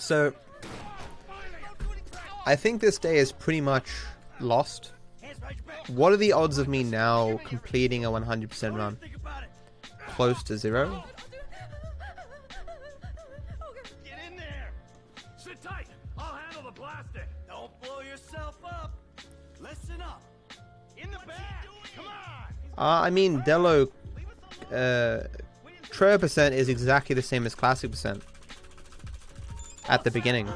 So, I think this day is pretty much lost. What are the odds of me now completing a 100% run? Close to 0? Get in there. Sit tight. I'll handle the plastic. Don't blow yourself up. Listen up. In the back. Come on. I mean, Delo Trail percent is exactly the same as classic percent at the beginning.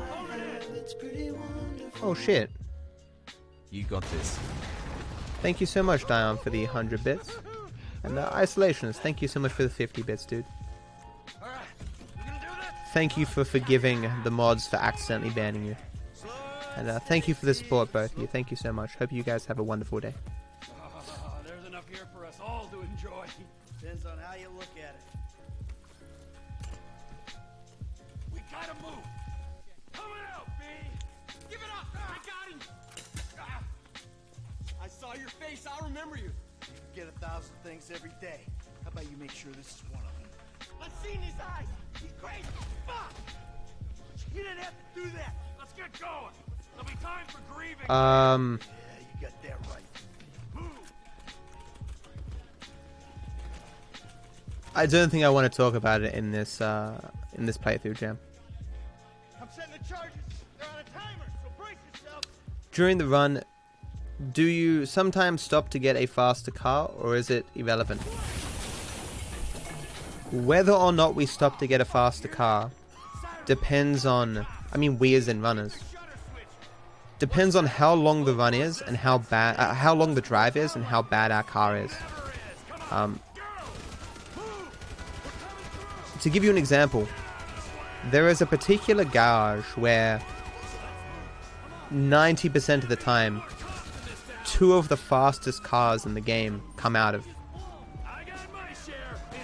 Oh shit. You got this. Thank you so much, Dion, for the 100 bits. And Isolationist, thank you so much for the 50 bits, dude. Thank you for forgiving the mods for accidentally banning you. And thank you for the support, both of you. Thank you so much. Hope you guys have a wonderful day. There's enough here for us all to enjoy. Depends on how you look at it. We gotta move. Coming out, B. Give it up. I got him. I saw your face. I'll remember you. You get 1,000 things every day. How about you make sure this is one of them? I've seen his eyes. He's crazy. Fuck. You didn't have to do that. Let's get going. There'll be time for grieving. Yeah, you got that right. I don't think I want to talk about it in this playthrough, Jam. I'm setting the charges. They're on a timer, so brace yourself. During the run, do you sometimes stop to get a faster car, or is it irrelevant? Whether or not we stop to get a faster car depends on, I mean we as in runners, depends on how long the run is and how long the drive is and how bad our car is. To give you an example, there is a particular garage where 90% of the time, 2 of the fastest cars in the game come out of.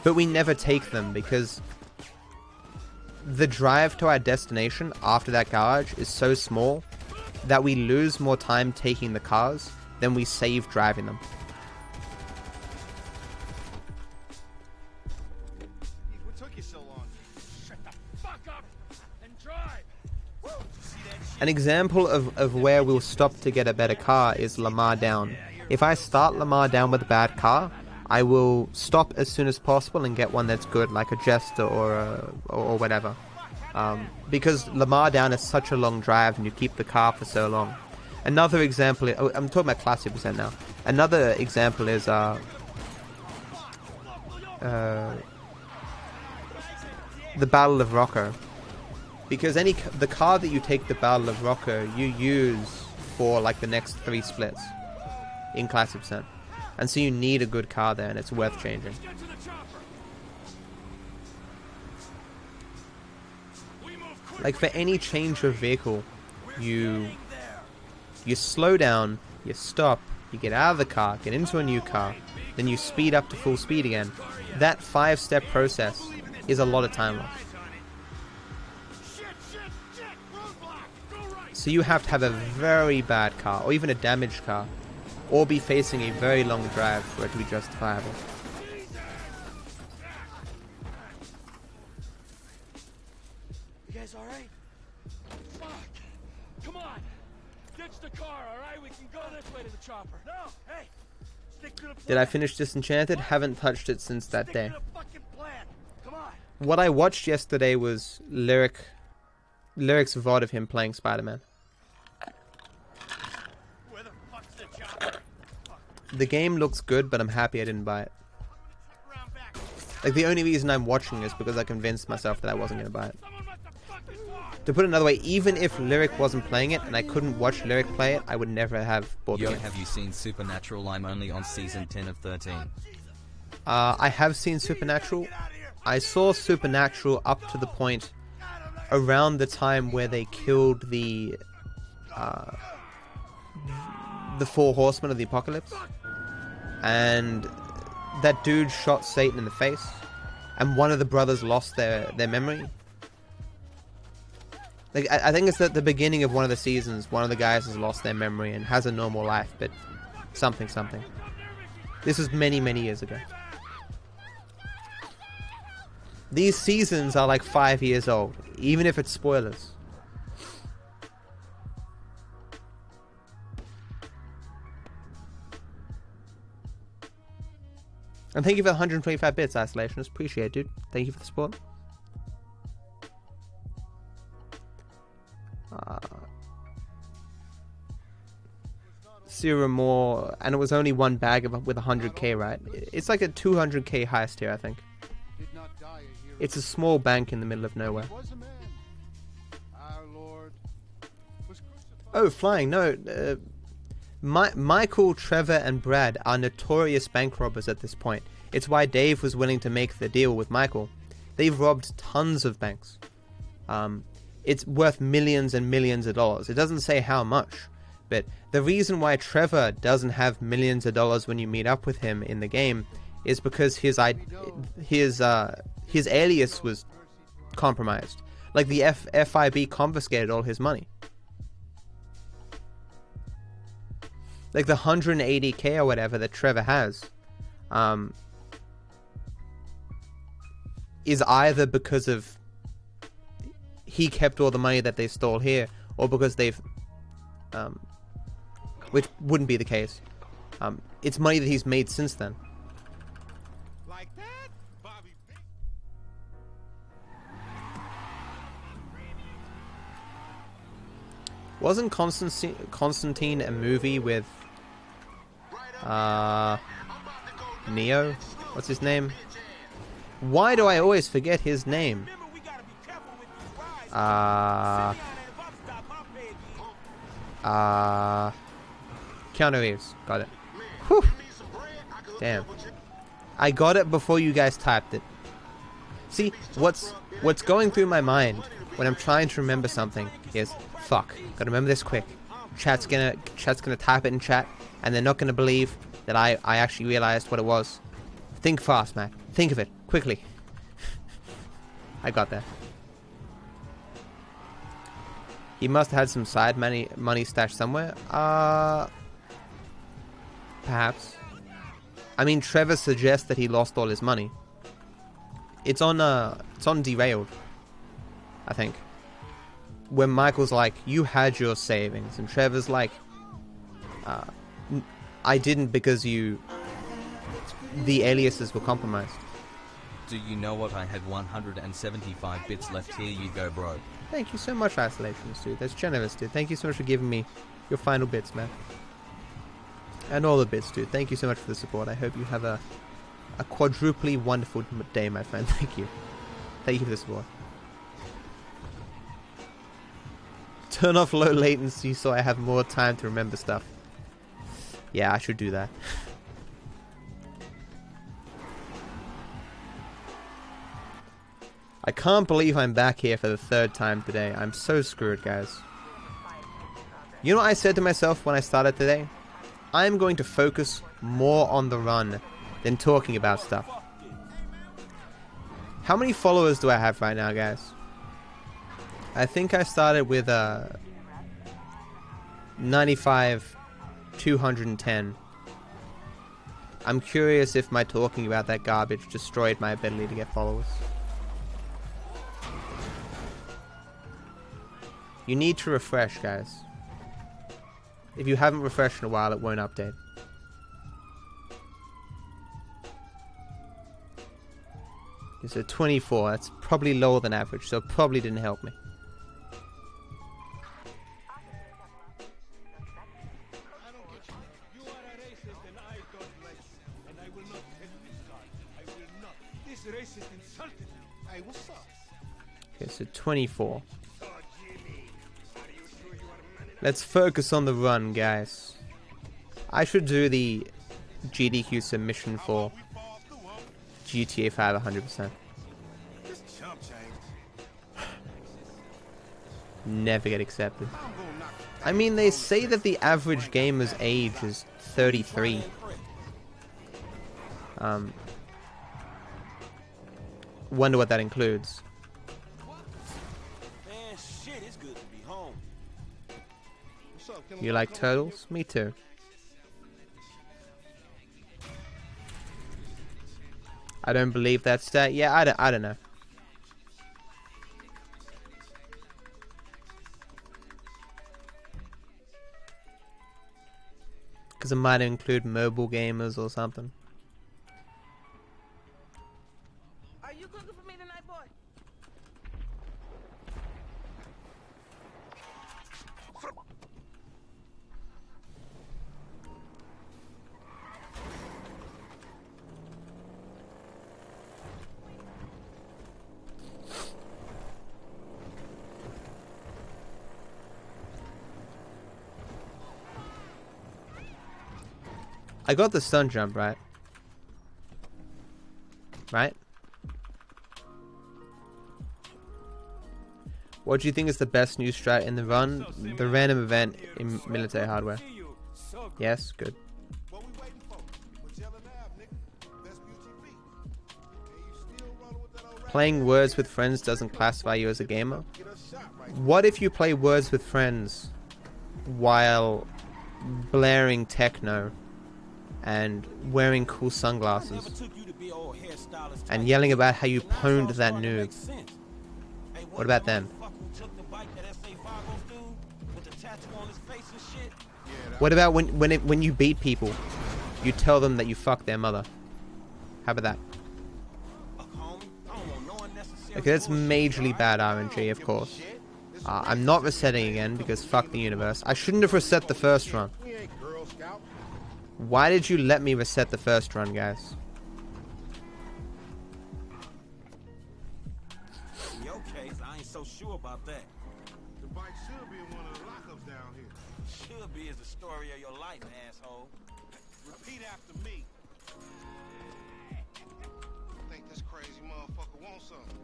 But we never take them because the drive to our destination after that garage is so small that we lose more time taking the cars than we save driving them. What took you so long? Shut the fuck up and drive. An example of where we'll stop to get a better car is Lamar Down. If I start Lamar Down with a bad car, I will stop as soon as possible and get one that's good, like a Jester or whatever. Because Lamar Down is such a long drive and you keep the car for so long. Another example, I'm talking about classic percent now. Another example is the Battle of Rocco. Because the car that you take the Battle of Rocco, you use for like the next 3 splits in classic percent. And so you need a good car there, and it's worth changing. Like for any change of vehicle, you slow down, you stop, you get out of the car, get into a new car, then you speed up to full speed again. That 5-step process is a lot of time lost. So you have to have a very bad car, or even a damaged car, or be facing a very long drive for it to be justifiable. You guys alright? Fuck! Come on! Ditch the car, alright? We can go this way to the chopper. No! Hey! Stick to the plan. Did I finish Disenchanted? Haven't touched it since that day. Stick to the fucking plan. Come on! What I watched yesterday was Lyric's VOD of him playing Spider-Man. Where the fuck's the chopper? The game looks good, but I'm happy I didn't buy it. Like, the only reason I'm watching is because I convinced myself that I wasn't going to buy it. To put it another way, even if Lyric wasn't playing it and I couldn't watch Lyric play it, I would never have bought the game. Have you seen Supernatural? I'm only on season 10 of 13. I have seen Supernatural. I saw Supernatural up to the point around the time where they killed the 4 horsemen of the apocalypse, and that dude shot Satan in the face, and one of the brothers lost their memory. Like, I think it's at the beginning of one of the seasons, one of the guys has lost their memory and has a normal life, but something. This was many years ago. These seasons are like 5 years old, even if it's spoilers. And thank you for the 125 bits, Isolationist. Appreciate it, dude. Thank you for the support. Zero more, and it was only one bag with 100k, right? It's like a 200k heist here, I think. It's a small bank in the middle of nowhere. Oh, flying, no. Michael, Trevor, and Brad are notorious bank robbers at this point. It's why Dave was willing to make the deal with Michael. They've robbed tons of banks. It's worth millions and millions of dollars. It doesn't say how much, but the reason why Trevor doesn't have millions of dollars when you meet up with him in the game is because his alias was compromised. Like the FIB confiscated all his money. Like the 180k or whatever that Trevor has, is either because of he kept all the money that they stole here, or because they've, which wouldn't be the case. It's money that he's made since then. Like that? Bobby. Wasn't Constantine a movie with Neo? What's his name? Why do I always forget his name? Keanu Reeves. Got it. Whew. Damn. I got it before you guys typed it. See, what's going through my mind when I'm trying to remember something is, fuck, gotta remember this quick. Chat's gonna type it in chat, and they're not gonna believe that I actually realized what it was. Think fast, Matt. Think of it quickly. I got that. He must have had some side money stashed somewhere. Perhaps. I mean, Trevor suggests that he lost all his money. It's on Derailed, I think. When Michael's like, you had your savings, and Trevor's like, I didn't because the aliases were compromised. Do you know what? I had 175 bits left. Here you go, bro. Thank you so much, Isolations, dude. That's generous, dude. Thank you so much for giving me your final bits, man. And all the bits, dude. Thank you so much for the support. I hope you have a quadruply wonderful day, my friend. Thank you. Thank you for the support. Turn off low latency so I have more time to remember stuff. Yeah, I should do that. I can't believe I'm back here for the third time today. I'm so screwed, guys. You know what I said to myself when I started today? I'm going to focus more on the run than talking about stuff. How many followers do I have right now, guys? I think I started with 95, 210. I'm curious if my talking about that garbage destroyed my ability to get followers. You need to refresh, guys. If you haven't refreshed in a while, it won't update. Okay, so 24, that's probably lower than average, so it probably didn't help me. Okay, so 24. Let's focus on the run, guys. I should do the GDQ submission for GTA 5 100%. Never get accepted. I mean, they say that the average gamer's age is 33. Wonder what that includes. You like turtles? Me too. I don't believe that stat. Yeah, I don't know. Because it might include mobile gamers or something. I got the stun jump, right? Right? What do you think is the best new strat in the run? The random event in military hardware. Yes, good. Playing Words with Friends doesn't classify you as a gamer. What if you play Words with Friends while blaring techno and wearing cool sunglasses and yelling about how you pwned that noob? What about them? What about when you beat people, you tell them that you fucked their mother? How about that? Okay, that's majorly bad RNG, of course. I'm not resetting again because fuck the universe. I shouldn't have reset the first run. Why did you let me reset the first run, guys? In your case, I ain't so sure about that. The bike should be in one of the lockups down here. Should be is the story of your life, asshole. Repeat after me. I think this crazy motherfucker wants something.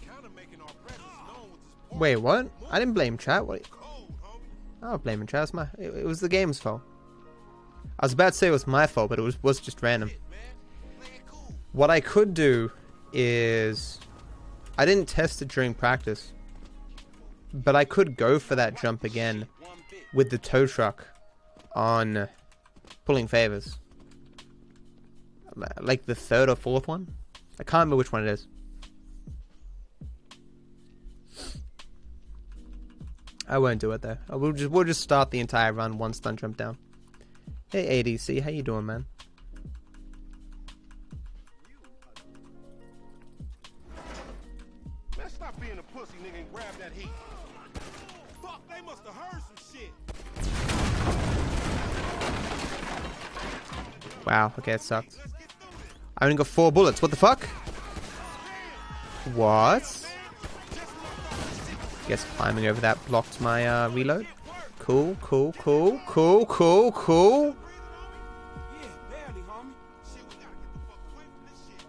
We kind of making our presence known with this part. Wait, what? I didn't blame chat. What? Cold, homie. I don't blame chat. It was the game's fault. I was about to say it was my fault, but it was just random. What I could do is... I didn't test it during practice, but I could go for that jump again with the tow truck on pulling favors. Like the third or fourth one? I can't remember which one it is. I won't do it though. We'll just start the entire run one stun jump down. Hey ADC, how you doing, man? Man, stop being a pussy, nigga, and grab that heat. Fuck, they must have heard some shit. Wow, okay, it sucked. I only got 4 bullets. What the fuck? What? Guess climbing over that blocked my reload. Cool, cool, cool, cool, cool, cool. Yeah, barely, homie. Shit, we gotta get the fuck away from this shit.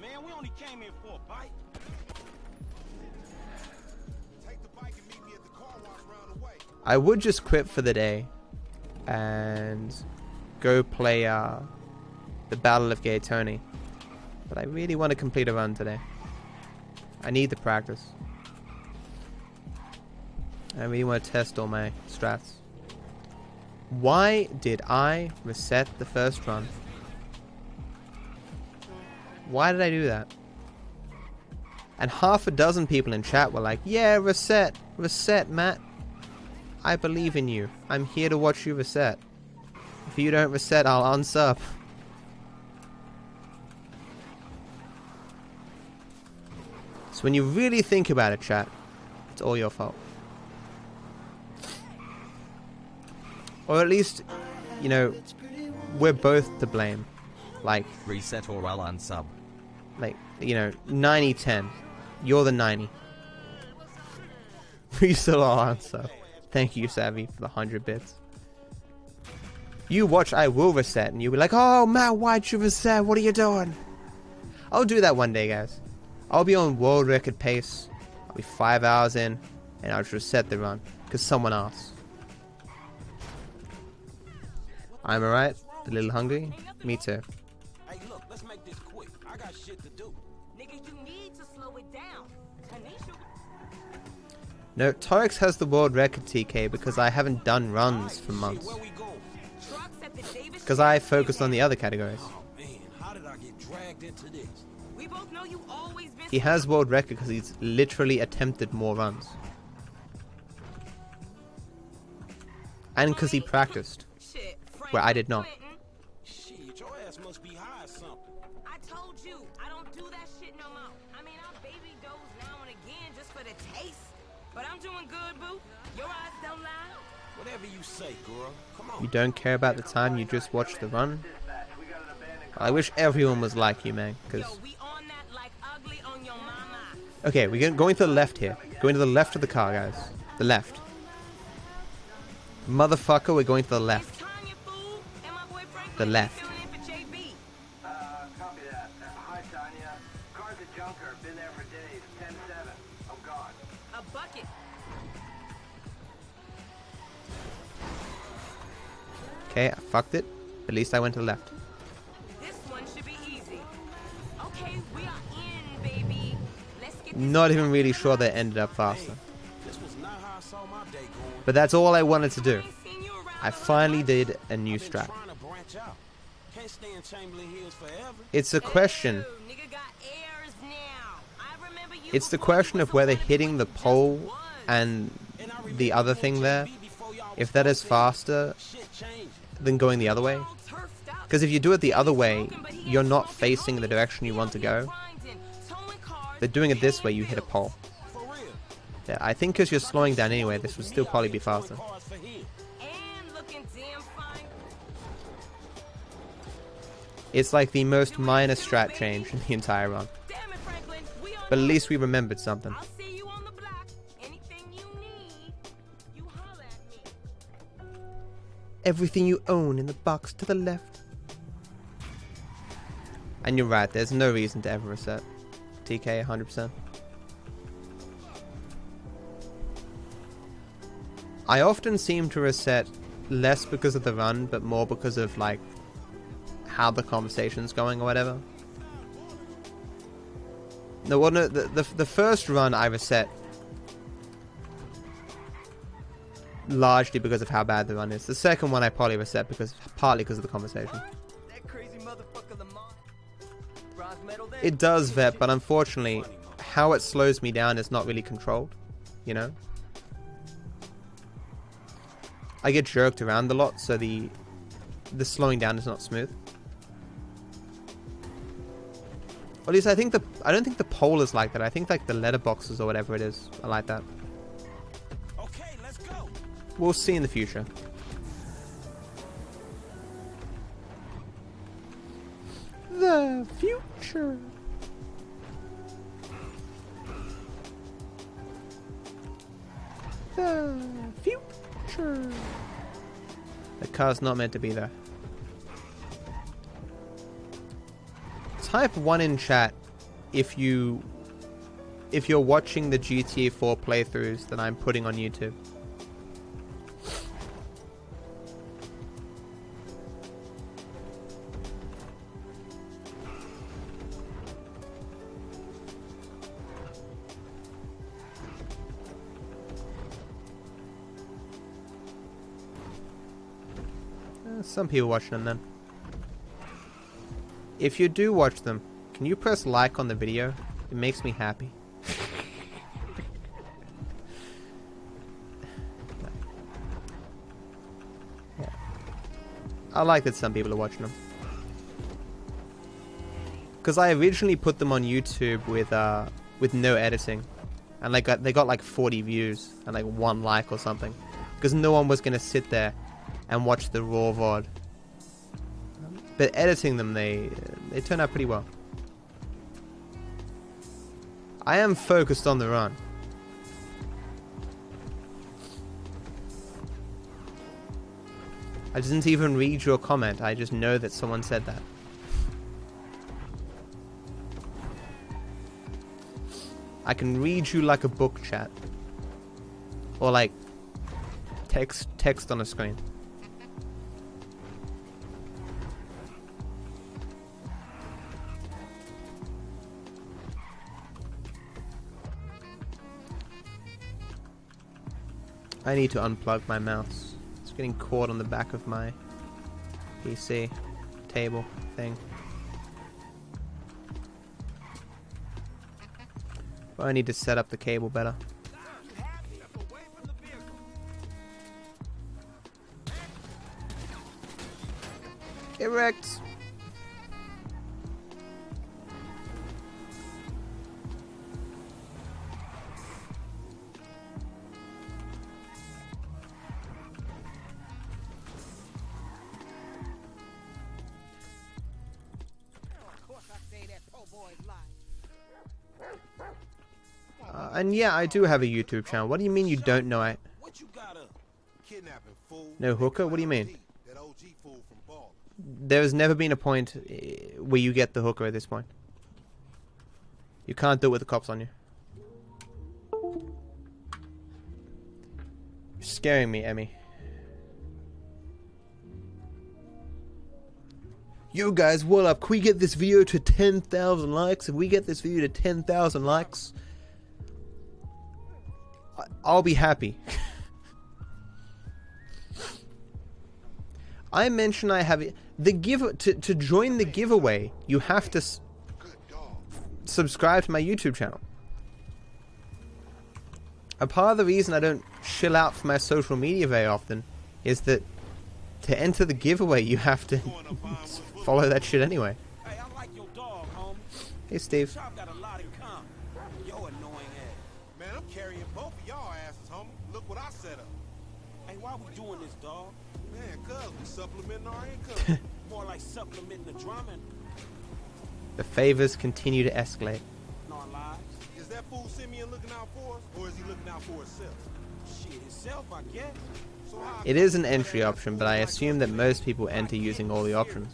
Man, we only came here for a bite. Take the bike and meet me at the car wash round the way. I would just quit for the day and go play the Battle of Gay Tony, but I really want to complete a run today. I need the practice. I really want to test all my strats. Why did I reset the first run? Why did I do that? And half a dozen people in chat were like, yeah, reset, Matt. I believe in you. I'm here to watch you reset. If you don't reset, I'll unsub. So when you really think about it, chat, it's all your fault. Or at least, you know, we're both to blame. Like, Reset or I'll unsub. like, you know, 90-10. You're the 90. We still are answer. Thank you, Savvy, for the 100 bits. You watch I Will Reset, and you'll be like, oh, Matt, why'd you reset? What are you doing? I'll do that one day, guys. I'll be on world record pace. I'll be 5 hours in, and I'll just reset the run, because someone asked. I'm alright. A little hungry. Me too. Hey, look, let's make this quick. I got shit to do. Nigga, you need to slow it down. Tanisha. No, Torex has the world record TK because I haven't done runs for months. Where we go? Trucks at the Davis. Because I focused on the other categories. Oh, man, how did I get dragged into this? We both know you always been. He has world record because he's literally attempted more runs. And because he practiced. Shit, Frank Where I did not. Clinton. Shit, your ass must be high or something. I told you, I don't do that shit no more. I mean, I'll baby dose now and again just for the taste. But I'm doing good, boo. Your eyes don't lie. Whatever you say, girl. Come on. You don't care about the time you just watched the run. I wish everyone was like you, man. Yo, Because we on that like ugly on your mama. okay, we're going to the left here. Going to the left of the car, guys. The left. Motherfucker, we're going to the left. It's Tanya, fool, and my boy Frank the left. Filling in for JB. Copy that. Hi, Tanya. Car's a junker. Been there for days. 10-7. Oh, God. A bucket. Okay, I fucked it. At least I went to the left. This one should be easy. Okay, we are in, baby. Let's get this Not even really sure they ended up faster. This was not how I saw my day going. But that's all I wanted to do. I ain't seen you around I the finally did a new Been strat. trying to branch out. Can't stay in Chamberlain Hills forever. It's a question. Oh, nigga got airs now. I remember you It's the before you question was of whether the one hitting the that just pole won. and And I remember the other when thing there, JB before y'all if was that is fucked in, faster shit changed. than going the other way. All turfed out. Because if you do it the other way, Smoking, but he you're ain't not smoking facing the homies. direction you He want to out here go. grinding, towing cars, But doing it this way, you paying hit a bills. pole. For real. Yeah, I think because you're slowing down anyway, this would still probably be faster. And looking damn fine. It's like the most minor strat change in the entire run. Damn it, Franklin. We on But at the- least we remembered something. I'll see you on the block. Anything you need, you holler at me. Everything you own in the box to the left. And you're right, there's no reason to ever reset. TK 100%. I often seem to reset less because of the run, but more because of like how the conversation's going or whatever. No, well, no, the first run I reset largely because of how bad the run is. The second one I probably reset partly because of the conversation. That crazy motherfucker Lamar. Bronze medal then? It does vet, but unfortunately, how it slows me down is not really controlled, you know? I get jerked around a lot, so the slowing down is not smooth. Or at least I don't think the pole is like that. I think like the letterboxes or whatever it is are like that. Okay, let's go. We'll see in the future. The future. The future. The car's not meant to be there. Type 1 in chat if you're watching the GTA 4 playthroughs that I'm putting on YouTube. Some people watching them then. If you do watch them, can you press like on the video? It makes me happy. Yeah. I like that some people are watching them. Because I originally put them on YouTube with no editing. And they got like 40 views and like 1 like or something. Because no one was going to sit there and watch the raw VOD. But editing them, they turn out pretty well. I am focused on the run. I didn't even read your comment, I just know that someone said that. I can read you like a book, chat. Or like text on a screen. I need to unplug my mouse. It's getting caught on the back of my PC table thing. But I need to set up the cable better. Erect. And yeah, I do have a YouTube channel. What do you mean you don't know I... What you got up? Kidnapping, fool. No hooker? What do you mean? That OG fool from Ball. There's never been a point where you get the hooker at this point. You can't do it with the cops on you. You're scaring me, Emmy. Yo guys, what up? Can we get this video to 10,000 likes? If we get this video to 10,000 likes, I'll be happy. I mentioned I have to join the giveaway. You have to subscribe to my YouTube channel. A part of the reason I don't chill out for my social media very often is that to enter the giveaway you have to follow that shit anyway. Hey, I like your dog, homie. Hey Steve. Y'all got a lot in common. Yo annoying ass. Man, I'm carrying both of y'all asses, homie. Look what I set up. Hey, why we doing this, dog? Man, cuz we supplementing our income. More like supplementing the drama The favors continue to escalate. in our lives. Is that fool Simeon looking out for us, or is he looking out for himself? Shit itself, I guess. So how It is an entry option, but I assume that most people enter using all the options.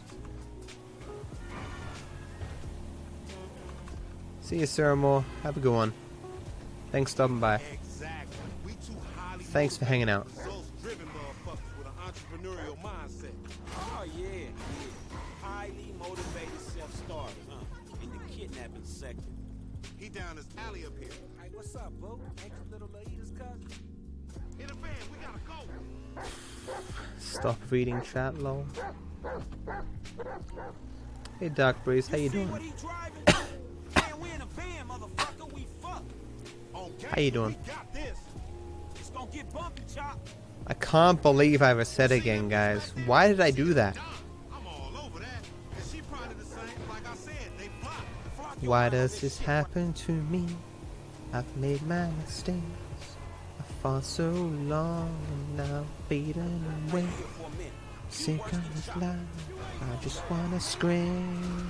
See you, Sarah Moore. Have a good one. Thanks for stopping by. Exactly. We two highly Thanks for hanging out. results-driven motherfuckers with an entrepreneurial mindset. Oh, yeah. Highly motivated self-starters, huh? In the kidnapping sector. He down his alley up here. Hey, what's up, boo? Ain't you little Laida's cousin? In the van, we gotta go. Stop reading chat, lol. Hey, Dark Breeze, how you See what doing? he driving? Man, we in a van, motherfucker. We fucked. Okay, How you doing? We got this. It's gonna get bumpy, chop. I can't believe I reset again, guys. Why did I do that? I'm all over that. And she probably the same. Like I said, they flock. Why does this happen to me? I've made my mistakes. I fought so long and now beaten away. Sick of this life, I just wanna scream.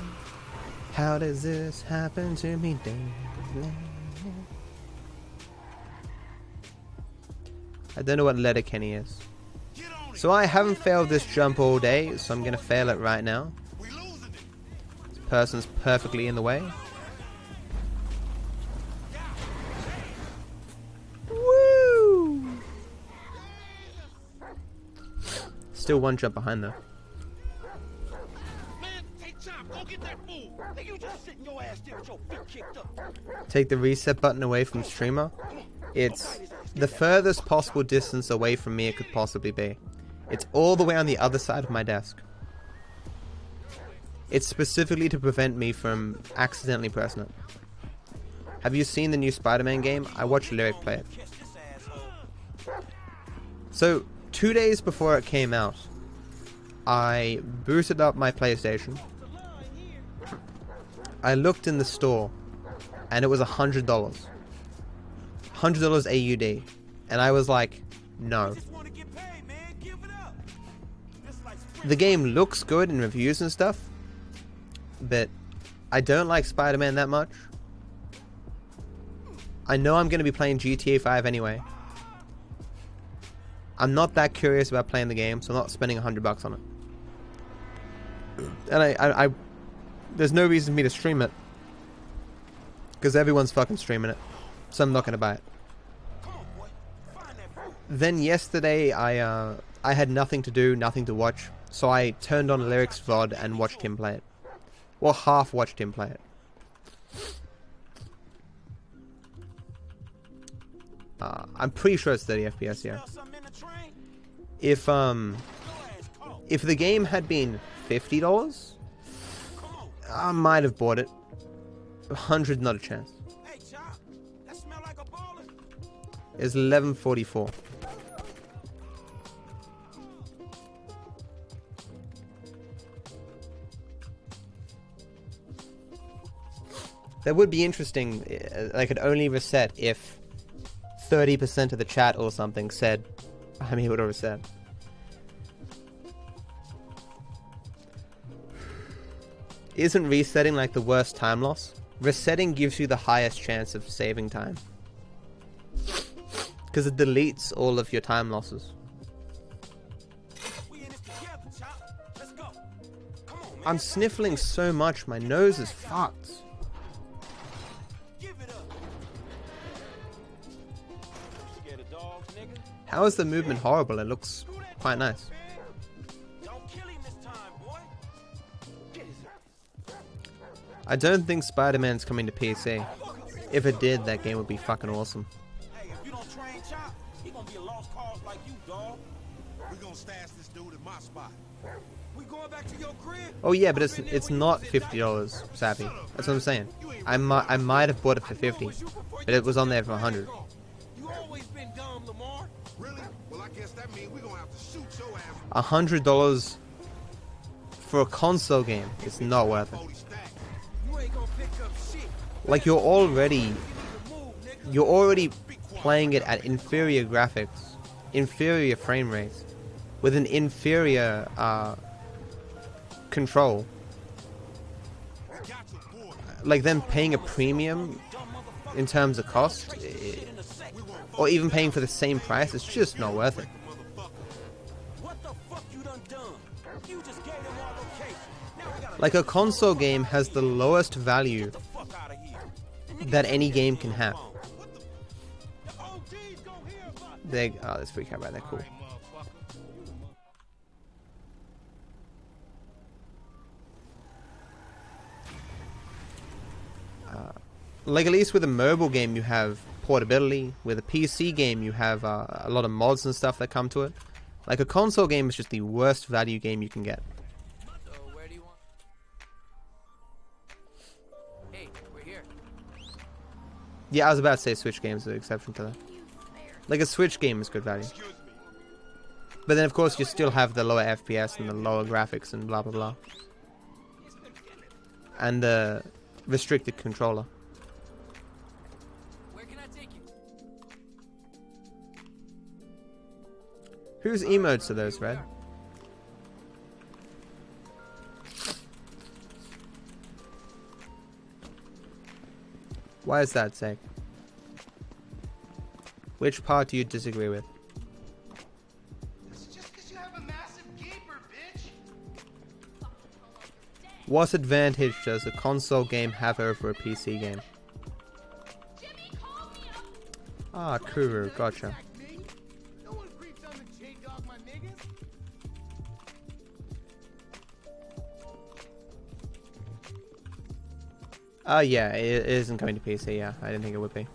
How does this happen to me daily? I don't know what Letterkenny is. So I haven't failed this jump all day, so I'm gonna fail it right now. We losing it. This person's perfectly in the way. Woo! Still one jump behind though. Man, hey, Chop, go get that fool. Nigga, you just sitting your ass there with your feet kicked up. Take the reset button away from streamer. It's the furthest possible distance away from me it could possibly be. It's all the way on the other side of my desk. It's specifically to prevent me from accidentally pressing it. Have you seen the new Spider-Man game? I watched Lyric play it. So, 2 days before it came out, I booted up my PlayStation. I looked in the store, and it was $100. $100 AUD. And I was like, no. The game looks good in reviews and stuff, but I don't like Spider-Man that much. I know I'm going to be playing GTA 5 anyway. I'm not that curious about playing the game, so I'm not spending $100 on it. And I there's no reason for me to stream it, because everyone's fucking streaming it, so I'm not going to buy it. Then yesterday I had nothing to do, nothing to watch, so I turned on Lyric's VOD and watched him play it. Well, half watched him play it. I'm pretty sure it's 30 FPS, yeah. If the game had been $50, I might have bought it. 100, not a chance. It's 11:44. That would be interesting. I could only reset if 30% of the chat or something said I'm able to reset. Isn't resetting like the worst time loss? Resetting gives you the highest chance of saving time, because it deletes all of your time losses. I'm sniffling so much, my nose is fucked. Give it up. Scared of dogs, nigga? How is the movement horrible? It looks quite nice. Don't kill him this time, boy. I don't think Spider-Man's coming to PC. If it did, that game would be fucking awesome. Hey, if you don't train Chop, he gonna be a lost cause like you, dog. We gonna stash this dude in my spot. We going back to your crib? Oh yeah, but it's not $50, Sappy. That's what I'm saying. I might have bought it for 50, but it was on there for 100. You always been dumb, Lamar. Really? Well, I guess that means we gonna have to shoot your ass. $100 for a console game, it's not worth it. 40 stack. You ain't gonna pick up shit. Like you're already playing it at inferior graphics, inferior frame rates, with an inferior control. Like them paying a premium in terms of cost, or even paying for the same price, it's just not worth it. What the fuck you done? You just gave them our location. Now we gotta Like a console game has the lowest value get the fuck out of here. that any game can have. The OG's gonna hear about it. They, oh, there's free cat right there, cool. Like at least with a mobile game you have portability, with a PC game you have a lot of mods and stuff that come to it. Like a console game is just the worst value game you can get. So where do you want? Hey, we're here. Yeah, I was about to say Switch games are an exception to that. Like a Switch game is good value. But then of course you still have the lower FPS and the lower graphics and blah blah blah. And the restricted controller. Where can I take you? Whose emotes are those, Red? Why is that, Zach? Which part do you disagree with? It's just because you have a massive gaper, bitch. What advantage does a console game have over a PC game? Ah, Kuru, gotcha. No one creeps on the J-Dog, my niggas. Yeah, it isn't coming to PC, yeah. I didn't think it would be.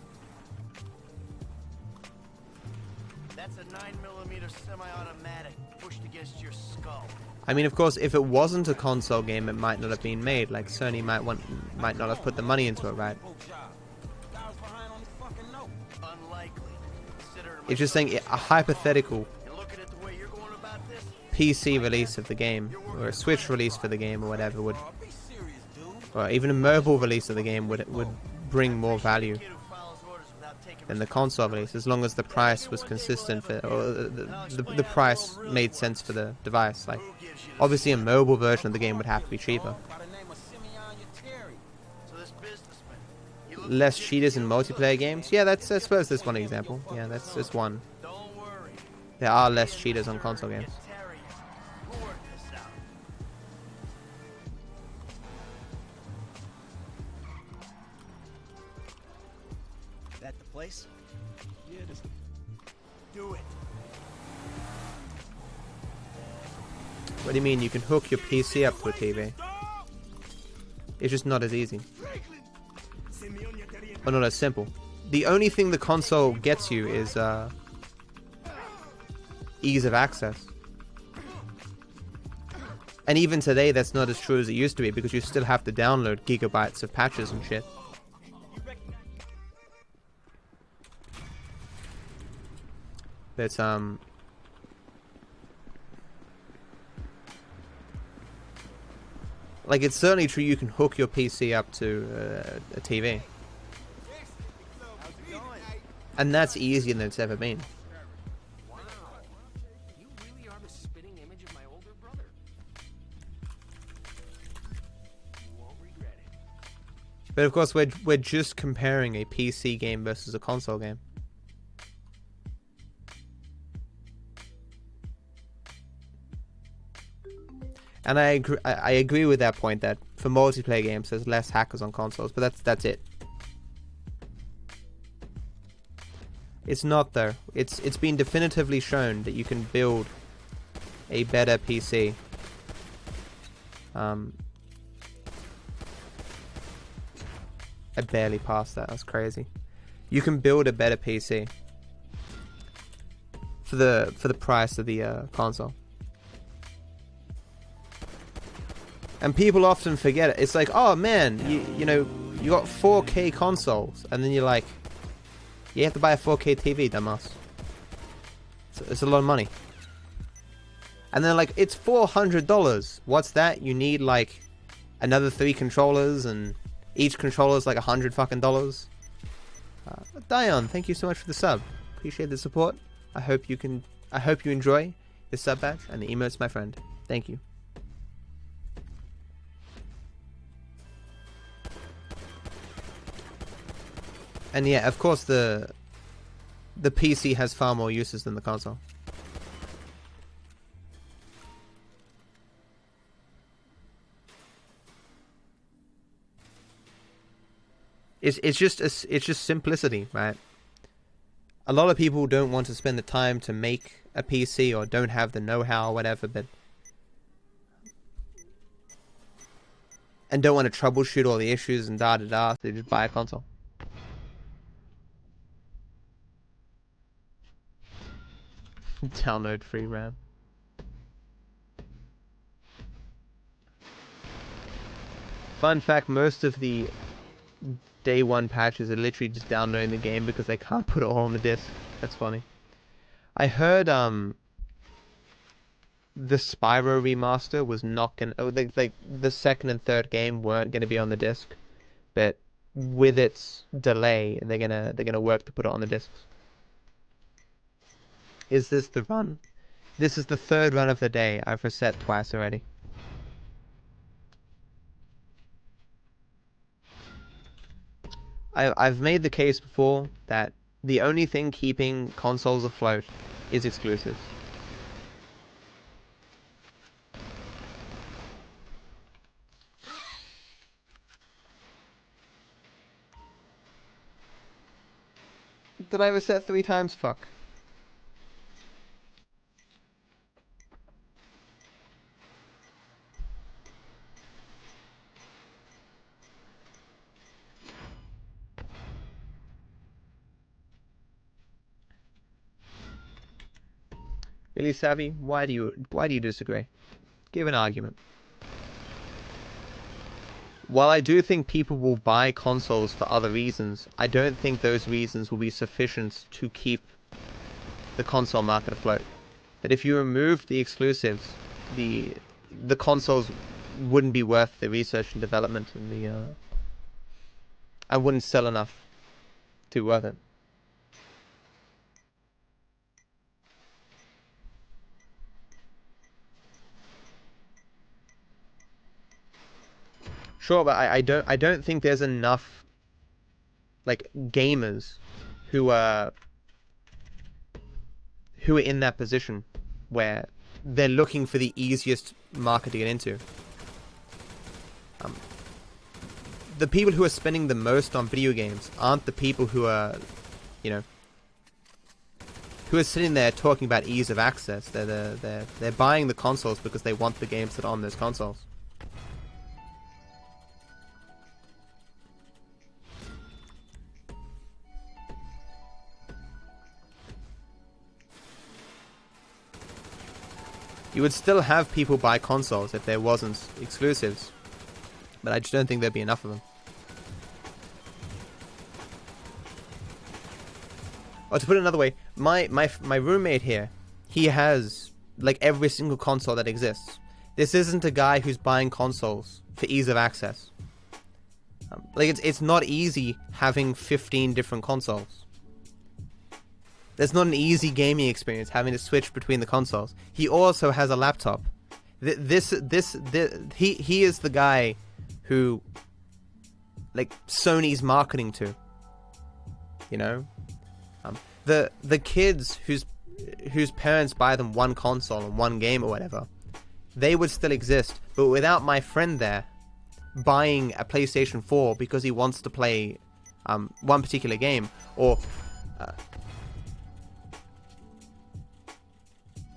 That's a 9mm semi-automatic pushed against your skull. I mean, of course, if it wasn't a console game, it might not have been made. Like, Sony might not have put the money into it, right? Guy was behind on his fucking note. Unlikely. Considering It's just saying a hypothetical and looking at the way you're going about this, PC release of the game, or a Switch release for the game, or whatever, would, Be serious, dude. or even a mobile release of the game would bring more value kid who follows orders without taking than the console release, as long as the price was consistent for, or the price made sense for the device. Like, obviously, a mobile version of the game would have to be cheaper. By the name of Simeon Yateri. So this businessman, he looks Less cheaters in multiplayer games. Yeah, that's, I suppose that's one example. Yeah, that's one. don't worry. There are less cheaters on console games. Terry, we'll work this out. That the place? Yeah, this. Do it. What do you mean? You can hook your PC up to a TV. It's just not as easy. Or not as simple. The only thing the console gets you is ease of access. And even today, that's not as true as it used to be, because you still have to download gigabytes of patches and shit. But like, it's certainly true you can hook your PC up to a TV. And that's easier than it's ever been. Wow. You really are the spitting image of my older brother. You won't regret it. But of course, we're just comparing a PC game versus a console game. And I agree with that point that for multiplayer games there's less hackers on consoles, but that's it. It's not though. It's been definitively shown that you can build a better PC. I barely passed that. That's crazy. You can build a better PC for the price of the console. And people often forget it. It's like, oh man, you know, you got 4K consoles, and then you're like, you have to buy a 4K TV, dumbass. It's a lot of money. And then like, it's $400. What's that? You need like another 3 controllers, and each controller is like $100 fucking dollars. Dion, thank you so much for the sub. Appreciate the support. I hope you enjoy the sub badge and the emotes, my friend. Thank you. And yeah, of course the PC has far more uses than the console. It's just simplicity, right? A lot of people don't want to spend the time to make a PC or don't have the know-how or whatever, and don't want to troubleshoot all the issues and so they just buy a console. Download free RAM. Fun fact, most of the day one patches are literally just downloading the game because they can't put it all on the disc. That's funny. I heard the Spyro remaster was not gonna, like the second and third game weren't gonna be on the disc, but with its delay they're gonna work to put it on the discs. Is this the run? This is the third run of the day. I've reset twice already. I've made the case before that the only thing keeping consoles afloat is exclusives. Did I reset 3 times? Fuck. Really, Savvy? Why do you disagree? Give an argument. While I do think people will buy consoles for other reasons, I don't think those reasons will be sufficient to keep the console market afloat. That if you removed the exclusives, the consoles wouldn't be worth the research and development, and I wouldn't sell enough to be worth it. Sure, but I don't think there's enough like gamers who are in that position where they're looking for the easiest market to get into. The people who are spending the most on video games aren't the people who are, you know, who are sitting there talking about ease of access. They're buying the consoles because they want the games that are on those consoles. You would still have people buy consoles if there wasn't exclusives, but I just don't think there'd be enough of them. Or to put it another way, my roommate here, he has like every single console that exists. This isn't a guy who's buying consoles for ease of access. Like it's not easy having 15 different consoles. There's not an easy gaming experience having to switch between the consoles. He also has a laptop. He is the guy who, like, Sony's marketing to. You know, the kids whose parents buy them one console and one game or whatever. they would still exist, but without my friend there buying a PlayStation 4 because he wants to play one particular game, or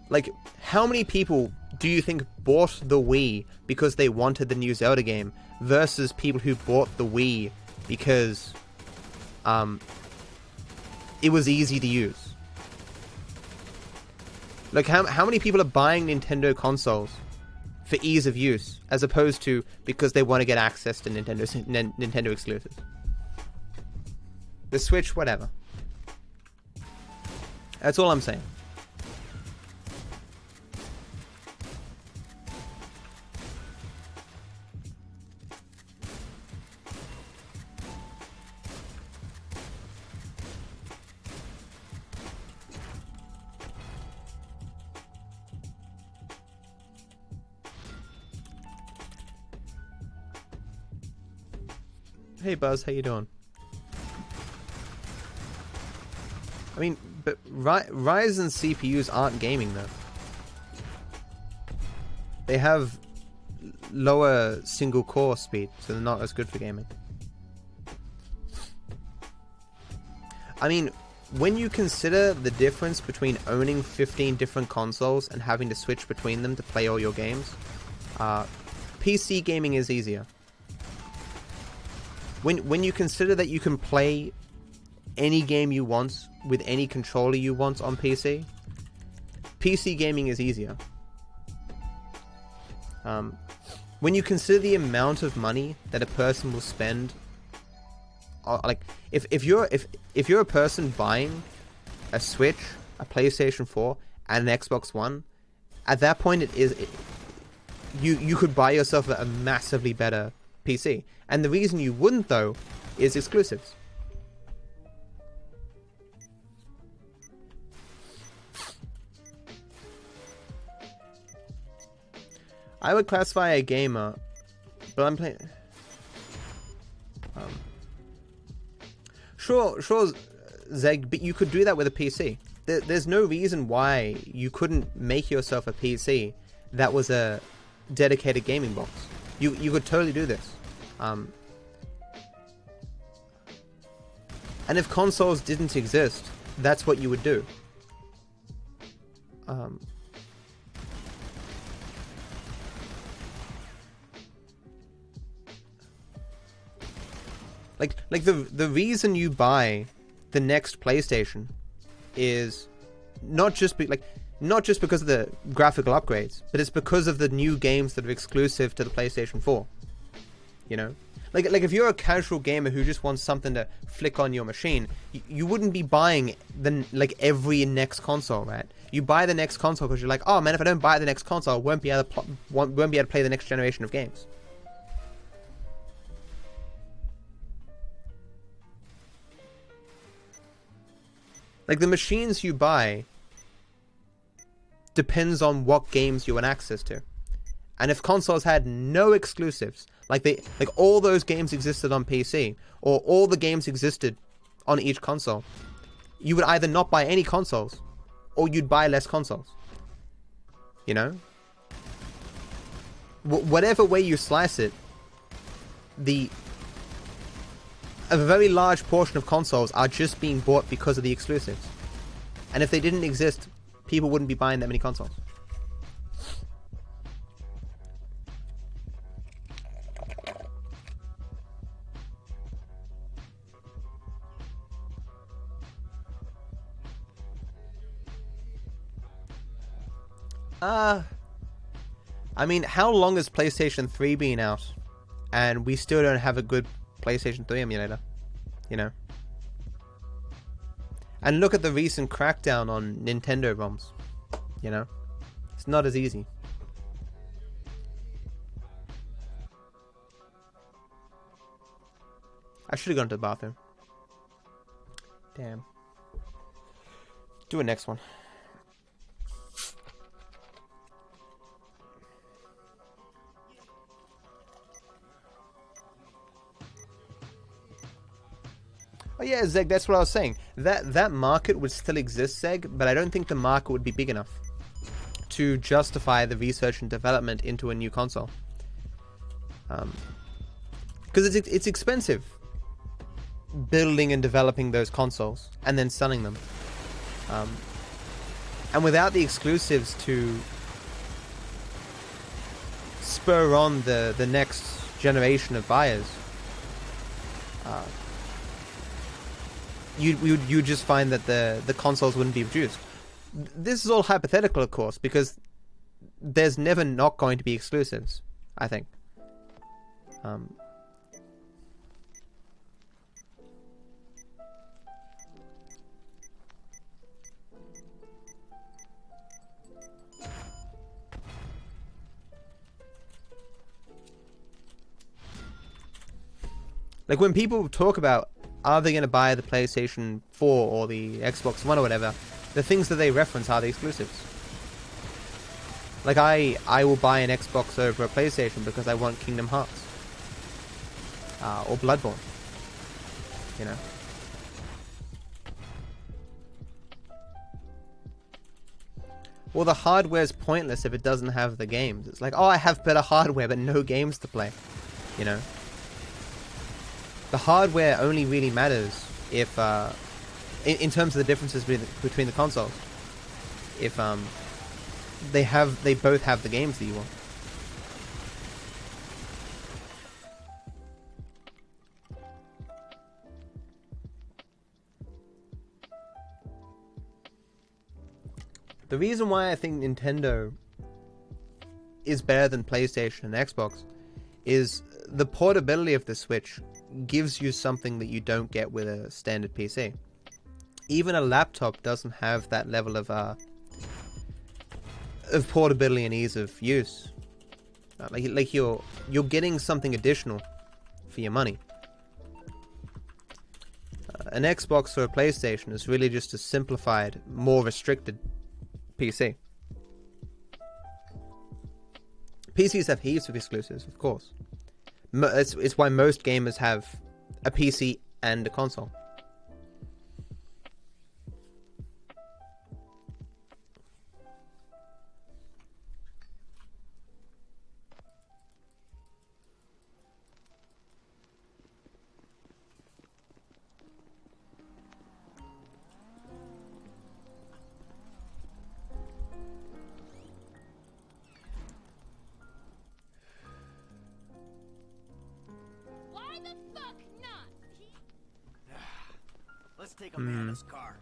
like, how many people do you think bought the Wii because they wanted the new Zelda game versus people who bought the Wii because it was easy to use? Like, how many people are buying Nintendo consoles for ease of use, as opposed to because they want to get access to Nintendo exclusives? The Switch, whatever. That's all I'm saying. Hey Buzz, how you doing? I mean, but Ryzen CPUs aren't gaming though. They have lower single core speed, so they're not as good for gaming. I mean, when you consider the difference between owning 15 different consoles and having to switch between them to play all your games, PC gaming is easier. When you consider that you can play any game you want with any controller you want on PC, PC gaming is easier. When you consider the amount of money that a person will spend, like if you're a person buying a Switch, a PlayStation 4, and an Xbox One, at that point you could buy yourself a massively better PC. And the reason you wouldn't, though, is exclusives. I would classify a gamer, but I'm playing... Sure, Zeg, but you could do that with a PC. There's no reason why you couldn't make yourself a PC that was a dedicated gaming box. You could totally do this. And if consoles didn't exist, that's what you would do. Like the reason you buy the next PlayStation is not just because of the graphical upgrades, but it's because of the new games that are exclusive to the PlayStation 4. You know? Like if you're a casual gamer who just wants something to flick on your machine, you wouldn't be buying every next console, right? You buy the next console because you're like, oh man, if I don't buy the next console, I won't be able to play the next generation of games. Like, the machines you buy depends on what games you want access to. And if consoles had no exclusives, like all those games existed on PC, or all the games existed on each console, you would either not buy any consoles, or you'd buy less consoles. You know? Whatever way you slice it, a very large portion of consoles are just being bought because of the exclusives. And if they didn't exist, people wouldn't be buying that many consoles. I mean, how long has PlayStation 3 been out? And we still don't have a good PlayStation 3 emulator, you know? And look at the recent crackdown on Nintendo ROMs, you know? It's not as easy. I should have gone to the bathroom. Damn. Do a next one. Oh yeah, Zeg, that's what I was saying. That market would still exist, Zeg, but I don't think the market would be big enough. to justify the research and development into a new console. Because it's expensive building and developing those consoles and then selling them. And without the exclusives to spur on the next generation of buyers, you'd just find that the consoles wouldn't be produced. This is all hypothetical, of course, because there's never not going to be exclusives, I think. Like, when people talk about, are they going to buy the PlayStation 4 or the Xbox One or whatever, the things that they reference are the exclusives. Like, I will buy an Xbox over a PlayStation because I want Kingdom Hearts. Or Bloodborne. You know? Well, the hardware's pointless if it doesn't have the games. It's like, oh, I have better hardware but no games to play. You know? The hardware only really matters if, in terms of the differences between the consoles, if they both have the games that you want. The reason why I think Nintendo is better than PlayStation and Xbox is the portability of the Switch gives you something that you don't get with a standard PC. Even a laptop doesn't have that level of portability and ease of use. Like you're getting something additional for your money. An Xbox or a PlayStation is really just a simplified, more restricted PC. PCs have heaps of exclusives, of course. It's why most gamers have a PC and a console. Take a man's car.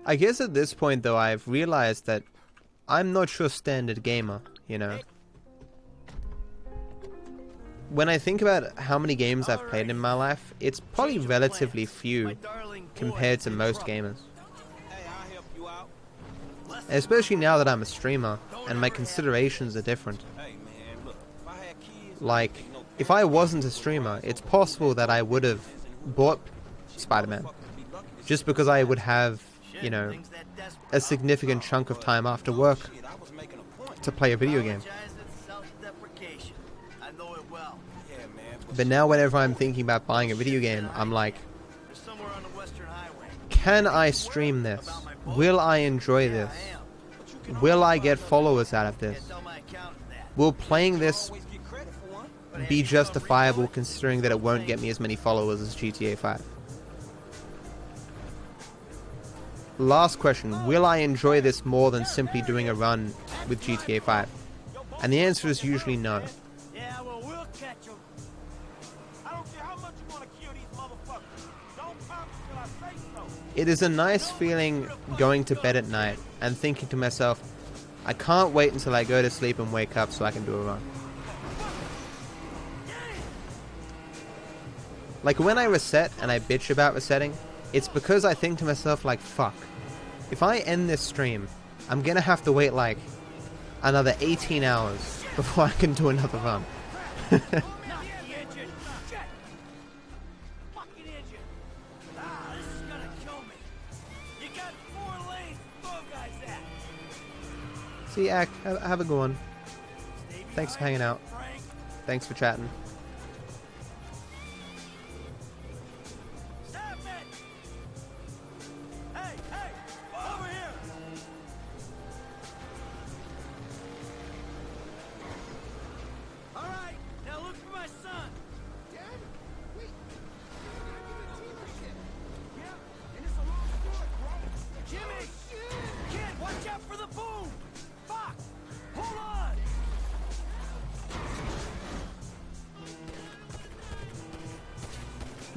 I guess at this point, though, I've realized that I'm not your standard gamer, you know. When I think about how many games I've played in my life, it's probably relatively few compared to most gamers. Especially now that I'm a streamer, and my considerations are different. Like, if I wasn't a streamer, it's possible that I would have bought Spider-Man, just because I would have, you know, a significant chunk of time after work to play a video game. But now whenever I'm thinking about buying a video game, I'm like, can I stream this? Will I enjoy this? Will I get followers out of this? Will playing this be justifiable considering that it won't get me as many followers as GTA 5? Last question, will I enjoy this more than simply doing a run with GTA 5? And the answer is usually no. Yeah, well, we'll catch them. I don't care how much you want to kill these motherfuckers. Don't pop till I say so. It is a nice feeling going to bed at night and thinking to myself, I can't wait until I go to sleep and wake up so I can do a run. Like, when I reset and I bitch about resetting, it's because I think to myself, like, fuck. If I end this stream, I'm gonna have to wait, like, another 18 hours before I can do another run. See, Ak, have a good one. Thanks for hanging out. Thanks for chatting.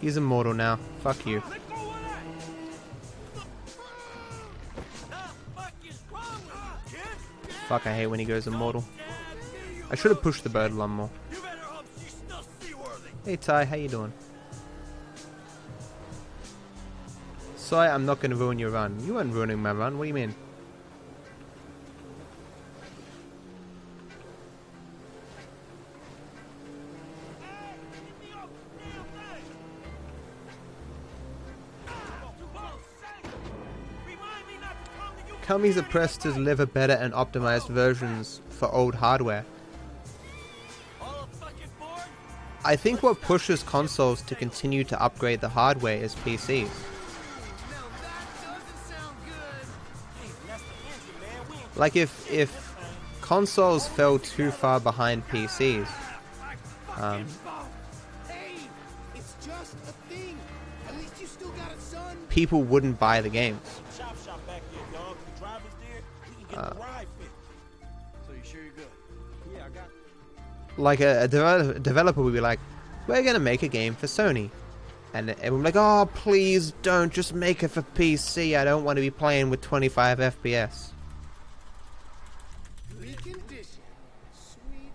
He's immortal now. Fuck you. Let go of that. The fuck is wrong with you, kid? Fuck, I hate when he goes immortal. I should have pushed the bird a lot more. You better hope she's still seaworthy. Hey Ty, how you doing? Sorry, I'm not going to ruin your run. You weren't ruining my run. What do you mean? Companies are pressed to deliver better and optimized versions for old hardware. I think what pushes consoles to continue to upgrade the hardware is PCs. Like if consoles fell too far behind PCs, people wouldn't buy the games. So you sure you're good? Yeah, I got it. Like a developer would be like, we're gonna make a game for Sony, and everyone would be like, oh please don't, just make it for PC, I don't want to be playing with 25 FPS. Recondition. Sweet.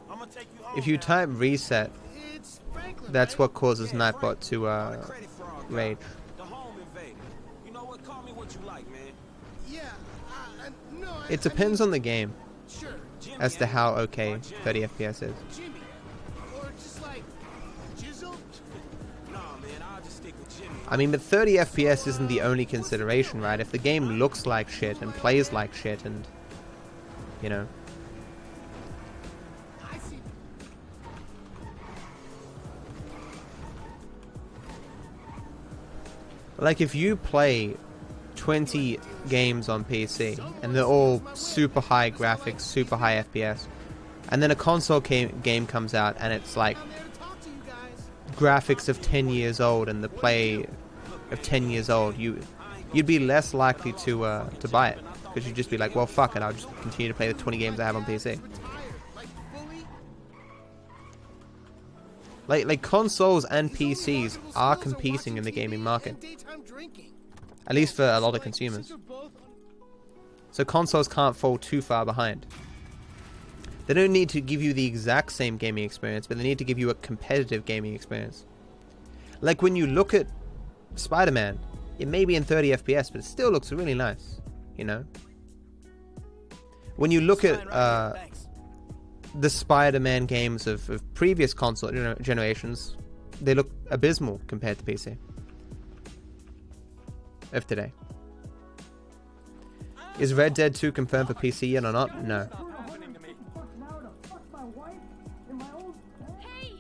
I'm gonna take you home If you now. type reset, It's Franklin. that's what causes Yeah, Nightbot Frank. to Credit fraud guy. rage. The home invader. You know what? Call me what you like, man. Yeah. No. It depends on the game Sure. Jimmy, as to ain't how it? okay Or Jimmy. 30 FPS is. Jimmy. Or just like Jizzle. Nah, man, I'll just stick with Jimmy. I mean, but 30 FPS isn't the only consideration, right? If the game looks like shit and plays like shit and, you know. I see. Like if you play 20 games on PC and they're all super high graphics, super high FPS, and then a console game comes out and it's like I'm there to talk to you guys. graphics of 10 years old and the play of 10 years old, you'd be less likely to buy it, because you'd just be like, well fuck it, I'll just continue to play the 20 games I have on PC. Retired. Like fully. Like consoles and PCs are competing in the gaming market, Daytime drinking. at least for a lot of consumers. So consoles can't fall too far behind. They don't need to give you the exact same gaming experience, but they need to give you a competitive gaming experience. Like when you look at Spider-Man, it may be in 30 FPS, but it still looks really nice, you know? When you look at the Spider-Man games of previous console generations, they look abysmal compared to PC of today. Is Red Dead 2 confirmed for PC yet or not? No. Hey,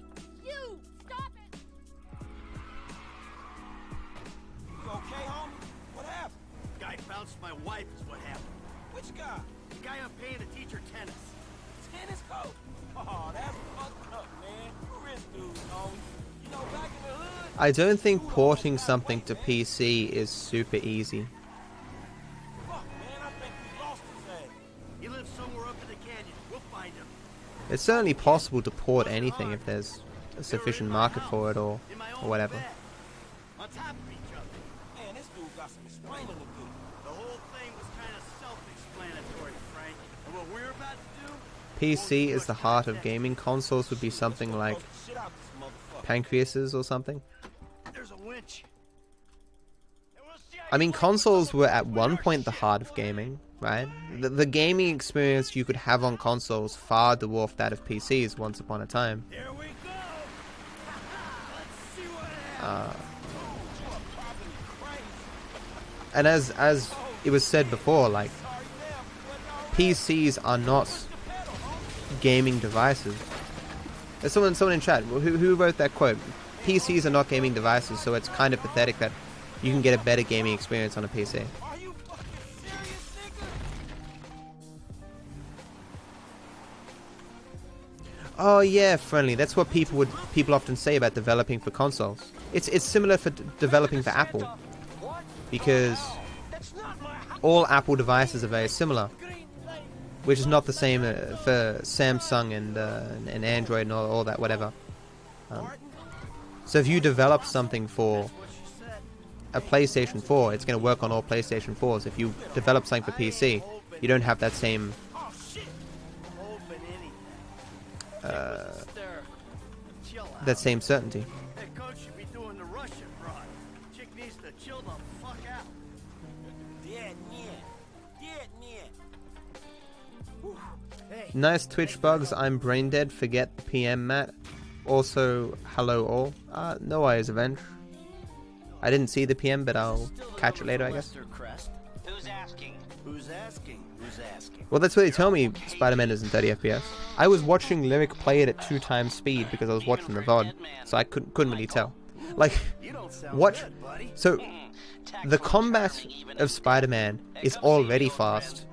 you! Stop it! You okay, homie? What happened? Guy bounced my wife is what happened. Which guy? The guy I'm paying to teach her tennis. Tennis coach? Oh, that's fucked up, man. You rich dude, homie. You know, back in the hood. I don't think porting something to PC is super easy. Fuck, man, I think we lost his ass. He lives somewhere up in the canyon. We'll find him. It's certainly possible to port anything if there's a sufficient market for it or whatever. On top of each other. Man, this dude got some explaining to do. The whole thing was kind of self-explanatory, Frank. And what we're about to do... PC is the heart of gaming. Consoles would be something like Shit out this motherfucker. pancreases or something. There's a winch. I mean, consoles were at one point the heart of gaming, right? The gaming experience you could have on consoles far dwarfed that of PCs once upon a time. Here we go. Let's see what happens. And as it was said before, like, PCs are not gaming devices. There's someone in chat who wrote that quote. PCs are not gaming devices, so it's kind of pathetic that you can get a better gaming experience on a PC. Are you fucking serious, nigga? Oh yeah, friendly. That's what people often say about developing for consoles. It's similar for developing for Apple, because all Apple devices are very similar. which is not the same for Samsung and Android and all that, whatever. So if you develop something for a PlayStation 4, it's going to work on all PlayStation 4s. If you develop something for PC, you don't have that same that same certainty. Hey, coach should be doing the Russian broad. Chick needs to chill the fuck out. Hey. Nice Twitch bugs. I'm brain dead. Forget the PM, Matt. Also, hello all. No worries, Avenge. I didn't see the PM, but I'll catch it later, I guess. Who's asking? Who's asking? Who's asking? Well, that's what they tell me Spider-Man is in 30 FPS. I was watching Lyric play it at 2 times speed because I was watching the VOD, so I couldn't really tell. Like, watch. So, the combat of Spider-Man is already fast.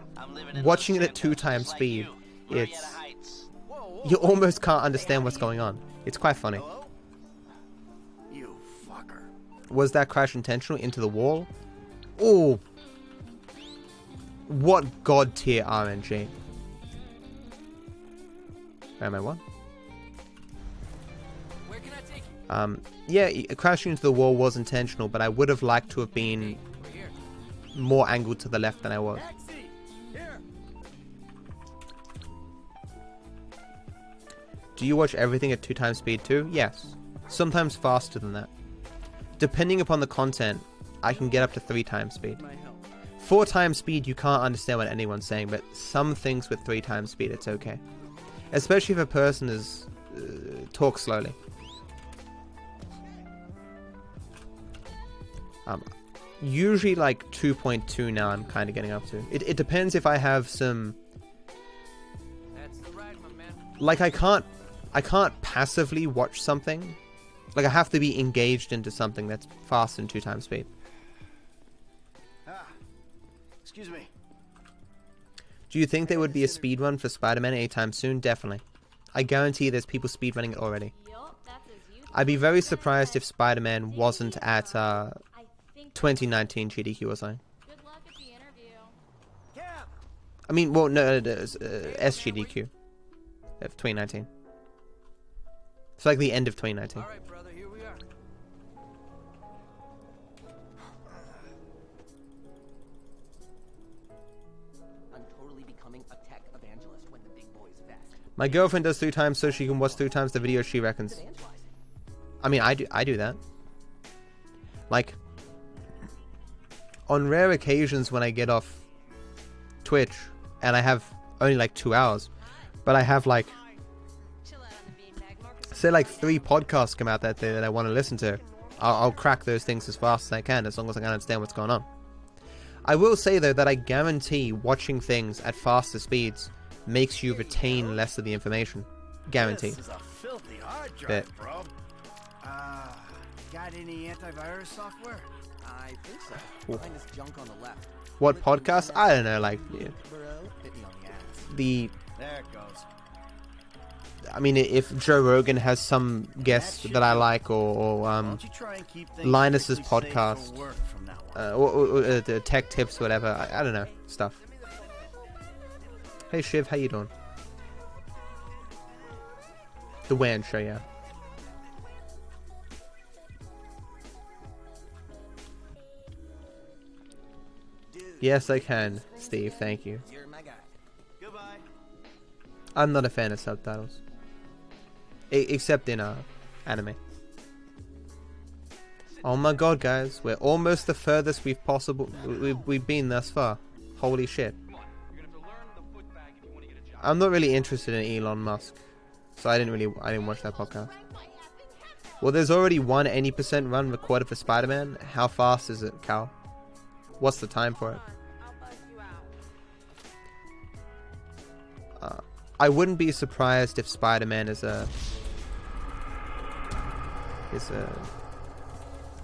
Watching it at 2 times speed, you almost can't understand what's going on. It's quite funny. You fucker. Was that crash intentional into the wall? Oh, what god tier RNG. Where am I? What? Where can I take you? Yeah, crashing into the wall was intentional, but I would have liked to have been We're here. more angled to the left than I was. Taxi! Here! Do you watch everything at 2 times speed too? Yes. Sometimes faster than that. Depending upon the content, I can get up to 3 times speed. 4 times speed, you can't understand what anyone's saying, but some things with 3 times speed, it's okay. Especially if a person is talks slowly. Usually like 2.2 now I'm kind of getting up to. It depends if I have some... That's the ride, my man. Like I can't passively watch something. Like I have to be engaged into something that's faster than 2 times speed. Excuse me. Do you think there would be a speedrun for Spider-Man anytime soon? Definitely. I guarantee there's people speedrunning it already. I'd be very surprised if Spider-Man wasn't at 2019 GDQ or something. Good luck at the interview. Cap! I mean, well, no, SGDQ of 2019. It's like the end of 2019. All right, brother, here we are. I'm totally becoming a tech evangelist when the big boys fast. My girlfriend does 3 times so she can watch 3 times the video she reckons. I mean, I do that. Like, on rare occasions when I get off Twitch and I have only like 2 hours, but I have like, say like 3 podcasts come out that day that I want to listen to, I'll crack those things as fast as I can, as long as I can understand what's going on. I will say though that I guarantee watching things at faster speeds makes you retain less of the information. Guaranteed. This is a filthy hard drive, Bit. bro. Got any antivirus software? I think so. Ooh. Find this junk on the left. What podcast? I don't know, like, yeah, Bro, hit me on the ass. the... There it goes. I mean, if Joe Rogan has some guests that I like, or Why don't you try and keep things Linus's strictly safe podcast, for work from now on? or the tech tips, whatever, I don't know, stuff. Hey Shiv, how you doing? The WAN show, yeah. Yes, I can, Steve, thank you. You're my guy. Goodbye. I'm not a fan of subtitles. Except in anime. Oh my god, guys, we're almost the furthest we've been thus far. Holy shit. I'm not really interested in Elon Musk, so I didn't watch that podcast. Well, there's already one 80% run recorded for Spider-Man. How fast is it, Cal? What's the time for it? I wouldn't be surprised if Spider-Man is a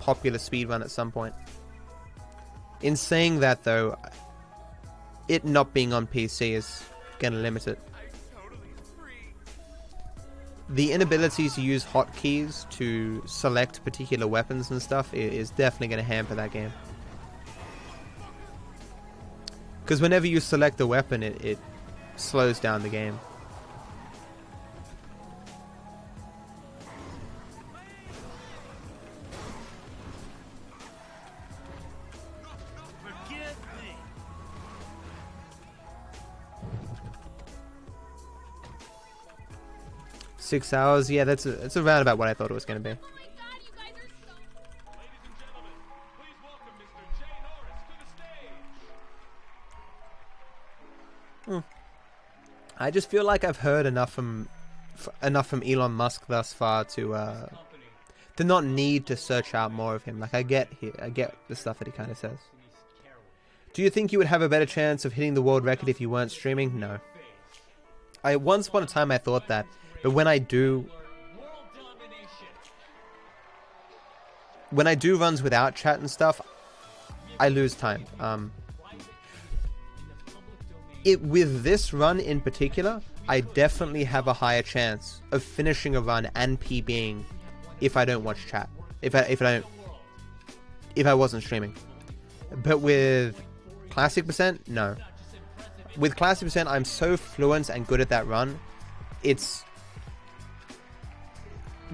popular speedrun at some point. In saying that though, it not being on PC is gonna limit it. The inability to use hotkeys to select particular weapons and stuff is definitely gonna hamper that game. Because whenever you select a weapon, it slows down the game. Forgive me. 6 hours, yeah, that's around about what I thought it was going to be. I just feel like I've heard enough from Elon Musk thus far to not need to search out more of him. Like I get the stuff that he kind of says. Do you think you would have a better chance of hitting the world record if you weren't streaming? No. Once upon a time I thought that, but when I do runs without chat and stuff, I lose time. With this run in particular, I definitely have a higher chance of finishing a run and PBing if I don't watch chat. If I wasn't streaming. But with Classic Percent, no. With Classic Percent, I'm so fluent and good at that run.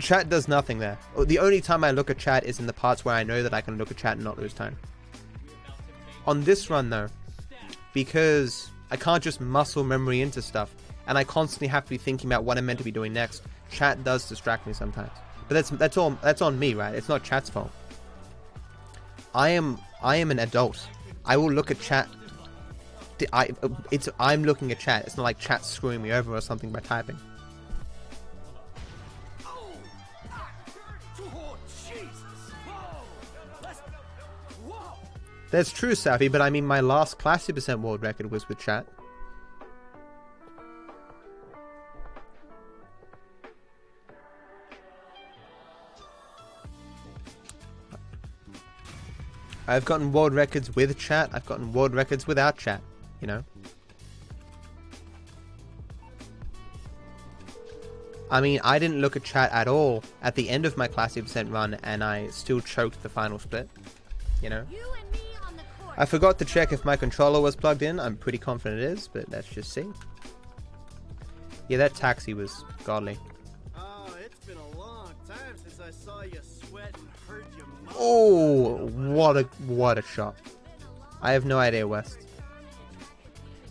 Chat does nothing there. The only time I look at chat is in the parts where I know that I can look at chat and not lose time. On this run though, because I can't just muscle memory into stuff, and I constantly have to be thinking about what I'm meant to be doing next, chat does distract me sometimes. But that's on me, right? It's not chat's fault. I am an adult. I will look at chat. I'm looking at chat. It's not like chat's screwing me over or something by typing. That's true, Safi, but I mean my last Classic Percent world record was with chat. I've gotten world records with chat, I've gotten world records without chat, you know? I mean, I didn't look at chat at all at the end of my Classic Percent run, and I still choked the final split, you know? I forgot to check if my controller was plugged in. I'm pretty confident it is, but let's just see. Yeah, that taxi was godly. Oh, it's been a long time since I saw you sweat and heard you moan. Oh, what a shot. I have no idea, West.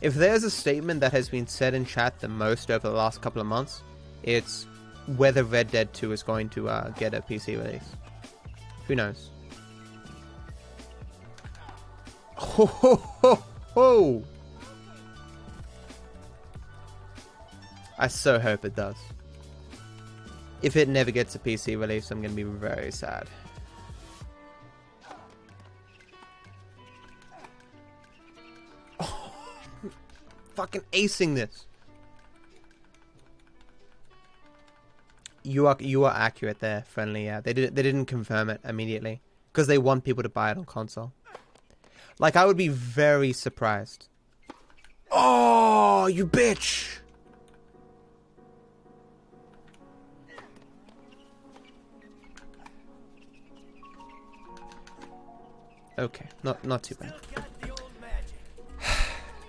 If there's a statement that has been said in chat the most over the last couple of months, it's whether Red Dead 2 is going to get a PC release. Who knows? Ho ho ho ho! I so hope it does. If it never gets a PC release, I'm gonna be very sad. Oh, fucking acing this. You are accurate there, friendly. Yeah, they didn't confirm it immediately because they want people to buy it on console. Like, I would be very surprised. Oh, you bitch! Okay, not too bad.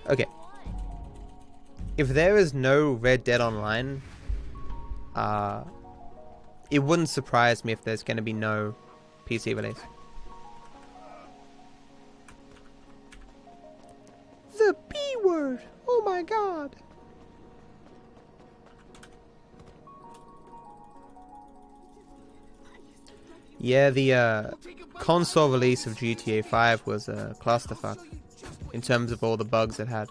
Okay. If there is no Red Dead Online, it wouldn't surprise me if there's going to be no PC release. The B word! Oh my god! Yeah, the console release of GTA 5 was a clusterfuck in terms of all the bugs it had.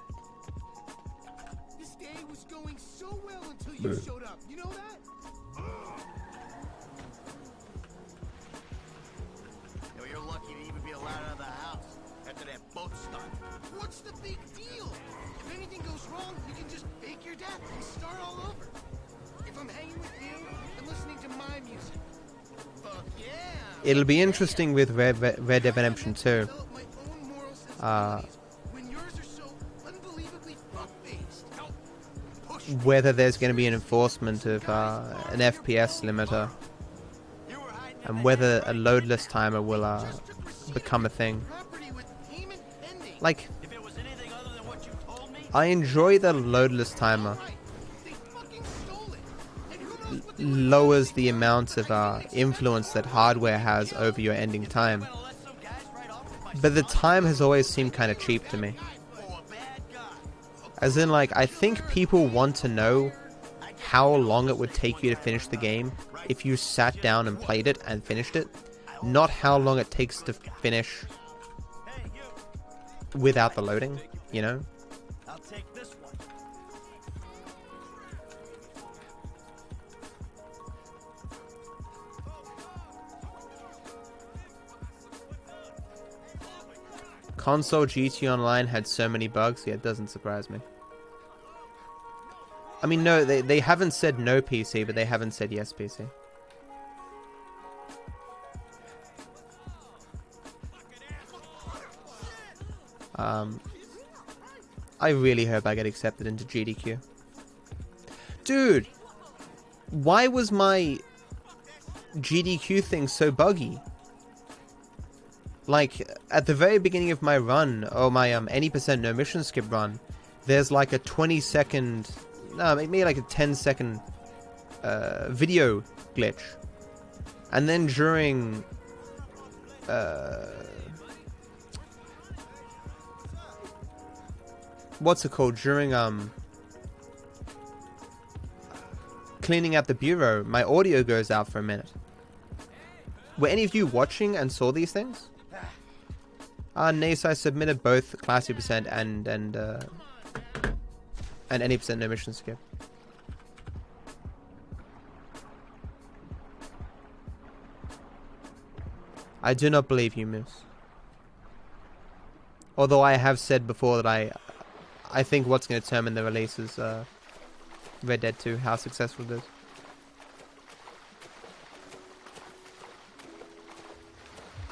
This day was going so well until you showed up. You know that? You're lucky to even be allowed out of the house after that boat stunt. What's the big deal? If anything goes wrong, you can just fake your death and start all over. If I'm hanging with you, I'm listening to my music. Fuck yeah! It'll be interesting with Red Dead Redemption 2. Whether there's going to be an enforcement of an FPS limiter, and whether a loadless timer will become a thing. Like, I enjoy the loadless timer. Lowers the amount of influence that hardware has over your ending time. But the time has always seemed kind of cheap to me. As in, like, I think people want to know how long it would take you to finish the game if you sat down and played it and finished it, not how long it takes to finish without the loading, you know? I'll take this one. Console GT Online had so many bugs, yeah, it doesn't surprise me. I mean, no, they haven't said no PC, but they haven't said yes PC. I really hope I get accepted into GDQ. Dude! Why was my GDQ thing so buggy? Like, at the very beginning of my run, or my any percent no mission skip run, there's like a 20-second, no, maybe like a 10-second video glitch. And then during what's it called? During cleaning out the bureau, my audio goes out for a minute. Were any of you watching and saw these things? Nace, I submitted both Class 2% and any percent no mission skip. I do not believe you, Moose. Although I have said before that I think what's going to determine the release is Red Dead 2, how successful it is.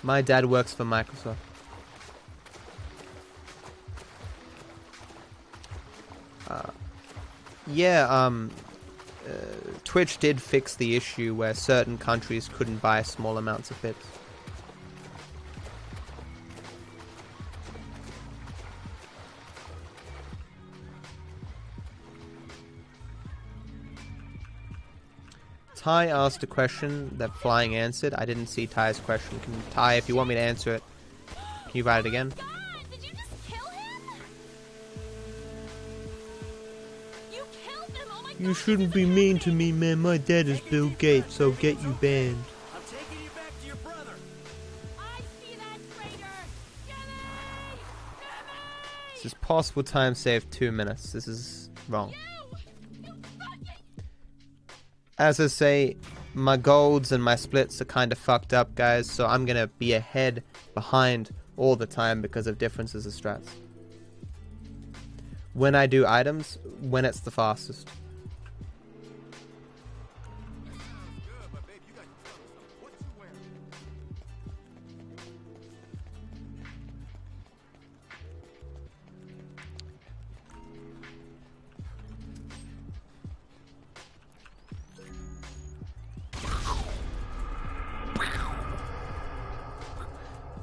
My dad works for Microsoft. Twitch did fix the issue where certain countries couldn't buy small amounts of bits. Ty asked a question that Flying answered. I didn't see Ty's question. Ty, if you want me to answer it, can you write it again? God, did you just kill him? You killed him! Oh my God! You shouldn't be mean to me, man. My dad is Bill Gates. I'll get you banned. I'm taking you back to your brother. I see that traitor! Jimmy! Jimmy! This is possible time save 2 minutes. This is wrong. As I say, my golds and my splits are kind of fucked up, guys, so I'm gonna be ahead, behind all the time because of differences of strats. When I do items, when it's the fastest.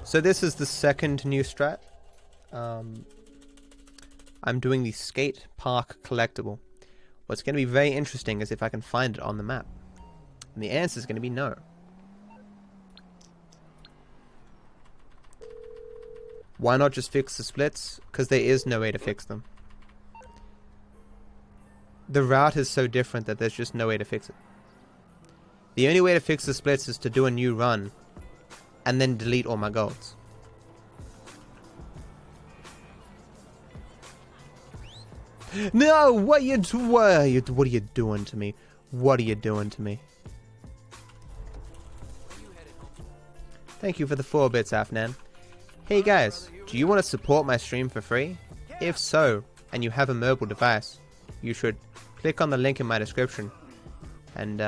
So this is the second new strat. I'm doing the skate park collectible. What's going to be very interesting is if I can find it on the map. And the answer is going to be no. Why not just fix the splits? Because there is no way to fix them. The route is so different that there's just no way to fix it. The only way to fix the splits is to do a new run and then delete all my golds. No, what are you doing to me? What are you doing to me? Thank you for the 4 bits, Afnan. Hey guys, do you want to support my stream for free? If so, and you have a mobile device, you should click on the link in my description and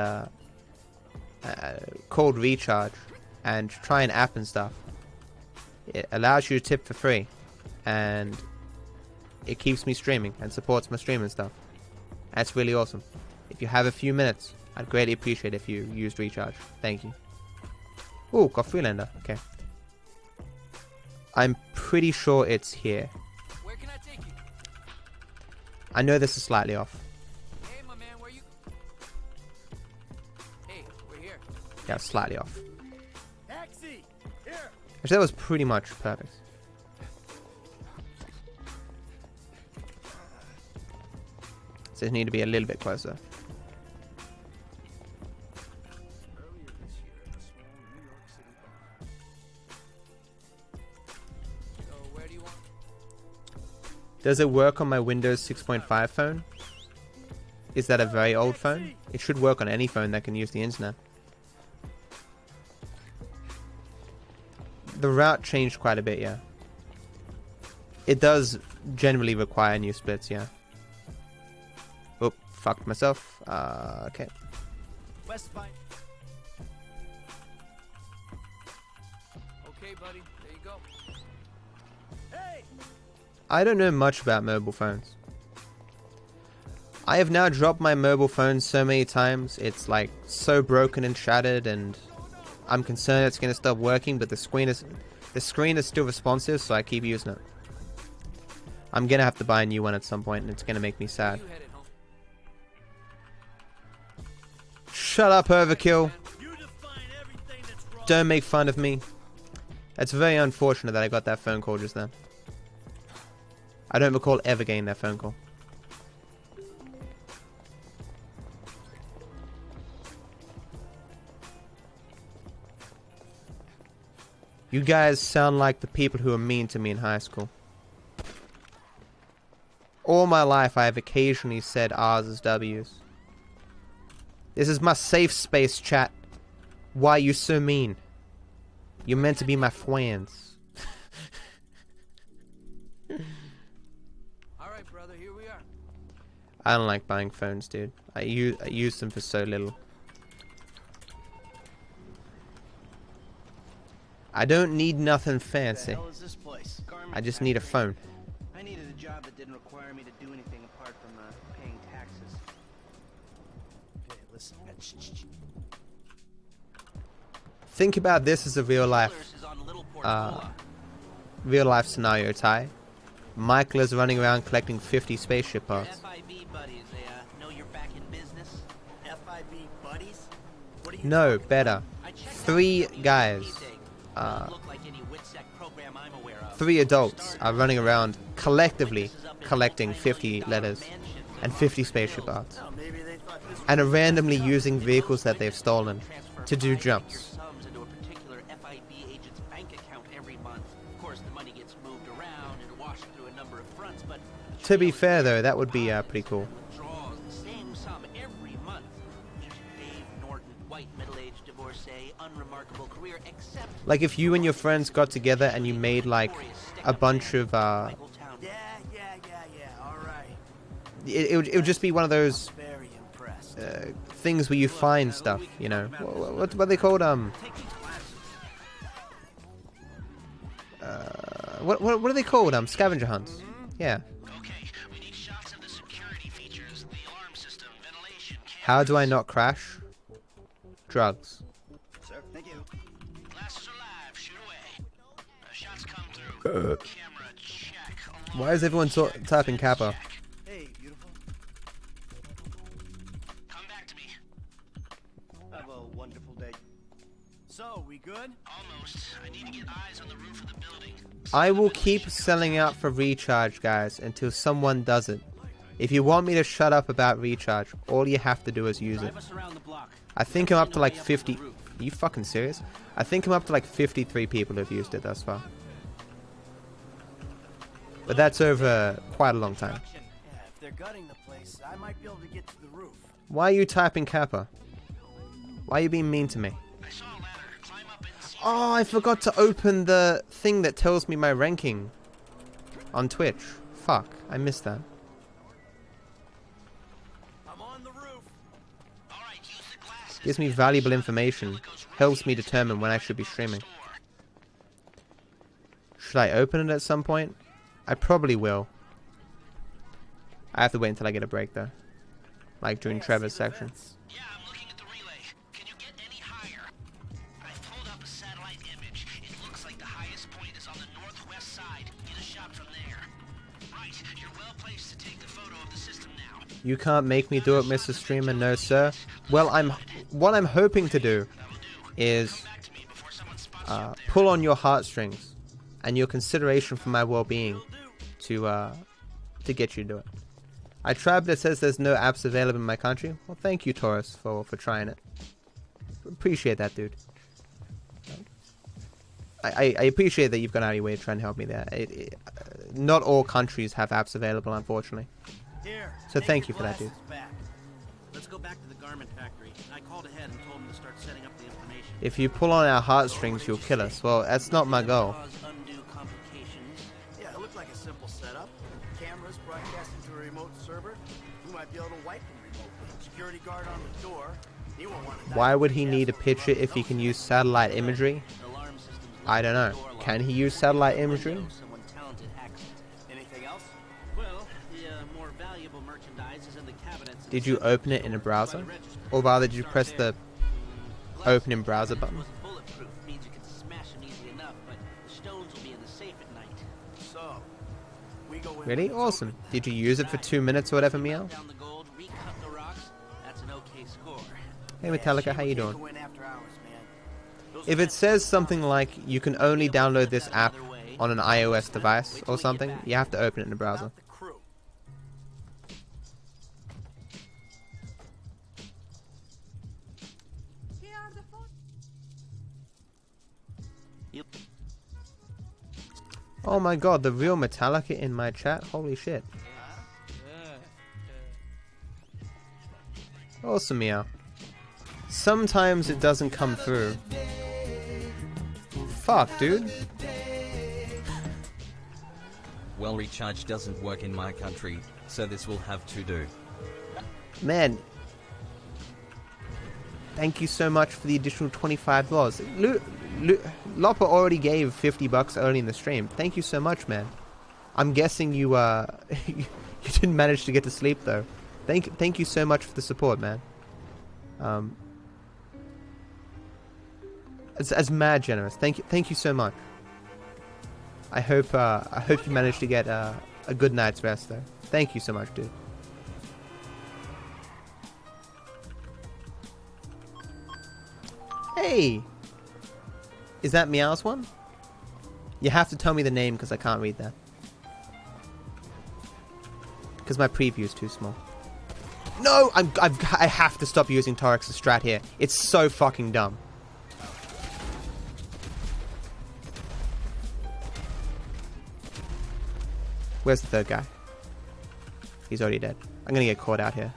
called Recharge and try an app and stuff. It allows you to tip for free and it keeps me streaming and supports my stream and stuff. That's really awesome. If you have a few minutes, I'd greatly appreciate it if you used Recharge. Thank you. Oh, got Freelander. Okay. I'm pretty sure it's here. Where can I take you? I know this is slightly off. Hey, my man, where you? Hey, we're here. Yeah, slightly off. Taxi! Here! Actually, that was pretty much perfect. So it need to be a little bit closer. So where do you want? Does it work on my Windows 6.5 phone? Is that a very old phone? It should work on any phone that can use the internet. The route changed quite a bit, yeah. It does generally require new splits, yeah. Oop, fucked myself. Okay. West Vine. Okay, buddy. There you go. Hey! I don't know much about mobile phones. I have now dropped my mobile phone so many times, it's like so broken and shattered, and I'm concerned it's gonna stop working, but the screen is still responsive, so I keep using it. I'm gonna have to buy a new one at some point, and it's gonna make me sad. You headed home. Shut up, Overkill. You define everything that's wrong. Don't make fun of me. It's very unfortunate that I got that phone call just then. I don't recall ever getting that phone call. You guys sound like the people who were mean to me in high school. All my life I have occasionally said R's as W's. This is my safe space, chat. Why are you so mean? You're meant to be my friends. Alright, brother, here we are. I don't like buying phones, dude. I use them for so little. I don't need nothing fancy. What the hell is this place? I just need a phone. I needed a job that didn't require me to do anything apart from paying taxes. Okay, listen. Think about this as a real life scenario, Ty. Michael is running around collecting 50 spaceship parts. FIB buddies, they know you're back in business. FIB buddies? What are you No, talking better. I checked 3 guys, Doesn't look like any WITSEC program I'm aware of. 3 adults are running around collectively collecting 50 letters and 50 spaceship parts. about? Maybe they thought this And are randomly using vehicles that they've stolen to do jumps. Sums into a particular FIB agent's bank account every month. Of course, the money gets moved around and washed through a number of fronts, but To be fair though, that would be pretty cool. withdraws the same sum every month. Dave Norton, white, middle-aged divorcee, unremarkable career, except Like if you and your friends got together and you made like a bunch of Michaeltown. Yeah, alright. it would just be one of those Very impressed. things where you find stuff, you know. What are they called? What are they called? Scavenger hunts. Yeah. Okay, we need shots of the security features, the alarm system, ventilation, How do I not crash? Drugs. Sir, thank you. Glasses are live, shoot away. Shots come through. Camera check. Why is everyone typing Kappa? Hey, beautiful. Come back to me. Have a wonderful day. So, we good? Almost. I need to get eyes on the roof of the building. I will keep selling out for recharge, guys, until someone does it. If you want me to shut up about recharge, all you have to do is use it. Drive us around the block. I think I'm up to like 50. Are you fucking serious? I think I'm up to like 53 people who've used it thus far. But that's over quite a long time. Yeah, if they're gutting the place, I might be able to get to the roof. Why are you typing Kappa? Why are you being mean to me? I saw a ladder. Climb up and see. Oh, I forgot to open the thing that tells me my ranking on Twitch. Fuck, I missed that. I'm on the roof. All right, use the glasses. Gives me valuable information. Helps me determine when I should be streaming. Should I open it at some point? I probably will. I have to wait until I get a break though. Like during Trevor's section. Yeah, I'm looking at the relay. Can you get any higher? I pulled up a satellite image. It looks like the highest point is on the northwest side. Get a shot from there. Right, you're well placed to take the photo of the system. You can't make me do it, Mr. Streamer, no sir. Well, what I'm hoping to do is pull on your heartstrings and your consideration for my well-being to get you to do it. I tried, but it says there's no apps available in my country. Well, thank you, Taurus, for trying it. Appreciate that, dude. I appreciate that you've gone out of your way to try and help me there. Not all countries have apps available, unfortunately. Here, So take thank your you for that, dude. glasses back. Let's go back to the garment factory. I called ahead and told him to start setting up the information. If you pull on our heartstrings, you'll kill us. Well, that's not my goal. Cause undue complications. Yeah, it looked like a simple setup. Cameras broadcasting to a remote server. We might be able to wipe them remotely. Security guard on the door. He won't want to. Why would he need a picture if he can use satellite imagery? Alarm systems I don't know. Can he use satellite imagery? someone talented hacks it. Anything else? Well, the more valuable merchandise is in the cabinets. Did you open it in a browser? Or rather, did you press the open in browser button? Wasn't bulletproof, means you can smash them easy enough, but the stones will be in the safe at night. So, we go in Really? with Awesome. Did you use it for 2 minutes or whatever, Meow? Down the gold, recut the rocks. That's an okay score. Hey Metallica, how you doing? go in after hours, man. Those If it says something like you can only download this app on an iOS device or something, you have to open it in the browser. not the crew. Yep. Oh my god, the real Metallica in my chat? Holy shit. Awesome, Meow. Sometimes it doesn't come through. Fuck, dude. Well, recharge doesn't work in my country, so this will have to do. Man. Thank you so much for the additional $25. Lopper already gave $50 early in the stream. Thank you so much, man. I'm guessing you you didn't manage to get to sleep though. Thank you so much for the support, man. It's mad generous. Thank you so much. I hope you managed to get a good night's rest though. Thank you so much, dude. Hey! Is that Meow's one? You have to tell me the name because I can't read that. Because my preview is too small. No! I have to stop using Torex's strat here. It's so fucking dumb. Where's the third guy? He's already dead. I'm gonna get caught out here.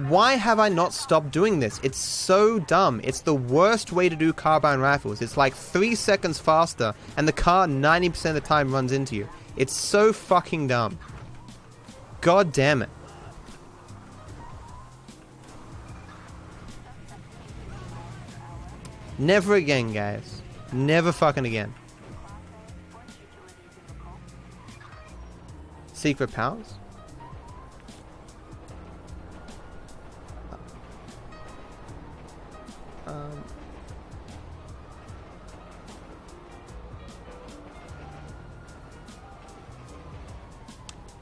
Why have I not stopped doing this? It's so dumb. It's the worst way to do carbine rifles. It's like 3 seconds faster, and the car 90% of the time runs into you. It's so fucking dumb. God damn it. Never again, guys. Never fucking again. Secret powers?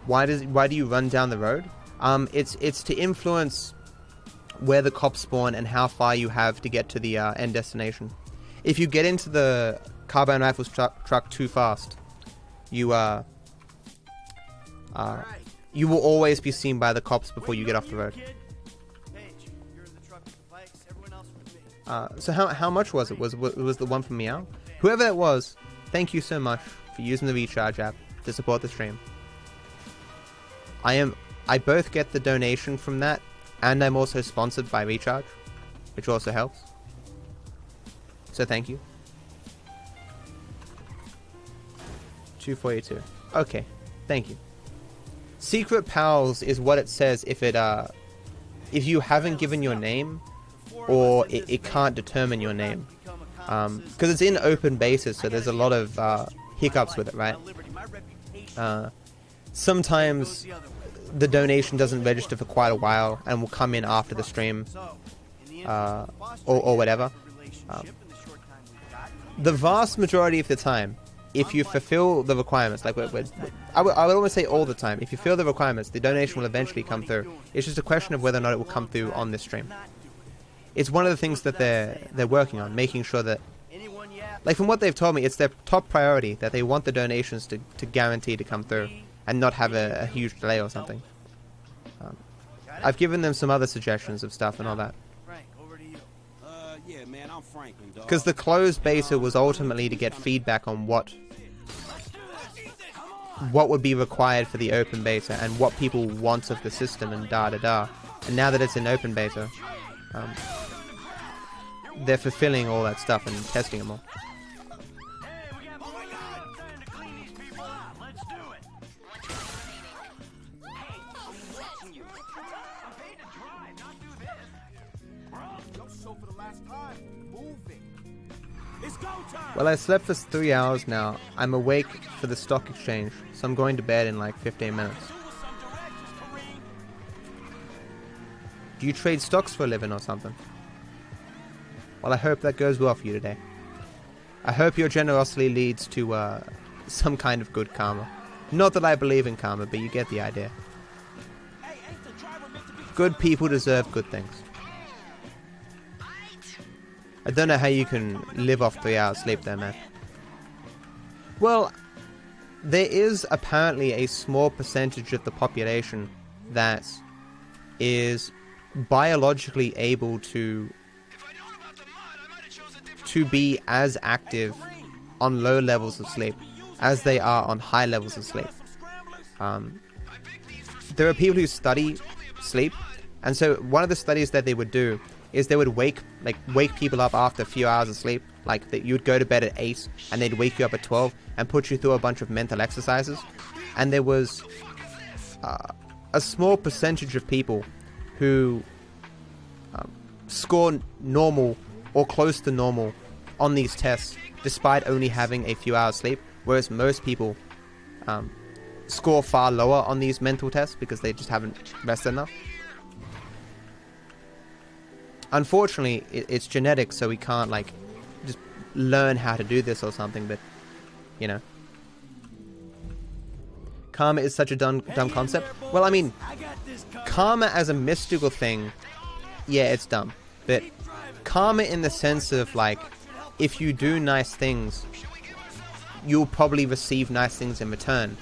Why do you run down the road? It's to influence where the cops spawn and how far you have to get to the end destination. If you get into the carbine rifles truck too fast, you will always be seen by the cops before you get off the road. So how much was it? Was the one from Meow? Whoever that was, thank you so much for using the Recharge app to support the stream. I both get the donation from that, and I'm also sponsored by Recharge, which also helps. So thank you. 242. Okay, thank you. Secret pals is what it says if you haven't given your name, or it can't determine your name, because it's in open basis, so there's a lot of hiccups with it, right? Sometimes the donation doesn't register for quite a while and will come in after the stream, or whatever. The vast majority of the time, if you fulfill the requirements, like I would almost say all the time, if you fulfill the requirements, the donation will eventually come through. It's just a question of whether or not it will come through on this stream. It's one of the things that they're working on, making sure that, like from what they've told me, it's their top priority that they want the donations to guarantee to come through and not have a huge delay or something. I've given them some other suggestions of stuff and all that. Yeah, man, I'm Franklin, dog. Because the closed beta was ultimately to get feedback on what would be required for the open beta and what people want of the system and da-da-da. And now that it's in open beta, they're fulfilling all that stuff and testing them all. Well, I slept for 3 hours now. I'm awake for the stock exchange, so I'm going to bed in like 15 minutes. Do you trade stocks for a living or something? Well, I hope that goes well for you today. I hope your generosity leads to some kind of good karma. Not that I believe in karma, but you get the idea. Good people deserve good things. I don't know how you can live off 3 hours sleep there, man. Well, there is apparently a small percentage of the population that is biologically able to be as active on low levels of sleep as they are on high levels of sleep. There are people who study sleep, and so one of the studies that they would do is they would wake people up after a few hours of sleep. Like that, you'd go to bed at 8 and they'd wake you up at 12 and put you through a bunch of mental exercises. And there was a small percentage of people who score normal or close to normal on these tests despite only having a few hours sleep, whereas most people score far lower on these mental tests because they just haven't rested enough. Unfortunately, it's genetic, so we can't like just learn how to do this or something, but you know, karma is such a dumb concept. Well, I mean, karma as a mystical thing, yeah, it's dumb, but karma in the sense of like, if you do nice things, you'll probably receive nice things in return.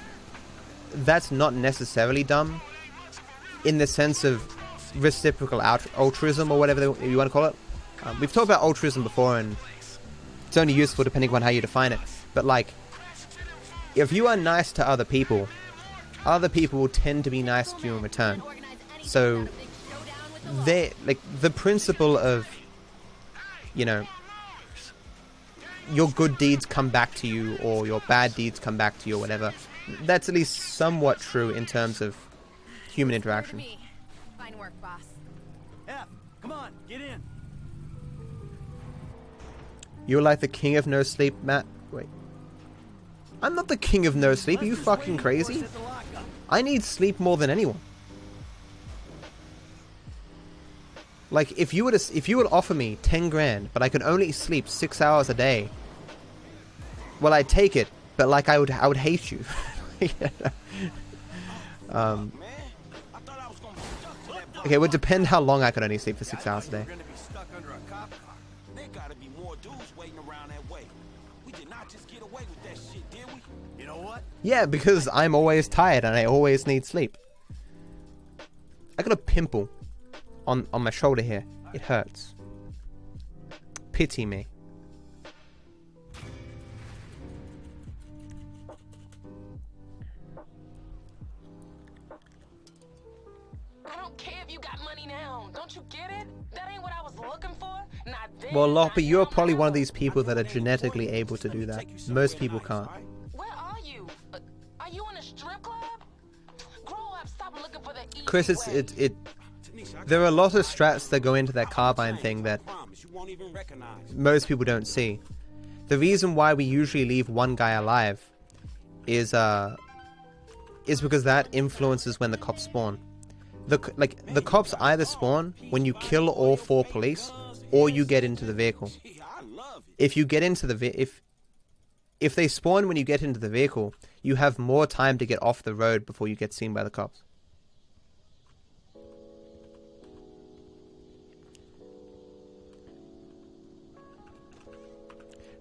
That's not necessarily dumb in the sense of reciprocal altruism or whatever you want to call it. We've talked about altruism before, and it's only useful depending on how you define it. But like, if you are nice to other people will tend to be nice to you in return. So they like the principle of, you know, your good deeds come back to you or your bad deeds come back to you or whatever. That's at least somewhat true in terms of human interaction. Fine work, boss. F, come on, get in. You're like the king of no sleep, Matt. Wait. I'm not the king of no sleep. Are you fucking crazy? I need sleep more than anyone. Like, if you would offer me 10 grand, but I could only sleep 6 hours a day, well, I'd take it. But like, I would hate you. Okay, it would depend how long I could only sleep for 6 hours a day. You know what? Yeah, because I'm always tired and I always need sleep. I got a pimple on my shoulder here. It hurts. Pity me. I don't care if you got money now. Don't you get it? That ain't what I was looking for. Not then. Well, Loppy, you're probably one of these people that are genetically able to do that. Most people can't. Where are you? Are you in a strip club? Grow up. Stop looking for the easy Chris, there are a lot of strats that go into that carbine thing that most people don't see. The reason why we usually leave one guy alive is because that influences when the cops spawn. The cops either spawn when you kill all 4 police, or you get into the vehicle. If you get into the if they spawn when you get into the vehicle, you have more time to get off the road before you get seen by the cops.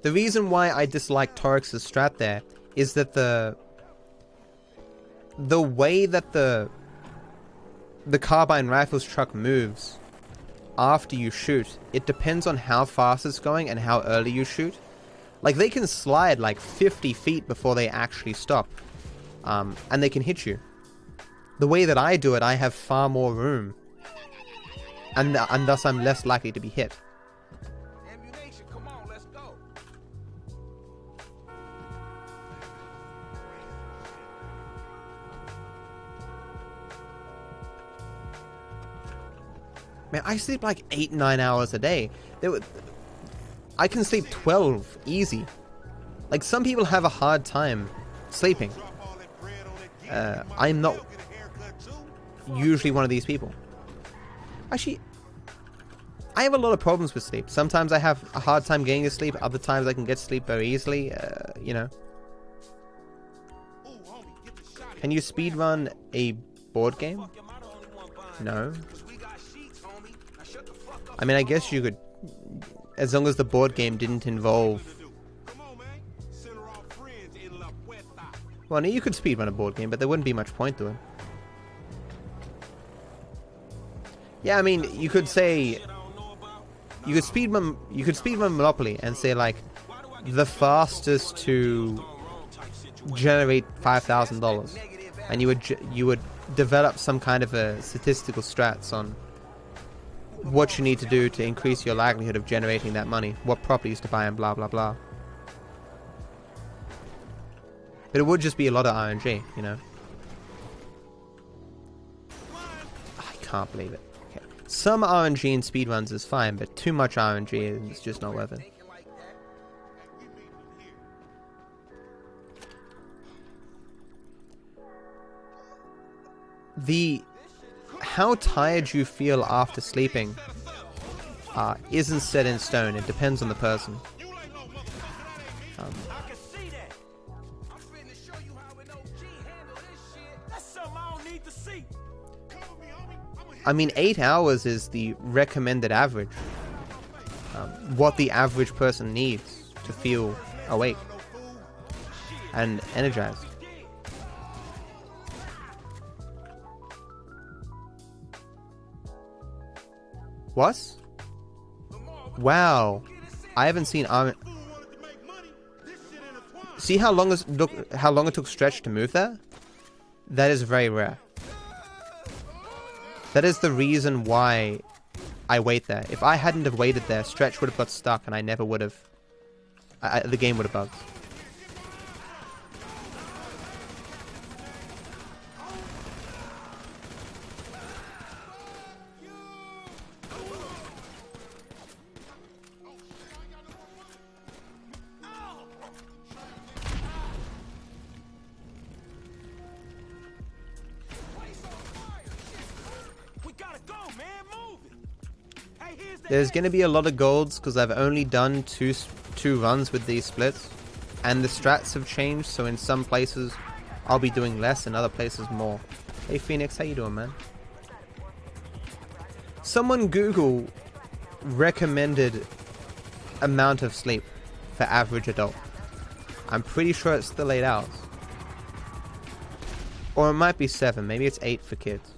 The reason why I dislike Torix's strat there is that the way that the carbine rifles truck moves after you shoot, it depends on how fast it's going and how early you shoot. Like, they can slide like 50 feet before they actually stop, and they can hit you. The way that I do it, I have far more room, and thus I'm less likely to be hit. Ammunition, come on, let's go. Man, I sleep like 8-9 hours a day. I can sleep 12 easy. Like, some people have a hard time sleeping. I'm not usually one of these people. Actually, I have a lot of problems with sleep. Sometimes I have a hard time getting to sleep. Other times I can get to sleep very easily. You know. Can you speedrun a board game? No. I mean, I guess you could, as long as the board game didn't involve... Well, no, you could speedrun a board game, but there wouldn't be much point to it. Yeah, I mean, you could say... You could speedrun Monopoly and say, like, the fastest to generate $5,000. And you would develop some kind of a statistical strats on what you need to do to increase your likelihood of generating that money, what properties to buy, and blah blah blah. But it would just be a lot of RNG, you know. I can't believe it. Okay. Some RNG in speedruns is fine, but too much RNG is just not worth it. How tired you feel after sleeping isn't set in stone. It depends on the person. I mean, 8 hours is the recommended average. What the average person needs to feel awake and energized. What? Wow. I haven't seen See how long it took Stretch to move there? That is very rare. That is the reason why I wait there. If I hadn't have waited there, Stretch would have got stuck and I never would have... the game would have bugged. There's going to be a lot of golds because I've only done two runs with these splits, and the strats have changed, so in some places I'll be doing less, in other places more. Hey Phoenix, how you doing, man? Someone Google recommended amount of sleep for average adult. I'm pretty sure it's still 8 hours. Or it might be 7, maybe it's 8 for kids.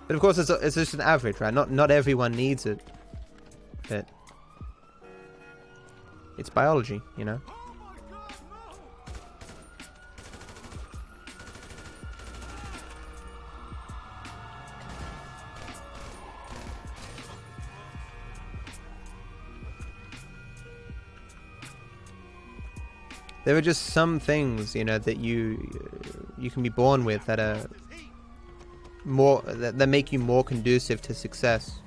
But of course, it's just an average, right? Not everyone needs it, but it's biology, you know. There are just some things, you know, that you can be born with that are more that make you more conducive to success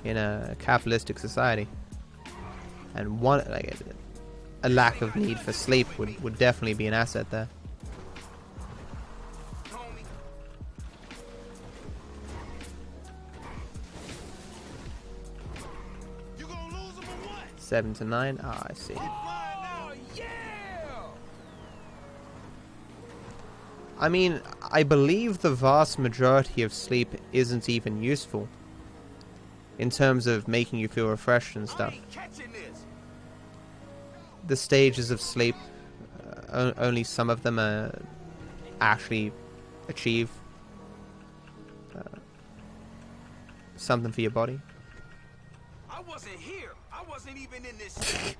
in a capitalistic society, and one like a lack of need for sleep would definitely be an asset there. 7 to 9. Ah, I see. I mean, I believe the vast majority of sleep isn't even useful in terms of making you feel refreshed and stuff. The stages of sleep, only some of them actually achieve something for your body. I wasn't here. I wasn't even in this shit.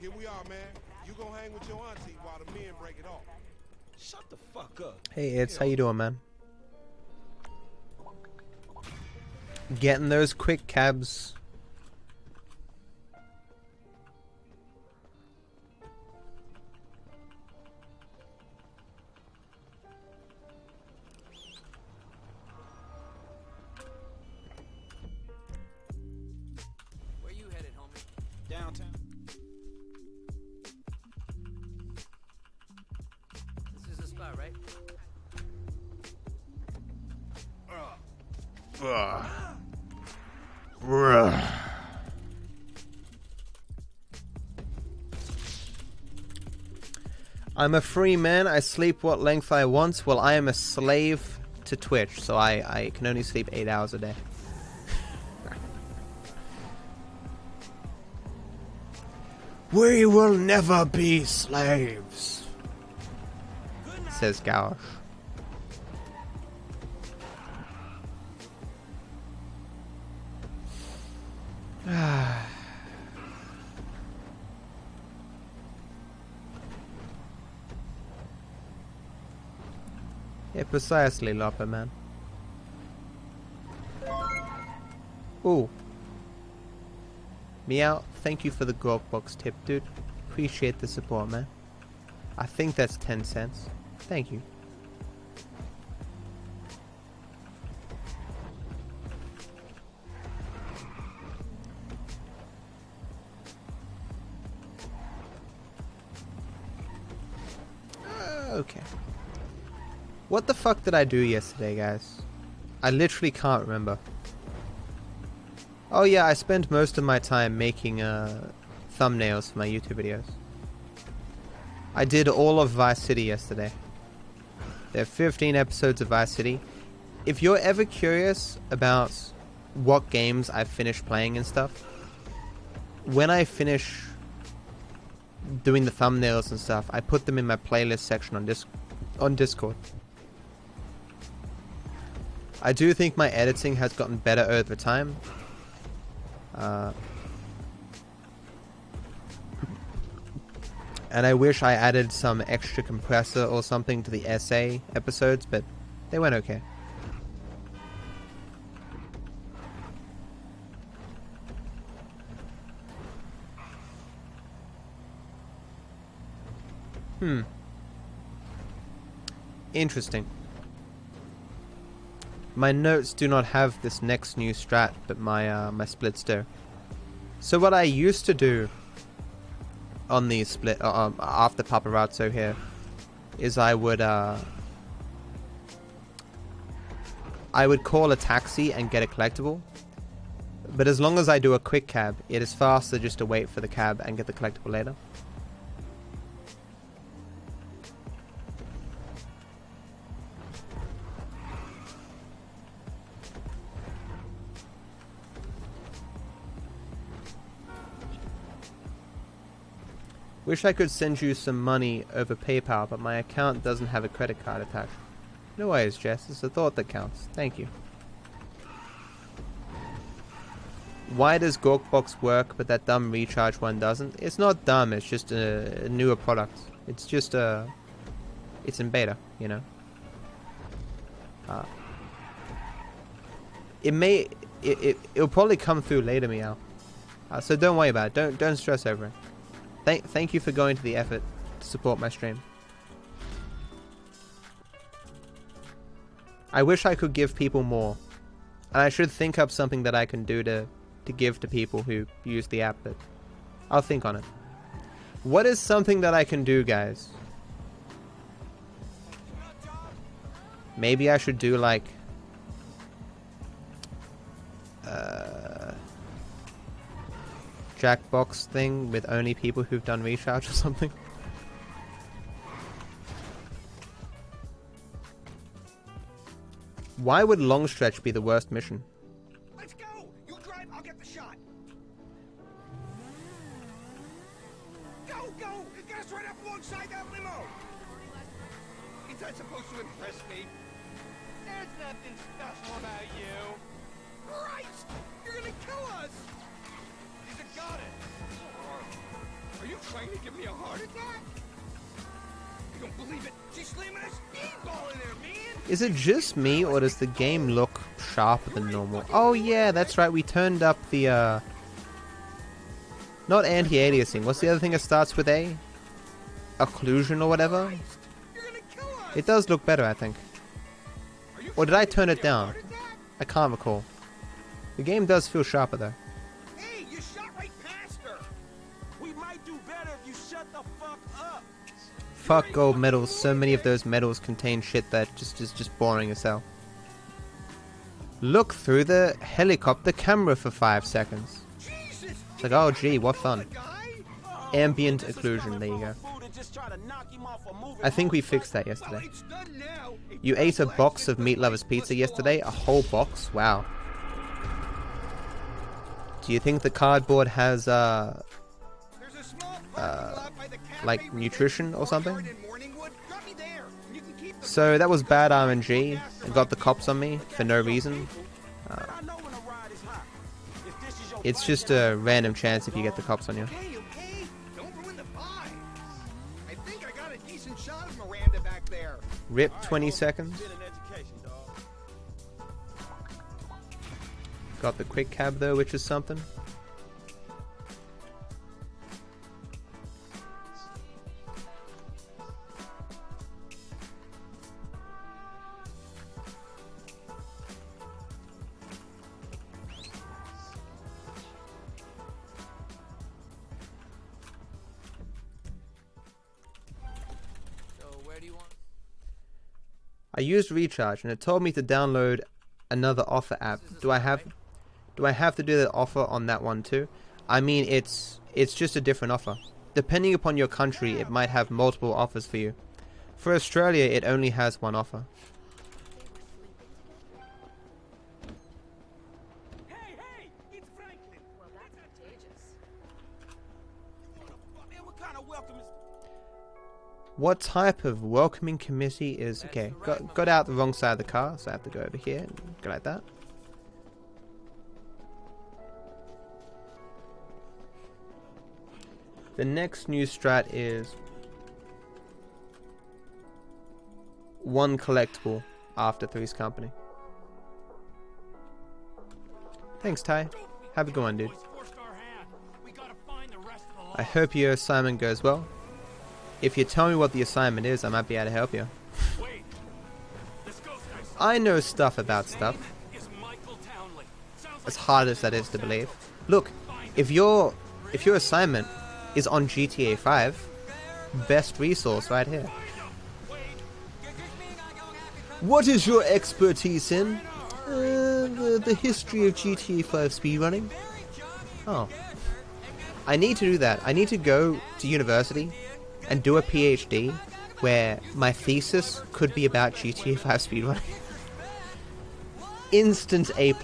Here we are, man. You gonna hang with your auntie while the men break it off. Shut the fuck up. Hey, it's how you doing, man? Getting those quick cabs. Where you headed, homie? Downtown. This is the spot, right? I'm a free man. I sleep what length I want. Well, I am a slave to Twitch, so I can only sleep 8 hours a day. We will never be slaves, says Gaush. Yeah, precisely, Lopper, man. Ooh. Meow, thank you for the Gork Box tip, dude. Appreciate the support, man. I think that's 10 cents. Thank you. Okay. What the fuck did I do yesterday, guys? I literally can't remember. Oh yeah, I spent most of my time making thumbnails for my YouTube videos. I did all of Vice City yesterday. There are 15 episodes of Vice City. If you're ever curious about what games I've finished playing and stuff, when I finish doing the thumbnails and stuff, I put them in my playlist section on Discord. I do think my editing has gotten better over time. And I wish I added some extra compressor or something to the essay episodes, but they went okay. Interesting. My notes do not have this next new strat, but my splits do. So what I used to do on the split after Paparazzo here is I would call a taxi and get a collectible. But as long as I do a quick cab, it is faster just to wait for the cab and get the collectible later. Wish I could send you some money over PayPal, but my account doesn't have a credit card attached. No worries, Jess. It's a thought that counts. Thank you. Why does Gorkbox work, but that dumb recharge one doesn't? It's not dumb. It's just a newer product. It's just it's in beta, you know. It'll probably come through later, Meow. So don't worry about it. Don't stress over it. Thank you for going to the effort to support my stream. I wish I could give people more. And I should think up something that I can do to give to people who use the app, but I'll think on it. What is something that I can do, guys? Maybe I should do like Jackbox thing with only people who've done recharge or something. Why would long stretch be the worst mission? Let's go! You drive, I'll get the shot. Go, go! Get us right up alongside that limo! Is that supposed to impress me? There's nothing special about you. Christ! You're gonna kill us! He's got it! Are you trying to give me a heart attack? I don't believe it! She's slamming a speedball in there, man! Is it just me, or does the game look sharper than normal? Oh yeah, that's right, we turned up the, not anti-aliasing, what's the other thing that starts with A? Occlusion or whatever? It does look better, I think. Or did I turn it down? I can't recall. The game does feel sharper though. Hey, you shot right past her! We might do better if you shut the fuck up. Fuck gold medals, so many of those medals contain shit that is just boring as hell. Look through the helicopter camera for 5 seconds. It's like, oh gee, what fun. Ambient occlusion, there you go. I think we fixed that yesterday. You ate a box of Meat Lovers Pizza yesterday? A whole box? Wow. Do you think the cardboard has, like nutrition or something? So that was bad RNG. I got the cops on me for no reason. It's just a random chance if you get the cops on you. Okay, okay. Don't ruin the vibe. I think I got a decent shot of Miranda back there. RIP 20 seconds. Got the quick cab though, which is something. I used recharge and it told me to download another offer app. Do I have to do the offer on that one too? I mean, it's just a different offer. Depending upon your country, it might have multiple offers for you. For Australia, it only has one offer. Hey, it's Franklin. Well, that's contagious. Man, what kind of welcome is... What type of welcoming committee is... Okay, got out the wrong side of the car, so I have to go over here and go like that. The next new strat is one collectible after Three's Company. Thanks, Ty. Have a good one, dude. I hope your assignment goes well. If you tell me what the assignment is, I might be able to help you. I know stuff about stuff. As hard as that is to believe. Look, if your assignment is on GTA 5, best resource right here. What is your expertise in? The history of GTA 5 speedrunning. Oh. I need to do that. I need to go to university and do a PhD where my thesis could be about GTA 5 speedrunning. Instant A+.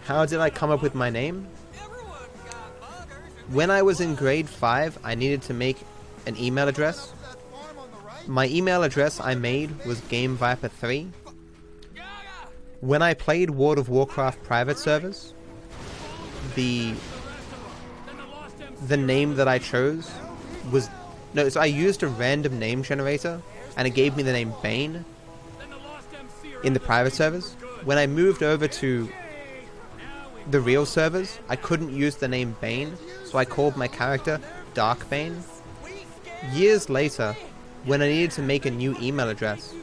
How did I come up with my name? When I was in grade 5, I needed to make an email address. My email address I made was GameViper3. When I played World of Warcraft private servers, the name that I chose was... No, so I used a random name generator, and it gave me the name Bane in the private servers. When I moved over to the real servers, I couldn't use the name Bane, so I called my character Darkbane. Years later, when I needed to make a new email address,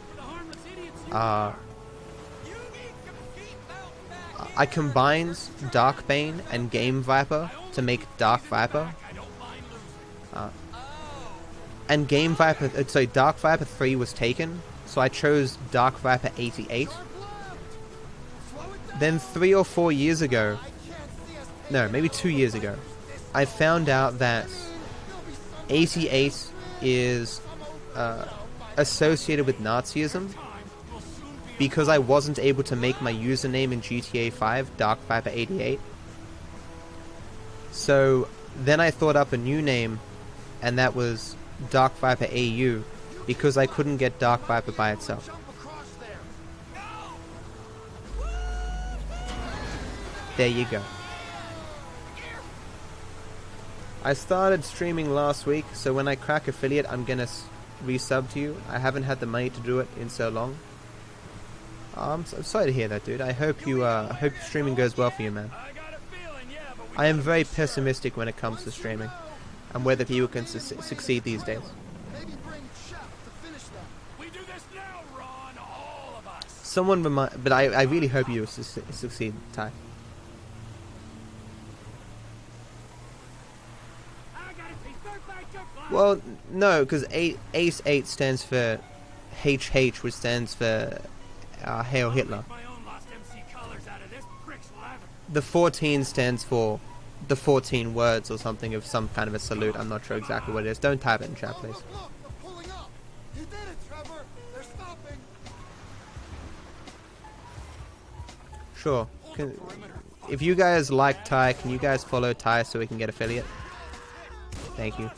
I combined Darkbane and GameViper to make DarkViper. And DarkViper 3 was taken, so I chose DarkViper 88. Then 3 or 4 years ago, no, maybe 2 years ago, I found out that 88 is associated with Nazism because I wasn't able to make my username in GTA 5, DarkViperAU. So then I thought up a new name, and that was DarkViperAU, because I couldn't get Dark Viper by itself. There you go. I started streaming last week, so when I crack affiliate, I'm gonna resub to you. I haven't had the money to do it in so long. I'm sorry to hear that, dude. I hope hope streaming goes well for you, man. I am very pessimistic when it comes to streaming and whether people can succeed these days. Someone but I really hope you succeed, Ty. Well, no, because Ace 8 stands for HH, which stands for Hail Hitler. The 14 stands for the 14 words or something of some kind of a salute. I'm not sure exactly what it is. Don't type it in chat, please. Sure. If you guys like Ty, can you guys follow Ty so we can get affiliate? Thank you.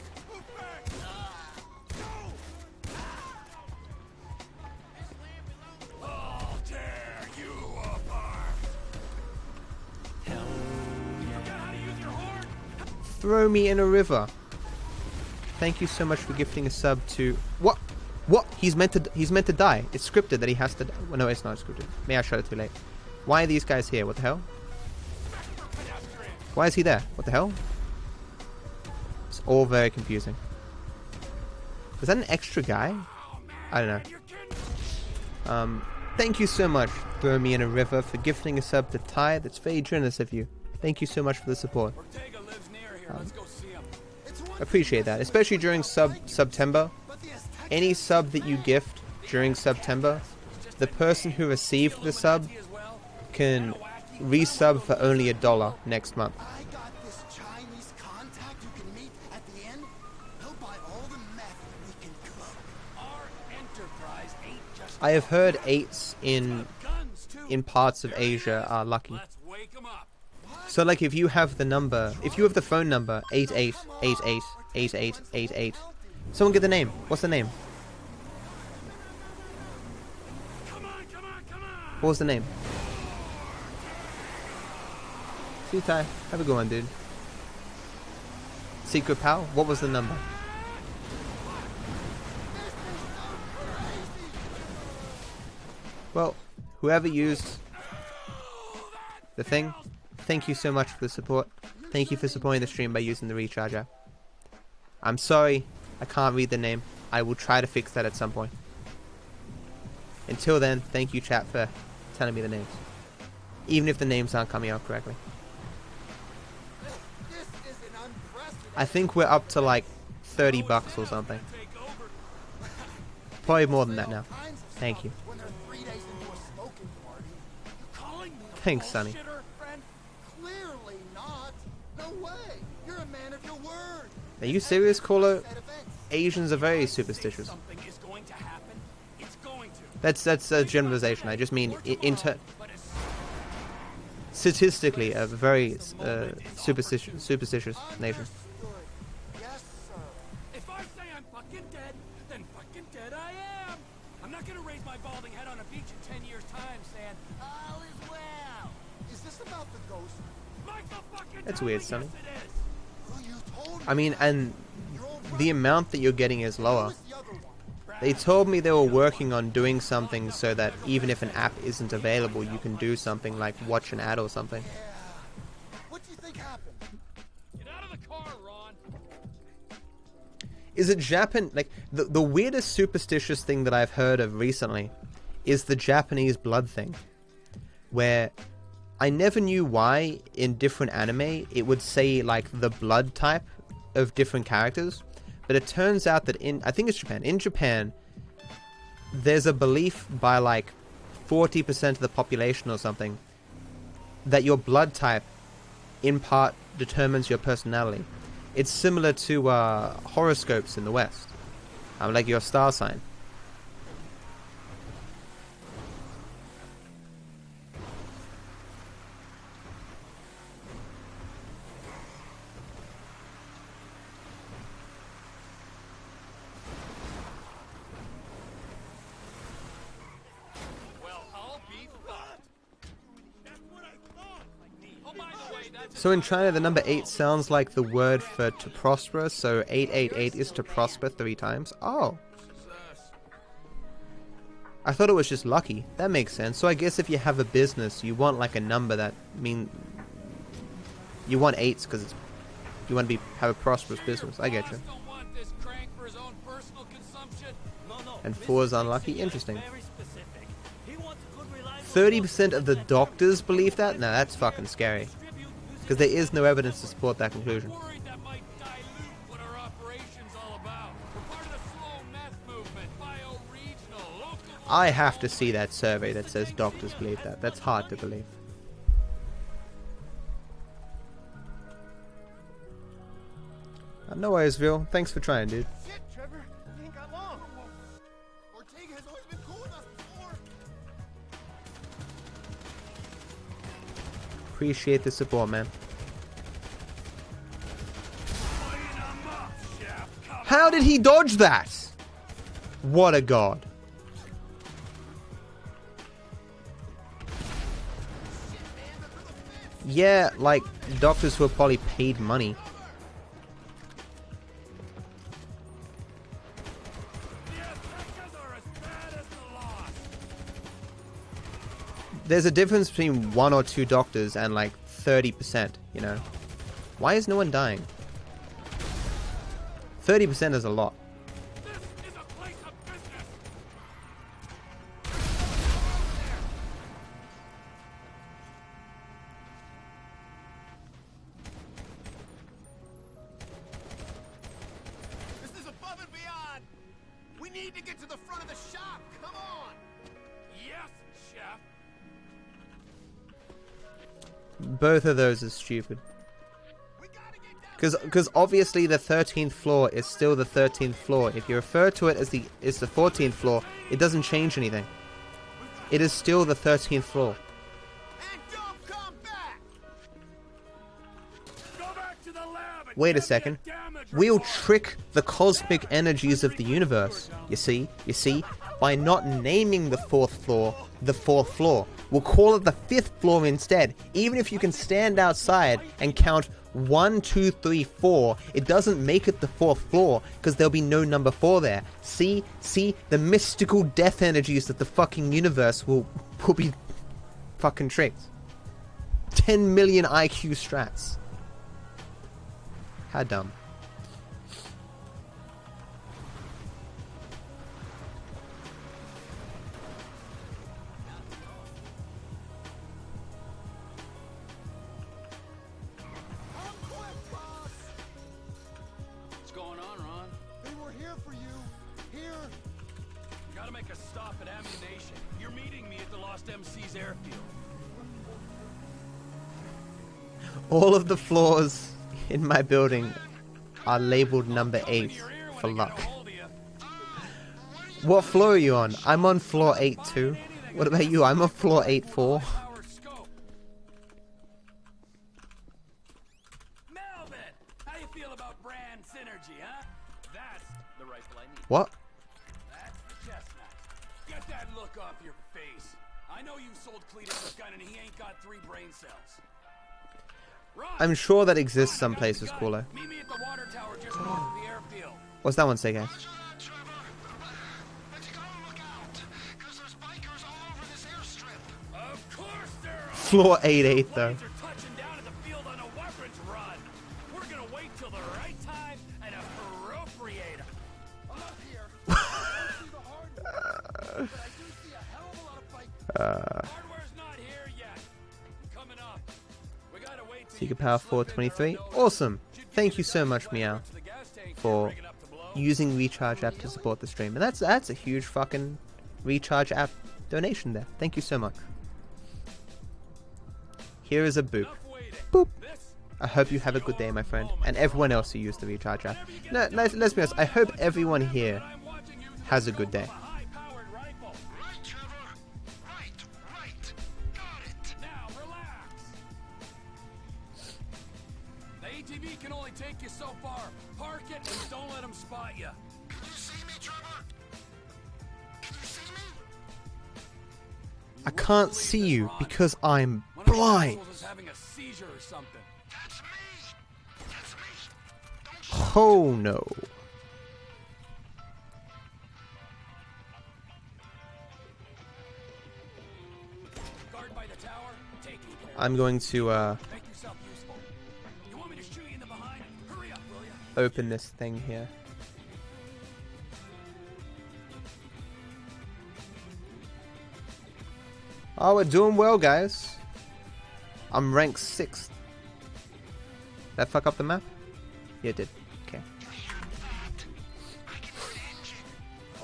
Throw me in a river. Thank you so much for gifting a sub to what? He's meant to die. It's scripted that he has to die. Well, no, it's not scripted. May I shut it too late? Why are these guys here? What the hell? Why is he there? What the hell? It's all very confusing. Was that an extra guy? I don't know. Thank you so much, Throw Me in a River, for gifting a sub to Ty. That's very generous of you. Thank you so much for the support. Appreciate that, especially during September. Any sub that you gift during September, the person who received the sub can resub for only $1 next month. I have heard 8s in parts of Asia are lucky. So like if you have the number, if you have the phone number 88888888, someone get the name. What's the name? What was the name? See Ty, have a good one, dude. Secret Pal, what was the number? Well, whoever used the thing, thank you so much for the support. Thank you for supporting the stream by using the recharge app. I'm sorry, I can't read the name. I will try to fix that at some point. Until then, thank you chat for telling me the names. Even if the names aren't coming out correctly. I think we're up to like $30 or something. Probably more than that now. Thank you. Thanks, Sonny. Are you serious, Caller? Asians are very superstitious. That's a generalization. I just mean statistically a very superstitious nation. If I say I'm fucking dead, then fucking dead I am. I'm not gonna raise my balding head on a beach in 10 years' time saying, all is well. Is this about the ghost? Michael fucking That's weird, Sonny. I mean, and the amount that you're getting is lower. They told me they were working on doing something so that even if an app isn't available, you can do something like watch an ad or something. What do you think happened? Get out of the car, Ron. Is it Japan? Like the weirdest superstitious thing that I've heard of recently is the Japanese blood thing, where I never knew why in different anime it would say like the blood type of different characters, but it turns out that I think it's Japan. In Japan, there's a belief by like 40% of the population or something that your blood type in part determines your personality. It's similar to horoscopes in the West, like your star sign. So in China, the number 8 sounds like the word for to prosper, so 888 is to prosper 3 times. Oh. I thought it was just lucky. That makes sense. So I guess if you have a business, you want like a number that you want 8s because you want to have a prosperous business. I get you. And 4 is unlucky. Interesting. 30% of the doctors believe that? No, that's fucking scary. Because there is no evidence to support that conclusion. I have to see that survey that says doctors believe that. That's hard to believe. No worries, Vil. Thanks for trying, dude. Shit, Trevor. You ain't got long. Ortega has always been cool with us before. Appreciate the support, man. How did he dodge that? What a god. Yeah, like doctors who are probably paid money. There's a difference between 1 or 2 doctors and like 30%, you know? Why is no one dying? 30% is a lot. This is above and beyond. We need to get to the front of the shop. Come on. Yes, chef. Both of those are stupid. Because obviously the 13th floor is still the 13th floor. If you refer to it as the 14th floor, it doesn't change anything. It is still the 13th floor. And don't come back. Go back to the lab and Wait a second. We'll trick the cosmic energies of the universe. You see, by not naming the 4th floor the 4th floor. We'll call it the 5th floor instead. Even if you can stand outside and count 1, 2, 3, 4, it doesn't make it the 4th floor because there'll be no number 4 there. See, the mystical death energies of the fucking universe will be fucking tricked. 10 million IQ strats. How dumb. What's going on, Ron? They were here for you. Here. Gotta make a stop at ammunition. You're meeting me at the Lost MC's airfield. All of the floors in my building are labeled number 8 for luck. What floor are you on? I'm on floor 8-2. What about you? I'm on floor 8-4. Melvin, how you feel about brand synergy, huh? That's the rifle I need. What? That's the chestnut. Get that look off your face. I know you sold Cletus a gun and he ain't got 3 brain cells. I'm sure that exists some places cooler. Meet me at the water tower just north of the airfield. What's that one say, guys? Of course there are. Floor 8-8 though. Are touching down at the field on a weapons run. We're gonna wait till the right time and appropriate them. I'm up here. I don't see the hardware, but I do see a hell of a lot of fight. Hardware's not here yet. Coming up. We gotta wait till Secret Power 423. Awesome. Thank you so much, Meow, for using Recharge app to support the stream. And that's a huge fucking Recharge app donation there. Thank you so much. Here is a boop. Boop. I hope you have a good day, my friend, and everyone else who used the recharge app. No, let's be honest. I hope everyone here has a good day. Right, Trevor. Right. Got it. Now relax. The ATV can only take you so far. Park it and don't let them spot you. Can you see me, Trevor? Can you see me? I can't see you because I'm One of the blind. assholes is having a seizure or something. That's me. That's me. Don't Oh no. Guard by the tower. Taking care. I'm going to Make yourself useful. You want me to shoot you in the behind? Hurry up, will ya? open this thing here. Oh, we're doing well, guys. I'm ranked 6th. That fuck up the map? Yeah, it did. Okay.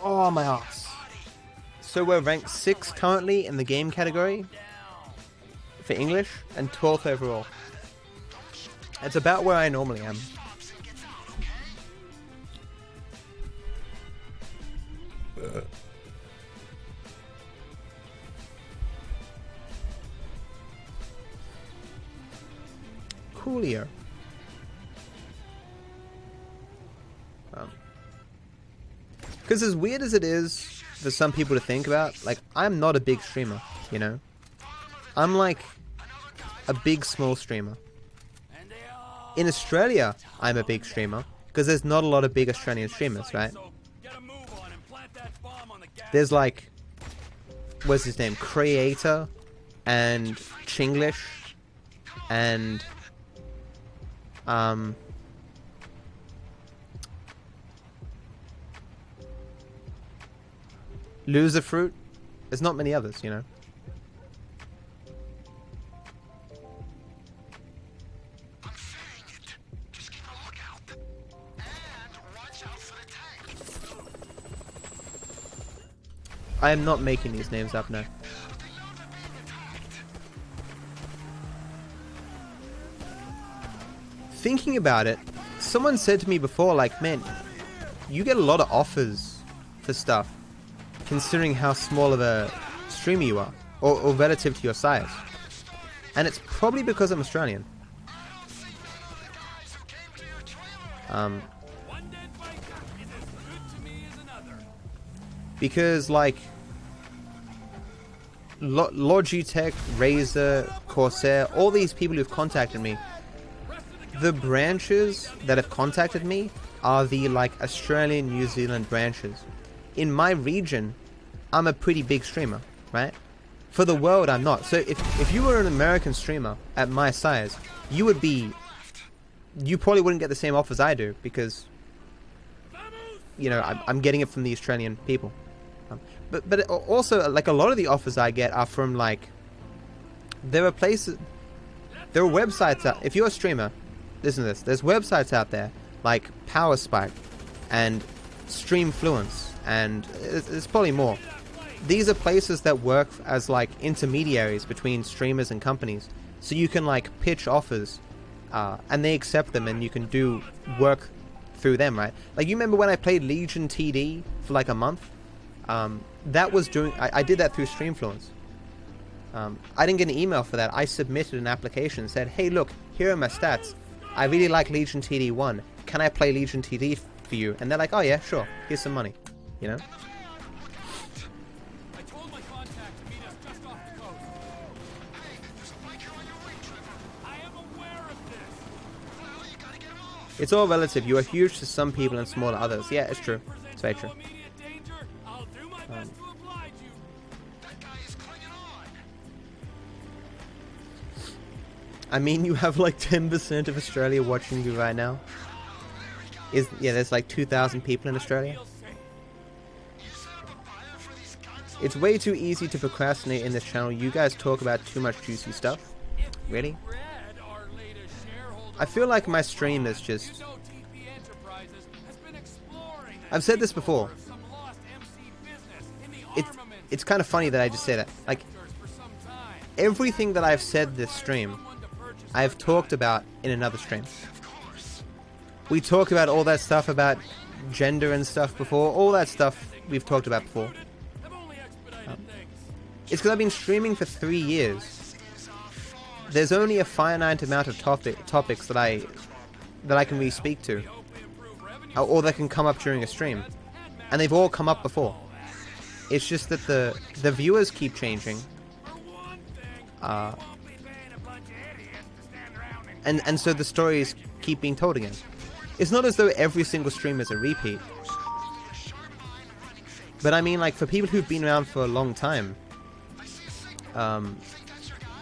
Oh, my ass. So we're ranked 6th currently in the game category for English and 12th overall. It's about where I normally am. Coolio. Because as weird as it is for some people to think about, like, I'm not a big streamer, you know? I'm like a big small streamer. In Australia, I'm a big streamer because there's not a lot of big Australian streamers, right? There's like, what's his name? Creator and Chinglish and Loser Fruit. There's not many others, you know. I'm saying it. Just keep a lookout. And watch out for the tank. I am not making these names up now. Thinking about it, someone said to me before, like, man, you get a lot of offers for stuff, considering how small of a streamer you are, or relative to your size. And it's probably because I'm Australian. Because, like, Logitech, Razer, Corsair, all these people who've contacted me, the branches that have contacted me are the, like, Australian, New Zealand branches. In my region, I'm a pretty big streamer, right? For the world, I'm not. So if you were an American streamer at my size, you probably wouldn't get the same offers I do because, you know, I'm getting it from the Australian people. But also, like, a lot of the offers I get are from, like, there are websites out, if you're a streamer, listen to this, there's websites out there like PowerSpike and Streamfluence, and there's probably more. These are places that work as, like, intermediaries between streamers and companies, so you can, like, pitch offers, and they accept them, and you can do work through them, right? Like, you remember when I played Legion TD for like a month? That was I did that through Streamfluence. I didn't get an email for that. I submitted an application and said, hey, look, here are my stats. I really like Legion TD1. Can I play Legion TD for you? And they're like, oh yeah, sure. Here's some money. You know? I told my contact to meet us just off the coast. Hey, there's a bike here on your way, Trevor. I am aware of this. Well, you gotta get him off. It's all relative. You are huge to some people and small to others. Yeah, it's true. It's very true. Immediate danger. I'll do my best to oblige you. That guy is clinging on. I mean, you have like 10% of Australia watching you right now. There's like 2,000 people in Australia. It's way too easy to procrastinate in this channel. You guys talk about too much juicy stuff. Really? I feel like my stream is just... I've said this before. It's kind of funny that I just say that. Like, everything that I've said this stream, I've talked about in another stream. We talked about all that stuff about gender and stuff before. All that stuff we've talked about before. It's because I've been streaming for 3 years. There's only a finite amount of topics that I can really speak to, or that can come up during a stream, and they've all come up before. It's just that the viewers keep changing, and so the stories keep being told again. It's not as though every single stream is a repeat, but I mean, like, for people who've been around for a long time,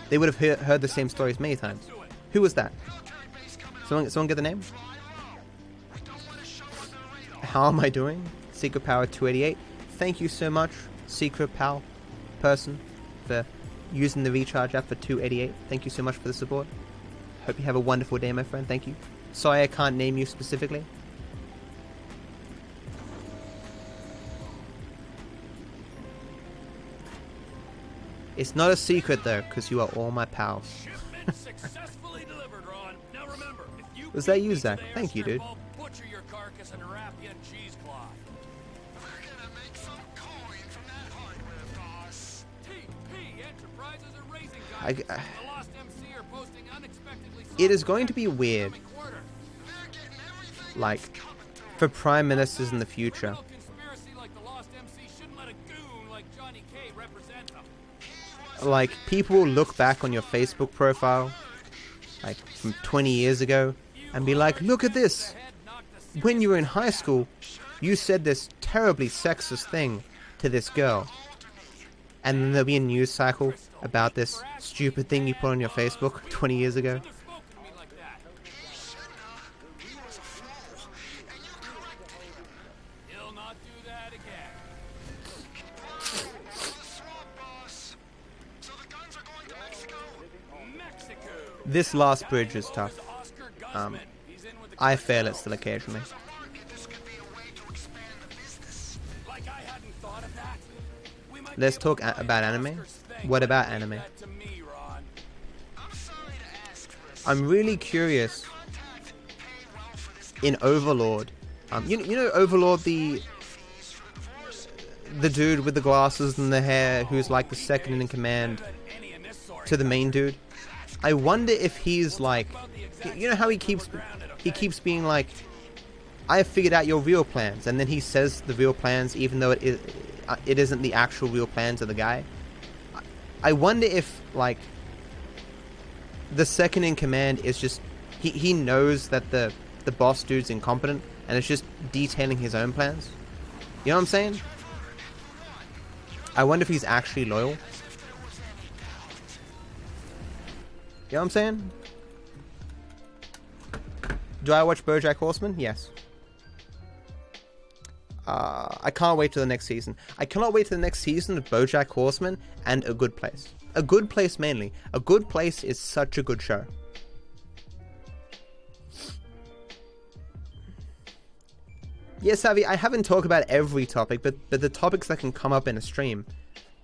they would have heard the same stories many times. Who was that? Someone get the name? How am I doing? Secret Power 288. Thank you so much, Secret Pal person, for using the recharge app for 288. Thank you so much for the support. Hope you have a wonderful day, my friend. Thank you. Sorry I can't name you specifically. It's not a secret though, because you are all my pals. Was that you, Zach? Thank you, dude. Butcher your carcass and wrap you in cheesecloth. We're gonna make some coin from that hardware, boss. TP Enterprises are raising guys. The Lost MC are posting unexpectedly. It is going to be weird, like, for prime ministers in the future. Like, people will look back on your Facebook profile, like, from 20 years ago, and be like, look at this! When you were in high school, you said this terribly sexist thing to this girl. And then there'll be a news cycle about this stupid thing you put on your Facebook 20 years ago. This last bridge is tough. I fail it still occasionally. Let's talk about anime. What about anime? I'm really curious in Overlord. You know Overlord, the dude with the glasses and the hair, who's like the second in command to the main dude. I wonder if he's like, you know how he keeps being like, I have figured out your real plans, and then he says the real plans even though it isn't the actual real plans of the guy. I wonder if, like, the second in command is just, he knows that the boss dude's incompetent and it's just detailing his own plans. You know what I'm saying? I wonder if he's actually loyal. You know what I'm saying? Do I watch BoJack Horseman? Yes. I can't wait till the next season. I cannot wait till the next season of BoJack Horseman and A Good Place. A Good Place mainly. A Good Place is such a good show. Yes, Savvy, I haven't talked about every topic, but the topics that can come up in a stream,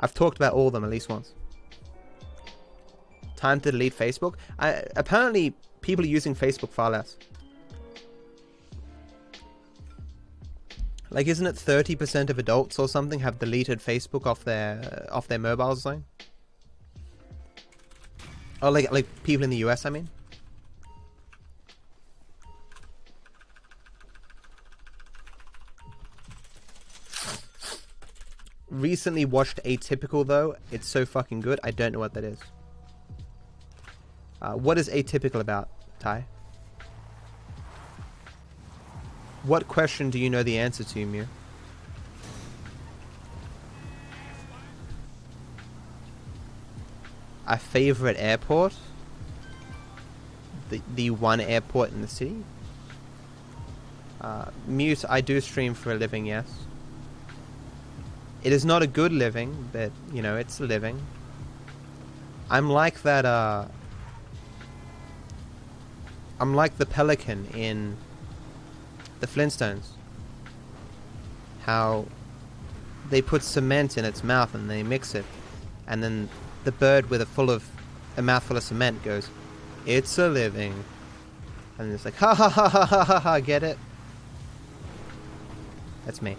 I've talked about all of them at least once. Time to delete Facebook. Apparently, people are using Facebook far less. Like, isn't it 30% of adults or something have deleted Facebook off their mobiles or something? Or like people in the US, I mean. Recently watched Atypical though. It's so fucking good. I don't know what that is. What is Atypical about, Ty? What question do you know the answer to, Mew? A favorite airport? The one airport in the city? Mute, I do stream for a living, yes. It is not a good living, but, you know, it's a living. I'm like that, I'm like the pelican in the Flintstones. How they put cement in its mouth and they mix it, and then the bird with a mouthful of cement goes, "It's a living," and it's like, ha ha ha ha ha ha ha. Get it? That's me.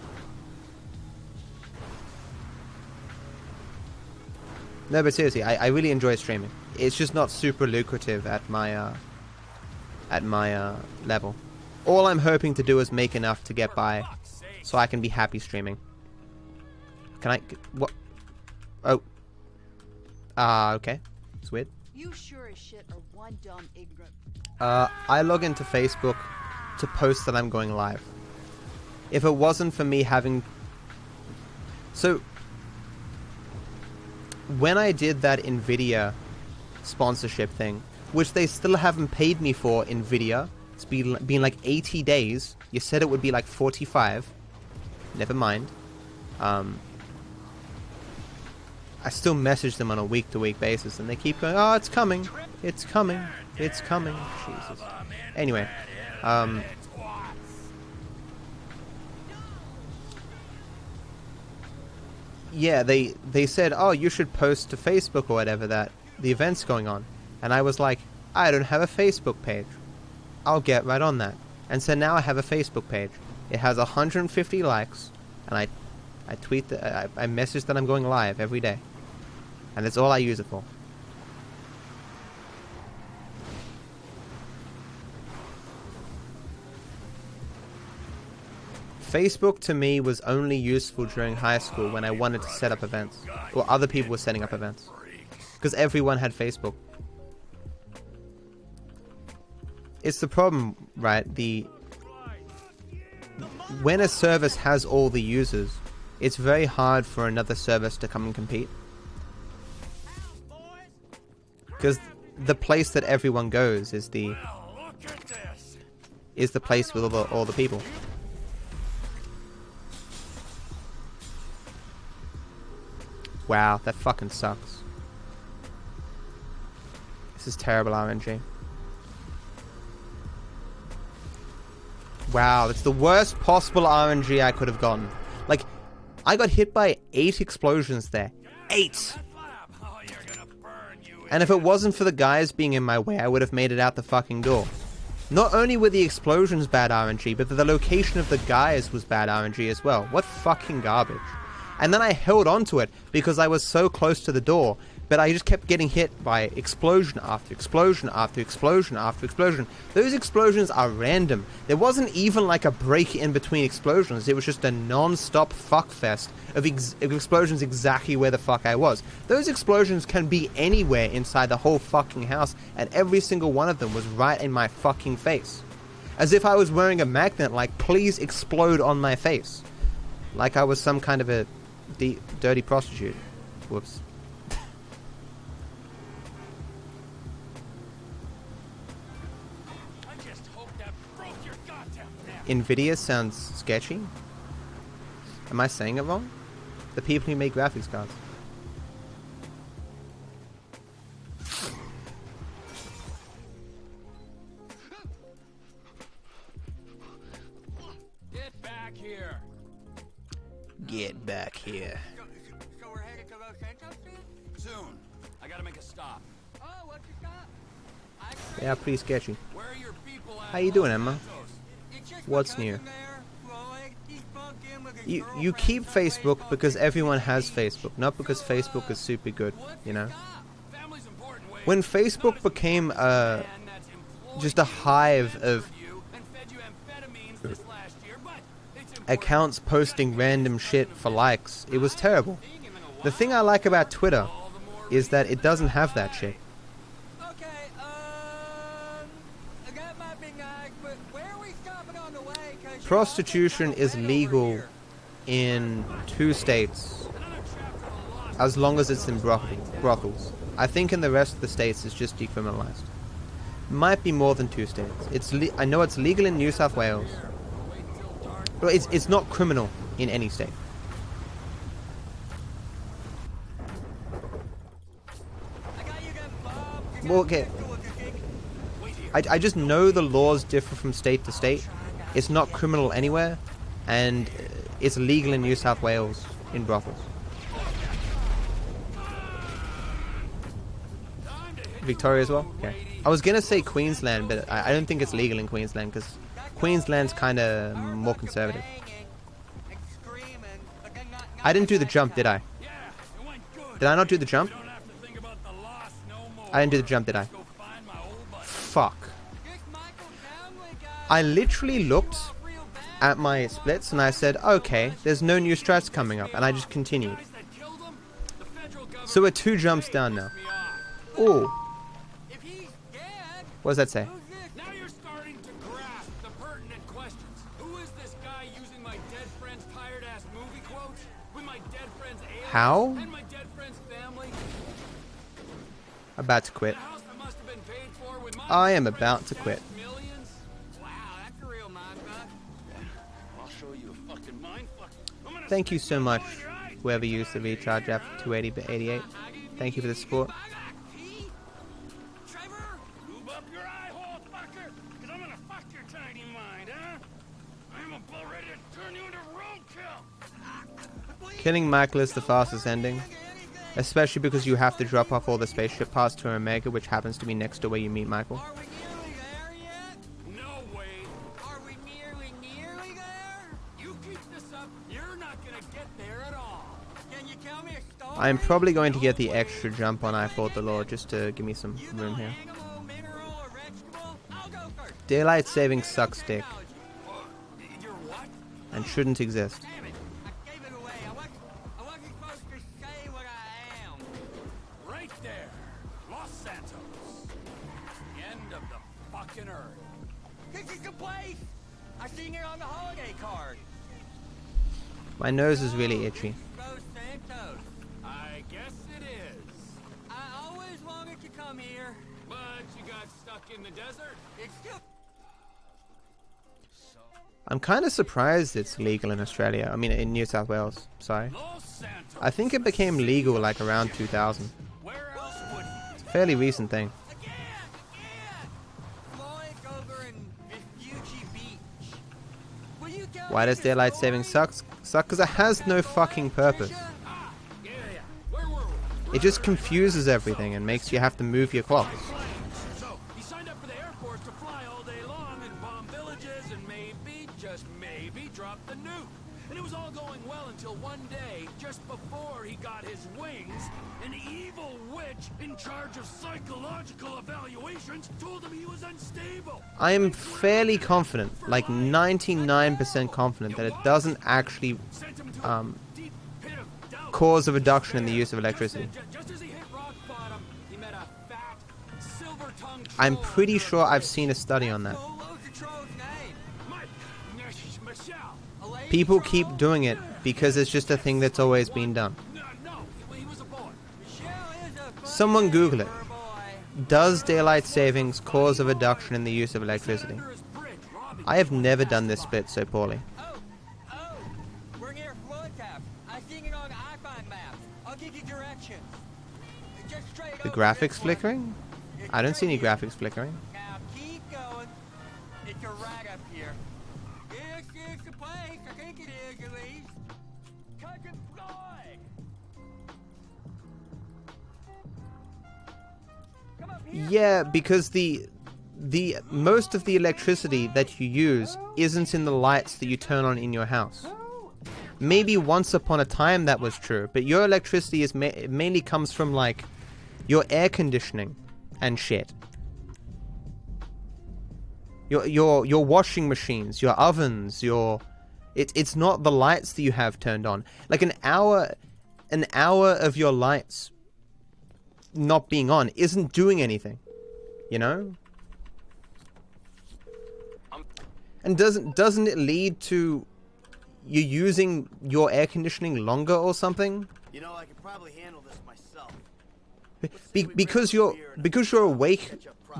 No, but seriously, I really enjoy streaming. It's just not super lucrative at my level. All I'm hoping to do is make enough to get by, so I can be happy streaming. Can I? What? Oh. Okay. It's weird. You sure as shit are one dumb ignorant. I log into Facebook to post that I'm going live. If it wasn't for me having... So, when I did that NVIDIA sponsorship thing, which they still haven't paid me for, NVIDIA, it's been like 80 days. You said it would be like 45. Never mind. I still message them on a week-to-week basis, and they keep going, "Oh, it's coming. It's coming. It's coming." Jesus. Anyway, yeah, they said, "Oh, you should post to Facebook or whatever that the event's going on." And I was like, "I don't have a Facebook page. I'll get right on that." And so now I have a Facebook page. It has 150 likes, and I tweet that I message that I'm going live every day, and that's all I use it for. Facebook to me was only useful during high school when I wanted to set up events, or other people were setting up events, because everyone had Facebook. It's the problem, right? When a service has all the users, it's very hard for another service to come and compete, because the place that everyone goes is the place with all the people. Wow, that fucking sucks. This is terrible RNG. Wow, that's the worst possible RNG I could have gotten. Like, I got hit by 8 explosions there. 8! And if it wasn't for the guys being in my way, I would have made it out the fucking door. Not only were the explosions bad RNG, but the location of the guys was bad RNG as well. What fucking garbage. And then I held on to it because I was so close to the door, but I just kept getting hit by explosion after explosion after explosion after explosion. Those explosions are random. There wasn't even like a break in between explosions. It was just a non-stop fuckfest of explosions exactly where the fuck I was. Those explosions can be anywhere inside the whole fucking house, and every single one of them was right in my fucking face. As if I was wearing a magnet like, "Please explode on my face." Like I was some kind of a dirty prostitute. Whoops. NVIDIA sounds sketchy. Am I saying it wrong? The people who make graphics cards. Get back here. Get back here. So we're headed to Los Santos Street? Soon. I gotta make a stop. Oh, what's your stop? Yeah, pretty sketchy. Where are your people at? How you doing, Emma? It's just What's my new? cousin there, Floyd. He's bunked in with his You girlfriend keep on some Facebook baseball because team. everyone has Facebook, not because Facebook is super good, you know? Family's important. Wait, When Facebook became just a hive of and fed you amphetamines this last year, but it's important. accounts posting random shit for likes, it was terrible. The thing I like about Twitter is that it doesn't have that shit. Okay, that might be nice, but where are we stopping on the way? 'Cause Prostitution is legal in 2 states, as long as it's in brothels. I think in the rest of the states it's just decriminalized. Might be more than 2 states. I know it's legal in New South Wales, but it's not criminal in any state. Well, okay. I just know the laws differ from state to state. It's not criminal anywhere, and it's legal in New South Wales in brothels. Victoria as well? Okay. I was gonna say Queensland, but I don't think it's legal in Queensland because Queensland's kind of more conservative. I didn't do the jump, did I? Did I not do the jump? I didn't do the jump, did I? Fuck. I literally looked at my splits and I said, okay, there's no new strats coming up, and I just continued. So we're 2 jumps down now. Ooh. What does that say? Now you're starting to grasp the pertinent questions. Who is this guy using my dead friend's tired ass movie quotes with my dead friend's aliens How? and my dead friend's family? About to quit. The house that must have been paid for with my I am about to quit. millions? Wow, that's a real mindfuck. I'll show you a fucking mindfuck. I'm gonna Thank you so much, whoever used the recharge after 280 but 88. Thank you for the support. Trevor, lube up your eye hole, fucker, because I'm gonna fuck your tiny mind, huh? I'm about ready to turn you into roadkill. Killing Michael is the fastest ending, especially because you have to drop off all the spaceship parts to Omega, which happens to be next to where you meet Michael. Are we nearly there yet? No way. Are we nearly there? You keep this up, you're not gonna get there at all. Can you tell me a story? I'm probably going to get the extra jump on I Fought the Lord just to give me some room here. Animal, mineral, or vegetable? I'll go first. Daylight saving sucks dick You're what? and shouldn't exist. Damn it. I gave it away. I wasn't supposed to say what I am. Right there. Los Santos. The end of the fucking earth. This is the place. I seen it on the holiday card. My nose is really itchy. Los Santos. I guess it is. I always wanted to come here. But you got stuck in the desert. It's still... I'm kind of surprised it's legal in Australia. I mean, in New South Wales. Sorry. Los Santos. I think it became legal like around 2000. Where else would you? It's a fairly recent thing. Again! Floyd over in Refugee Beach. Will you tell Why me does the daylight story? saving suck? Because it has no fucking purpose. Ah, yeah. Where were we? It just confuses everything and makes you have to move your clocks. So, he signed up for the Air Force to fly all day long and bomb villages and maybe, just maybe, drop the nuke. And it was all going well until one day, just before he got his wings, an evil witch in charge of psychological evaluations told him he was unstable. I am fairly confident, like 99% confident, that it doesn't actually Sent him to a deep pit of doubt. cause a reduction in the use of electricity. Just as he hit rock bottom, he met a fat, silver-tongued I'm troll. pretty sure I've seen a study on that. What was the troll's name? Michelle. People keep doing it because it's just a thing that's always been done. No, he was a boy. Michelle is a funny Someone Google it. boy. Does daylight savings cause a reduction in the use of electricity? Under his bridge, Robbie. I have never done this split so poorly. Oh, we're near Floyd Tap. I seen it on the iPhone maps. I'll give you directions. Just straight The over graphics this one. flickering? I don't see any graphics flickering. Now keep going. It's a right up here. This is the place. I think it is, at least. Cousin Floyd. Come up here. Yeah, because the most of the electricity that you use isn't in the lights that you turn on in your house. Maybe once upon a time that was true, but your electricity is mainly comes from like your air conditioning and shit. Your washing machines, your ovens, it's not the lights that you have turned on. Like an hour of your lights not being on isn't doing anything, you know? And doesn't it lead to you using your air conditioning longer or something? You know, I could probably handle this myself. Because you're awake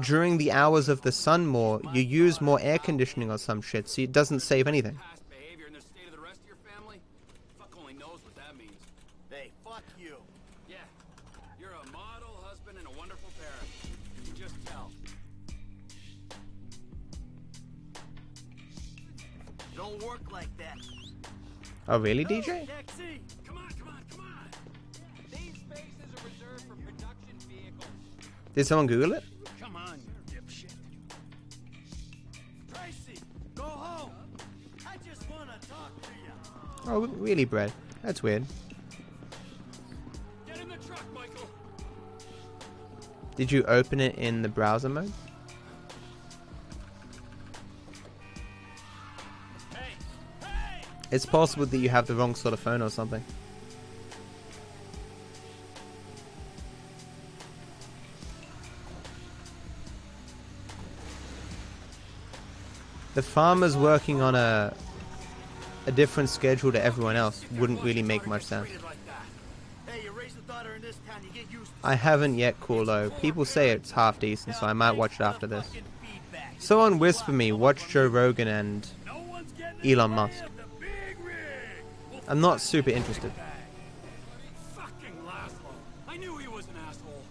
during the hours of the sun more, you use more air conditioning or some shit, so it doesn't save anything. Past behavior and the state of the rest of your family? Fuck only knows what that means. Hey, fuck you. Yeah, you're a model husband and a wonderful parent. You can just tell. Don't work like that. Oh really, DJ? Taxi! Come on. These spaces are reserved for production vehicles. Did someone Google it? Come on, you dipshit. Tracy, go home. I just want to talk to you. Oh, really, Brett? That's weird. Get in the truck, Michael. Did you open it in the browser mode? Hey, hey! It's possible that you have the wrong sort of phone or something. The farmer's working on a different schedule to everyone else wouldn't really make much sense. Hey, you raise a daughter in this town, you get used to I haven't yet, Coolo. People say it's half decent, so I might watch it after this. Someone whisper me, watch Joe Rogan and Elon Musk. I'm not super interested. Fucking Laszlo. I knew he was an asshole.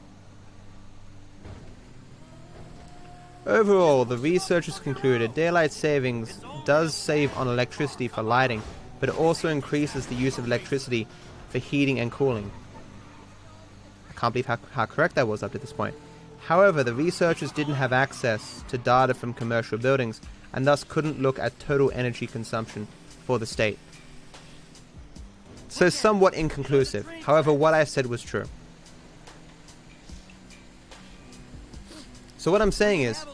Overall, the researchers concluded daylight savings does save on electricity for lighting, but it also increases the use of electricity for heating and cooling. I can't believe how correct that was up to this point. However, the researchers didn't have access to data from commercial buildings and thus couldn't look at total energy consumption for the state. So somewhat inconclusive. However, what I said was true. So what I'm saying is,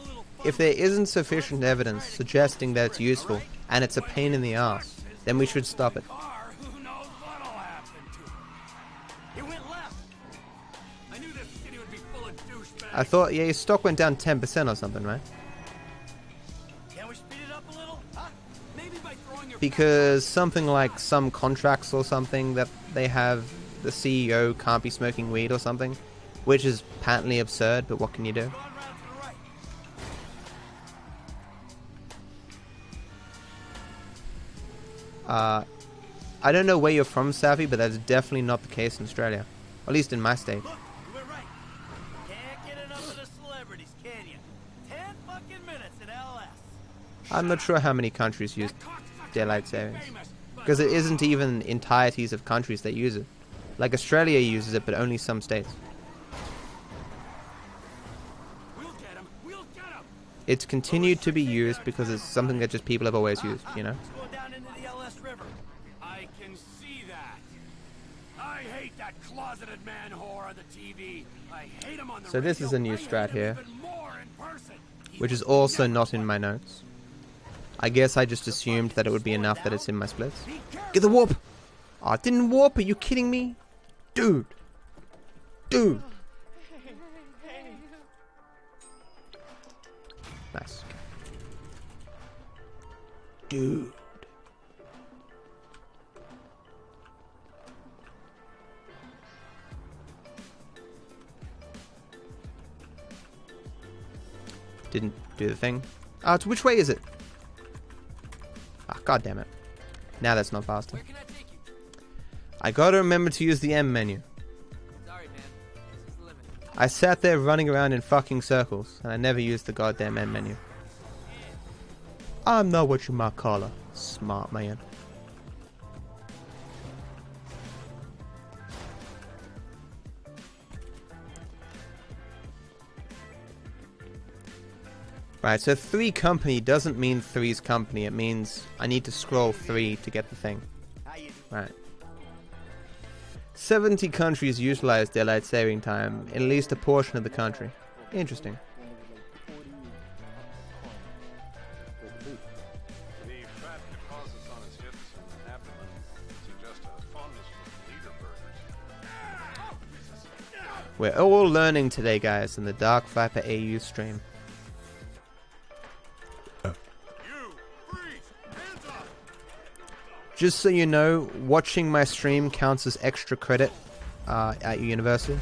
if there isn't sufficient evidence suggesting that it's useful and it's a pain in the ass, then we should stop it. Who knows what'll happen to him? He went left. I knew this city would be full of douchebags. I thought, yeah, your stock went down 10% or something, right? Can we speed it up a little? Huh? Maybe by throwing your Because something like some contracts or something that they have, the CEO can't be smoking weed or something, which is patently absurd, but what can you do? Going round to the right. I don't know where you're from, Savvy, but that's definitely not the case in Australia. Or at least in my state. Look, you went right. Can't get enough of the celebrities, can you? 10 fucking minutes in LS. I'm not sure how many countries use daylight savings. Because it isn't even entireties of countries that use it. Like Australia uses it, but only some states. We'll get him. We'll get him. It's continued to be used because it's something that just people have always used, you know? It's going down into the LS River. I can see that. I hate that closeted man whore on the TV. I hate him on the So this radio. is a new I hate strat him here, even more in person. which is also not in my notes. I guess I just assumed that it would be enough that it's in my splits. Get the warp! Oh, it didn't warp, are you kidding me? Dude! Dude! Nice. Dude. Didn't do the thing. Oh, which way is it? Ah, god damn it. Now that's not faster. Where can I take you? I gotta remember to use the M menu. Sorry, man. This is the limit. I sat there running around in fucking circles, and I never used the goddamn M menu. I'm not what you might call a smart man. Right, so 3 company doesn't mean 3's company. It means I need to scroll 3 to get the thing. Right. 70 countries utilize daylight saving time in at least a portion of the country. Interesting. The fat deposits on his hips and abdomen suggest a fondness for leader burgers. We're all learning today, guys, in the DarkViperAU stream. Just so you know, watching my stream counts as extra credit at your university.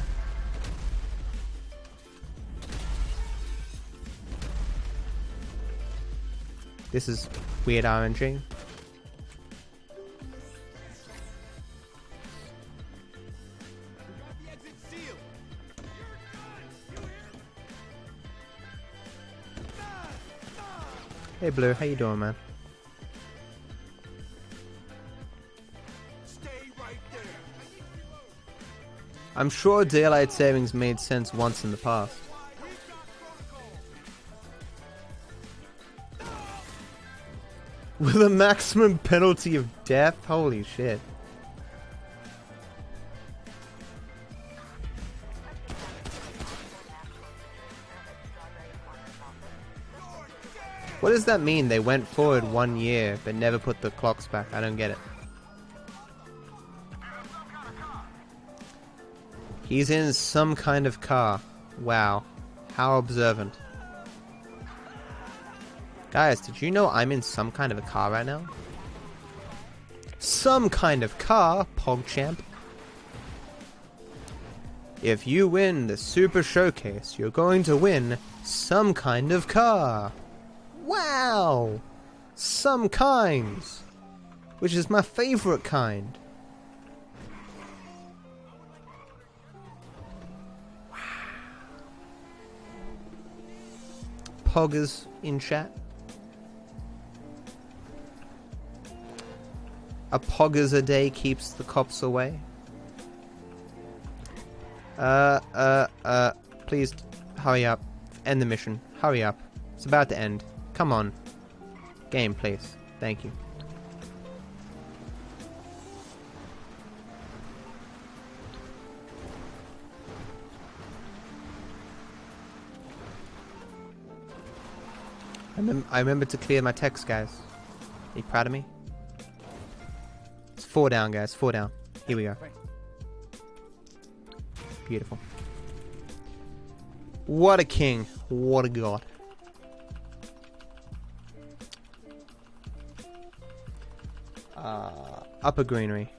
This is weird RNG. Hey Blue, how you doing, man? I'm sure daylight savings made sense once in the past. With a maximum penalty of death? Holy shit. What does that mean? They went forward 1 year but never put the clocks back. I don't get it. He's in some kind of car. Wow. How observant. Guys, did you know I'm in some kind of a car right now? Some kind of car, PogChamp. If you win the Super Showcase, you're going to win some kind of car. Wow! Some kinds. Which is my favorite kind. Wow. Poggers in chat. A poggers a day keeps the cops away. Please hurry up. End the mission. Hurry up. It's about to end. Come on. Game, please. Thank you. I remember to clear my text, guys. Are you proud of me? It's 4 down, guys. 4 down. Here we go. Beautiful. What a king. What a god. Upper greenery.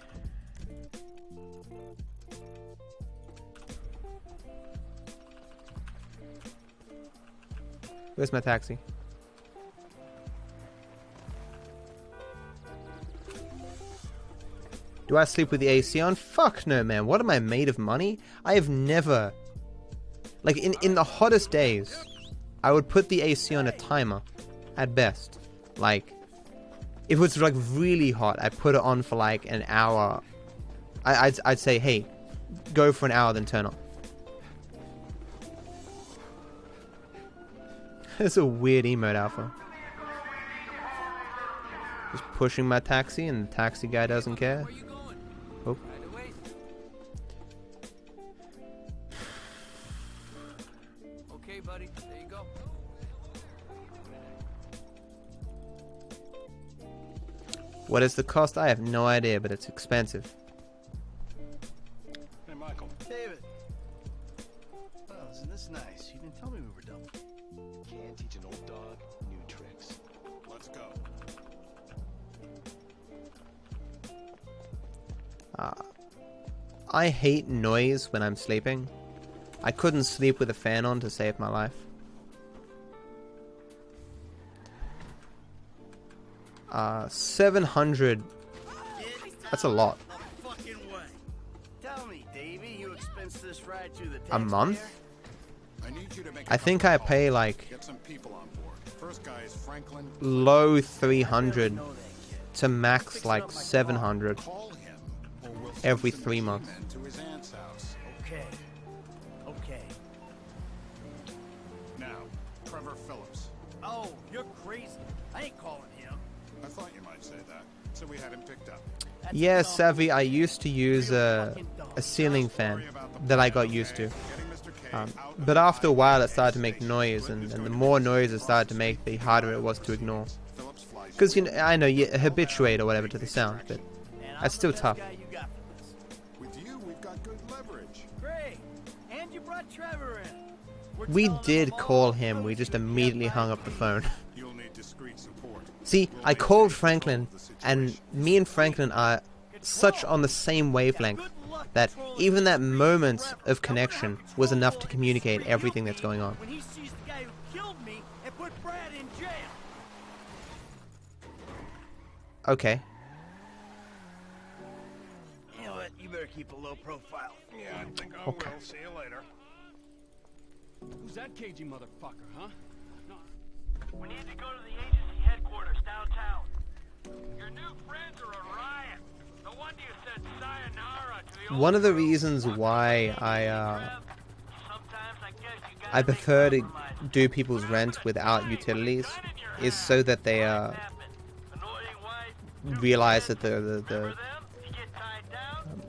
Where's my taxi? Do I sleep with the AC on? Fuck no, man. What am I, made of money? I have never... Like, in the hottest days, I would put the AC on a timer, at best. Like, if it was, like, really hot, I'd put it on for, like, an hour. I'd say, hey, go for an hour, then turn on. That's a weird emote, Alpha. Just pushing my taxi, and the taxi guy doesn't care. Oh. Okay, buddy. There you go. What is the cost? I have no idea, but it's expensive. Hey, Michael. David. Oh, isn't this nice? You didn't tell me we were done. Can't teach an old dog new tricks. Let's go. I hate noise when I'm sleeping. I couldn't sleep with a fan on to save my life. 700. That's a lot. Fucking way. Tell me, Davey, you expense this ride to the A month? I need you to make I think I pay like get some people on board. First guy is Franklin. low 300 to max like 700 Call him, or we'll send every some 3 months. men to his aunt's house. Okay. Okay. Now, Trevor Phillips. Oh, you're crazy. I ain't calling him. I thought you might say that, so we had him picked up. Yeah, Savvy, I used to use a ceiling fan that I got used to. But after a while it started to make noise, and the more noise it started to make, the harder it was to ignore. Because, you know, I know you habituate or whatever to the sound, but that's still tough. With you, we've got good leverage. Great. And you brought Trevor in. We did call him, we just immediately hung up the phone. You'll need discreet support. See, I called Franklin, and me and Franklin are such on the same wavelength that even that moment of connection was enough to communicate everything that's going on. When he sees the guy who killed me and put Brad in jail. Okay. You know what? You better keep a low profile. Yeah, I think I will. See you later. Who's that cagey motherfucker, huh? No. We need to go to the agency headquarters downtown. Your new friends are a riot. No wonder you said sayonara to the old One of the crew. reasons why Sometimes I guess you gotta I prefer to make do people's rent without utilities is so that they realize that the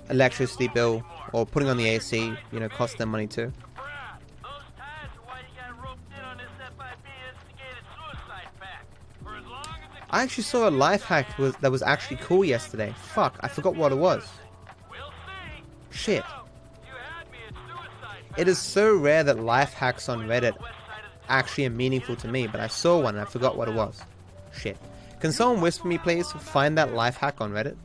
electricity bill or putting on the AC, you know, costs them money too. I actually saw a life hack that was actually cool yesterday. Fuck, I forgot what it was. Shit. It is so rare that life hacks on Reddit actually are meaningful to me, but I saw one and I forgot what it was. Shit. Can someone whisper me, please? Find that life hack on Reddit.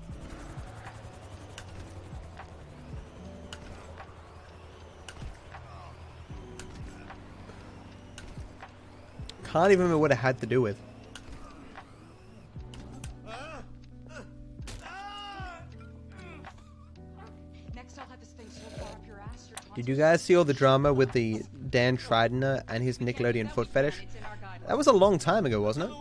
Can't even remember what it had to do with. Did you guys see all the drama with the Dan Schreidener and his Nickelodeon foot fetish? That was a long time ago, wasn't it?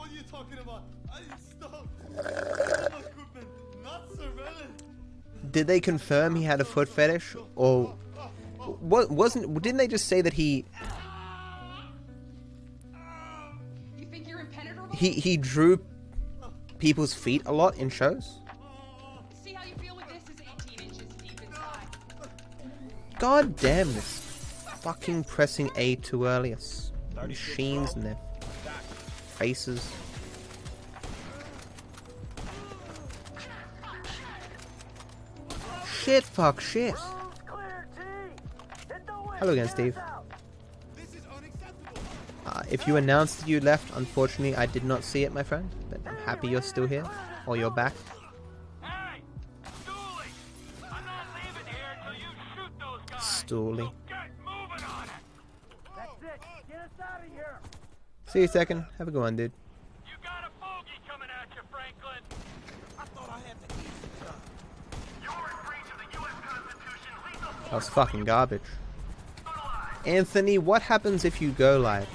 Did they confirm he had a foot fetish, or what? Didn't they just say that he drew people's feet a lot in shows? God damn this fucking pressing A too early. Machines and their faces. Shit, fuck, shit. Hello again, Steve. If you announced that you left, unfortunately I did not see it, my friend. But I'm happy you're still here, or you're back. Stoolie. See you second. Have a good one, dude. You got a bogey coming at you, Franklin. I thought I had the easy job. You're in breach of the U.S. Constitution. That was fucking garbage. Anthony, what happens if you go live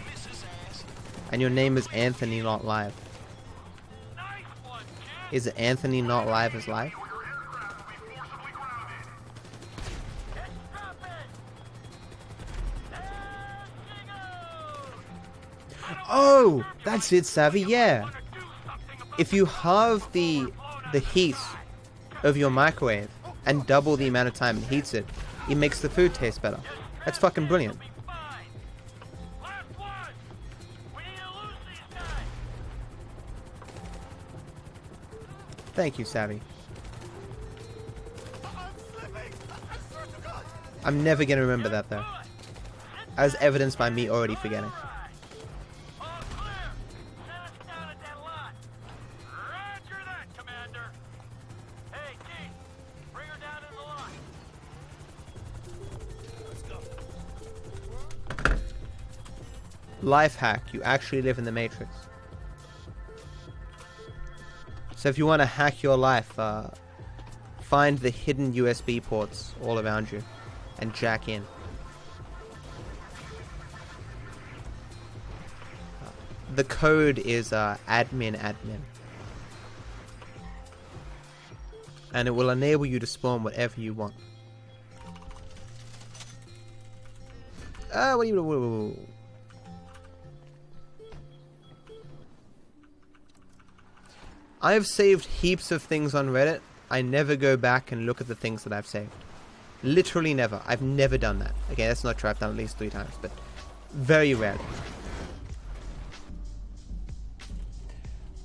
and your name is Anthony not live? Is it Anthony not live as live? Oh, that's it, Savvy, yeah. If you halve the heat of your microwave and double the amount of time it heats it, it makes the food taste better. That's fucking brilliant. Thank you, Savvy. I'm never gonna remember that though, as evidenced by me already forgetting. Life hack, you actually live in the Matrix. So if you want to hack your life, find the hidden USB ports all around you and jack in. The code is admin. And it will enable you to spawn whatever you want. What do you... I have saved heaps of things on Reddit. I never go back and look at the things that I've saved. Literally never. I've never done that. Okay, that's not true. I've done it at least 3 times, but very rarely.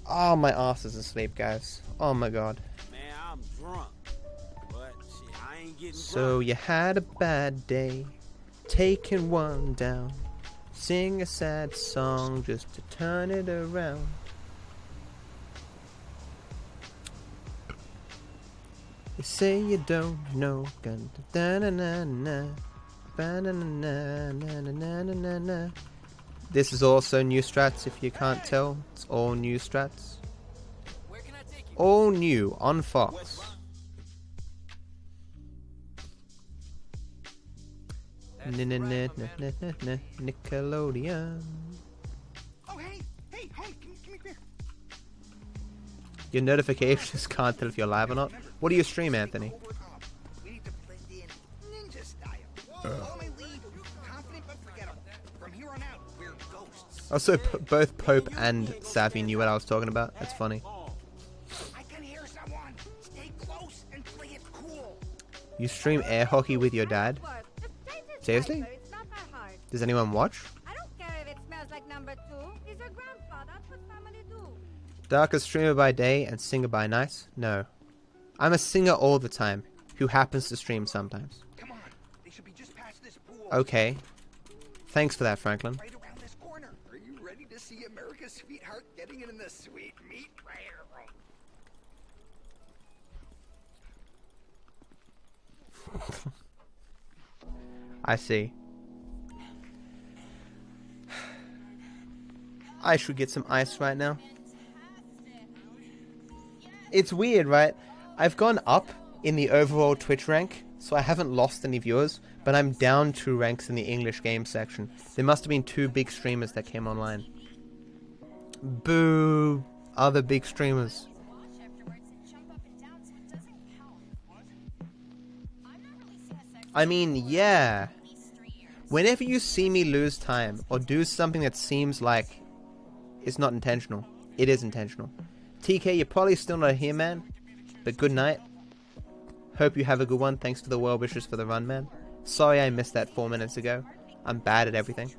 Oh, my ass is asleep, guys. Oh my god. Man, I'm drunk. But shit, I ain't getting so you had a bad day, taking one down. Sing a sad song just to turn it around. You say you don't know. This is also new strats if you can't tell. It's all new strats. All new on Fox. Nickelodeon. Oh, hey, home, come here. Your notifications can't tell if you're live or not. What do you stream, Anthony? We need to blend in ninja style. Only lead, confident but forgettable. From here on out, we're ghosts. Also, both Pope and Savvy knew what I was talking about. That's funny. I can hear You stream air hockey with your dad? Seriously? Does anyone watch? I don't care if it smells like number 2. He's your grandpa. That's what family do. Dark a streamer by day and singer by night? No. I'm a singer all the time, who happens to stream sometimes. Come on. They should be just past this pool. Okay. Thanks for that, Franklin. Right around this corner. Are you ready to see America's sweetheart getting it in the sweet meat? I see. I should get some ice right now. It's weird, right? I've gone up in the overall Twitch rank, so I haven't lost any viewers, but I'm down 2 ranks in the English game section. There must have been 2 big streamers that came online. Boo! Other big streamers. I mean, yeah. Whenever you see me lose time or do something that seems like it's not intentional, it is intentional. TK, you're probably still not here, man. But good night. Hope you have a good one. Thanks for the well wishes for the run, man. Sorry I missed that 4 minutes ago. I'm bad at everything.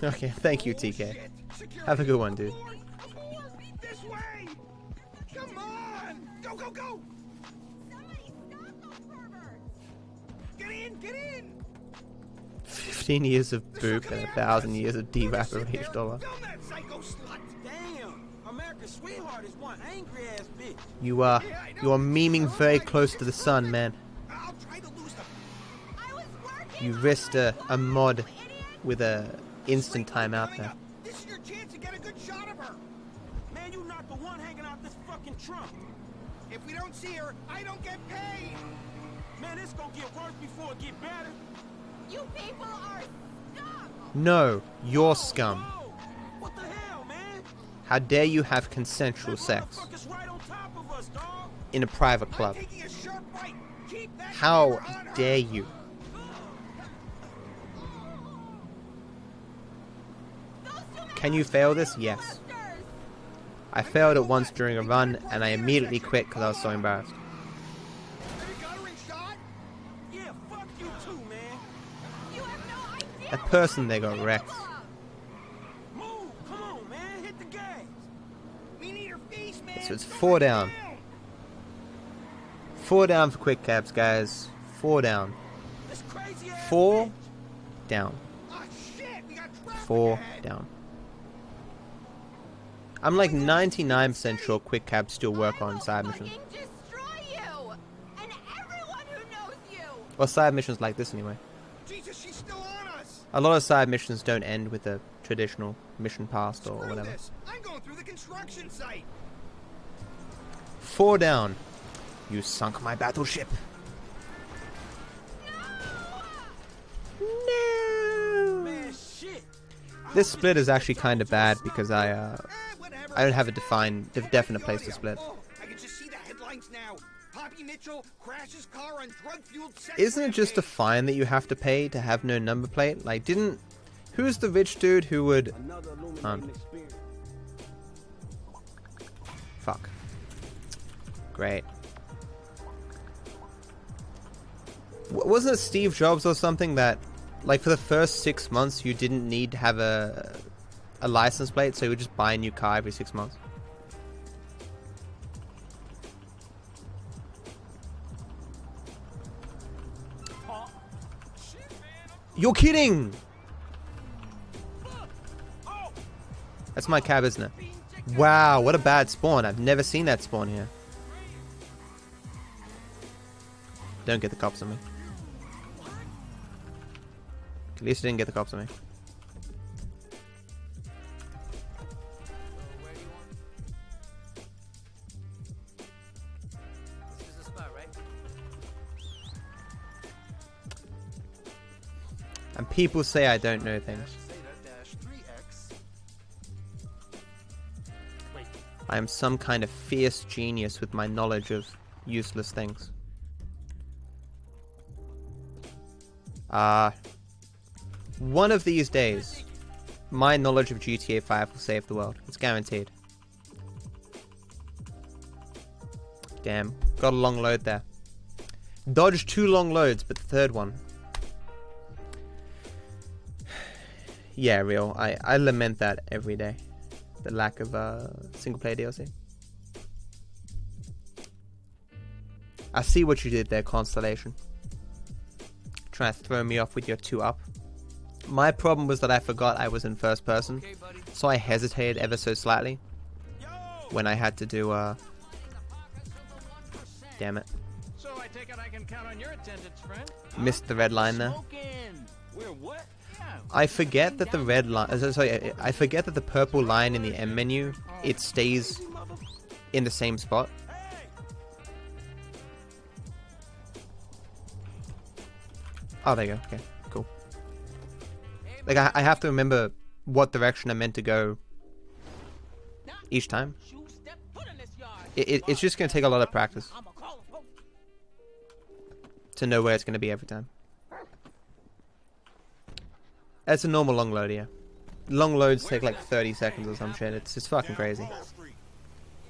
Okay, thank you, TK. Have a good one, dude. This way! Come on! Go, go, go! Somebody stop those perverts! Get in, get in! 15 years of boop and 1,000 years of DarkViperAU dollar. Film that psycho slut! Damn! America's sweetheart is one angry ass bitch. You are memeing very close to the sun, man. I'll try to lose them. I was working. You risked a mod with a instant timeout there. This is your chance to get a good shot of her. Man, you not the one hanging out this fucking trunk. If we don't see her, I don't get paid. Man, it's gonna get worse before it get better. You people are scum. No, you're scum. Whoa! What the hell, man? How dare you have consensual That sex motherfucker's right on top of us, dog. in a private club? Taking a sharp bite. Keep that How finger on her. dare you? Can you fail this? Yes. I failed it once during a run, and I immediately quit because I was so embarrassed. Have you got her in shot? Yeah, fuck you too, man. You have no idea. That person there got wrecked. Move, come on, man, hit the gas. We need her face, man. So it's 4 down. 4 down for quick caps, guys. 4 down. This crazy ass 4 bitch. down. Oh shit, we got traffic 4 ahead. down. I'm like 99% sure quick cabs still work on side missions. Destroy you and everyone who knows you. Or side missions like this anyway. Jesus, she's still on us. A lot of side missions don't end with a traditional mission passed or Screw whatever. this. I'm going through the construction site. 4 down. You sunk my battleship. No. Man, shit. This split is actually kind of bad because I don't have a definite place to split. Oh, I can just see the headlines now. Poppy Mitchell crashes car on drug-fueled sex Isn't it just a rampage. fine that you have to pay to have no number plate? Like, who's the rich dude who would... Fuck. Great. Wasn't it Steve Jobs or something that, like, for the first 6 months you didn't need to have a license plate, so you would just buy a new car every 6 months? You're kidding! That's my cab, isn't it? Wow, what a bad spawn. I've never seen that spawn here. Don't get the cops on me. At least I didn't get the cops on me. This is the spot, right? And people say I don't know things. I am some kind of fierce genius with my knowledge of useless things. One of these days, my knowledge of GTA 5 will save the world. It's guaranteed. Damn, got a long load there. Dodged 2 long loads, but the third one. Yeah, real. I lament that every day. The lack of single player DLC. I see what you did there, Constellation. Trying to throw me off with your 2-up. My problem was that I forgot I was in first person, so I hesitated ever so slightly when I had to do damn it. So I take it I can count on your attendance, friend. Missed the red line there. We're what? I forget that the red line. Sorry, I forget that the purple line in the M menu, it stays in the same spot. Oh, there you go. Okay, cool. Like I have to remember what direction I'm meant to go each time. It's just gonna take a lot of practice to know where it's gonna be every time. That's a normal long load, yeah. Long loads take like 30 seconds or some shit. It's fucking crazy.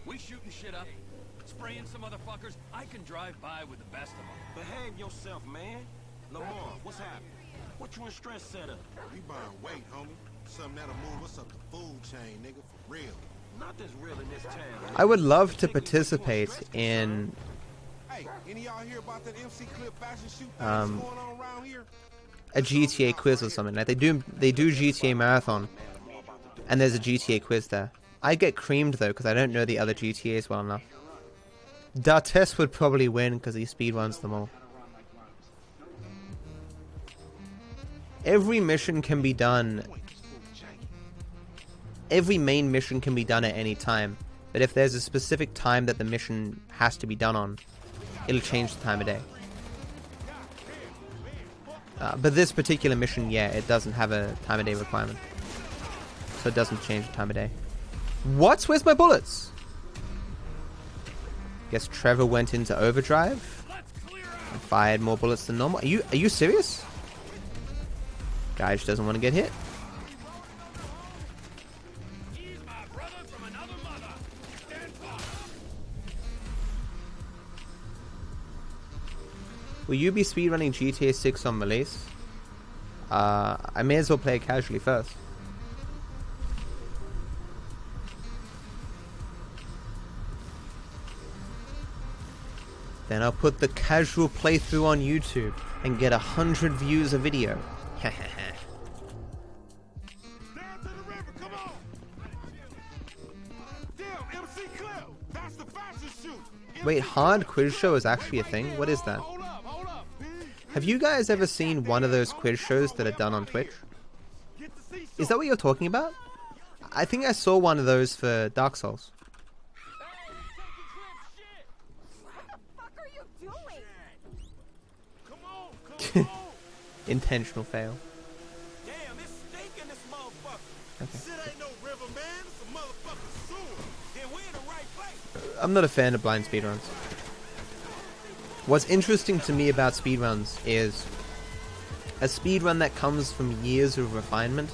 We shooting shit up, spraying some motherfuckers. I can drive by with the best of them. Behave yourself, man. Lamar, what's happening? What you in stress setup? We buying weight, homie. Something that'll move us up the food chain, nigga, for real. Not this real in this town. I would love to participate in Hey, any y'all hear about that MC Clip fashion shoot that's going on around here? a GTA quiz or something. Like they do GTA Marathon, and there's a GTA quiz there. I get creamed though because I don't know the other GTAs well enough. D'Artes would probably win because he speedruns them all. Every mission can be done. Every main mission can be done at any time, but if there's a specific time that the mission has to be done on, it'll change the time of day. But this particular mission, yeah, it doesn't have a time of day requirement, so it doesn't change the time of day. What? Where's my bullets? Guess Trevor went into overdrive and fired more bullets than normal. Are you serious? Guy just doesn't want to get hit. Will you be speedrunning GTA 6 on release? I may as well play it casually first. Then I'll put the casual playthrough on YouTube and get 100 views a video. Wait, hard quiz show is actually a thing? What is that? Have you guys ever seen one of those quiz shows that are done on Twitch? Is that what you're talking about? I think I saw one of those for Dark Souls. Intentional fail. Damn, it's stinking this motherfucker. Okay. Shit ain't no river, man. It's a motherfucking sewer. Then we're in the right place. I'm not a fan of blind speedruns. What's interesting to me about speedruns is a speedrun that comes from years of refinement.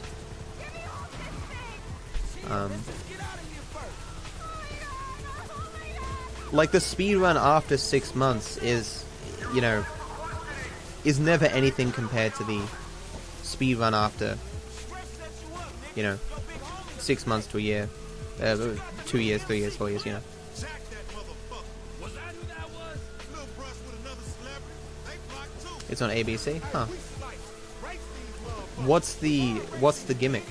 Like the speedrun after 6 months is, you know, is never anything compared to the speedrun after, you know, 6 months to a year, 2 years, 3 years, 4 years, you know. It's on ABC? Huh. What's the gimmick?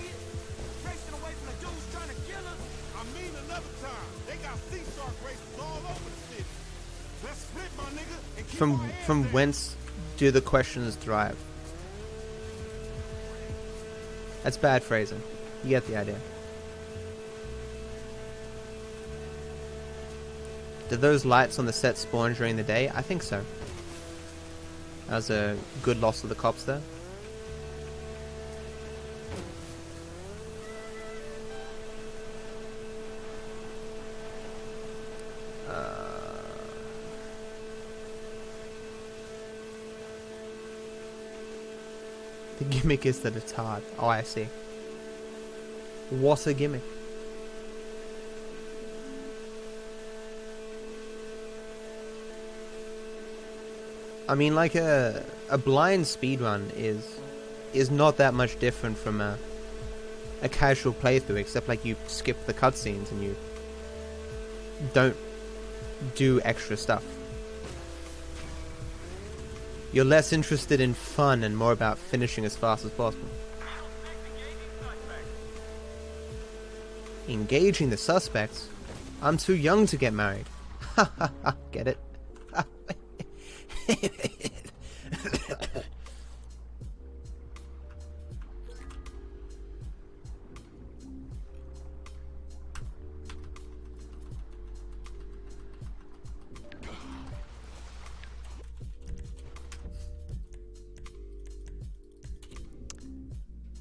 From whence do the questions derive? That's bad phrasing. You get the idea. Did those lights on the set spawn during the day? I think so. That was a good loss of the cops there. The gimmick is that it's hard. Oh, I see. What a gimmick. I mean, like a blind speedrun is not that much different from a casual playthrough, except like you skip the cutscenes and you don't do extra stuff. You're less interested in fun and more about finishing as fast as possible. Engaging the suspects? I'm too young to get married. Ha ha ha, get it?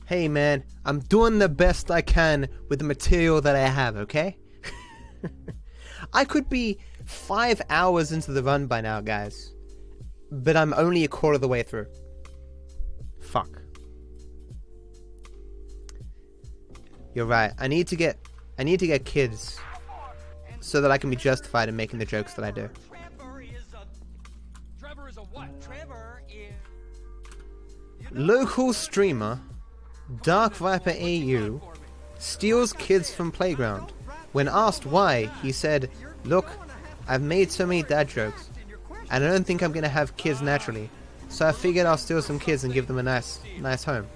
Hey man, I'm doing the best I can with the material that I have, okay? I could be 5 hours into the run by now, guys. But I'm only a quarter of the way through. Fuck. You're right. I need to get kids so that I can be justified in making the jokes that I do. Trevor is a what? Trevor is... Local streamer DarkViperAU steals kids from playground. When asked why, he said, "Look, I've made so many dad jokes, and I don't think I'm gonna have kids naturally, so I figured I'll steal some kids and give them a nice home.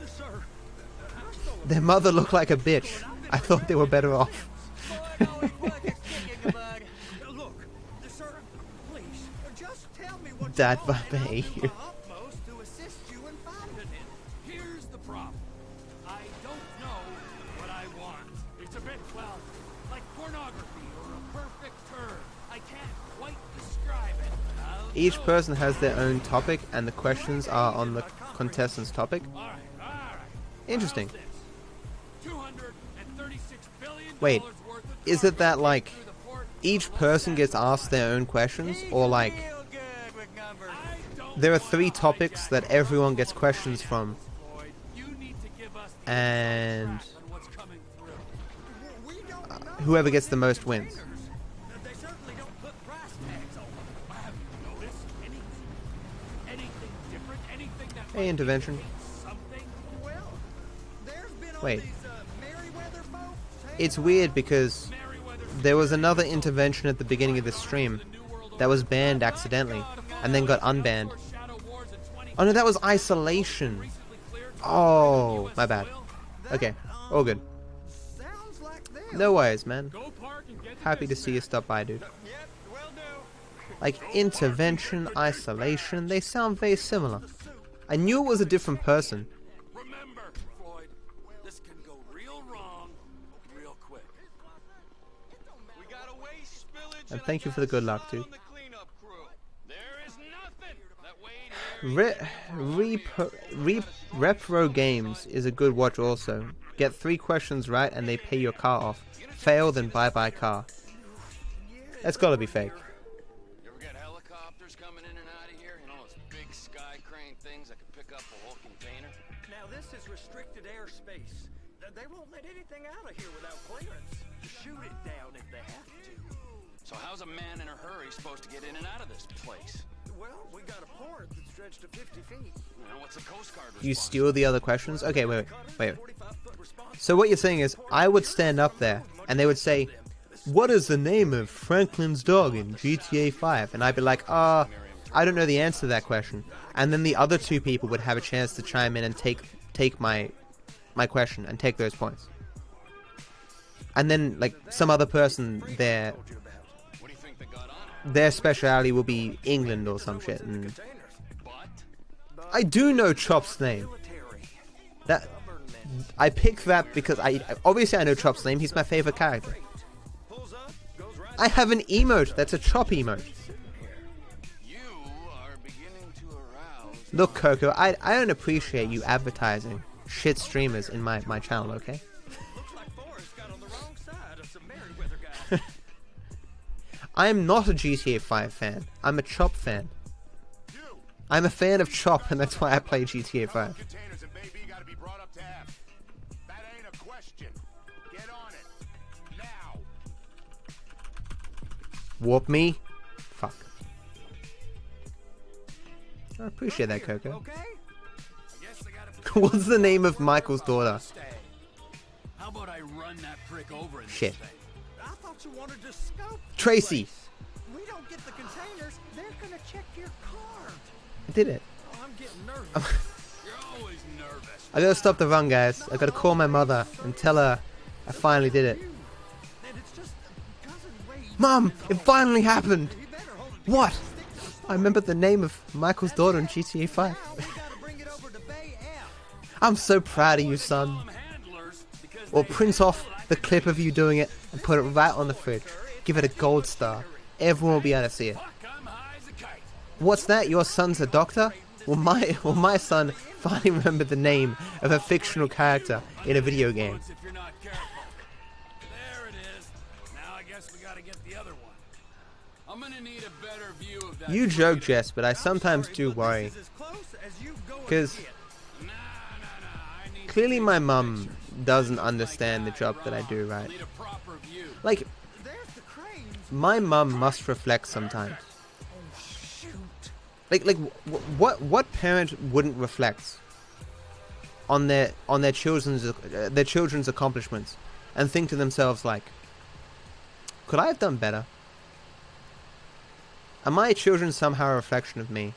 Their mother looked like a bitch. I thought they were better off." DarkViperAU. Here's the problem. I don't know what I want. It's a bit, well, like pornography or a perfect turn. I can't quite describe it. Each person has their own topic, and the questions are on the contestant's topic. Interesting. Wait, is it that like each person gets asked their own questions, or like there are 3 topics that everyone gets questions from, and whoever gets the most wins? Hey, intervention. Wait. It's weird because there was another intervention at the beginning of the stream that was banned accidentally and then got unbanned. Oh no, that was isolation. Oh, my bad. Okay, all good. No worries, man. Happy to see you stop by, dude. Like, intervention, isolation, they sound very similar. I knew it was a different person. Remember, Floyd, this can go real wrong real quick. We got a waste spillage And thank you for the good luck, dude. Repro Games is a good watch also. Get 3 questions right and they pay your car off. Fail, then bye-bye car. That's gotta be fake. You ever get helicopters coming in and out of here? You know those big sky crane things that can pick up a whole container? Now this is restricted airspace. They won't let anything out of here without clearance. Shoot it down if they have to. So how's a man in a hurry supposed to get in and out of this place? Well, we got a port that stretched to 50 feet. You know, what's the Coast Guard You steal the other questions? Okay, wait. So what you're saying is, I would stand up there, and they would say, "What is the name of Franklin's dog in GTA 5? And I'd be like, I don't know the answer to that question. And then the other 2 people would have a chance to chime in and take my question and take those points. And then, like, some other person there, their speciality will be England or some shit. And I do know Chop's name. That I picked that because obviously I know Chop's name. He's my favorite character. I have an emote that's a Chop emote. Look, Coco, I don't appreciate you advertising shit streamers in my channel, okay? I am not a GTA 5 fan. I'm a Chop fan. I'm a fan of Chop, and that's why I play GTA 5. Warp me? Fuck. I appreciate that, Coco. What's the name of Michael's daughter? How about I run that prick over in Shit. this thing? I thought you wanted to scout the Tracy! place. We don't get the containers, they're gonna check your card. I did it. Oh, I'm getting nervous. You're always nervous. I gotta stop the run, guys. I gotta call my mother and tell her I finally did it. And it's just cousin Ray. Mom, it finally happened! What? I remember the name of Michael's daughter in GTA 5. I'm so proud of you, son. Or print off the clip of you doing it and put it right on the fridge. Give it a gold star. Everyone will be able to see it. What's that? Your son's a doctor? Well, my son finally remembered the name of a fictional character in a video game. There it is. Now I guess we gotta get the other one. I'm gonna need a better view of that. You joke, Jess, but I sometimes do worry. Because clearly my mum doesn't understand the job that I do, right? Like, my mum must reflect sometimes. Like what parent wouldn't reflect on their children's accomplishments and think to themselves like, could I have done better? Are my children somehow a reflection of me?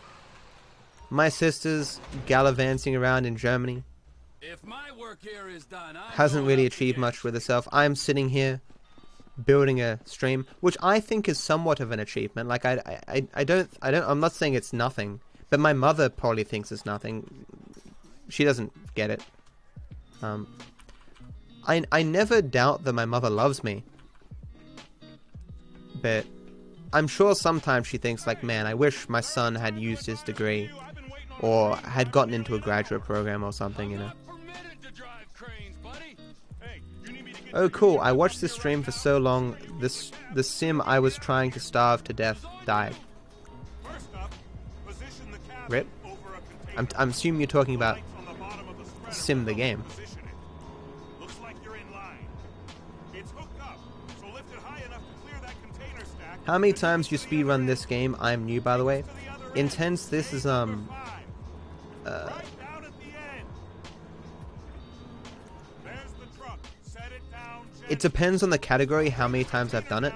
My sister's gallivanting around in Germany. If my work here is done, Hasn't really achieved much with herself. I'm sitting here building a stream, which I think is somewhat of an achievement. Like I'm not saying it's nothing, but my mother probably thinks it's nothing. She doesn't get it. I never doubt that my mother loves me, but I'm sure sometimes she thinks like, man, I wish my son had used his degree or had gotten into a graduate program or something, you know. Oh cool, I watched this stream for so long, the sim I was trying to starve to death died. Rip? I'm assuming you're talking about Sim the game. How many times you speedrun this game? I'm new, by the way. Intense, this is it depends on the category how many times I've done it.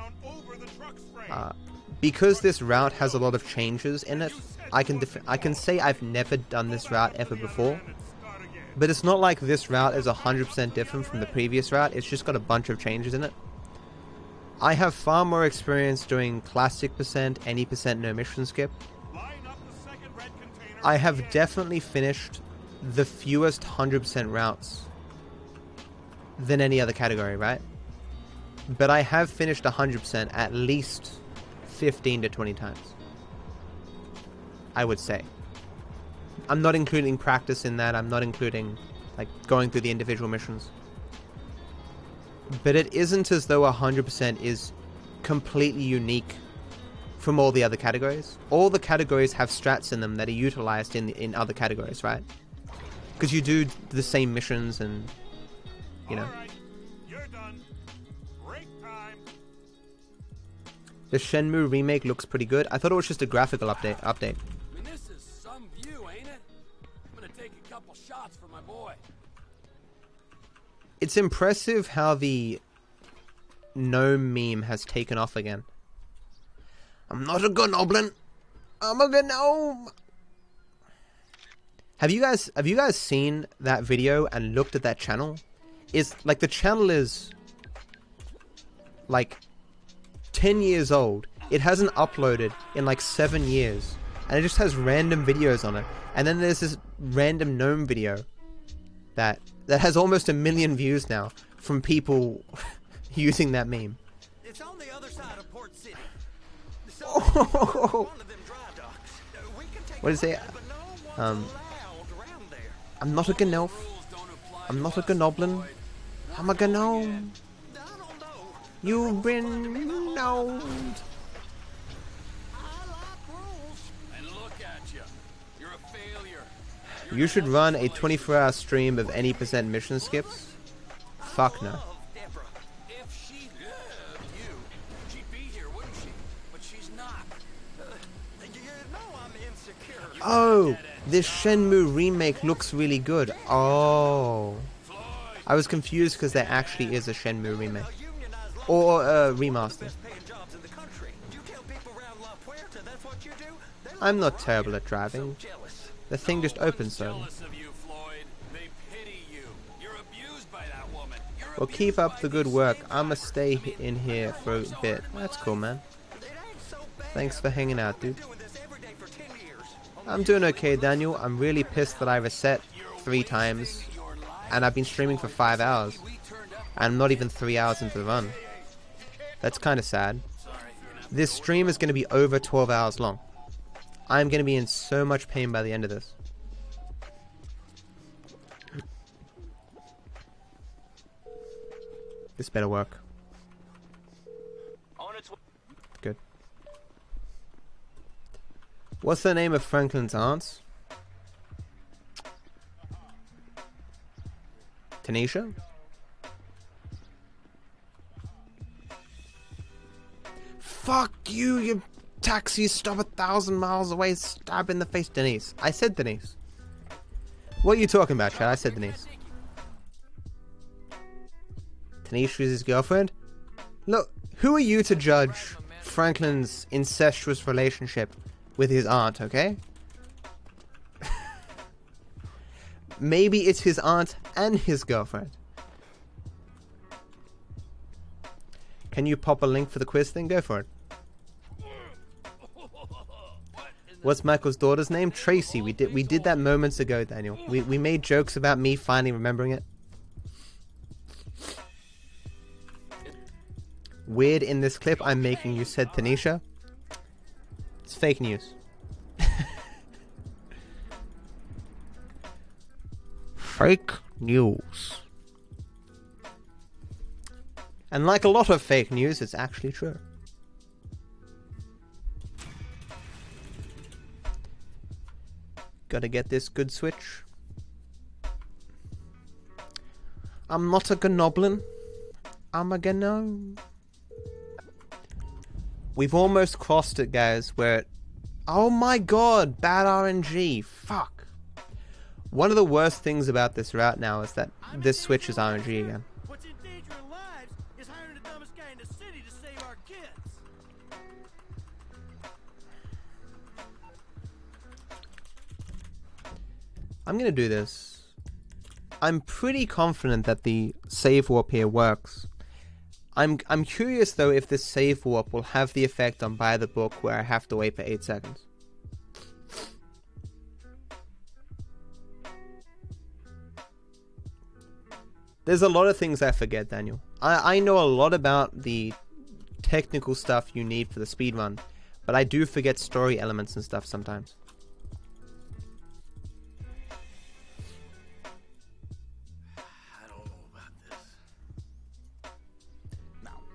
Because this route has a lot of changes in it, I can say I've never done this route ever before. But it's not like this route is 100% different from the previous route, it's just got a bunch of changes in it. I have far more experience doing classic percent, any percent no mission skip. I have definitely finished the fewest 100% routes than any other category, right? But I have finished 100% at least 15 to 20 times, I would say. I'm not including practice in that, I'm not including like going through the individual missions. But it isn't as though 100% is completely unique from all the other categories. All the categories have strats in them that are utilized in other categories, right? Because you do the same missions and, you know. The Shenmue remake looks pretty good. I thought it was just a graphical update. I mean, this is some view, ain't it? I'm gonna take a couple shots for my boy. It's impressive how the gnome meme has taken off again. I'm not a goblin. I'm a gnome. Have you guys seen that video and looked at that channel? It's like the channel is like 10 years old. It hasn't uploaded in like 7 years, and it just has random videos on it. And then there's this random gnome video that has almost 1 million views now from people using that meme. It's on the other side of Port City. Oh. What is it? I'm not a gnome. I'm not a gnoblin. I'm a gnome. You've been gnomed. And look at you. You're a failure. You should run a 24-hour stream of any percent mission skips. Fuck no. If she loved you, she'd be here, wouldn't she? Oh, this Shenmue remake looks really good. Oh. I was confused because there actually is a Shenmue remake. Or a remaster. I'm not terrible at driving. The thing just opens slowly. Well, keep up the good work. I'ma stay in here for a bit. That's cool, man. Thanks for hanging out, dude. I'm doing okay, Daniel. I'm really pissed that I reset 3 times. And I've been streaming for 5 hours. I'm not even 3 hours into the run. That's kind of sad. This stream is going to be over 12 hours long. I'm going to be in so much pain by the end of this. This better work. Good. What's the name of Franklin's aunt? Tanisha? Fuck you, you taxi, stop 1,000 miles away, stab in the face. Denise. I said Denise. What are you talking about, Chad? I said Denise. Tanisha is his girlfriend? Look, who are you to judge Franklin's incestuous relationship with his aunt, okay? Maybe it's his aunt and his girlfriend. Can you pop a link for the quiz thing? Go for it. What's Michael's daughter's name? Tracy. We did that moments ago, Daniel. We made jokes about me finally remembering it. Weird, in this clip I'm making you said Tanisha. It's fake news. Fake news. And like a lot of fake news, it's actually true. Gotta get this good switch. I'm not a gnoblin. I'm a gno. We've almost crossed it, guys, where it... Oh my god, bad RNG. Fuck. One of the worst things about this route now is that this switch is RNG again. What's endangering lives is hiring the dumbest guy in the city to save our kids. I'm gonna do this. I'm pretty confident that the save warp here works. I'm curious though if this save warp will have the effect on buy the book where I have to wait for 8 seconds. There's a lot of things I forget, Daniel. I know a lot about the technical stuff you need for the speedrun, but I do forget story elements and stuff sometimes.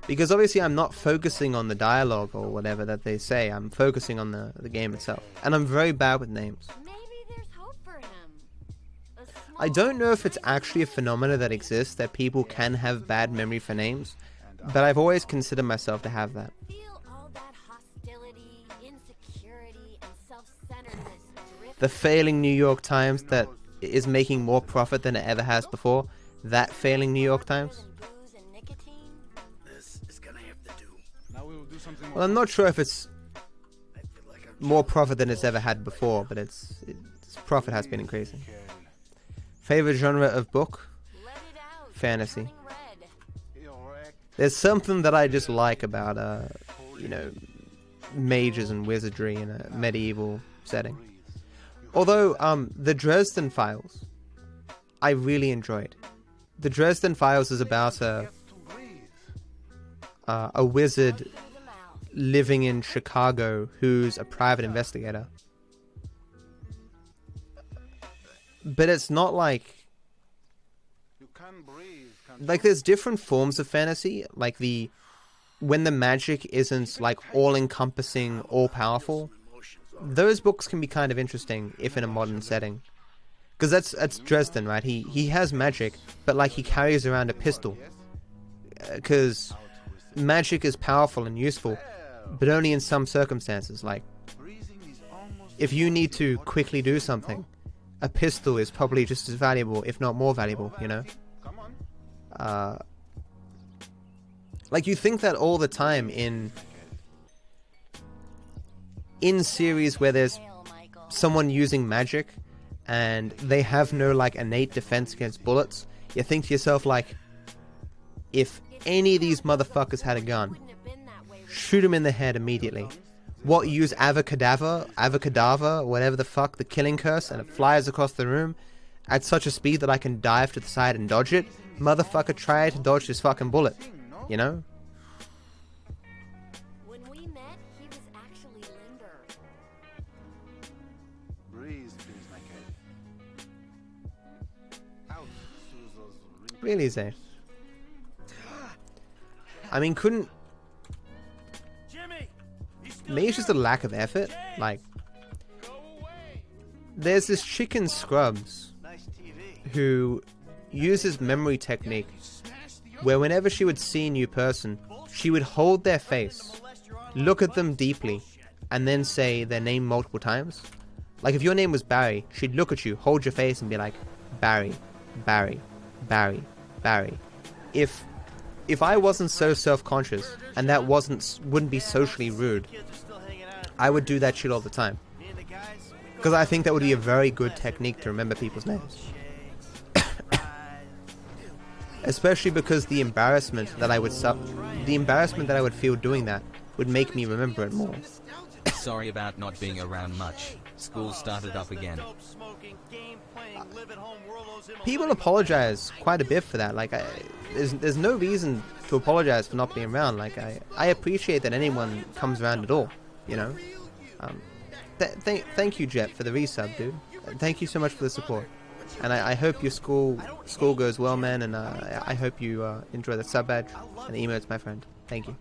Because obviously I'm not focusing on the dialogue or whatever that they say. I'm focusing on the game itself. And I'm very bad with names. Maybe there's hope for him. I don't know if it's actually a phenomena that exists, that people can have bad memory for names. But I've always considered myself to have that. Feel all that hostility, insecurity, and self-centeredness drift. The failing New York Times that is making more profit than it ever has before. That failing New York Times. Well, I'm not sure if it's more profit than it's ever had before, but its profit has been increasing. Favorite genre of book? Fantasy. There's something that I just like about, you know, mages and wizardry in a medieval setting. Although, the Dresden Files, I really enjoyed. The Dresden Files is about a wizard living in Chicago who's a private investigator. But it's not like there's different forms of fantasy, like when the magic isn't like all-encompassing, all-powerful. Those books can be kind of interesting if in a modern setting. Because that's Dresden, right? He has magic, but like he carries around a pistol. Because magic is powerful and useful, but only in some circumstances, like if you need to quickly do something, a pistol is probably just as valuable, if not more valuable, you know? Like, you think that all the time in series where there's someone using magic and they have no like innate defense against bullets. You think to yourself like, if any of these motherfuckers had a gun, shoot him in the head immediately. What, use avacadabra, whatever the fuck, the killing curse, and it flies across the room at such a speed that I can dive to the side and dodge it? Motherfucker, try to dodge this fucking bullet, you know? When we met, he was actually limber. Breeze, please, my cat. Really, Zay? I mean, couldn't... Maybe it's just a lack of effort. Like, there's this chick in Scrubs who uses memory technique where whenever she would see a new person, she would hold their face, look at them deeply, and then say their name multiple times. Like, if your name was Barry, she'd look at you, hold your face, and be like, Barry, Barry, Barry, Barry. If I wasn't so self-conscious, and that wouldn't be socially rude, I would do that shit all the time. Because I think that would be a very good technique to remember people's names. Especially because the embarrassment that I would feel doing that would make me remember it more. Sorry about not being around much. School started up again. People apologize quite a bit for that. Like, there's no reason to apologize for not being around. Like, I appreciate that anyone comes around at all, you know? Thank you, Jet, for the resub, dude. Thank you so much for the support. And I hope your school goes well, man, and I hope you enjoy the sub badge and the emotes, my friend. Thank you.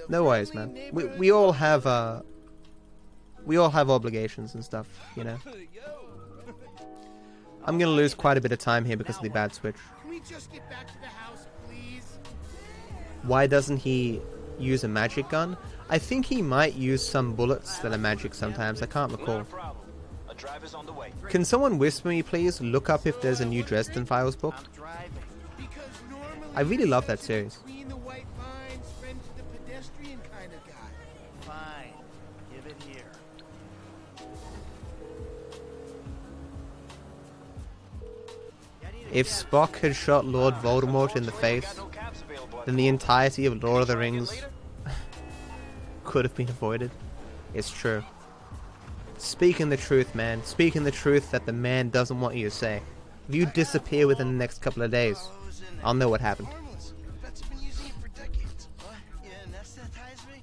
No worries, man. We all have obligations and stuff, you know? I'm gonna lose quite a bit of time here because of the bad switch. Can we just get back to the house, please? Why doesn't he use a magic gun? I think he might use some bullets that are magic sometimes. I can't recall. Can someone whisper me, please? Look up if there's a new Dresden Files book. I really love that series. Fine. Give it here. If Spock had shot Lord Voldemort in the face, then the entirety of Lord of the Rings could have been avoided. It's true. Speaking the truth, man. Speaking the truth that the man doesn't want you to say. If you disappear within the next couple of days, I'll know what happened. That's been using it for decades. What? You anesthetize me?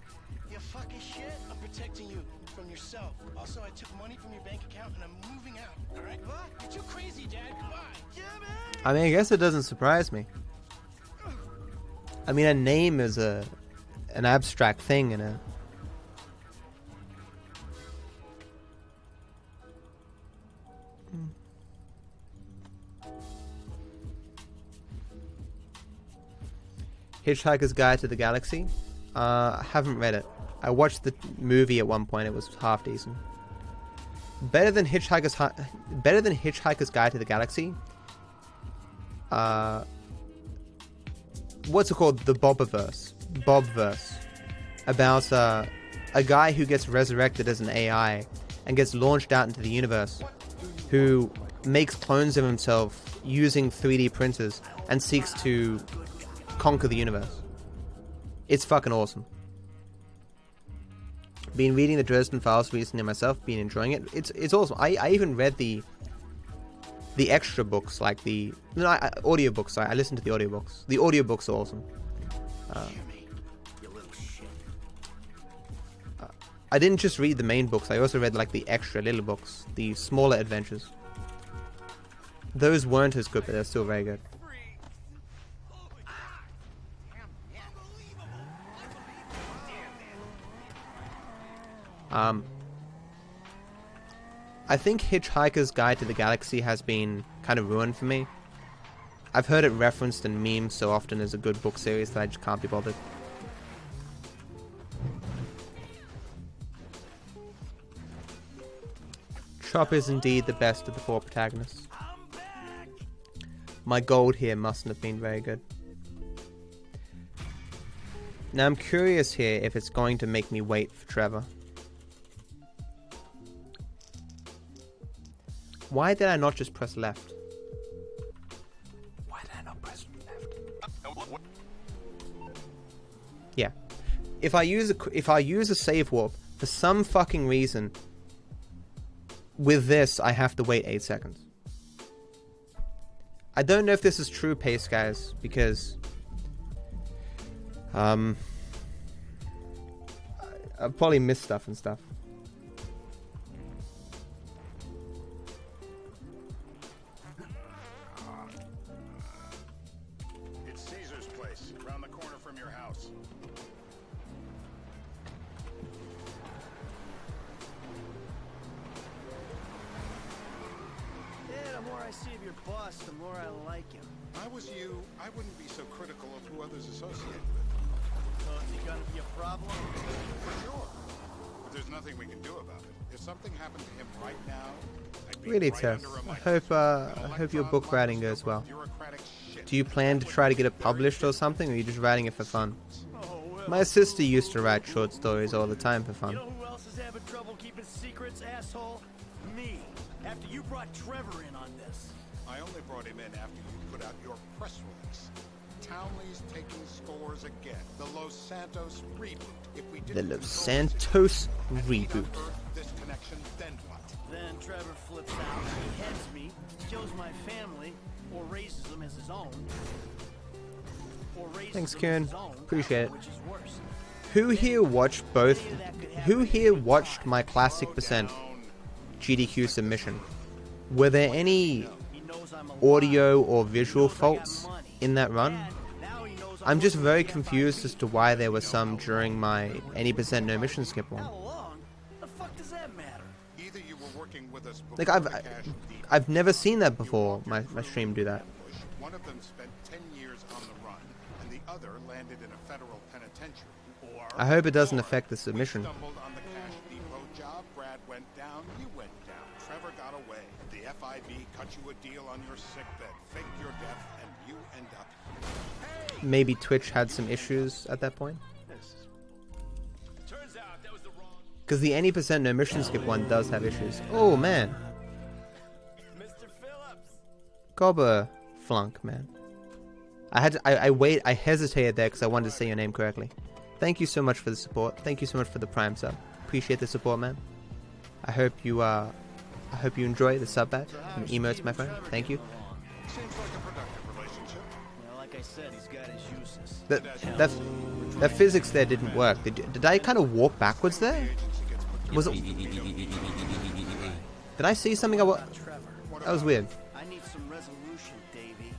You fucking shit? I'm protecting you from yourself. Also, I took money from your bank account and I'm moving out. Alright? What? You're too crazy, Dad. Goodbye. Jimmy! I mean, I guess it doesn't surprise me. I mean, a name is an abstract thing, and a... Hitchhiker's Guide to the Galaxy. I haven't read it. I watched the movie at one point. It was half decent. Better than Hitchhiker's Guide to the Galaxy. What's it called? The Bobverse. About a guy who gets resurrected as an AI and gets launched out into the universe, who makes clones of himself using 3D printers and seeks to conquer the universe. It's fucking awesome. Been reading the Dresden Files recently myself, been enjoying it. It's awesome. I even read the extra books, like audiobooks. Sorry, I listened to the audiobooks. The audiobooks are awesome. I didn't just read the main books, I also read like the extra little books, the smaller adventures. Those weren't as good, but they're still very good. I think Hitchhiker's Guide to the Galaxy has been kind of ruined for me. I've heard it referenced in memes so often as a good book series that I just can't be bothered. Chop is indeed the best of the 4 protagonists. My gold here mustn't have been very good. Now I'm curious here if it's going to make me wait for Trevor. Why did I not just press left? Why did I not press left? Yeah. If I use a save warp, for some fucking reason, with this I have to wait 8 seconds. I don't know if this is true pace, guys, because I've probably missed stuff and stuff. It's Caesar's place, around the corner from your house. Yeah, the more I see of your boss, the more I like him. If I was you, I wouldn't be so critical of who others associate with. So is he gonna be a problem? For sure. But there's nothing we can do about it. If something happened to him right now, I'd be Really, right Tess. under a I hope your book writing goes well. bureaucratic shit. Do you plan to try to get it published or something, or are you just writing it for fun? My sister used to write short stories all the time for fun. You know who else is having trouble keeping secrets, asshole? Me. After you brought Trevor in on this. I only brought him in after you put out your press release. Townley's taking scores again. The Los Santos reboot. If we The didn't Los control this Santos and we reboot. unearthed this connection, then what? Then Trevor flips out, he heads me, kills my family, or raises them as his own. Or raises Thanks, them Kieran. as his own, Appreciate it. which is worse. Who here watched both? Who here watched my classic percent GDQ submission? Were there any audio or visual faults in that run? I'm just very confused as to why there were some during my any percent no mission skip one. The fuck does that matter? Either you were working with us Like before the cash depot, I've never seen that before. My stream do that. one of them spent 10 years on the run, and the other landed in a federal penitentiary. Or I hope it doesn't affect the submission. stumbled on the cash depot job. Brad went down, you went down. Trevor got away. The FIB cut you a deal on your sickbed, faked your death, and you end up. Maybe Twitch had some issues at that point. Turns out that was the wrong. Because the any percent no mission skip one does have issues. Oh man. Mr. Phillips. Gobber flunk, man. I hesitated there because I wanted to say your name correctly. Thank you so much for the support. Thank you so much for the Prime sub. Appreciate the support, man. I hope you enjoy the sub badge and emotes, my friend. Thank you. Seems like a productive relationship. Well, like I said, he's got his uses. That physics there didn't work. Did I kind of walk backwards there? Was it? Did I see something? That was weird. I need some resolution, Davey.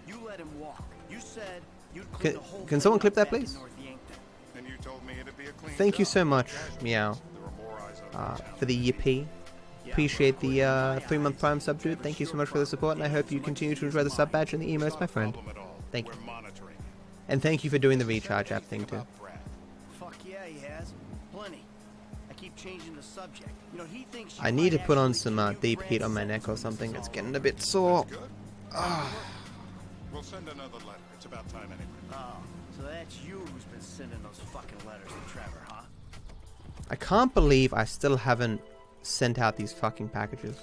You let him walk. You said you'd clean the whole Can someone thing clip that, up back in please? North Yankton. And you told me it'd be a clean Thank you job. so much, Meow, There were more eyes on the for the yippee. Appreciate the 3-month Prime sub, dude. Thank you so much for the support, and I hope you continue to enjoy the sub badge and the emotes, my friend. Thank you. We're monitoring. And thank you for doing the recharge app thing, too. Fuck yeah, he has. Plenty. I keep changing the subject. You know, he thinks I need to put on some deep heat on my neck or something. It's getting a bit sore. We'll send another letter. It's about time anyway. Oh, so that's you who's been sending those fucking letters to Trevor, huh? I can't believe I still haven't sent out these fucking packages.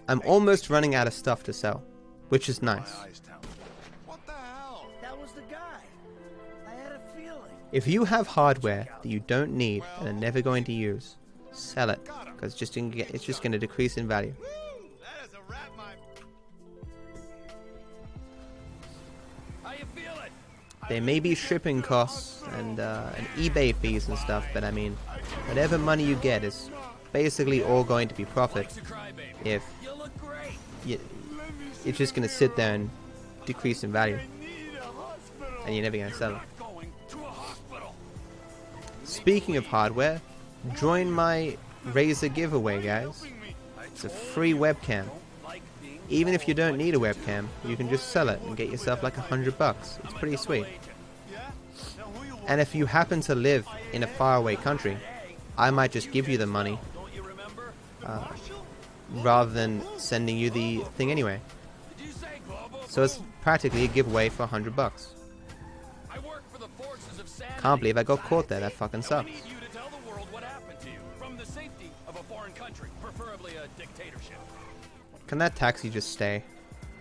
I'm almost running out of stuff to sell, which is nice. What the hell? That was the guy. I had a feeling. If you have hardware that you don't need and are never going to use, sell it, because it's just going to decrease in value. That is a wrap, my. How you feeling? There may be shipping costs and eBay fees and stuff, but I mean, whatever money you get is basically all going to be profit if it's just going to sit there and decrease in value, and you're never going to sell it. Speaking of hardware, join my Razer giveaway, guys. It's a free webcam. Even if you don't need a webcam, you can just sell it and get yourself like $100. It's pretty sweet. And if you happen to live in a faraway country, I might just give you the money rather than sending you the thing anyway. So it's practically a giveaway for $100. Can't believe I got caught there. That fucking sucks. Can that taxi just stay?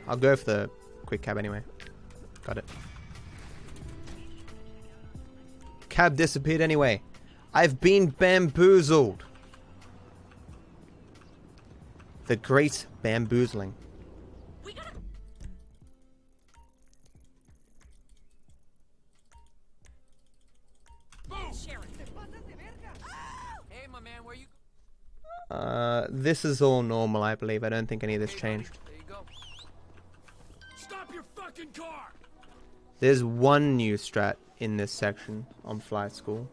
I'll go for the quick cab anyway. Got it. Cab disappeared anyway. I've been bamboozled. The great bamboozling. Hey, my man, where you? This is all normal, I believe. I don't think any of this changed. There you go. Stop your fucking car! There's one new strat in this section on Flight School.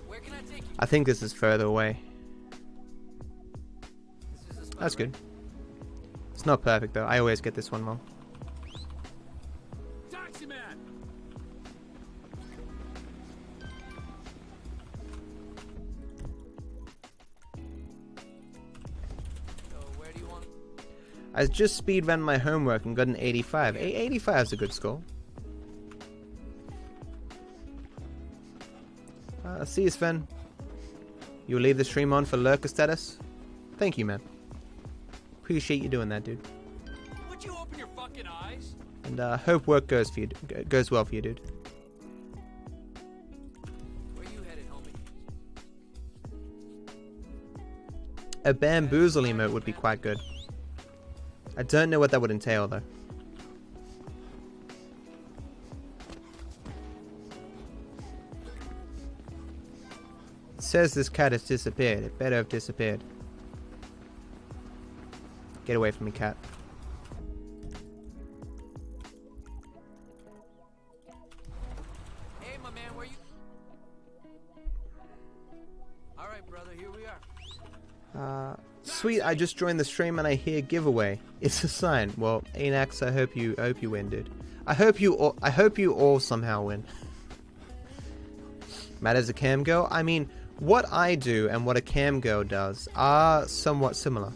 Where can I take you? I think this is further away. That's good. It's not perfect though. I always get this one wrong. Taxi man! So where do you want? I just speedrun my homework and got an 85. 85 is a good score. See you, Sven. You'll leave the stream on for lurker status? Thank you, man. Appreciate you doing that, dude. Would you open your fucking eyes? And hope work goes well for you, dude. Where you headed, homie? A bamboozle emote would be quite good. I don't know what that would entail, though. It says this cat has disappeared. It better have disappeared. Get away from me, cat. Hey, my man, where you? All right, brother, here we are. Sweet, I just joined the stream and I hear giveaway. It's a sign. Well, Anax, I hope you win, dude. I hope you all somehow win. Matt as a cam girl? I mean, what I do and what a cam girl does are somewhat similar.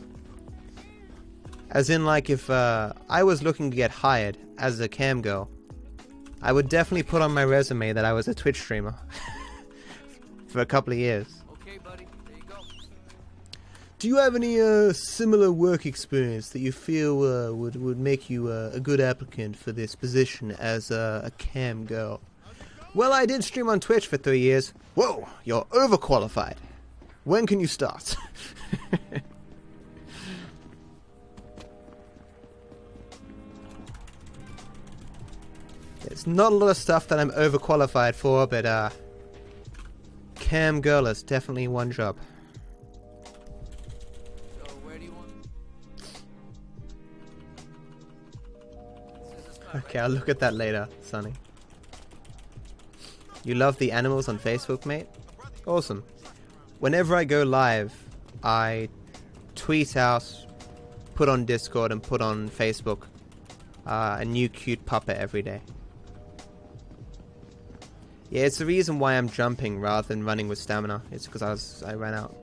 As in, like, if I was looking to get hired as a cam girl, I would definitely put on my resume that I was a Twitch streamer for a couple of years. Okay, buddy, there you go. Do you have any similar work experience that you feel would make you a good applicant for this position as a cam girl? Well, I did stream on Twitch for 3 years. Whoa, you're overqualified. When can you start? There's not a lot of stuff that I'm overqualified for, but cam girl is definitely one job. So where do you want? This is the spot, Okay, I'll look at that later, Sonny. You love the animals on Facebook, mate? Awesome. Whenever I go live, I tweet out, put on Discord, and put on Facebook a new cute puppet every day. Yeah, it's the reason why I'm jumping rather than running with stamina. It's because I ran out.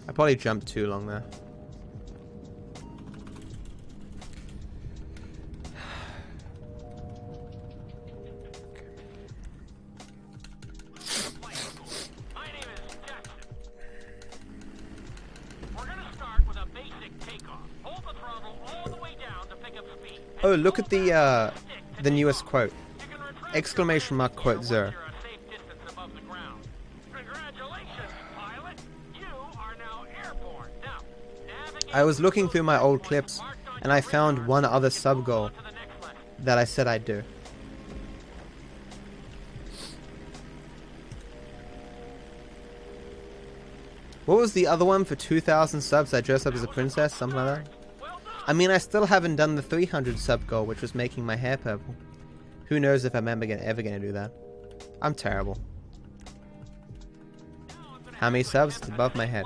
I probably jumped too long there. My name is Jackson. We're gonna start with a basic takeoff. Hold the throttle all the way down to pick up speed. Oh, look at the newest quote. Exclamation mark quote 0. I was looking through my old clips and I found one other sub goal that I said I'd do. What was the other one for 2,000 subs? I dressed up as a princess, something like that. I mean, I still haven't done the 300 sub goal, which was making my hair purple. Who knows if I'm ever gonna do that. I'm terrible. How many subs? It's above my head.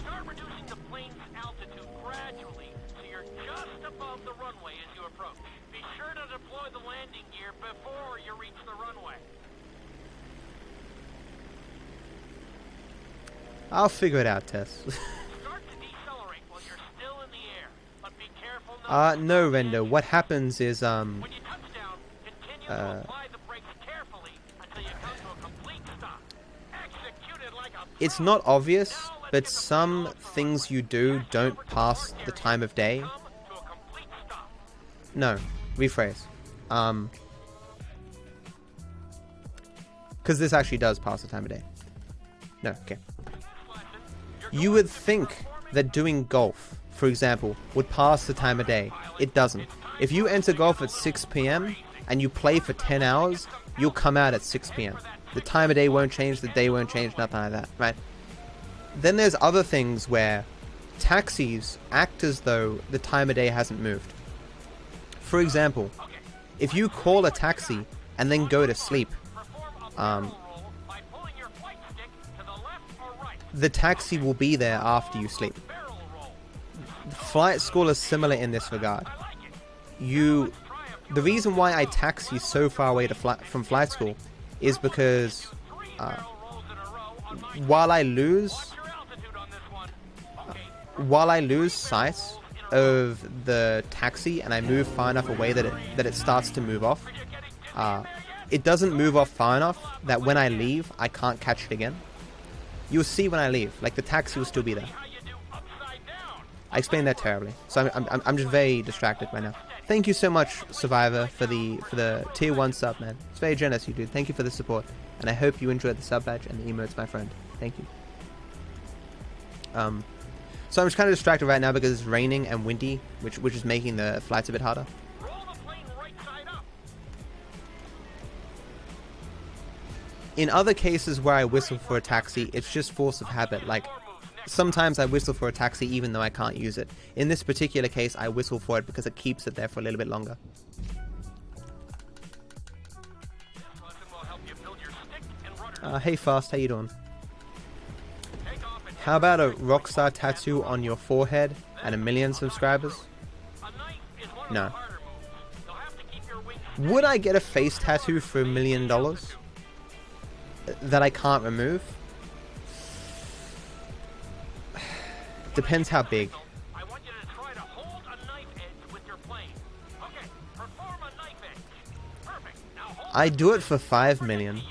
Start reducing the plane's altitude gradually so you're just above the runway as you approach. Be sure to deploy the landing gear before you reach the runway. I'll figure it out, Tess. Start to decelerate while you're still in the air, but be careful not to... No, Rendo. What happens is, When you touch down, continue to apply the brakes carefully until you come to a complete stop. Execute it like a... It's not obvious, but some things you do don't pass the time of day. No, rephrase. Because this actually does pass the time of day. No, okay. You would think that doing golf, for example, would pass the time of day. It doesn't. If you enter golf at 6 p.m. and you play for 10 hours, you'll come out at 6 p.m. The time of day won't change, the day won't change, nothing like that, right? Then there's other things where taxis act as though the time of day hasn't moved. For example, if you call a taxi and then go to sleep, the taxi will be there after you sleep. Flight school is similar in this regard. The reason why I taxi so far away from flight school is because while I lose sight of the taxi and I move far enough away that it starts to move off, it doesn't move off far enough that when I leave I can't catch it again. You'll see when I leave, like the taxi will still be there. I explained that terribly, so I'm just very distracted right now. Thank you so much, Survivor, for the tier 1 sub, man. It's very generous, you dude. Thank you for the support, and I hope you enjoyed the sub badge and the emotes, my friend. Thank you. So I'm just kind of distracted right now because it's raining and windy, which is making the flights a bit harder. In other cases where I whistle for a taxi, it's just force of habit. Like, sometimes I whistle for a taxi even though I can't use it. In this particular case, I whistle for it because it keeps it there for a little bit longer. Hey Fast, how you doing? How about a rockstar tattoo on your forehead and 1 million subscribers? No. Would I get a face tattoo for $1 million? That I can't remove? Depends how big. I do it for 5 million.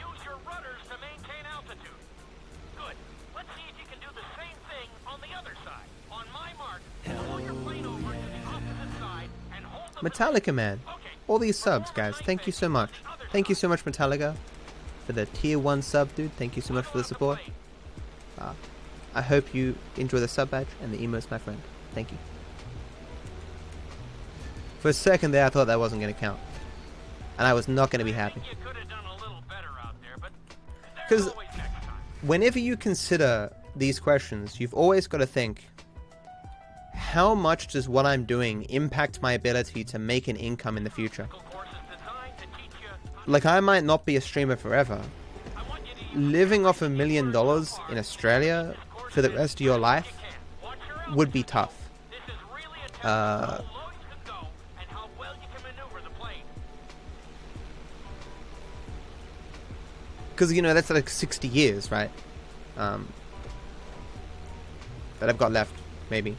Metallica man, all these subs, guys. Thank you so much. Thank you so much, Metallica, for the tier 1 sub, dude. Thank you so much for the support. I hope you enjoy the sub badge and the emotes, my friend. Thank you. For a second there, I thought that wasn't going to count, and I was not going to be happy. Because whenever you consider these questions, you've always got to think, how much does what I'm doing impact my ability to make an income in the future? Like, I might not be a streamer forever. Living off $1 million in Australia for the rest of your life would be tough. Because, you know, that's like 60 years, right? That I've got left, maybe.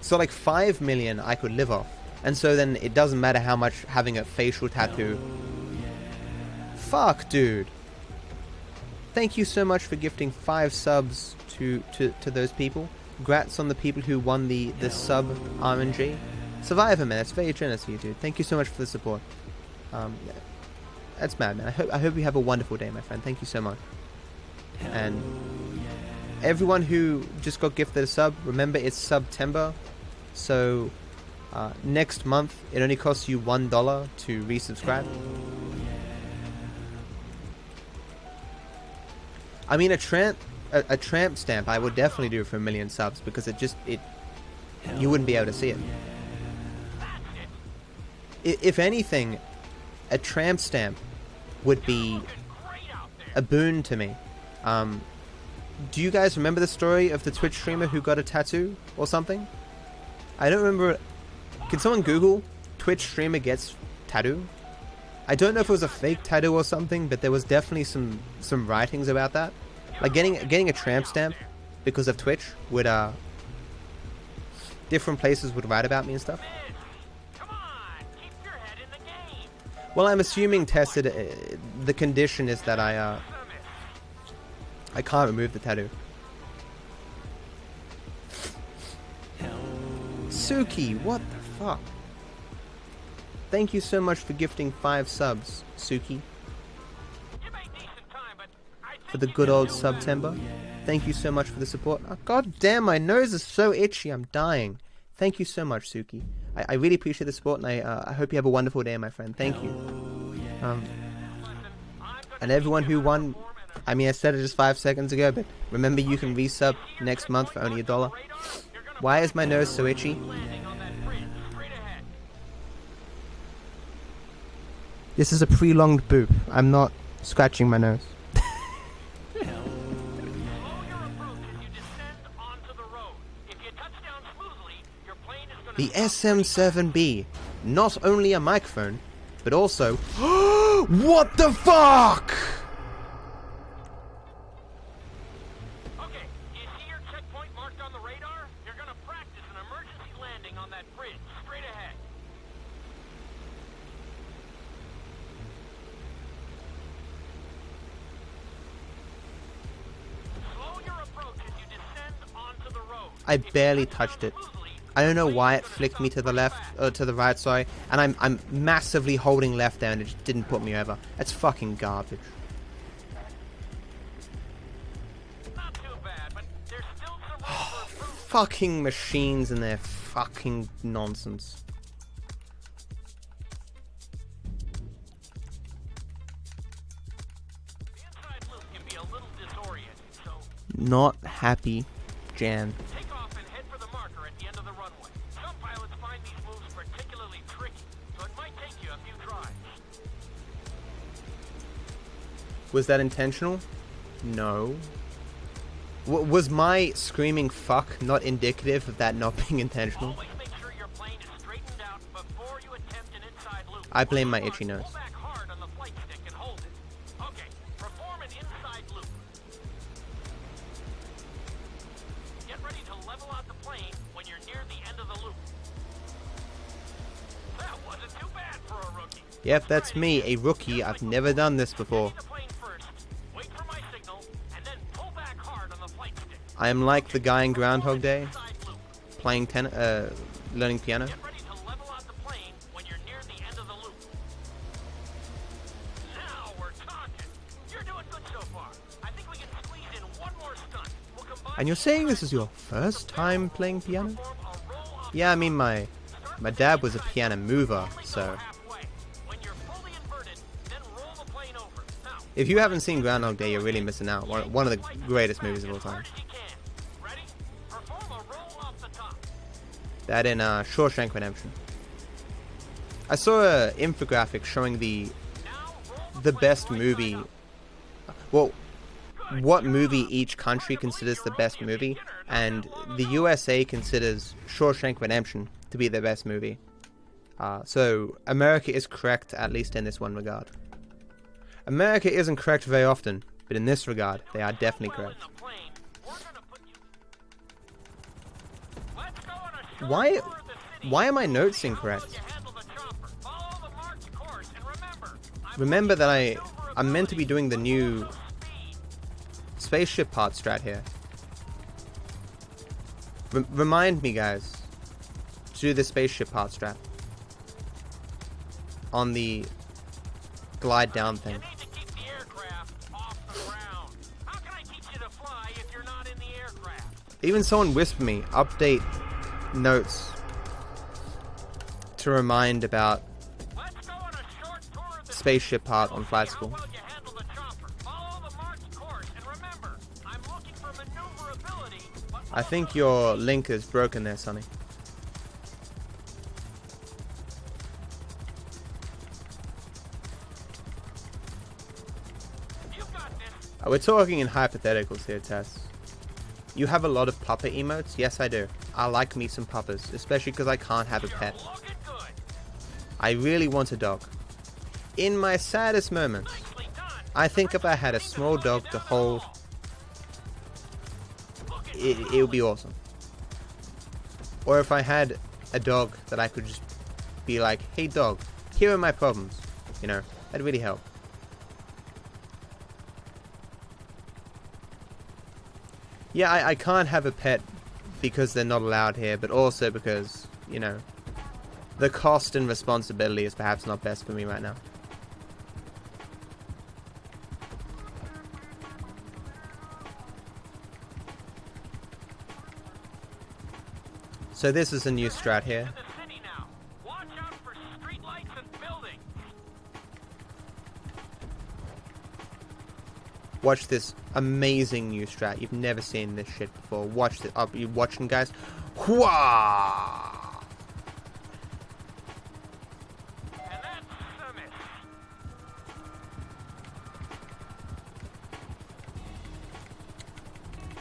So like 5 million I could live off, and so then it doesn't matter how much having a facial tattoo. Fuck, dude. Thank you so much for gifting 5 subs to those people. Congrats on the people who won the sub RNG. Survivor, man, that's very generous of you, dude. Thank you so much for the support. That's mad, man. I hope you have a wonderful day, my friend. Thank you so much. And everyone who just got gifted a sub, remember it's September, so next month it only costs you $1 to resubscribe. I mean, a tramp stamp I would definitely do for 1 million subs, because you wouldn't be able to see it. If anything, a tramp stamp would be a boon to me. Do you guys remember the story of the Twitch streamer who got a tattoo or something? I don't remember. Can someone Google Twitch streamer gets tattoo? I don't know if it was a fake tattoo or something, but there was definitely some writings about that. Like getting a tramp stamp because of Twitch would different places would write about me and stuff. Well, I'm assuming tested. The condition is that I can't remove the tattoo. Suki, what the fuck? Thank you so much for gifting 5 subs, Suki. For the good old September. Thank you so much for the support. Oh, God damn, my nose is so itchy, I'm dying. Thank you so much, Suki. I really appreciate the support, and I hope you have a wonderful day, my friend. Thank you. And everyone who won, I mean, I said it just 5 seconds ago, but remember you can resub next month for only $1. Why is my nose so itchy? This is a prolonged boop. I'm not scratching my nose. The SM7B, not only a microphone, but also... What the fuck?! Okay, you see your checkpoint marked on the radar? You're gonna practice an emergency landing on that bridge, straight ahead. Slow your approach as you descend onto the road. I barely touched it. I don't know why it flicked me to the left, or to the right, sorry, and I'm massively holding left there and it just didn't put me over. That's fucking garbage. Not too bad, but there's still some room for improvement. Fucking machines and their fucking nonsense. The inside loop can be a little disorienting, so Not happy, Jan. take off and head for the marker at the end of the runway. Some pilots find these moves particularly tricky, so it might take you a few tries. Was that intentional? No. Was my screaming fuck not indicative of that not being intentional? Always make sure your plane is straightened out before you attempt an inside loop. I blame my itchy nose. Pull back hard on the flight stick and hold it. Okay, perform an inside loop. Get ready to level out the plane when you're near the end of the loop. That wasn't too bad for a rookie. Yep, that's me, a rookie. I've never done this before. The plane first. Wait for my signal, and then pull back hard on the flight stick. I am like the guy in Groundhog Day, playing learning piano. Get ready to level out the plane when you're near the end of the loop. Now we're talking. You're doing good so far. I think we can squeeze in one more stunt. We'll combine. And you're saying this is your first time playing piano? Yeah, I mean my dad was a piano mover, so... If you haven't seen Groundhog Day, you're really missing out. One of the greatest movies of all time. That in Shawshank Redemption. I saw an infographic showing the best movie. Well, what movie each country considers the best movie, and the USA considers Shawshank Redemption to be the best movie. So America is correct, at least in this one regard. America isn't correct very often, but in this regard, they are definitely correct. Why are my notes incorrect? Remember that I'm meant to be doing the new spaceship part strat here. Remind me, guys, to do the spaceship part strat on the glide down thing. Even someone whispered me, update notes to remind about spaceship part on flight school. I think your link is broken there, Sonny. We're talking in hypotheticals here, Tess. You have a lot of pupper emotes? Yes, I do. I like me some puppers, especially because I can't have a pet. I really want a dog. In my saddest moments, I think if I had a small dog to hold, it would be awesome. Or if I had a dog that I could just be like, hey dog, here are my problems. You know, that'd really help. Yeah, I can't have a pet because they're not allowed here, but also because, you know, the cost and responsibility is perhaps not best for me right now. So this is a new strat here. Watch this amazing new strat. You've never seen this shit before. Watch this. Are you watching, guys? Hwaa!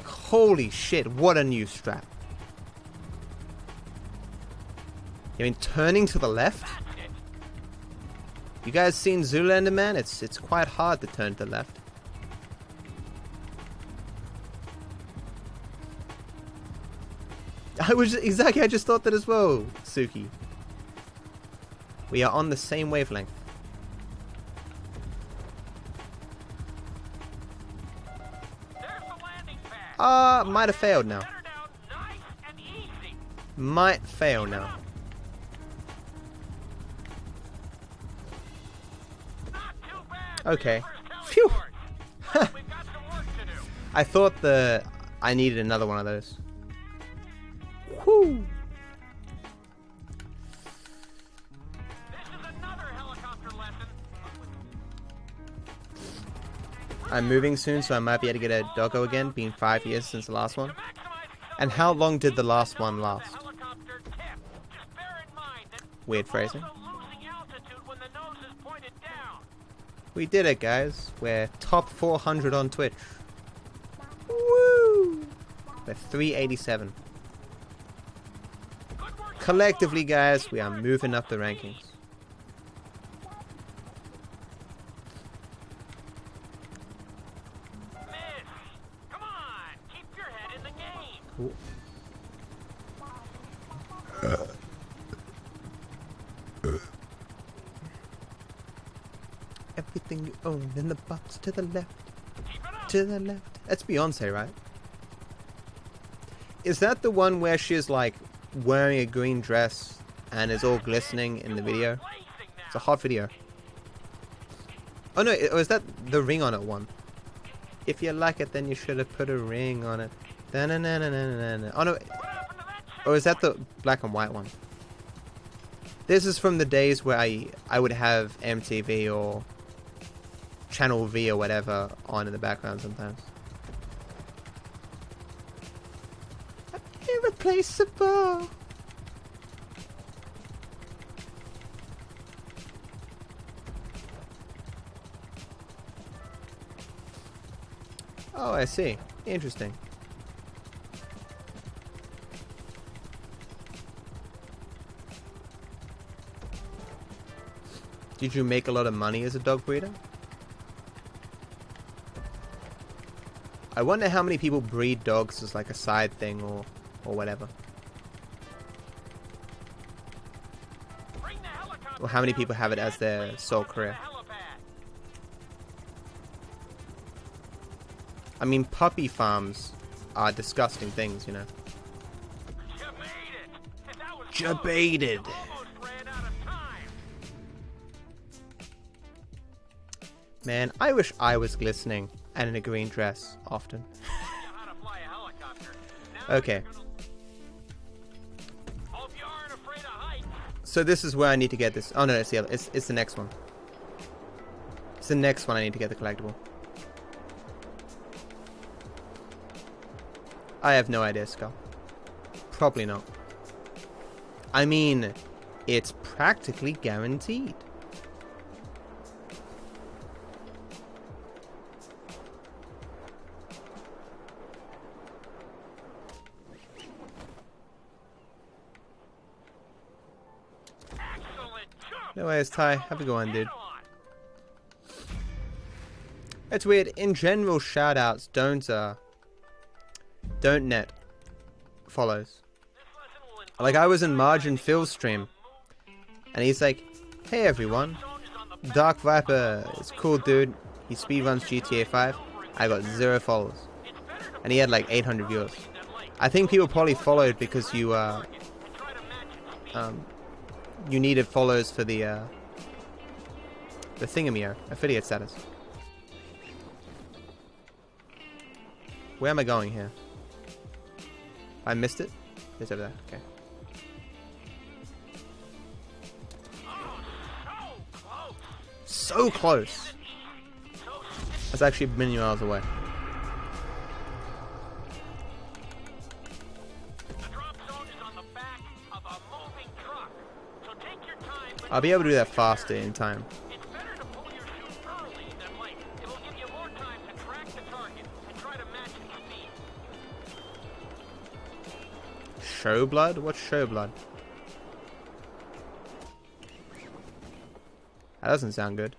Holy shit, what a new strat. I mean, turning to the left? You guys seen Zoolander, man? It's quite hard to turn to the left. I just thought that as well, Suki. We are on the same wavelength. Might have failed now. Might fail now. Okay. Phew! I thought I needed another one of those. Whoo! I'm moving soon, so I might be able to get a doggo again, being 5 years since the last one. And how long did the last one last? Weird phrasing. We did it, guys. We're top 400 on Twitch. Woo! We're 387. Collectively, guys, we are moving up the rankings. Cool. Everything you own in the box to the left. To the left. That's Beyonce, right? Is that the one where she's like wearing a green dress and is all glistening in the video? It's a hot video. Oh no, or is that the ring on it one? If you like it, then you should have put a ring on it. Oh no, or is that the black and white one? This is from the days where I would have MTV or Channel V or whatever on in the background sometimes. Irreplaceable. Oh, I see. Interesting. Did you make a lot of money as a dog breeder? I wonder how many people breed dogs as like a side thing or whatever. Or how many people have it as their sole career. I mean, puppy farms are disgusting things, you know. Debated. Man, I wish I was glistening and in a green dress often. Okay. So this is where I need to get this. Oh no, it's the next one. It's the next one I need to get the collectible. I have no idea, Skull. Probably not. I mean, it's practically guaranteed. No worries, Ty. Have a good one, dude. It's weird. In general, shoutouts don't net follows. Like, I was in Margin Phil's stream, and he's like, "Hey everyone, Dark Viper is cool, dude. He speedruns GTA 5. I got 0 followers, and he had like 800 viewers. I think people probably followed because you needed follows for the thingamio affiliate status." Where am I going here? I missed it? It's over there. Okay. So close! That's actually a million miles away. I'll be able to do that faster in time. Show blood? What's show blood? That doesn't sound good.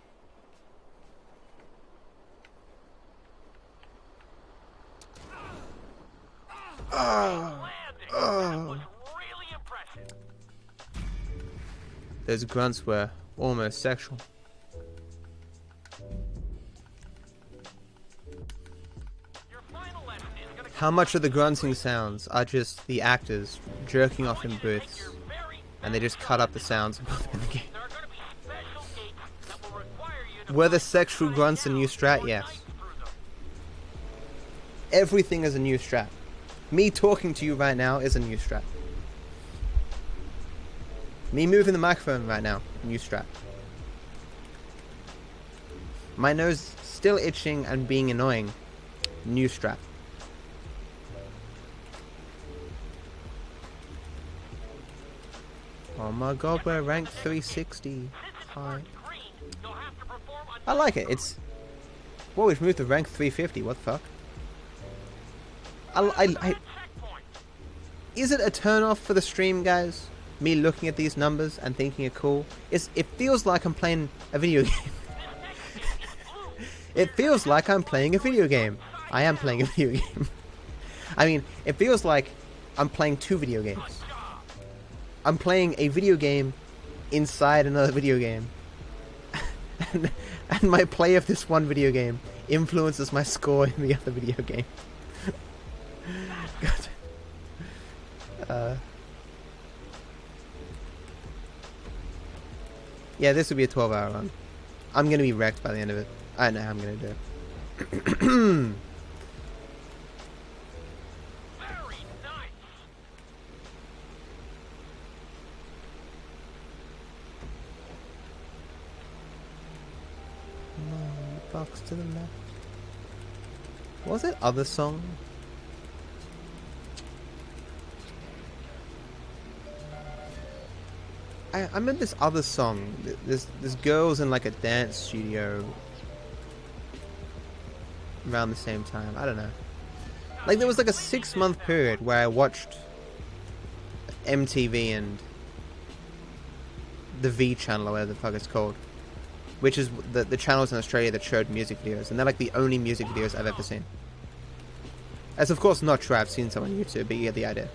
Those grunts were almost sexual. How much of the grunting sounds are just the actors jerking off in booths, and they just cut up the sounds and put them in the game? Were the sexual grunts a new strat? Yes. Everything is a new strat. Me talking to you right now is a new strat. Me moving the microphone right now, new strat. My nose still itching and being annoying, new strat. Oh my god, we're ranked 360. Hi. I like it. It's... Whoa, we've moved to rank 350. What the fuck? Is it a turn off for the stream, guys? Me looking at these numbers and thinking it cool? It feels like I'm playing a video game. It feels like I'm playing a video game. I am playing a video game. I mean, it feels like I'm playing 2 video games. I'm playing a video game inside another video game. and my play of this one video game influences my score in the other video game. God. Yeah, this would be a 12-hour run. I'm going to be wrecked by the end of it. I don't know how I'm going to do it. Box to the left. What was that other song? I remember this other song. This girl's in like a dance studio around the same time. I don't know. Like there was like a 6-month period where I watched MTV and the V channel or whatever the fuck it's called, which is the channels in Australia that showed music videos, and they're like the only music videos I've ever seen. That's of course not true. I've seen some on YouTube, but you get the idea.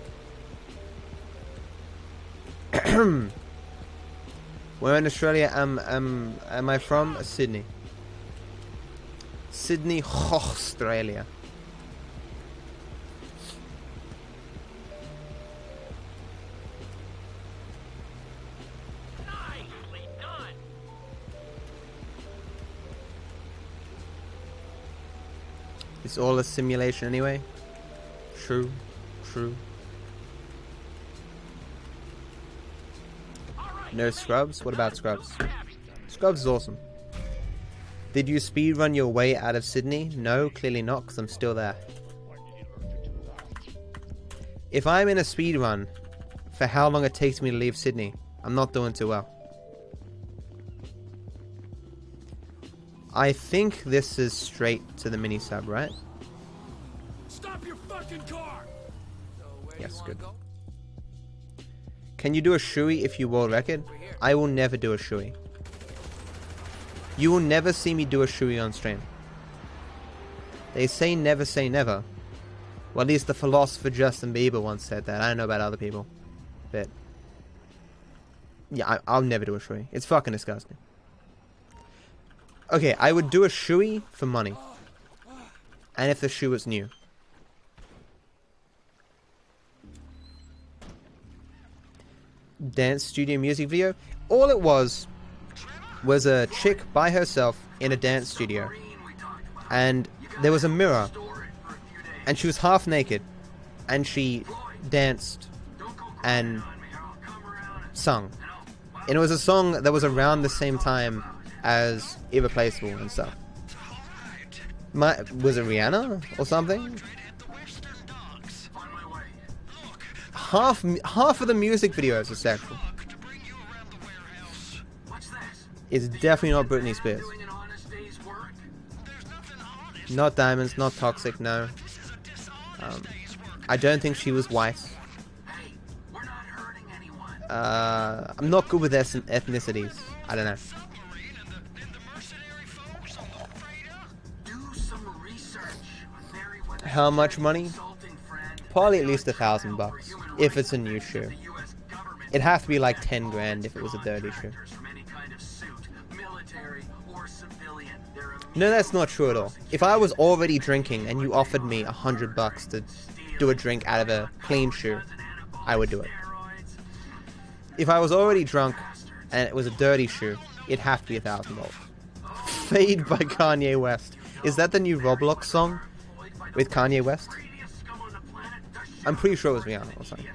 Where in Australia am I from? Sydney. Sydney, Australia. Nicely done. It's all a simulation anyway. True, true. No Scrubs? What about Scrubs? Scrubs is awesome. Did you speedrun your way out of Sydney? No, clearly not, because I'm still there. If I'm in a speedrun for how long it takes me to leave Sydney, I'm not doing too well. I think this is straight to the mini sub, right? Stop your fucking car! Yes, good. Can you do a shoey if you world record? I will never do a shoey. You will never see me do a shoey on stream. They say never. Well, at least the philosopher Justin Bieber once said that. I don't know about other people. But yeah, I'll never do a shoey. It's fucking disgusting. Okay, I would do a shoey for money. And if the shoe was new. Dance studio music video. All it was a chick by herself in a dance studio. And there was a mirror. And she was half naked. And she danced and sung. And it was a song that was around the same time as Irreplaceable and stuff. Was it Rihanna or something? Half of the music videos are sexual. It's definitely not Britney Spears. Not Diamonds, not Toxic, no. I don't think she was white. I'm not good with ethnicities. I don't know. How much money? Probably at least $1,000 if it's a new shoe. It'd have to be like 10 grand if it was a dirty shoe. No, that's not true at all. If I was already drinking and you offered me $100 to do a drink out of a clean shoe, I would do it. If I was already drunk and it was a dirty shoe, it'd have to be $1,000. Fade by Kanye West. Is that the new Roblox song with Kanye West? I'm pretty sure it was Rihanna or something.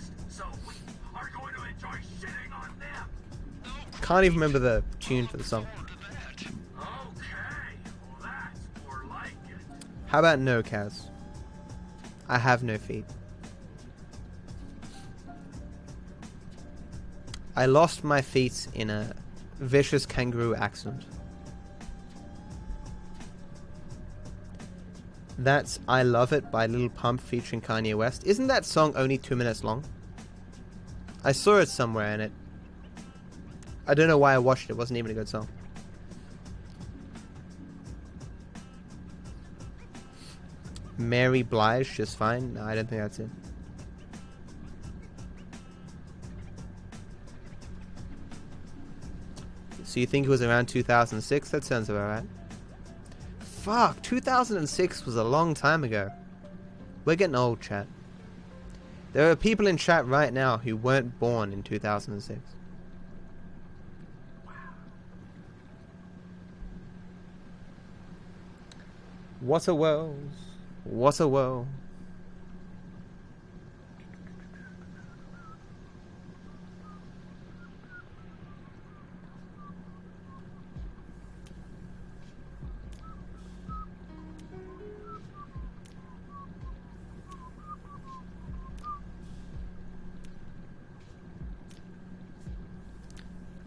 Can't even remember the tune for the song. How about no, Kaz? I have no feet. I lost my feet in a vicious kangaroo accident. That's I Love It by Lil Pump featuring Kanye West. Isn't that song only 2 minutes long? I saw it somewhere and I don't know why I watched it. It wasn't even a good song. Mary Blige, just fine. No, I don't think that's it. So you think it was around 2006? That sounds about right. Fuck, 2006 was a long time ago. We're getting old, chat. There are people in chat right now who weren't born in 2006. What a world. What a world.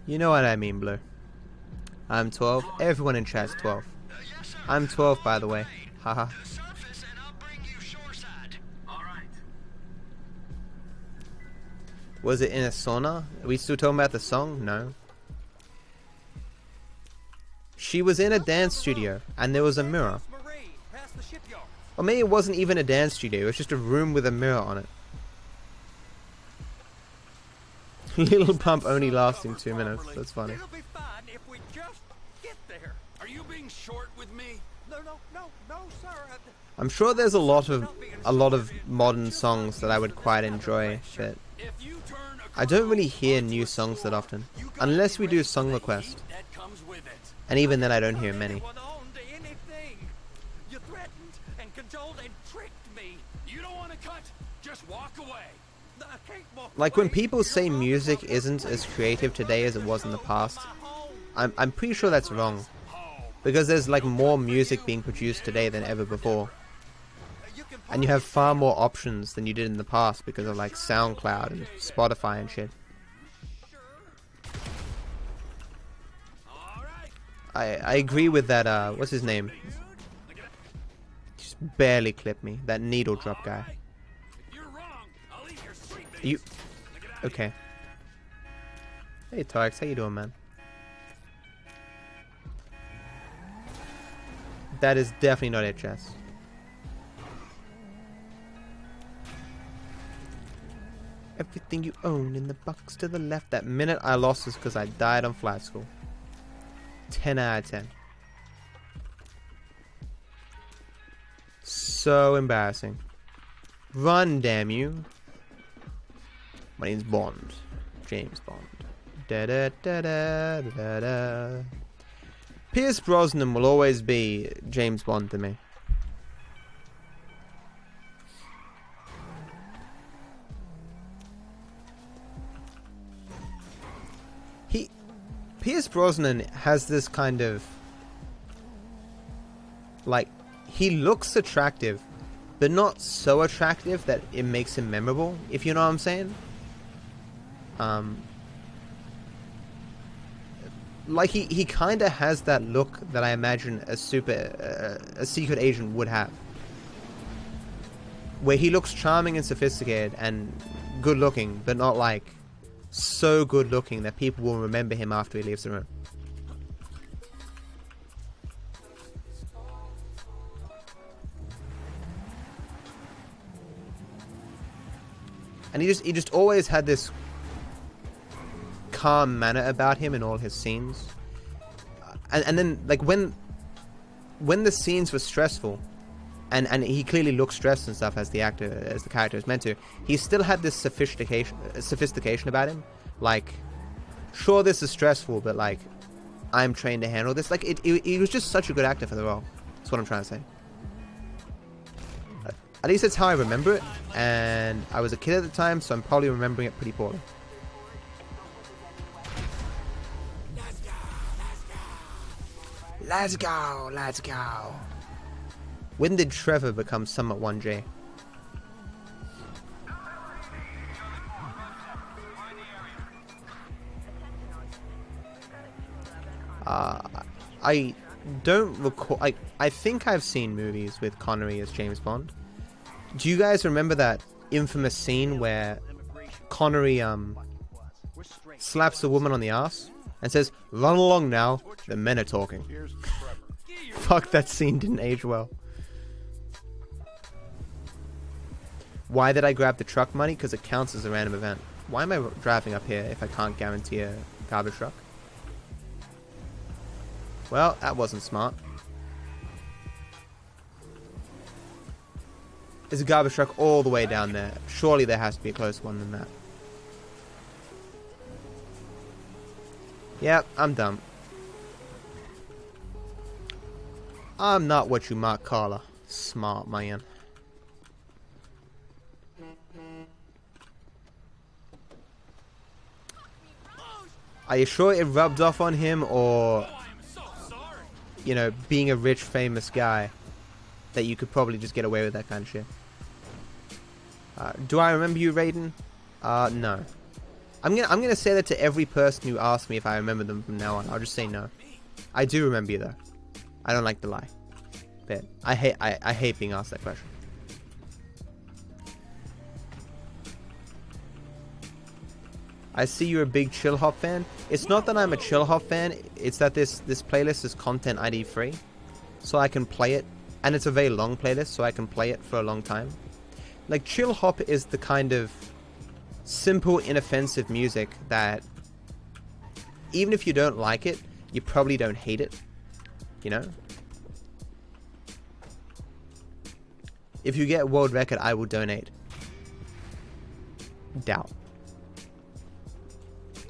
You know what I mean, Blue. I'm 12. Everyone in chat's 12. I'm 12, by the way. Haha. Was it in a sauna? Are we still talking about the song? No. She was in a dance studio, and there was a mirror. Or maybe it wasn't even a dance studio, it was just a room with a mirror on it. Little Pump only lasting 2 minutes. That's funny. It'll be fine if we just get there. Are you being short with me? No, sir. I'm sure there's a lot of modern songs that I would quite enjoy, but I don't really hear new songs that often, unless we do song request. And even then, I don't hear many. You threatened and cajoled and tricked me. You don't want to cut? Just walk away. Like when people say music isn't as creative today as it was in the past, I'm pretty sure that's wrong. Because there's like more music being produced today than ever before. And you have far more options than you did in the past because of like SoundCloud and Spotify and shit. I agree with that, what's his name? Just barely clipped me. That needle drop guy. You... Okay. Hey Tarx, how you doing, man? That is definitely not HS. Everything you own in the box to the left. That minute I lost is because I died on flat school. 10 out of 10. So embarrassing. Run, damn you. My name's Bond. James Bond. Da da da da da da. Pierce Brosnan will always be James Bond to me. Pierce Brosnan has this kind of, like, he looks attractive, but not so attractive that it makes him memorable, if you know what I'm saying. Like, he kind of has that look that I imagine a secret agent would have. Where he looks charming and sophisticated and good looking, but not like so good looking that people will remember him after he leaves the room. And he just always had this calm manner about him in all his scenes. And then, like, when the scenes were stressful, and he clearly looked stressed and stuff as the character is meant to, he still had this sophistication about him. Like, sure, this is stressful, but like, I'm trained to handle this. Like, he was just such a good actor for the role. That's what I'm trying to say. At least that's how I remember it, and I was a kid at the time, so I'm probably remembering it pretty poorly. Let's go, let's go. When did Trevor become Summit 1J? I don't recall. I think I've seen movies with Connery as James Bond. Do you guys remember that infamous scene where Connery slaps a woman on the ass and says, "Run along now, the men are talking"? Fuck, that scene didn't age well. Why did I grab the truck money? Because it counts as a random event. Why am I driving up here if I can't guarantee a garbage truck? Well, that wasn't smart. There's a garbage truck all the way down there. Surely there has to be a closer one than that. Yep, I'm dumb. I'm not what you might call a smart man. Are you sure it rubbed off on him, or, you know, being a rich, famous guy, that you could probably just get away with that kind of shit? Do I remember you, Raiden? No. I'm gonna say that to every person who asks me if I remember them from now on. I'll just say no. I do remember you though. I don't like to lie. But I hate being asked that question. I see you're a big chill hop fan. It's not that I'm a chill hop fan, it's that this playlist is content ID free. So I can play it, and it's a very long playlist, so I can play it for a long time. Like, chill hop is the kind of simple, inoffensive music that even if you don't like it, you probably don't hate it. You know? If you get world record, I will donate. Doubt.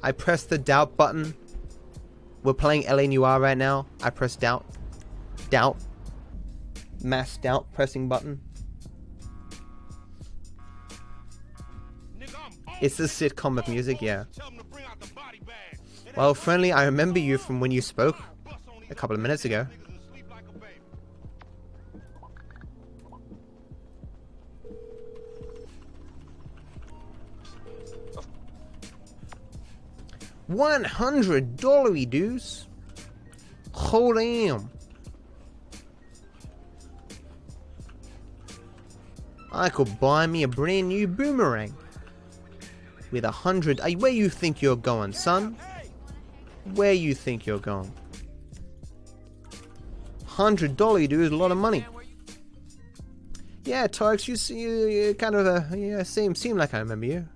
I pressed the doubt button. We're playing LA Noire right now. I press doubt. Doubt. Mass doubt pressing button. It's the sitcom of music, yeah. Well, friendly, I remember you from when you spoke a couple of minutes ago. $100 dues. Hold on. I could buy me a brand new boomerang with 100. Where you think you're going, son? where you think you're going. $100, dude, is a lot of money. Yeah, Tarks, you kind of yeah, seem like I remember you.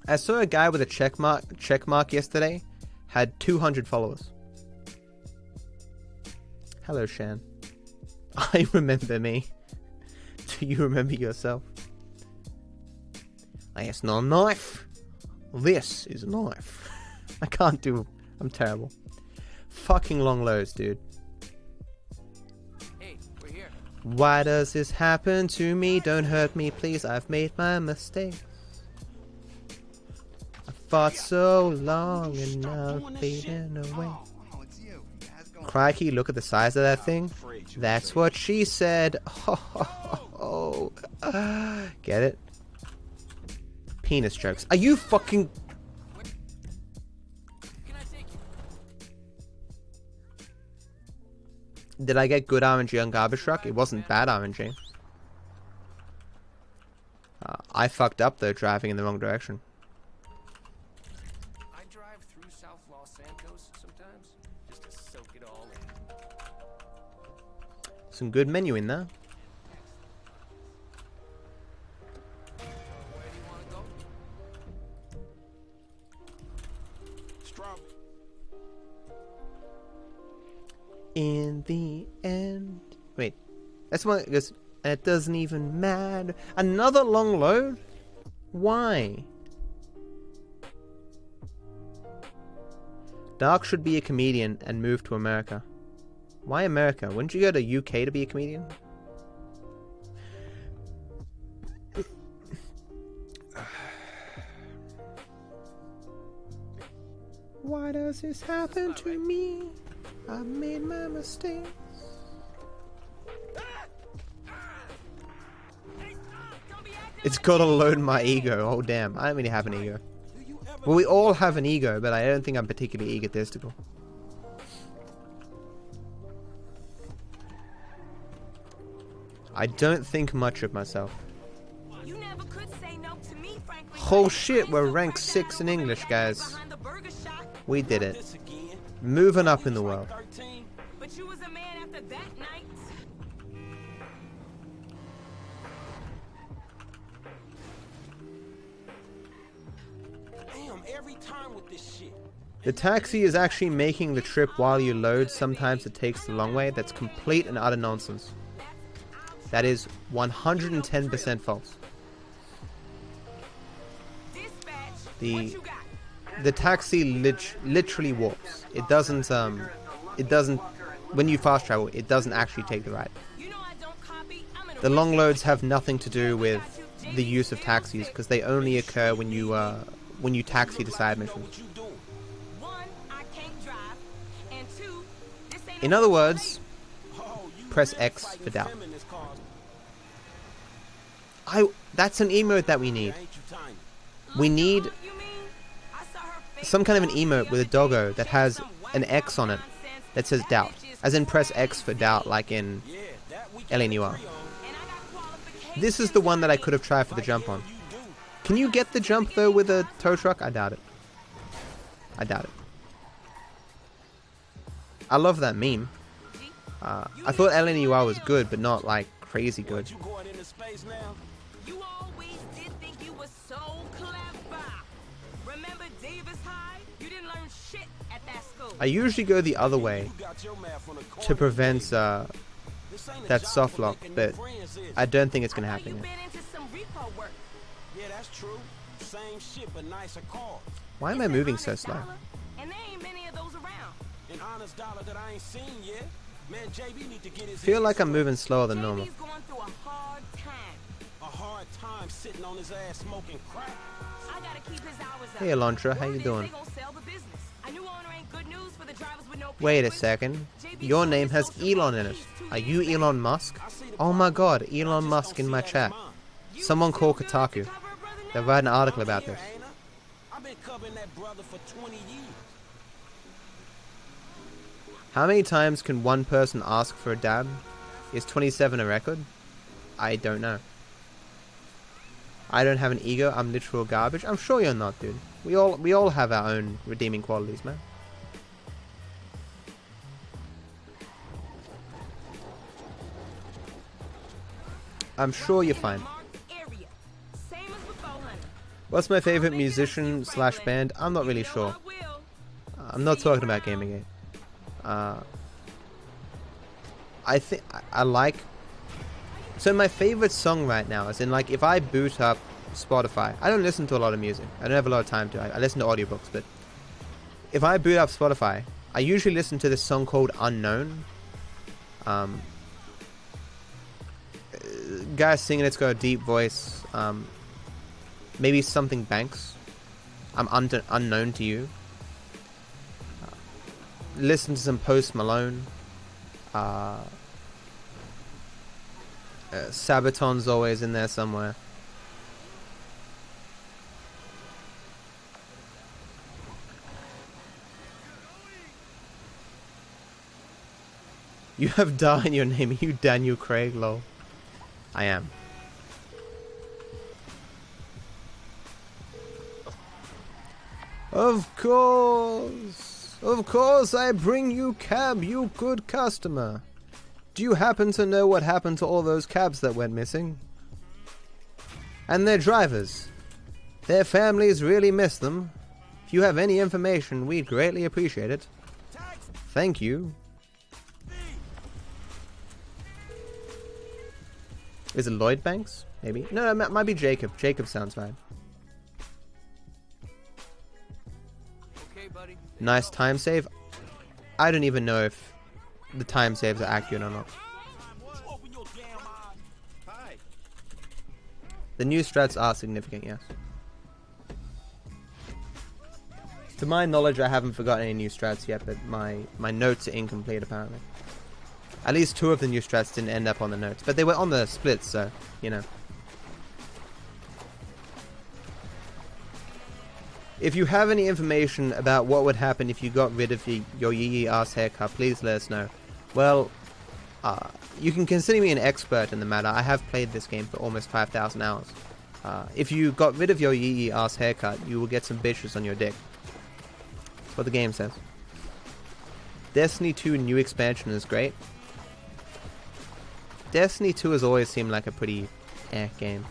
I saw a guy with a check mark yesterday, had 200 followers. Hello, Shan. I remember me. Do you remember yourself? It's not a knife. This is a knife. I can't do. I'm terrible. Fucking long loads, dude. Hey, we're here. Why does this happen to me? Don't hurt me, please. I've made my mistakes. I fought so long and now I'm fading away. Crikey, look at the size of that thing. That's what she said. Oh. Get it? Penis jokes. Are you fucking... Did I get good RNG on Garbage Truck? It wasn't bad RNG. I fucked up though, driving in the wrong direction. I drive through South Los Santos sometimes, just to soak it all in. Some good menu in there. Where do you want to go? Strawberry. In the end... Wait. That's one that goes... And it doesn't even matter. Another long load? Why? Dark should be a comedian and move to America. Why America? Wouldn't you go to UK to be a comedian? Why does this happen to me? I made my mistakes. It's gotta load my ego. Oh damn, I don't really have an ego. Well, we all have an ego, but I don't think I'm particularly egotistical. I don't think much of myself. You never could say no to me, frankly. Oh shit, we're ranked 6 in English, guys. We did it. Moving up in the world. But you was a man after that night. Damn, every time with this shit. The taxi is actually making the trip while you load. Sometimes it takes the long way. That's complete and utter nonsense. That is 110% false. The taxi literally warps. It doesn't when you fast travel, it doesn't actually take the ride. The long loads have nothing to do with the use of taxis because they only occur when you taxi to side missions. In other words, press X for doubt. That's an emote that we need. We need some kind of an emote with a doggo that has an X on it that says doubt. As in press X for doubt, like in LNUR. This is the one that I could have tried for the jump on. Can you get the jump though with a tow truck? I doubt it. I doubt it. I love that meme. I thought LNUR was good, but not like crazy good. You always did think you were so clever. Remember Davis High? You didn't learn shit at that school. I usually go the other way to prevent that soft lock, but I don't think it's gonna happen yet. Yeah, that's true. Same shit, but nicer cars. Why am I moving so slow? And there ain't many of those around. An honest dollar that I ain't seen yet. Man, JB need to get his. I feel like I'm moving slower than normal. JB's going through a hard time. A hard time sitting on his ass smoking crack. I gotta keep his hours up. Hey Alontra, how you doing? Wait a second. Your name has Elon in it. Are you Elon Musk? Oh my god, Elon Musk in my chat. Someone call Kotaku. They'll write an article about this. I've been covering that brother for 20 years. How many times can one person ask for a dab? Is 27 a record? I don't know. I don't have an ego, I'm literal garbage. I'm sure you're not, dude. We all have our own redeeming qualities, man. I'm sure you're fine. What's my favorite musician / band? I'm not really sure. I'm not talking about Gamergate. I think I like. So my favorite song right now is in, like, if I boot up Spotify. I don't listen to a lot of music. I don't have a lot of time to. I listen to audiobooks, but if I boot up Spotify, I usually listen to this song called Unknown. Guy singing, it's got a deep voice. Maybe something Banks. I'm unknown to you. Listen to some Post Malone. Sabaton's always in there somewhere. You have Da in your name. Are you Daniel Craig? Lol. I am. Of course I bring you cab, you good customer. Do you happen to know what happened to all those cabs that went missing? And their drivers? Their families really miss them. If you have any information, we'd greatly appreciate it. Thank you. Is it Lloyd Banks? Maybe. No, it might be Jacob. Jacob sounds right. Okay, buddy. Nice time save. I don't even know if the time saves are accurate or not. The new strats are significant, yes. To my knowledge, I haven't forgotten any new strats yet, but my notes are incomplete apparently. At least 2 of the new strats didn't end up on the notes, but they were on the splits, so, you know. If you have any information about what would happen if you got rid of your yee ass haircut, please let us know. Well, you can consider me an expert in the matter. I have played this game for almost 5,000 hours. If you got rid of your yee ass haircut, you will get some bitches on your dick. That's what the game says. Destiny 2 new expansion is great. Destiny 2 has always seemed like a pretty game.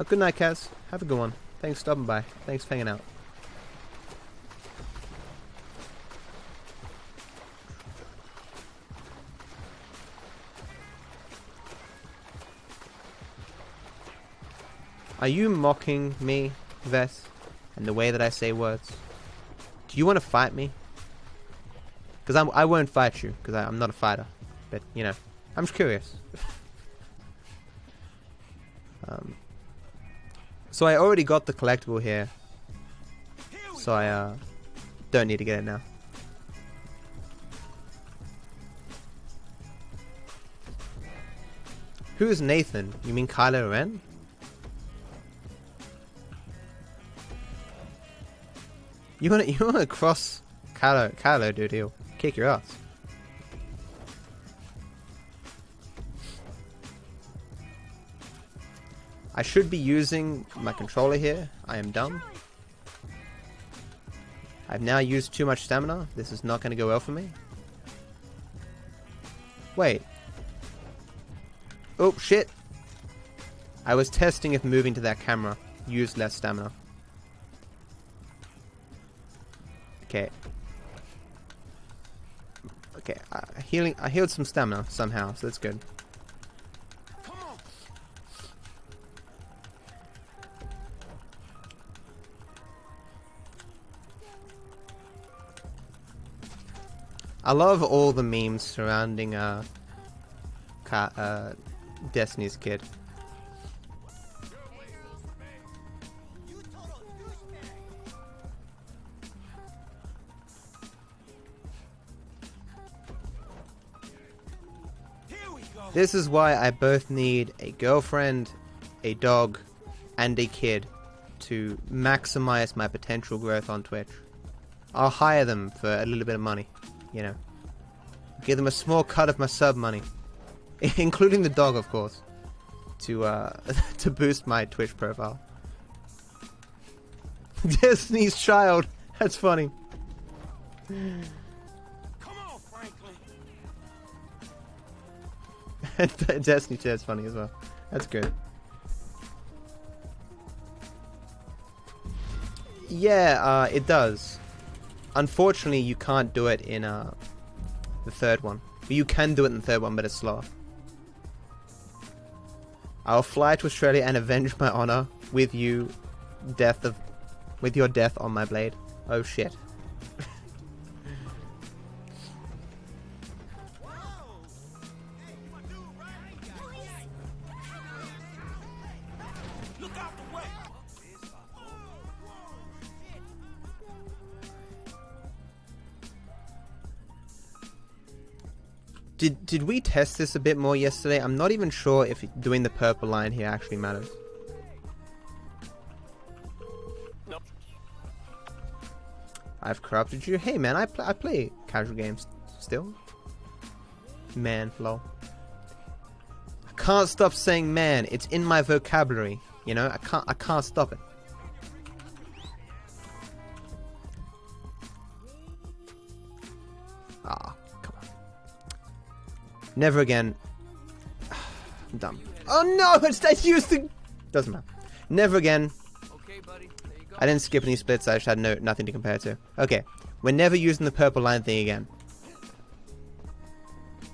Good night, Kaz. Have a good one. Thanks for stopping by. Thanks for hanging out. Are you mocking me, Vess, and the way that I say words? Do you want to fight me? Because I won't fight you, because I'm not a fighter. But, you know, I'm just curious. So I already got the collectible here. So I don't need to get it now. Who is Nathan? You mean Kylo Ren? You wanna cross Kylo, dude? He'll kick your ass. I should be using my controller here. I am dumb. I've now used too much stamina. This is not going to go well for me. Wait. Oh, shit. I was testing if moving to that camera used less stamina. Okay. Okay, I healed some stamina somehow, so that's good. I love all the memes surrounding Destiny's kid. This is why I both need a girlfriend, a dog, and a kid to maximize my potential growth on Twitch. I'll hire them for a little bit of money, you know. Give them a small cut of my sub money, including the dog, of course, to to boost my Twitch profile. Destiny's Child. That's funny. Come on, Franklin. Destiny Child's funny as well. That's good. Yeah, it does. Unfortunately, you can't do it in the third one. You can do it in the third one, but it's slower. I'll fly to Australia and avenge my honor with your death on my blade. Oh shit. Did we test this a bit more yesterday? I'm not even sure if doing the purple line here actually matters. Nope. I've corrupted you. Hey man, I play casual games still. Man, lol. I can't stop saying man. It's in my vocabulary. You know, I can't stop it. Ah. Never again. I'm dumb. Oh no! I used the... Doesn't matter. Never again. Okay, buddy. There you go. I didn't skip any splits. I just had nothing to compare to. Okay. We're never using the purple line thing again.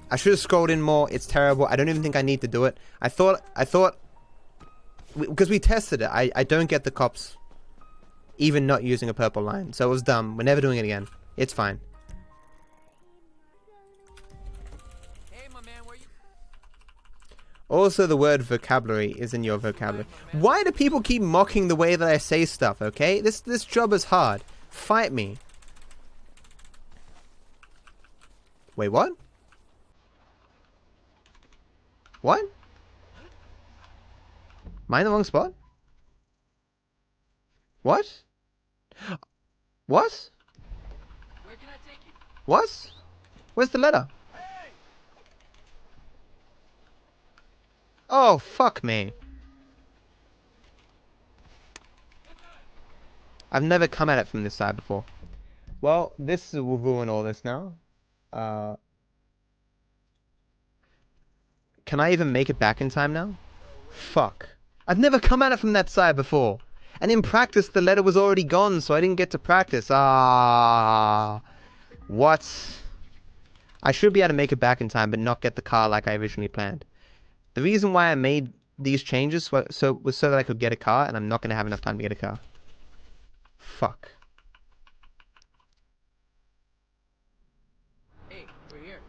I should have scrolled in more. It's terrible. I don't even think I need to do it. I thought... Because we tested it. I don't get the cops even not using a purple line. So it was dumb. We're never doing it again. It's fine. Also, the word vocabulary is in your vocabulary. Why do people keep mocking the way that I say stuff, okay? This job is hard. Fight me. Wait, what? What? Am I in the wrong spot? What? What? Where can I take you? What? Where's the letter? Oh, fuck me. I've never come at it from this side before. Well, this will ruin all this now. Can I even make it back in time now? Fuck. I've never come at it from that side before. And in practice, the letter was already gone, so I didn't get to practice. Ah. What? I should be able to make it back in time, but not get the car like I originally planned. The reason why I made these changes was so that I could get a car, and I'm not going to have enough time to get a car. Fuck. Hey, we're here.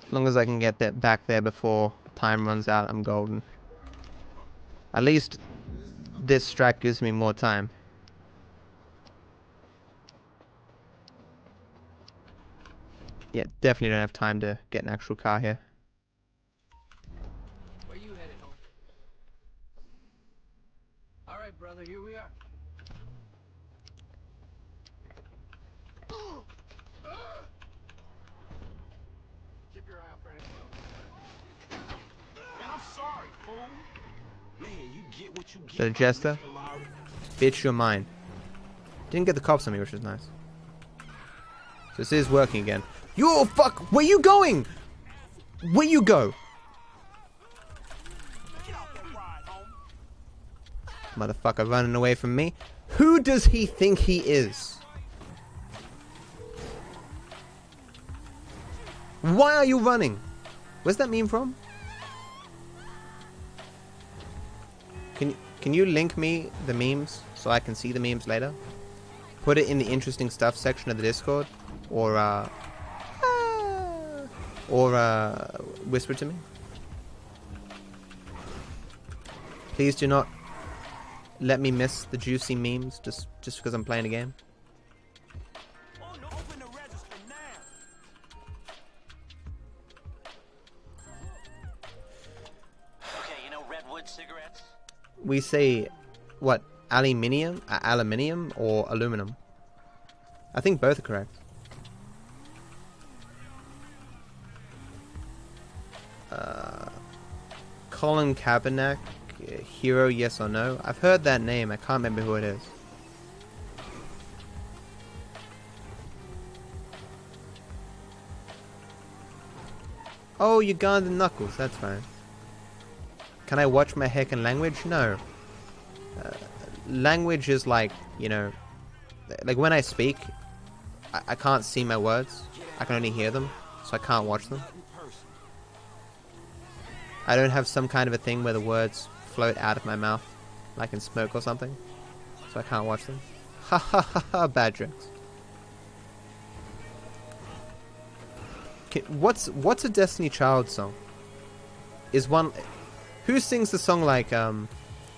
As long as I can get that back there before time runs out, I'm golden. At least this strike gives me more time. Yeah, definitely don't have time to get an actual car here. Where you headed home? All right, brother, here we are. Keep your eye out for anything. Man, I'm sorry, fool. Man, you get what you get. The jester? Bitch, you're mine. Didn't get the cops on me, which is nice. So this is working again. You fuck! Where you going? Where you go? Motherfucker running away from me. Who does he think he is? Why are you running? Where's that meme from? Can you link me the memes so I can see the memes later? Put it in the interesting stuff section of the Discord, or whisper to me. Please do not let me miss the juicy memes just because I'm playing a game. Okay, you know Redwood cigarettes? We say, what, aluminium or aluminum? I think both are correct. Colin Kaepernick, hero, yes or no? I've heard that name. I can't remember who it is. Oh, Ugandan Knuckles. That's fine. Can I watch my heckin' language? No. Language is like, you know, like when I speak, I can't see my words. I can only hear them, so I can't watch them. I don't have some kind of a thing where the words float out of my mouth, like in smoke or something, so I can't watch them. Ha ha ha ha, bad jokes. What's a Destiny Child song? Is one... Who sings the song like,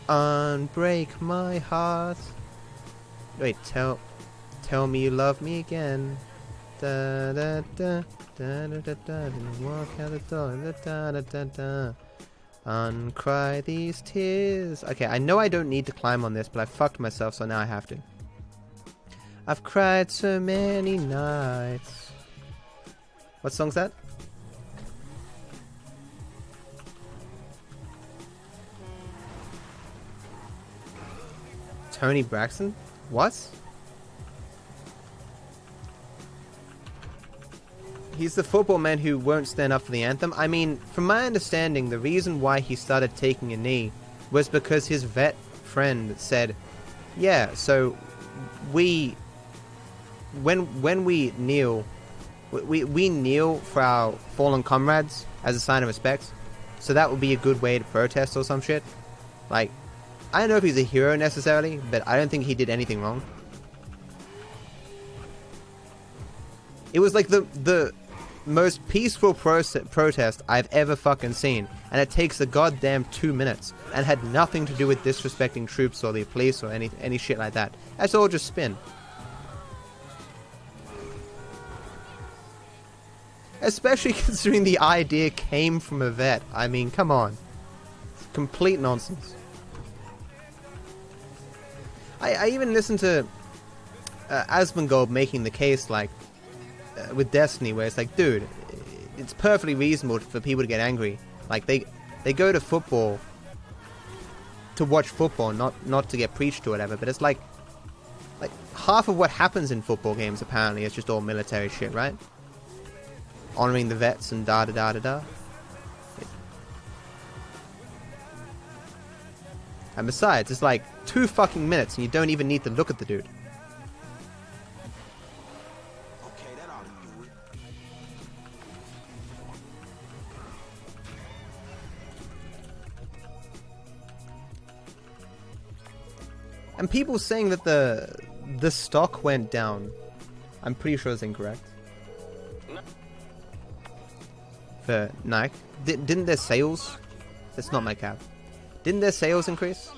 Unbreak my heart? Wait, tell me you love me again. Da da da da da da da. Walk out the door. Da da da da. Uncry these tears. Okay, I know I don't need to climb on this, but I fucked myself, so now I have to. I've cried so many nights. What song's that? Tony Braxton? What? He's the football man who won't stand up for the anthem. I mean, from my understanding, the reason why he started taking a knee was because his vet friend said, yeah, so when we kneel, we kneel for our fallen comrades as a sign of respect. So that would be a good way to protest or some shit. Like, I don't know if he's a hero necessarily, but I don't think he did anything wrong. It was like the most peaceful protest I've ever fucking seen, and it takes a goddamn 2 minutes, and had nothing to do with disrespecting troops or the police or any shit like that. That's all just spin. Especially considering the idea came from a vet. I mean, come on. It's complete nonsense. I even listened to Asmongold making the case, like, with Destiny, where it's like, dude, it's perfectly reasonable for people to get angry. Like, they go to football to watch football, not to get preached to or whatever, but it's like half of what happens in football games apparently is just all military shit, right? Honoring the vets and da da da da da. And besides, it's like 2 fucking minutes and you don't even need to look at the dude. Okay, that ought to do it. And people saying that the stock went down, I'm pretty sure it's incorrect. For Nike, didn't their sales? That's not my cap. Didn't their sales increase?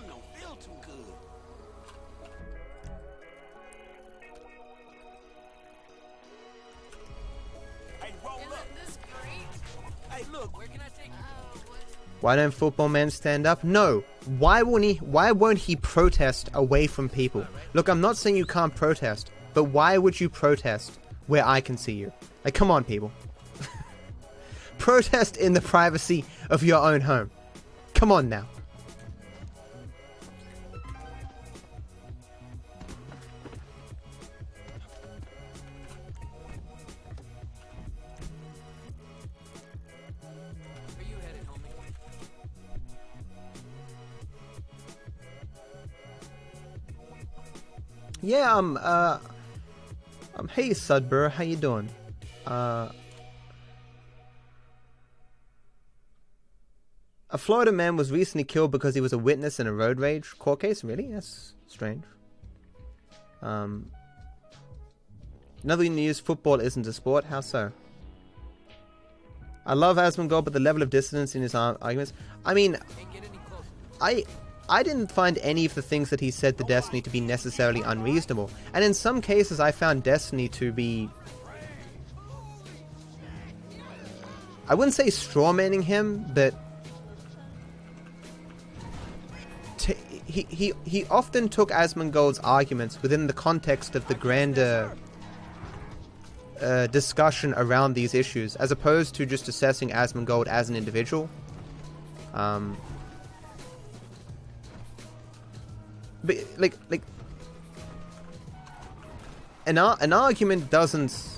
Why don't football men stand up? No. Why won't he protest away from people? Look, I'm not saying you can't protest, but why would you protest where I can see you? Like, come on, people. Protest in the privacy of your own home. Come on now. Yeah, hey Sudbur, how you doing? A Florida man was recently killed because he was a witness in a road rage court case. Really? That's strange. Another news, football isn't a sport. How so? I love Asmongold, but the level of dissonance in his arguments. I mean, I didn't find any of the things that he said to Destiny to be necessarily unreasonable. And in some cases, I found Destiny to be... I wouldn't say strawmanning him, but... He often took Asmongold's arguments within the context of the grander discussion around these issues, as opposed to just assessing Asmongold as an individual. But like an argument doesn't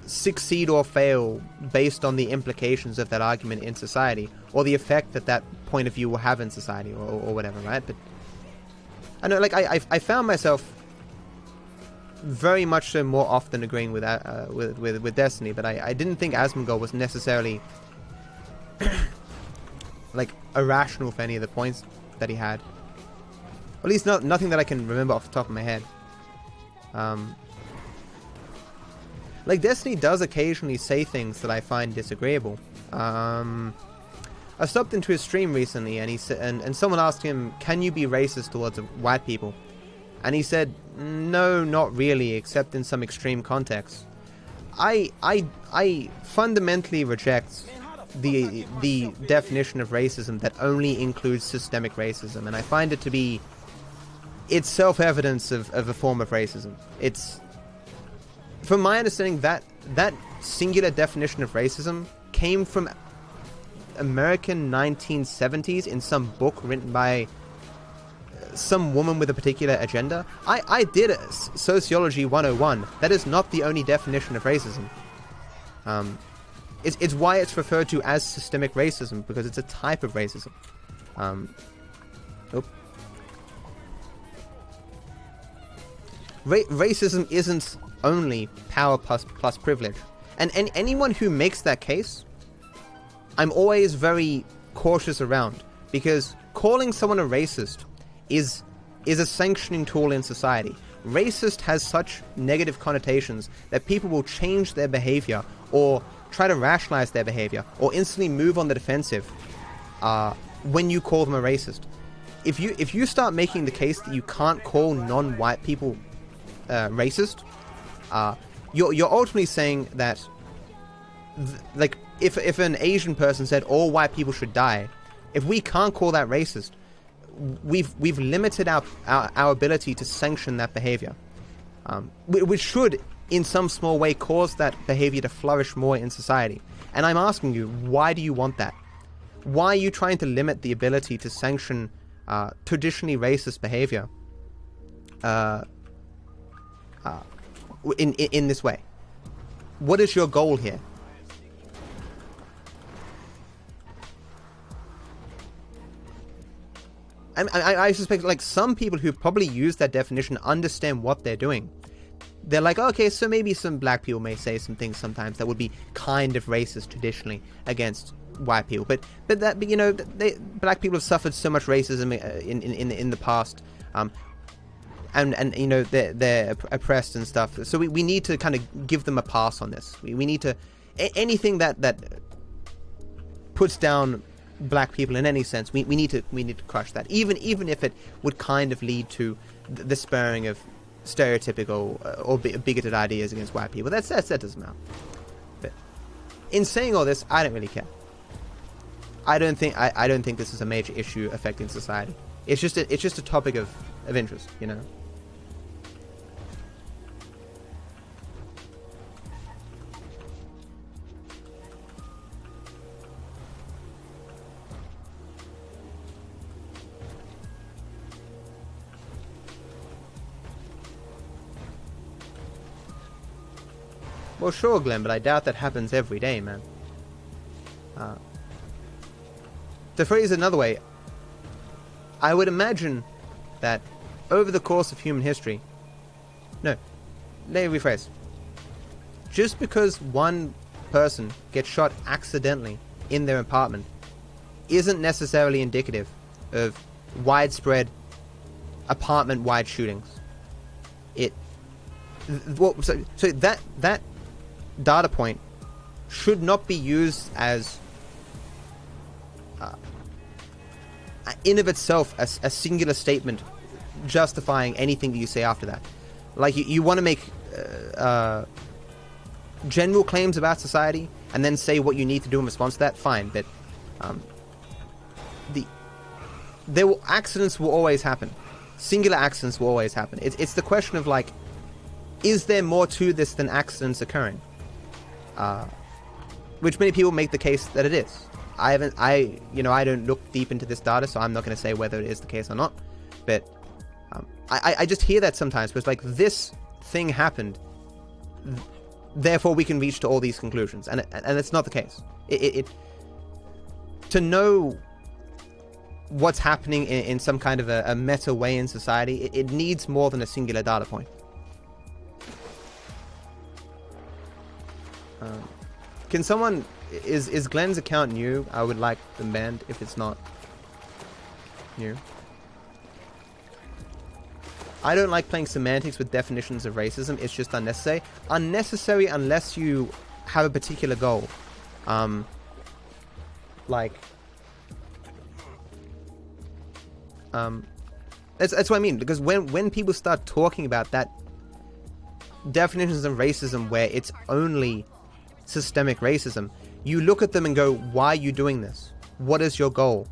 succeed or fail based on the implications of that argument in society, or the effect that that point of view will have in society, or whatever, right? But I know, like, I found myself very much so more often agreeing with Destiny, but I didn't think Asmongold was necessarily like irrational for any of the points that he had. At least nothing that I can remember off the top of my head. Like, Destiny does occasionally say things that I find disagreeable. I stopped into his stream recently, and he said, and someone asked him, "Can you be racist towards white people?" And he said, "No, not really, except in some extreme contexts." I fundamentally reject the definition of racism that only includes systemic racism, and I find it to be self-evidence of a form of racism. It's, from my understanding, that singular definition of racism came from American 1970s in some book written by some woman with a particular agenda. I did a Sociology 101. That is not the only definition of racism. It's why it's referred to as systemic racism, because it's a type of racism. Racism isn't only power plus privilege. And anyone who makes that case, I'm always very cautious around, because calling someone a racist is a sanctioning tool in society. Racist has such negative connotations that people will change their behavior, or try to rationalize their behavior, or instantly move on the defensive when you call them a racist. If you start making the case that you can't call non-white people racist, you're ultimately saying that like, if an Asian person said all white people should die, if we can't call that racist, we've limited our ability to sanction that behavior, which should in some small way cause that behavior to flourish more in society. And I'm asking you, why do you want that? Why are you trying to limit the ability to sanction traditionally racist behavior in this way? What is your goal here? I suspect, like, some people who probably use that definition understand what they're doing. They're like, okay, so maybe some black people may say some things sometimes that would be kind of racist traditionally against white people, but you know, black people have suffered so much racism in the past, and you know, they're oppressed and stuff. So we need to kind of give them a pass on this. We need to anything that puts down black people in any sense. We need to crush that, even if it would kind of lead to the spurring of stereotypical or bigoted ideas against white people. That doesn't matter. But in saying all this, I don't really care. I don't think this is a major issue affecting society. It's just a topic of interest, you know. Well, sure, Glenn, but I doubt that happens every day, man. To phrase it another way, I would imagine that over the course of human history... No, let me rephrase. Just because one person gets shot accidentally in their apartment isn't necessarily indicative of widespread apartment-wide shootings. So that data point should not be used as in of itself a singular statement justifying anything that you say after that. Like, you want to make general claims about society and then say what you need to do in response to that, fine, but accidents will always happen. Singular accidents will always happen. It's the question of, like, is there more to this than accidents occurring? Which many people make the case that it is. I don't look deep into this data, so I'm not going to say whether it is the case or not. But I just hear that sometimes, because like this thing happened, therefore we can reach to all these conclusions, and it's not the case. To know what's happening in some kind of a meta way in society, it needs more than a singular data point. Can someone... Is Glenn's account new? I would like them banned if it's not new. I don't like playing semantics with definitions of racism. It's just unnecessary. Unnecessary unless you have a particular goal. That's what I mean. Because when people start talking about that definitions of racism where it's only systemic racism, you look at them and go, why are you doing this? What is your goal?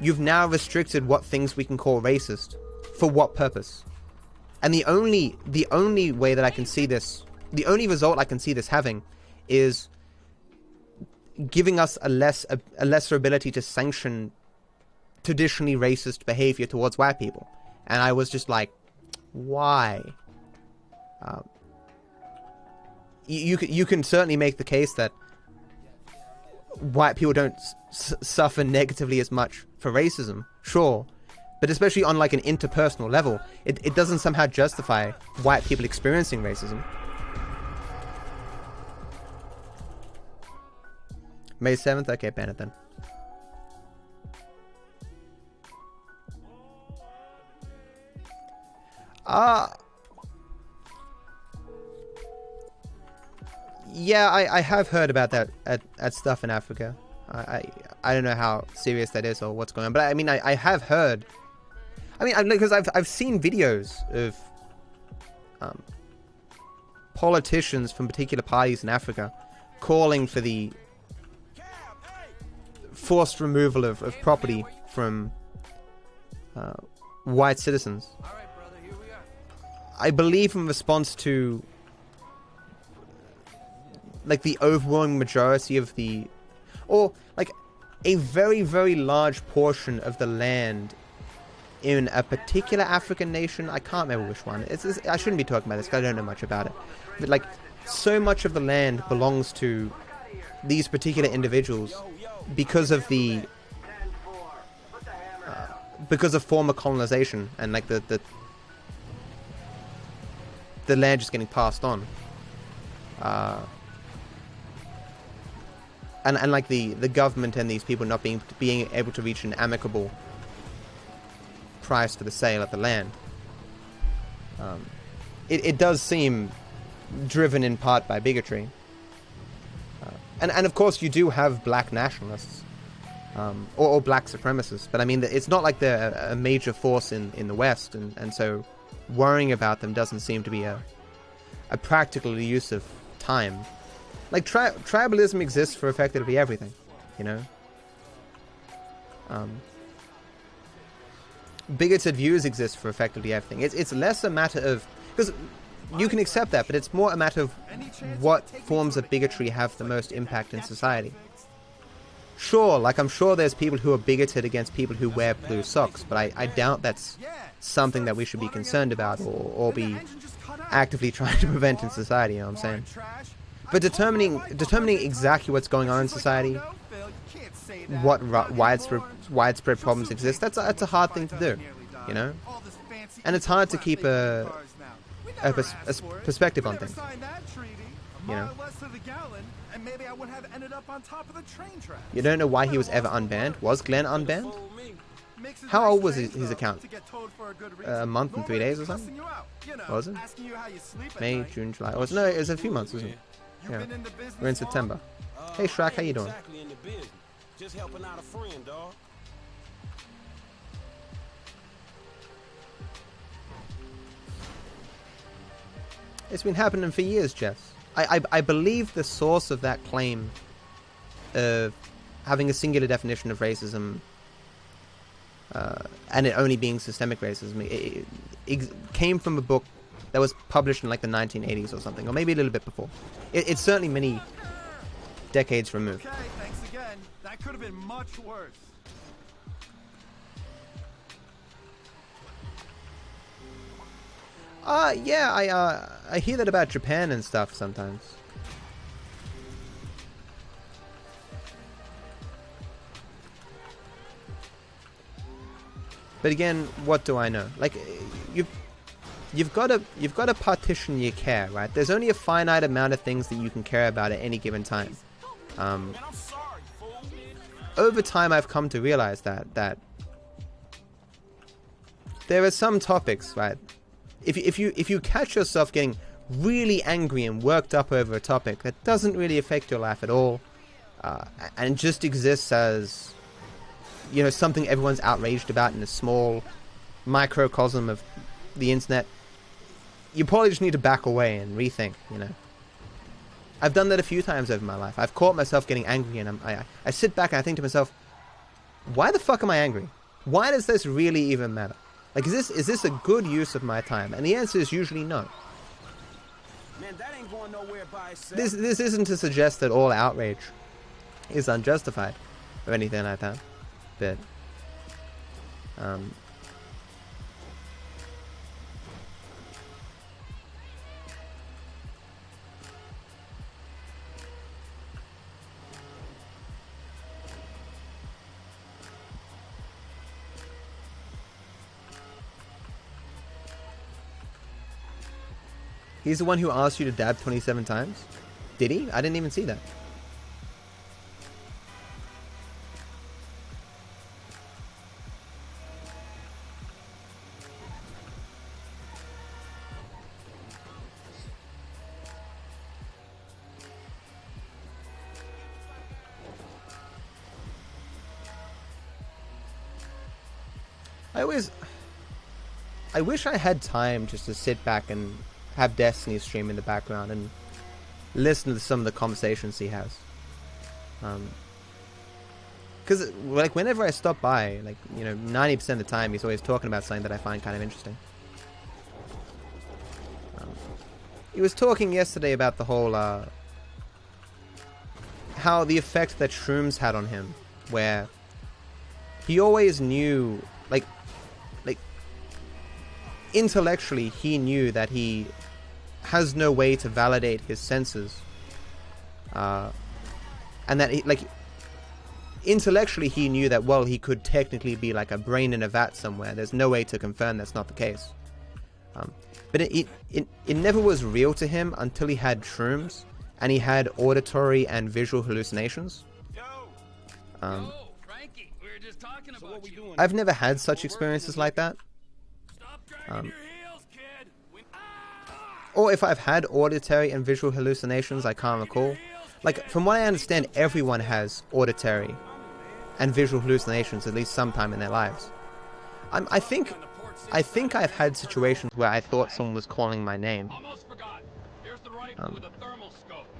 You've now restricted what things we can call racist. For what purpose? And the only way that I can see this, the only result I can see this having is giving us a lesser ability to sanction traditionally racist behavior towards white people. And I was just like, why? You can certainly make the case that white people don't suffer negatively as much for racism, sure, but especially on like an interpersonal level, it doesn't somehow justify white people experiencing racism. May 7th? Okay, ban it then. Yeah, I have heard about that at stuff in Africa. I don't know how serious that is or what's going on, but I mean I have heard. I mean, because I've seen videos of politicians from particular parties in Africa calling for the forced removal of property from white citizens. I believe in response to like the overwhelming majority of or like a very, very large portion of the land in a particular African nation. I can't remember which one. I shouldn't be talking about this because I don't know much about it. But like, so much of the land belongs to these particular individuals because of former colonization and like the land just getting passed on. And like the government and these people not being able to reach an amicable price for the sale of the land. It does seem driven in part by bigotry. And of course you do have black nationalists or black supremacists, but I mean it's not like they're a major force in the West, and so worrying about them doesn't seem to be a practical use of time. Like tribalism exists for effectively everything, you know. Bigoted views exist for effectively everything. It's less a matter of, because you can accept that, but it's more a matter of what forms of bigotry have the most impact in society. Sure, like I'm sure there's people who are bigoted against people who wear blue socks, but I doubt that's something that we should be concerned about or be actively trying to prevent in society, you know what I'm saying? But determining exactly what's going on in society, what widespread problems exist, that's a hard thing to do, you know? And it's hard to keep a perspective on things, you know? You don't know why he was ever unbanned. Was Glenn unbanned? How old was his account? A month and 3 days or something? What was it? May, June, July. Oh, no, it was a few months, wasn't it? Yeah. We're in September. Hey Shrek, how you doing? Just helping out a friend, dog. It's been happening for years, Jess. I believe the source of that claim of having a singular definition of racism and it only being systemic racism it came from a book that was published in like the 1980s or something, or maybe a little bit before. It's certainly many decades removed. Okay, thanks again. That could have been much worse. Yeah, I hear that about Japan and stuff sometimes. But again, what do I know? Like, you've got to partition your care, right? There's only a finite amount of things that you can care about at any given time. Over time, I've come to realize that there are some topics, right? If you catch yourself getting really angry and worked up over a topic that doesn't really affect your life at all, and just exists as, you know, something everyone's outraged about in a small microcosm of the internet, you probably just need to back away and rethink, you know. I've done that a few times over my life. I've caught myself getting angry, and I sit back and I think to myself, why the fuck am I angry? Why does this really even matter? Like, is this a good use of my time? And the answer is usually no. Man, that ain't going nowhere by itself. This isn't to suggest that all outrage is unjustified or anything like that, but he's the one who asked you to dab 27 times? Did he? I didn't even see that. I wish I had time just to sit back and have Destiny stream in the background and listen to some of the conversations he has. Because like whenever I stop by, like, you know, 90% of the time he's always talking about something that I find kind of interesting. He was talking yesterday about the whole how the effect that shrooms had on him, where he always knew, like intellectually he knew that he has no way to validate his senses, and that he, like, intellectually he knew that, well, he could technically be like a brain in a vat somewhere. There's no way to confirm that's not the case. But it never was real to him until he had shrooms and he had auditory and visual hallucinations. Frankie, we were just talking about you. I've never had such experiences like that. Or if I've had auditory and visual hallucinations, I can't recall. Like, from what I understand, everyone has auditory and visual hallucinations at least sometime in their lives. I think I've had situations where I thought someone was calling my name.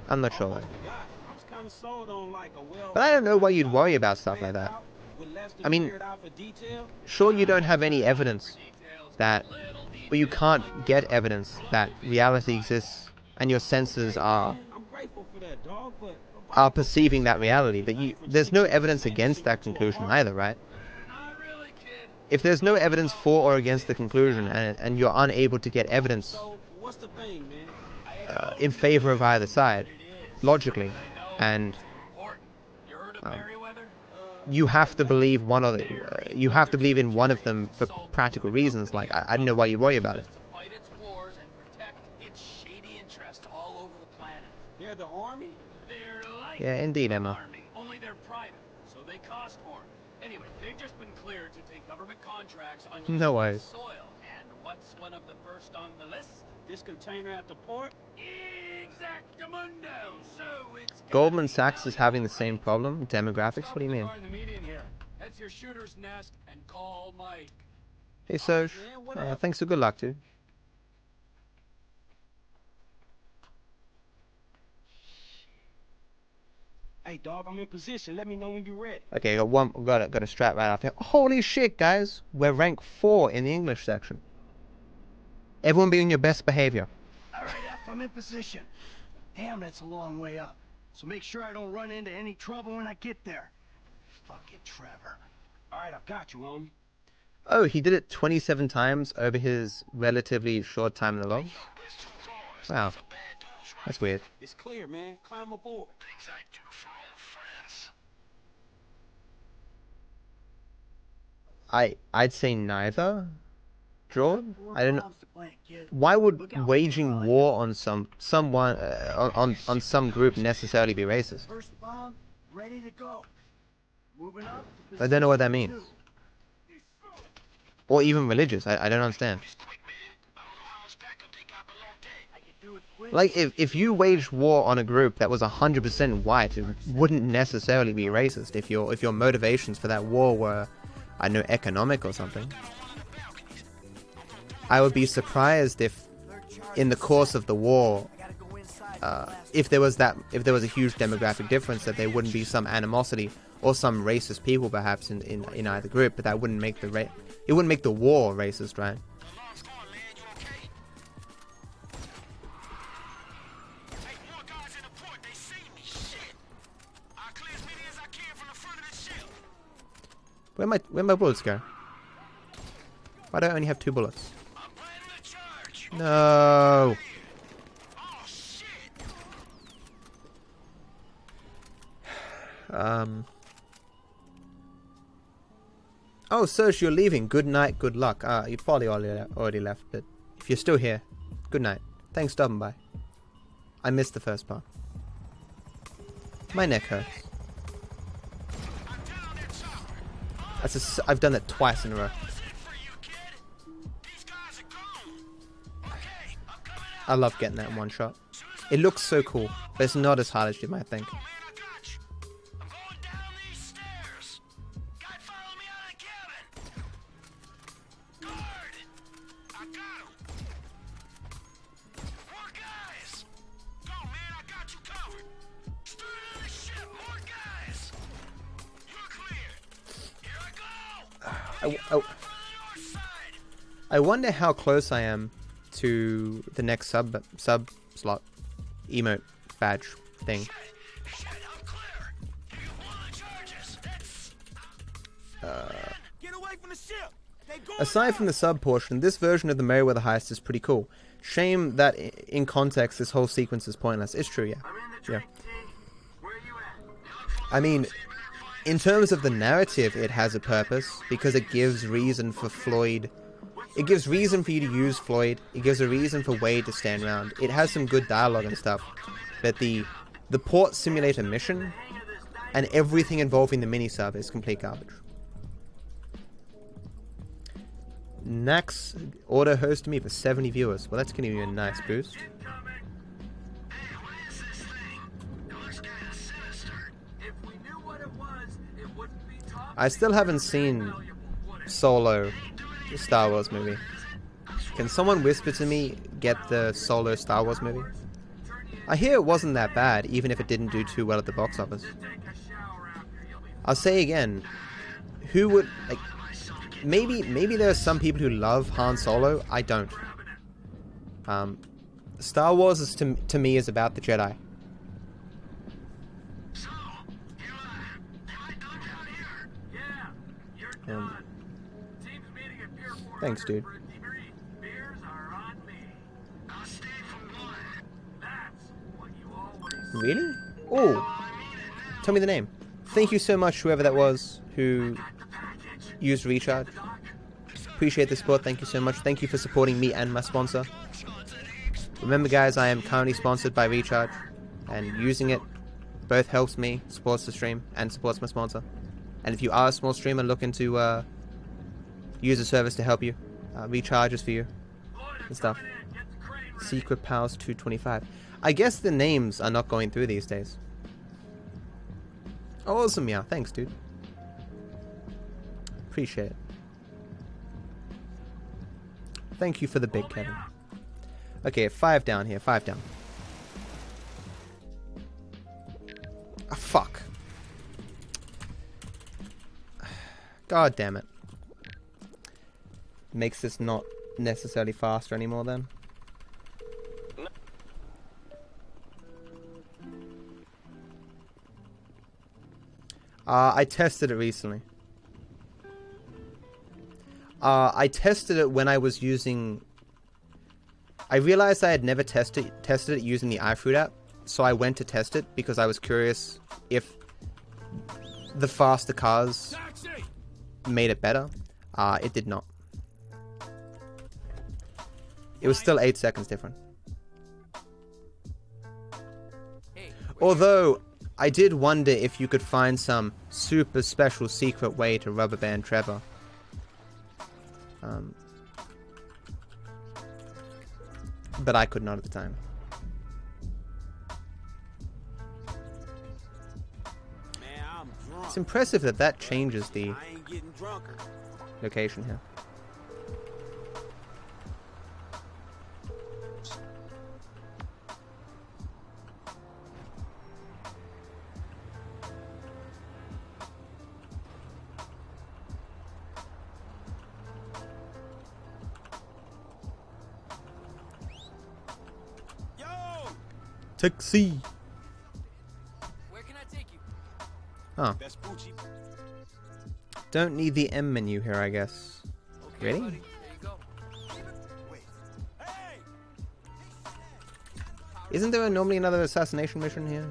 I'm not sure. But I don't know why you'd worry about stuff like that. I mean, sure, you don't have any evidence that, or you can't get evidence that reality exists and your senses are perceiving that reality, but there's no evidence against that conclusion either, right? If there's no evidence for or against the conclusion, and you're unable to get evidence in favor of either side, logically, and you have to believe you have to believe in one of them for practical reasons, like, I don't know why you worry about it. They're the army? They're like Yeah, indeed, Emma. army, only they're private, so they cost more. Anyway, they've just been cleared to take government contracts on No worries. soil. And what's one of the first on the list? This container at the port? Exactamundo. So it's Goldman Sachs is having the same problem. Demographics? What do you mean? The median here. That's your shooter's nest, and call Mike. Hey, Soj. Thanks for good luck, dude. Hey, dog, I'm in position. Let me know when you're ready. Okay, got a strap right off here. Holy shit, guys! We're rank 4 in the English section. Everyone be on your best behavior. Alright, F, I'm in position. Damn, that's a long way up. So make sure I don't run into any trouble when I get there. Fucking Trevor. Alright, I've got you, homie. Oh, he did it 27 times over his relatively short time in the log? Wow. That's weird. It's clear, man. Climb aboard. I'd say neither. Jordan? I don't know. Why would waging war on someone on some group necessarily be racist? First bomb, ready to go. Moving up. I don't know what that means. Or even religious. I don't understand. Like, if you waged war on a group that was 100% white, it wouldn't necessarily be racist if your motivations for that war were, I don't know, economic or something. I would be surprised if, in the course of the war, if there was a huge demographic difference, that there wouldn't be some animosity or some racist people perhaps in either group, but that wouldn't make it wouldn't make the war racist, right? Where'd my bullets go? Why do I only have 2 bullets? No. Oh, Serge, you're leaving. Good night, good luck. You probably already left, but if you're still here, good night. Thanks for stopping by. I missed the first part. My neck hurts. I've done that twice in a row. I love getting that in one shot. It looks so cool, but it's not as hard as you might think. I wonder how close I am to the next sub slot emote badge thing. Aside from the sub portion, this version of the Merryweather heist is pretty cool. Shame that in context this whole sequence is pointless. It's true, yeah. I mean, in terms of the narrative, it has a purpose because it gives reason for Floyd. It gives reason for you to use Floyd. It gives a reason for Wade to stand around. It has some good dialogue and stuff. But the port simulator mission and everything involving the mini-sub is complete garbage. Nax auto-hosted me for 70 viewers. Well, that's giving you a nice boost. I still haven't seen Solo, the Star Wars movie. Can someone whisper to me, get the Solo Star Wars movie? I hear it wasn't that bad, even if it didn't do too well at the box office. I'll say again, who would, like, maybe there are some people who love Han Solo. I don't. Star Wars is to me is about the Jedi. Thanks, dude. Really? Oh, tell me the name. Thank you so much, whoever that was who used Recharge. Appreciate the support. Thank you so much. Thank you for supporting me and my sponsor. Remember, guys, I am currently sponsored by Recharge, and using it both helps me, supports the stream, and supports my sponsor. And if you are a small streamer looking to use a service to help you, Recharge is for you and stuff. Secret Pals 225. I guess the names are not going through these days. Oh, awesome, yeah. Thanks, dude. Appreciate it. Thank you for the big, Kevin. Okay, 5 down here. 5 down. Ah, fuck. God damn it. Makes this not necessarily faster anymore then. I tested it recently. I tested it when I was using... I realized I had never tested it using the iFruit app, so I went to test it because I was curious if the faster cars made it better. It did not. It was still 8 seconds different. Although, I did wonder if you could find some super special secret way to rubber band Trevor. But I could not at the time. Man, I'm drunk. It's impressive that that changes the I ain't getting drunker. location here. Taxi. Where can I take you? Oh. Don't need the M menu here, I guess. Okay, Ready? buddy. There you go. Isn't there normally another assassination mission here?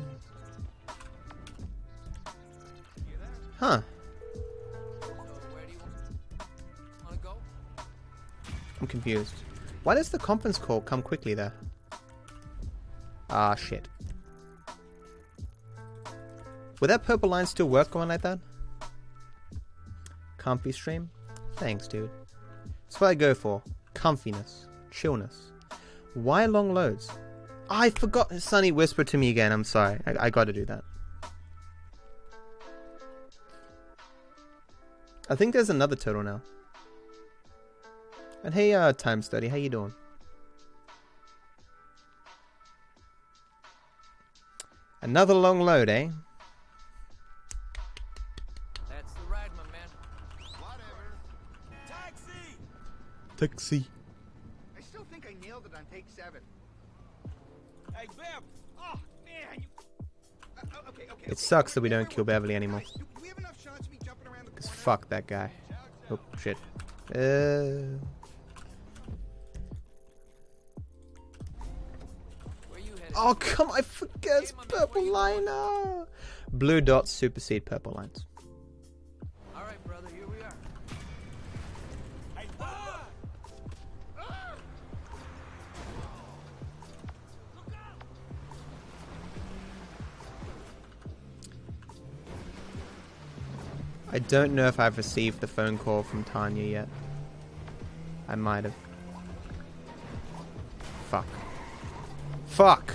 Huh. Wanna go? I'm confused. Why does the conference call come quickly there? Ah, shit. Would that purple line still work going like that? Comfy stream? Thanks, dude. That's what I go for. Comfiness. Chillness. Why long loads? I forgot. Sonny whispered to me again. I'm sorry. I gotta do that. I think there's another turtle now. And hey, Time Study, how you doing? Another long load, eh? That's the ride, my man. Whatever. Taxi! Taxi. I still think I nailed it on take 7. Hey, Bev! Oh, man! Okay. It sucks that we don't kill Beverly anymore. Do we have enough shots of me jumping around the Cause corner? fuck that guy. Oh, shit. Oh, come on, I forget it's purple liner. Blue dots supersede purple lines. Alright, brother, here we are. I don't know if I've received the phone call from Tanya yet. I might have. Fuck. Fuck!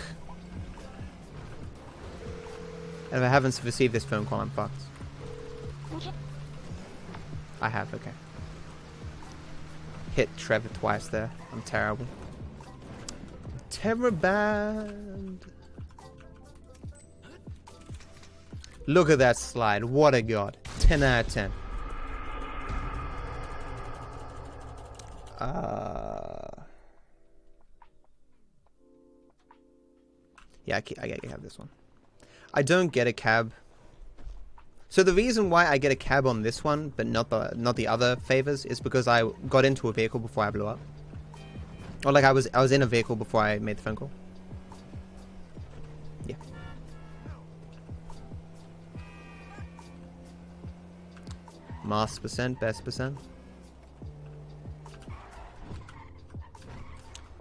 And if I haven't received this phone call, I'm fucked. I have, okay. Hit Trevor twice there. I'm terrible. Terror band. Look at that slide. What a god. 10 out of 10. Yeah, I can have this one. I don't get a cab. So the reason why I get a cab on this one, but not the other favors, is because I got into a vehicle before I blew up. Or like I was in a vehicle before I made the phone call. Yeah. Master percent, best percent.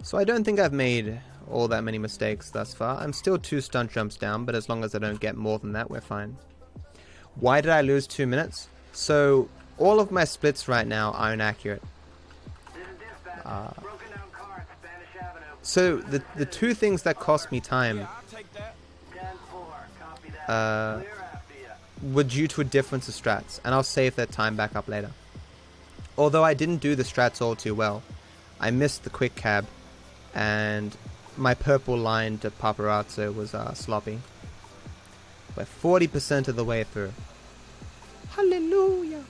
So I don't think I've made all that many mistakes thus far. I'm still 2 stunt jumps down, but as long as I don't get more than that, we're fine. Why did I lose 2 minutes? So all of my splits right now are inaccurate. So the 2 things that cost me time were due to a difference of strats, and I'll save that time back up later. Although I didn't do the strats all too well. I missed the quick cab, and my purple line to paparazzo was sloppy. We're 40% of the way through. Hallelujah!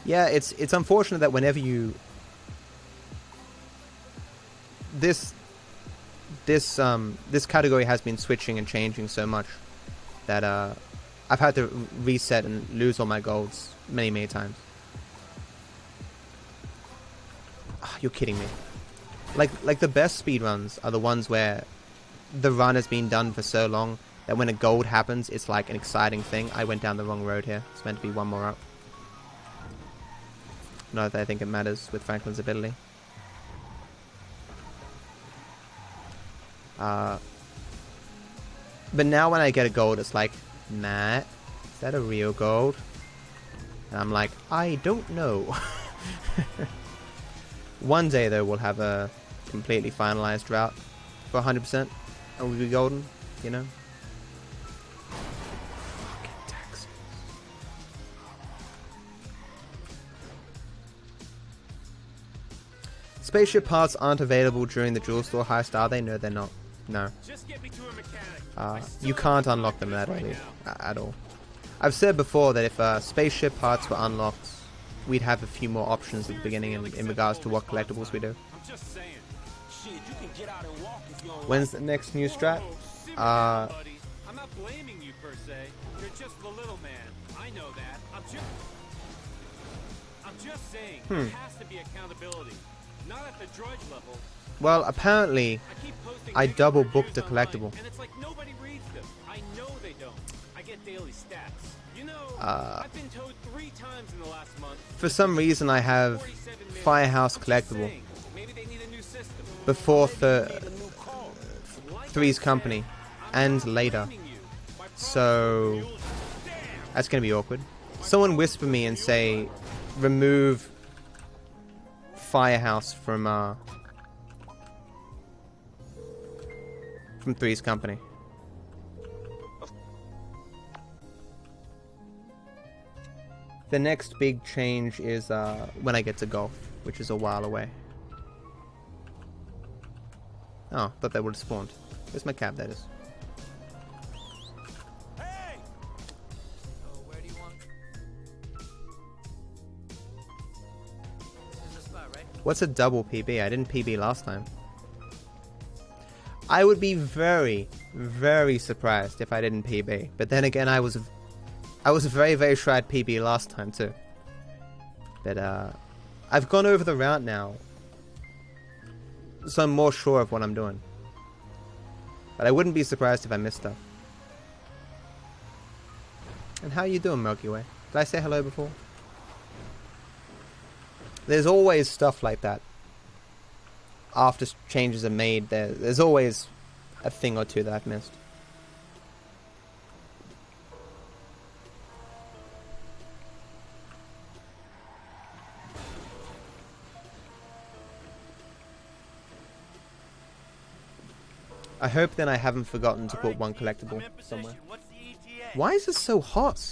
Yeah, it's unfortunate that whenever you... This category has been switching and changing so much that I've had to reset and lose all my golds many times. Oh, you're kidding me. Like the best speedruns are the ones where the run has been done for so long that when a gold happens, it's like an exciting thing. I went down the wrong road here. It's meant to be one more up. Not that I think it matters with Franklin's ability. But now when I get a gold, it's like, Matt, is that a real gold? And I'm like, I don't know. One day though, we'll have a completely finalized route for 100%, and we'll be golden, you know. Fucking taxes. Spaceship parts aren't available during the jewel store heist, are they? No, they're not. No. You can't unlock them that early at all. I've said before that if spaceship parts were unlocked, we'd have a few more options at the beginning in regards to what collectibles we do. When's the next new strat? I'm not blaming you per se. You're just the little man. I know that. I'm just saying there has to be accountability. Not at the droid level. Well, apparently I double booked a collectible. And it's like nobody reads them. I know they don't. I get daily stats. You know, I've been told 3 times in the last month. For some reason I have Firehouse collectible before Three's Company and later. So that's gonna be awkward. Someone whisper me and say remove Firehouse from Three's Company. The next big change is when I get to golf, which is a while away. Oh, thought they would have spawned. Where's my cab? That is. Hey! So where do you want? There's a spot, right? What's a double PB? I didn't PB last time. I would be very surprised if I didn't PB. But then again, I was very sure I'd PB last time too. But I've gone over the route now, so I'm more sure of what I'm doing. But I wouldn't be surprised if I missed stuff. And how you doing, Milky Way? Did I say hello before? There's always stuff like that. After changes are made, there's always a thing or two that I've missed. I hope then I haven't forgotten to put one collectible somewhere. Why is this so hot?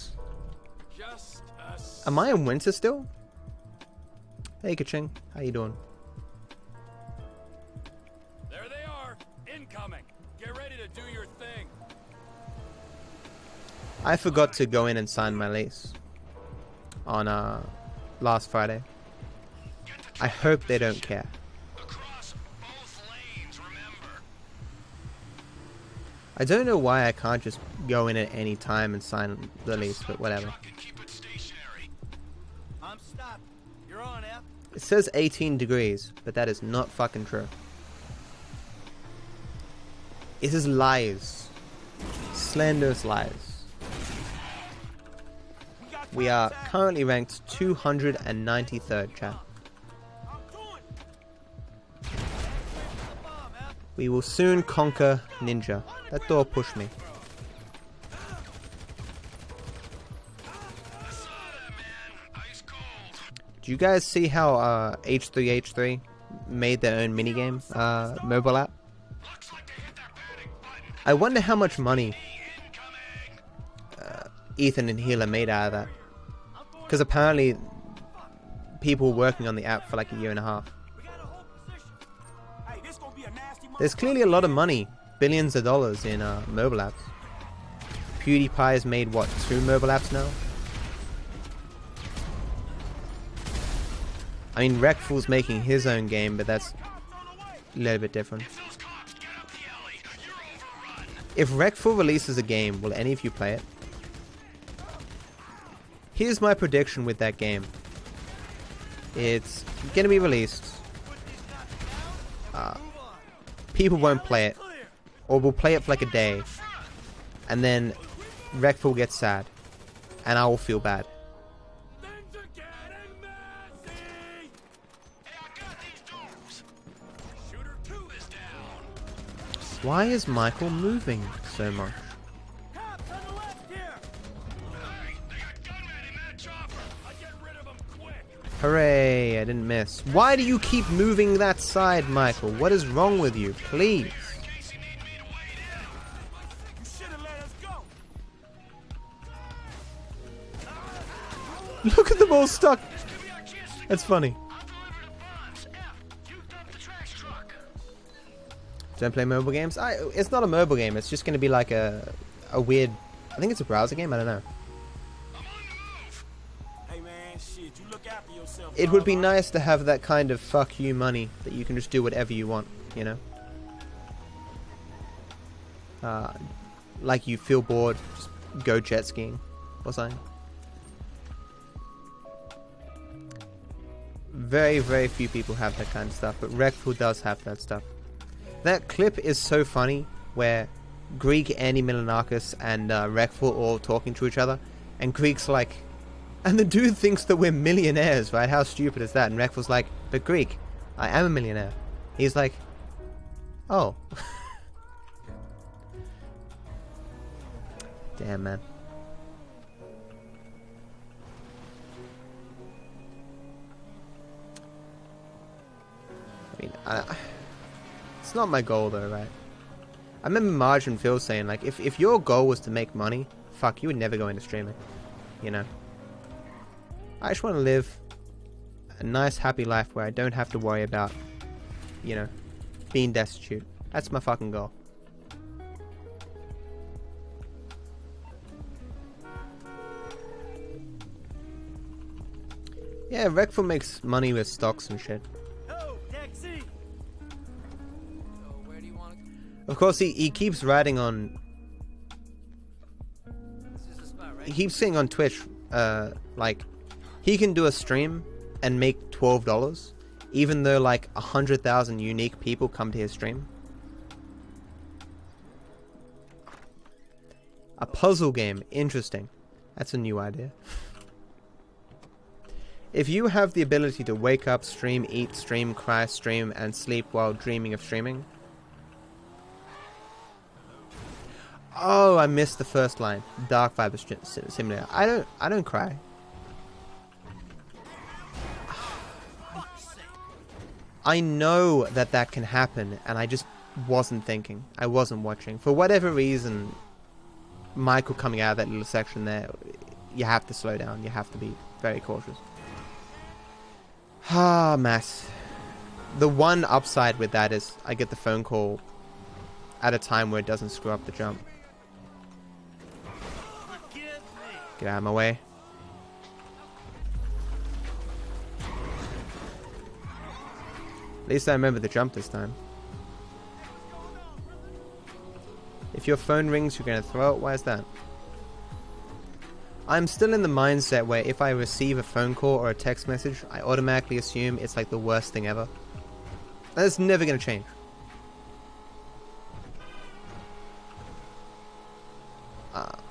Am I in winter still? Hey Kaching, how you doing? There they are, incoming. Get ready to do your thing. I forgot to go in and sign my lease on last Friday. I hope they don't care. I don't know why I can't just go in at any time and sign the lease, but whatever. I'm stopped. You're on, F. It says 18 degrees, but that is not fucking true. It is lies. Slanderous lies. We are currently ranked 293rd, chat. We will soon conquer Ninja. That door pushed me. Do you guys see how H3H3 made their own minigame mobile app? I wonder how much money Ethan and Healer made out of that. Because apparently people were working on the app for like a year and a half. There's clearly a lot of money, billions of dollars in mobile apps. PewDiePie has made, what, 2 mobile apps now? I mean, Wreckful's making his own game, but that's a little bit different. If Wreckful releases a game, will any of you play it? Here's my prediction with that game. It's gonna be released. People won't play it, or will play it for like a day, and then Rekful will get sad, and I will feel bad. Why is Michael moving so much? Hooray, I didn't miss. Why do you keep moving that side, Michael? What is wrong with you? Please. Look at them all stuck. That's funny. Don't play mobile games? It's not a mobile game. It's just going to be like a weird... I think it's a browser game. I don't know. Hey man, shit, you look after yourself. It would be nice to have that kind of fuck you money that you can just do whatever you want, you know? Like you feel bored, just go jet skiing or something. Very, very few people have that kind of stuff, but Rekful does have that stuff. That clip is so funny where Greek, Andy Milanakis, and Rekful all talking to each other, and Greek's like, and the dude thinks that we're millionaires, right? How stupid is that? And Rekful's like, but Greek, I am a millionaire. He's like, oh. Damn, man. I mean, it's not my goal though, right? I remember Marge and Phil saying, like, if your goal was to make money, fuck, you would never go into streaming, you know? I just want to live a nice, happy life where I don't have to worry about, you know, being destitute. That's my fucking goal. Yeah, Rekful makes money with stocks and shit. Of course, he keeps writing on... He keeps saying on Twitch, like, he can do a stream and make $12, even though, like, 100,000 unique people come to his stream. A puzzle game. Interesting. That's a new idea. If you have the ability to wake up, stream, eat, stream, cry, stream, and sleep while dreaming of streaming... Oh, I missed the first line. Dark Viper Simulator. I don't cry. I know that can happen, and I just wasn't thinking. I wasn't watching. For whatever reason, Michael coming out of that little section there, you have to slow down. You have to be very cautious. Ah, mess. The one upside with that is I get the phone call at a time where it doesn't screw up the jump. Get out of my way. At least I remember the jump this time. If your phone rings, you're going to throw it? Why is that? I'm still in the mindset where if I receive a phone call or a text message, I automatically assume it's like the worst thing ever. That's never going to change.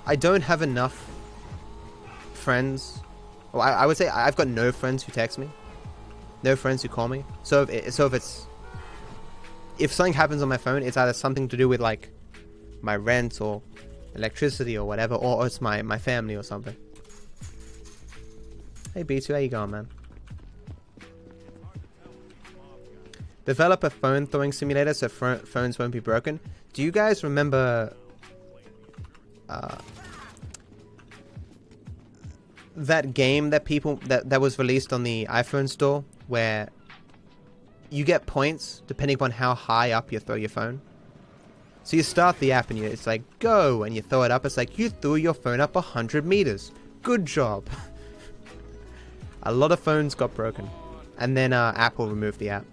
I don't have enough friends. Well, I would say I've got no friends who text me. No friends who call me. So if something happens on my phone, it's either something to do with like my rent or electricity or whatever, or it's my family or something. Hey B2, how you going, man? Develop a phone throwing simulator so phones won't be broken. Do you guys remember that game that was released on the iPhone store where you get points depending upon how high up you throw your phone? So you start the app and it's like go, and you throw it up. It's like you threw your phone up 100 meters. Good job. A lot of phones got broken, and then Apple removed the app.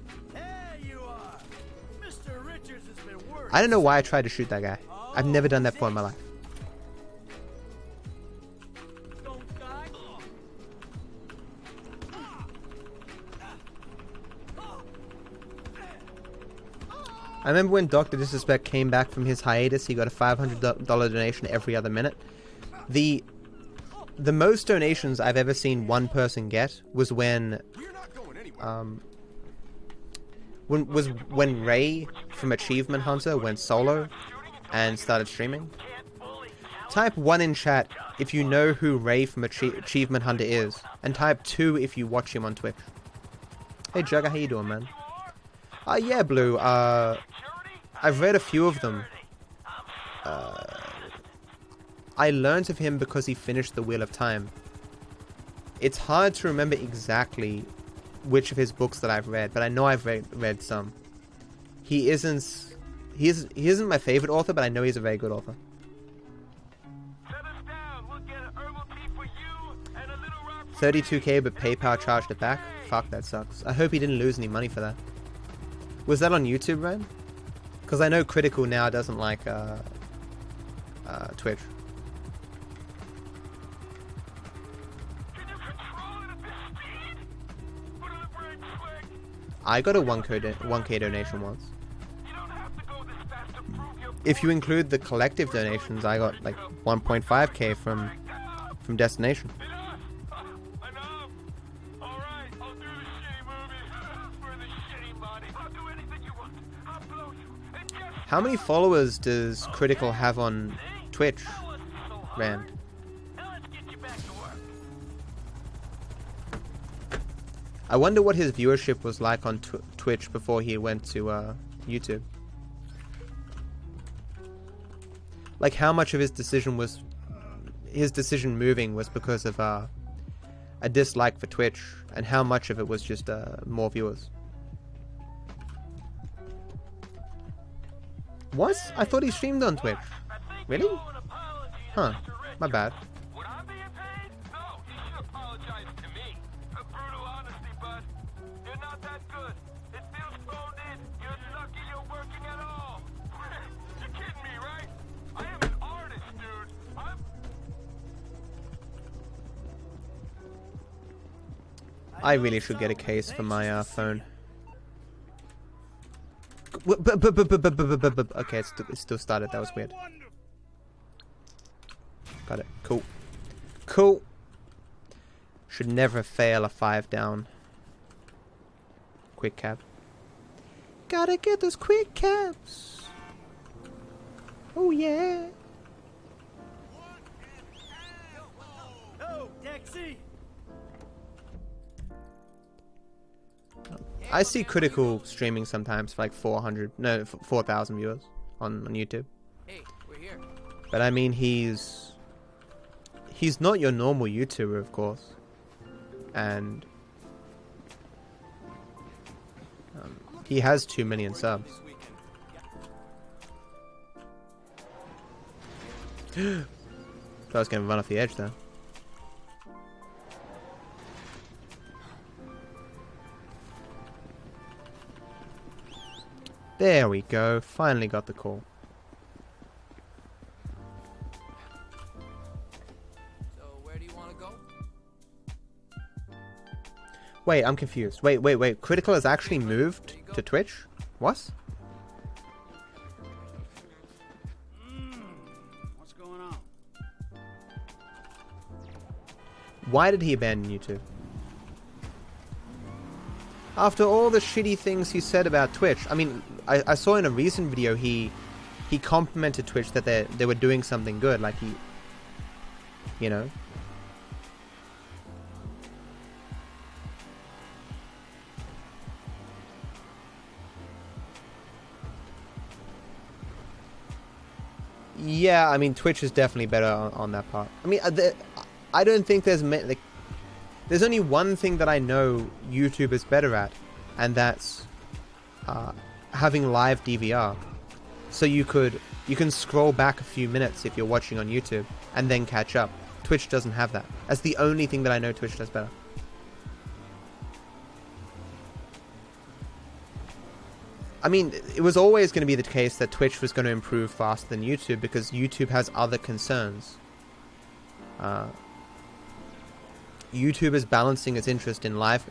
I don't know why I tried to shoot that guy. I've never done that before in my life. I remember when Dr. Disrespect came back from his hiatus, he got a $500 donation every other minute. The most donations I've ever seen one person get was when Ray from Achievement Hunter went solo and started streaming. Type 1 in chat if you know who Ray from Achievement Hunter is, and type 2 if you watch him on Twitch. Hey Jugger, how you doing, man? Yeah, Blue, I've read a few of them. I learned of him because he finished The Wheel of Time. It's hard to remember exactly which of his books that I've read, but I know I've read some. He isn't my favorite author, but I know he's a very good author. 32k, but PayPal charged it back. Fuck, that sucks. I hope he didn't lose any money for that. Was that on YouTube, Ren? Because I know Critical now doesn't like Twitch. I got a 1k donation once. If you include the collective donations, I got like 1.5k from Destination. How many followers does Critical have on Twitch, Rand? I wonder what his viewership was like on Twitch before he went to YouTube. Like how much of his decision moving was because of a dislike for Twitch, and how much of it was just more viewers. What? I thought he streamed on Twitch. Really? Huh. My bad. I really should get a case for my phone. Okay, it still started. That was weird. Got it. Cool. Cool. Should never fail a 5 down. Quick cap. Gotta get those quick caps. Oh yeah. Oh, Dexy. I see Critical streaming sometimes for like 4,000 viewers on YouTube. Hey, we're here. But I mean, he's not your normal YouTuber, of course, and he has 2 million subs. I was gonna run off the edge there. There we go, finally got the call. So where do you want to go? Wait, I'm confused. Wait. Critical has actually moved to Twitch? What? What's going on? Why did he abandon YouTube? After all the shitty things he said about Twitch. I mean, I saw in a recent video he complimented Twitch that they were doing something good, like he, you know. Yeah, I mean, Twitch is definitely better on that part. I mean, I don't think there's only one thing that I know YouTube is better at, and that's having live DVR. So you can scroll back a few minutes if you're watching on YouTube and then catch up. Twitch doesn't have that. That's the only thing that I know Twitch does better. I mean, it was always going to be the case that Twitch was going to improve faster than YouTube because YouTube has other concerns. YouTube is balancing its interest in live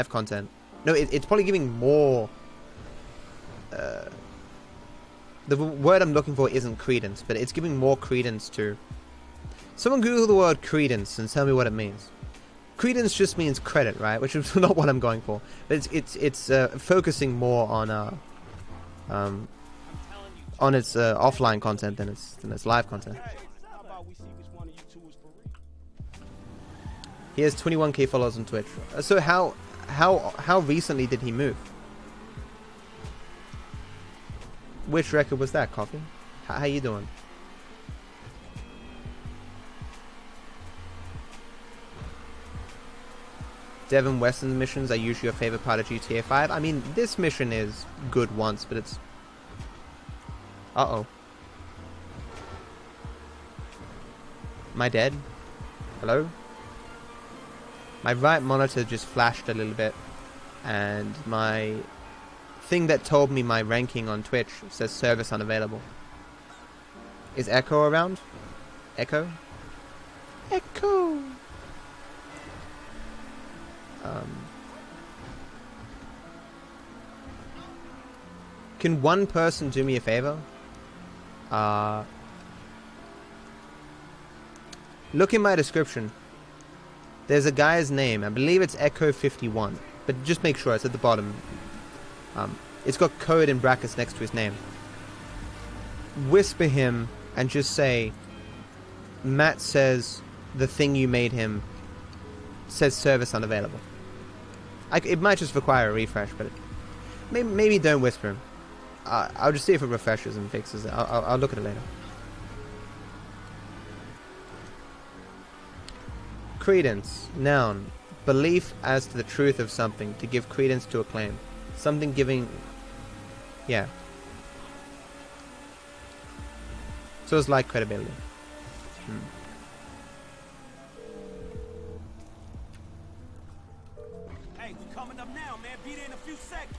content. No, it's probably giving more The word I'm looking for isn't credence, but it's giving more credence to... Someone Google the word credence and tell me what it means. Credence just means credit, right? Which is not what I'm going for. But it's focusing more on its offline content than its live content. He has 21k followers on Twitch. So how recently did he move? Which record was that, Coffee? How you doing? Devin Weston's missions are usually your favorite part of GTA 5. I mean, this mission is good once, but it's... Uh-oh. Am I dead? Hello? My right monitor just flashed a little bit, and my thing that told me my ranking on Twitch says service unavailable. Is Echo around? Echo? Echo! Can one person do me a favor? Look in my description. There's a guy's name. I believe it's Echo51. But just make sure it's at the bottom. It's got code in brackets next to his name. Whisper him and just say, Matt says the thing you made him says service unavailable. It might just require a refresh, but maybe don't whisper him. I'll just see if it refreshes and fixes it. I'll look at it later. Credence, noun, belief as to the truth of something, to give credence to a claim. Something giving... Yeah. So it's like credibility. Hey, we coming up now, man. Be there in a few seconds.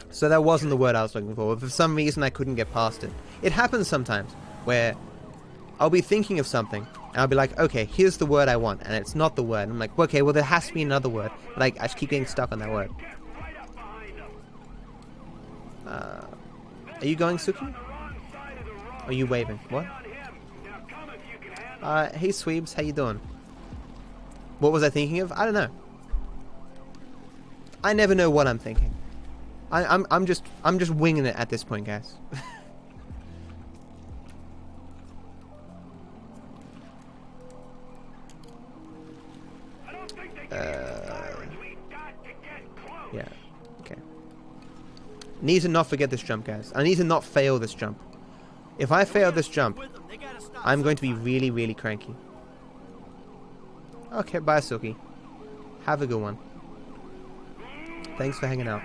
So that wasn't the word I was looking for, but for some reason I couldn't get past it. It happens sometimes, where I'll be thinking of something, and I'll be like, okay, here's the word I want, and it's not the word. And I'm like, okay, well there has to be another word. But I just keep getting stuck on that word. Are you going, Suki? Are you waving? What? Hey Sweebs, how you doing? What was I thinking of? I don't know. I never know what I'm thinking. I'm just winging it at this point, guys. Yeah. Okay. Need to not forget this jump, guys. I need to not fail this jump. If I fail this jump, I'm going to be really, really cranky. Okay, bye, Suki. Have a good one. Thanks for hanging out.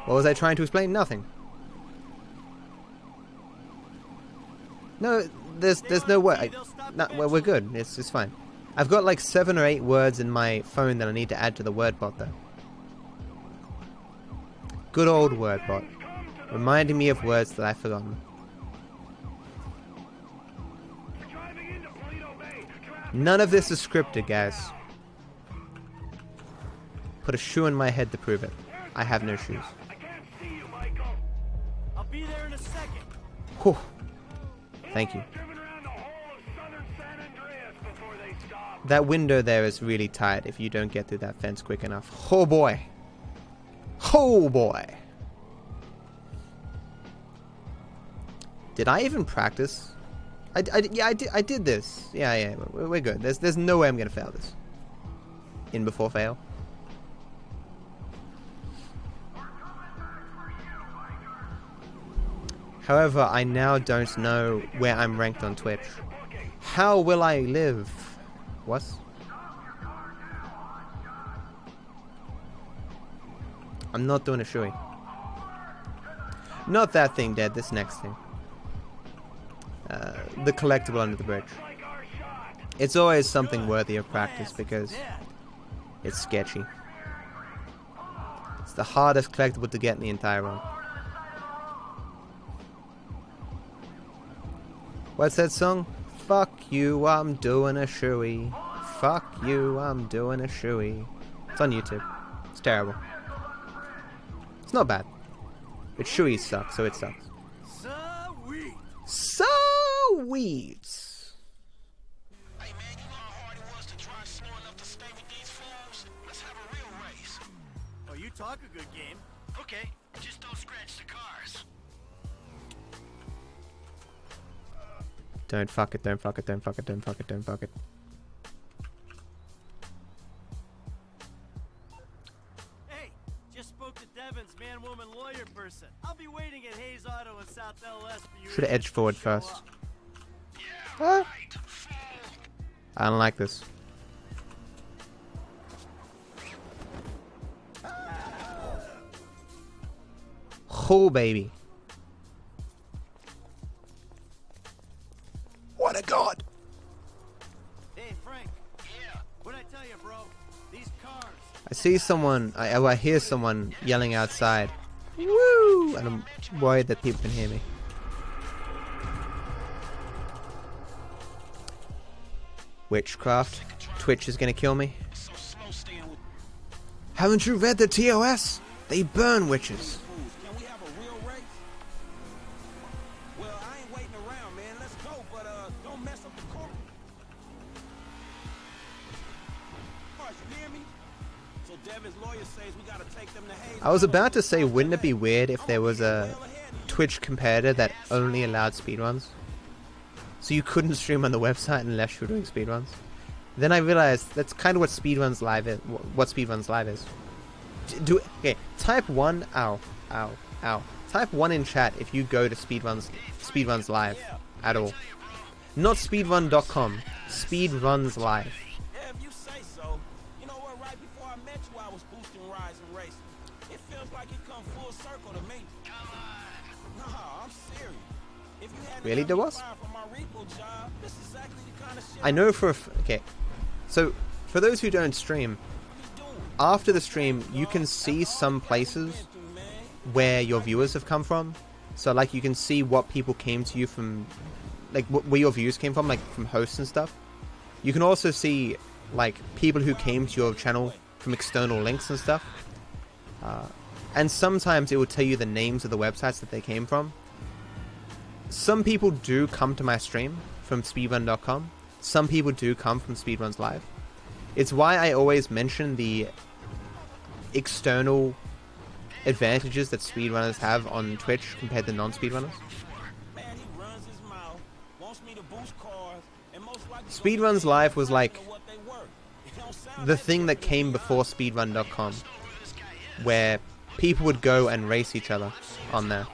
What was I trying to explain? Nothing. No, there's no way. No, well, we're good. It's fine. I've got like 7 or 8 words in my phone that I need to add to the word bot, though. Good old word bot, reminding me of words that I've forgotten. None of this is scripted, guys. Put a shoe in my head to prove it. I have no shoes. I'll be there in a second. Whew. Thank you. That window there is really tight if you don't get through that fence quick enough. Oh boy. Oh boy. Did I even practice? Yeah, I did this. Yeah, we're good. There's no way I'm gonna fail this. In before fail. However, I now don't know where I'm ranked on Twitch. How will I live? What? I'm not doing a shoey. Not that thing, Dead. This next thing. The collectible under the bridge. It's always something worthy of practice because it's sketchy. It's the hardest collectible to get in the entire run. What's that song? Fuck you, I'm doing a shoey. Fuck you, I'm doing a shoey. It's on YouTube. It's terrible. It's not bad. But Shui sucks, so it sucks. Sweet. Sweet. Hey man, you know how hard it was to drive slow enough to stay with these fools? Let's have a real race. Oh, you talk a good game. Okay, just don't scratch the cars. Don't fuck it, don't fuck it, don't fuck it, don't fuck it, don't fuck it. Hey, just spoke to Devon's man-woman lawyer person. I'll be waiting at Hayes Auto in South LS for you. Should have edged forward first. What? I don't like this. Oh, baby. What a god. Hey, Frank. Yeah. What'd I tell you, bro? These cars. I see someone, I hear someone yelling outside. Woo! And I'm worried that people can hear me. Witchcraft. Twitch is gonna kill me. Haven't you read the TOS? They burn witches. Can we have a real race? Well, I ain't waiting around, man. Let's go, but don't mess up the court. You hear me? So Devin's lawyer says we gotta take them to Hayes. I was about to say, wouldn't it be weird if there was a Twitch competitor that only allowed speedruns? So you couldn't stream on the website unless you were doing speedruns? Then I realized that's kind of what Speedruns Live is. What Speedruns Live is. Okay, type 1, ow, ow, ow. Type 1 in chat if you go to Speedruns Live at all. Not speedrun.com, Speedruns Live. Yeah, if you say so. You know what, right before I met you, I was boosting rides and racing. It feels like it come full circle to me. Come on. Nah, I'm serious. If you had Really, there was? for my repo job, this is exactly the kind of shit I know for a okay. So, for those who don't stream, after the stream, you can see some places where your viewers have come from. So, like, you can see what people came to you from, like, where your views came from, like, from hosts and stuff. You can also see, like, people who came to your channel from external links and stuff. And sometimes it will tell you the names of the websites that they came from. Some people do come to my stream from speedrun.com. Some people do come from Speedruns Live. It's why I always mention the external advantages that speedrunners have on Twitch compared to non-speedrunners. Speedruns Live was like the thing that came before speedrun.com, where people would go and race each other on there.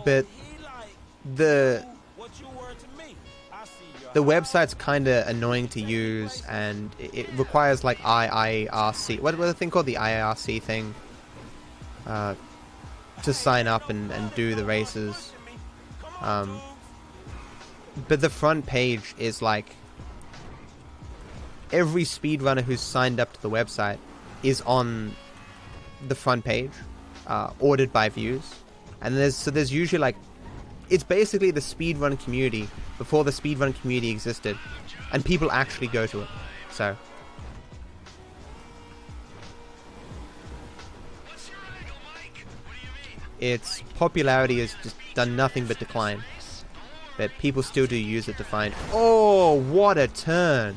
But the website's kind of annoying to use, and it requires like IIRC. What was the thing called? The IIRC thing to sign up and do the races. But the front page is like every speedrunner who's signed up to the website is on the front page, ordered by views, and there's usually like, it's basically the speedrun community before the speedrun community existed, and people actually go to it. So its popularity has just done nothing but decline, but people still do use it to find. Oh, what a turn!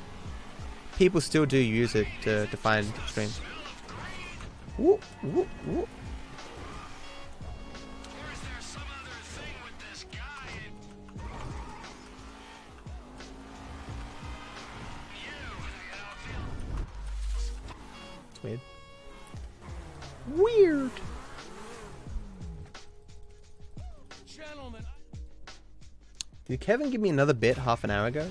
People still do use it to find streams. Whoop, whoop, whoop. It's weird. Weird. Gentlemen. Did Kevin give me another bit half an hour ago?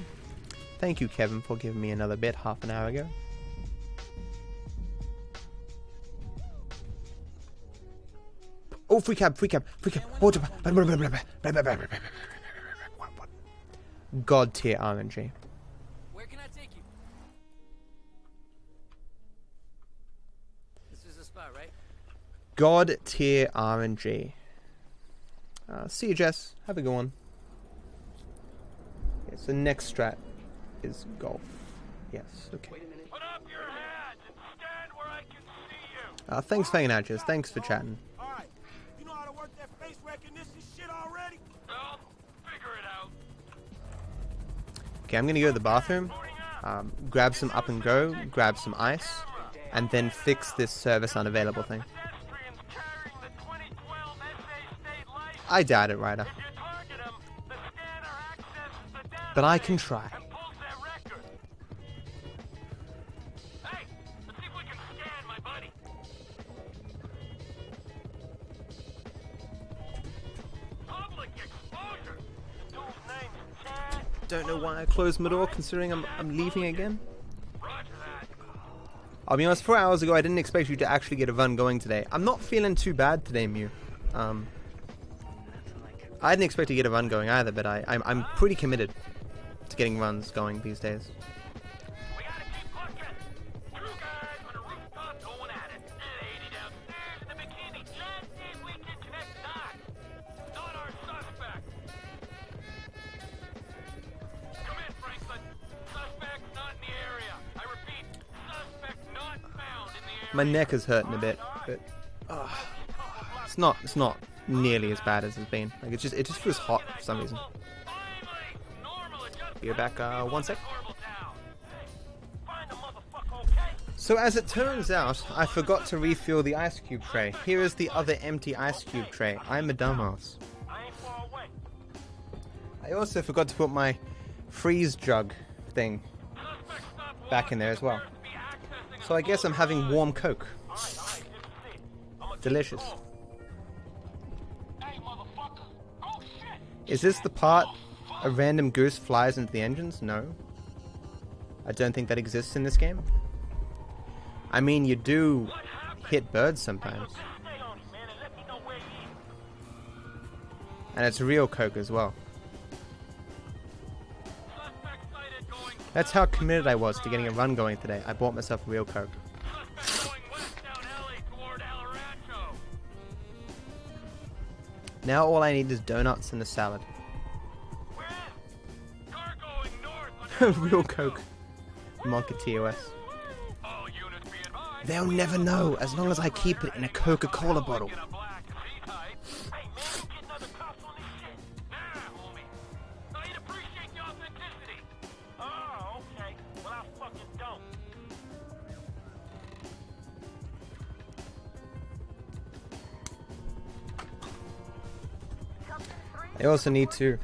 Thank you, Kevin, for giving me another bit half an hour ago. Oh, free cab, free cab, free cab. God tier RNG. Where can I take you? This is the spot, right? God tier RNG. See you, Jess. Have a good one. Okay, so next strat is golf. Yes, okay. Put up your hands and stand where I can see Thanks for hanging out, Jess. Thanks for chatting. Alright, you know how to work that face recognition shit already? Well, figure it out. Okay, I'm gonna go to the bathroom, grab some up and go, grab some ice, and then fix this service unavailable thing. I doubt it, Ryder. But I can try. Don't know why I closed my door, considering I'm leaving again. I'll be honest, 4 hours ago I didn't expect you to actually get a run going today. I'm not feeling too bad today, Mew. I didn't expect to get a run going either, but I'm pretty committed to getting runs going these days. My neck is hurting a bit, but it's not nearly as bad as it's been. Like it just feels hot for some reason. Be back 1 sec. So as it turns out, I forgot to refill the ice cube tray. Here is the other empty ice cube tray. I'm a dumbass. I also forgot to put my freeze jug thing back in there as well. So I guess I'm having warm Coke. Delicious. Is this the part a random goose flies into the engines? No. I don't think that exists in this game. I mean, you do hit birds sometimes. And it's real Coke as well. That's how committed I was to getting a run going today. I bought myself a real Coke. Now all I need is donuts and a salad. Real Coke. Monkey TOS. They'll never know as long as I keep it in a Coca-Cola bottle. I also need to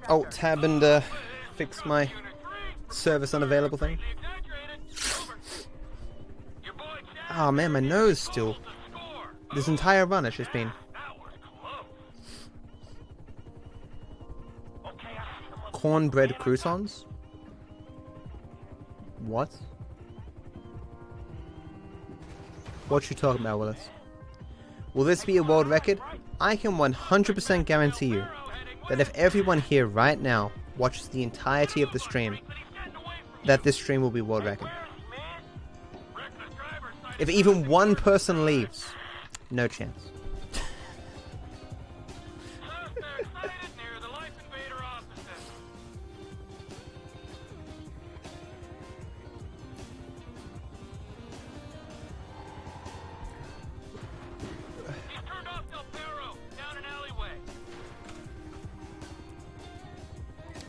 alt-tab and fix my service unavailable thing. Oh man, my nose still. This entire run has just been. Cornbread croutons? What? What you talking about, Willis? Will this be a world record? I can 100% guarantee you that if everyone here right now watches the entirety of the stream, that this stream will be world record. If even one person leaves, no chance.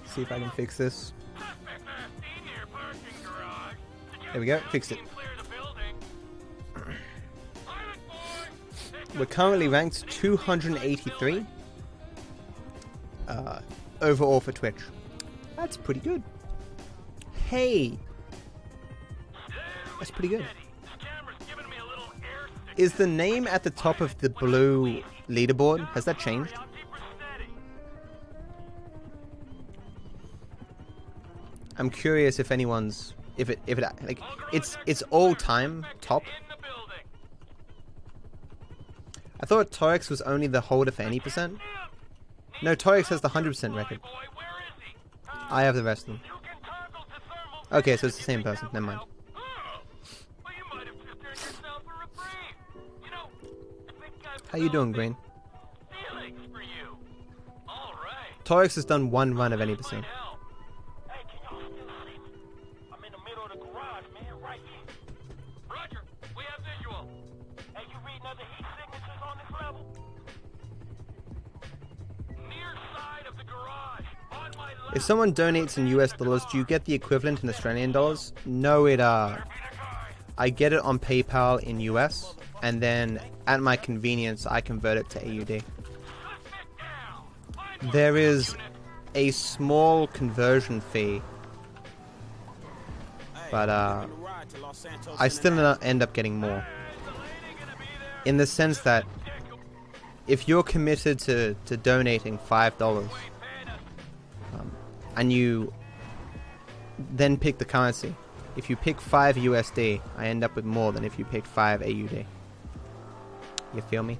See if I can fix this. There we go, fixed it. We're currently ranked 283 overall for Twitch. That's pretty good. Hey! That's pretty good. Is the name at the top of the blue leaderboard, has that changed? I'm curious if anyone's if it like it's all time top. I thought Torx was only the holder for any percent. No, Torx has the 100% record. I have the rest of them. Okay, so it's the same person. Never mind. How you doing, Green? Torx has done one run of any percent. We have visual. Hey, you reading other heat signatures on this level? Near side of the garage. On my left. If someone donates in US dollars, do you get the equivalent in Australian dollars? No, I get it on PayPal in US, and then at my convenience, I convert it to AUD. There is a small conversion fee, but I still end up getting more. In the sense that if you're committed to donating $5, and you then pick the currency, if you pick 5 USD, I end up with more than if you pick 5 AUD. You feel me?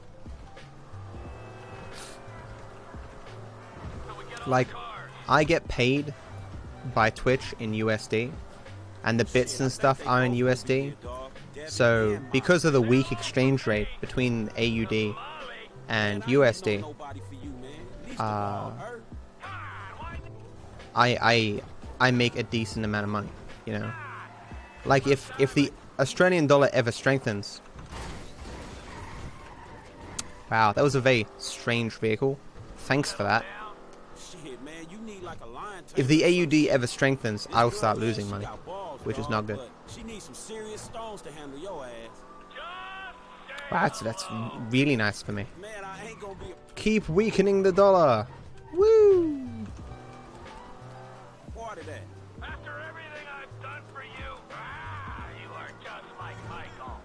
Like, I get paid by Twitch in USD, and the bits and stuff are in USD. So, because of the weak exchange rate between AUD and USD, I make a decent amount of money, you know. Like, if the Australian dollar ever strengthens... Wow, that was a very strange vehicle. Thanks for that. If the AUD ever strengthens, I'll start losing money, which is not good. Wow, that's really nice for me. Keep weakening the dollar. Woo! After everything I've done for you, you are just like Michael.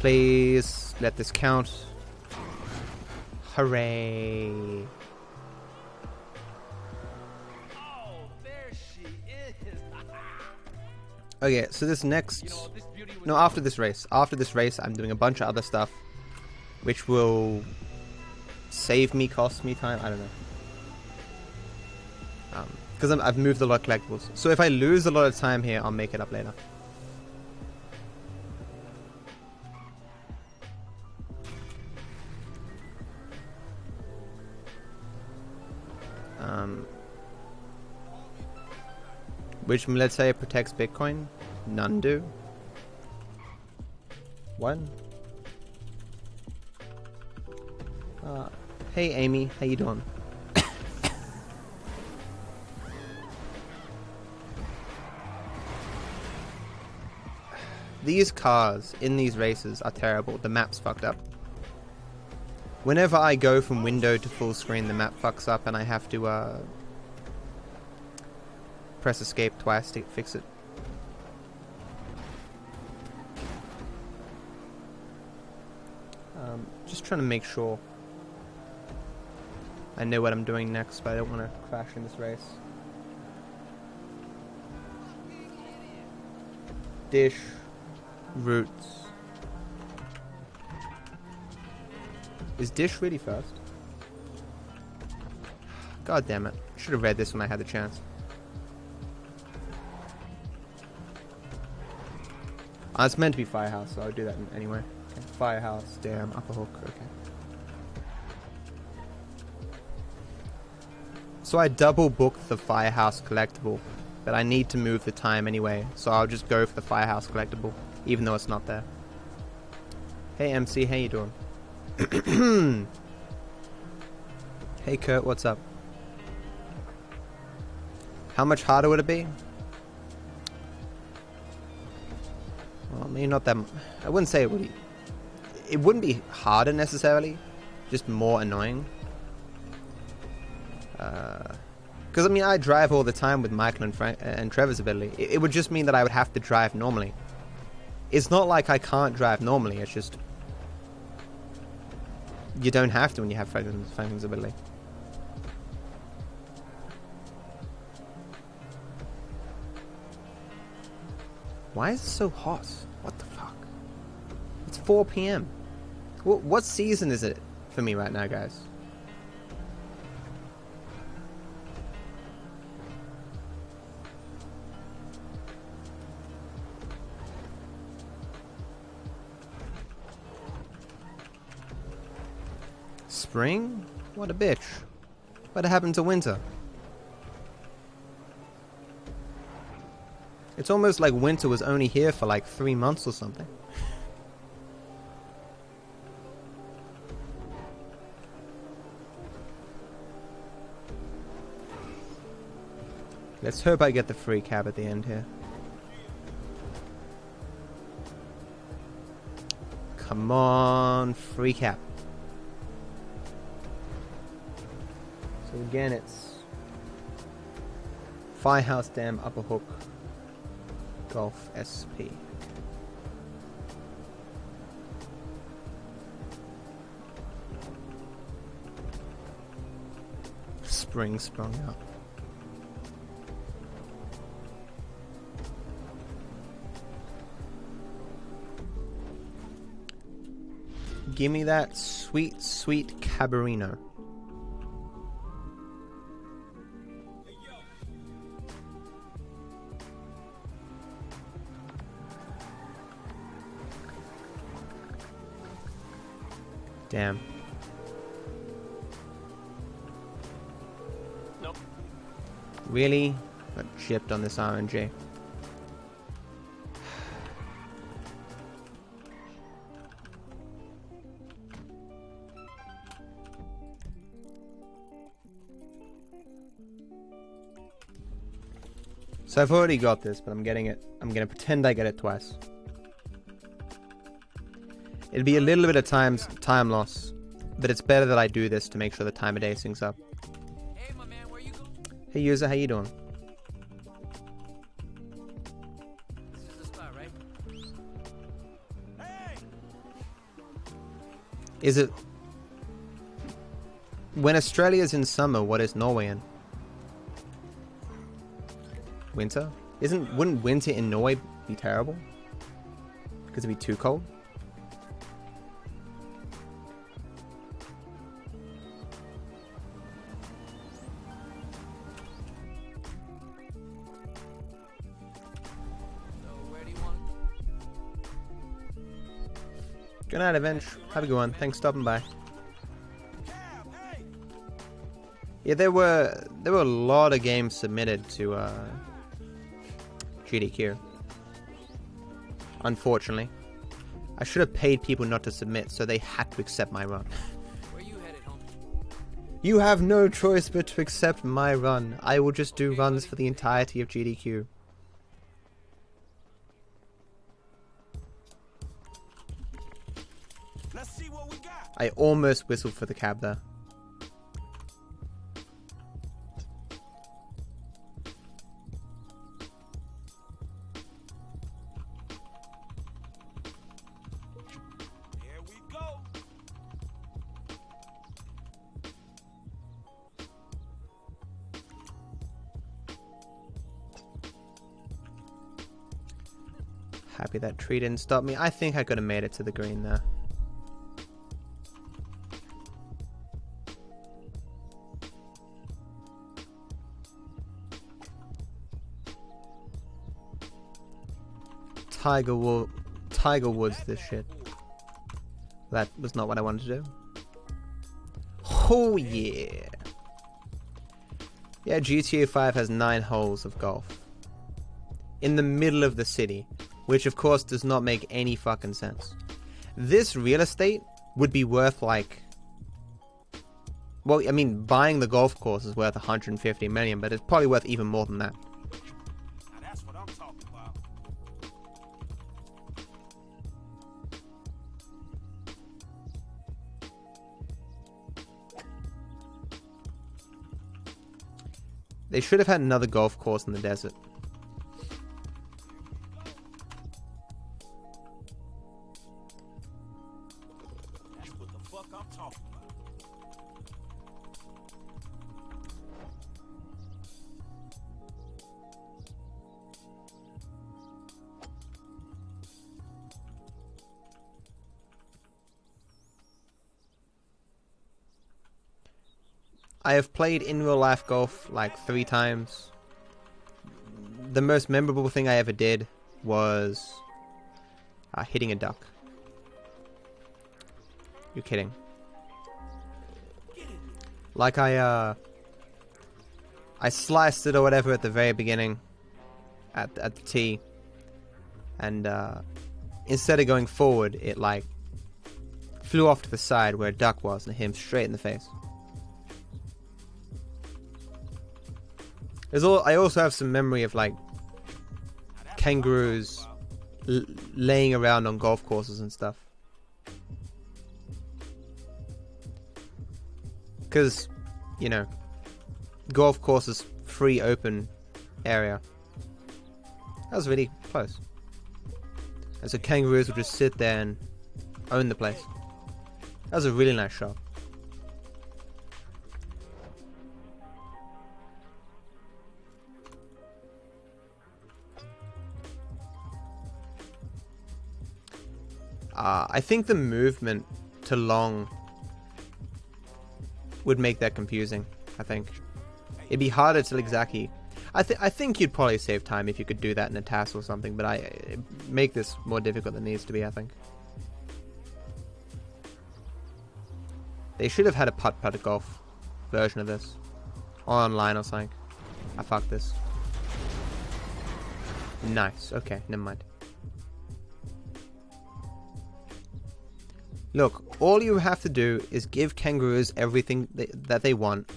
Please let this count. Hooray! Oh, there she is. Okay, so this next... No, after this race. After this race, I'm doing a bunch of other stuff, which will save me, cost me time. I don't know. Because I've moved a lot of collectibles. So if I lose a lot of time here, I'll make it up later. Which, let's say, protects Bitcoin? None do. One. Hey Amy, how you doing? These cars in these races are terrible. The map's fucked up. Whenever I go from window to full screen, the map fucks up and I have to press escape twice to fix it. Just trying to make sure I know what I'm doing next, but I don't want to crash in this race. Dish, roots. Is Dish really first? God damn it. Should have read this when I had the chance. It's meant to be Firehouse, so I'll do that anyway. Okay. Firehouse, damn, upper hook, okay. So I double booked the Firehouse collectible, but I need to move the time anyway, so I'll just go for the Firehouse collectible, even though it's not there. Hey MC, how you doing? Hey Kurt, what's up? How much harder would it be? Well, maybe not that. I wouldn't say it would be. It wouldn't be harder necessarily, just more annoying. Because I mean, I drive all the time with Michael and Trevor's ability. It would just mean that I would have to drive normally. It's not like I can't drive normally. It's just you don't have to when you have Franklin's ability. Why is it so hot? What the fuck? It's 4 PM. What season is it for me right now, guys? Spring? What a bitch. What happened to winter? It's almost like winter was only here for like 3 months or something. Let's hope I get the free cab at the end here. Come on, free cab. So again, it's Firehouse Dam, Upper Hook, Golf SP. Spring sprung up. Give me that sweet, sweet Caberino. Damn. Nope. Really? Got chipped on this RNG. So I've already got this, but I'm getting it. I'm gonna pretend I get it twice. It'd be a little bit of time loss, but it's better that I do this to make sure the time of day syncs up. Hey, my man, where you going? Hey user, how you doing? This is the spot, right? Is it... When Australia's in summer, what is Norway in? Winter? Wouldn't winter in Norway be terrible? Because it'd be too cold? Good night, Avenge. Have a good one. Thanks for stopping by. Yeah, there were a lot of games submitted to GDQ. Unfortunately, I should have paid people not to submit, so they had to accept my run. Where you headed, home? You have no choice but to accept my run. I will just do runs for the entirety of GDQ. Let's see what we got. I almost whistled for the cab there. Here we go. Happy that tree didn't stop me. I think I could have made it to the green there. Tiger Woods this shit. That was not what I wanted to do. Oh yeah. Yeah, GTA 5 has 9 holes of golf. In the middle of the city. Which of course does not make any fucking sense. This real estate would be worth like... Well, I mean, buying the golf course is worth 150 million, but it's probably worth even more than that. Now that's what I'm talking about. They should have had another golf course in the desert. That's what the fuck I'm talking about. I have played in real life golf like 3 times. The most memorable thing I ever did was hitting a duck. You're kidding. Like I sliced it or whatever at the very beginning. at the tee, and instead of going forward, it like flew off to the side where a duck was and hit him straight in the face. I also have some memory of like kangaroos laying around on golf courses and stuff. Because, you know, golf courses, free open area. That was really close. And so kangaroos would just sit there and own the place. That was a really nice shot. I think the movement to long would make that confusing. I think it'd be harder to exactly. I think you'd probably save time if you could do that in a task or something, but I make this more difficult than it needs to be. I think they should have had a putt-putt golf version of this online or something. I fucked this. Nice. Okay, never mind. Look, all you have to do is give kangaroos everything that they want.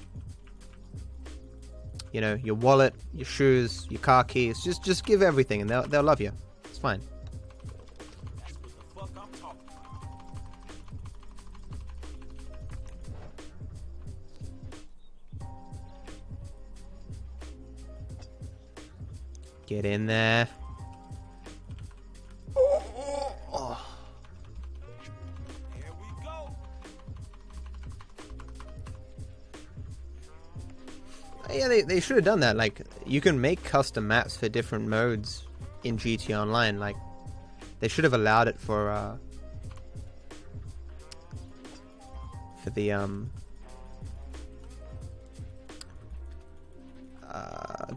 You know, your wallet, your shoes, your car keys. Just give everything, and they'll love you. It's fine. Get in there. Yeah, they should have done that. Like, you can make custom maps for different modes in GT Online. Like, they should have allowed it for the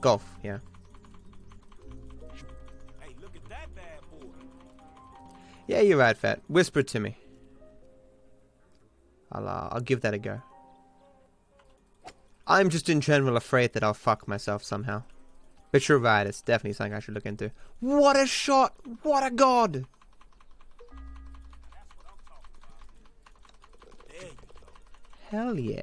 golf. Yeah. Hey, look at that bad boy. Yeah, you're right, Fat. Whisper it to me. I'll give that a go. I'm just in general afraid that I'll fuck myself somehow. But you're right, it's definitely something I should look into. What a shot! What a god! Hell yeah.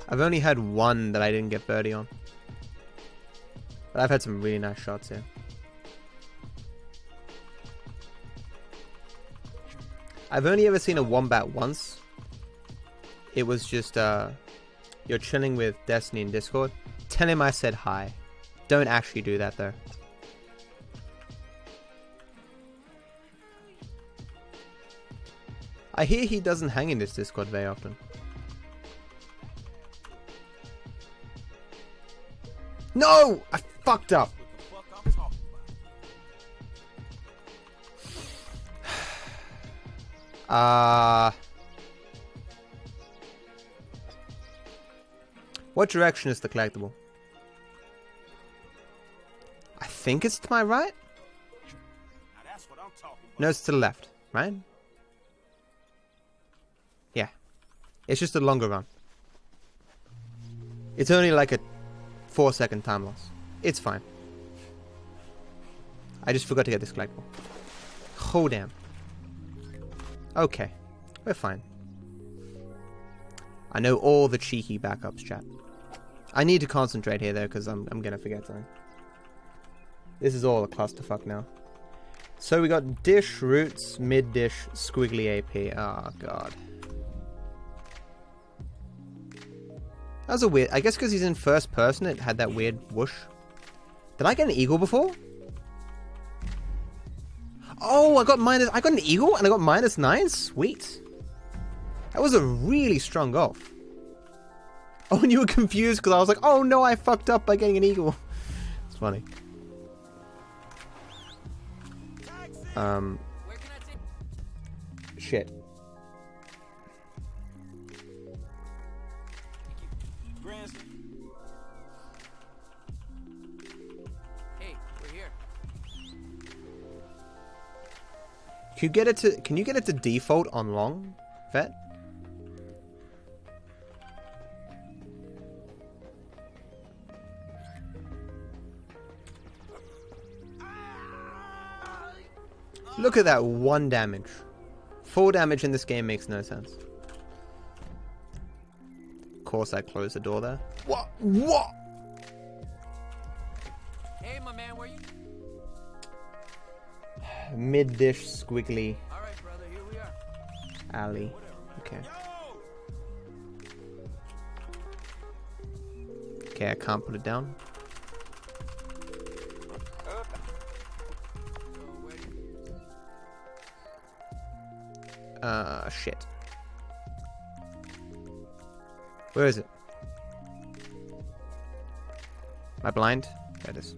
I've only had one that I didn't get birdie on. But I've had some really nice shots here. I've only ever seen a wombat once. It was just, you're chilling with Destiny in Discord. Tell him I said hi. Don't actually do that though. I hear he doesn't hang in this Discord very often. No! I fucked up! What direction is the collectible? I think it's to my right? No, it's to the left, right? Yeah. It's just a longer run. It's only like a 4-second time loss. It's fine. I just forgot to get this collectible. Oh damn. Okay, we're fine. I know all the cheeky backups, chat. I need to concentrate here though, because I'm gonna forget something. This is all a clusterfuck now. So we got dish, roots, mid dish, squiggly AP. Oh god. That was a weird. I guess because he's in first person, it had that weird whoosh. Did I get an eagle before? Oh, I got an eagle and I got -9? Sweet. That was a really strong golf. Oh, and you were confused because I was like, oh no, I fucked up by getting an eagle. It's funny. Shit. Hey, we're here. Can you get it to default on long, Vet? Look at that 1 damage. 4 damage in this game makes no sense. Of course I closed the door there. What? What? Hey, my man, where you? Mid-dish squiggly. All right, brother, here we are. Alley. Okay. Okay, I can't put it down. Shit. Where is it? Am I blind? There it is.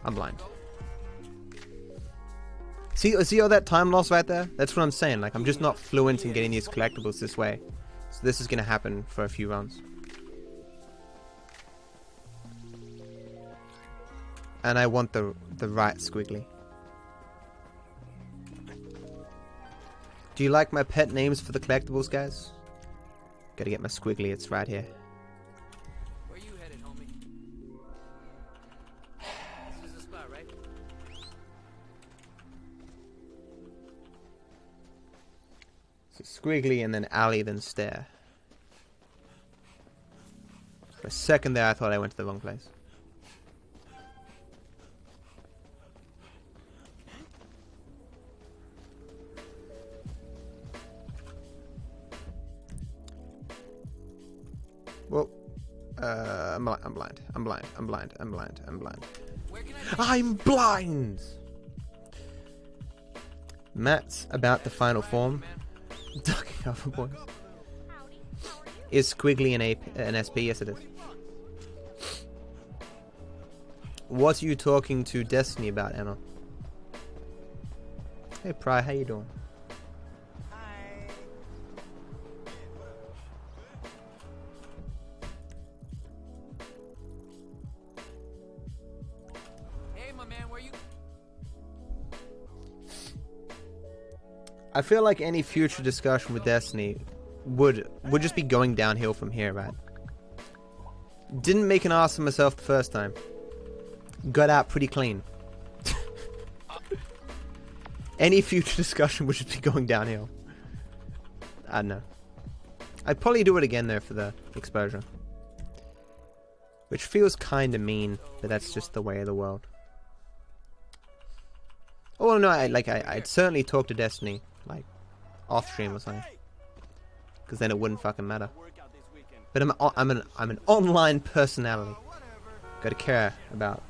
I'm blind. See all that time loss right there? That's what I'm saying. Like, I'm just not fluent in getting these collectibles this way. So this is gonna happen for a few rounds. And I want the right squiggly. Do you like my pet names for the collectibles, guys? Gotta get my squiggly, it's right here. Where you headed, homie? This is the spot, right? So squiggly and then alley, then stare. For a second there I thought I went to the wrong place. Well, I'm blind. I'm blind. I'm blind. I'm blind. I'm blind. I'm blind! Matt's about the final form. Ducking over, boys. Is Squiggly an SP? Yes, it is. What are you talking to Destiny about, Emma? Hey, Pry, how you doing? I feel like any future discussion with Destiny would just be going downhill from here, right? Didn't make an ass of myself the first time. Got out pretty clean. Any future discussion would just be going downhill. I don't know. I'd probably do it again though for the exposure. Which feels kinda mean, but that's just the way of the world. Oh no, I'd certainly talk to Destiny, like, off stream or something, because then it wouldn't fucking matter. But I'm an online personality. Gotta care about.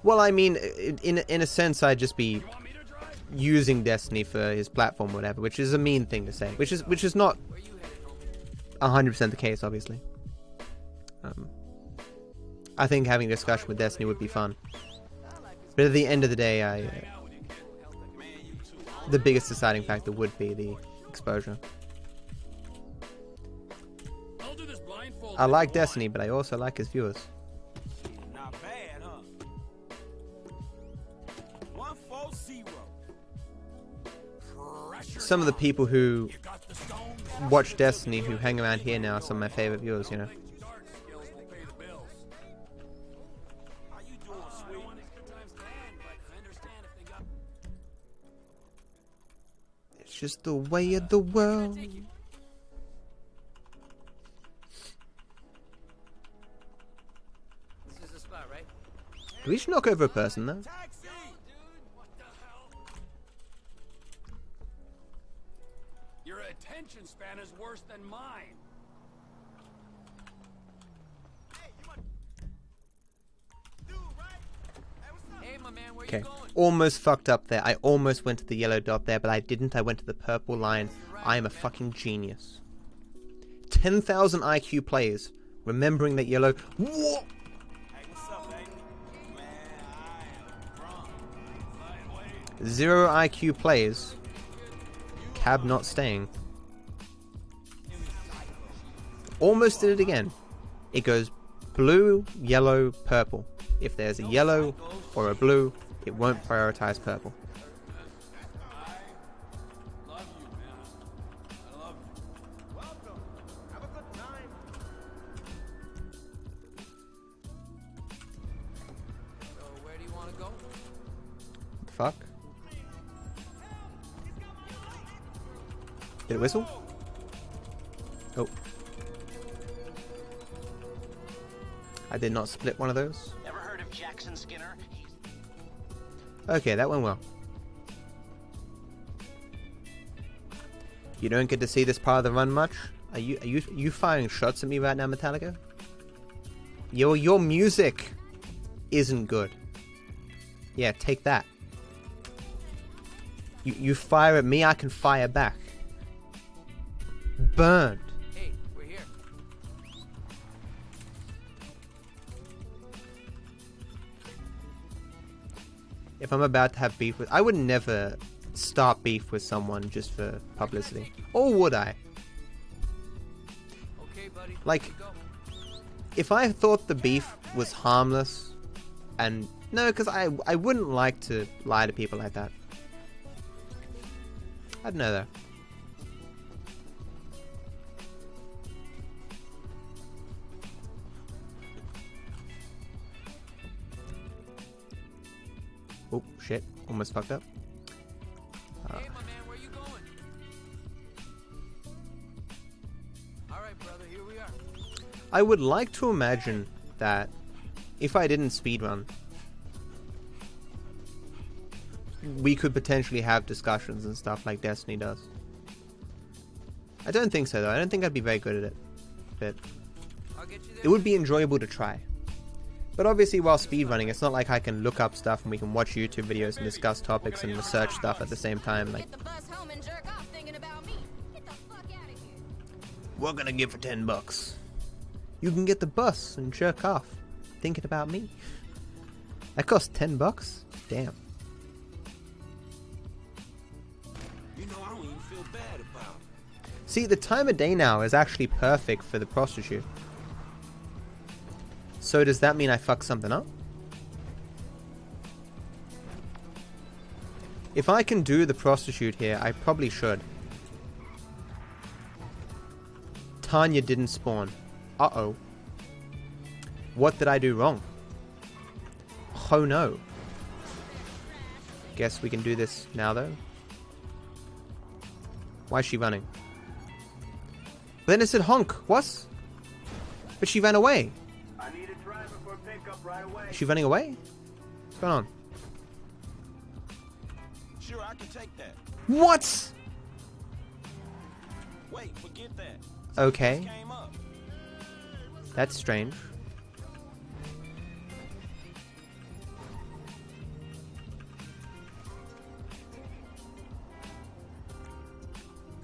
Well, I mean, in a sense, I'd just be using Destiny for his platform, or whatever, which is a mean thing to say. Which is not 100% the case, obviously. I think having a discussion with Destiny would be fun. But at the end of the day, the biggest deciding factor would be the exposure. I like Destiny, but I also like his viewers. Not bad, huh? 140. Some of the people who watch Destiny, who hang around here now, are some of my favorite viewers, you know. It's just the way of the world. Did we just knock over a person though? Your attention span is worse than mine. Hey, my man, where Okay, you going? almost fucked up there. I almost went to the yellow dot there, but I didn't. I went to the purple line. I am a fucking genius. 10,000 IQ players remembering that yellow. What? Zero IQ plays. Cab not staying. Almost did it again. It goes blue, yellow, purple. If there's a yellow or a blue, it won't prioritize purple. So where do you want to go? Fuck. Did it whistle? Oh. I did not split one of those. Ever heard of Jackson Skinner? Okay, that went well. You don't get to see this part of the run much. Are you firing shots at me right now, Metallica? Your music isn't good. Yeah, take that. You fire at me, I can fire back. Burned. Hey, we're here. If I'm about to have beef with... I would never start beef with someone just for publicity. Or would I? Okay, buddy. Like, if I thought the beef was harmless, and... No, because I wouldn't like to lie to people like that. I don't know, though. Oh, shit. Almost fucked up. Hey, my man, where you going? Alright, brother, here we are. I would like to imagine that if I didn't speedrun, we could potentially have discussions and stuff like Destiny does. I don't think so, though. I don't think I'd be very good at it. But it would be enjoyable to try. But obviously, while speedrunning, it's not like I can look up stuff and we can watch YouTube videos and discuss topics and research stuff at the same time. Like, we're gonna give for $10. You can get the bus and jerk off thinking about me. That costs $10? Damn. You know, I don't even feel bad about it. See, the time of day now is actually perfect for the prostitute. So does that mean I fuck something up? If I can do the prostitute here, I probably should. Tanya didn't spawn. Uh-oh. What did I do wrong? Oh no. Guess we can do this now though. Why is she running? But then it said honk. What? But she ran away. I need a driver for pickup right away. Is she running away? What's going on? Sure, I can take that. What? Wait, forget that. Okay. That's strange.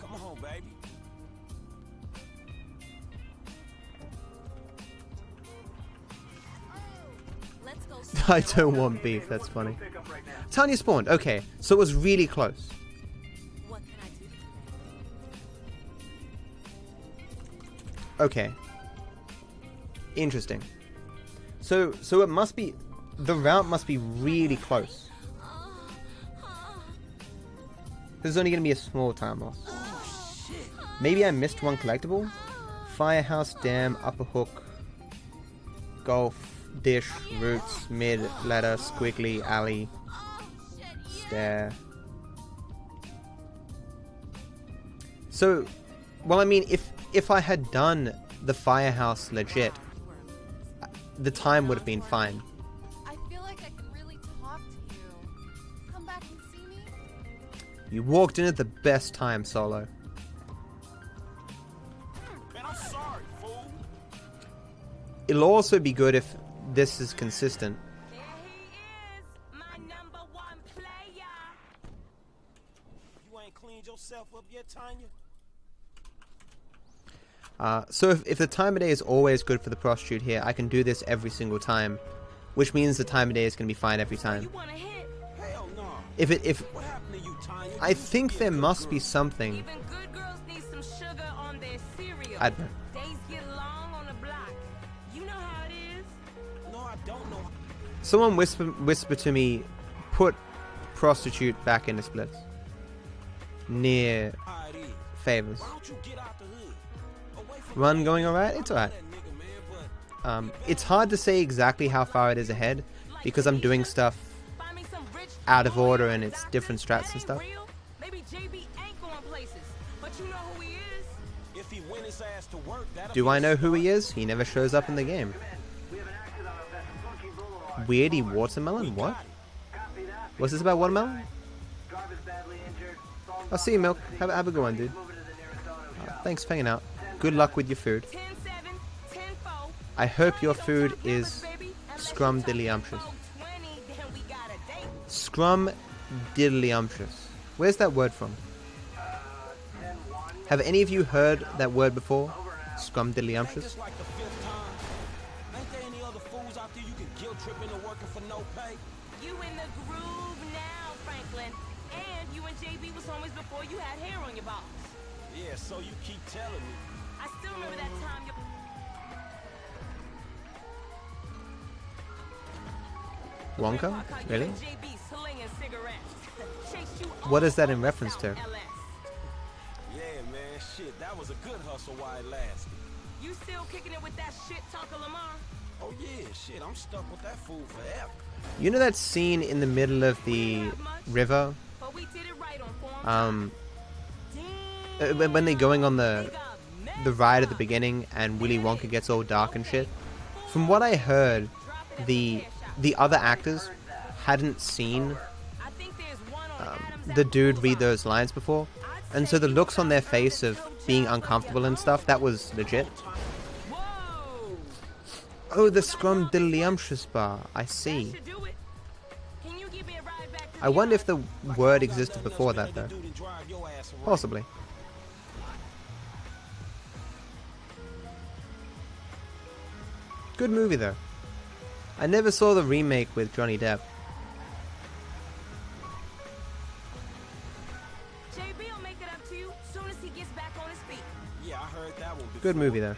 Come on, baby. I don't want beef, that's funny. Tanya spawned, okay, so it was really close. Okay. Interesting. So it must be, the route must be really close. There's only going to be a small time loss. Maybe I missed one collectible? Firehouse, dam, upper hook, golf, dish, roots, mid, ladder, squiggly, alley, stair. So, well, I mean, if I had done the firehouse legit, the time would have been fine. I feel like I could really talk to you. Come back and see me? You walked in at the best time, Solo. Man, I'm sorry, fool. It'll also be good if this is consistent. You ain't cleaned yourself up yet, Tanya? So if the time of day is always good for the prostitute here, I can do this every single time, which means the time of day is going to be fine every time. Hell no. If What happened to you, Tanya? I think there must be something. Even good girls need some sugar on their cereal. I don't know. Days get long on the block. You know how it is. No, I don't know. Someone whisper to me, put prostitute back into splits. Near favors. Run going alright? It's alright. It's hard to say exactly how far it is ahead because I'm doing stuff out of order and it's different strats and stuff. But you know who he is. If he went his ass to work, that'll Do be I a know who start. he is? He never shows up in the game. Weirdy watermelon? What? What's this about watermelon? I'll see you, Milk. Have a good one, dude. Thanks for hanging out. Good luck with your food. I hope your food is scrumdiddlyumptious. Scrumdiddlyumptious. Where's that word from? Have any of you heard that word before? Scrumdiddlyumptious? Just like the 5th time. Ain't there any other fools out there you can guilt trip into working for no pay? You in the groove now, Franklin. And you and JB was homies before you had hair on your balls. Yeah, so you keep telling me. I still remember that time you... Wonka? Really? What is that in reference to? Yeah, man, shit, that was a good hustle while it lasted. You still kicking it with that shit talk of Lamar? Oh yeah, shit, I'm stuck with that fool forever. You know that scene in the middle of the river? But we did it right on When they're going on the ride at the beginning and Willy Wonka gets all dark and shit. From what I heard, the other actors hadn't seen the dude read those lines before, and so the looks on their face of being uncomfortable and stuff, that was legit. Oh, the scrumdiddlyumptious bar. I see. I wonder if the word existed before that, though. Possibly. Good movie, though. I never saw the remake with Johnny Depp. Yeah, I heard that one before. Good movie, though.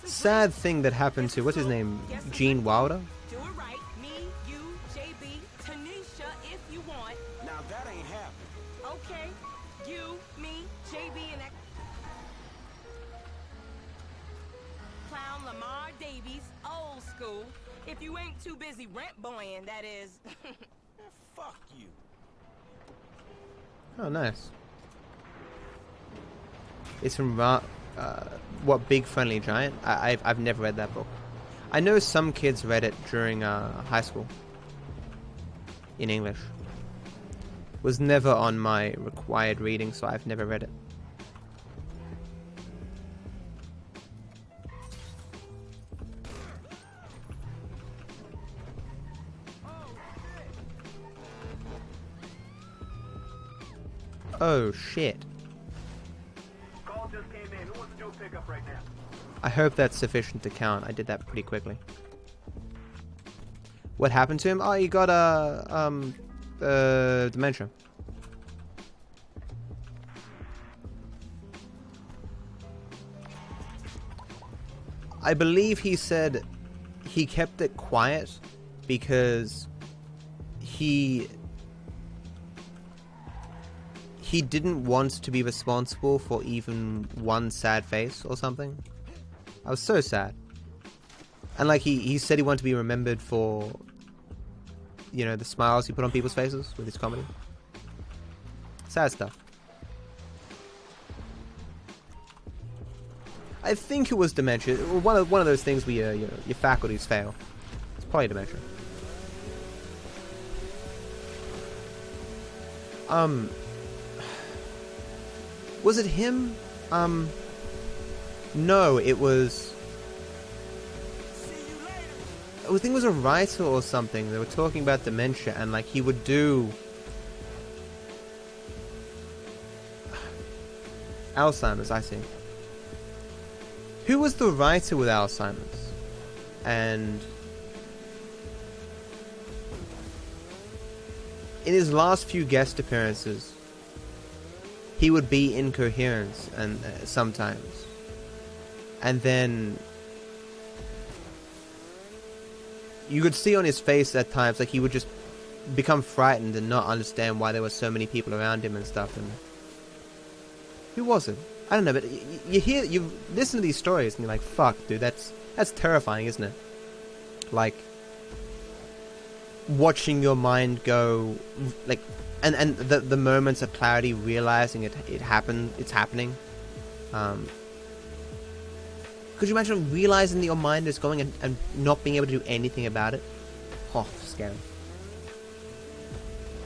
Sad thing that happened to, what's his name? Gene Wilder? Do it right. Me, you, JB, Tanisha, if you want. Now that ain't happening. Okay. You, me, JB, and that clown Lamar Davies, old school. If you ain't too busy rent boying, that is. Fuck you. Oh, nice. It's from what, Big Friendly Giant? I've never read that book. I know some kids read it during high school in English. Was never on my required reading, so I've never read it. Oh shit. Call just came in. Who wants to do a pickup right now? I hope that's sufficient to count. I did that pretty quickly. What happened to him? Oh, he got dementia. I believe he said he kept it quiet because he didn't want to be responsible for even one sad face or something. I was so sad. And like he said he wanted to be remembered for, you know, the smiles he put on people's faces with his comedy. Sad stuff. I think it was dementia. One of those things where your faculties fail. It's probably dementia. Was it him? No, it was... I think it was a writer or something. They were talking about dementia and like he would do... Alzheimer's, I see. Who was the writer with Alzheimer's? And... in his last few guest appearances, he would be incoherent and sometimes, and then you could see on his face at times like he would just become frightened and not understand why there were so many people around him and stuff. And who was it? I don't know, but you listen to these stories and you're like, fuck, dude, that's terrifying, isn't it? Like, watching your mind go, like, and the moments of clarity, realizing it's happening. Could you imagine realizing that your mind is going and not being able to do anything about it? Oh, scary.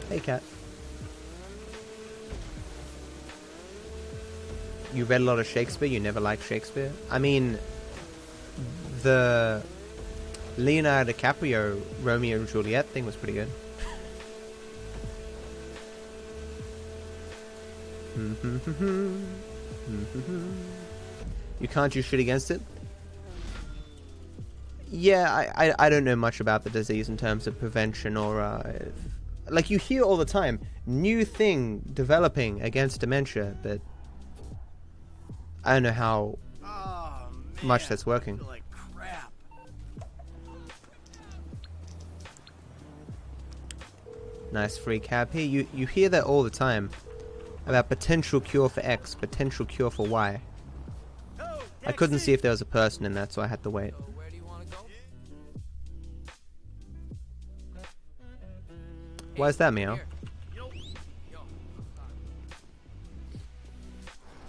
Hey, cat. You read a lot of Shakespeare? You never liked Shakespeare? I mean, the Leonardo DiCaprio Romeo and Juliet thing was pretty good. You can't do shit against it? Yeah, I don't know much about the disease in terms of prevention or... like, you hear all the time, new thing developing against dementia, but... I don't know how much that's working. Like crap. Nice free cab here. You hear that all the time about potential cure for X, potential cure for Y. I couldn't see if there was a person in that, so I had to wait. Why is that, meow?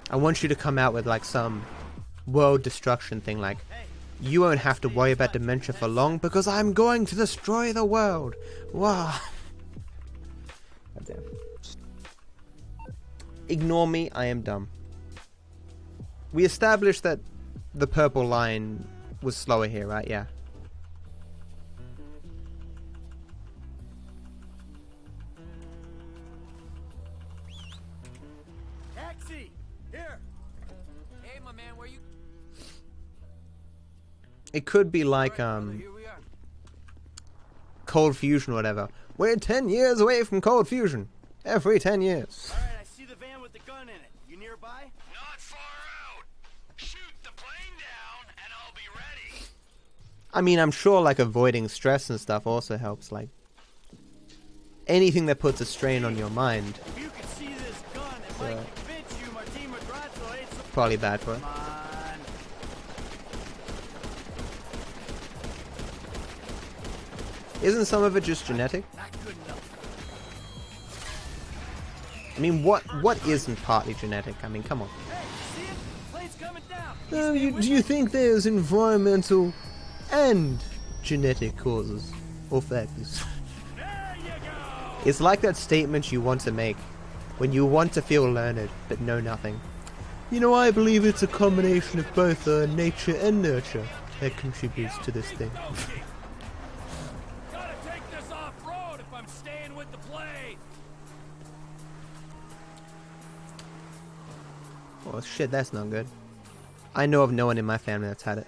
I want you to come out with like some world destruction thing, like, you won't have to worry about dementia for long because I'm going to destroy the world. Wow. Goddamn. Ignore me, I am dumb. We established that the purple line was slower here, right? Yeah. Taxi! Here! Hey, my man, where you... It could be like, Cold Fusion or whatever. We're 10 years away from Cold Fusion. Every 10 years. Alright, I see the van with the gun in it. You nearby? Not far out. Shoot the plane down, and I'll be ready. I mean, I'm sure, like, avoiding stress and stuff also helps, like... anything that puts a strain on your mind. If you could see this gun, it might convince you Martin Madrazo ain't so... Probably bad for it. Come on. Isn't some of it just genetic? Not good enough. I mean, what isn't partly genetic? I mean, come on. Hey, see it? Plane's coming down. Do you think there's environmental and genetic causes or factors? There you go. It's like that statement you want to make when you want to feel learned but know nothing. You know, I believe it's a combination of both nature and nurture that contributes to this thing. Gotta take this off-road if I'm staying with the plane! Oh shit, that's not good. I know of no one in my family that's had it.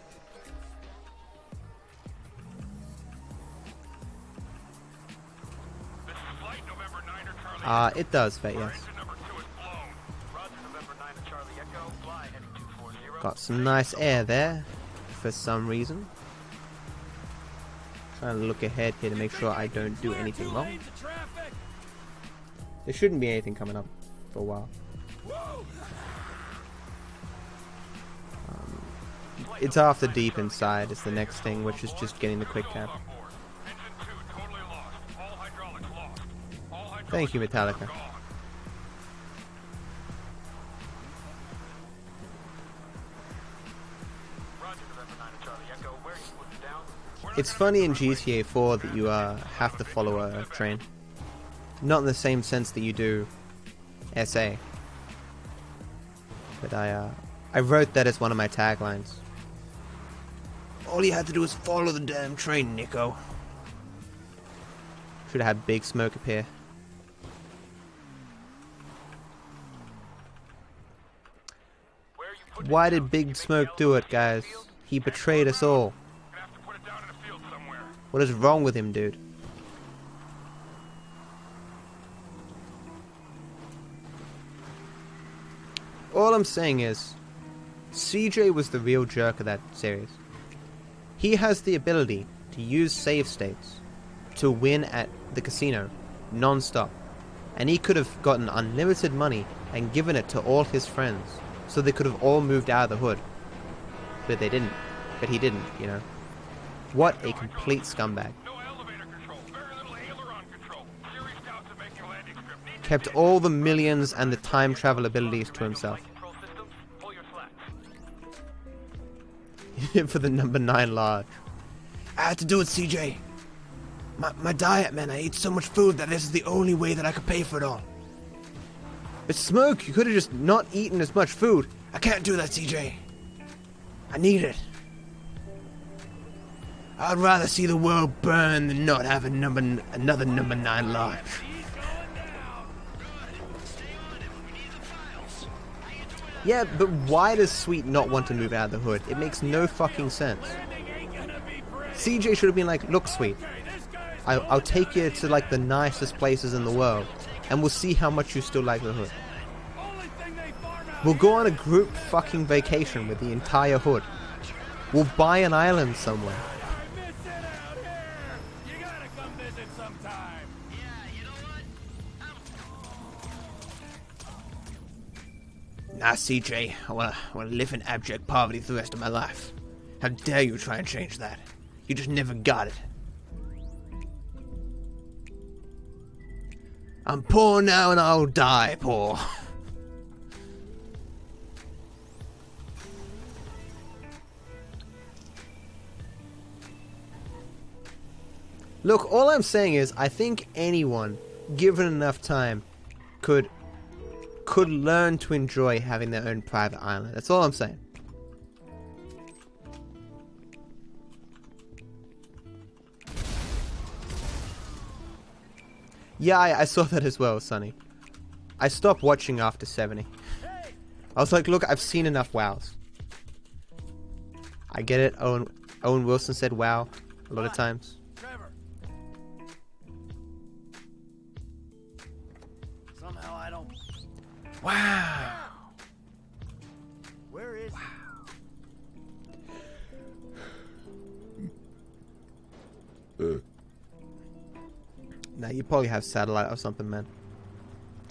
It does, but yes. Got some nice air there, for some reason. Trying to look ahead here to make sure I don't do anything wrong. There shouldn't be anything coming up for a while. It's after deep inside is the next thing, which is just getting the quick cab. Thank you, Metallica. It's funny in GTA 4 that you have to follow a train. Not in the same sense that you do SA. But I wrote that as one of my taglines. All you had to do was follow the damn train, Nico. Should have had Big Smoke appear. Why did Big Smoke do it, guys? He betrayed us all. What is wrong with him, dude? All I'm saying is, CJ was the real jerk of that series. He has the ability to use save states to win at the casino, non-stop. And he could have gotten unlimited money and given it to all his friends, so they could have all moved out of the hood. But they didn't. But he didn't, you know. What a complete scumbag. kept all the millions and the time travel abilities to himself. For the number 9 large. I had to do it, CJ. My diet, man. I ate so much food that this is the only way that I could pay for it all. But Smoke, you could have just not eaten as much food. I can't do that, CJ. I need it. I'd rather see the world burn than not have another number 9 large. Yeah, but why does Sweet not want to move out of the hood? It makes no fucking sense. CJ should have been like, look, Sweet, I'll take you to like the nicest places in the world, and we'll see how much you still like the hood. We'll go on a group fucking vacation with the entire hood. We'll buy an island somewhere. Nah, CJ, I wanna live in abject poverty for the rest of my life. How dare you try and change that? You just never got it. I'm poor now and I'll die poor. Look, all I'm saying is, I think anyone, given enough time, could learn to enjoy having their own private island. That's all I'm saying. Yeah, I saw that as well, Sonny. I stopped watching after 70. I was like, look, I've seen enough wows. I get it. Owen Wilson said wow a lot of times. Somehow I don't. Wow. Where is Nah, you probably have satellite or something, man.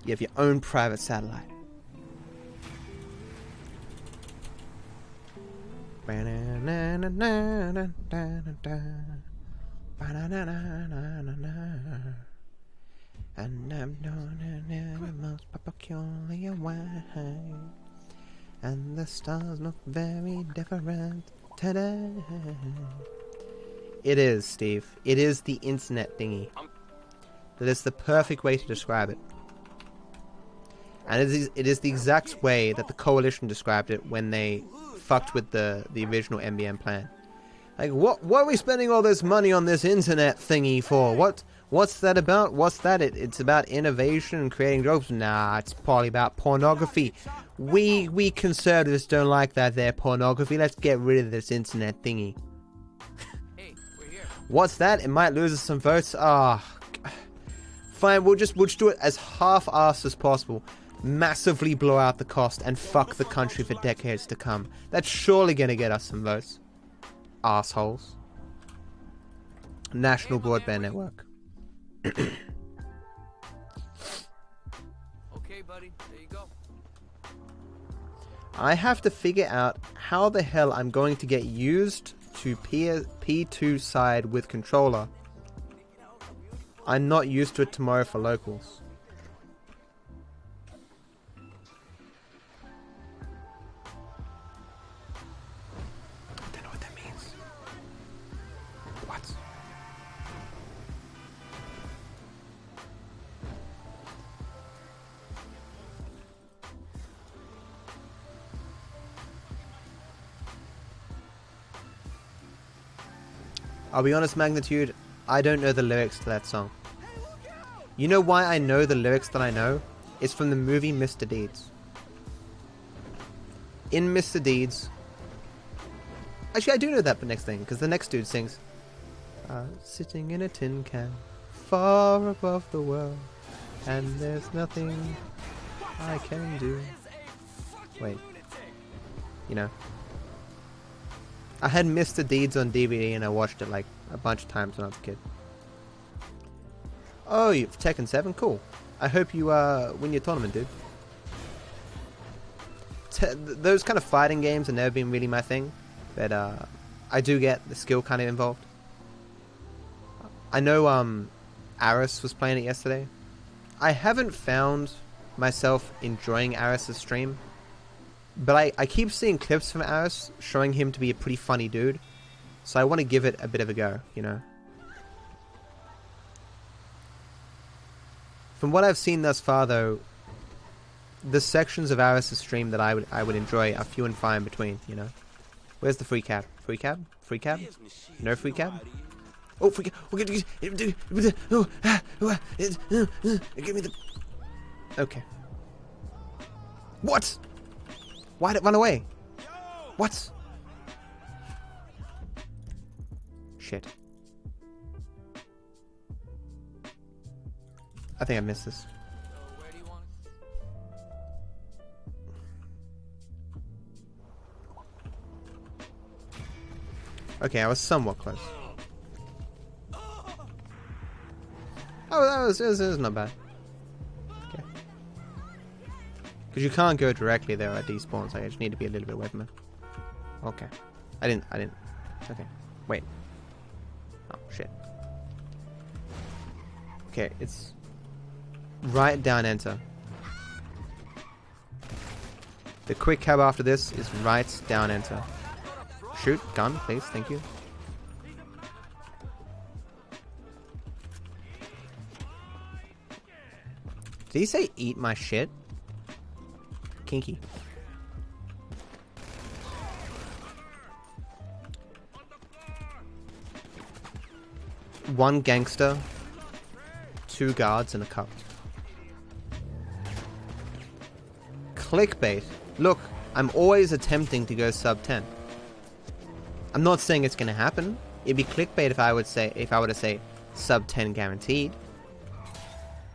You have your own private satellite. And I'm known in the most peculiar way, and the stars look very different today. It is, Steve. It is the internet thingy. That is the perfect way to describe it. And it is the exact way that the Coalition described it when they fucked with the original NBN plan. Like, what are we spending all this money on this internet thingy for? What's that about? What's that? It's about innovation and creating jobs? Nah, it's probably about pornography. We conservatives don't like that there pornography. Let's get rid of this internet thingy. Hey, we're here. What's that? It might lose us some votes. Fine, we'll just do it as half-assed as possible. Massively blow out the cost and fuck the country for decades to come. That's surely gonna get us some votes. Assholes. National Broadband Network. Okay, buddy. There you go. I have to figure out how the hell I'm going to get used to P2 side with controller. I'm not used to it tomorrow for locals. I don't know what that means. What? I'll be honest, Magnitude, I don't know the lyrics to that song. You know why I know the lyrics that I know? It's from the movie Mr. Deeds. In Mr. Deeds... Actually, I do know that next thing, because the next dude sings... sitting in a tin can, far above the world, and there's nothing I can do. Wait. You know. I had Mr. Deeds on DVD and I watched it like a bunch of times when I was a kid. Oh, you've Tekken 7? Cool. I hope you win your tournament, dude. Those kind of fighting games have never been really my thing, but I do get the skill kind of involved. I know Aris was playing it yesterday. I haven't found myself enjoying Aris's stream, but I keep seeing clips from Aris showing him to be a pretty funny dude, so I want to give it a bit of a go, you know. From what I've seen thus far, though, the sections of Aris's stream that I would enjoy are few and far in between, you know. Where's the free cab? Free cab? Free cab? No free cab? Oh, free cab! Give me the... Okay. What? Why'd it run away? What? Shit. I think I missed this. Okay, I was somewhat close. Oh, it was not bad. Okay. Because you can't go directly there at these spawns. I just need to be a little bit away from it. Okay. I didn't. Okay. Wait. Oh, shit. Okay, it's... right down enter. The quick cab after this is right down enter. Shoot, gun, please, thank you. Did he say eat my shit? Kinky. One gangster, 2 guards, and a cup. Clickbait. Look, I'm always attempting to go sub 10. I'm not saying it's gonna happen. It'd be clickbait if I were to say sub 10 guaranteed.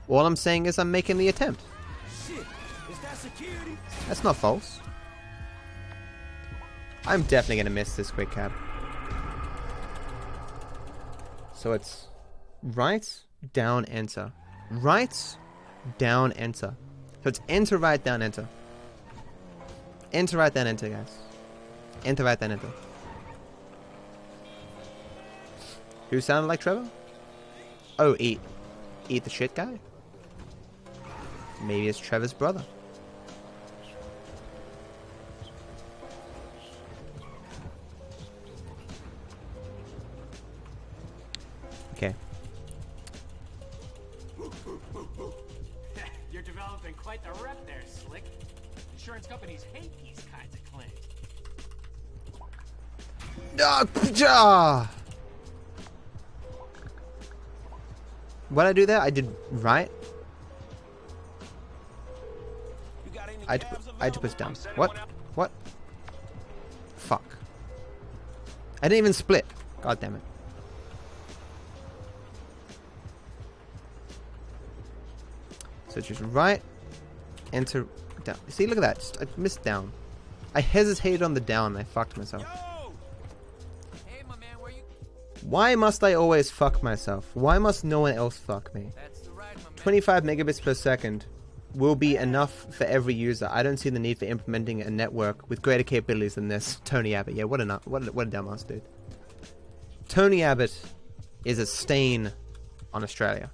All I'm saying is I'm making the attempt. Shit, is that security? That's not false. I'm definitely gonna miss this quick cab. So it's right, down, enter. Right, down, enter. So it's enter, right, down, enter. Enter, right, down, enter, guys. Enter, right, down, enter. Who sounded like Trevor? Oh, eat the shit guy? Maybe it's Trevor's brother. Okay. You're developing quite the rep there, Slick. Insurance companies hate these kinds of claims. What did I do there? I did right. I had to push down. What? What? Fuck. I didn't even split. God damn it. So just right, enter, down. See, look at that. Just, I missed down. I hesitated on the down and I fucked myself. Hey, my man, where you? Why must I always fuck myself? Why must no one else fuck me? That's the right, my man. 25 megabits per second will be enough for every user. I don't see the need for implementing a network with greater capabilities than this. Tony Abbott. Yeah, what a dumbass, dude. Tony Abbott is a stain on Australia.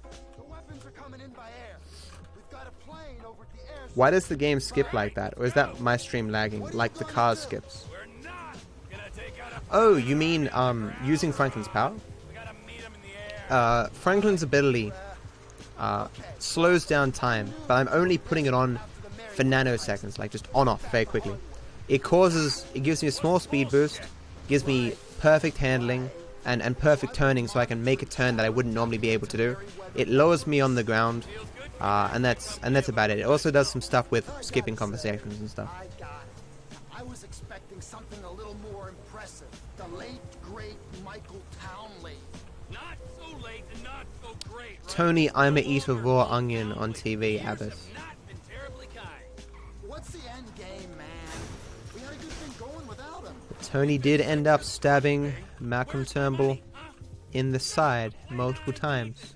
Why does the game skip like that? Or is that my stream lagging, like the cars skips? Oh, you mean using Franklin's power? Franklin's ability slows down time, but I'm only putting it on for nanoseconds, like just on-off very quickly. It gives me a small speed boost, gives me perfect handling and perfect turning so I can make a turn that I wouldn't normally be able to do. It lowers me on the ground, and that's about it. It also does some stuff with skipping conversations and stuff. I was expecting something a little more impressive. The late, great Michael Townley. Not so late and not so great. Right? Tony, I'm a eat a raw onion on TV, Abbott. What's the end game, man? We had a good thing going without him. Tony did end up stabbing Malcolm Turnbull in the side multiple times.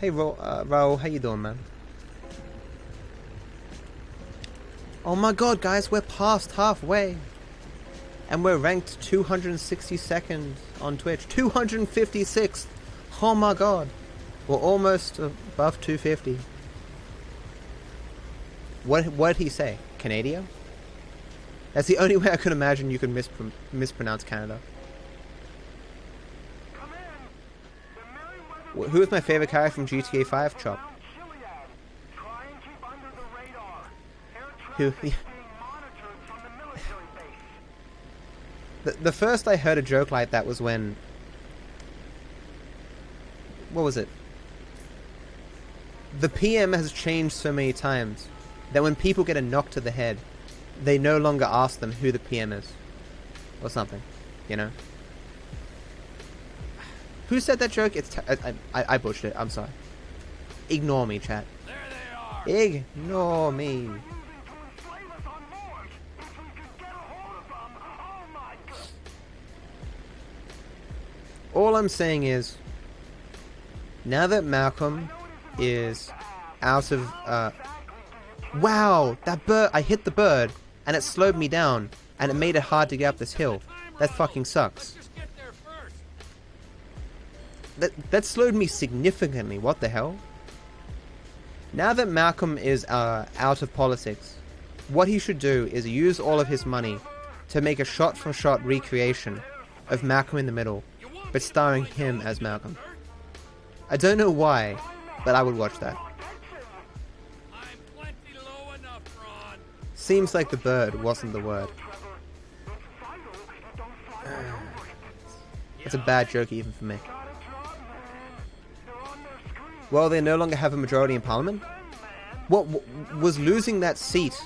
Hey Raul, how you doing, man? Oh my god, guys, we're past halfway. And we're ranked 262nd on Twitch. 256th! Oh my god. We're almost above 250. What did he say? Canada? That's the only way I could imagine you could mispronounce Canada. Who is my favorite character from GTA 5? Chop. Who? The first I heard a joke like that was when... What was it? The PM has changed so many times that when people get a knock to the head, they no longer ask them who the PM is. Or something. You know? Who said that joke? It's I butchered it. I'm sorry. Ignore me, chat. There they are. Ignore me. All I'm saying is, now that Malcolm is out of... wow! That bird... I hit the bird, and it slowed me down, and it made it hard to get up this hill. That fucking sucks. That slowed me significantly. What the hell? Now that Malcolm is out of politics, what he should do is use all of his money to make a shot-for-shot recreation of Malcolm in the Middle, but starring him as Malcolm. I don't know why, but I would watch that. Seems like the bird wasn't the word. It's a bad joke even for me. Well, they no longer have a majority in Parliament? What was losing that seat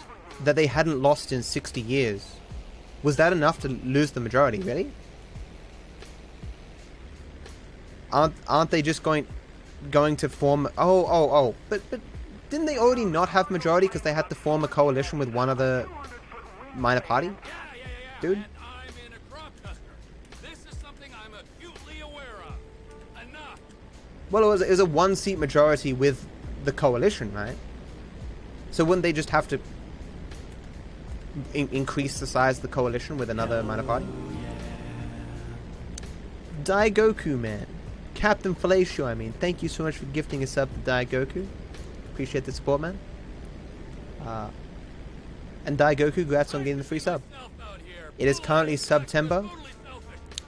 that they hadn't lost in 60 years? Was that enough to lose the majority, really? Aren't they just going to form... Oh. But didn't they already not have majority because they had to form a coalition with one other minor party? Dude? Well, it was a one-seat majority with the coalition, right? So wouldn't they just have to increase the size of the coalition with another minor party? Daigoku, man. Captain Fellatio, I mean. Thank you so much for gifting a sub to Daigoku. Appreciate the support, man. And Daigoku, congrats on getting the free sub. It is currently September,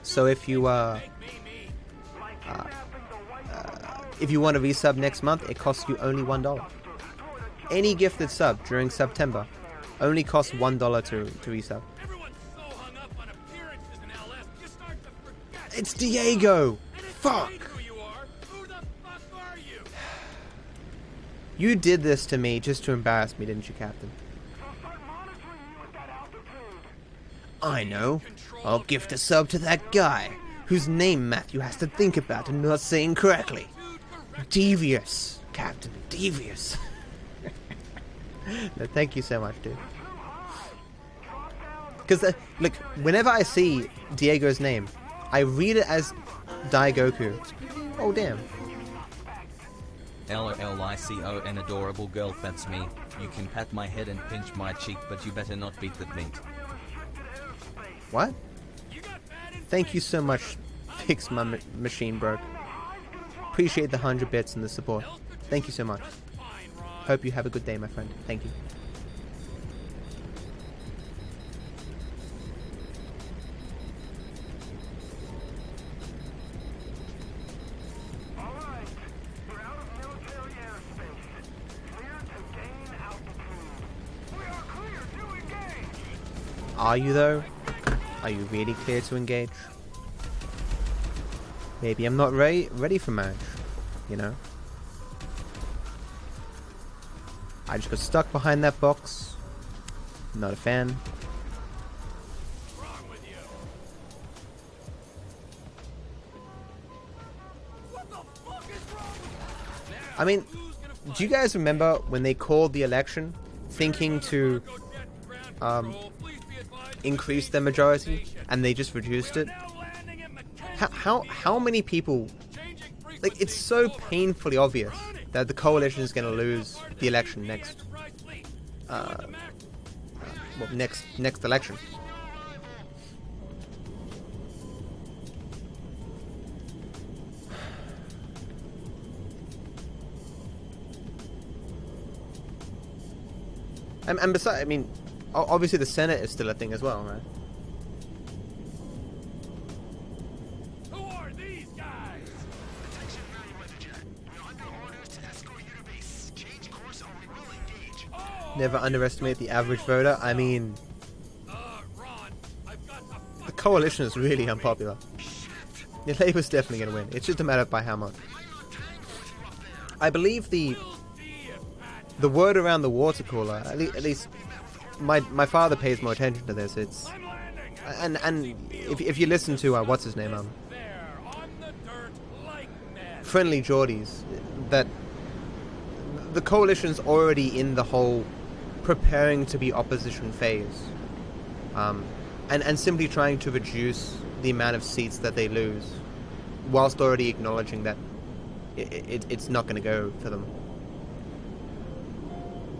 so if you want to resub next month, it costs you only $1. Any gifted sub during September only costs $1 to resub. It's Diego! Fuck! You did this to me just to embarrass me, didn't you, Captain? I know. I'll gift a sub to that guy, whose name Matthew has to think about and not saying correctly. Devious, Captain. Devious. No, thank you so much, dude. Because, look, whenever I see Diego's name, I read it as Daigoku. Oh, damn. LOLICO, an adorable girl, that's me. You can pat my head and pinch my cheek, but you better not beat the meat. What? Thank you so much, Fix My Machine Broke. Appreciate the 100 bits and the support. Thank you so much. Hope you have a good day, my friend. Thank you. Are you though? Are you really clear to engage? Maybe I'm not ready for marriage, you know? I just got stuck behind that box. Not a fan. I mean, do you guys remember when they called the election thinking to increase their majority and they just reduced it? How many people, like, it's so painfully obvious that the coalition is going to lose the election next next election. And besides, I mean, obviously the Senate is still a thing as well, right? Who are these guys? Attention, Meriwether Jet. We're under orders to escort you to base. Change course or we will engage. Never underestimate the average voter. I mean, Ron, I've got the coalition is really unpopular. Yeah, Labour's definitely going to win. It's just a matter of by how much. I believe the word around the water cooler, at least my father pays more attention to this. It's and if you listen to what's his name, Friendly Geordies, that the coalition's already in the whole preparing to be opposition phase, and simply trying to reduce the amount of seats that they lose, whilst already acknowledging that it's not going to go for them.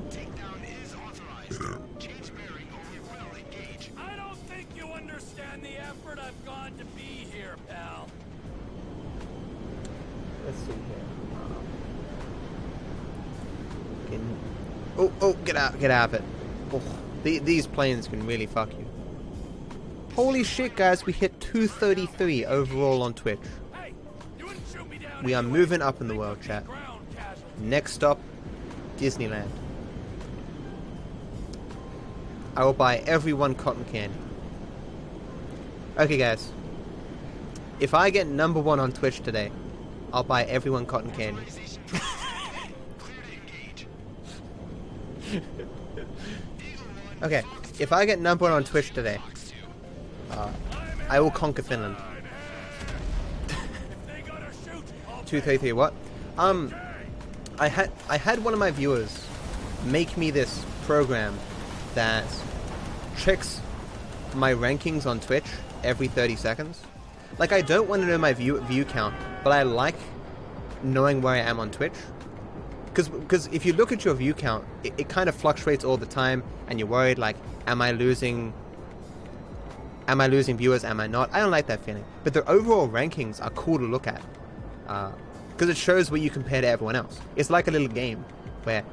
Takedown is authorized. Change bearing or we will engage. I don't think you understand the effort I've gone to be here, pal. Let's see here. Oh, get out of it. Oh, these planes can really fuck you. Holy shit, guys, we hit 233 overall on Twitch. We are moving up in the world, chat. Next stop, Disneyland. I will buy everyone cotton candy. Okay, guys. If I get #1 on Twitch today, I'll buy everyone cotton candy. Okay, if I get #1 on Twitch today, I will conquer Finland. 233 what? I had one of my viewers make me this program that checks my rankings on Twitch every 30 seconds. Like, I don't want to know my view count, but I like knowing where I am on Twitch. Because if you look at your view count, it kind of fluctuates all the time, and you're worried, like, am I losing viewers, am I not? I don't like that feeling. But the overall rankings are cool to look at. Because it shows where you compare to everyone else. It's like a little game where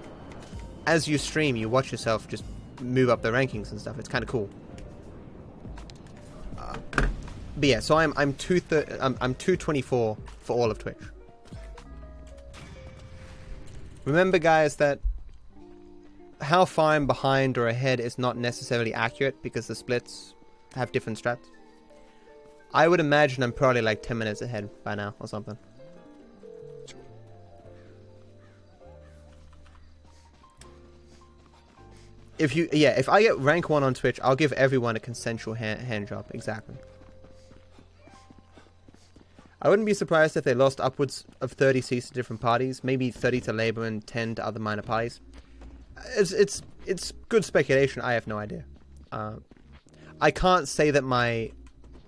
as you stream, you watch yourself just move up the rankings and stuff. It's kind of cool. But yeah, so I'm 224 for all of Twitch. Remember, guys, that how far I'm behind or ahead is not necessarily accurate because the splits have different strats. I would imagine I'm probably like 10 minutes ahead by now or something. If I get rank 1 on Twitch, I'll give everyone a consensual hand job. Exactly. I wouldn't be surprised if they lost upwards of 30 seats to different parties, maybe 30 to Labour and 10 to other minor parties. It's good speculation. I have no idea. I can't say that my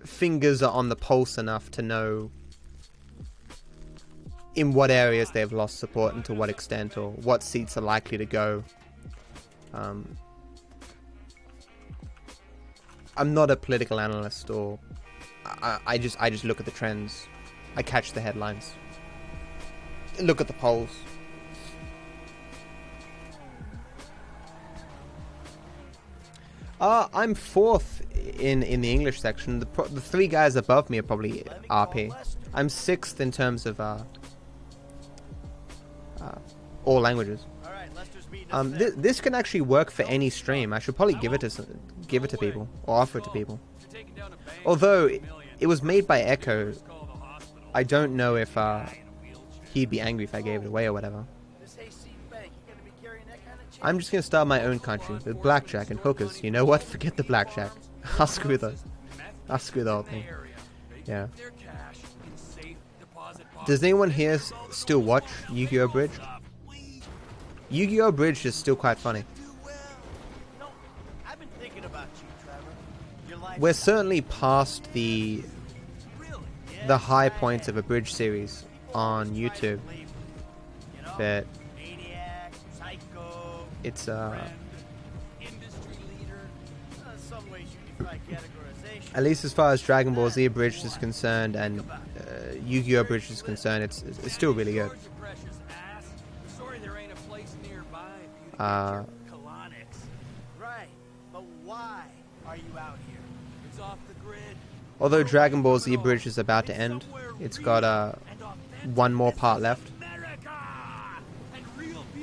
fingers are on the pulse enough to know in what areas they've lost support and to what extent, or what seats are likely to go. I'm not a political analyst, or I just look at the trends. I catch the headlines. Look at the polls. I'm 4th in the English section. The 3 guys above me are probably RP. I'm 6th in terms of all languages. This can actually work for any stream. I should probably give it to people, or offer it to people. Although it was made by Echo, I don't know if he'd be angry if I gave it away or whatever. I'm just gonna start my own country with blackjack and hookers. You know what? Forget the blackjack. I'll screw the whole thing. Yeah. Does anyone here still watch Yu-Gi-Oh! Bridge? Yu-Gi-Oh! Bridge is still quite funny. We're certainly past the high points of a bridge series on YouTube, but it's at least as far as Dragon Ball Z Bridge is concerned and Yu-Gi-Oh! Bridge is concerned, it's still really good. electronics. Right, but why are you out here? It's off the grid. Although Dragon Ball Z Bridge is about to end, it's got one more part left.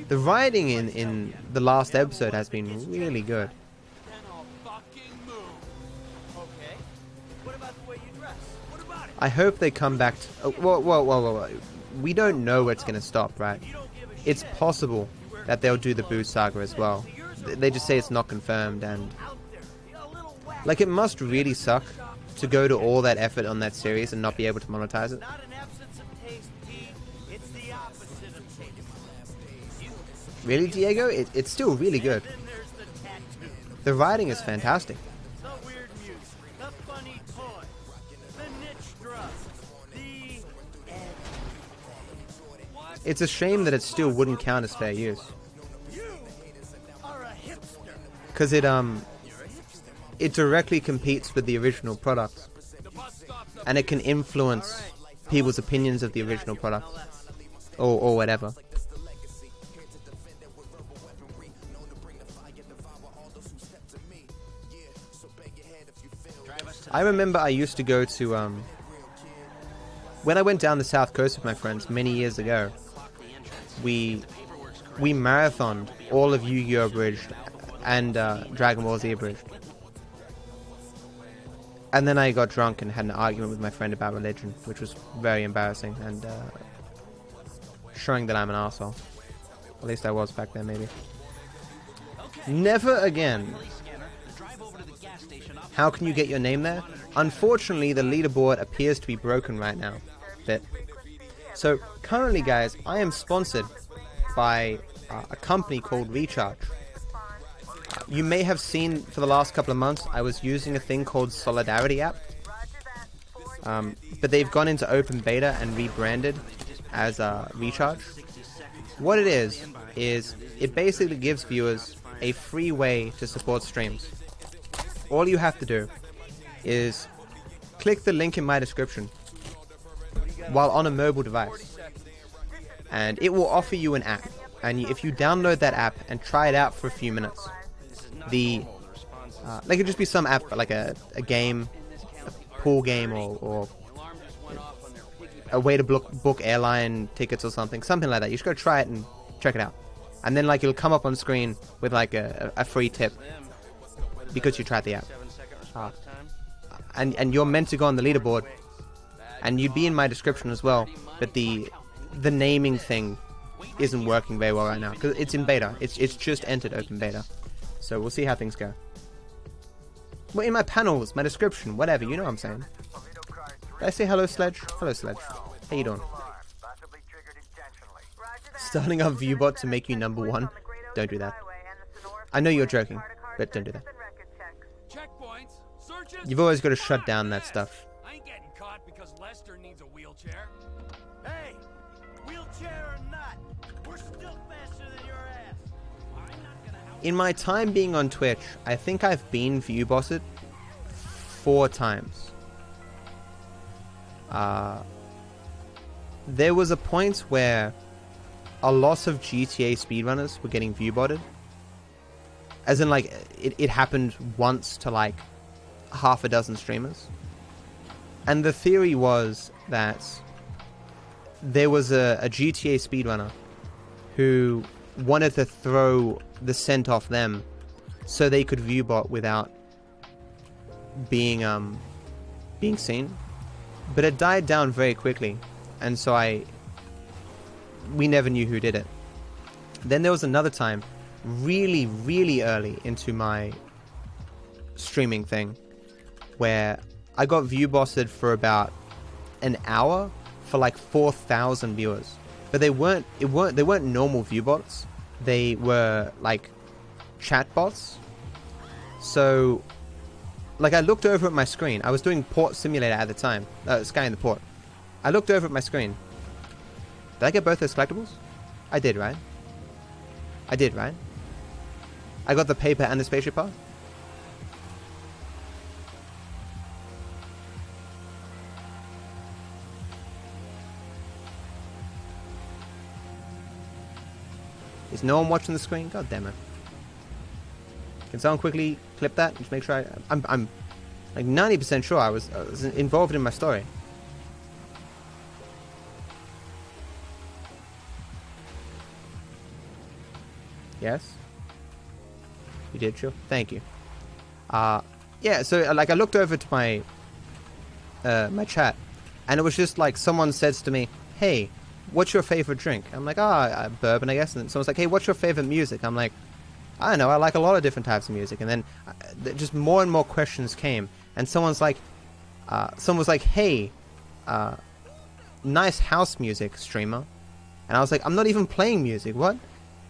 The writing in the last episode has been really good. Then I'll fucking move. Okay. What about the way you dress? What about it? I hope they come back to... Oh, whoa. We don't know what's going to stop, right? It's possible that they'll do the Boo Saga as well. They just say it's not confirmed, and... Like, it must really suck to go to all that effort on that series and not be able to monetize it. Not an absence of taste, T. It's the opposite of taste. Really, Diego? It's still really good. Then there's the tattoo. The writing is fantastic. The weird music. The funny toy. The niche drug. The... It's a shame that it still wouldn't count as fair use. You are a hipster. Because it directly competes with the original product. And it can influence people's opinions of the original product. Or whatever. I remember I used to go to, when I went down the south coast with my friends many years ago, we marathoned all of Yu-Gi-Oh! Abridged and Dragon Ball Z Abridged. And then I got drunk and had an argument with my friend about religion, which was very embarrassing and showing that I'm an arsehole. At least I was back then, maybe. Never again. How can you get your name there? Unfortunately, the leaderboard appears to be broken right now. So, currently, guys, I am sponsored by a company called Recharge. You may have seen for the last couple of months, I was using a thing called Solidarity app. But they've gone into open beta and rebranded as Recharge. What it is it basically gives viewers a free way to support streams. All you have to do is click the link in my description while on a mobile device, and it will offer you an app. And if you download that app and try it out for a few minutes, like it could just be some app, like a game, a pool game, or a way to book airline tickets or something like that. You just go try it and check it out, and then like it'll come up on screen with like a free tip because you tried the app. And you're meant to go on the leaderboard, and you'd be in my description as well, but the naming thing isn't working very well right now because it's in beta. It's just entered open beta, so we'll see how things go. Well, in my panels, my description, whatever, you know what I'm saying. Did I say hello, Sledge? Hello, Sledge. How you doing? Starting our viewbot to make you #1? Don't do that. I know you're joking, but don't do that. You've always got to shut down that stuff. I ain't getting caught because Lester needs a wheelchair. Hey, wheelchair or not, we're still faster than your ass. I'm not gonna help. In my time being on Twitch, I think I've been viewbossed 4 times. There was a point where a lot of GTA speedrunners were getting viewbotted. As in, like, it happened once to, like, half a dozen streamers. And the theory was that there was a GTA speedrunner who wanted to throw the scent off them so they could viewbot without being seen. But it died down very quickly, and so we never knew who did it. Then there was another time, really, really early into my streaming thing, where I got viewbossed for about an hour for like 4,000 viewers. But they weren't normal viewbots. They were like chatbots. So like I looked over at my screen. I was doing Port Simulator at the time, scanning the port. I looked over at my screen. Did I get both those collectibles? I did, right? I did, right? I got the paper and the spaceship part? Is no one watching the screen? God damn it. Can someone quickly clip that? Just make sure I'm like 90% sure I was involved in my story. Yes? You did, sure. Thank you. Yeah, so like I looked over to my my chat, and it was just like someone says to me, "Hey, what's your favorite drink?" I'm like, bourbon, I guess. And someone's like, "Hey, what's your favorite music?" I'm like, I don't know, I like a lot of different types of music. And then just more and more questions came, and someone was like, "Hey, nice house music streamer," and I was like, "I'm not even playing music, what?"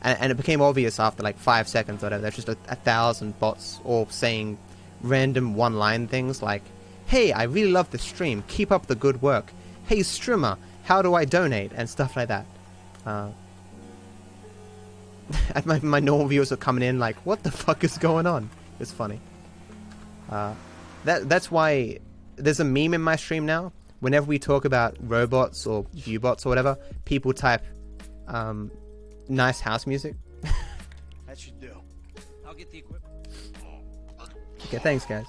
And it became obvious after like 5 seconds or whatever. There's just 1,000 bots all saying random one-line things like, "Hey, I really love the stream. Keep up the good work. Hey, streamer, how do I donate?" and stuff like that. And my normal viewers are coming in like, "What the fuck is going on?" It's funny. That's why there's a meme in my stream now. Whenever we talk about robots or viewbots or whatever, people type nice house music. That should do. I'll get the equipment. Okay, thanks guys.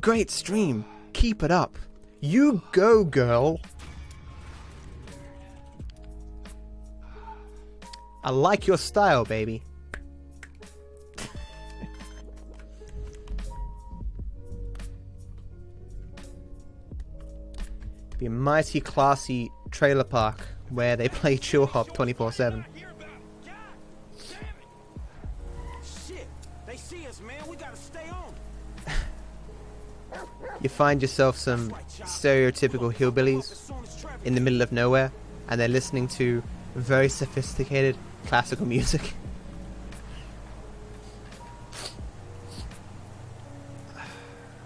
Great stream. Keep it up. You go, girl. I like your style, baby. Be a mighty classy trailer park where they play chill hop 24/7. Shit, they see us, man. We gotta stay on. You find yourself some stereotypical hillbillies in the middle of nowhere, and they're listening to very sophisticated classical music.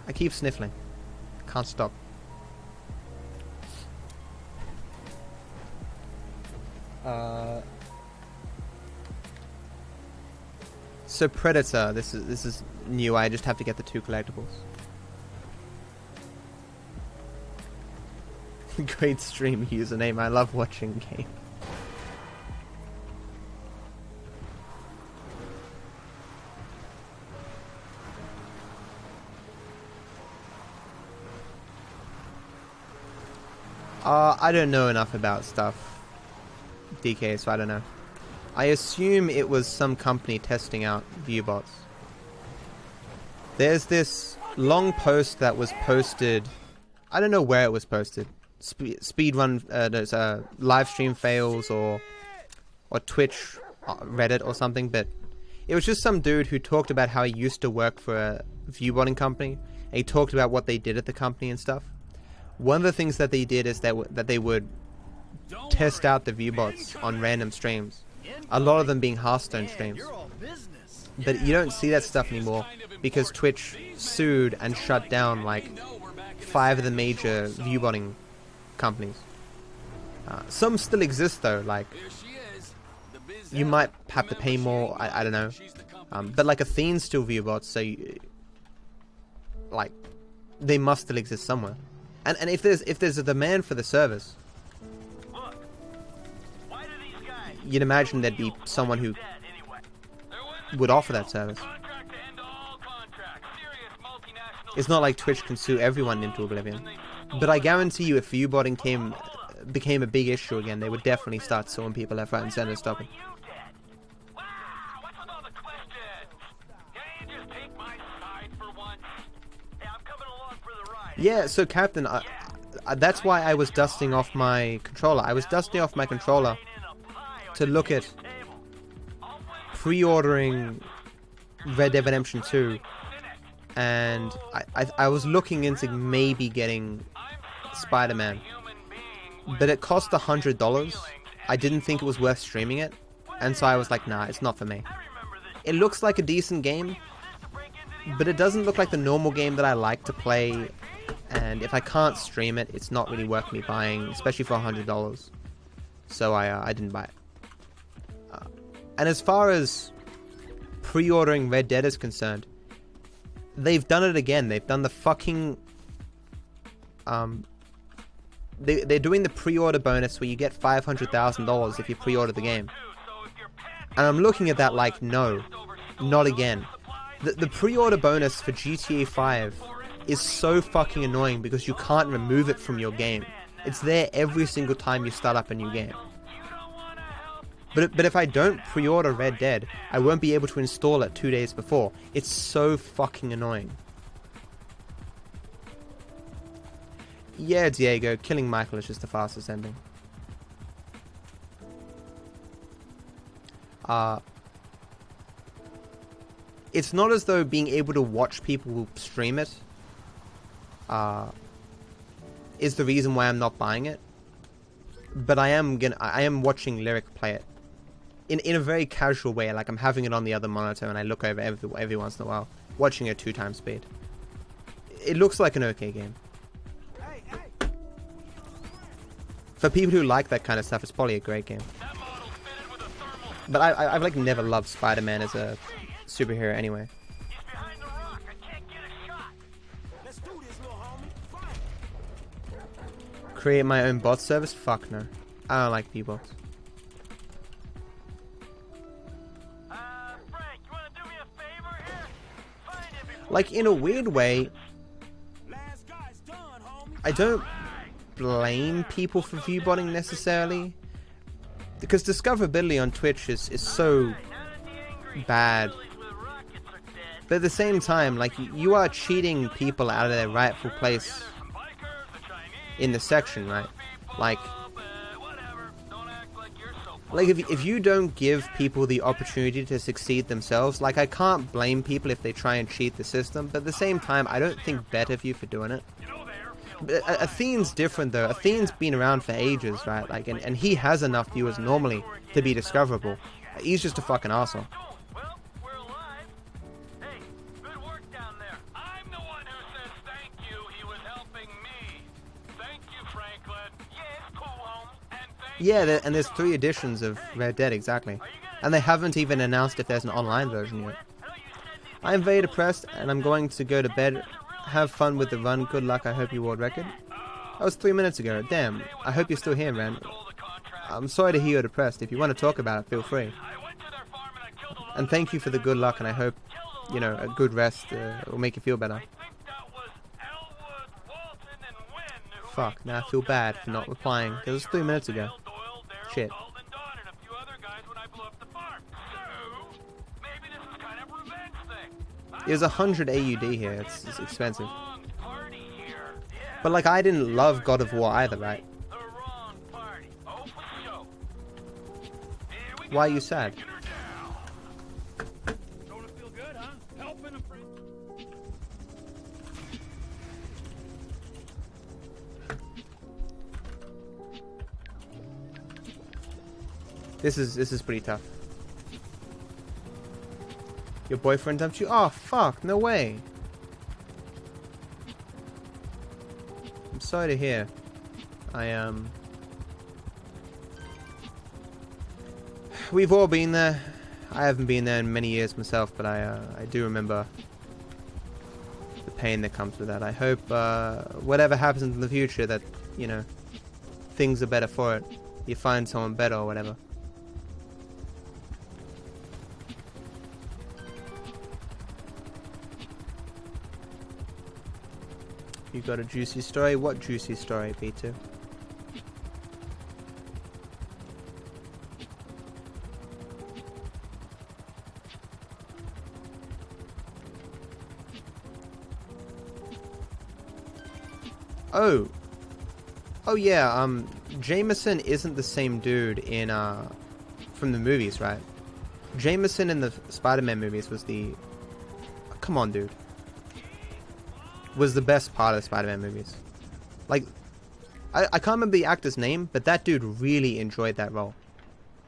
I keep sniffling. Can't stop. So Predator, this is new. I just have to get the 2 collectibles. Great stream username. I love watching game. I don't know enough about stuff, DK, so I don't know. I assume it was some company testing out viewbots. There's this long post that was posted. I don't know where it was posted. Speedrun, there's live stream fails or Twitch, Reddit or something. But it was just some dude who talked about how he used to work for a viewbotting company. And he talked about what they did at the company and stuff. One of the things that they did is that they would test out the viewbots on random streams. A lot of them being Hearthstone streams. But you don't see that stuff anymore because Twitch sued and shut down like 5 of the major viewbotting companies. Some still exist though, like you might have to pay more, I don't know. But like Athene's still viewbots, so like they must still exist somewhere. And if there's a demand for the service, you'd imagine there'd be someone who would offer that service. It's not like Twitch can sue everyone into oblivion. But I guarantee you if viewbotting became a big issue again, they would definitely start suing people left, right and center to stop it. Yeah, so Captain, that's why I was dusting off my controller. I was dusting off my controller to look at pre-ordering Red Dead Redemption 2, and I was looking into maybe getting Spider-Man, but it cost $100. I didn't think it was worth streaming it, and so I was like, nah, it's not for me. It looks like a decent game, but it doesn't look like the normal game that I like to play, and if I can't stream it, it's not really worth me buying, especially for $100. So I didn't buy it. And as far as pre-ordering Red Dead is concerned, they've done it again. They've done the fucking they're doing the pre-order bonus where you get $500,000 if you pre-order the game. And I'm looking at that like, no, not again. The pre-order bonus for GTA 5 is so fucking annoying because you can't remove it from your game. It's there every single time you start up a new game. But if I don't pre-order Red Dead, I won't be able to install it 2 days before. It's so fucking annoying. Yeah, Diego, killing Michael is just the fastest ending. It's not as though being able to watch people stream it is the reason why I'm not buying it. But I am watching Lyric play it in a very casual way. Like, I'm having it on the other monitor and I look over every once in a while, watching it 2 times speed. It looks like an okay game. For people who like that kind of stuff, it's probably a great game. But I've like never loved Spider-Man as a superhero anyway. Create my own bot service? Fuck no. I don't like B-bots. Like, in a weird way, I don't blame people for viewbotting necessarily, because discoverability on Twitch is so bad. But at the same time, like, you are cheating people out of their rightful place in the section, right? Like if you don't give people the opportunity to succeed themselves, like, I can't blame people if they try and cheat the system, but at the same time, I don't think better of you for doing it. Athene's different though. Athene's been around for ages, right? Like, and he has enough viewers normally to be discoverable. He's just a fucking asshole. Yeah, and there's 3 editions of Red Dead, exactly. And they haven't even announced if there's an online version yet. I'm very depressed, and I'm going to go to bed. Have fun with the run. Good luck. I hope you world record. That was 3 minutes ago. Damn. I hope you're still here, man. I'm sorry to hear you're depressed. If you want to talk about it, feel free. And thank you for the good luck, and I hope, you know, a good rest will make you feel better. Fuck, now I feel bad for not replying, because it was 3 minutes ago. Shit. There's 100 AUD here, it's expensive. But like, I didn't love God of War either, right? Why are you sad? This is pretty tough. Your boyfriend dumped you? Oh fuck, no way. I'm sorry to hear. We've all been there. I haven't been there in many years myself, but I do remember the pain that comes with that. I hope whatever happens in the future, that, you know, things are better for it. You find someone better or whatever. You got a juicy story? What juicy story, B2? Oh yeah, Jameson isn't the same dude in from the movies, right? Jameson in the Spider-Man movies was the, come on dude, was the best part of the Spider-Man movies. Like, I can't remember the actor's name, but that dude really enjoyed that role.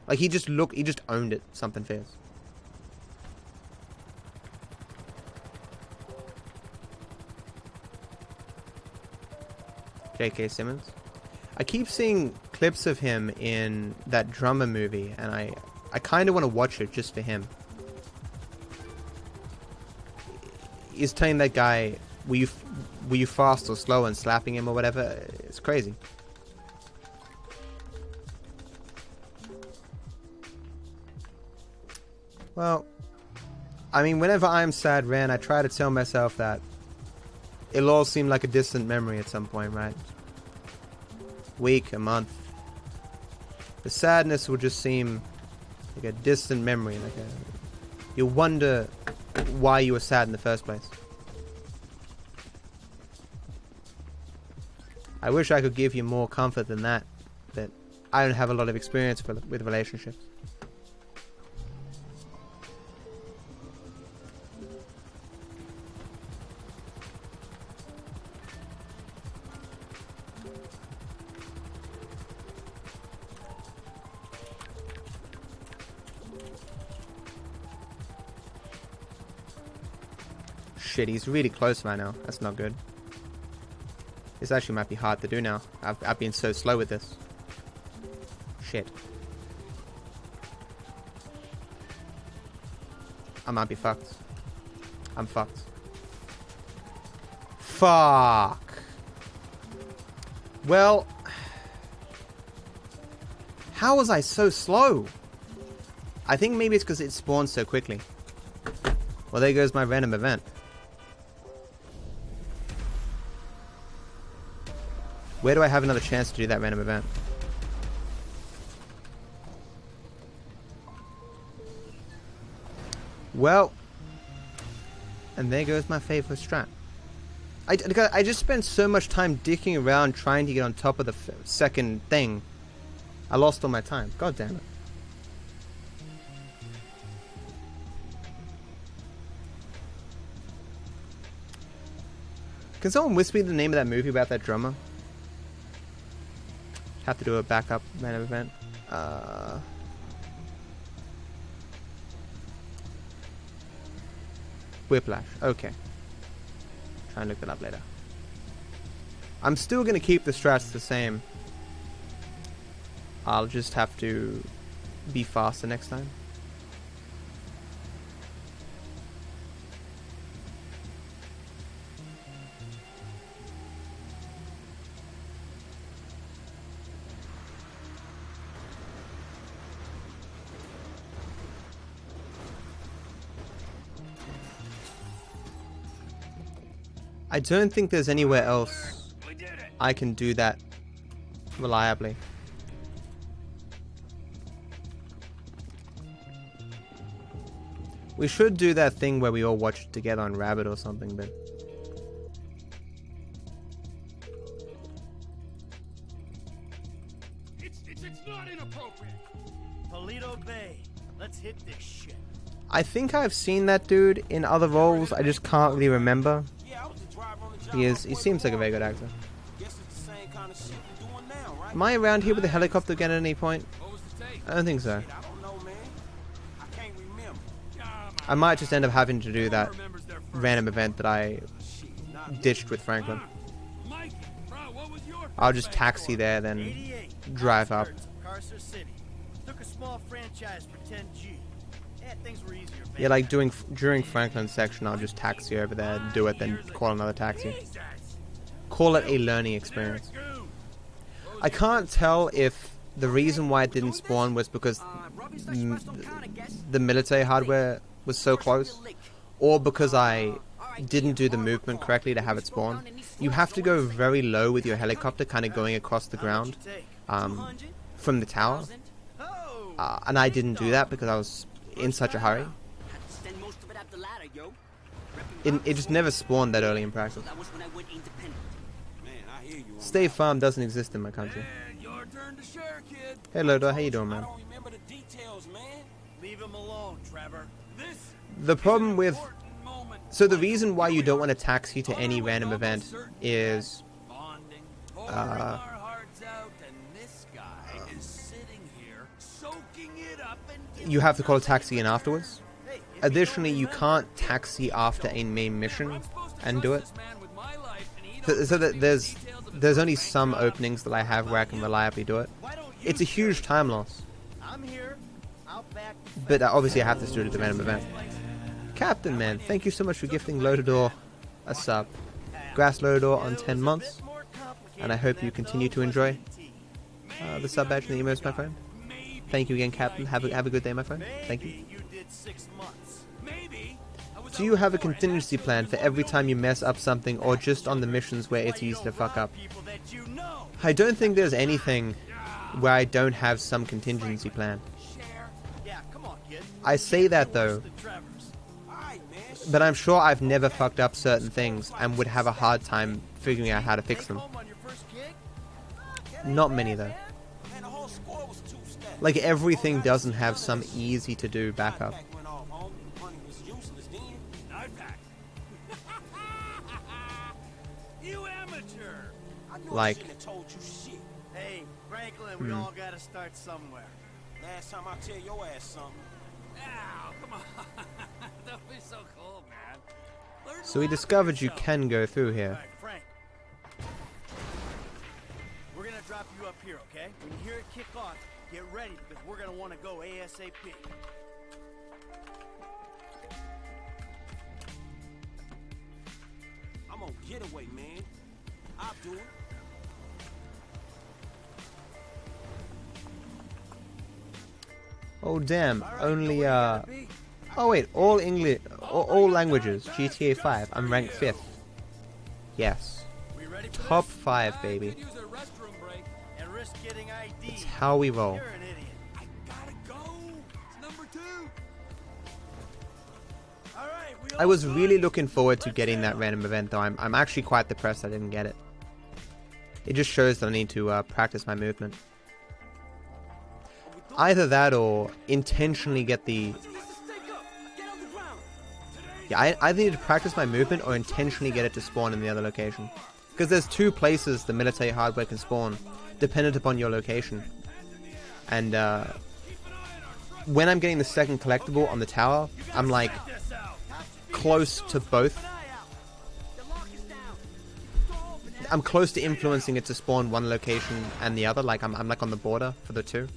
Like, he just owned it. Something fierce. J.K. Simmons. I keep seeing clips of him in that drummer movie, and I kind of want to watch it just for him. He's telling that guy, were you fast or slow, and slapping him or whatever. It's crazy. Well, I mean, whenever I'm sad, Ran, I try to tell myself that it'll all seem like a distant memory at some point, right? Week, a month. The sadness will just seem like a distant memory. You'll wonder why you were sad in the first place. I wish I could give you more comfort than that, but I don't have a lot of experience with relationships. Shit, he's really close right now. That's not good. This actually might be hard to do now. I've been so slow with this. Shit. I might be fucked. I'm fucked. Fuck. Well, how was I so slow? I think maybe it's because it spawned so quickly. Well, there goes my random event. Where do I have another chance to do that random event? Well, and there goes my favorite strat. I just spent so much time dicking around trying to get on top of the second thing. I lost all my time. God damn it. Can someone whisper me the name of that movie about that drummer? Have to do a backup random event. Whiplash. Okay. Try and look that up later. I'm still going to keep the strats the same. I'll just have to be faster next time. I don't think there's anywhere else I can do that reliably. We should do that thing where we all watch it together on Rabbit or something, but... It's not inappropriate. Toledo Bay. Let's hit this shit. I think I've seen that dude in other roles, I just can't really remember. He seems like a very good actor. Am I around here with a helicopter again at any point? I don't think so. I might just end up having to do that random event that I ditched with Franklin. I'll just taxi there, then drive up. Took a small franchise for 10G. Yeah, things were easier. Yeah, like during Franklin's section, I'll just taxi over there, do it, then call another taxi. Call it a learning experience. I can't tell if the reason why it didn't spawn was because the military hardware was so close, or because I didn't do the movement correctly to have it spawn. You have to go very low with your helicopter, kind of going across the ground from the tower. And I didn't do that because I was in such a hurry. It just never spawned that early in practice. State Farm doesn't exist in my country. Hey Lodo, how you doing, man? Leave him alone, Trevor. The problem with... So the reason why you don't want to taxi to any random event is... you have to call a taxi in afterwards. Additionally, you can't taxi after a main mission and do it. So that there's only some openings that I have where I can reliably do it. It's a huge time loss. But obviously I have to do it at the random event. Captain Man, thank you so much for gifting Lotador a sub. Grass Lotador on 10 months. And I hope you continue to enjoy the sub badge and the emotes, my friend. Thank you again, Captain. Have a good day, my friend. Thank you. 6 months. Maybe. Do you have a contingency plan for every time you mess up something, or just on the missions where it's easy to fuck up? I don't think there's anything where I don't have some contingency plan. I say that though, but I'm sure I've never fucked up certain things and would have a hard time figuring out how to fix them. Not many though. Like everything doesn't have some easy to do backup. You amateur. Like, Hey, Franklin, we all gotta start somewhere. Last time I tell your ass something. Ow, come on. Don't be so cold, man. so we discovered you can go through here. Frank, we're gonna drop you up here, okay? When you hear it kick off, get ready because we're gonna want to go ASAP. I'm on getaway, man. I'll do it. Oh damn, only oh wait, all English, all languages, GTA 5, I'm ranked 5th. Yes. Top 5, baby. It's how we roll. I was really looking forward to getting that random event though. I'm actually quite depressed I didn't get it. It just shows that I need to practice my movement. Either that or intentionally get the... Yeah, I either need to practice my movement or intentionally get it to spawn in the other location. Because there's 2 places the military hardware can spawn, dependent upon your location. And when I'm getting the second collectible on the tower, I'm like close to both. I'm close to influencing it to spawn one location and the other, like I'm like on the border for the 2.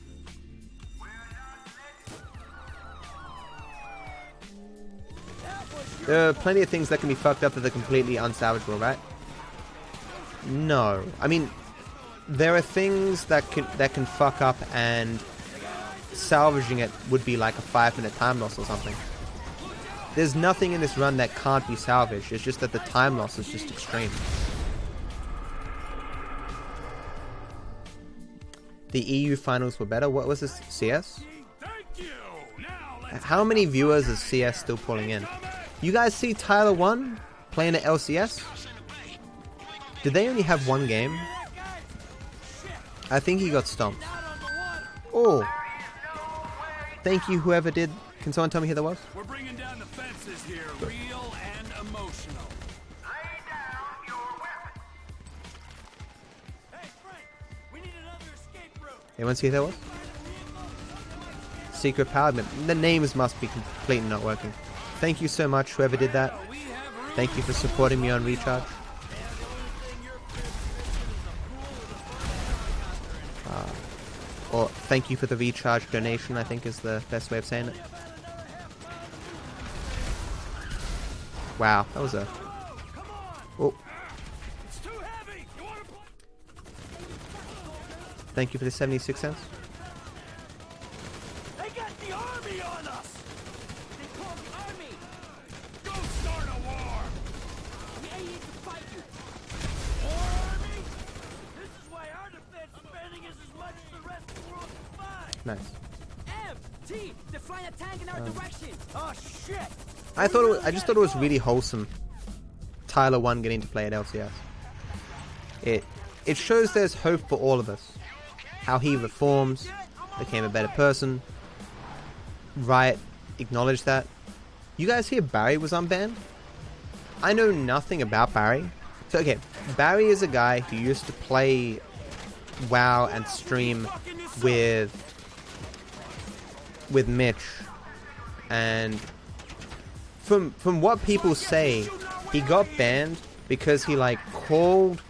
There are plenty of things that can be fucked up that are completely unsalvageable, right? No. I mean, there are things that can fuck up and salvaging it would be like a 5-minute time loss or something. There's nothing in this run that can't be salvaged, it's just that the time loss is just extreme. The EU finals were better? What was this? CS? How many viewers is CS still pulling in? You guys see Tyler 1 playing at LCS? Did they only have 1 game? I think he got stomped. Oh. Thank you whoever did. Can someone tell me who that was? We're bringing down the fences here, real and emotional. Lay down your weapon. Hey, Frank, we need another escape route. Anyone see who that was? Secret power. The names must be completely not working. Thank you so much, whoever did that. Thank you for supporting me on Recharge. Or thank you for the Recharge donation, I think is the best way of saying it. Wow, that was a... Oh. Thank you for the 76 cents. They got the army on us. They call the army. Go start a war. We ain't here to fight you. War army? This is why our defense spending is as much as the rest of the world can find. Nice. T, they're flying a tank in our direction. Oh shit. I just thought it was really wholesome. Tyler 1 getting to play at LCS. It shows there's hope for all of us. How he reforms, became a better person. Riot acknowledged that. You guys hear Barry was unbanned? I know nothing about Barry. So okay, Barry is a guy who used to play WoW and stream with Mitch, and from what people say, he got banned because he like called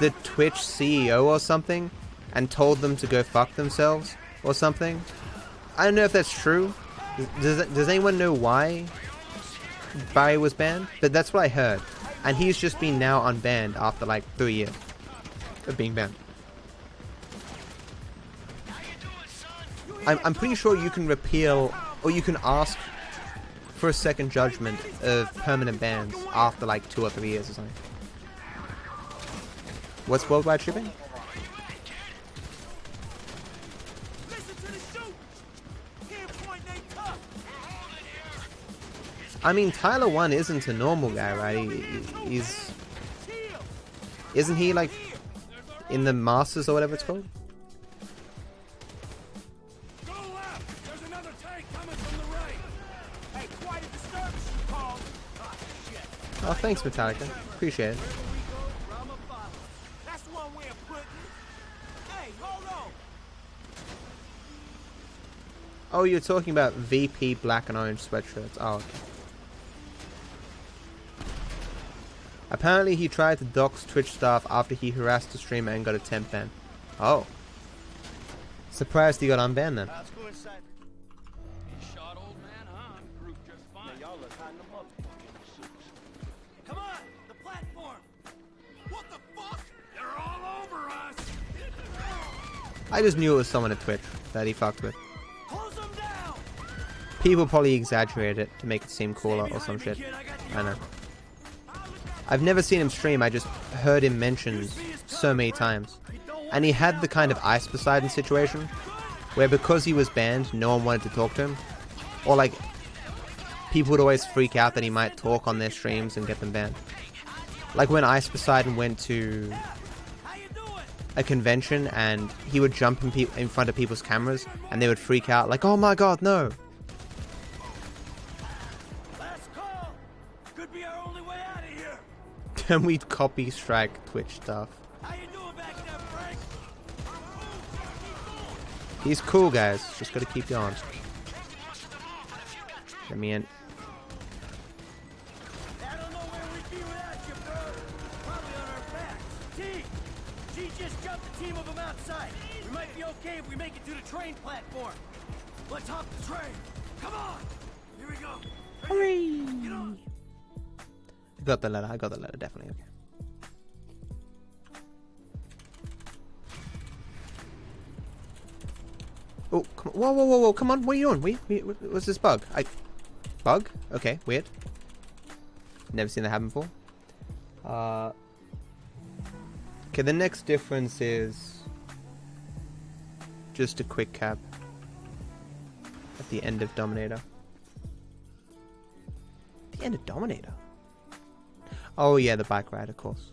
the Twitch CEO or something and told them to go fuck themselves or something. I don't know if that's true. Does anyone know why Barry was banned? But that's what I heard, and he's just been now unbanned after like 3 years of being banned. I'm pretty sure you can repeal, or you can ask for a second judgment of permanent bans after like 2 or 3 years or something. What's worldwide shipping? I mean, Tyler 1 isn't a normal guy, right? He's... Isn't he, like, in the Masters or whatever it's called? Go left! There's another tank coming from the right! Hey, quite a disturbance you called! Ah, shit. Oh, thanks, Metallica. Appreciate it. That's one way of putting it. Hey, hold on! Oh, you're talking about VP black and orange sweatshirts. Oh, okay. Apparently he tried to dox Twitch staff after he harassed a streamer and got a temp ban. Oh. Surprised he got unbanned then. Let's go inside. You shot old man, huh? I'm grouped just fine. Y'all look hot in the motherfucking suits. Come on, the platform. What the fuck? They're all over us. I just knew it was someone at Twitch that he fucked with. Close them down. People probably exaggerate it to make it seem cooler or some shit. I know. I've never seen him stream, I just heard him mentioned so many times. And he had the kind of Ice Poseidon situation, where because he was banned, no one wanted to talk to him. Or like, people would always freak out that he might talk on their streams and get them banned. Like when Ice Poseidon went to a convention and he would jump in front of people's cameras and they would freak out like, oh my god, no! Can we copy strike Twitch stuff? He's cool, guys. Just gotta keep going. Let me in. I don't know where we'd be without you, bro. Probably on our backs. G just jumped a team of them outside. We might be okay if we make it to the train platform. Let's hop the train. Come on. Here we go. Hurry! Get on. I got the letter, definitely. Okay. Oh, come on. Whoa, come on, what are you doing? What's this bug? Bug? Okay, weird. Never seen that happen before. Okay, the next difference is just a quick cap at the end of Dominator. The end of Dominator? Oh yeah, the bike ride, of course.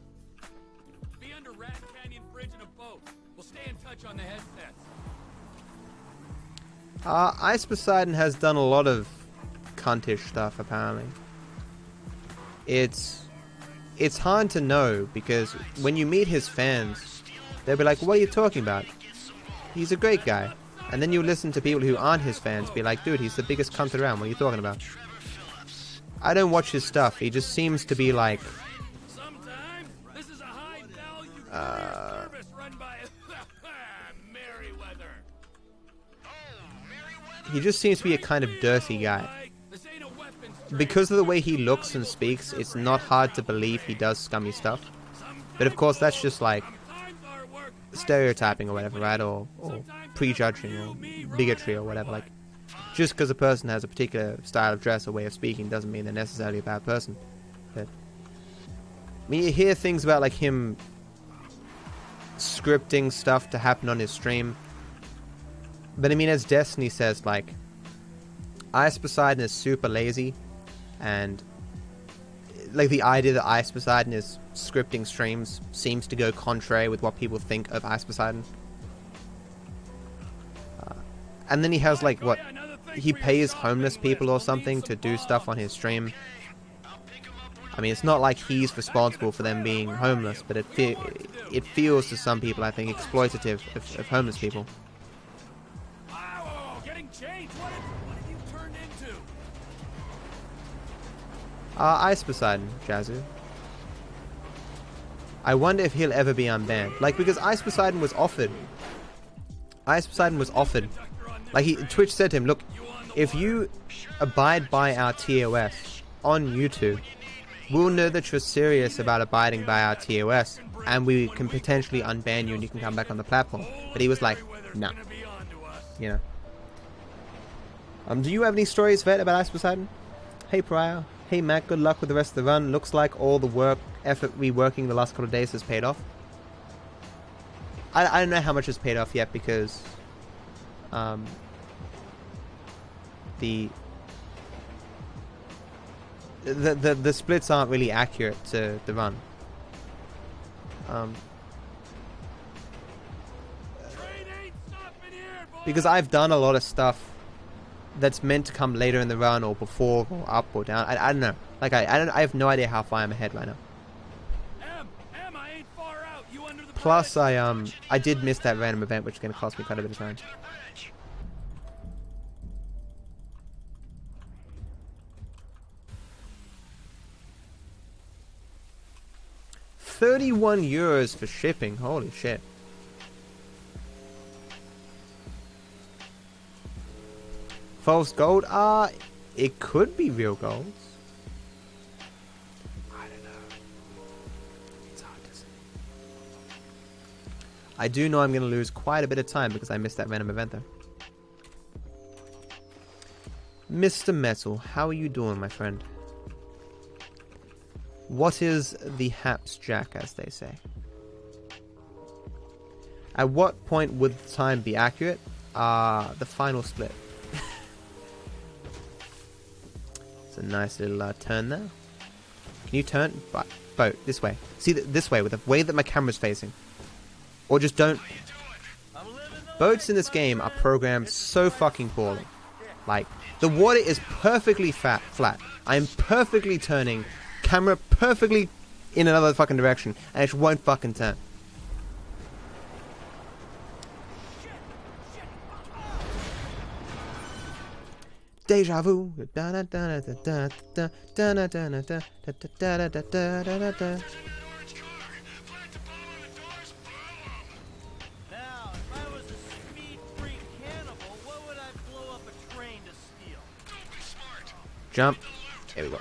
Be under Rat Canyon Bridge in a boat. We'll stay in touch on the headsets. Ice Poseidon has done a lot of cuntish stuff, apparently. It's hard to know, because when you meet his fans, they'll be like, what are you talking about? He's a great guy. And then you listen to people who aren't his fans be like, dude, he's the biggest cunt around, what are you talking about? I don't watch his stuff, he just seems to be like... This is a high value service run by Merryweather. He just seems to be a kind of dirty guy. Because of the way he looks and speaks, it's not hard to believe he does scummy stuff. But of course that's just like stereotyping or whatever, right? Or prejudging or bigotry or whatever. Like, just because a person has a particular style of dress or way of speaking doesn't mean they're necessarily a bad person. But I mean, you hear things about like him scripting stuff to happen on his stream. But I mean, as Destiny says, like, Ice Poseidon is super lazy, and like the idea that Ice Poseidon is scripting streams seems to go contrary with what people think of Ice Poseidon. And then he has like what, he pays homeless people or something to do stuff on his stream. I mean, it's not like he's responsible for them being homeless, but it feels to some people, I think, exploitative of homeless people. What have you turned into? Ice Poseidon, Jazzu. I wonder if he'll ever be unbanned. Like, because Ice Poseidon was offered. Like, Twitch said to him, look, if you abide by our TOS on YouTube, we'll know that you're serious about abiding by our TOS, and we can potentially unban you and you can come back on the platform. But he was like, no. You know. Do you have any stories, Vet, about Ice Poseidon? Hey, Pariah. Hey, Matt. Good luck with the rest of the run. Looks like all the effort reworking the last couple of days has paid off. I don't know how much has paid off yet because the splits aren't really accurate to the run. Because I've done a lot of stuff that's meant to come later in the run or before or up or down. I don't know. Like I have no idea how far I'm ahead right now. Plus I did miss that random event, which is going to cost me quite a bit of time. €31 for shipping. Holy shit. False gold? It could be real gold. I don't know. It's hard to say. I do know I'm going to lose quite a bit of time because I missed that random event though. Mr. Metal, how are you doing, my friend? What is the haps jack, as they say? At what point would the time be accurate? The final split. It's a nice little turn there. Can you turn? Boat, this way. See, this way, with the way that my camera's facing. Or just don't... Boats in this game are programmed so fucking poorly. Like, the water is perfectly flat. I am perfectly turning... camera perfectly in another fucking direction, and it won't fucking turn. Deja vu. Jump. There we go.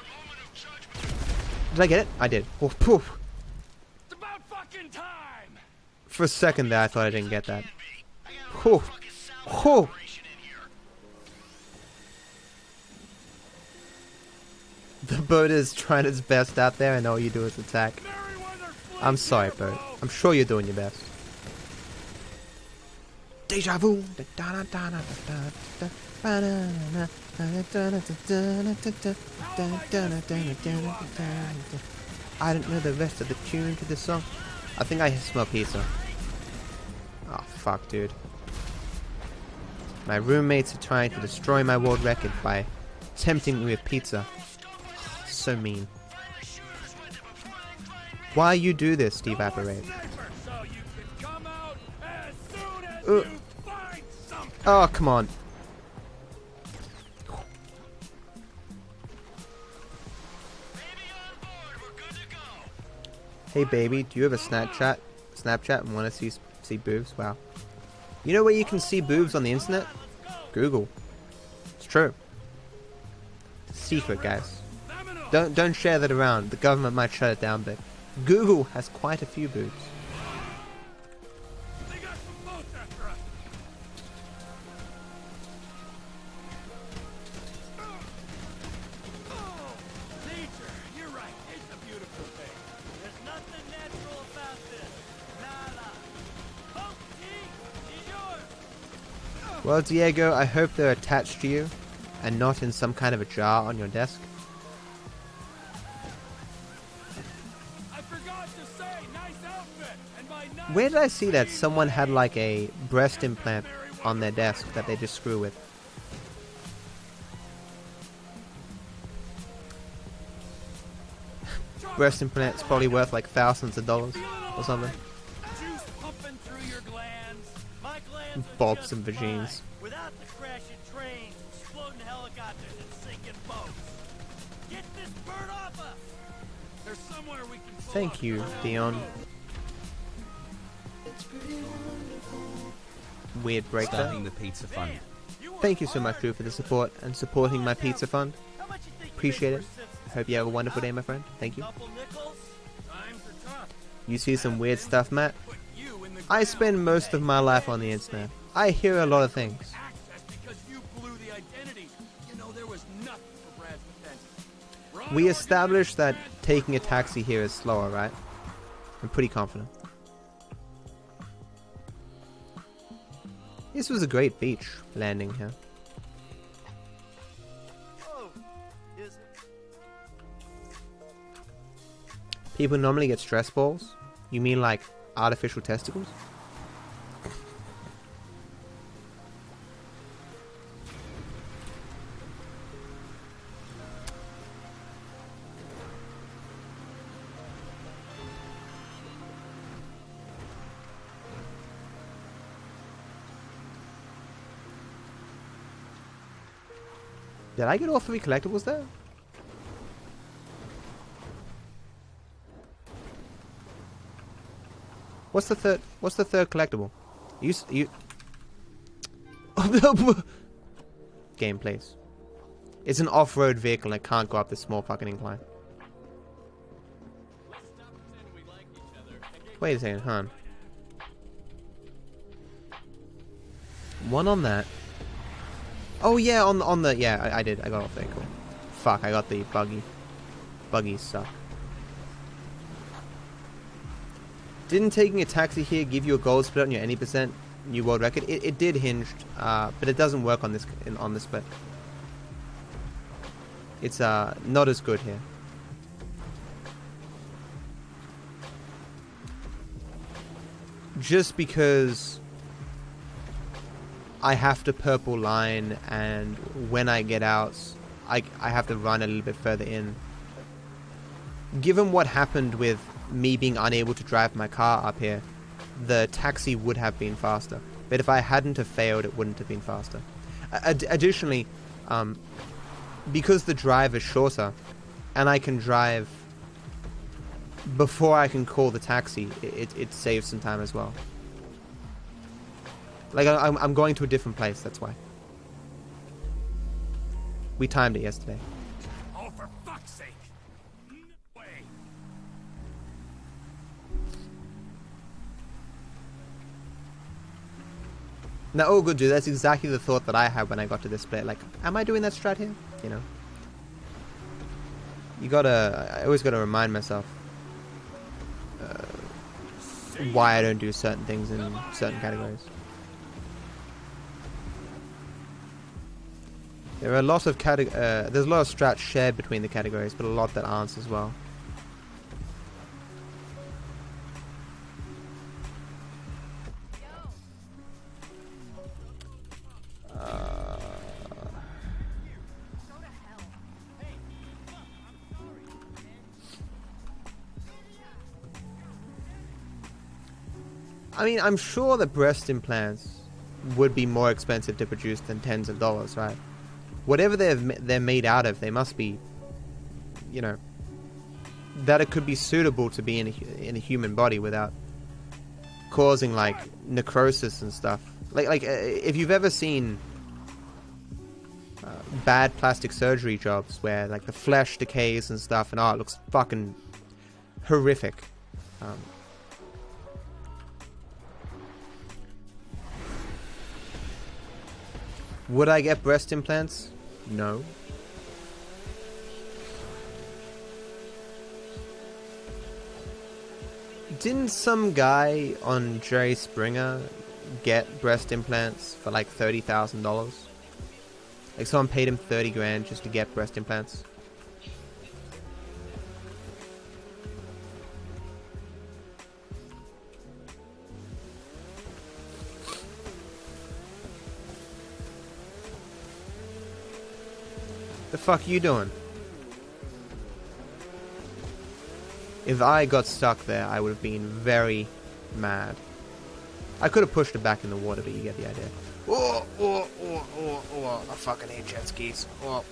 Did I get it? I did. Oh, poof. It's about fucking time. For a second there, I thought I didn't get that. Whew. Whew. The boat is trying its best out there, and all you do is attack. I'm sorry, boat. I'm sure you're doing your best. Deja vu. I don't know the rest of the tune to this song. I think I smell pizza. Oh fuck, dude. My roommates are trying to destroy my world record by tempting me with pizza. So mean. Why you do this, DarkViperAU? Oh, come on. Hey baby, do you have a Snapchat and want to see boobs? Wow. You know where you can see boobs on the internet? Google. It's true. It's a secret, guys. Don't share that around. The government might shut it down, but Google has quite a few boobs. Well, Diego, I hope they're attached to you and not in some kind of a jar on your desk. I forgot to say, nice outfit, and by nice Where did I see that someone had like a breast implant on their desk that they just screw with? Breast implant's probably worth like thousands of dollars or something. juice pumping through your glands. My glands are Bobs just and vagines. fine without the crashing trains, exploding helicopters, and sinking boats. Get this bird off us. There's somewhere we can pull Thank off you, the Dion. Weird break there. Starting the pizza fund. Thank you so much, Drew, for the support and supporting my pizza fund. Appreciate it. I hope you have a wonderful day, my friend. Thank you. You see some weird stuff, Matt? I spend most of my life on the internet. I hear a lot of things. access because you blew the identity We established that taking a taxi here is slower, right? I'm pretty confident. This was a great beach landing here. Oh, is it? People normally get stress balls. You mean like artificial testicles? Did I get all 3 collectibles there? What's the third collectible? You Game, please. It's an off-road vehicle and I can't go up this small fucking incline. Wait a second, huh? One on that. Oh yeah, on the yeah, I did. I got off there. Cool. Fuck, I got the buggy. Buggies suck. Didn't taking a taxi here give you a gold split on your any percent new world record? It did hinged, but it doesn't work on this split. It's not as good here. Just because I have to purple line, and when I get out, I have to run a little bit further in. Given what happened with me being unable to drive my car up here, the taxi would have been faster. But if I hadn't have failed, it wouldn't have been faster. Additionally, because the drive is shorter, and I can drive before I can call the taxi, it saves some time as well. Like, I'm going to a different place, that's why. We timed it yesterday. Oh, for fuck's sake! No way! No, oh good dude, that's exactly the thought that I had when I got to this split. Like, am I doing that strat here? You know? I always gotta remind myself why I don't do certain things in certain categories. There are a lot of there's a lot of strats shared between the categories, but a lot that aren't as well. I mean, I'm sure that breast implants would be more expensive to produce than tens of dollars, right? Whatever they're made out of, they must be, you know, that it could be suitable to be in a human body without causing like necrosis and stuff. Like if you've ever seen bad plastic surgery jobs where like the flesh decays and stuff, and it looks fucking horrific. Would I get breast implants? No. Didn't some guy on Jerry Springer get breast implants for like $30,000? Like someone paid him 30 grand just to get breast implants? The fuck you doing? If I got stuck there, I would have been very mad. I could have pushed it back in the water, but you get the idea. Oh, I fucking hate jet skis. No.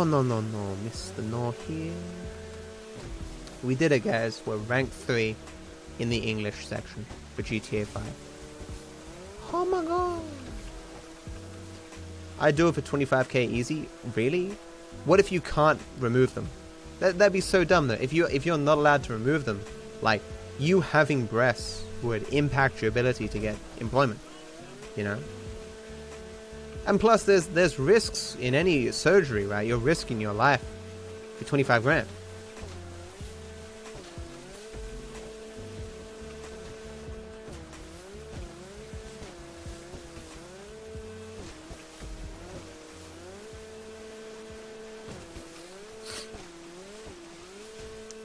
No, Mr. No here. We did it, guys. We're ranked 3 in the English section for GTA 5. Oh my god. I do it for 25k easy? Really? What if you can't remove them? That'd be so dumb though. If you're not allowed to remove them, like, you having breasts would impact your ability to get employment, you know? And plus, there's risks in any surgery, right? You're risking your life for 25 grand.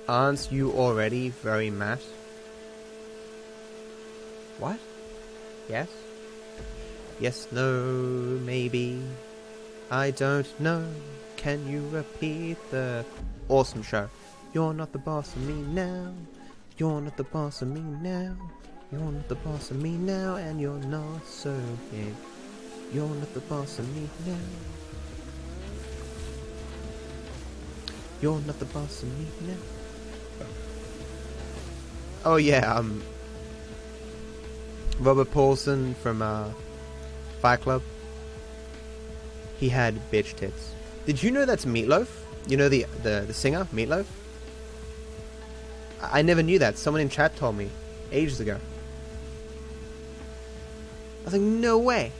Aren't you already very mad? What? Yes? Yes, no, maybe. I don't know. Can you repeat the awesome show? You're not the boss of me now. You're not the boss of me now. You're not the boss of me now, and you're not so big. You're not the boss of me now. You're not the boss of me now. Oh yeah, Robert Paulson from Fight Club. He had bitch tits. Did you know that's Meatloaf? You know the singer Meatloaf? I never knew that. Someone in chat told me ages ago. I was like, no way.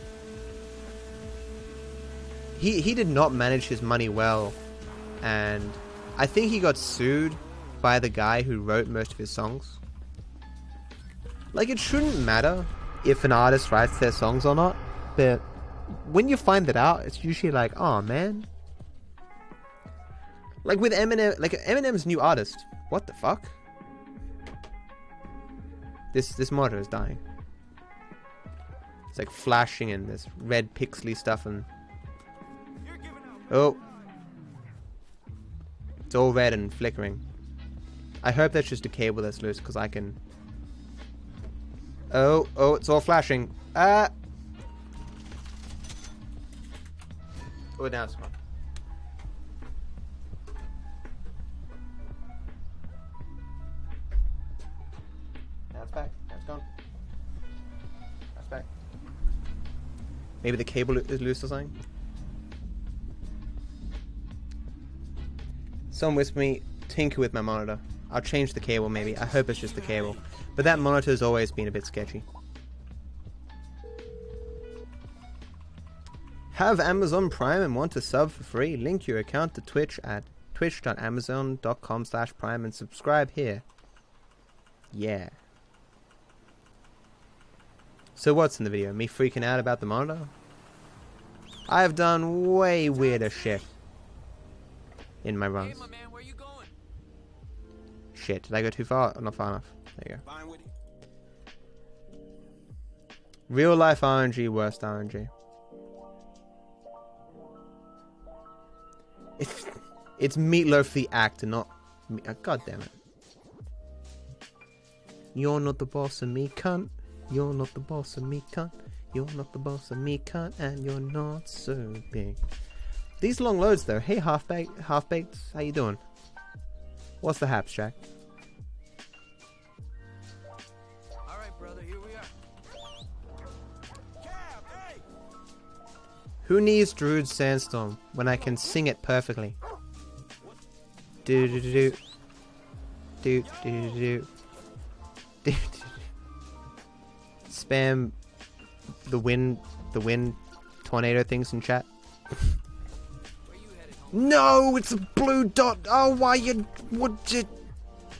He did not manage his money well, and I think he got sued by the guy who wrote most of his songs. Like, it shouldn't matter if an artist writes their songs or not, but when you find that out, it's usually like, oh man. Like with Eminem, like Eminem's new artist. What the fuck? This monitor is dying. It's like flashing and this red pixely stuff and... Oh. It's all red and flickering. I hope that's just a cable that's loose, because I can... Oh, it's all flashing. Oh, now it's gone. Now it's back. Now it's gone. Now it's back. Maybe the cable is loose or something? Someone whisper me, tinker with my monitor. I'll change the cable maybe. I hope it's just the cable. But that monitor has always been a bit sketchy. Have Amazon Prime and want to sub for free? Link your account to Twitch at twitch.amazon.com/prime and subscribe here. Yeah. So what's in the video? Me freaking out about the monitor? I have done way weirder shit in my runs. Hey, my man, where you going? Shit, did I go too far? Not far enough. There you go. Fine with it. Real life RNG, worst RNG. It's Meatloaf the actor, not me. God damn it. You're not the boss of me, cunt. You're not the boss of me, cunt. You're not the boss of me, cunt, and you're not so big. These long loads though. Hey, half-baked, how you doing? What's the haps, Jack? Alright, brother, here we are. Who needs Druid's Sandstorm when I can sing it perfectly? Do do do do do do do do. Spam the wind tornado things in chat. No, it's a blue dot. Oh, why you would you?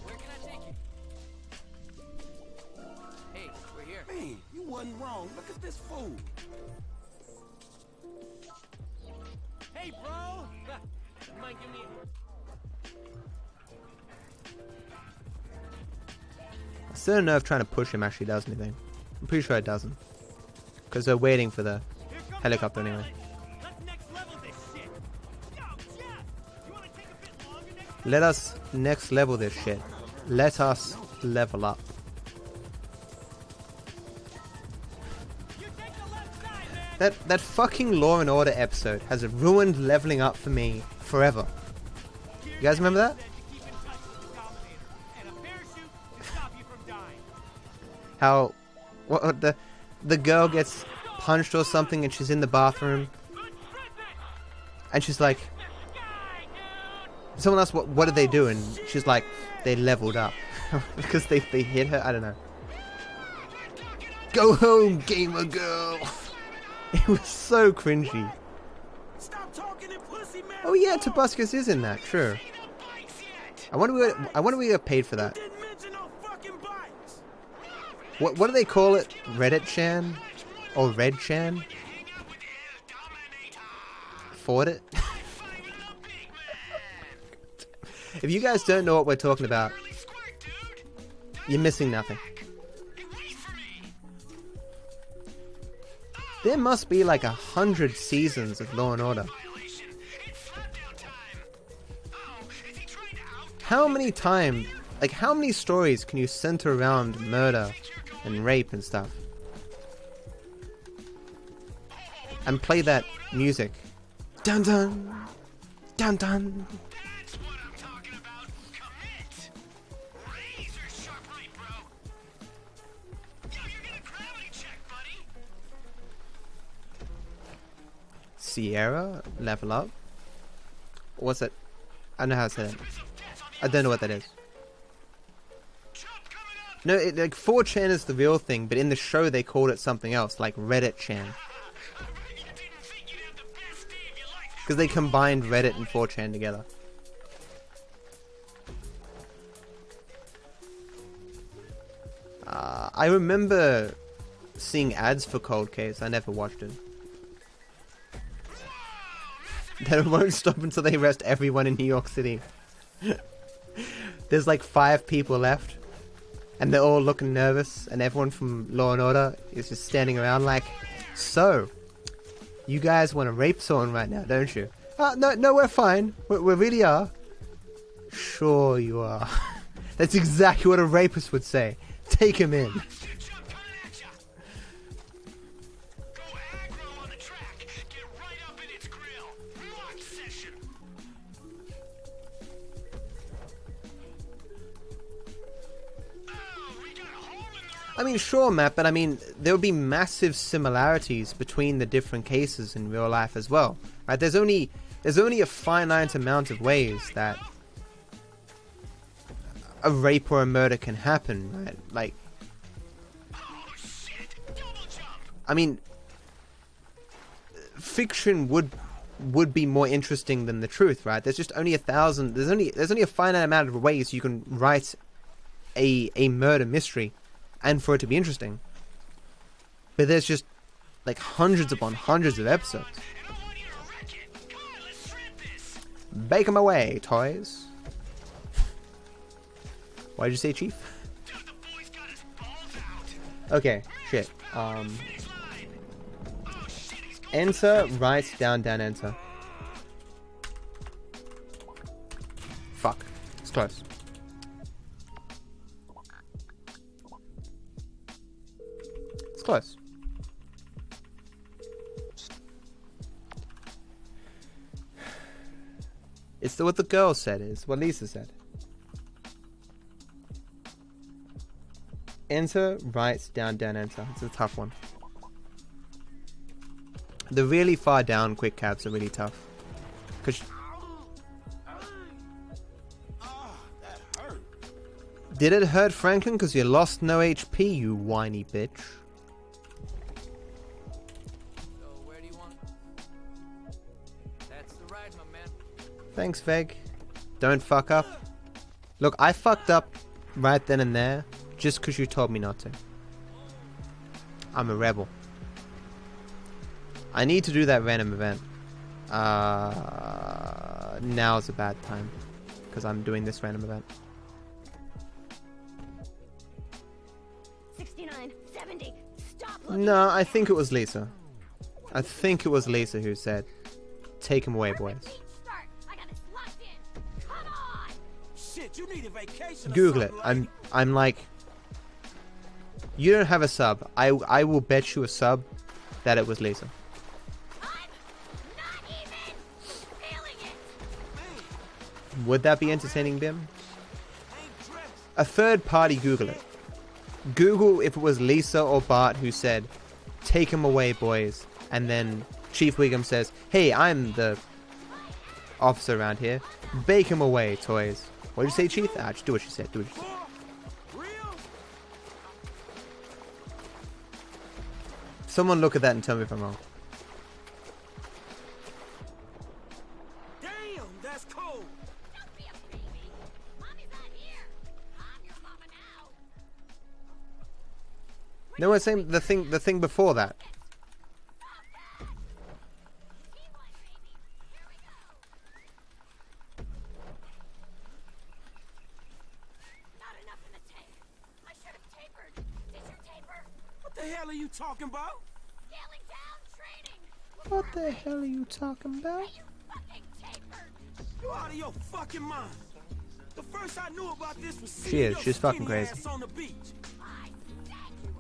Where can I take you? Hey, we're here. Man, you wasn't wrong. Look at this fool. Hey, bro. Mind giving me I still don't know if trying to push him actually does anything. I'm pretty sure it doesn't, because they're waiting for the helicopter anyway. Let us next level this shit. Let us level up. That fucking Law and Order episode has ruined leveling up for me forever. You guys remember that? How what the girl gets punched or something and she's in the bathroom and she's like, someone asked what did they do, and she's like, they leveled up because they hit her. I don't know. Go home, gamer girl. It was so cringy. Stop talking and pussy, man. Oh yeah, Tobuscus is in that, true. I wonder we get paid for that. What do they call it? Reddit Chan? Or Red Chan? Afford it? If you guys don't know what we're talking about, you're missing nothing. There must be like 100 seasons of Law and Order. How many how many stories can you center around murder and rape and stuff? And play that music. Dun dun! Dun dun! Sierra, level up. What's it? I don't know how to say that. I don't know what that is. No, like 4chan is the real thing, but in the show they called it something else, like Reddit Chan. Because they combined Reddit and 4chan together. I remember seeing ads for Cold Case. I never watched it. They won't stop until they arrest everyone in New York City. There's like 5 people left, and they're all looking nervous, and everyone from Law and Order is just standing around like, so, you guys want to rape someone right now, don't you? No, we're fine. We really are. Sure you are. That's exactly what a rapist would say. Take him in. I mean, sure, Matt, but I mean, there would be massive similarities between the different cases in real life as well, right? There's only a finite amount of ways that a rape or a murder can happen, right? Like, I mean, fiction would be more interesting than the truth, right? There's just only 1,000. There's only a finite amount of ways you can write a murder mystery, and for it to be interesting. But there's just like hundreds upon hundreds of episodes. Bake 'em away, toys. Why'd you say chief? Okay, shit. Enter, right, down, enter. Fuck. It's close. It's close. It's what the girl said, is what Lisa said. Enter, right, down, enter. It's a tough one. The really far down quick caps are really tough. Cause did it hurt, Franklin? Because you lost no HP, you whiny bitch. So where do you want? That's the ride, my man. Thanks, Veg. Don't fuck up. Look, I fucked up right then and there just because you told me not to. I'm a rebel. I need to do that random event. Now's a bad time because I'm doing this random event. 69, 70. Stop looking. No, I think it was Lisa. I think it was Lisa who said, "Take him away, boys." Shit, you need a vacation. Google it. I'm like, you don't have a sub. I will bet you a sub that it was Lisa. Would that be entertaining, Bim? A third party Google it. Google if it was Lisa or Bart who said, "Take him away, boys," and then Chief Wiggum says, "Hey, I'm the officer around here. Bake him away, toys." What did you say, Chief? Ah, just do what she said. Do what she said. Someone look at that and tell me if I'm wrong. No, I'm saying the thing before that. What the hell are you talking about? What the hell are you talking about? You out of your fucking mind. The first I knew about this was She is. She's fucking crazy. on the beach.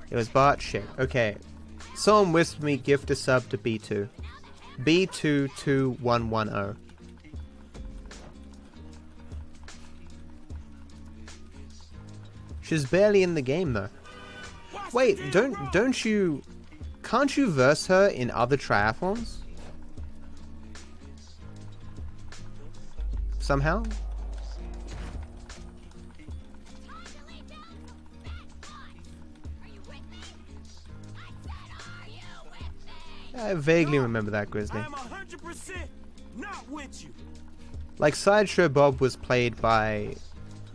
It was Bart shit. Okay. Someone whispered me gift a sub to B2. B22110. She's barely in the game though. Wait, don't you... Can't you verse her in other triathlons? Somehow? I vaguely remember that, Grizzly. I'm 100% not with you. Like, Sideshow Bob was played by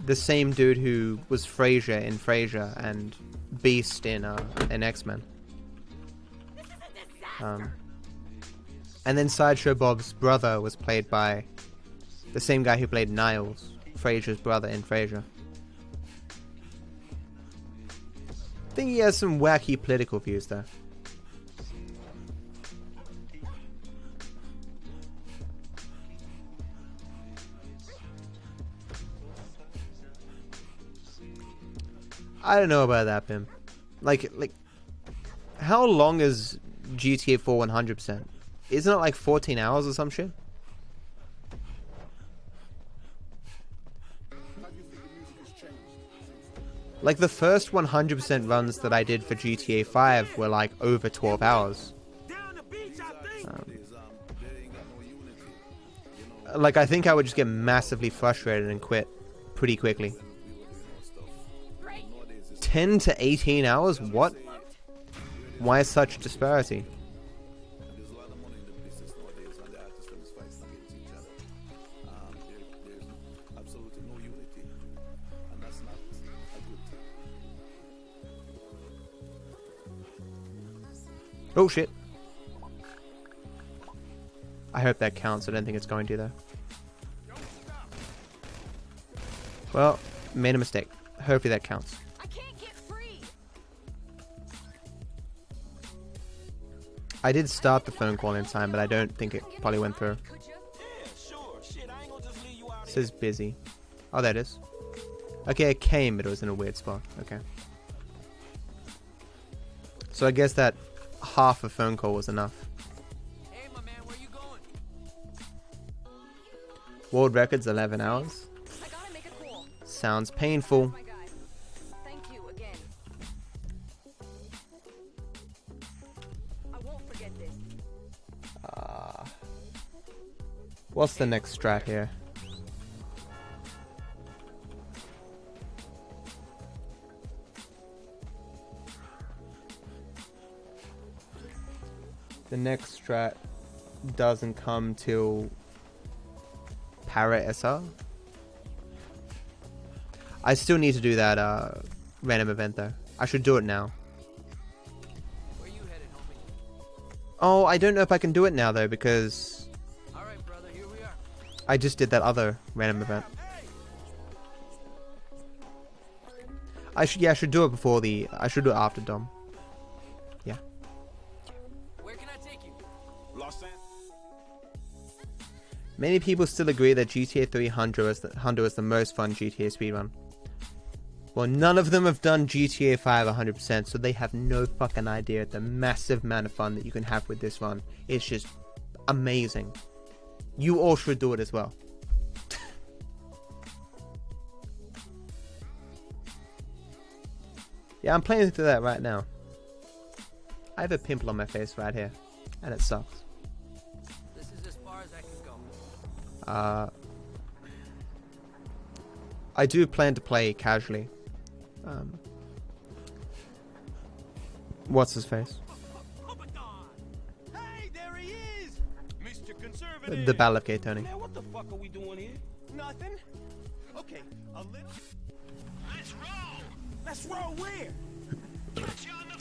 the same dude who was Frasier in Frasier and Beast in X-Men. And then Sideshow Bob's brother was played by the same guy who played Niles, Frasier's brother in Frasier. I think he has some wacky political views though. I don't know about that, Bim. Like, how long is GTA 4 100%? Isn't it like 14 hours or some shit? Like, the first 100% runs that I did for GTA 5 were like over 12 hours. Like, I think I would just get massively frustrated and quit pretty quickly. 10 to 18 hours? What? Why such disparity? Oh shit. I hope that counts. I don't think it's going to though. Well, made a mistake. Hopefully that counts. I did start the phone call in time, but I don't think it probably went through. It says busy. Oh, there it is. Okay, it came, but it was in a weird spot. Okay. So I guess that half a phone call was enough. Hey, my man, where you going? World record's 11 hours. I gotta make a call. Sounds painful. My guy. Thank you again. I won't forget this. What's the next strat here? The next strat doesn't come till Para SR. I still need to do that random event though. I should do it now. Where you headed, homie? Oh, I don't know if I can do it now though because All right, brother, here we are. I just did that other random event. I should do it before the. I should do it after Dom. Yeah. Where can I take you? Los Angeles. Many people still agree that GTA 3 Hundo is the most fun GTA speedrun. Well, none of them have done GTA 5 100%, so they have no fucking idea the massive amount of fun that you can have with this run. It's just amazing. You all should do it as well. Yeah, I'm playing through that right now. I have a pimple on my face right here, and it sucks. This is as far as I can go. I do plan to play casually. What's his face? Hey, there he is! Mr. Conservative! The Battle of Gay Tony. Man, what the fuck are we doing here? Nothing. Okay, a little... Let's roll! Let's roll where?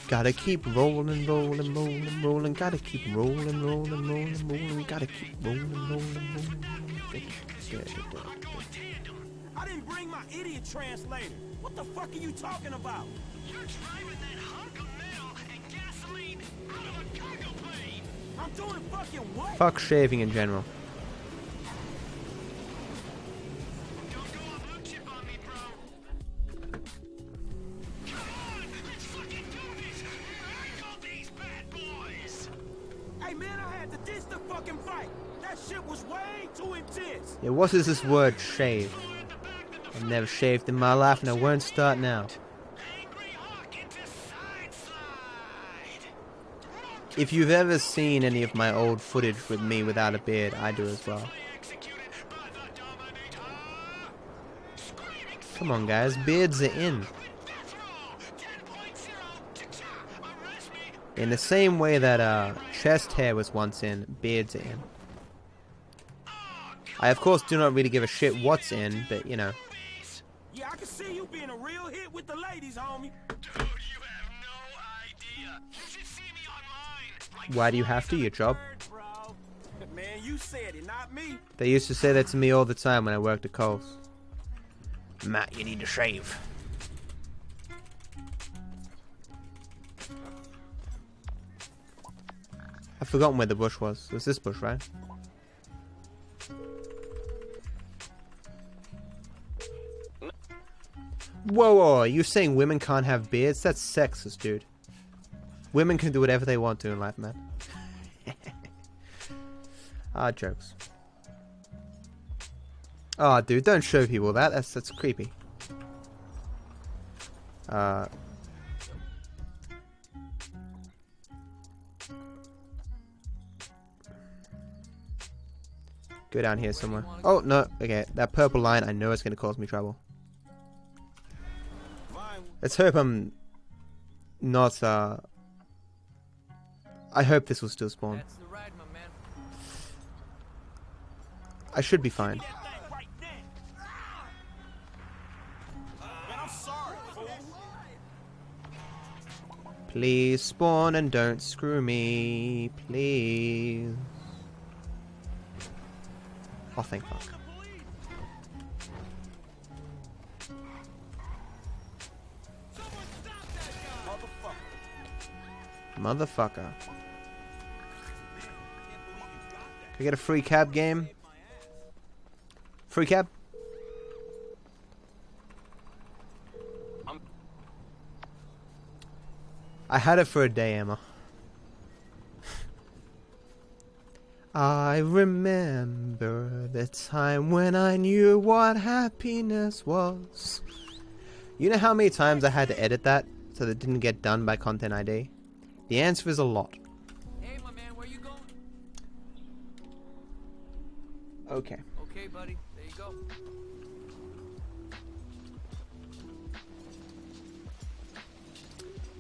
Gotta keep rolling, rolling, rolling, rolling. Gotta keep rolling, rolling, rolling, rolling. Gotta keep rolling, rolling, rolling. I didn't bring my idiot translator. What the fuck are you talking about? You're driving that hunk of metal and gasoline out of a cargo plane. I'm doing fucking what? Fuck shaving in general. Don't go on blue chip on me, bro. Come on, let's fucking do this. Wrangle these bad boys. Hey man, I had to ditch the fucking fight. That shit was way too intense. Yeah, what is this word shave? I've never shaved in my life and I won't start now. If you've ever seen any of my old footage with me without a beard, I do as well. Come on guys, beards are in. In the same way that chest hair was once in, beards are in. I of course do not really give a shit what's in, but you know. Yeah, I can see you being a real hit with the ladies, homie. Dude, you have no idea. You should see me online. Like, Why do you have to? Your job? man, you said it, not me. They used to say that to me all the time when I worked at Coles. Matt, you need to shave. I've forgotten where the bush was. It was this bush, right? Whoa, whoa, you're saying women can't have beards? That's sexist, dude. Women can do whatever they want to in life, man. Ah, jokes. Oh, dude, don't show people that. That's creepy. Go down here somewhere. Oh, no. Okay, that purple line, I know it's going to cause me trouble. Let's hope I'm not, I hope this will still spawn. I should be fine. Please spawn and don't screw me, please. Oh, thank fuck. Motherfucker. Can I get a free cab game? Free cab? I had it for a day, Emma. I remember the time when I knew what happiness was. You know how many times I had to edit that so that it didn't get done by Content ID? The answer is a lot. Hey, my man, where you going? Okay. Okay, buddy. There you go.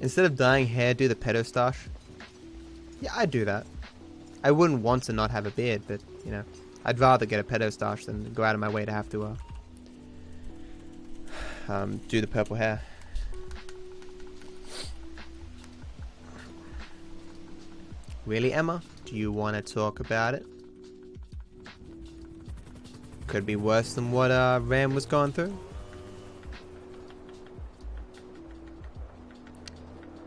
Instead of dyeing hair, do the pedo stash. Yeah, I'd do that. I wouldn't want to not have a beard, but, you know, I'd rather get a pedo stash than go out of my way to have to, do the purple hair. Really, Emma? Do you want to talk about it? Could be worse than what, Ram was going through.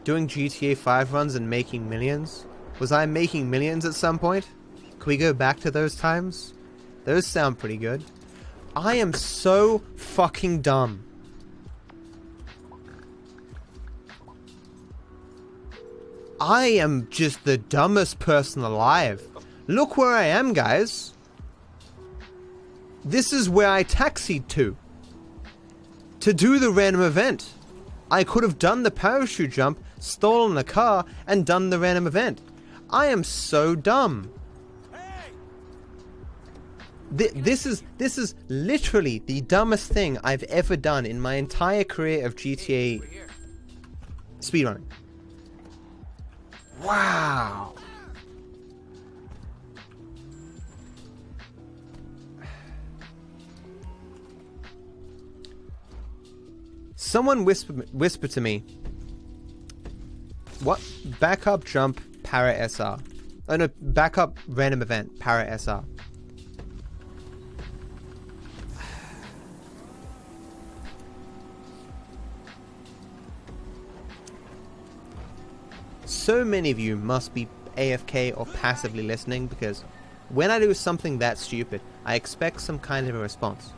Doing GTA 5 runs and making millions? Was I making millions at some point? Can we go back to those times? Those sound pretty good. I am so fucking dumb. I am just the dumbest person alive. Look where I am, guys. This is where I taxied to do the random event. I could have done the parachute jump, stolen a car, and done the random event. I am so dumb. This is literally the dumbest thing I've ever done in my entire career of GTA speedrunning. Wow. Someone whispered to me What? Backup jump para SR. Oh no, backup random event para SR. So many of you must be AFK or passively listening, because when I do something that stupid, I expect some kind of a response.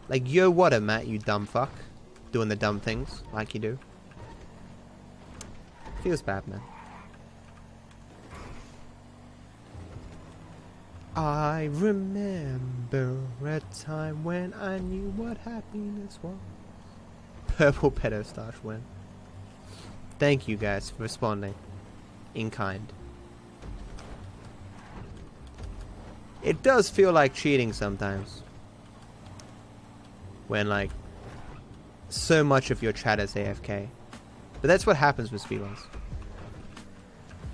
Like, yo, what up, Matt, you dumb fuck? Doing the dumb things like you do. Feels bad, man. I remember a time when I knew what happiness was. Purple pedo stash win. Thank you guys for responding in kind. It does feel like cheating sometimes when, like, so much of your chat is AFK. But that's what happens with speedruns.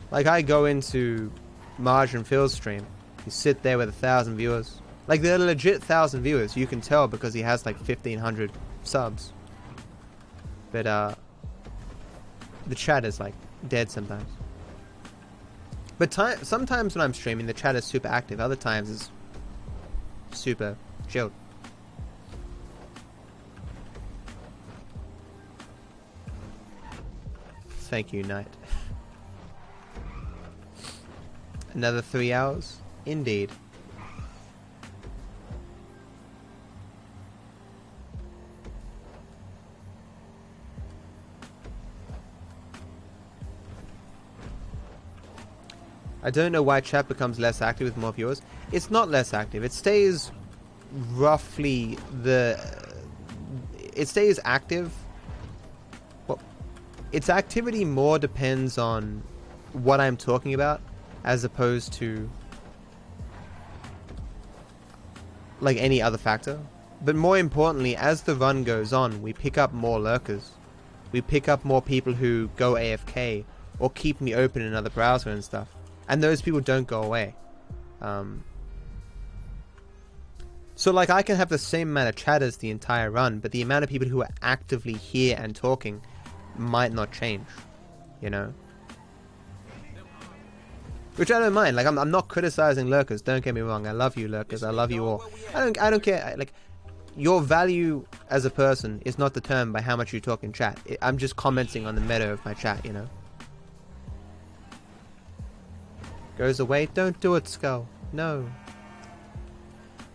Like, I go into Marge and Phil's stream. You sit there with 1,000 viewers. Like, they're legit 1,000 viewers. You can tell because he has like 1,500 subs. But the chat is like dead sometimes. But sometimes when I'm streaming, the chat is super active. Other times it's super chilled. Thank you, Knight. Another 3 hours? Indeed. I don't know why chat becomes less active with more viewers. It's not less active. It stays roughly it stays active. Well, its activity more depends on what I'm talking about, as opposed to like any other factor. But more importantly, as the run goes on, we pick up more lurkers. We pick up more people who go AFK or keep me open in another browser and stuff. And those people don't go away. So like, I can have the same amount of chatters the entire run, but the amount of people who are actively here and talking might not change, you know? Which I don't mind. Like, I'm not criticizing lurkers, don't get me wrong. I love you, lurkers. I love you all. I don't care. Like, your value as a person is not determined by how much you talk in chat. I'm just commenting on the meta of my chat, you know? Goes away? Don't do it, Skull. No.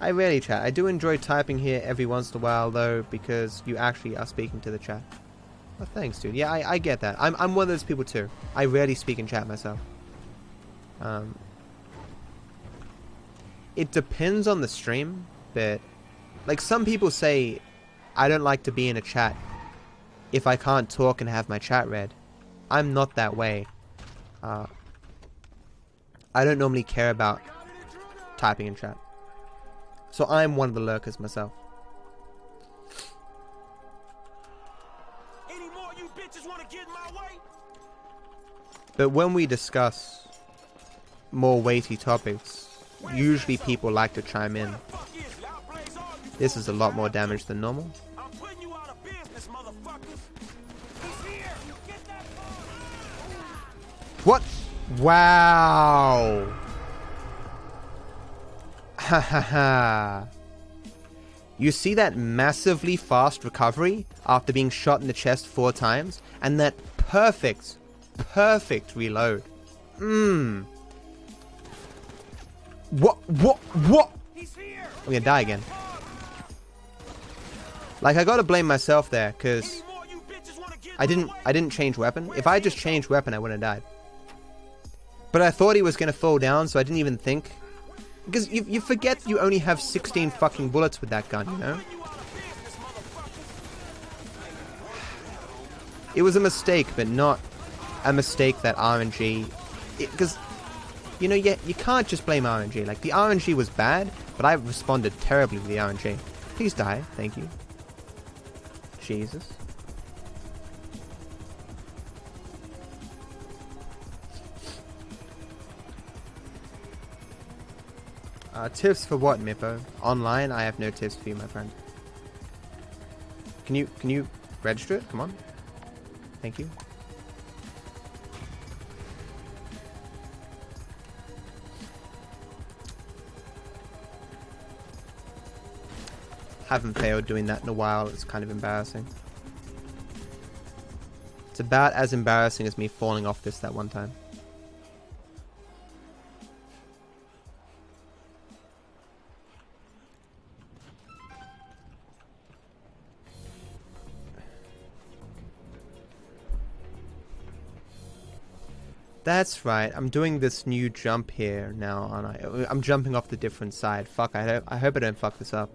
I rarely chat. I do enjoy typing here every once in a while, though, because you actually are speaking to the chat. Well, thanks, dude. Yeah, I get that. I'm one of those people, too. I rarely speak in chat myself. It depends on the stream, but like, some people say I don't like to be in a chat if I can't talk and have my chat read. I'm not that way. I don't normally care about typing in chat. So I'm one of the lurkers myself. Any more you bitches want to get in my way? But when we discuss more weighty topics, usually people like to chime in. This is a lot more damage than normal. I'm putting you out of business, motherfuckers. He's here. Get that What? Wow. Ha ha ha. You see that massively fast recovery after being shot in the chest 4 times? And that perfect reload. What? I'm gonna die again. Like, I gotta blame myself there, because I didn't change weapon. If I just changed weapon, I wouldn't have died. But I thought he was gonna fall down, so I didn't even think. Because you forget you only have 16 fucking bullets with that gun, you know? It was a mistake, but not a mistake that RNG... Because, you know, you can't just blame RNG. Like, the RNG was bad, but I responded terribly to the RNG. Please die, thank you. Jesus. Tips for what, Mippo? Online, I have no tips for you, my friend. Can you register it? Come on. Thank you. Haven't failed doing that in a while. It's kind of embarrassing. It's about as embarrassing as me falling off this that one time. That's right. I'm doing this new jump here now, aren't I? I'm jumping off the different side. Fuck, I hope I don't fuck this up.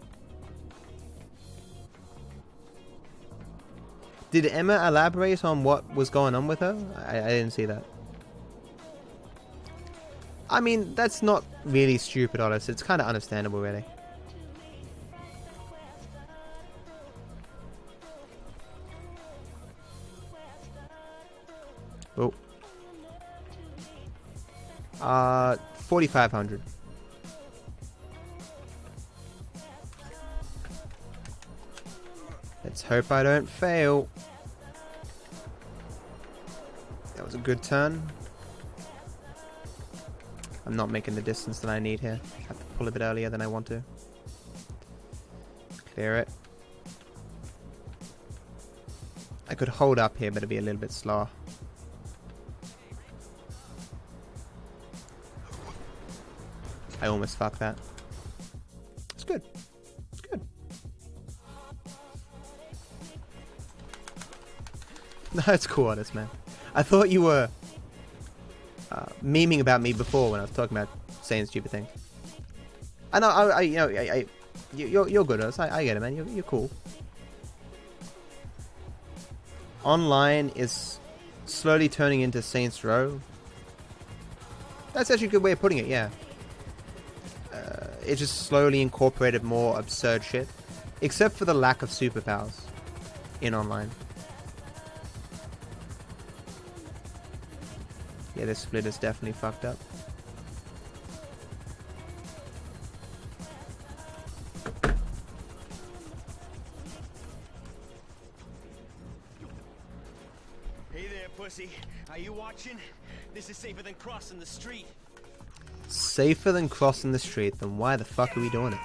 Did Emma elaborate on what was going on with her? I didn't see that. I mean, that's not really stupid, honest. It's kind of understandable, really. Oh. 4,500. Let's hope I don't fail. That was a good turn. I'm not making the distance that I need here. I have to pull a bit earlier than I want to. Clear it. I could hold up here, but it'd be a little bit slower. I almost fucked that. It's good. It's good. No, it's cool, honest, man. I thought you were memeing about me before when I was talking about saying stupid things. I know, you're good, honest. I get it, man. You're cool. Online is slowly turning into Saints Row. That's actually a good way of putting it, yeah. It just slowly incorporated more absurd shit. Except for the lack of superpowers in online. Yeah, this split is definitely fucked up. Hey there, pussy. Are you watching? This is safer than crossing the street. Safer than crossing the street, then why the fuck are we doing it?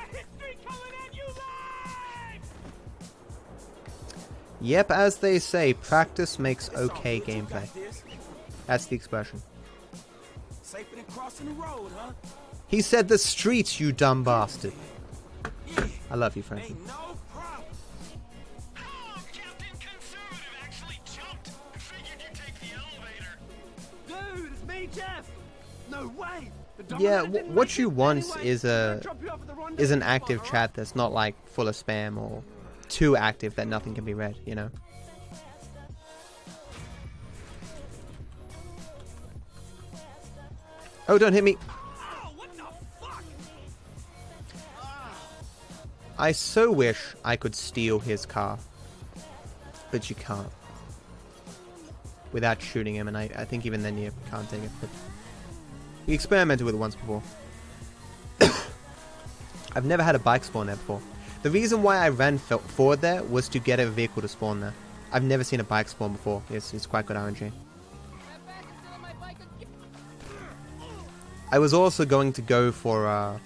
Yep, as they say, practice makes okay gameplay. That's the expression. Safer than crossing the road, huh? He said the streets, you dumb bastard. I love you, Frankie. Ain't no problem. Oh, Captain Conservative actually jumped. Figured you'd take the elevator. Dude, it's me, Jeff. No way. Yeah, what you want is an active chat that's not like full of spam or too active that nothing can be read, you know? Oh, don't hit me. Oh, what the fuck? I so wish I could steal his car. But you can't. Without shooting him, and I think even then you can't take it. But we experimented with it once before. I've never had a bike spawn there before. The reason why I ran forward there was to get a vehicle to spawn there. I've never seen a bike spawn before. It's quite good RNG. I was also going to go for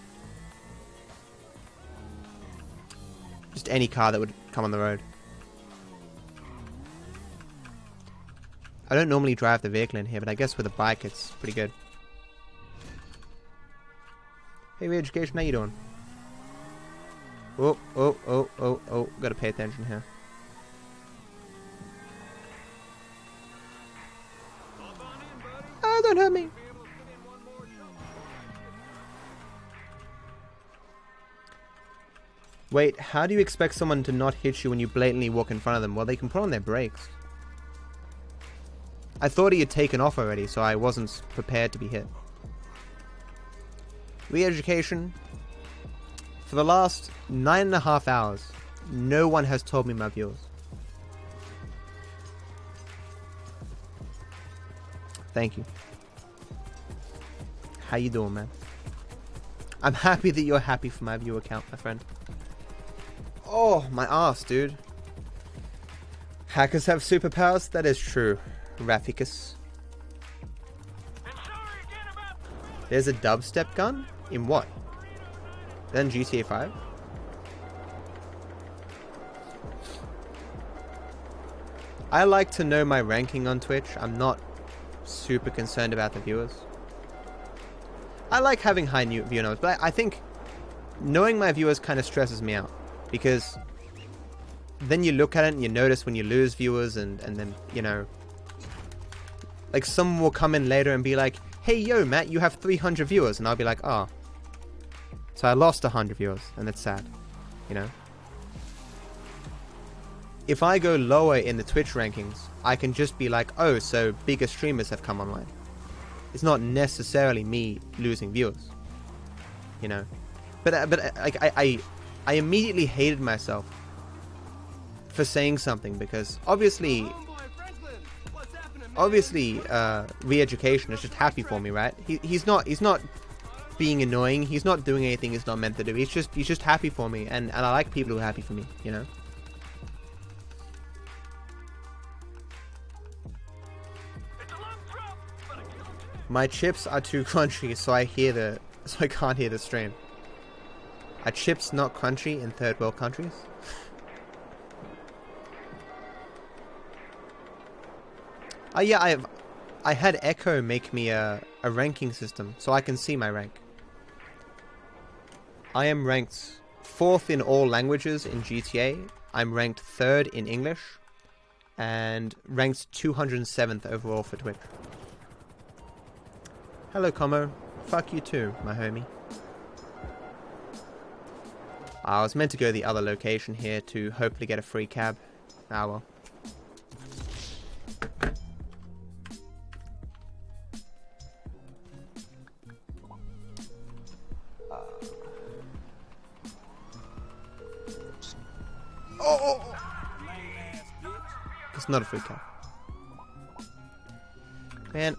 just any car that would come on the road. I don't normally drive the vehicle in here, but I guess with a bike it's pretty good. Hey, Re-Education, how you doing? Oh, gotta pay attention here. Oh, don't hurt me. Wait, how do you expect someone to not hit you when you blatantly walk in front of them? Well, they can put on their brakes. I thought he had taken off already, so I wasn't prepared to be hit. Re-Education. For the last 9.5 hours, no one has told me my viewers. Thank you. How you doing, man? I'm happy that you're happy for my viewer count, my friend. Oh, my ass, dude. Hackers have superpowers? That is true. Raficus. There's a dubstep gun? In what? Then GTA 5? I like to know my ranking on Twitch. I'm not super concerned about the viewers. I like having high view numbers, but I think knowing my viewers kind of stresses me out, because then you look at it and you notice when you lose viewers, and then, you know, like someone will come in later and be like, hey yo Matt, you have 300 viewers, and I'll be like, oh, so I lost 100 viewers, and that's sad, you know. If I go lower in the Twitch rankings, I can just be like, oh, so bigger streamers have come online. It's not necessarily me losing viewers, you know. But like I immediately hated myself for saying something, because obviously re-education is just happy for me, right? He's not being annoying. He's not doing anything he's not meant to do. He's just happy for me, and I like people who are happy for me, you know. My chips are too crunchy, so I can't hear the stream. Are chips not crunchy in third world countries? Oh yeah, I had Echo make me a ranking system, so I can see my rank. I am ranked 4th in all languages in GTA. I'm ranked 3rd in English, and ranked 207th overall for Twitch. Hello, Como. Fuck you too, my homie. I was meant to go to the other location here to hopefully get a free cab. Ah well. It's not a free cab. Man,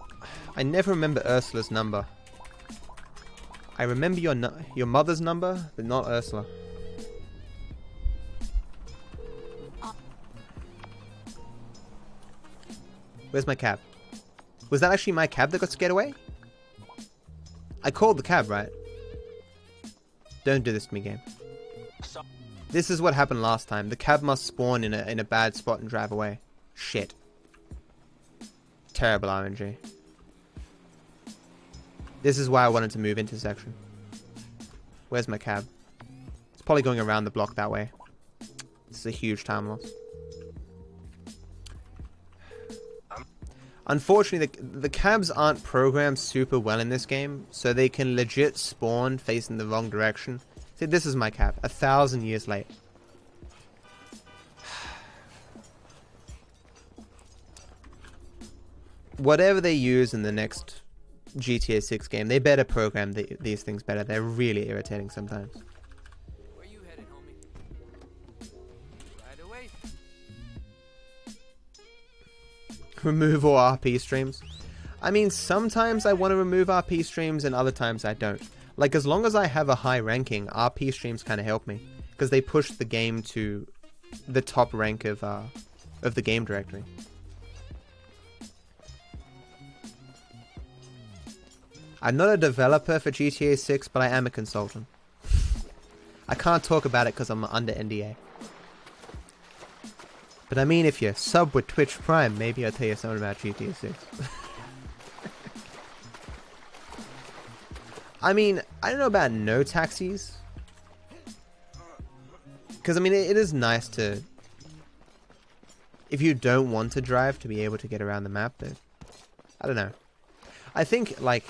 I never remember Ursula's number. I remember your mother's number, but not Ursula. Where's my cab? Was that actually my cab that got scared away? I called the cab, right? Don't do this to me, game. This is what happened last time. The cab must spawn in a bad spot and drive away. Shit. Terrible RNG. This is why I wanted to move intersection. Where's my cab? It's probably going around the block that way. This is a huge time loss. Unfortunately, the cabs aren't programmed super well in this game, so they can legit spawn facing the wrong direction. See, this is my cab, 1,000 years late. Whatever they use in the next GTA 6 game, they better program these things better. They're really irritating sometimes. Where you headed, homie? Right away. Remove all RP streams. I mean, sometimes I want to remove RP streams and other times I don't. Like, as long as I have a high ranking, RP streams kind of help me, because they push the game to the top rank of the game directory. I'm not a developer for GTA 6, but I am a consultant. I can't talk about it because I'm under NDA. But I mean, if you sub with Twitch Prime, maybe I'll tell you something about GTA 6. I mean, I don't know about no taxis. Because, I mean, it is nice to... If you don't want to drive, to be able to get around the map, but... I don't know. I think, like...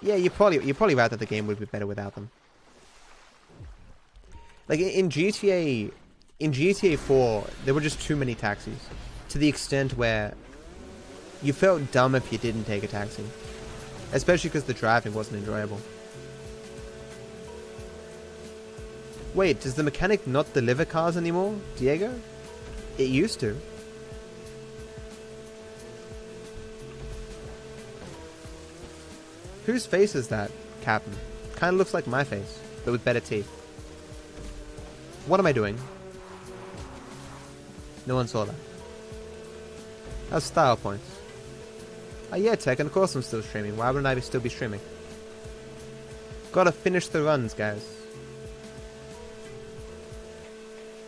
Yeah, you're probably right that the game would be better without them. Like, in GTA 4, there were just too many taxis. To the extent where you felt dumb if you didn't take a taxi. Especially because the driving wasn't enjoyable. Wait, does the mechanic not deliver cars anymore, Diego? It used to. Whose face is that, Captain? Kinda looks like my face, but with better teeth. What am I doing? No one saw that. That's style points. Oh yeah, Tech, and of course I'm still streaming. Why wouldn't I still be streaming? Gotta finish the runs, guys.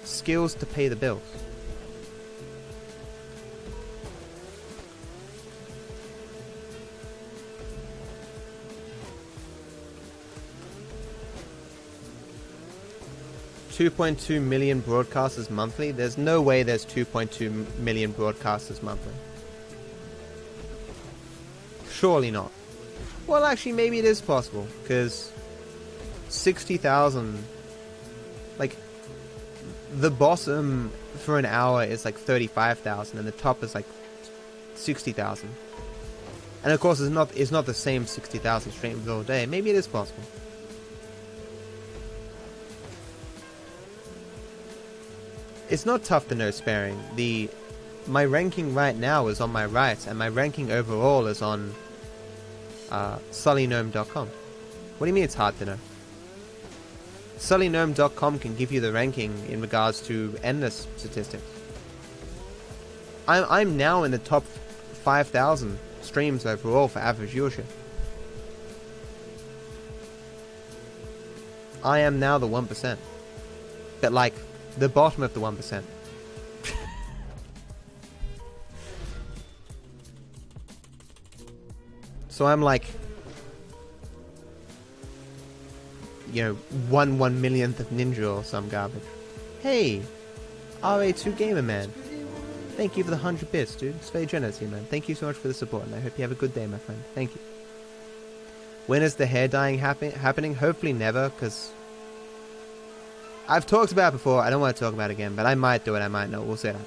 skills to pay the bills. $2.2 million broadcasters monthly. There's no way there's 2.2 million broadcasters monthly. Surely not. Well, actually, maybe it is possible, because 60,000, like, the bottom for an hour is like 35,000, and the top is like 60,000. And of course, it's not the same 60,000 streams all day. Maybe it is possible. It's not tough to know sparing. My ranking right now is on my right, and my ranking overall is on sullygnome.com. What do you mean it's hard to know? sullygnome.com can give you the ranking in regards to endless statistics. I'm now in the top 5,000 streams overall for average viewership. I am now the 1%. But like, the bottom of the 1%. So I'm like, you know, 1/1,000,000th of Ninja or some garbage. Hey, RA2 Gamer Man. Thank you for the 100 bits, dude. It's very generous of you, man. Thank you so much for the support, and I hope you have a good day, my friend. Thank you. When is the hair dyeing happening? Hopefully never, because I've talked about it before. I don't want to talk about it again, but I might do it, I might not. We'll see that.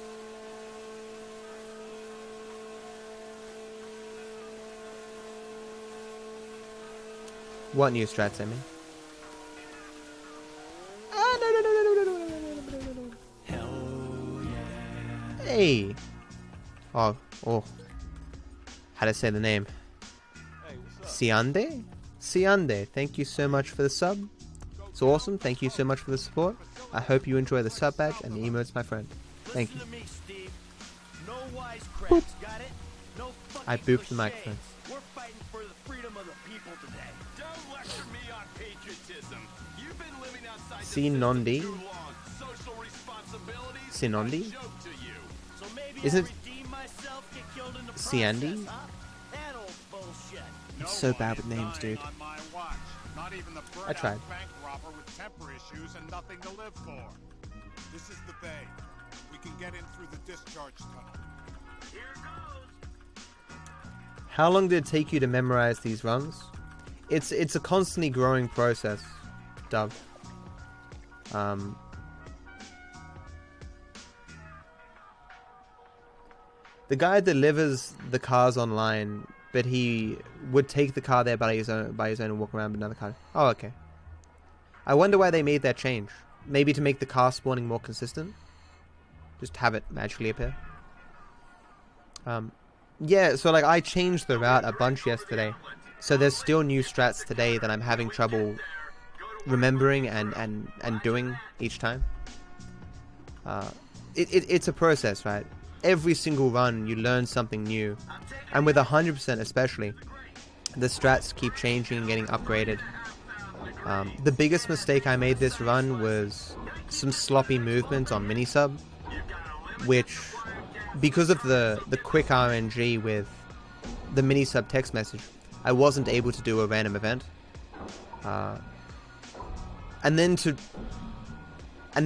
What new strats, I mean? Hey! Oh. How to say the name? Siande? Siande, thank you so much for the sub. It's awesome, thank you so much for the support. I hope you enjoy the sub badge and the emotes, my friend. Thank you. Boop. I booped the microphone. We're fighting for the freedom of the people today. Don't lecture me on patriotism. You've been living outside Sinondi? too long. Social responsibilities Sinondi? joke to you. So maybe Isn't I redeem myself, get killed in the Siandi? process, huh? That old bullshit. I'm so bad with names, dude. On my watch. Not even the I tried. bank robber with temper issues and nothing to live for. This is the bay. We can get in through the discharge tunnel. Here goes. How long did it take you to memorize these runs? It's a constantly growing process, Dove. The guy delivers the cars online, but he would take the car there by his own and walk around with another car. Oh, okay. I wonder why they made that change. Maybe to make the car spawning more consistent? Just have it magically appear. Yeah, so like I changed the route a bunch yesterday. So there's still new strats today that I'm having trouble remembering and doing each time. It's a process, right? Every single run you learn something new. And with 100% especially, the strats keep changing and getting upgraded. The biggest mistake I made this run was some sloppy movement on minisub, which, because of the quick RNG with the minisub text message, I wasn't able to do a random event. And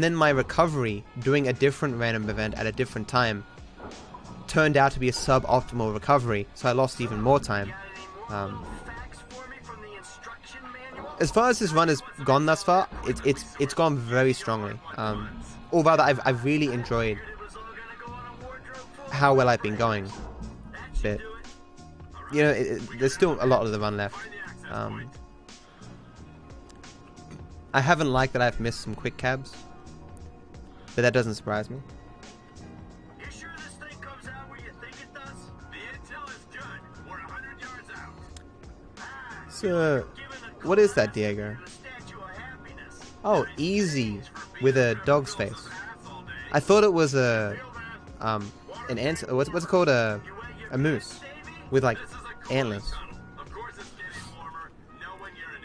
then my recovery doing a different random event at a different time turned out to be a suboptimal recovery, so I lost even more time. As far as this run has gone thus far, it's gone very strongly. Or rather, I've really enjoyed how well I've been going. But you know, there's still a lot of the run left. I haven't liked that I've missed some quick cabs, but that doesn't surprise me. So, what is that, Diego? Oh, easy with a dog's face. I thought it was an ant. What's it called? A moose with like antlers.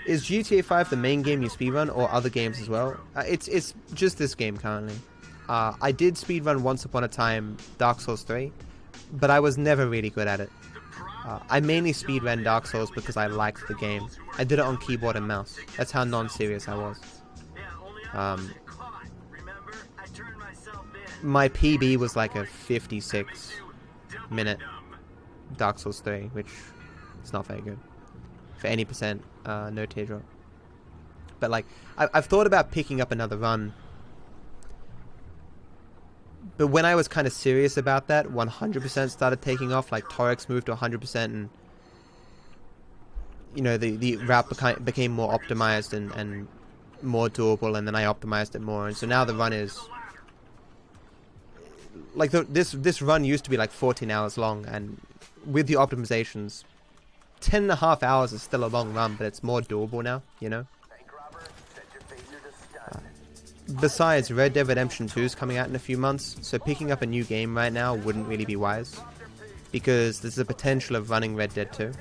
Is GTA 5 the main game you speedrun, or other games as well? It's just this game currently. I did speedrun once upon a time Dark Souls 3, but I was never really good at it. I mainly speedran Dark Souls because I liked the game. I did it on keyboard and mouse. That's how non-serious I was. My PB was like a 56-minute Dark Souls 3, which is not very good for any percent no teardrop. But like, I've thought about picking up another run, but when I was kind of serious about that, 100% started taking off. Like Torex moved to 100%, and you know, the route became more optimized and more doable, and then I optimized it more, and so now the run is like this run used to be like 14 hours long, and with the optimizations, 10.5 hours is still a long run, but it's more doable now, you know. Besides, Red Dead Redemption 2 is coming out in a few months, so picking up a new game right now wouldn't really be wise, because there's the potential of running Red Dead 2.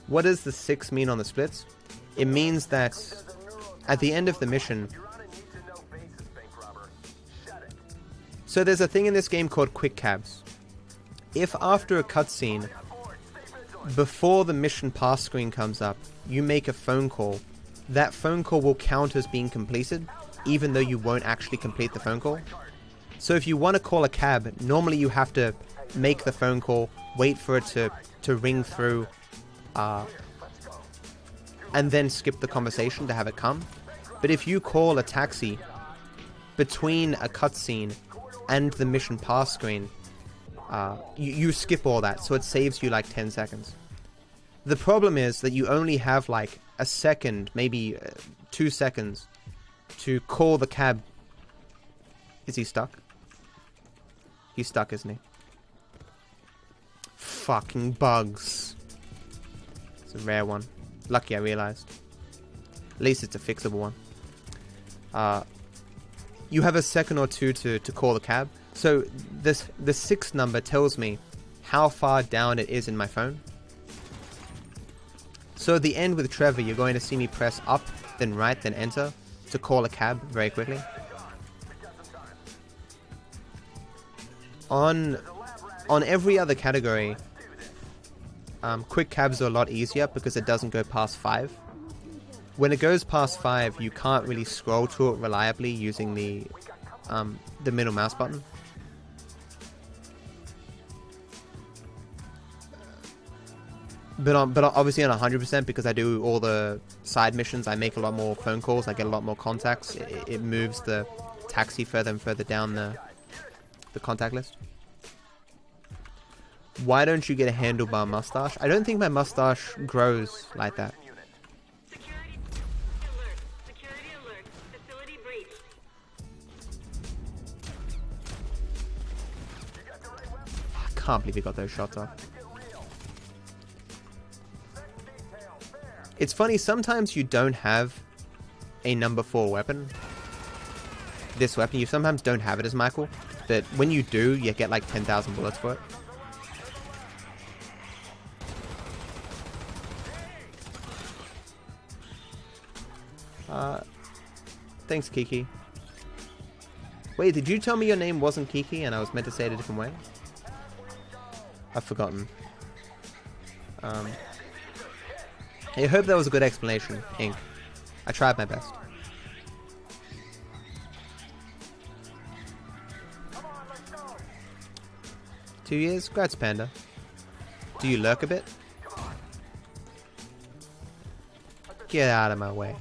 What does the 6 mean on the splits? It means that at the end of the mission, so there's a thing in this game called quick cabs. If after a cutscene, before the mission pass screen comes up, you make a phone call, that phone call will count as being completed, even though you won't actually complete the phone call. So if you want to call a cab, normally you have to make the phone call, wait for it to ring through, and then skip the conversation to have it come. But if you call a taxi between a cutscene and the mission pass screen, you skip all that, so it saves you like 10 seconds. The problem is that you only have like a second, maybe 2 seconds to call the cab. Is he stuck? He's stuck, isn't he? Fucking bugs. It's a rare one. Lucky I realized. At least it's a fixable one. You have a second or two to call the cab. So the 6 number tells me how far down it is in my phone. So at the end with Trevor, you're going to see me press up, then right, then enter to call a cab very quickly. On every other category, quick cabs are a lot easier because it doesn't go past 5. When it goes past 5, you can't really scroll to it reliably using the middle mouse button. But obviously on 100%, because I do all the side missions, I make a lot more phone calls, I get a lot more contacts. It moves the taxi further and further down the contact list. Why don't you get a handlebar mustache? I don't think my mustache grows like that. I can't believe he got those shots off. It's funny, sometimes you don't have a number 4 weapon. This weapon, you sometimes don't have it as Michael, but when you do, you get like 10,000 bullets for it. Thanks, Kiki. Wait, did you tell me your name wasn't Kiki and I was meant to say it a different way? I've forgotten. I hope that was a good explanation, Ink. I tried my best. Two years? Congrats, Panda. Do you lurk a bit? Get out of my way.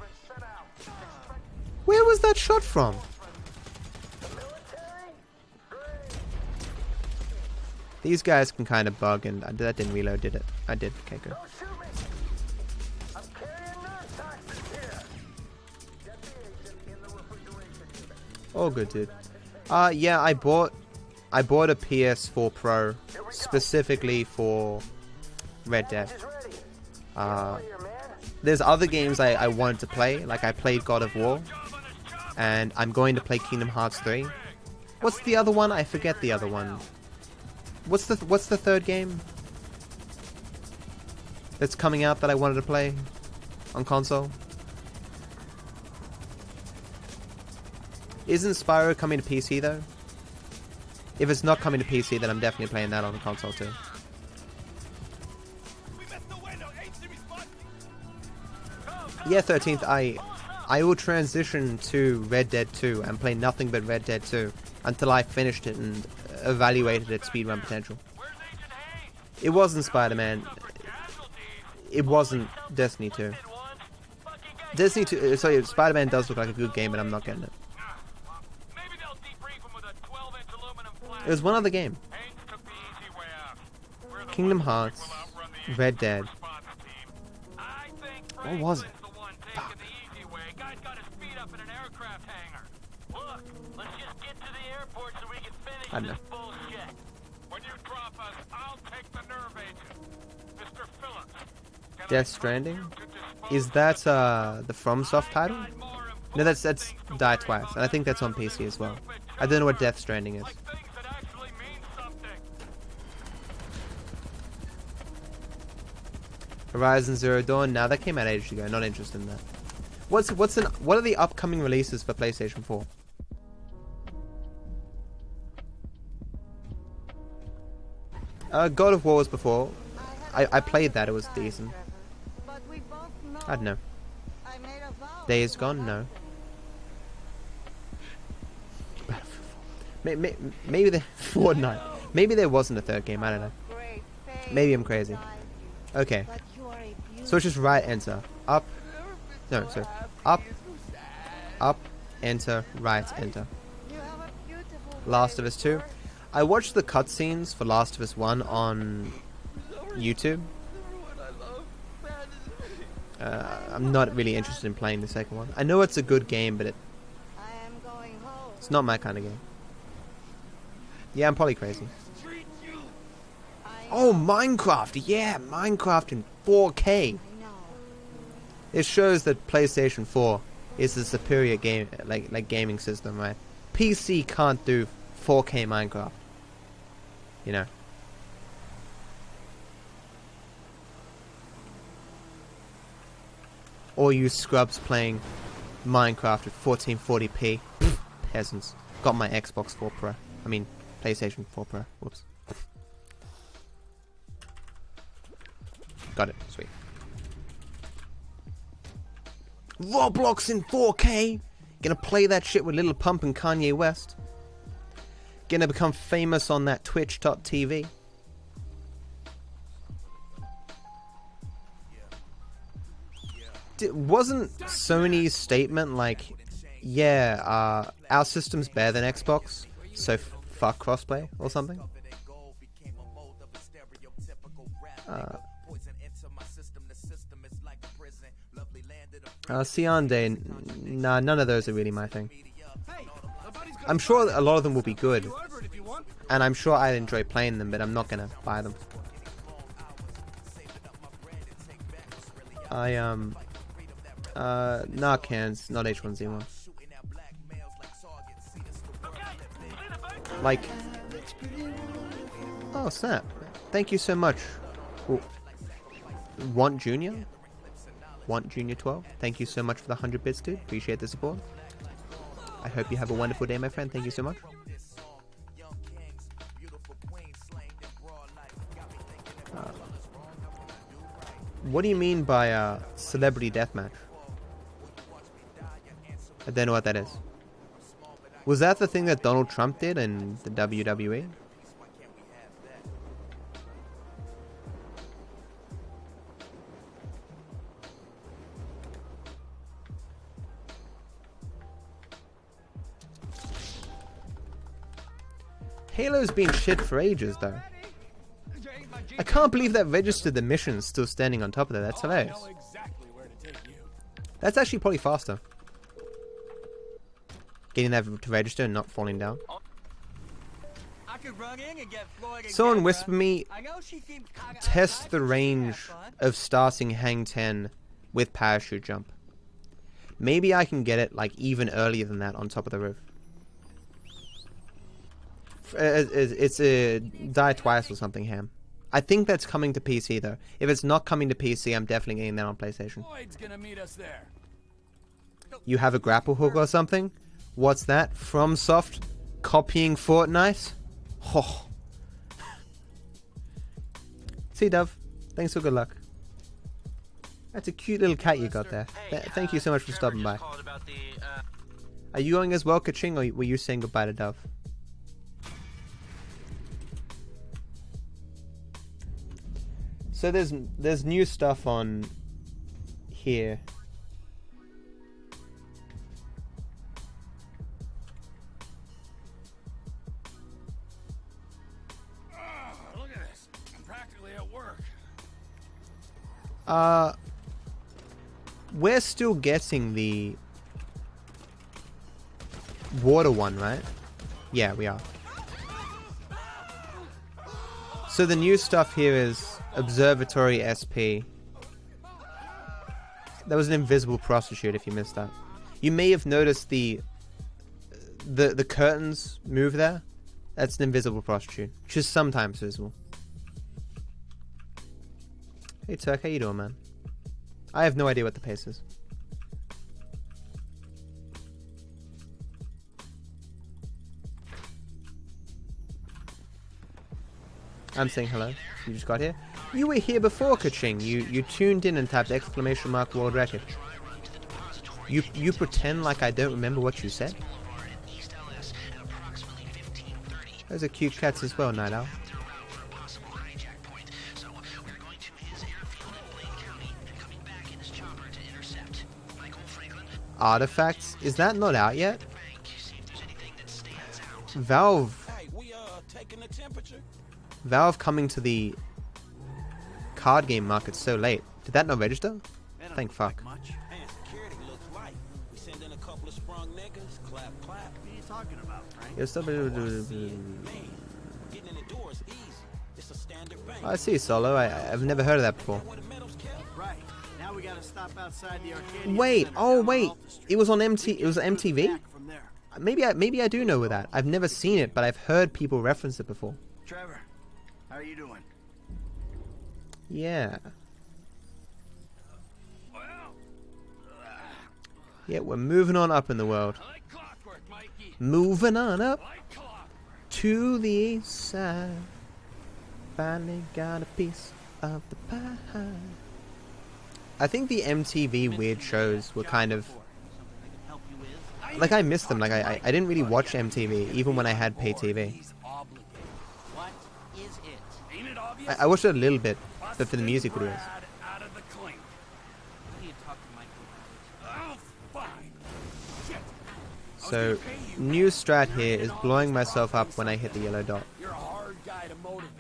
Where was that shot from? These guys can kind of bug, and that didn't reload, did it? I did. Okay, good. Oh, good, dude. Yeah, I bought a PS4 Pro specifically for Red Dead. There's other games I wanted to play, like I played God of War, and I'm going to play Kingdom Hearts 3. What's the other one? I forget the other one. What's the third game that's coming out that I wanted to play on console? Isn't Spyro coming to PC though? If it's not coming to PC, then I'm definitely playing that on the console too. Yeah, 13th, I will transition to Red Dead 2 and play nothing but Red Dead 2 until I finished it and evaluated its speedrun potential. It wasn't Spider-Man. It wasn't Destiny 2. Destiny 2, sorry, Spider-Man does look like a good game, but I'm not getting it. It was one other game. Kingdom Hearts, Red Dead. What was it? Fuck. I don't know. Death Stranding? Is that the FromSoft title? No, that's Die Twice, and I think that's on PC as well. I don't know what Death Stranding is. Horizon Zero Dawn? Nah, that came out ages ago. Not interested in that. What are the upcoming releases for PlayStation 4? God of War was before. I played that. It was decent. I don't know. Days Gone? No. Maybe the Fortnite. Maybe there wasn't a third game. I don't know. Maybe I'm crazy. Okay. So it's just right enter. Up. No, so up. Up. Enter. Right enter. Last of Us 2. I watched the cutscenes for Last of Us 1 on YouTube. I'm not really interested in playing the second one. I know it's a good game, but it's not my kind of game. Yeah, I'm probably crazy. Oh, Minecraft! Yeah, Minecraft in 4K. It shows that PlayStation 4 is the superior game, like gaming system, right? PC can't do 4K Minecraft. You know. Or you scrubs playing Minecraft at 1440p. Peasants. Got my Xbox 4 Pro. I mean, PlayStation 4 Pro. Whoops. Got it. Sweet. Roblox in 4K? Gonna play that shit with Lil Pump and Kanye West? Gonna become famous on that Twitch.tv? Wasn't Sony's statement like, yeah, our system's better than Xbox, so fuck crossplay or something? Sion Day, nah, none of those are really my thing. I'm sure a lot of them will be good, and I'm sure I'd enjoy playing them, but I'm not gonna buy them. Narcans, not H1Z1. Like, oh snap! Thank you so much. Ooh. Want Junior? Want Junior 12? Thank you so much for the 100 bits, dude. Appreciate the support. I hope you have a wonderful day, my friend. Thank you so much. What do you mean by celebrity deathmatch? I don't know what that is. Was that the thing that Donald Trump did in the WWE? Halo's been shit for ages, though. I can't believe that registered the mission's still standing on top of that. That's hilarious. That's actually probably faster. Getting that to register and not falling down. Someone whispered me, test the range of starting Hang 10 with parachute jump. Maybe I can get it like even earlier than that on top of the roof. It's a Die Twice or something, Ham. I think that's coming to PC though. If it's not coming to PC, I'm definitely getting that on PlayStation. Gonna meet us there. You have a grapple hook or something? What's that? FromSoft copying Fortnite? Oh. See, Dove. Thanks for good luck. That's a cute little cat you got there. Thank you so much for stopping by. Are you going as well, Kaching, or were you saying goodbye to Dove? So there's new stuff on here. Look at this. I'm practically at work. We're still getting the water one, right? Yeah, we are. So the new stuff here is Observatory SP. That was an invisible prostitute, if you missed that. You may have noticed the curtains move there. That's an invisible prostitute, which is sometimes visible. Hey Turk, how you doing, man? I have no idea what the pace is. I'm saying hello. You just got here. You were here before, Kaching. You tuned in and tapped !mark world record. You pretend like I don't remember what you said? Those are cute cats as well, Night Owl. Artifacts? Is that not out yet? Valve. Hey, we taking the temperature. Valve coming to the card game market so late. Did that not register? Thank fuck. Man, security looks light. We send in a couple of sprung niggas. Clap, clap. What are you talking about, Frank? You're still Getting in the door is easy. It's a standard bank. I see, Solo. I've never heard of that before. Right. Now we gotta stop outside the arcade. Wait, oh wait. It was on it was MTV? Maybe I do know that. I've never seen it, but I've heard people reference it before. Trevor, how are you doing? Yeah. Yeah, we're moving on up in the world. Moving on up to the east side. Finally got a piece of the pie. I think the MTV weird shows were kind of like, I missed them. Like I didn't really watch MTV even when I had pay TV. I watched it a little bit, but for the music videos. So, new strat here is blowing myself up when I hit the yellow dot. You're a hard guy to motivate.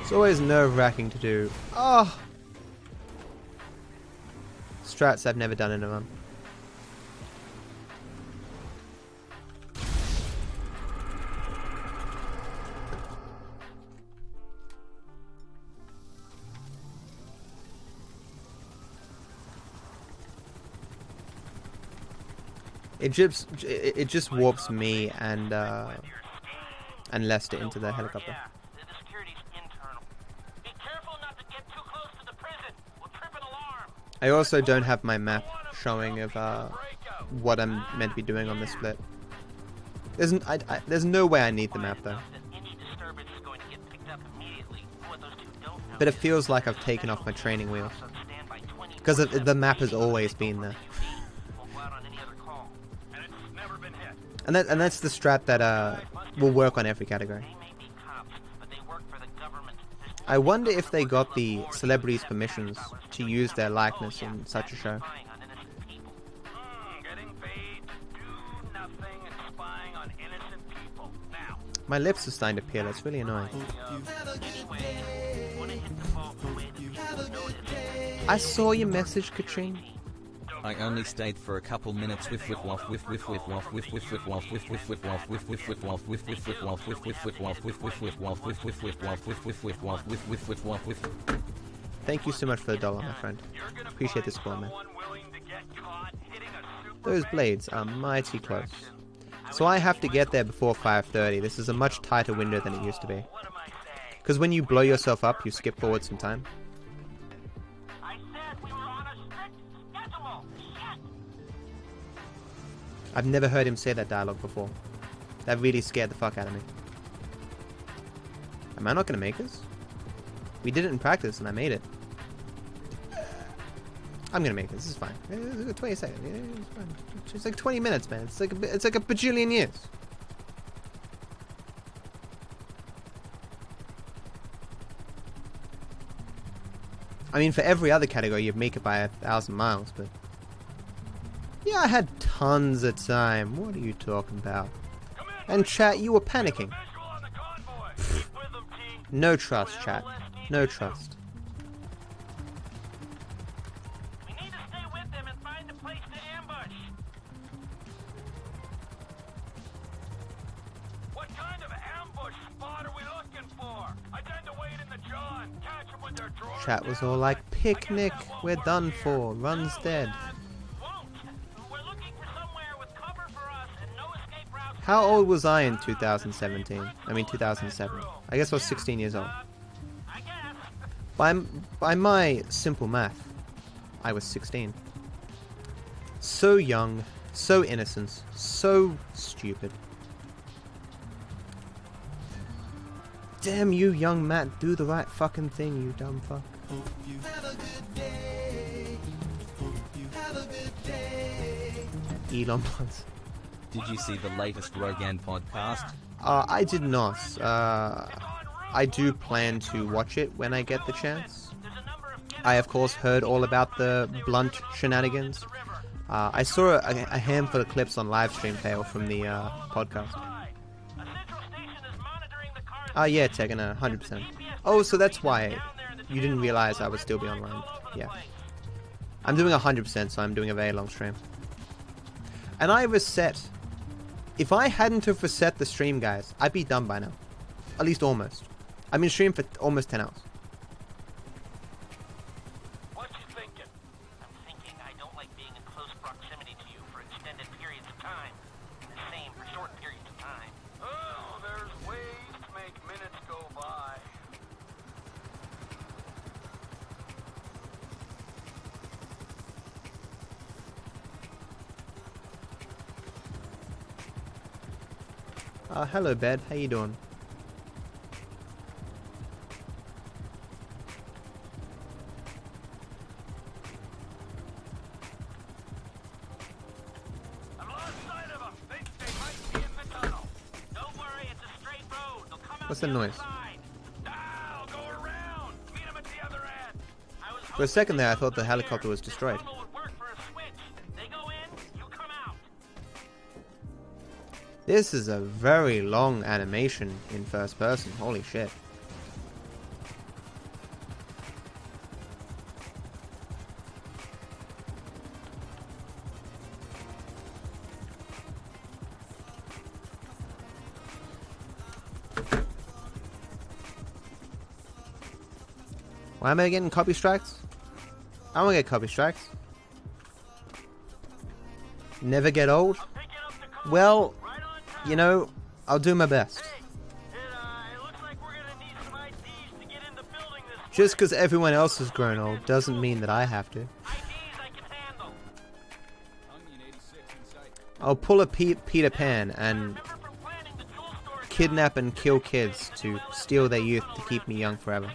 It's always nerve-wracking to do. Oh! Strats I've never done in a run. It just warps me and Lester into the helicopter. I also don't have my map showing of what I'm meant to be doing on this split. There's no way I need the map though. But it feels like I've taken off my training wheels. Because the map has always been there. And that's the strat that will work on every category. I wonder if they got the celebrities' permissions to use their likeness in such a show. My lips are starting to peel, it's really annoying. I saw your message, Katrine. I only stayed for a couple minutes with waff with waff with waff with waff with waff with waff with waff with waff with. Thank you so much for the dollar, my friend. Appreciate the support, man. Those blades are mighty close. So I have to get there before 5:30. This is a much tighter window than it used to be. Because when you blow yourself up, you skip forward some time. I said we were on a strict schedule. Shit! I've never heard him say that dialogue before. That really scared the fuck out of me. Am I not gonna make this? We did it in practice and I made it. I'm gonna make this. This is fine. It's like 20 seconds. Yeah, it's fine. It's like 20 minutes, man. It's like a bajillion years. I mean, for every other category, you'd make it by 1,000 miles, but yeah, I had tons of time. What are you talking about? And chat, you were panicking. No trust, chat. No trust. We need to stay with them and find a place to ambush. What kind of ambush spot are we looking for? I tend to wait in the jaw and catch them with their drawers. Chat was all like, picnic, we're done for, run's dead. How old was I in 2017? I mean 2007. I guess I was 16 years old. By my simple math, I was 16. So young, so innocent, so stupid. Damn you, young Matt, do the right fucking thing, you dumb fuck. Hope you have a good day. Hope you have a good day. Elon Musk. Did you see the latest Rogan podcast? I did not. I do plan to watch it when I get the chance. I, of course, heard all about the Blunt shenanigans. I saw a handful of clips on livestream fail from the podcast. Yeah, Tegan, 100%. Oh, so that's why you didn't realize I would still be online. Yeah. I'm doing 100%, so I'm doing a very long stream. And I reset. If I hadn't have reset the stream, guys, I'd be done by now. At least almost. I've been streaming for almost 10 hours. What you thinking? I'm thinking I don't like being in close proximity to you for extended periods of time. The same for short periods of time. Oh, there's ways to make minutes go by. Hello, Bed. How you doing? I've lost sight of them. Think they might be in the tunnel. Don't worry, it's a straight road. They'll come out What's the noise? I'll go around. Meet them at the other end. For a second there, I thought the helicopter was destroyed. They go in, you come out. This is a very long animation in first person. Holy shit. Why am I getting copy strikes? I won't get copy strikes. Never get old? Well, you know, I'll do my best. Just because everyone else has grown old doesn't mean that I have to. I'll pull a Peter Pan and kidnap and kill kids to steal their youth to keep me young forever.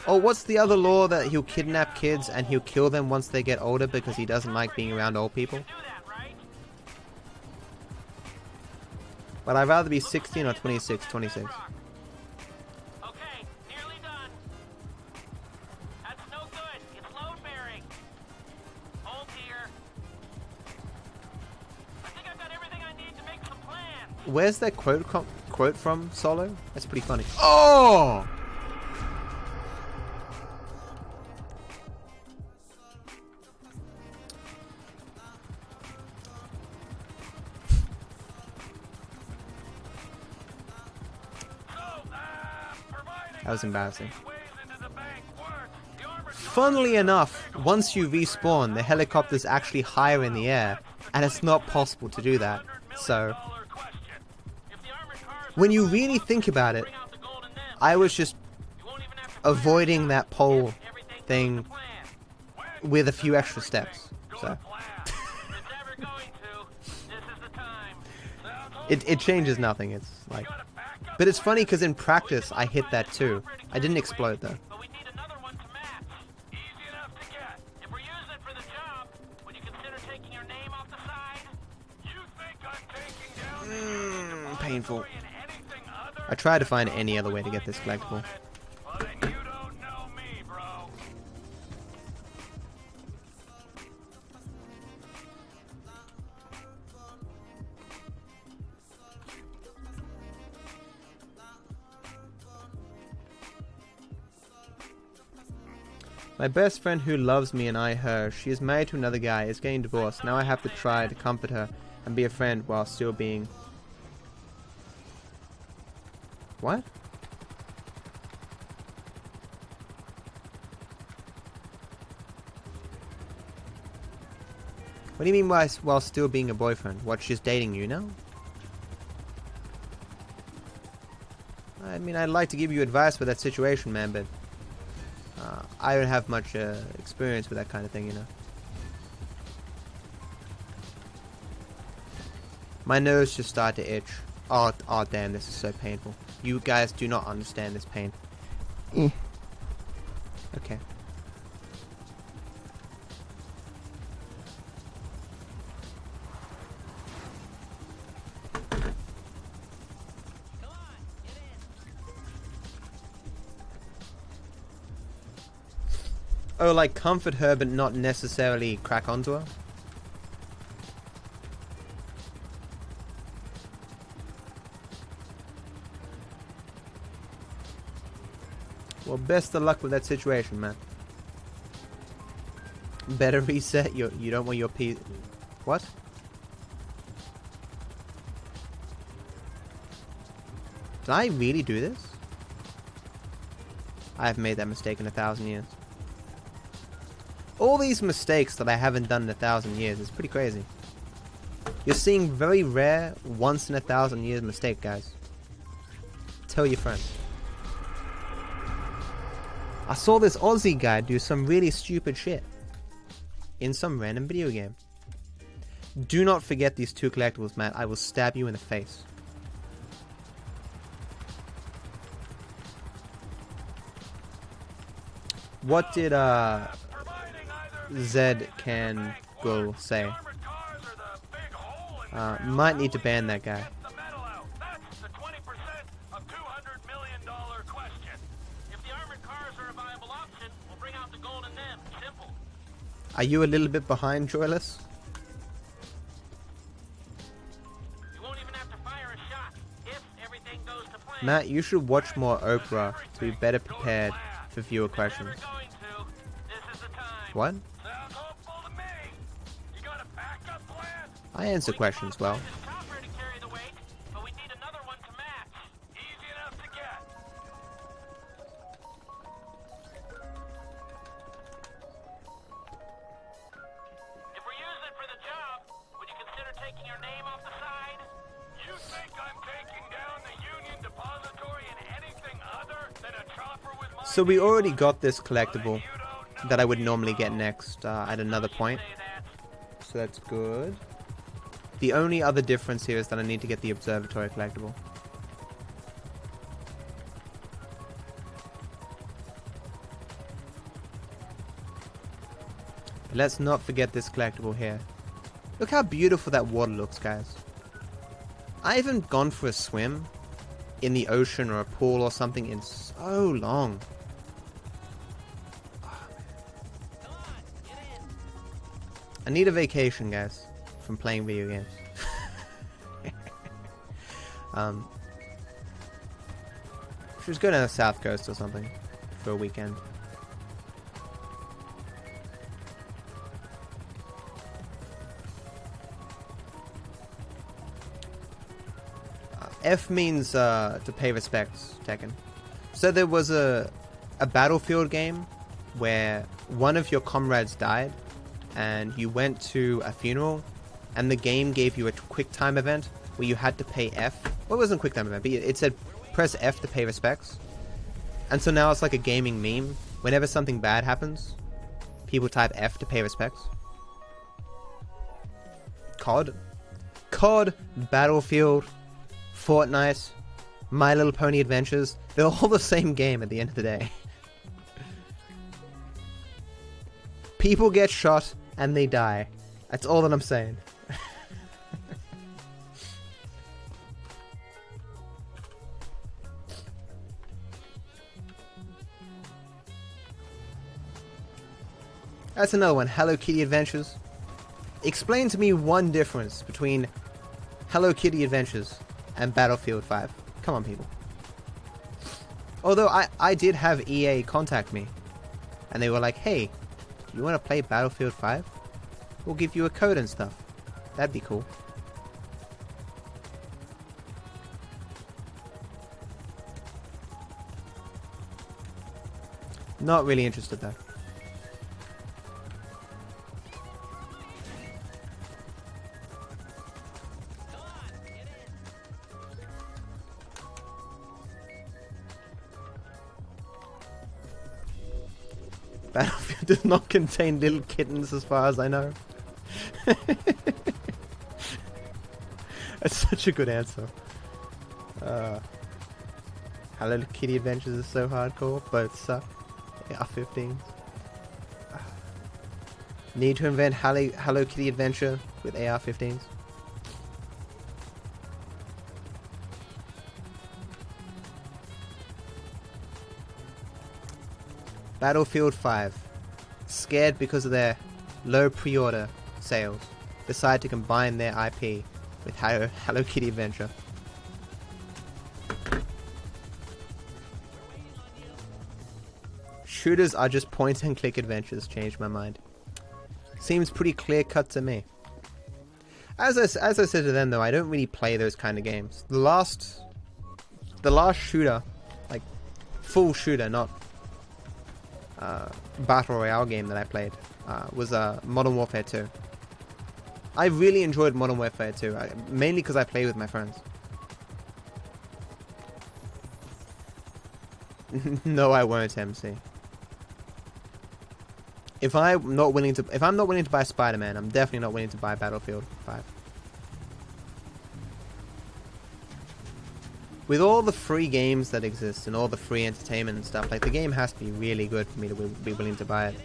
Oh, what's the other law that he'll kidnap kids and he'll kill them once they get older because he doesn't like being around old people? But I'd rather be 16 or 26, 26. Okay, nearly done. That's no good. It's load bearing. Hold here. I think I've got everything I need to make some plans. Where's that quote from, Solo? That's pretty funny. Oh! That was embarrassing. Funnily enough, once you respawn, the helicopter's actually higher in the air, and it's not possible to do that. So, when you really think about it, I was just avoiding that pole thing with a few extra steps. So, it changes nothing. It's like, but it's funny because in practice I hit that too. I didn't explode though. Painful. I tried to find any other way to get this collectible. My best friend who loves me and I her, she is married to another guy, is getting divorced. Now I have to try to comfort her and be a friend while still being... What? What do you mean by while still being a boyfriend? What, she's dating you now? I mean, I'd like to give you advice for that situation, man, but I don't have much experience with that kind of thing, you know. My nose just started to itch. Oh damn, this is so painful. You guys do not understand this pain. Okay. Oh, like comfort her but not necessarily crack onto her? Well, best of luck with that situation, man. Better reset. You don't want your P... What? Did I really do this? I have made that mistake in 1,000 years. All these mistakes that I haven't done in 1,000 years is pretty crazy. You're seeing very rare, once in 1,000 years mistake, guys. Tell your friends. I saw this Aussie guy do some really stupid shit in some random video game. Do not forget these two collectibles, Matt. I will stab you in the face. What did Zed Can Go say? Might need to ban that guy. Are you a little bit behind, Joyless? Matt, you should watch more Oprah to be better prepared for fewer questions. What? I answer questions well. So we already got this collectible that I would normally get next at another point. So that's good. The only other difference here is that I need to get the observatory collectible. Let's not forget this collectible here. Look how beautiful that water looks, guys. I haven't gone for a swim in the ocean or a pool or something in so long. I need a vacation, guys, from playing video games. Should just go to the South Coast or something for a weekend. F means to pay respects, Tekken. So there was a battlefield game where one of your comrades died and you went to a funeral and the game gave you a quick time event where you had to pay F. Well, it wasn't a quick time event, but it said press F to pay respects. And so now it's like a gaming meme. Whenever something bad happens, people type F to pay respects. COD, Battlefield, Fortnite, My Little Pony Adventures, they're all the same game at the end of the day. People get shot and they die. That's all that I'm saying. That's another one, Hello Kitty Adventures. Explain to me one difference between Hello Kitty Adventures and Battlefield 5. Come on, people. Although I did have EA contact me. And they were like, hey, you want to play Battlefield 5? We'll give you a code and stuff. That'd be cool. Not really interested though. Battlefield does not contain little kittens as far as I know. That's such a good answer. Hello Kitty Adventures is so hardcore, both suck. AR-15s. Need to invent Hello Kitty Adventure with AR-15s. Battlefield 5. Scared because of their low pre-order sales. Decide to combine their IP with Hello Kitty Adventure. Shooters are just point and click adventures. Changed my mind. Seems pretty clear cut to me. As I said to them though, I don't really play those kind of games. The last shooter, like full shooter, not Battle Royale game that I played was Modern Warfare 2. I really enjoyed Modern Warfare 2, mainly because I play with my friends. No, I won't, MC. If I'm not willing to buy Spider-Man, I'm definitely not willing to buy Battlefield 5. With all the free games that exist and all the free entertainment and stuff, like the game has to be really good for me to be willing to buy it.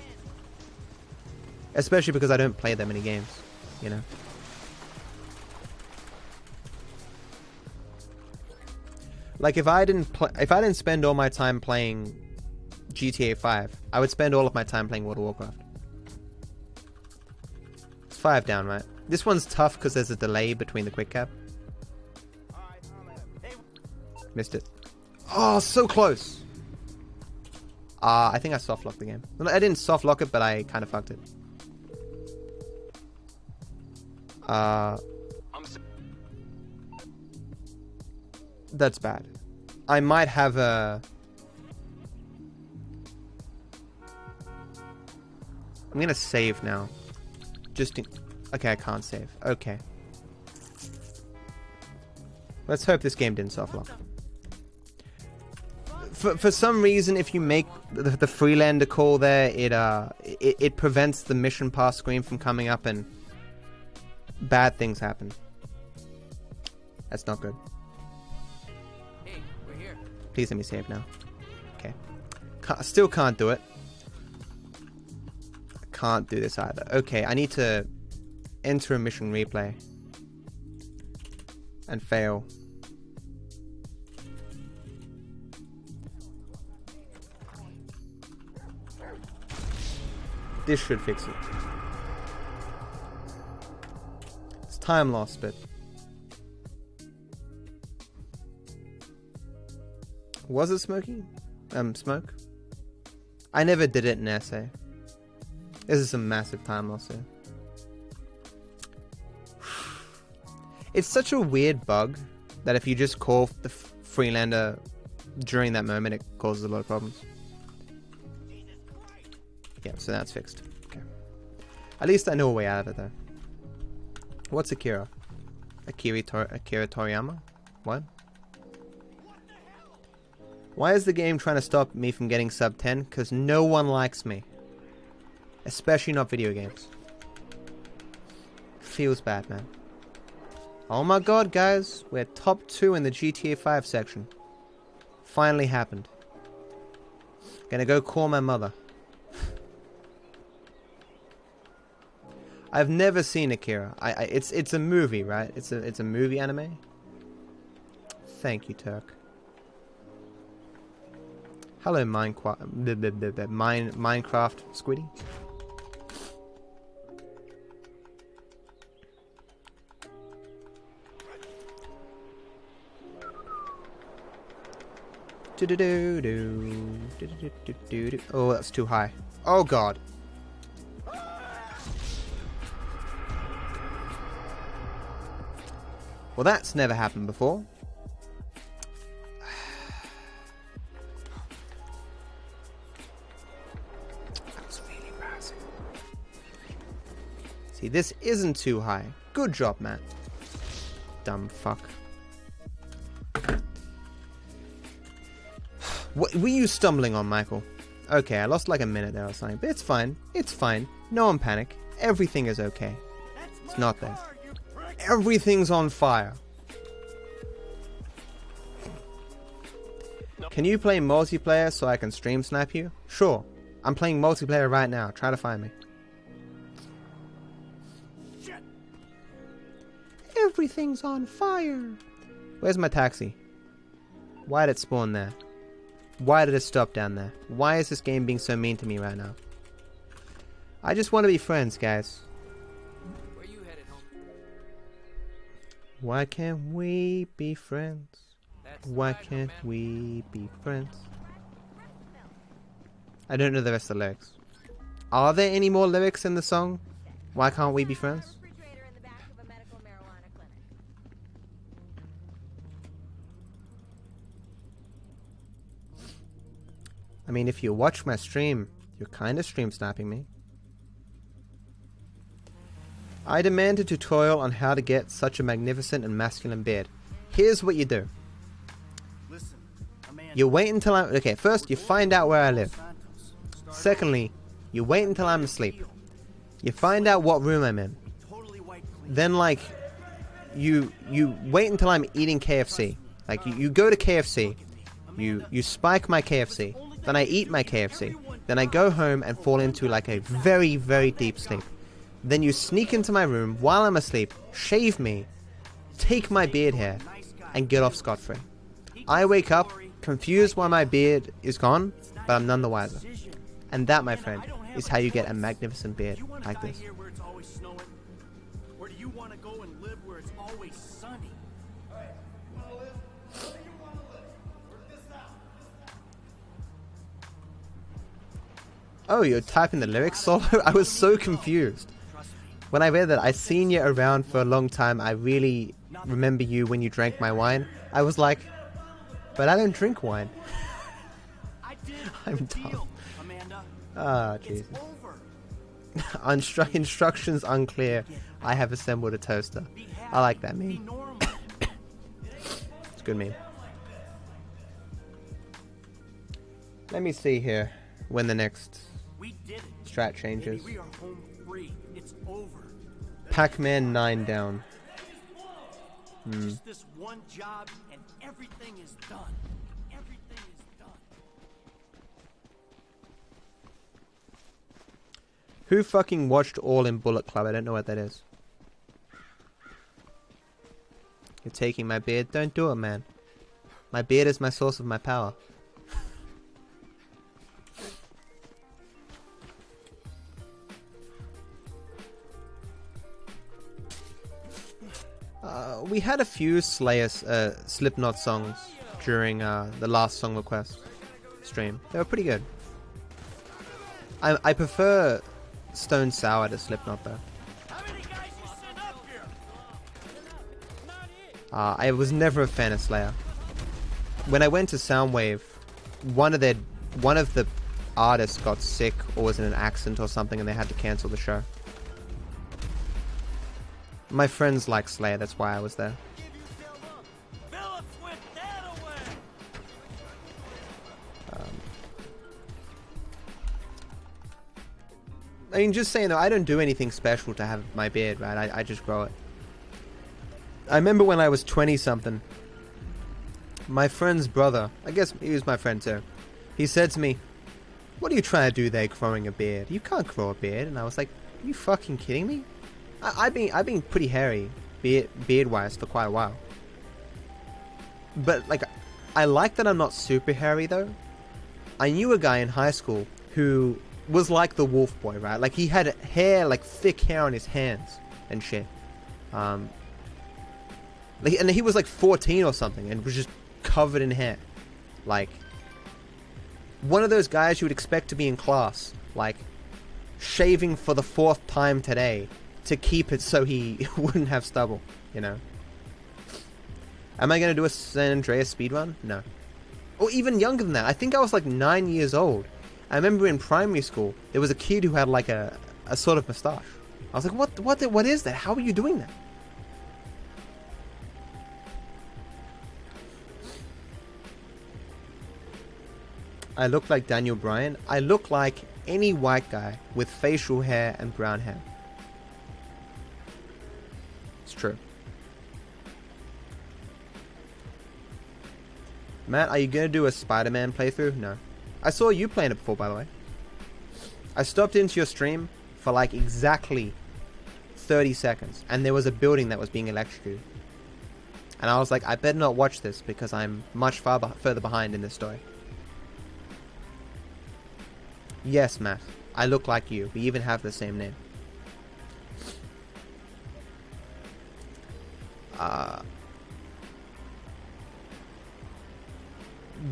Especially because I don't play that many games, you know. Like if I didn't spend all my time playing GTA 5, I would spend all of my time playing World of Warcraft. It's 5 down, right? This one's tough because there's a delay between the quick cap. Missed it. Oh, so close. I think I soft locked the game. I didn't soft lock it, but I kind of fucked it. That's bad. I might have a... I'm gonna save now. Just in... Okay, I can't save. Okay. Let's hope this game didn't soft lock. For some reason, if you make the Freelander call there, it prevents the mission pass screen from coming up and bad things happen. That's not good. Hey, we're here. Please let me save now. Okay. Still can't do it. Can't do this either. Okay, I need to enter a mission replay. And fail. This should fix it. It's time lost, but... Was it smoky? Smoke? I never did it in essay. This is some massive time loss here. It's such a weird bug that if you just call the Freelander during that moment, it causes a lot of problems. Yeah, so that's fixed. Okay. At least I know a way out of it, though. What's Akira? Akira Toriyama? What? Why is the game trying to stop me from getting sub 10? Because no one likes me. Especially not video games. Feels bad, man. Oh my god, guys. We're top 2 in the GTA 5 section. Finally happened. Gonna go call my mother. I've never seen Akira. It's a movie, right? It's a movie anime. Thank you, Turk. Hello, Minecraft Squiddy. Oh, that's too high. Oh god. Well, that's never happened before. That's really embarrassing. See, this isn't too high. Good job, man. Dumb fuck. What were you stumbling on, Michael? Okay, I lost like a minute there or something, but it's fine. It's fine. No one panic. Everything is okay. It's not there. Everything's on fire. Can you play multiplayer so I can stream snap you? Sure. I'm playing multiplayer right now. Try to find me. Everything's on fire. Where's my taxi? Why did it spawn there? Why did it stop down there? Why is this game being so mean to me right now? I just want to be friends, guys. Where you headed, home? Why can't we be friends? Why can't we be friends? I don't know the rest of the lyrics. Are there any more lyrics in the song? Why can't we be friends? I mean, if you watch my stream, you're kind of stream snapping me. I demand a tutorial on how to get such a magnificent and masculine beard. Here's what you do. You wait until I'm... Okay, first you find out where I live. Secondly, you wait until I'm asleep. You find out what room I'm in. Then, like, you wait until I'm eating KFC. Like, you go to KFC. You spike my KFC. Then I eat my KFC. Then I go home and fall into, like, a very, very deep sleep. Then you sneak into my room while I'm asleep, shave me, take my beard hair, and get off scot-free. I wake up, confused why my beard is gone, but I'm none the wiser. And that, my friend, is how you get a magnificent beard like this. Or do you want to go and live where it's always sunny? Oh, you're typing the lyrics solo? I was so confused. When I read that, I seen you around for a long time. I really remember you when you drank my wine. I was like, but I don't drink wine. I'm dumb. Ah, Jesus. Instructions unclear. I have assembled a toaster. I like that meme. It's a good meme. Let me see here when the next strat changes. Pac-Man 9 down. Just this one job and everything is done. Everything is done. Who fucking watched All in Bullet Club? I don't know what that is. You're taking my beard? Don't do it, man. My beard is my source of my power. We had a few Slipknot songs during the last song request stream. They were pretty good. I prefer Stone Sour to Slipknot though. I was never a fan of Slayer. When I went to Soundwave, one of the artists got sick or was in an accident or something, and they had to cancel the show. My friends like Slayer, that's why I was there. I mean, just saying though, I don't do anything special to have my beard, right? I just grow it. I remember when I was 20-something, my friend's brother, I guess he was my friend too, he said to me, "What are you trying to do there growing a beard? You can't grow a beard." And I was like, "Are you fucking kidding me?" I've been pretty hairy, beard-wise, for quite a while. But, like, I like that I'm not super hairy, though. I knew a guy in high school who was like the wolf boy, right? Like, he had hair, like, thick hair on his hands and shit. And he was, like, 14 or something and was just covered in hair. Like, one of those guys you would expect to be in class, like, shaving for the 4th time today to keep it so he wouldn't have stubble, you know? Am I going to do a San Andreas speedrun? No. Or even younger than that. I think I was like 9 years old. I remember in primary school, there was a kid who had like a sort of moustache. I was like, what is that? How are you doing that? I look like Daniel Bryan. I look like any white guy with facial hair and brown hair. It's true. Matt, are you going to do a Spider-Man playthrough? No. I saw you playing it before, by the way. I stopped into your stream for like exactly 30 seconds, and there was a building that was being electrocuted. And I was like, I better not watch this because I'm much further behind in this story. Yes, Matt. I look like you. We even have the same name.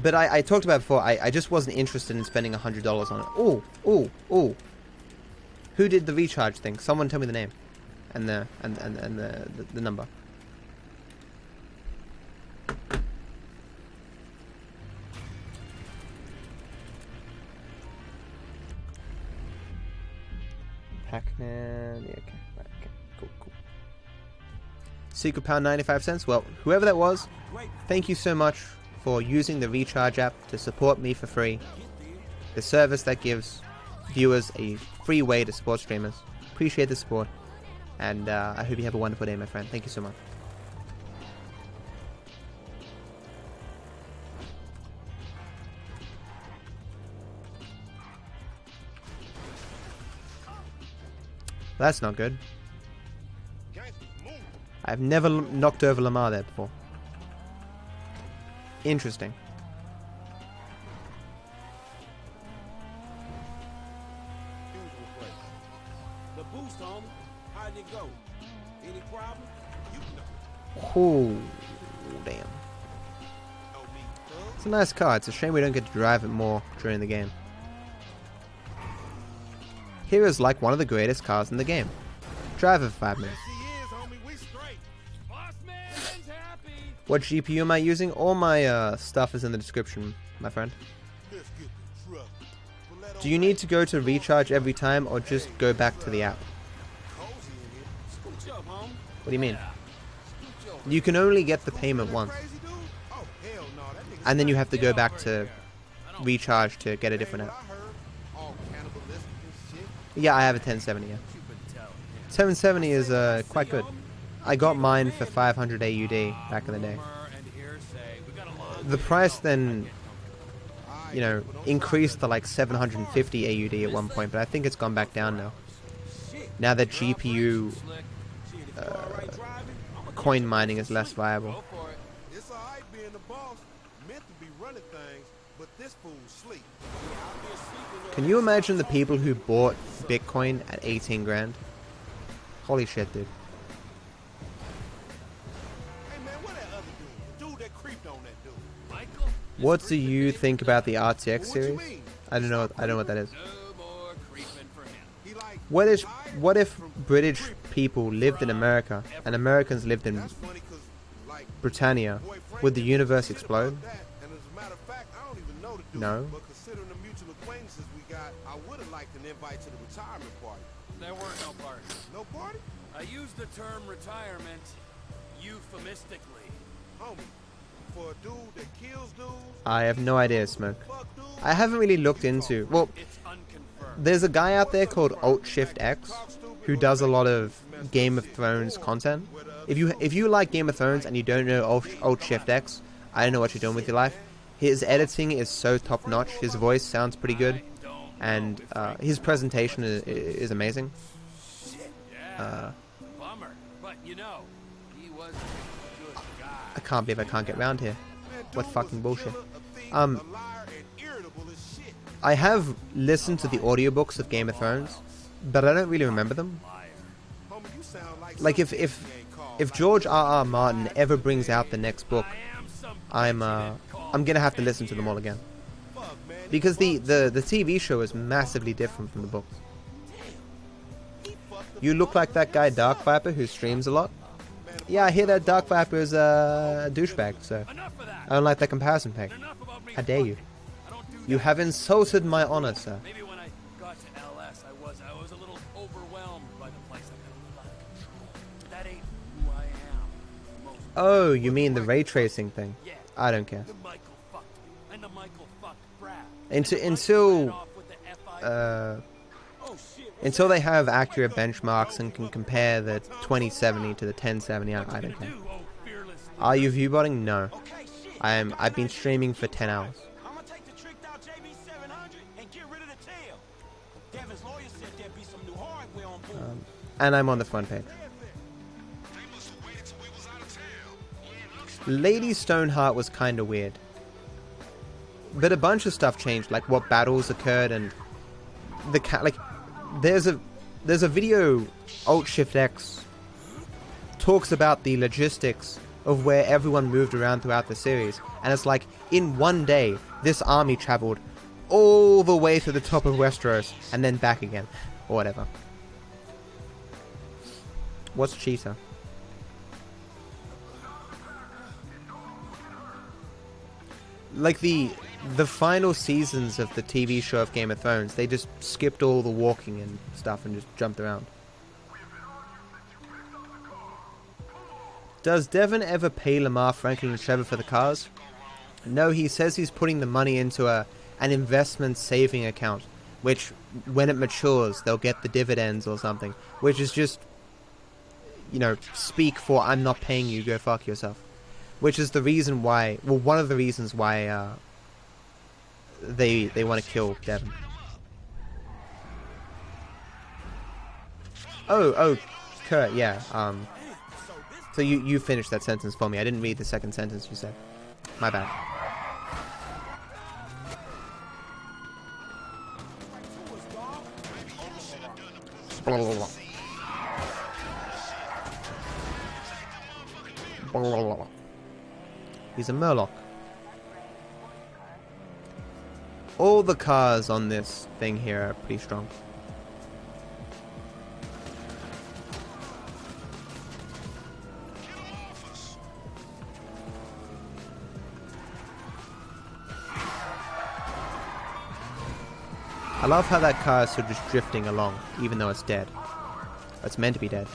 But I talked about before, I just wasn't interested in spending $100 on it. Ooh. Who did the recharge thing? Someone tell me the name. And the number. Pac-Man. Yeah, okay. Right, okay. Cool. Secret Pound 95 cents. Well, whoever that was, thank you so much for using the Recharge app to support me for free. The service that gives viewers a free way to support streamers. Appreciate the support. And I hope you have a wonderful day, my friend. Thank you so much. That's not good. I've never knocked over Lamar there before. Interesting. The boost, homie. How'd it go? Any problem? Oh, damn. It's a nice car. It's a shame we don't get to drive it more during the game. Here is like one of the greatest cars in the game. Drive it for 5 minutes. What GPU am I using? All my stuff is in the description, my friend. Do you need to go to Recharge every time or just go back to the app? What do you mean? You can only get the payment once. And then you have to go back to Recharge to get a different app. Yeah, I have a 1070, yeah. 770 is quite good. I got mine for 500 AUD back in the day. The price then, you know, increased to like 750 AUD at one point, but I think it's gone back down now. Now that GPU coin mining is less viable. Can you imagine the people who bought Bitcoin at 18 grand? Holy shit, dude. What do you think about the RTX series? I don't know what that is. What if British people lived in America and Americans lived in Britannia? Would the universe explode? No. There were no parties. No party? I used the term retirement euphemistically. Homie, for a dude that kills dudes. I have no idea, Smoke. I haven't really looked into... Well, there's a guy out there called Alt-Shift-X who does a lot of Game of Thrones content. If you like Game of Thrones and you don't know Alt-Shift-X, I don't know what you're doing with your life. His editing is so top-notch. His voice sounds pretty good. And his presentation is amazing. Bummer, but you know, he was a good guy. I can't believe I can't get round here. What fucking bullshit. I have listened to the audiobooks of Game of Thrones, but I don't really remember them. Like if George R.R. Martin ever brings out the next book, I'm gonna have to listen to them all again. Because the TV show is massively different from the books. You look like that guy Dark Viper who streams a lot. Yeah, I hear that Dark Viper is a douchebag, so I don't like that comparison peg. How dare you? You have insulted my honor, sir. Maybe when I got to LS, I was a little overwhelmed by the place. I got a lot of control. That ain't who I am. Oh, you mean the ray tracing thing? I don't care. Until they have accurate benchmarks and can compare the 2070 to the 1070, I don't care. Are you viewbotting? No. I've been streaming for 10 hours. And I'm on the front page. Lady Stoneheart was kinda weird. But a bunch of stuff changed, like what battles occurred and there's a video Alt-Shift-X talks about the logistics of where everyone moved around throughout the series, and it's like in one day this army traveled all the way to the top of Westeros and then back again, or whatever. What's Cheetah? Like the final seasons of the TV show of Game of Thrones, they just skipped all the walking and stuff and just jumped around. Does Devon ever pay Lamar, Franklin, and Trevor for the cars? No, he says he's putting the money into an investment saving account, which when it matures, they'll get the dividends or something, which is just, you know, speak for I'm not paying you, go fuck yourself. Which is the reason why, well, one of the reasons why they want to kill Devon. Oh, Kurt, yeah. So you finished that sentence for me. I didn't read the second sentence you said. My bad. Blah, blah, blah. Blah, blah, blah. He's a Murloc. All the cars on this thing here are pretty strong. I love how that car is sort of just drifting along, even though it's dead. It's meant to be dead.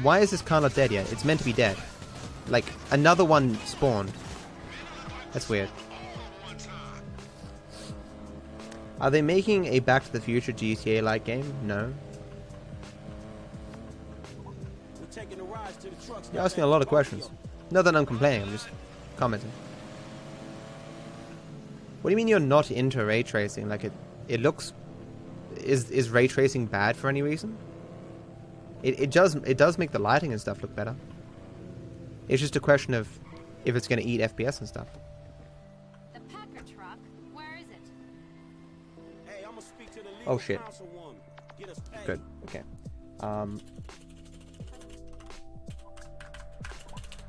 Why is this car not dead yet? It's meant to be dead. Like, another one spawned. That's weird. Are they making a Back to the Future GTA-like game? No. You're asking a lot of questions. Not that I'm complaining, I'm just commenting. What do you mean you're not into ray tracing? Like, it looks... Is ray tracing bad for any reason? It does make the lighting and stuff look better. It's just a question of if it's going to eat FPS and stuff. The Packer truck, where is it? Hey, I'm gonna speak to the legal Oh shit. councilwoman. Get us paid. Good. Okay.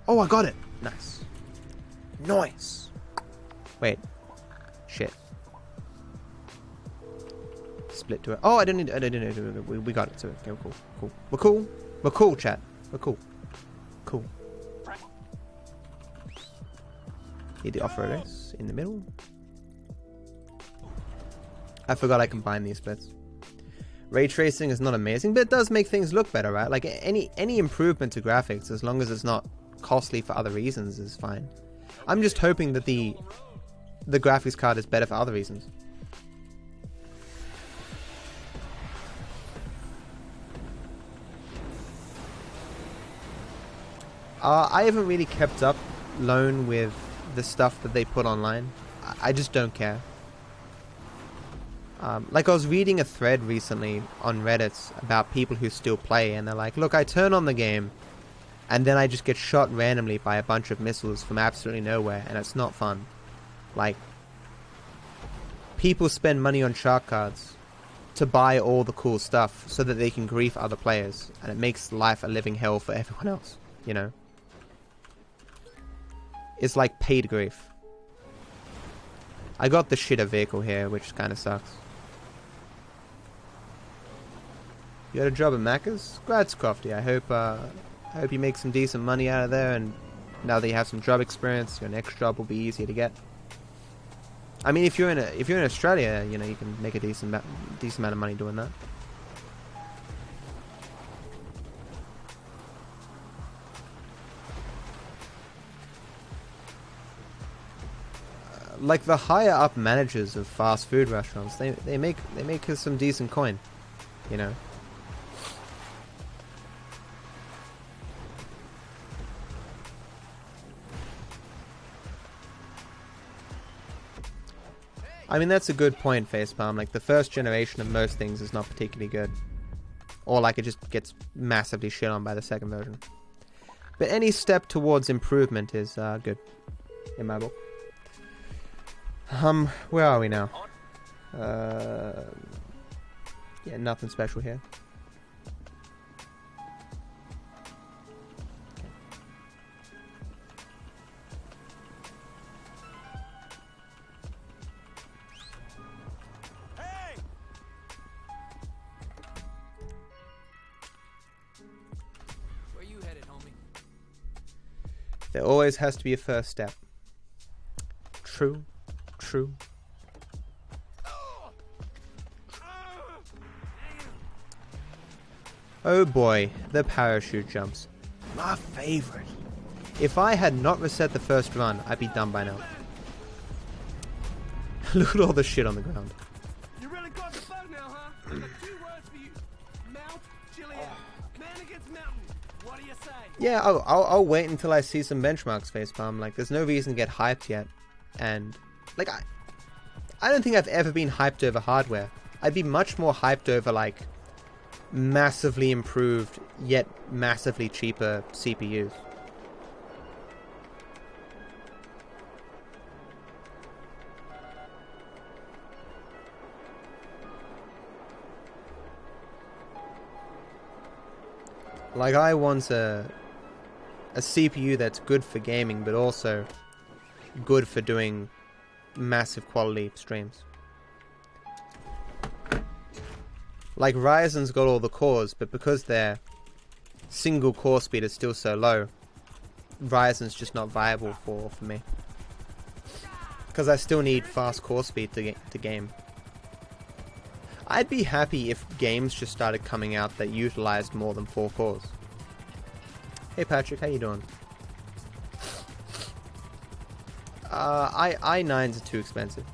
Oh, I got it. Nice. Nice. Wait. Shit. Split to it. Oh, I didn't. We got it. So okay, we're cool. Cool. We're cool. We're cool, chat. We're cool. Cool. Need the offer this in the middle. I forgot I combined these splits. Ray tracing is not amazing, but it does make things look better, right? Like any improvement to graphics, as long as it's not costly for other reasons, is fine. I'm just hoping that the graphics card is better for other reasons. I haven't really kept up Lone with the stuff that they put online. I just don't care. Like I was reading a thread recently on Reddit about people who still play, and they're like, look, I turn on the game and then I just get shot randomly by a bunch of missiles from absolutely nowhere, and it's not fun. Like, people spend money on shark cards to buy all the cool stuff so that they can grief other players, and it makes life a living hell for everyone else, you know? It's like paid grief. I got the shitter vehicle here, which kind of sucks. You got a job at Macca's? Congrats, Crofty. I hope you make some decent money out of there, and now that you have some job experience, your next job will be easier to get. I mean, if you're in Australia, you know, you can make a decent amount of money doing that. Like the higher up managers of fast food restaurants, they make us some decent coin, you know. I mean, that's a good point, Facepalm. Like, the first generation of most things is not particularly good. Or, like, it just gets massively shit on by the second version. But any step towards improvement is good, in my book. Where are we now? Yeah, nothing special here. There always has to be a first step. True. True. Oh boy, the parachute jumps. My favorite. If I had not reset the first run, I'd be done by now. Look at all the shit on the ground. You really got the bug now, huh? I got 2 words for you. Mount Gilead. Man against mountain. What do you say? Yeah, I'll wait until I see some benchmarks, Facepalm. Like, there's no reason to get hyped yet. And, like, I don't think I've ever been hyped over hardware. I'd be much more hyped over, like, massively improved, yet massively cheaper CPUs. Like, I want a CPU that's good for gaming, but also good for doing massive quality streams. Like, Ryzen's got all the cores, but because their single core speed is still so low, Ryzen's just not viable for me. Because I still need fast core speed to game. I'd be happy if games just started coming out that utilized more than 4 cores. Hey Patrick, how you doing? i9s are too expensive.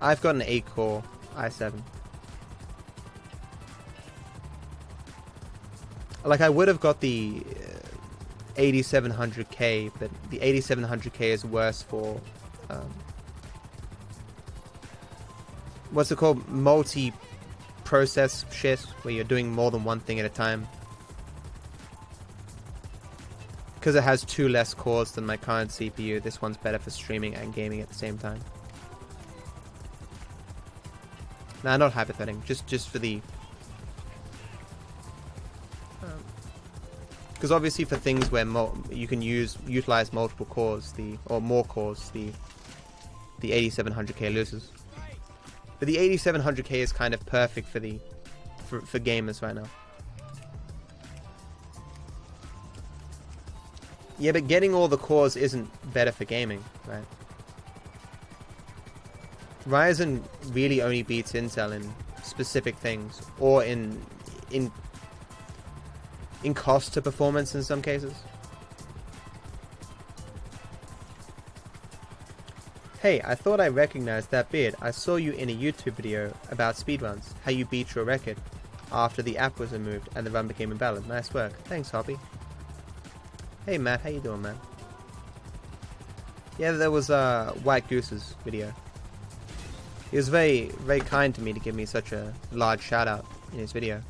I've got an 8-core i7. Like, I would have got the 8700K, but the 8700K is worse for what's it called? Multi-process shit, where you're doing more than one thing at a time. Because it has 2 less cores than my current CPU, this one's better for streaming and gaming at the same time. Nah, not hypothetical, just for the... Because obviously for things where you can utilize multiple cores, or more cores, the 8700K loses. But the 8700K is kind of perfect for for gamers right now. Yeah, but getting all the cores isn't better for gaming, right? Ryzen really only beats Intel in specific things, or in cost to performance in some cases. Hey, I thought I recognized that beard. I saw you in a YouTube video about speedruns, how you beat your record after the app was removed and the run became invalid. Nice work. Thanks, Hobby. Hey Matt, how you doing, man? Yeah, there was White Goose's video. He was very, very kind to me to give me such a large shout out in his video.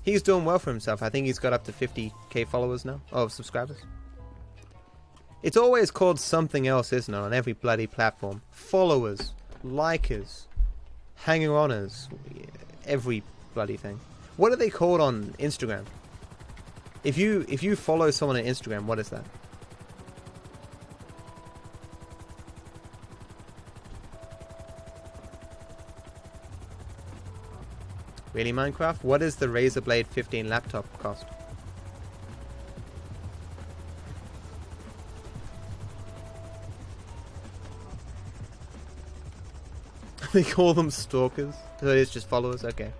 He's doing well for himself. I think he's got up to 50k followers now. Oh, subscribers. It's always called something else, isn't it, on every bloody platform? Followers, likers, hanger-oners, every bloody thing. What are they called on Instagram? If you follow someone on Instagram, what is that? Really, Minecraft? What is the Razer Blade 15 laptop cost? They call them stalkers? So it is just followers? Okay.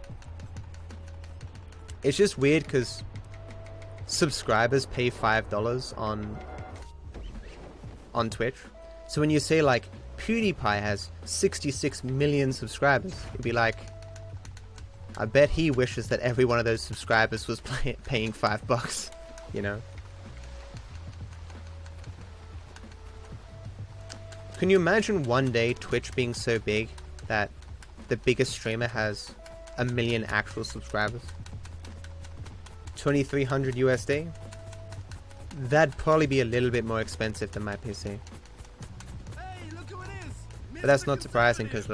It's just weird because subscribers pay $5 on Twitch. So when you say like PewDiePie has 66 million subscribers, it'd be like, I bet he wishes that every one of those subscribers was paying $5, you know? Can you imagine one day Twitch being so big that the biggest streamer has 1 million actual subscribers? 2,300 USD? That'd probably be a little bit more expensive than my PC. But that's not surprising because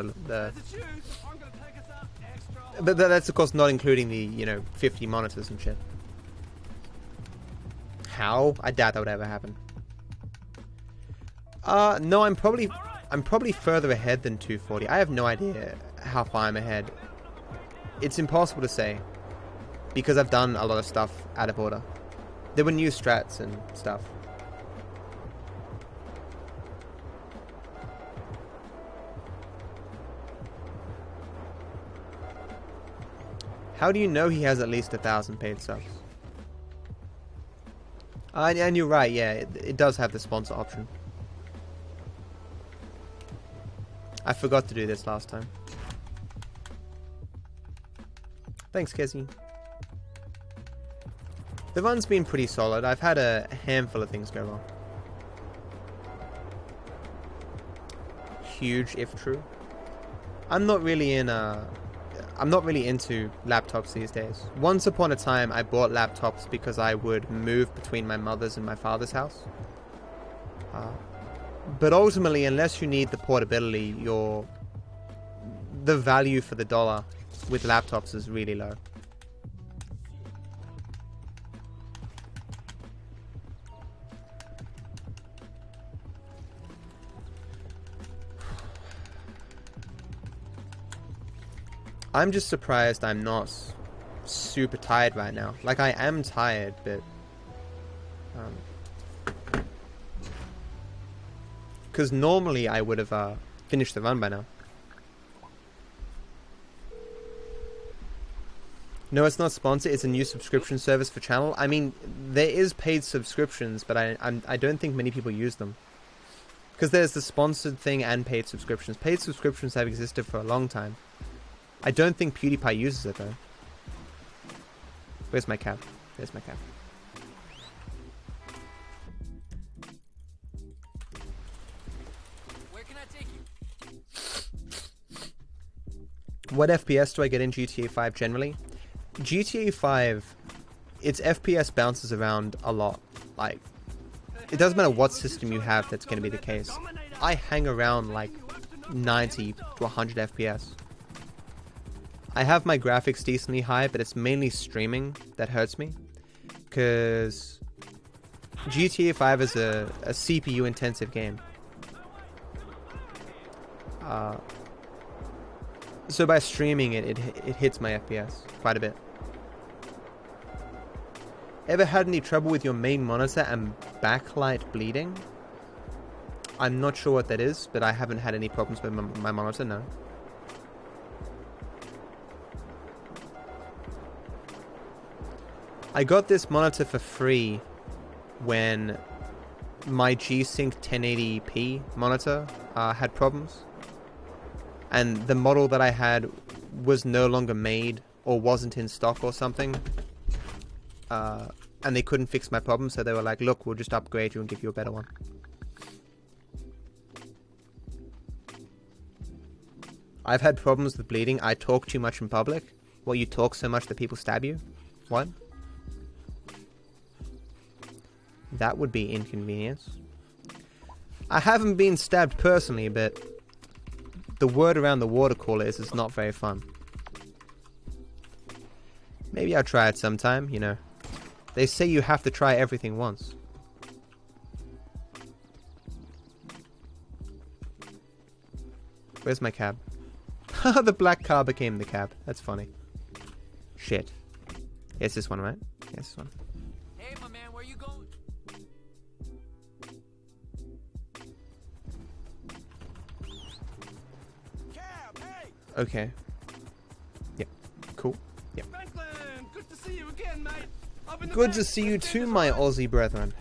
but that's of course not including the, you know, 50 monitors and shit. How? I doubt that would ever happen. No, I'm probably further ahead than 240. I have no idea how far I'm ahead. It's impossible to say because I've done a lot of stuff out of order. There were new strats and stuff. How do you know he has at least 1,000 paid subs? And you're right, yeah, it does have the sponsor option. I forgot to do this last time. Thanks, Kezi. The run's been pretty solid. I've had a handful of things go wrong. Huge if true. I'm not really into laptops these days. Once upon a time, I bought laptops because I would move between my mother's and my father's house. But ultimately, unless you need the portability, the value for the dollar with laptops is really low. I'm just surprised I'm not super tired right now. Like, I am tired, but because normally I would have finished the run by now. No, it's not sponsored. It's a new subscription service for channel. I mean, there is paid subscriptions, but I don't think many people use them. Because there's the sponsored thing and paid subscriptions. Paid subscriptions have existed for a long time. I don't think PewDiePie uses it though. Where's my cap? There's my cap. Where can I take you? What FPS do I get in GTA 5 generally? GTA 5, its FPS bounces around a lot. Like, it doesn't matter what system you have, that's going to be the case. I hang around like 90 to 100 FPS. I have my graphics decently high, but it's mainly streaming that hurts me. Because GTA 5 is a CPU intensive game. So by streaming it hits my FPS quite a bit. Ever had any trouble with your main monitor and backlight bleeding? I'm not sure what that is, but I haven't had any problems with my monitor, no. I got this monitor for free when my G-Sync 1080p monitor had problems. And the model that I had was no longer made or wasn't in stock or something. And they couldn't fix my problem, so they were like, look, we'll just upgrade you and give you a better one. I've had problems with bleeding. I talk too much in public. Well, you talk so much that people stab you? What? That would be inconvenience. I haven't been stabbed personally, but the word around the water cooler is it's not very fun. Maybe I'll try it sometime, you know. They say you have to try everything once. Where's my cab? The black car became the cab. That's funny. Shit. It's this one, right? Yes, this one. Hey, my man, where you going? Cab, hey! Okay. Yep. Cool. Yep. Franklin, good to see you again, mate. Up in the Good back. to see you too, my Aussie brethren.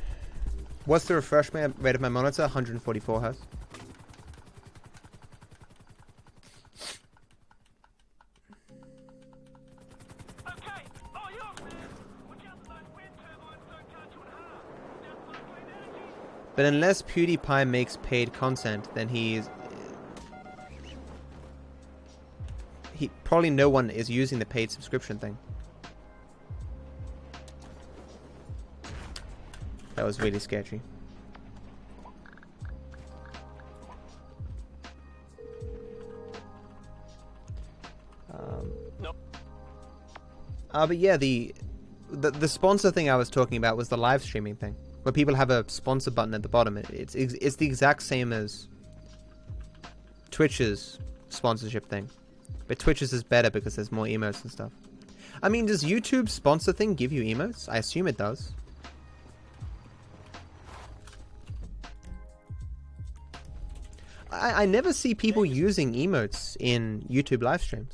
What's the refresh rate of my monitor? 144 Hz. But unless PewDiePie makes paid content, then probably no one is using the paid subscription thing. That was really sketchy. But yeah, the sponsor thing I was talking about was the live streaming thing, where people have a sponsor button at the bottom. It's the exact same as Twitch's sponsorship thing, but Twitch's is better because there's more emotes and stuff. I mean, does YouTube's sponsor thing give you emotes? I assume it does. I never see people using emotes in YouTube live streams.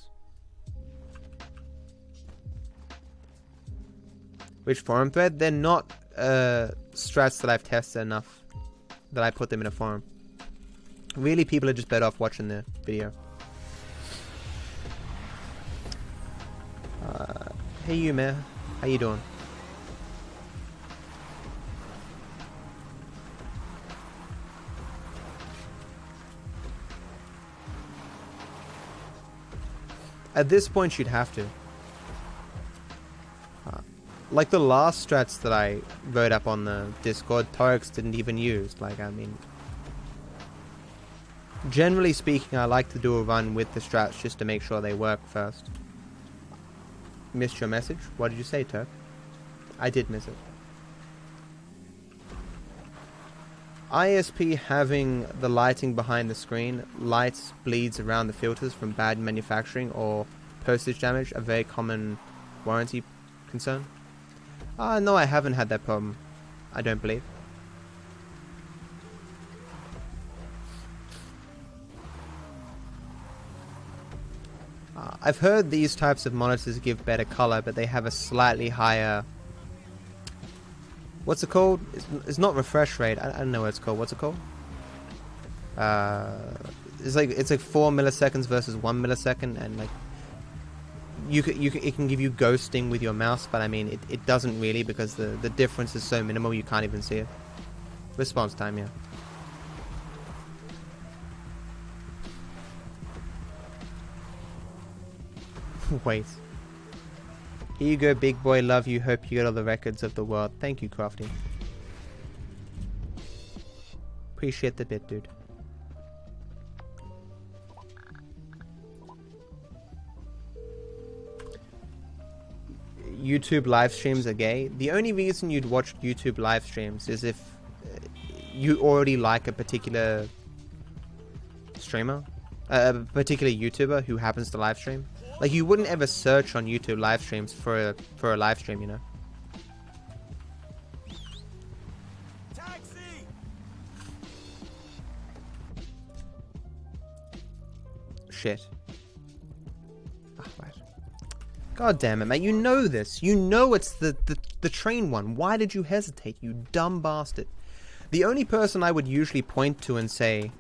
Which forum thread? They're not strats that I've tested enough that I put them in a forum. Really, people are just better off watching the video. Hey you, man. How you doing? At this point, you'd have to. Like the last strats that I wrote up on the Discord, Torx didn't even use. Like, I mean, generally speaking, I like to do a run with the strats just to make sure they work first. Missed your message? What did you say, Turk? I did miss it. ISP having the lighting behind the screen, lights, bleeds around the filters from bad manufacturing or postage damage, a very common warranty concern. No, I haven't had that problem. I don't believe. I've heard these types of monitors give better color, but they have a slightly higher... What's it called? It's not refresh rate. I don't know what it's called. What's it called? It's like 4 milliseconds versus 1 millisecond, and like it can give you ghosting with your mouse, but I mean it doesn't really, because the difference is so minimal you can't even see it. Response time, yeah. Wait. Here you go, big boy. Love you. Hope you get all the records of the world. Thank you, Crafty. Appreciate the bit, dude. YouTube live streams are gay. The only reason you'd watch YouTube live streams is if you already like a particular streamer, a particular YouTuber who happens to live stream. Like, you wouldn't ever search on YouTube live streams for a live stream, you know? Taxi! shit. Oh, right. God damn it, mate. You know this. You know it's the train one. Why did you hesitate, you dumb bastard? The only person I would usually point to and say...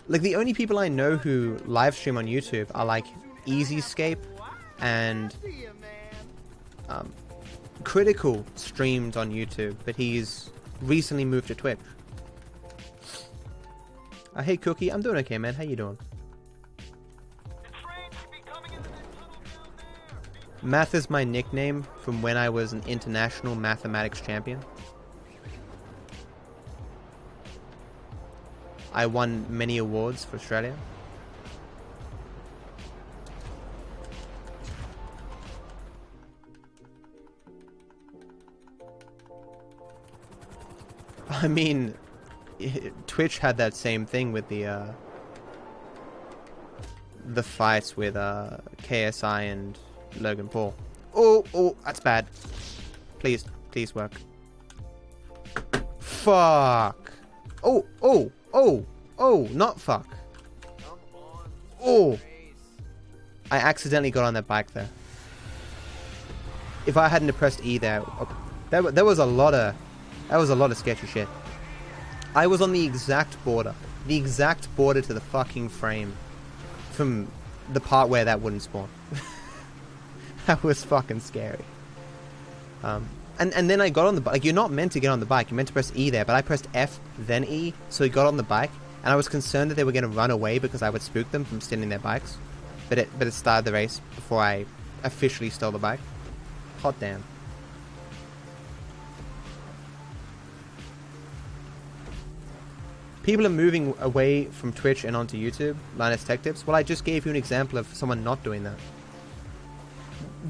Like, the only people I know who live stream on YouTube are, like, EasyScape and... Critical streamed on YouTube, but he's recently moved to Twitch. Hey Cookie, I'm doing okay, man. How you doing? Math is my nickname from when I was an international mathematics champion. I won many awards for Australia. I mean, Twitch had that same thing with the fights with KSI and Logan Paul. Oh, that's bad. Please work. Fuck. Oh, not fuck. Oh. I accidentally got on that bike there. If I hadn't pressed E there, there was a lot of sketchy shit. I was on the exact border to the fucking frame from the part where that wouldn't spawn. That was fucking scary. And then I got on the bike. Like, you're not meant to get on the bike. You're meant to press E there, but I pressed F then E, so he got on the bike, and I was concerned that they were going to run away because I would spook them from stealing their bikes. But it started the race before I officially stole the bike. Hot damn. People are moving away from Twitch and onto YouTube. Linus Tech Tips. Well, I just gave you an example of someone not doing that.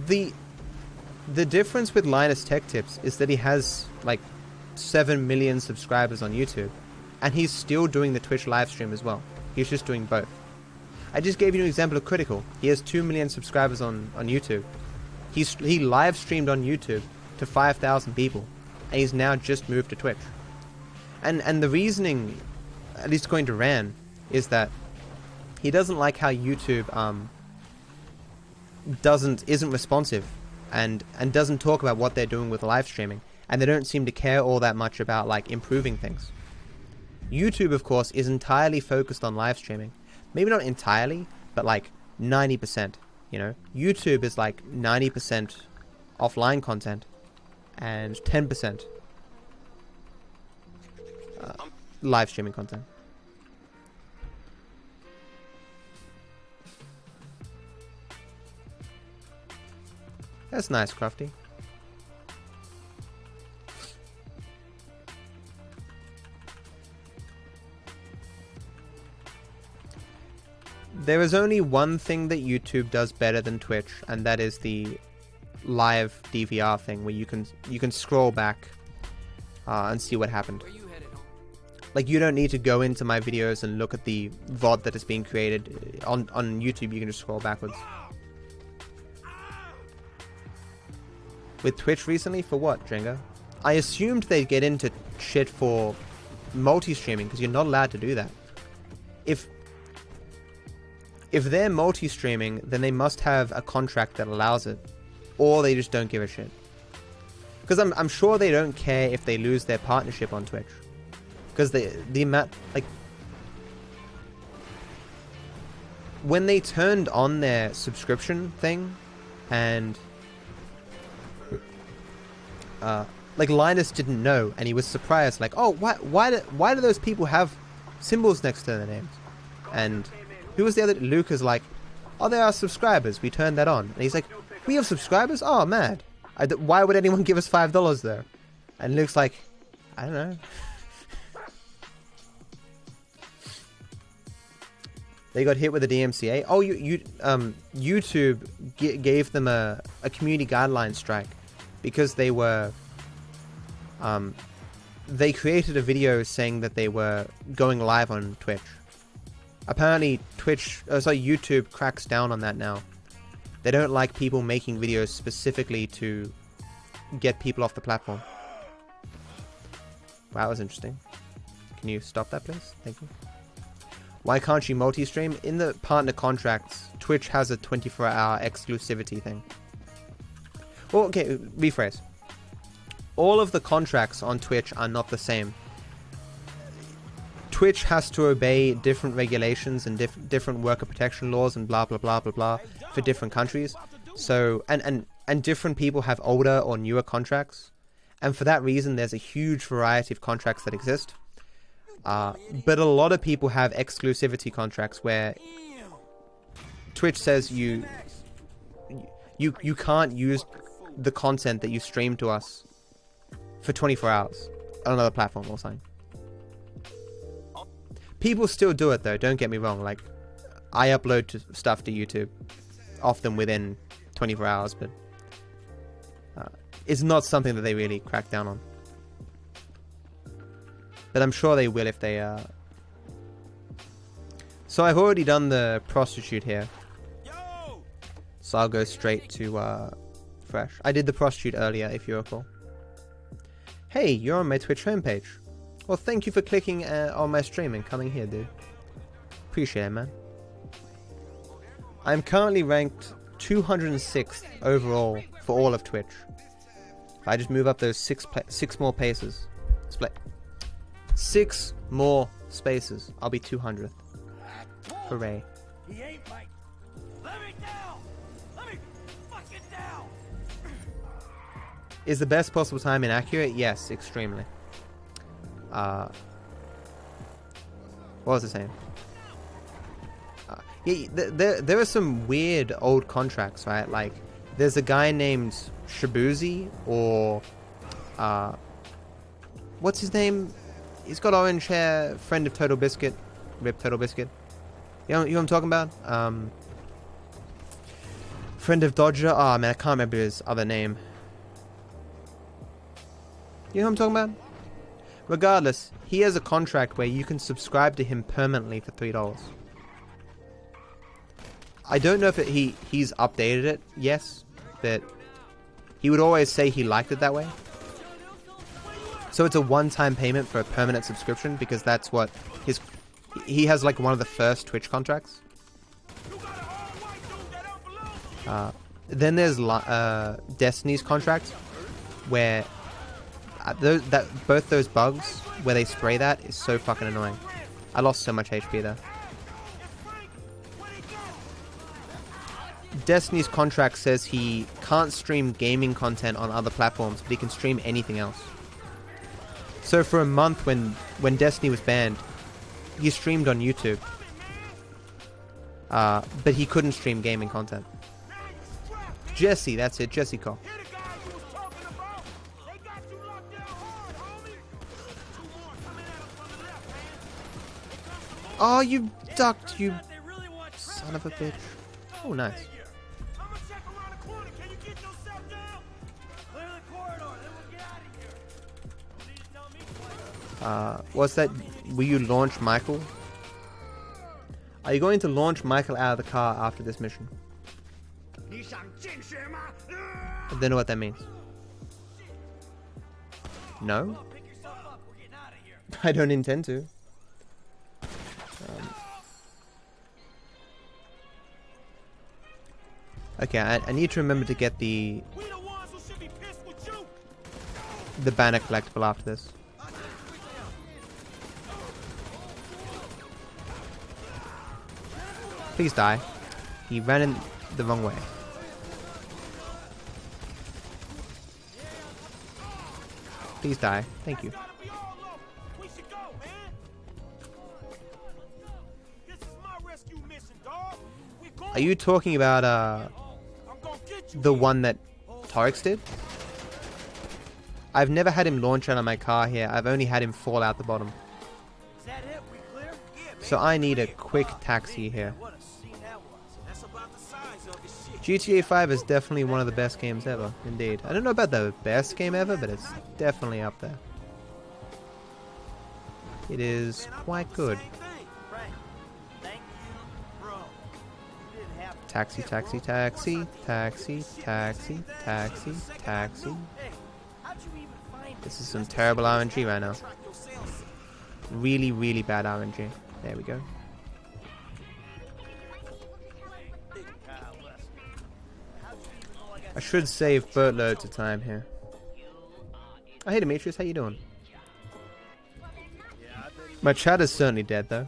The difference with Linus Tech Tips is that he has like 7 million subscribers on YouTube, and he's still doing the Twitch live stream as well. He's just doing both. I just gave you an example of Critical. He has 2 million subscribers on YouTube. He live streamed on YouTube to 5,000 people, and he's now just moved to Twitch. And the reasoning, at least according to Ran, is that he doesn't like how YouTube isn't responsive and doesn't talk about what they're doing with live streaming, and they don't seem to care all that much about like improving things. YouTube, of course, is entirely focused on live streaming. Maybe not entirely, but like 90%, you know? YouTube is like 90% offline content and 10% live streaming content. That's nice, Crafty. There is only one thing that YouTube does better than Twitch, and that is the live DVR thing, where you can scroll back and see what happened. Like, you don't need to go into my videos and look at the VOD that is being created. On YouTube, you can just scroll backwards. With Twitch recently, for what, Jenga? I assumed they'd get into shit for multi-streaming, because you're not allowed to do that. If they're multi-streaming, then they must have a contract that allows it, or they just don't give a shit. Because I'm sure they don't care if they lose their partnership on Twitch. Because the amount, like, when they turned on their subscription thing, and like, Linus didn't know, and he was surprised, like, oh, why do those people have symbols next to their names? And who was the other? Luke is like, oh, they are subscribers, we turned that on. And he's like, we have subscribers? Oh, mad. Why would anyone give us $5 there? And Luke's like, I don't know. They got hit with a DMCA. Oh, YouTube gave them a community guideline strike because they were they created a video saying that they were going live on Twitch. Apparently YouTube cracks down on that now. They don't like people making videos specifically to get people off the platform. Wow, that was interesting. Can you stop that, please? Thank you. Why can't you multi-stream? In the partner contracts, Twitch has a 24-hour exclusivity thing. Well, okay, rephrase. All of the contracts on Twitch are not the same. Twitch has to obey different regulations and different worker protection laws and blah blah blah blah blah for different countries. So and different people have older or newer contracts, and for that reason, there's a huge variety of contracts that exist. But a lot of people have exclusivity contracts where Twitch says you can't use the content that you stream to us for 24 hours on another platform or something. People still do it though, don't get me wrong. Like, I upload stuff to YouTube often within 24 hours, but it's not something that they really crack down on. But I'm sure they will if they So I've already done the prostitute here, so I'll go straight to fresh. I did the prostitute earlier, if you recall. Hey, you're on my Twitch homepage. Well, thank you for clicking on my stream and coming here, dude. Appreciate it, man. I'm currently ranked 206th overall for all of Twitch. If I just move up those six more paces, split 6 more spaces, I'll be 200th. Hooray! He ain't Mike. Let me down. Let me fucking down. Is the best possible time inaccurate? Yes, extremely. What was I saying? Yeah, there are some weird old contracts, right? Like, there's a guy named Shibuzi, or what's his name? He's got orange hair, friend of Total Biscuit, Rip Total Biscuit. You know what I'm talking about? Friend of Dodger. Oh man, I can't remember his other name. You know what I'm talking about? Regardless, he has a contract where you can subscribe to him permanently for $3. I don't know if he's updated it, yes, but he would always say he liked it that way. So it's a one-time payment for a permanent subscription, because that's what he has, like, one of the first Twitch contracts. Then there's Destiny's contract, where both those bugs where they spray that is so fucking annoying. I lost so much HP there. Destiny's contract says he can't stream gaming content on other platforms, but he can stream anything else. So for a month when Destiny was banned, he streamed on YouTube, but he couldn't stream gaming content. Jesse, that's it, Jesse Cole. Oh, you ducked, you son of a bitch. Oh, nice. What's that? Will you launch Michael? Are you going to launch Michael out of the car after this mission? I don't know what that means. No? I don't intend to. Okay, I need to remember to get the banner collectible after this. Please die. He ran in the wrong way. Please die. Thank you. Are you talking about the one that Torix did? I've never had him launch out of my car here. I've only had him fall out the bottom. So I need a quick taxi here. GTA 5 is definitely one of the best games ever, indeed. I don't know about the best game ever, but it's definitely up there. It is quite good. Taxi, taxi, taxi, taxi, taxi, taxi, taxi. This is some terrible RNG right now. Really, really bad RNG. There we go. I should save boatloads of time here. Oh, hey Demetrius, how you doing? My chat is certainly dead though.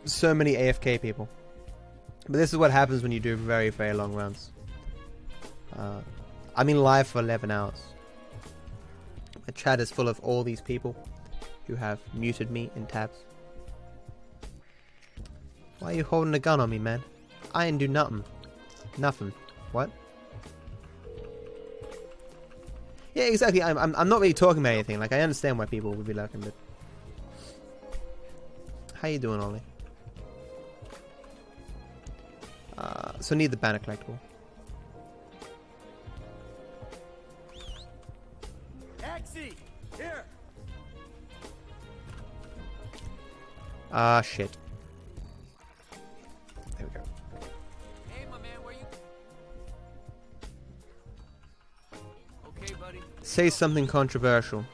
So many AFK people. But this is what happens when you do very, very long runs. I'm in live for 11 hours. My chat is full of all these people who have muted me in tabs. Why are you holding a gun on me, man? I ain't do nothing. Nothing. What? Yeah, exactly. I'm not really talking about anything. Like, I understand why people would be lurking, but... How you doing, Ollie? So need the banner collectible. Taxi! Here! Ah, shit. There we go. Hey, my man, where you? Okay, buddy. Say something controversial.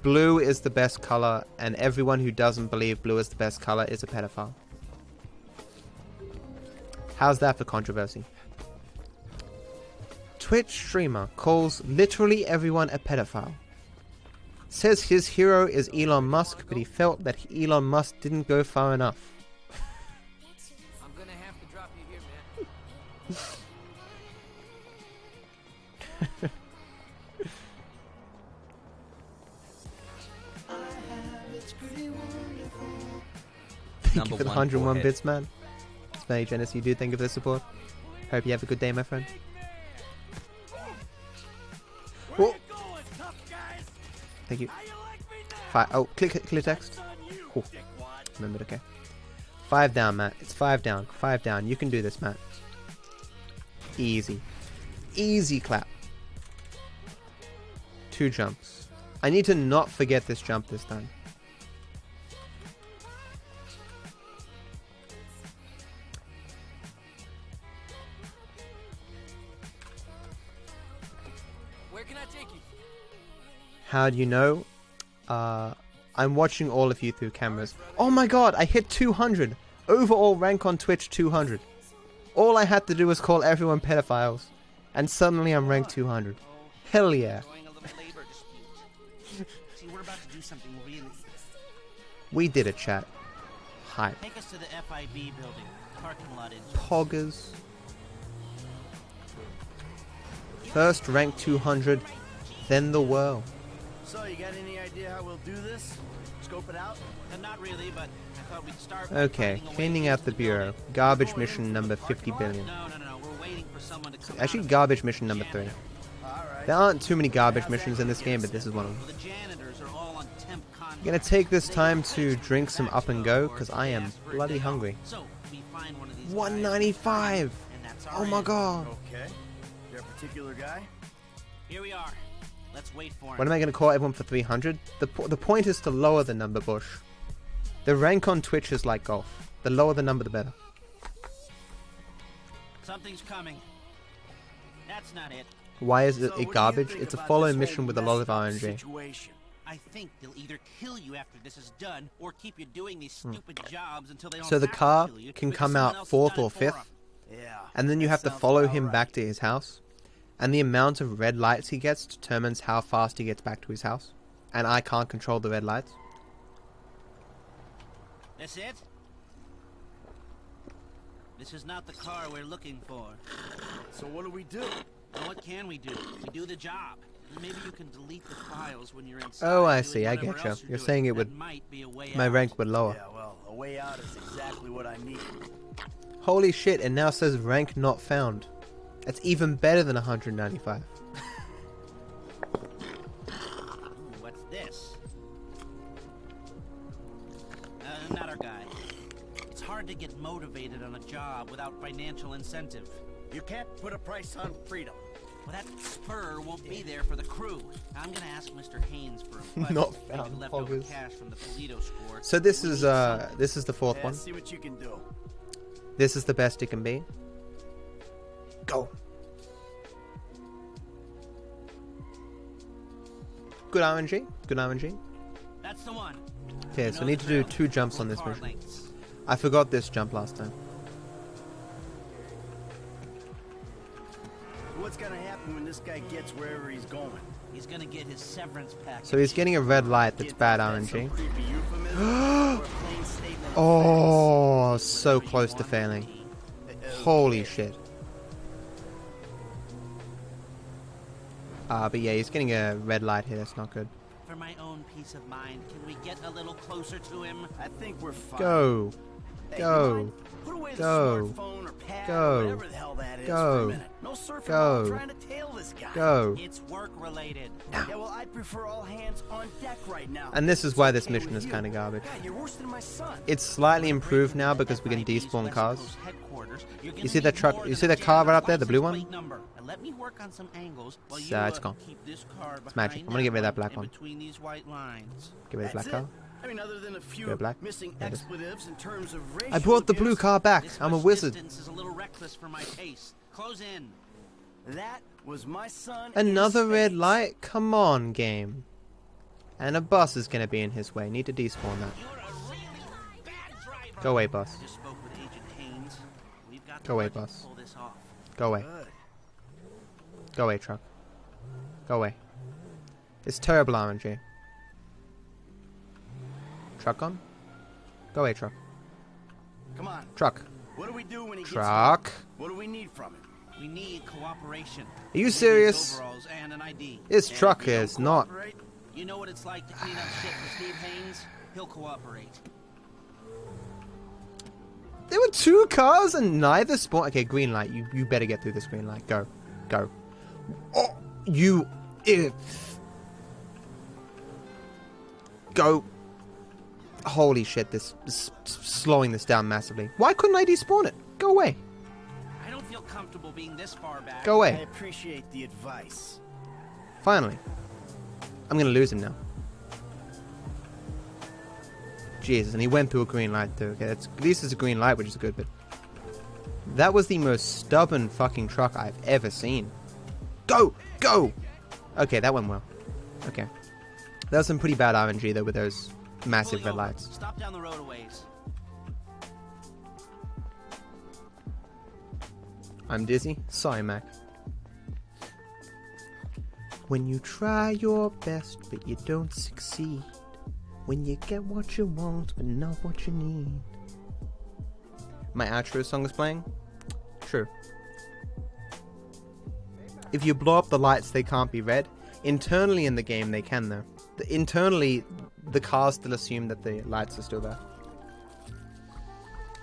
Blue is the best color, and everyone who doesn't believe blue is the best color is a pedophile. How's that for controversy? Twitch streamer calls literally everyone a pedophile. Says his hero is Elon Musk, but he felt that Elon Musk didn't go far enough. I'm gonna have to drop you here, man. Thank you for the 101 bits, man. It's very generous you do. Thank you for the support. Hope you have a good day, my friend. Oh. Thank you. Oh, click text. Oh. Remembered, okay. 5 down, Matt. It's 5 down. 5 down. You can do this, Matt. Easy. Easy clap. 2 jumps. I need to not forget this jump this time. Where can I take you? How do you know? I'm watching all of you through cameras. Oh my god, I hit 200. Overall rank on Twitch 200. All I had to do was call everyone pedophiles. And suddenly I'm ranked 200. Hell yeah. See, we're about to do something really. We did it, chat. Hype. Take us to the FIB building. Parking lot in. Poggers. First rank 200, then the world. So, you got any idea how we'll do this? Scope it out? Not really, but I thought we'd start. Okay, cleaning out the bureau. Garbage mission number 50 billion. No, we're waiting for someone to come. Actually, garbage mission number 3. There aren't too many garbage missions in this game, but this is one of them. The janitors are all on temp contract. I'm gonna take this time to drink some up and go, because I am bloody hungry. So, we find one of these 195! Oh my god! Okay. Is there a particular guy? Here we are. Let's wait for him. When am I going to call everyone for 300? The point is to lower the number, Bush. The rank on Twitch is like golf. The lower the number, the better. Something's coming. That's not it. Why is it garbage? It's a follow mission with a lot of RNG. I think they'll either kill you after this is done, or keep you doing these stupid jobs until they don't So the have to car kill you, can because come someone out else 4th has done or it for 5th. 'em. Yeah. And then you have to follow him back to his house. And the amount of red lights he gets determines how fast he gets back to his house. And I can't control the red lights. That's it? This is not the car we're looking for. So what do we do? And what can we do? We do the job. Maybe you can delete the files when you're inside. Oh, I doing see. I whatever get you. else You're doing. saying it That would... might be a way My out. rank would lower. Yeah, well, a way out is exactly what I need. Holy shit, it now says rank not found. That's even better than 195. What's this? Not our guy. It's hard to get motivated on a job without financial incentive. You can't put a price on freedom. Well, that spur won't be there for the crew. I'm gonna ask Mr. Haynes for a budget. Not Maybe found, leftover poggers. cash from the Polito score. So this is the 4th Yeah, one. see what you can do. This is the best it can be. Go. Good RNG. Good RNG. That's the one. Okay, so I need to do 2 jumps on this mission. I forgot this jump last time. when this guy gets wherever he's going. He's gonna get his severance package. So he's getting a red light that's bad RNG. Oh, so close to failing. Holy shit. But yeah, he's getting a red light here. That's not good. For my own peace of mind, can we get a little closer to him? I think we're fine. Go. Go. Put away the Go. smartphone or pad Go. or whatever the hell that is for a Go. minute. No surfing Go. while trying to tail this guy. Go. It's work related. Yeah, well, I'd prefer all hands on deck right now. And this is why this mission is kind of garbage. God, you're worse than my son. It's slightly improved now because we can despawn cars. You see that truck? You see that car right up there, the blue one? Let me work on some angles while So it's gone. keep this car It's magic. I'm gonna get rid of that black one. between these white lines. Get rid of the black car. I mean, other than a few Go black. missing There it is. expletives in terms of racial I brought the blue abuse, car back. This I'm a much wizard. distance is a little reckless for my taste. Close in. That was my son. Another in red space. light? Come on, game. And a bus is gonna be in his way. Need to despawn that. Go away, bus. Just spoke with Agent Haynes. We've got Go away, the budget boss. to pull this off. Go away. Good. Go away, truck. Go away. It's terrible RNG. Truck on? Go away, truck. Come on. Truck. What do we do when he gets Truck. home? What do we need from him? We need cooperation. Are you We need serious? overalls and an ID. This And truck if you don't is not. cooperate, you know what it's like to clean up shit for Steve Haynes? He'll cooperate. There were two cars and neither spawn. Okay, green light. You better get through this green light. Go. Go. Oh, you. Go. Holy shit, this is slowing this down massively. Why couldn't I despawn it? Go away. I don't feel comfortable being this far back. Go I away. appreciate the advice. Finally. I'm gonna lose him now. Jesus, and he went through a green light too. Okay, that's, at least it's a green light, which is good, but that was the most stubborn fucking truck I've ever seen. Go! Go! Okay, that went well. Okay. That was some pretty bad RNG though with those massive red lights. Stop down the road a ways. I'm dizzy. Sorry, Mac. When you try your best, but you don't succeed. When you get what you want, but not what you need. My outro song is playing? True. If you blow up the lights, they can't be red. Internally in the game, they can though. Internally, the cars still assume that the lights are still there.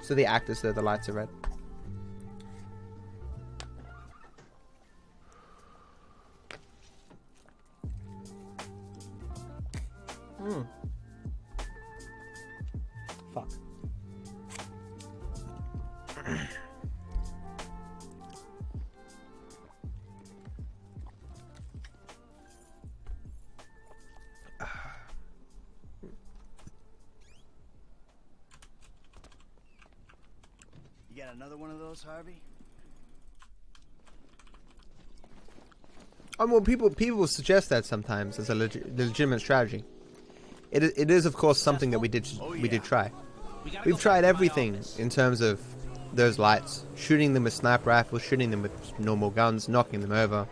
So they act as though the lights are red. Fuck. You got another one of those, Harvey? Well, people suggest that sometimes as a legitimate strategy. It is of course something that we did try. We've tried everything in terms of those lights, shooting them with sniper rifles, shooting them with normal guns, knocking them over,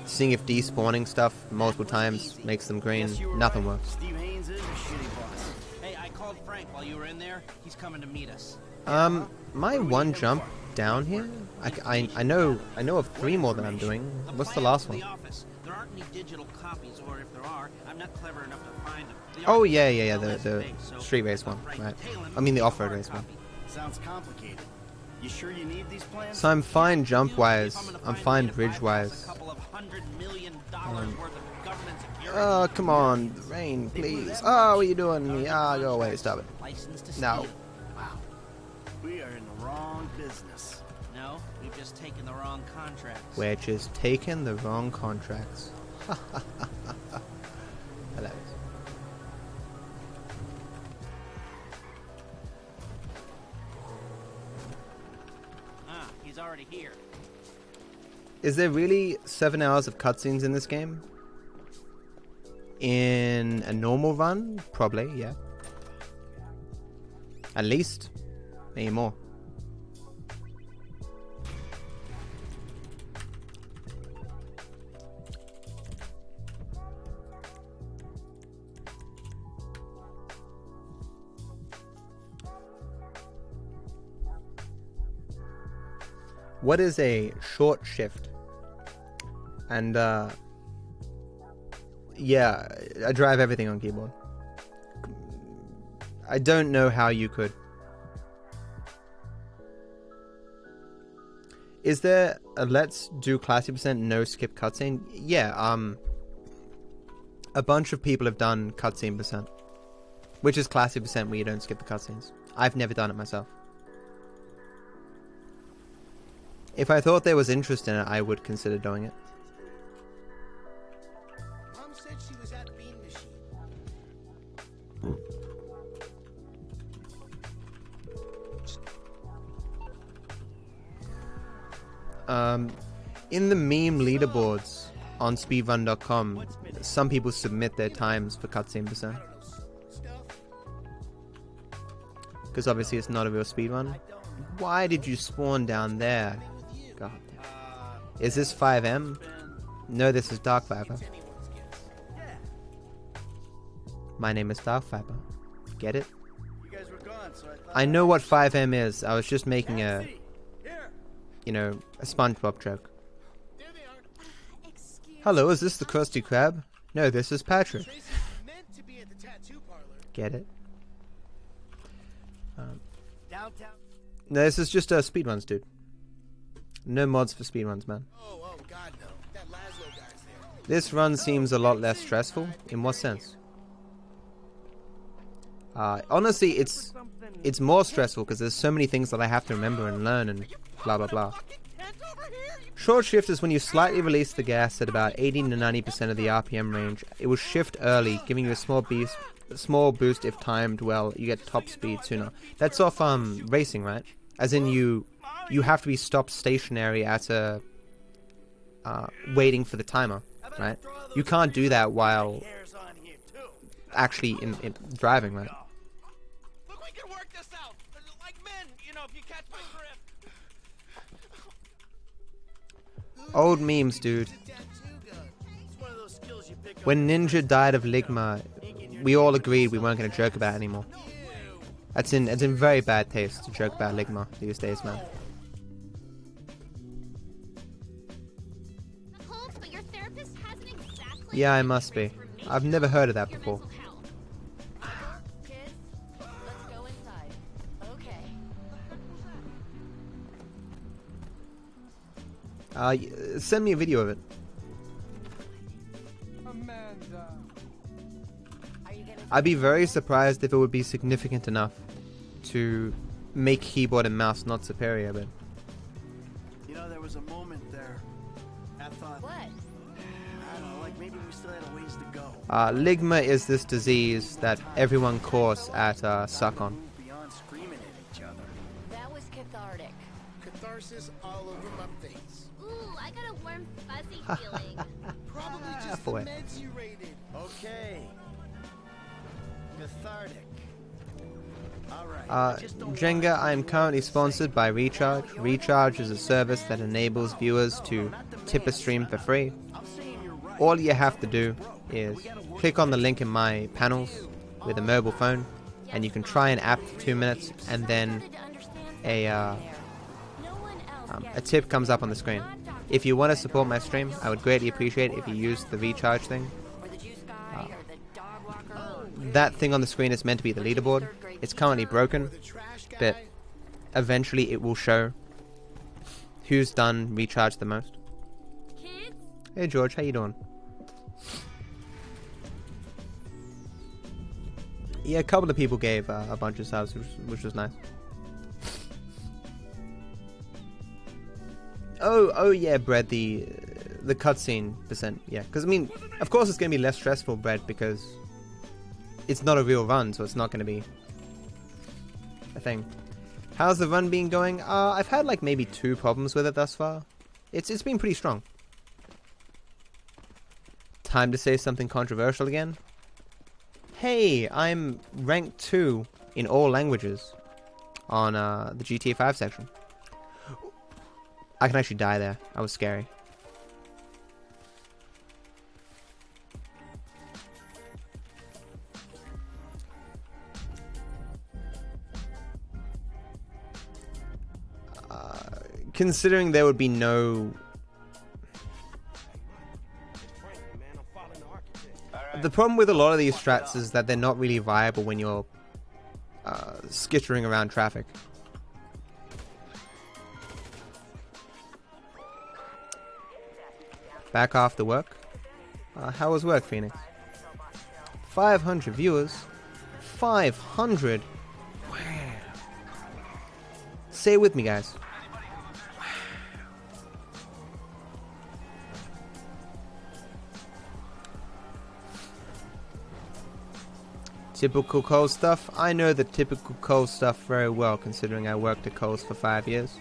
seeing if despawning stuff multiple times makes them green. Nothing works. Steve Haynes is a shitty boss. Hey, I called Frank while you were in there. He's coming to meet us. My one jump down here, I know of 3 more that I'm doing. What's the last one? There aren't any digital copies, or if there are, I'm not clever enough to find them. Oh yeah, the street race one, right? I mean the off-road race one. Sounds complicated. You sure you need these plans? So I'm fine jump-wise. I'm fine bridge-wise. Oh, come on, rain, please. Oh, what are you doing to me? Ah, go away, stop it. No. Wow. We are in the wrong business. No, we've just taken the wrong contracts. We're just taking the wrong contracts. Hilarious. Ah, he's already here. Is there really 7 hours of cutscenes in this game? In a normal run? Probably, yeah. At least. Maybe more. What is a short shift? And yeah, I drive everything on keyboard. I don't know how you could. Is there a let's do classy percent no skip cutscene? Yeah, a bunch of people have done cutscene percent, which is classy percent where you don't skip the cutscenes. I've never done it myself. If I thought there was interest in it, I would consider doing it. Mom said she was at Bean Machine. In the meme leaderboards on speedrun.com, some people submit their times for cutscene percent. Because obviously it's not a real speedrun. Why did you spawn down there? God. Is this 5M? No, this is Dark Viper. My name is Dark Viper. Get it? I know what 5M is. I was just making a, you know, a SpongeBob joke. Hello, is this the Krusty Krab? No, this is Patrick. Get it? No, this is just speedruns, dude. No mods for speedruns, man. Oh, God, no. That Laszlo guy's there. This run seems a lot less stressful. In what sense? Honestly, it's more stressful because there's so many things that I have to remember and learn and blah blah blah. Short shift is when you slightly release the gas at about 80 to 90% of the RPM range. It will shift early, giving you a small boost if timed well. You get top speed sooner. That's off racing, right? As in you have to be stopped stationary at a waiting for the timer, right? You can't do that while actually in driving, right? Look, we can work this out. Like men, you know, if you catch my drift. Old memes, dude. When Ninja died of Ligma, we all agreed we weren't going to joke about it anymore. It's in very bad taste to joke about Ligma these days, man. Yeah, I must be. I've never heard of that before. Send me a video of it. I'd be very surprised if it would be significant enough to make keyboard and mouse not superior, but... You know, there was a moment there. I thought... What? I don't know, like maybe we still had a ways to go. Ligma is this disease that everyone calls at Suckon. Beyond screaming at each other. That was cathartic. Catharsis all over my face. Ooh, I got a warm, fuzzy feeling. Probably just the meds you rated. Okay. Cathartic. Jenga, I am currently sponsored by Recharge. Recharge is a service that enables viewers to tip a stream for free. All you have to do is click on the link in my panels with a mobile phone, and you can try an app for 2 minutes, and then a tip comes up on the screen. If you want to support my stream, I would greatly appreciate it if you use the Recharge thing. That thing on the screen is meant to be the leaderboard. It's currently broken, but eventually it will show who's done Recharge the most. Hey George, how you doing? Yeah, a couple of people gave a bunch of subs, which was nice. Oh yeah, Brett, the cutscene percent, yeah. Because I mean, of course it's going to be less stressful, Brett, because it's not a real run, so it's not going to be a thing. How's the run been going? I've had like maybe 2 problems with it thus far. It's been pretty strong. Time to say something controversial again. Hey, I'm ranked 2 in all languages on the GTA 5 section. I can actually die there. That was scary. considering there would be no... The problem with a lot of these strats is that they're not really viable when you're skittering around traffic. Back after work. How was work, Phoenix? 500 viewers. 500? Wow. Say it with me, guys. Typical Coles stuff. I know the typical Coles stuff very well, considering I worked at Coles for 5 years.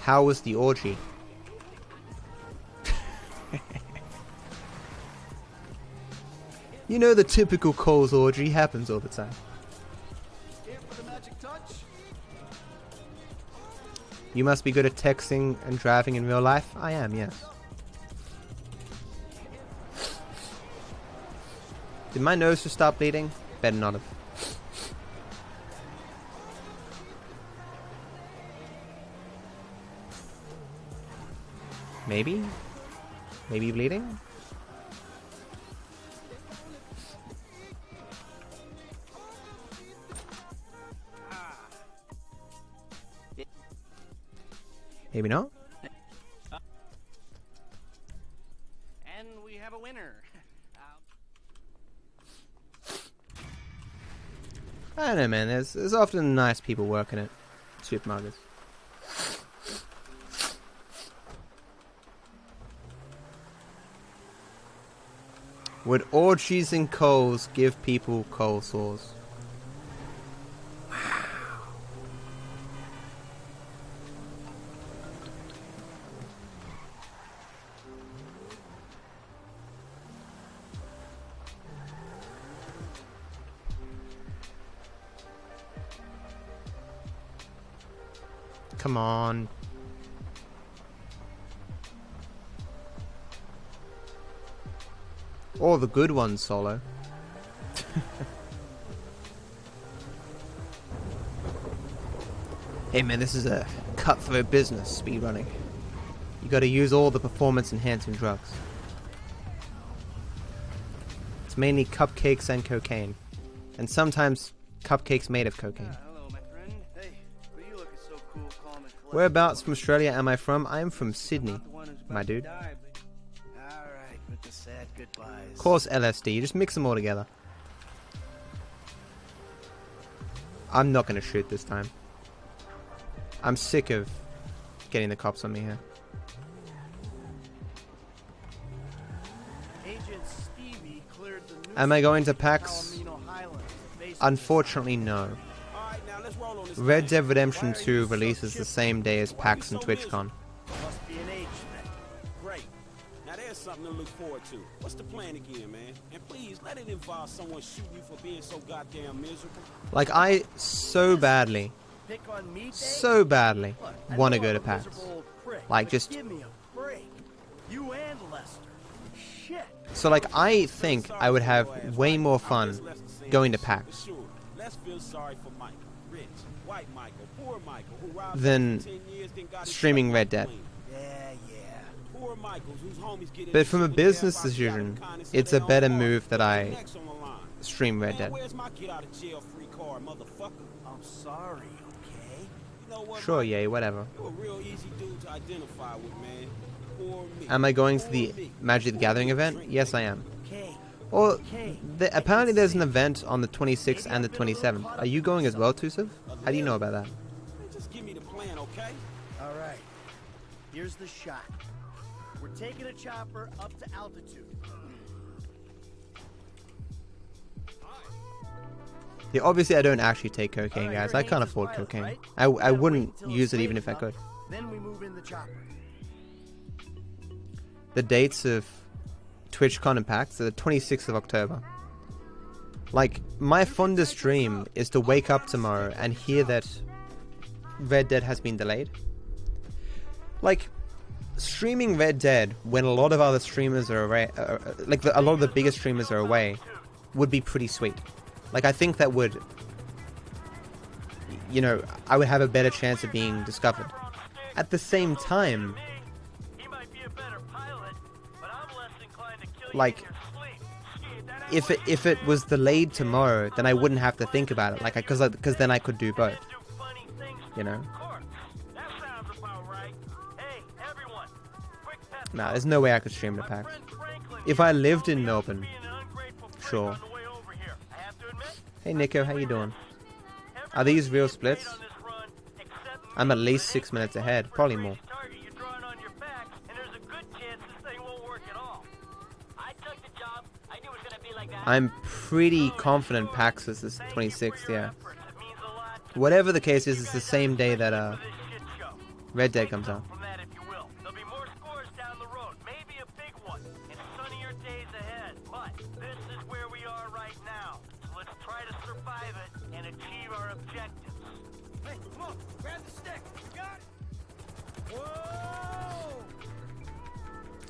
How was the orgy? You know the typical Coles orgy happens all the time. You must be good at texting and driving in real life. I am, yes. Did my nose just stop bleeding? Better not have. Maybe? Maybe bleeding? Maybe not? And we have a winner. I don't know, man. There's often nice people working at supermarkets. Would orgies and Coles give people cold sores? Come on. All the good ones, Solo. Hey man, this is a cutthroat business, speedrunning. You gotta use all the performance-enhancing drugs. It's mainly cupcakes and cocaine. And sometimes cupcakes made of cocaine. Whereabouts from Australia am I from? I am from Sydney, my dude. Of course LSD, just mix them all together. I'm not going to shoot this time. I'm sick of getting the cops on me here. Am I going to PAX? Unfortunately, no. Red Dead Redemption 2 releases the same day as PAX and TwitchCon. Must be an age thing. Great. Now there's something to look forward to. What's the plan again, man? And please let it involve someone shooting you for being so goddamn miserable. Like, I so badly want to go to PAX. Like, just... Give me a break. You and Lester. Shit. So, like, I think I would have way more fun going to PAX Let's feel sorry for Michael. Rich, white Michael, poor Michael, who robbed than 10 years, then got streaming Red Dead. Poor Michaels, whose homies get But from a business decision, it's a better move that I stream Red Dead. Where's my get out of jail free card, motherfucker? I'm sorry, okay? You know what, Sure, yay, whatever. you're a real easy dude to identify with, man. Poor me. Am I going to the Magic the Gathering event? Yes, I am. Or, apparently there's an event on the 26th and the 27th. Are you going as well, Tusiv? How do you know about that? Just give me the plan, okay? All right. Here's the shot. We're taking a chopper up to altitude. Yeah, obviously I don't actually take cocaine, guys. I can't afford cocaine. I wouldn't use it even if I could. Then we move in the chopper. The dates of TwitchCon and PAX are the 26th of October. Like, my fondest dream is to wake up tomorrow and hear that Red Dead has been delayed. Like, streaming Red Dead when a lot of other streamers are away, a lot of the biggest streamers are away, would be pretty sweet. Like, I think that would, you know, I would have a better chance of being discovered. At the same time, like, if it was delayed tomorrow, then I wouldn't have to think about it, like, because then I could do both, you know. Nah, there's no way I could stream to PAX. If I lived in Melbourne, sure. Hey Nico, how you doing? Are these real splits? I'm at least 6 minutes ahead, probably more. I'm pretty confident PAX is the 26th, yeah. Whatever the case is, it's the same day that Red Dead comes out.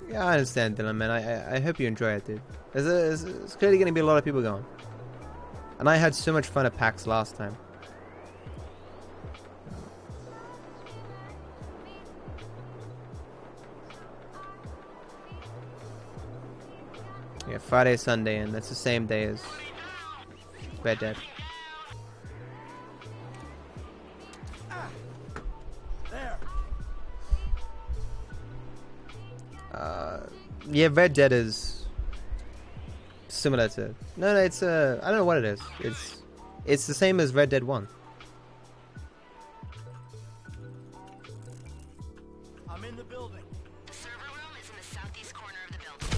Yeah, I understand, Dylan, man. I hope you enjoy it, dude. It's clearly going to be a lot of people going. And I had so much fun at PAX last time. Yeah, Friday, Sunday, and that's the same day as Red Dead. Yeah, Red Dead is similar to... No, it's I don't know what it is. It's the same as Red Dead 1. I'm in the building. The server room is in the southeast corner of the building.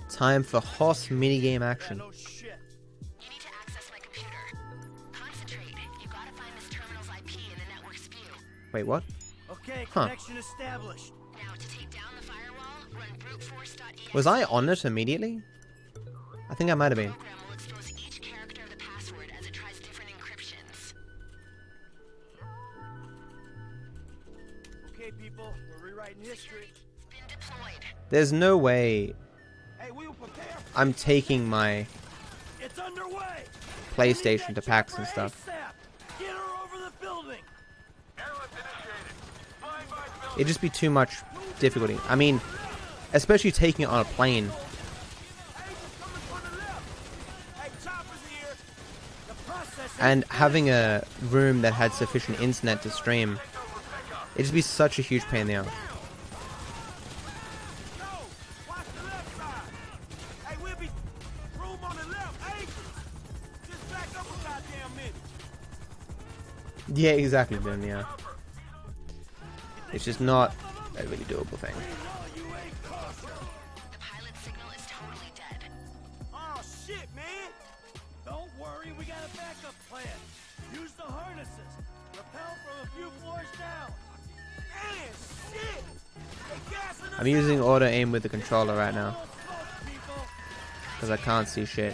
Time for Hoss minigame action. No shit. You need to access my computer. Concentrate. You gotta find this terminal's IP in the network spew. Wait, what? Okay, Huh. connection established. Now to take down the firewall, run bruteforce.exe. Was I on it immediately? I think I might have been. The program will expose each character of the password as it tries different encryptions. Okay, people, we're rewriting history. Been deployed. There's no way Hey, we will prepare. I'm taking my It's underway. PlayStation to PAX and stuff. ASAP. Get her over the building. It'd just be too much difficulty. I mean, especially taking it on a plane. And having a room that had sufficient internet to stream. It'd just be such a huge pain in the ass. Yeah, exactly, Ben, yeah. It's just not a really doable thing. The pilot signal is totally dead. Oh shit, man! Don't worry, we got a backup plan. Use the harnesses. Rappel from a few floors down. Man, shit! Hey, gas in I'm using auto aim with the controller right now. Because I can't see shit.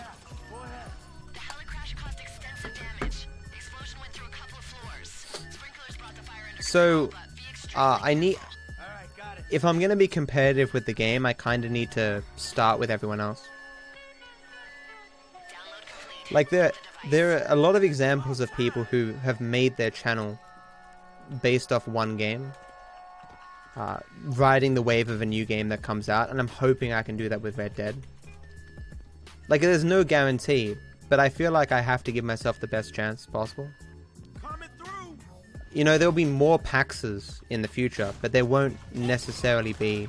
The helicrash caused extensive damage. The explosion went through a couple of floors. Sprinklers brought the fire under So, control, but be extremely I need... If I'm going to be competitive with the game, I kind of need to start with everyone else. Like, there are a lot of examples of people who have made their channel based off one game. Riding the wave of a new game that comes out, and I'm hoping I can do that with Red Dead. Like, there's no guarantee, but I feel like I have to give myself the best chance possible. You know, there'll be more PAXs in the future, but there won't necessarily be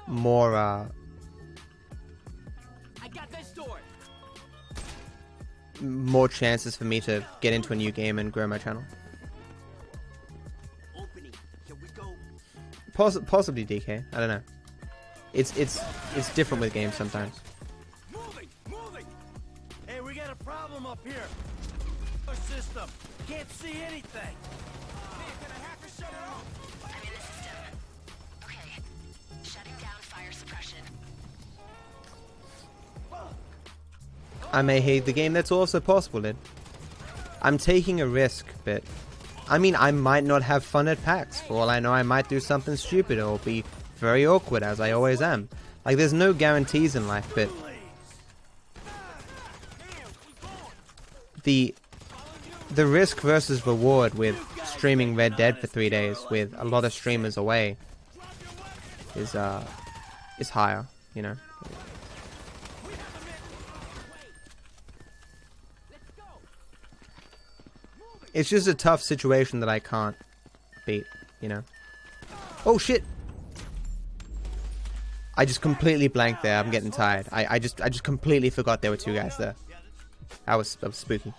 more, I got this door. more chances for me to get into a new game and grow my channel. Opening. Here we go. Possibly DK, I don't know. It's different with games sometimes. Moving! Hey, we got a problem up here. Our system. Can't see anything. Man, can a hacker shut it off? I'm in the system. Okay. Shutting down fire suppression. I may hate the game, that's also possible, then. I'm taking a risk, but... I mean, I might not have fun at PAX. For all I know, I might do something stupid or be very awkward, as I always am. Like, there's no guarantees in life, but... the risk versus reward with streaming Red Dead for 3 days with a lot of streamers away is higher, you know. It's just a tough situation that I can't beat, you know. Oh shit! I just completely blanked there. I'm getting tired. I just completely forgot there were two guys there. That was spooky.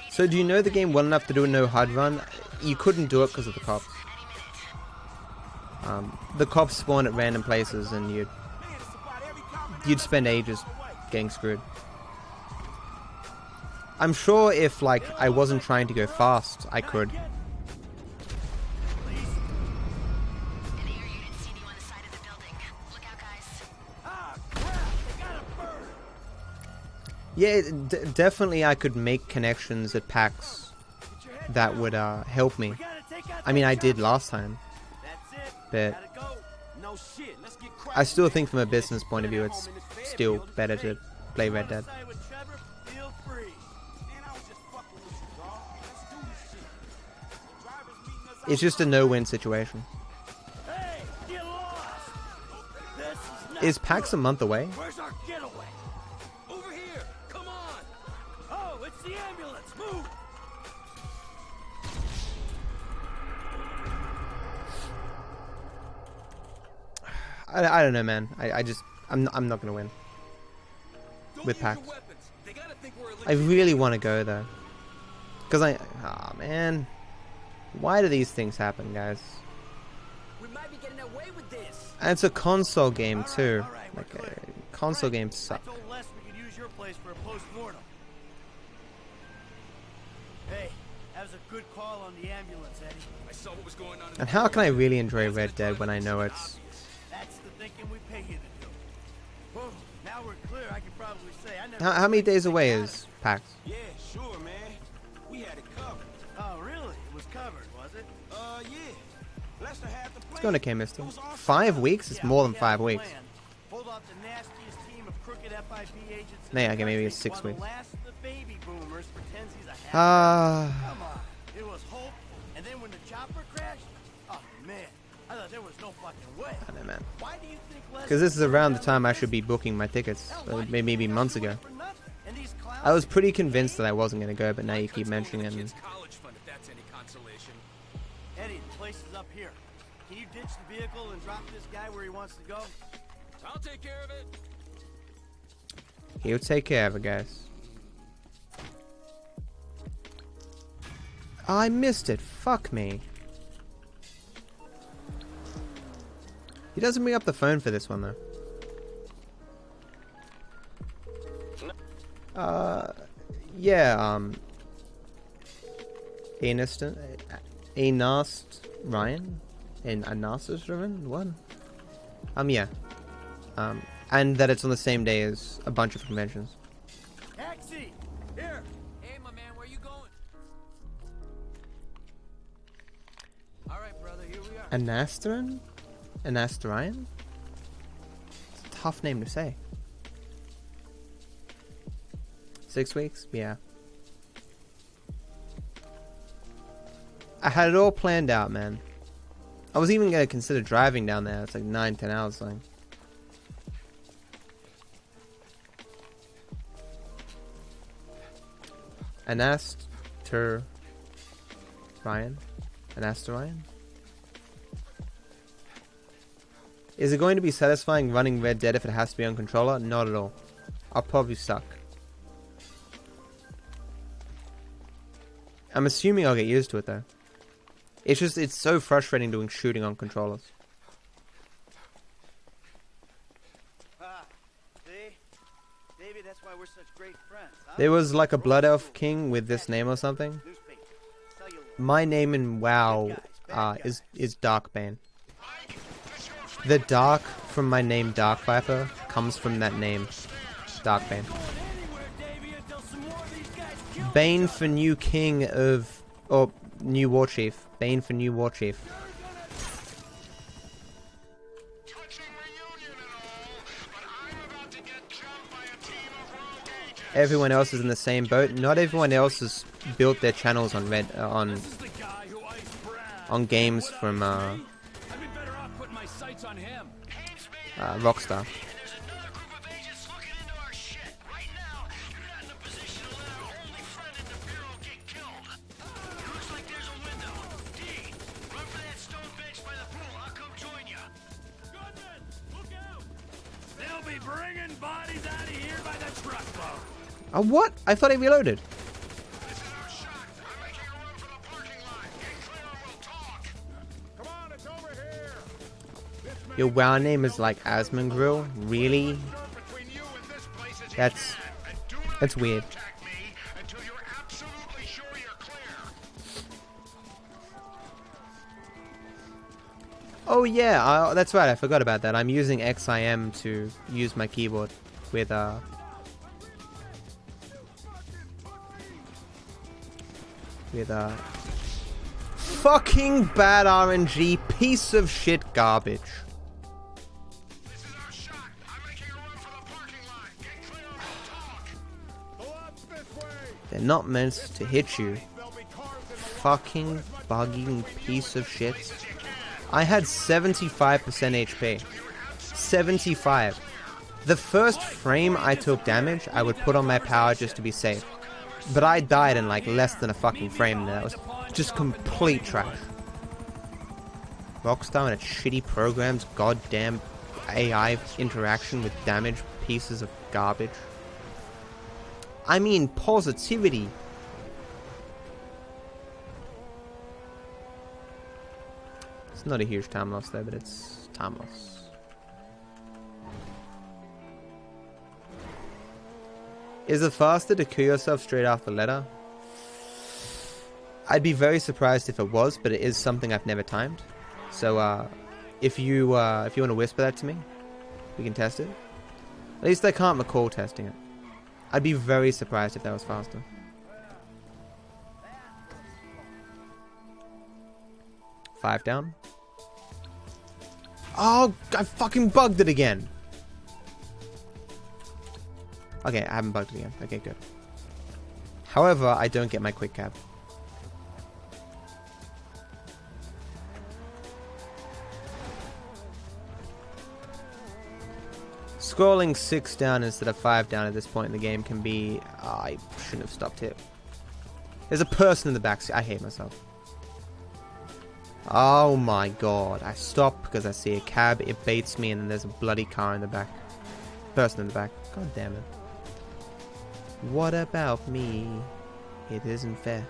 So do you know the game well enough to do a no HUD run? You couldn't do it because of the cops. The cops spawn at random places and you'd spend ages getting screwed. I'm sure if like I wasn't trying to go fast, I could. Yeah, definitely I could make connections at PAX that would help me. I mean, I did last time, but I still think from a business point of view it's still better to play Red Dead. It's just a no-win situation. Is PAX a month away? Where's our getaway? Over here! Come on! Oh, it's the ambulance! Move! I don't know, man. I'm not gonna win with PAX. I really want to go though, because oh man, why do these things happen, guys? We might be getting away with this. And it's a console game too. Like console games suck. I told Les we could use your place for a post-mortem. Hey, that was a good call on the ambulance, Eddie. I saw what was going on. And how can I really enjoy Red Dead when I know it's? That's the thinking we pay you to do. Whoa, now we're clear. I can probably say I never. How many days away is PAX? Yeah, sure, man. We had it covered. Oh, really? It was covered, was it? Yeah. Lester had the plan. It's going to K-Mister. 5 weeks? It's more than 5 weeks. Pulled off the nastiest team of crooked FIB agents. Nah, okay, maybe it's 6 weeks. Come on, it was hope, and then when the chopper crashed, oh man, I thought there was no fucking way. I know, man. Why do you think Because this is around the time I should be booking my tickets, maybe months ago. I was pretty convinced that I wasn't going to go, but now you keep mentioning it. And Eddie, the place is up here. Can you ditch the vehicle and drop this guy where he wants to go? I'll take care of it. He'll take care of it, guys. I missed it. Fuck me. He doesn't bring up the phone for this one, though. Yeah, Anast Ryan? Anastas Ryan? What? Yeah. And that it's on the same day as a bunch of conventions. Taxi! Here! Hey, my man, where you going? Alright, brother, here we are. Anastaran? Anastarian? It's a tough name to say. 6 weeks? Yeah. I had it all planned out, man. I was even going to consider driving down there. It's like 9-10 hours long. Anastar Ryan? Anastarian? Is it going to be satisfying running Red Dead if it has to be on controller? Not at all. I'll probably suck. I'm assuming I'll get used to it though. It's so frustrating doing shooting on controllers. See? Davey, that's why we're such great friends. Huh? There was like a Blood Elf King with this name or something. My name in WoW is Darkbane. The Dark from my name Dark Viper comes from that name, Darkbane. Bane for new king of, or new war chief. Bane for new war chief. everyone else is in the same boat. Not everyone else has built their channels on games from Rockstar. Oh, what? I thought he reloaded. Your WoW name is like Asmongril? Really? That's weird. Oh yeah, that's right, I forgot about that. I'm using XIM to use my keyboard with fucking bad RNG, piece of shit garbage. They're not meant to hit you. Fucking bugging piece of shit. I had 75% HP. 75. The first frame I took damage, I would put on my power just to be safe. But I died in like less than a fucking frame. That was just complete trash. Rockstar and its shitty programs, goddamn AI interaction with damage, pieces of garbage. I mean, positivity. It's not a huge time loss though, but it's time loss. Is it faster to kill yourself straight after letter? I'd be very surprised if it was, but it is something I've never timed. So if you want to whisper that to me, we can test it. At least I can't recall testing it. I'd be very surprised if that was faster. Five down. Oh, I fucking bugged it again. Okay, I haven't bugged it again. Okay, good. However, I don't get my quick cab. Scrolling 6 down instead of 5 down at this point in the game can be... I shouldn't have stopped here. There's a person in the backseat. I hate myself. Oh my god. I stop because I see a cab, it baits me, and then there's a bloody car in the back. Person in the back. God damn it. What about me? It isn't fair.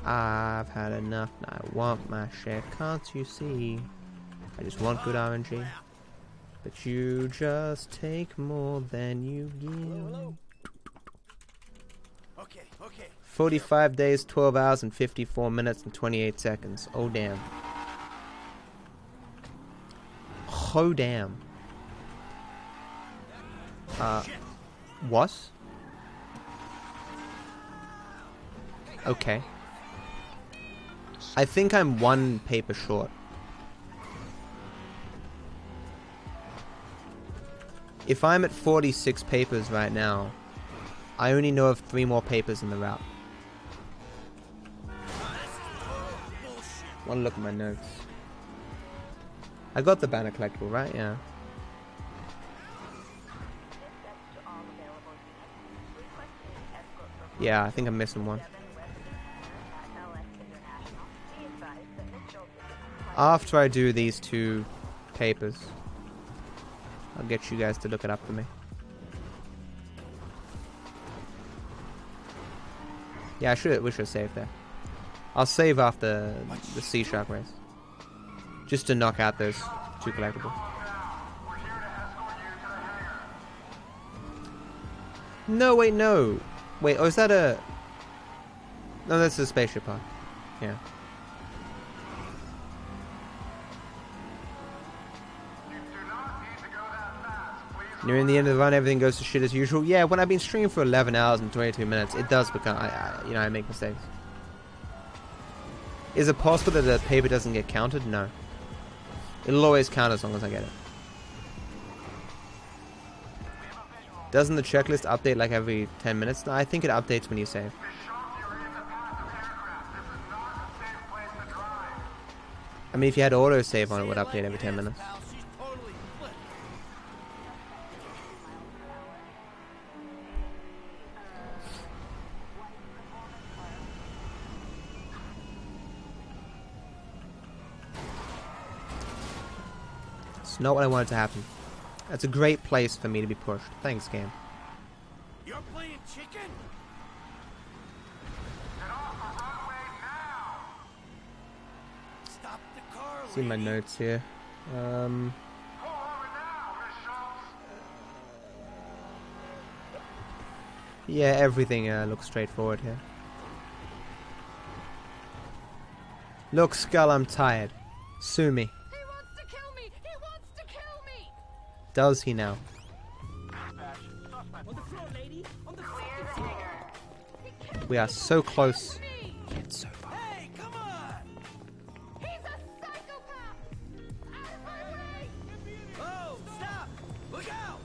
I've had enough. I want my share. Can't you see? I just want good RNG. But you just take more than you give. Okay. 45 days, 12 hours, and 54 minutes, and 28 seconds. Oh, damn. Oh, damn. What? Okay. I think I'm one paper short. If I'm at 46 papers right now, I only know of 3 more papers in the route. One look at my notes. I got the banner collectible, right? Yeah. Yeah, I think I'm missing one. After I do these 2 papers, I'll get you guys to look it up for me. Yeah, we should save there. I'll save after the Sea Shark race. Just to knock out those 2 collectibles. No, wait, no. Wait, oh, is that a... No, that's a spaceship pod. Yeah. Nearing the end of the run, everything goes to shit as usual. Yeah, when I've been streaming for 11 hours and 22 minutes, it does become... I make mistakes. Is it possible that the paper doesn't get counted? No. It'll always count as long as I get it. Doesn't the checklist update like every 10 minutes? No, I think it updates when you save. I mean, if you had autosave on, it would update every 10 minutes. It's not what I wanted to happen. That's a great place for me to be pushed. Thanks, game. You're playing chicken? Stop the car, See my notes here. Yeah, everything looks straightforward here. Look, Skull, I'm tired. Sue me. He wants to kill me! He wants to kill me! Does he now? On the floor, lady. On the fucking floor. We are so close. Yet so far. Hey, come on! He's a psychopath! Out of my way! Oh, stop! Look out!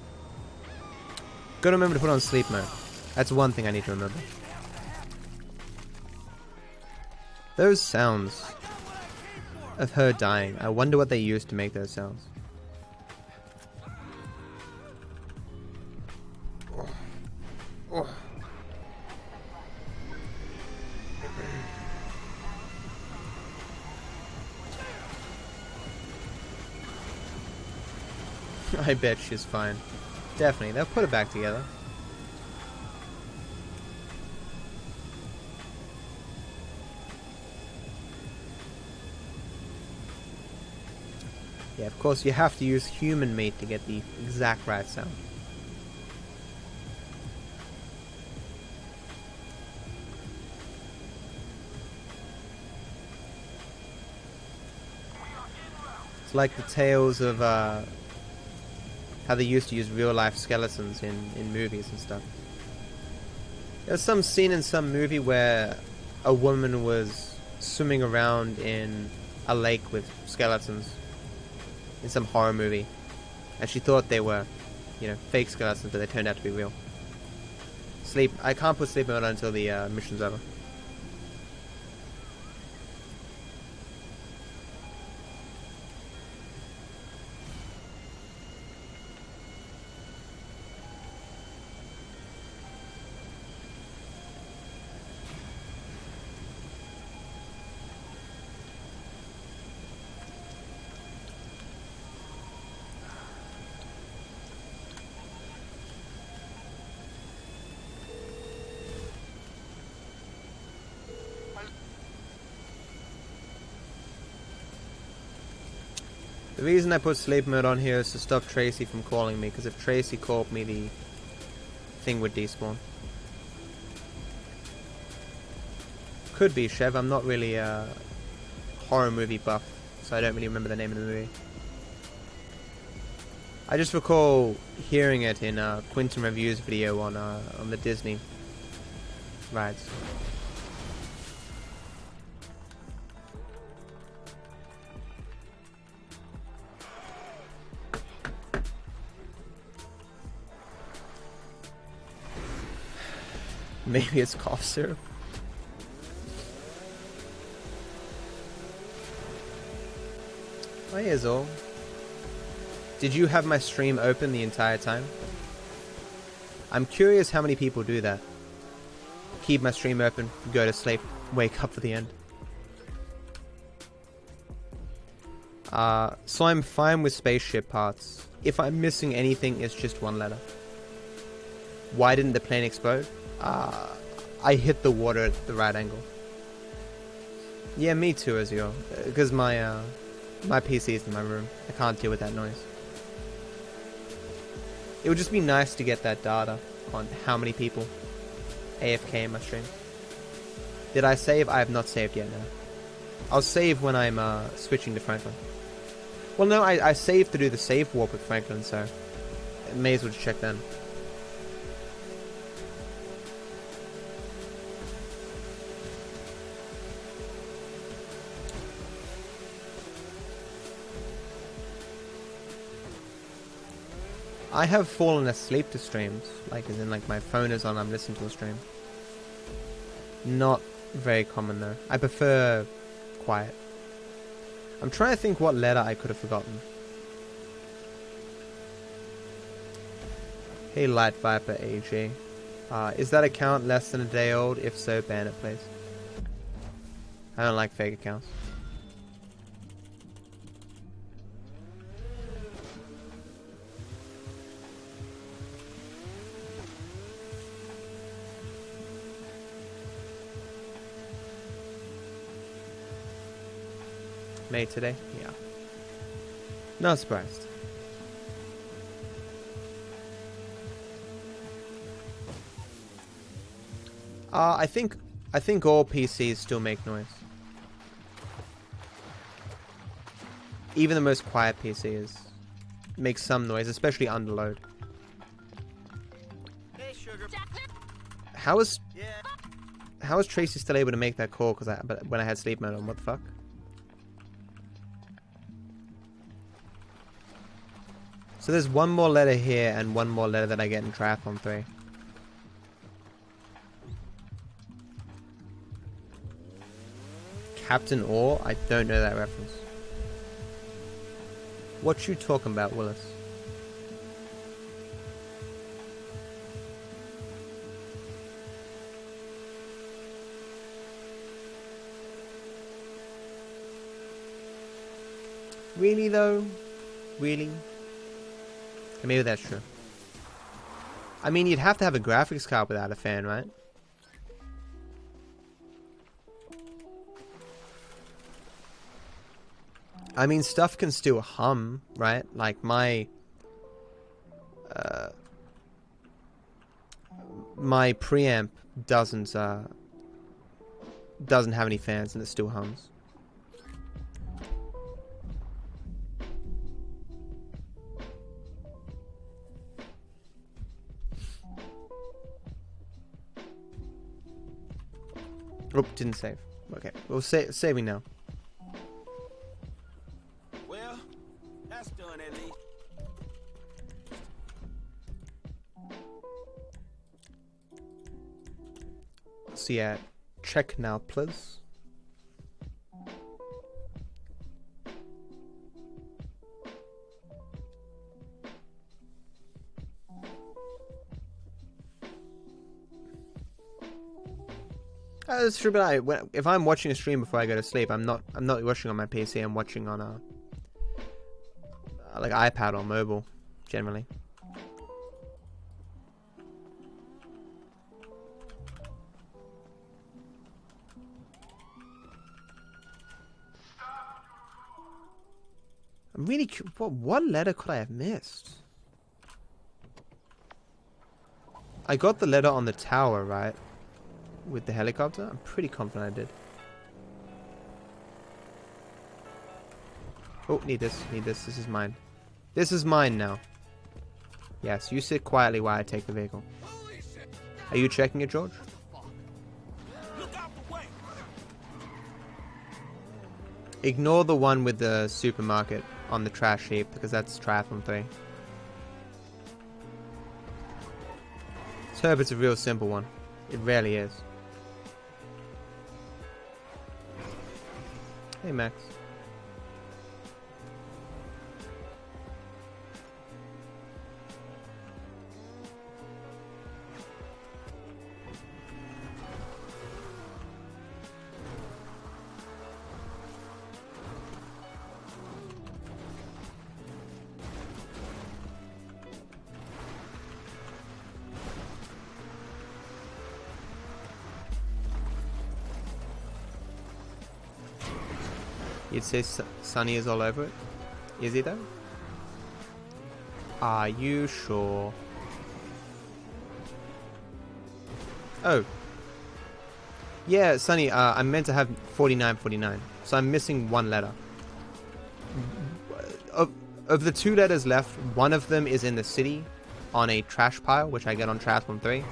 Gotta remember to put on sleep mode. That's one thing I need to remember. Those sounds of her dying. I wonder what they used to make those sounds. Oh. I bet she's fine. Definitely, they'll put it back together. Yeah, of course you have to use human meat to get the exact right sound. It's like the tales of how they used to use real life skeletons in movies and stuff. There's some scene in some movie where a woman was swimming around in a lake with skeletons in some horror movie, and she thought they were, you know, fake skeletons, but they turned out to be real. Sleep. I can't put sleep mode on until the mission's over. The reason I put sleep mode on here is to stop Tracy from calling me, because if Tracy called me, the thing would despawn. Could be, Chev. I'm not really a horror movie buff, so I don't really remember the name of the movie. I just recall hearing it in Quinton Review's video on the Disney rides. Maybe it's cough syrup. Oh, here's all. Did you have my stream open the entire time? I'm curious how many people do that. Keep my stream open, go to sleep, wake up for the end. So I'm fine with spaceship parts. If I'm missing anything, it's just one letter. Why didn't the plane explode? I hit the water at the right angle. Yeah, me too, Azure. Because my PC is in my room. I can't deal with that noise. It would just be nice to get that data on how many people AFK in my stream. Did I save? I have not saved yet, no. I'll save when I'm switching to Franklin. Well, no, I saved to do the save warp with Franklin, so I may as well just check then. I have fallen asleep to streams, like as in like my phone is on, I'm listening to a stream. Not very common though. I prefer quiet. I'm trying to think what letter I could have forgotten. Hey DarkViperAU. Is that account less than a day old? If so, ban it please. I don't like fake accounts. May today? Yeah. Not surprised. I think all PCs still make noise. Even the most quiet PCs make some noise, especially under load. Hey, sugar. How is Tracy still able to make that call? But when I had sleep mode on, what the fuck? So there's one more letter here and one more letter that I get in Triathlon 3. Captain Orr? I don't know that reference. What you talking about, Willis? Really though? Really? Maybe that's true. I mean, you'd have to have a graphics card without a fan, right? I mean, stuff can still hum, right? Like my my preamp doesn't have any fans and it still hums. Oh, didn't save. Okay, we'll saving now. Well, that's done at least. So yeah, check now, please. That's true, but if I'm watching a stream before I go to sleep, I'm not watching on my PC. I'm watching on a like iPad or mobile, generally. I'm really curious. What letter could I have missed? I got the letter on the tower, right? With the helicopter? I'm pretty confident I did. Oh, need this. This is mine. This is mine now. Yes, you sit quietly while I take the vehicle. Are you checking it, George? Ignore the one with the supermarket on the trash heap, because that's Triathlon 3. Let's hope it's a real simple one. It rarely is. Hey, Max. You'd say Sunny is all over it? Is he though? Are you sure? Oh. Yeah, Sunny, I'm meant to have 4949. So I'm missing one letter. Of the two letters left, one of them is in the city on a trash pile, which I get on Triathlon 3.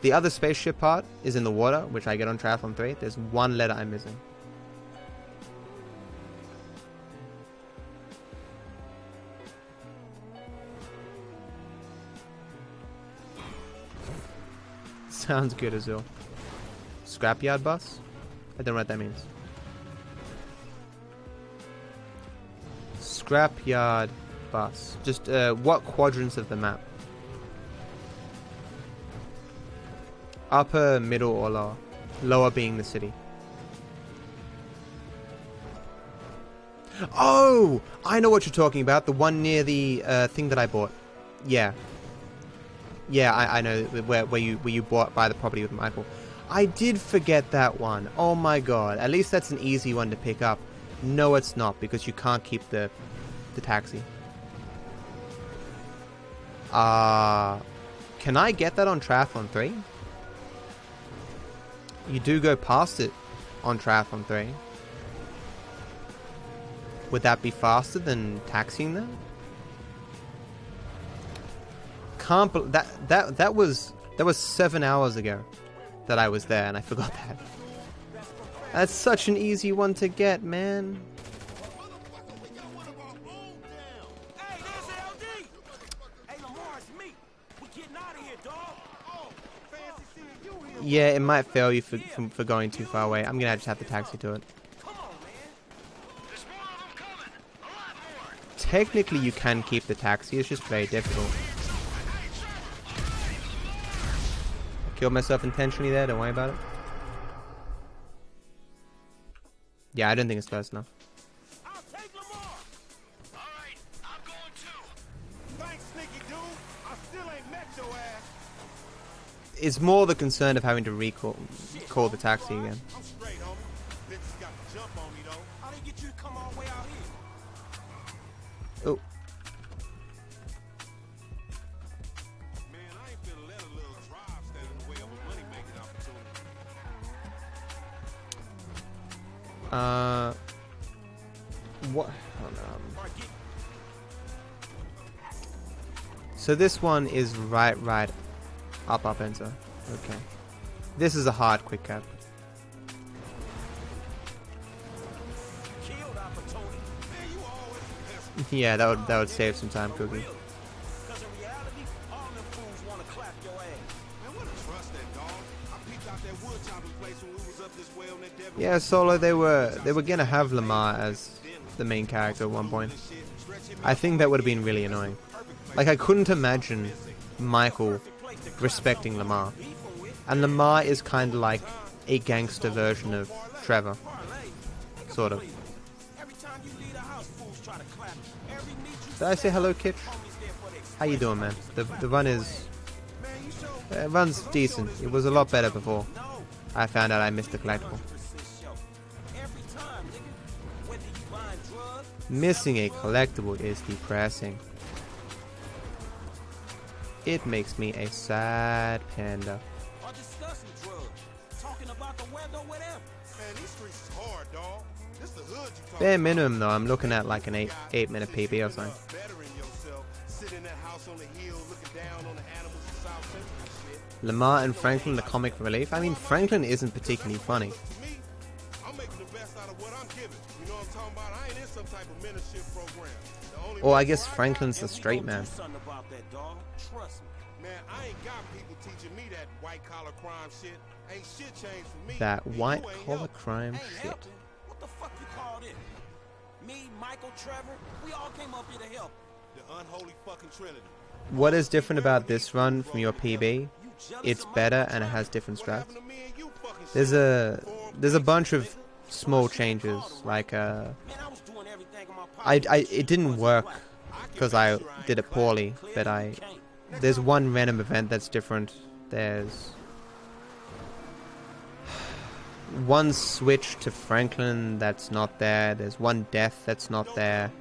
The other spaceship part is in the water, which I get on Triathlon 3. There's one letter I'm missing. Sounds good, Azul. Scrapyard bus? I don't know what that means. Scrapyard bus. Just what quadrants of the map? Upper, middle, or lower? Lower being the city. Oh! I know what you're talking about. The one near the thing that I bought. Yeah. Yeah, I know where you bought by the property with Michael. I did forget that one. Oh my god. At least that's an easy one to pick up. No, it's not, because you can't keep the taxi. Can I get that on Triathlon 3? You do go past it on Triathlon 3. Would that be faster than taxiing there? Can't that was 7 hours ago that I was there, and I forgot that. That's such an easy one to get, man. Yeah, it might fail you for going too far away. I'm gonna just have to taxi to it. Technically, you can keep the taxi. It's just very difficult. I killed myself intentionally there. Don't worry about it. Yeah, I don't think it's close enough. It's more the concern of having to call the taxi again. Oh. What? So this one is right. Up, enter. Okay. This is a hard quick cap. Yeah, that would save some time, Cookie. Yeah, Solo, they were gonna have Lamar as the main character at one point. I think that would have been really annoying. Like, I couldn't imagine Michael respecting Lamar. And Lamar is kind of like a gangster version of Trevor. Sort of. Did I say hello, Kitch? How you doing, man? The run is... run's decent. It was a lot better before I found out I missed the collectible. Missing a collectible is depressing. It makes me a sad panda. Bare minimum though, I'm looking at like an 8 minute PB or something. Lamar and Franklin, the comic relief. I mean, Franklin isn't particularly funny. Or I guess Franklin's the straight man. That white collar crime shit. What the fuck you called it? Me, Michael, Trevor, we all came up here to help. The unholy fucking trinity. What is different about this run from your PB? It's better and it has different strats. There's a bunch of small changes, like it didn't work because I did it poorly, but there's one random event that's different. There's one switch to Franklin that's not there. There's one death that's not there.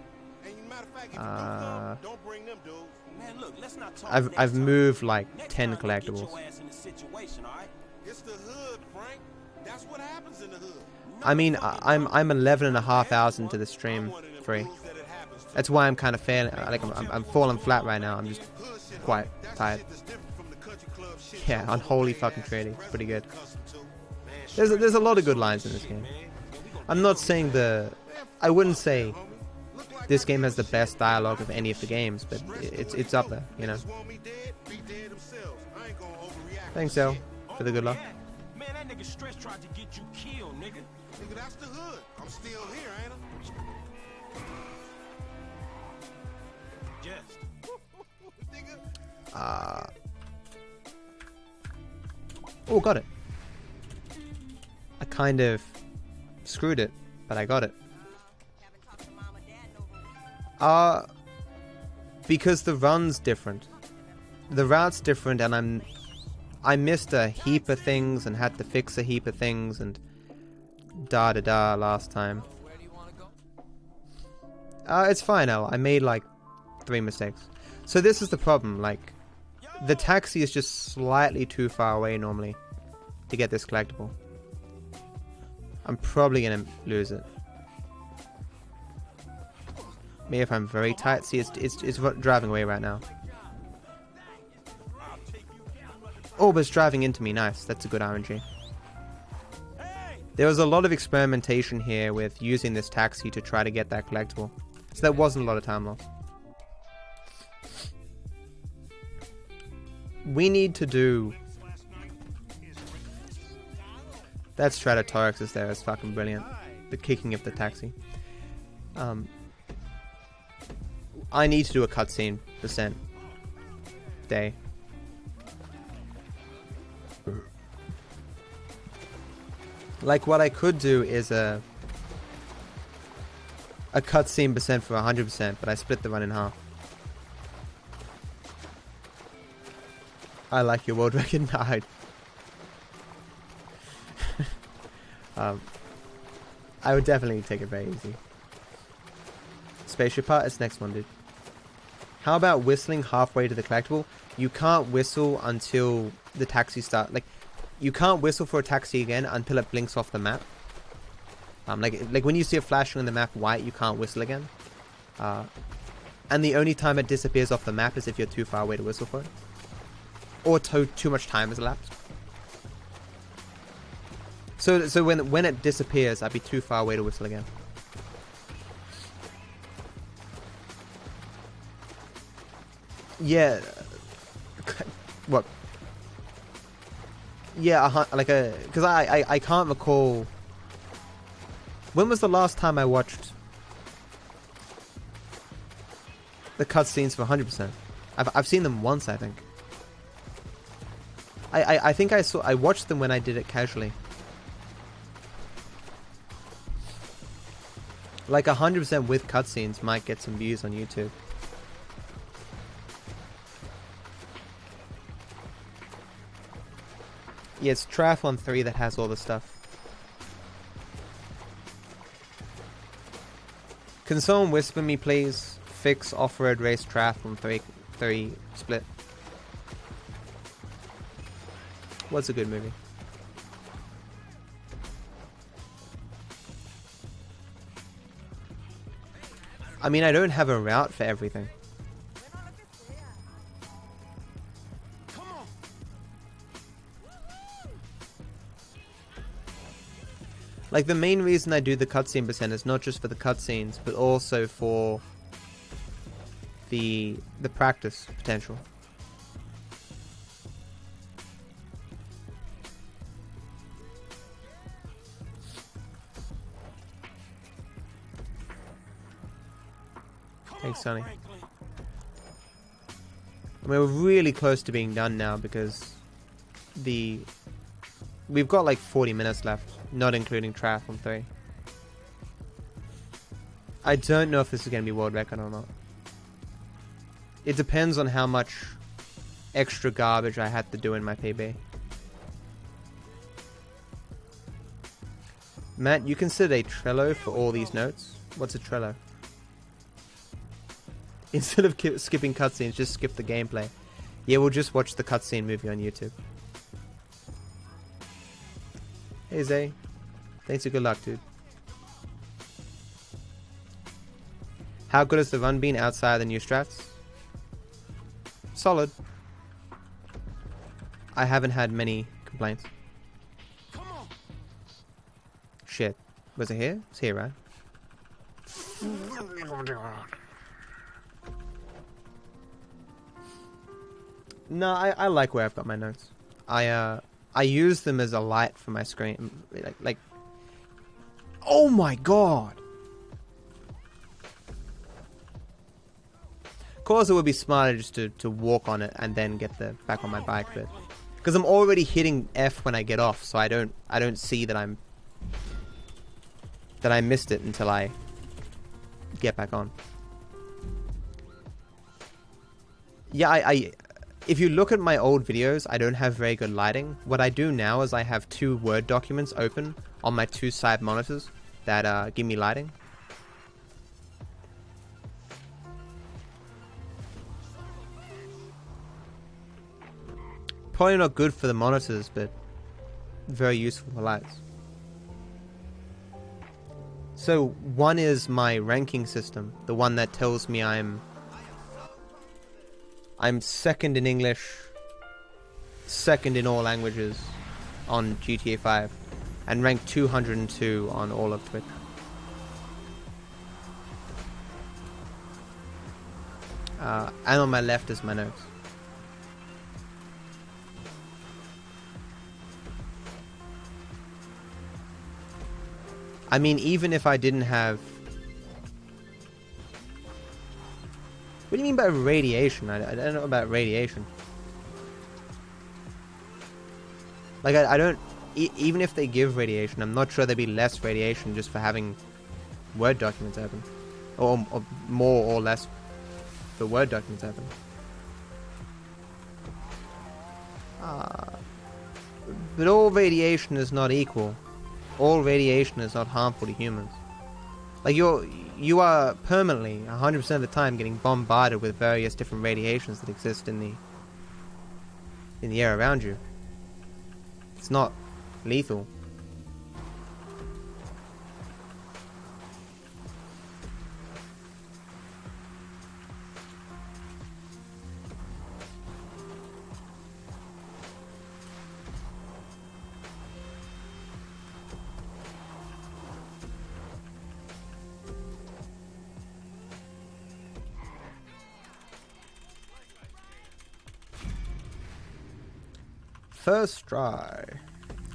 I've moved like 10 collectibles. I mean, I'm 11.5 hours into the stream free. That's why I'm kind of failing. Like I'm falling flat right now. I'm just quite tired. Yeah, unholy fucking trading. Pretty good. There's a lot of good lines in this game. I'm not saying I wouldn't say this game has the best dialogue of any of the games, but it's up there, you know. Thanks, El. for the good luck. Man, that nigga Stress tried to get you killed, nigga. Nigga, that's the hood. I'm still here, ain't I? Just. Oh, got it. I kind of screwed it, but I got it. Because the run's different. The route's different, and I missed a heap of things and had to fix a heap of things and da-da-da last time. It's fine, Al. I made like 3 mistakes. So this is the problem, like, the taxi is just slightly too far away normally to get this collectible. I'm probably gonna lose it. Maybe if I'm very tight. See, it's driving away right now. Oh, but it's driving into me. Nice. That's a good RNG. There was a lot of experimentation here with using this taxi to try to get that collectible. So there wasn't a lot of time lost. We need to do... That Stratotorix is there. It's fucking brilliant. The kicking of the taxi. I need to do a cutscene % day. Like, what I could do is a cutscene % for 100%, but I split the run in half. I like your world record. I would definitely take it very easy. Spaceship part is next one, dude. How about whistling halfway to the collectible? You can't whistle until the taxi starts. Like, you can't whistle for a taxi again until it blinks off the map. Like when you see it flashing on the map white, you can't whistle again. And the only time it disappears off the map is if you're too far away to whistle for it, or too much time has elapsed. So when it disappears, I'd be too far away to whistle again. Yeah. What? Yeah, because I can't recall. When was the last time I watched the cutscenes for 100%? I've seen them once, I think. I think I watched them when I did it casually. Like 100% with cutscenes might get some views on YouTube. Yeah, it's Triathlon 3 that has all the stuff. Can someone whisper me, please? Fix Off-Road Race Triathlon 3 split. What's a good movie? I mean, I don't have a route for everything. Like, the main reason I do the cutscene % is not just for the cutscenes, but also for the practice potential. Thanks, Sonny. I mean, we're really close to being done now because we've got like 40 minutes left, not including Triathlon 3. I don't know if this is going to be world record or not. It depends on how much extra garbage I had to do in my PB. Matt, you consider a Trello for all these notes? What's a Trello? Instead of skipping cutscenes, just skip the gameplay. Yeah, we'll just watch the cutscene movie on YouTube. Hey Zay, thanks and good luck, dude. How good has the run been outside the new strats? Solid. I haven't had many complaints. Shit. Was it here? It's here, right? No, I like where I've got my notes. I use them as a light for my screen. Like oh my god! Of course, it would be smarter just to walk on it and then get back on my bike, but because I'm already hitting F when I get off, so I don't see that I missed it until I get back on. Yeah, if you look at my old videos, I don't have very good lighting. What I do now is I have 2 Word documents open on my 2 side monitors that give me lighting. Probably not good for the monitors, but very useful for lights. So one is my ranking system, the one that tells me I'm second in English, second in all languages on GTA 5, and ranked 202 on all of Twitch. And on my left is my notes. I mean, even if I didn't have... What do you mean by radiation? I don't know about radiation. Like, I don't... even if they give radiation, I'm not sure there'd be less radiation just for having Word documents open. Or more or less for Word documents open. But all radiation is not equal. All radiation is not harmful to humans. Like, you are permanently, 100% of the time, getting bombarded with various different radiations that exist in the air around you. It's not lethal. First try.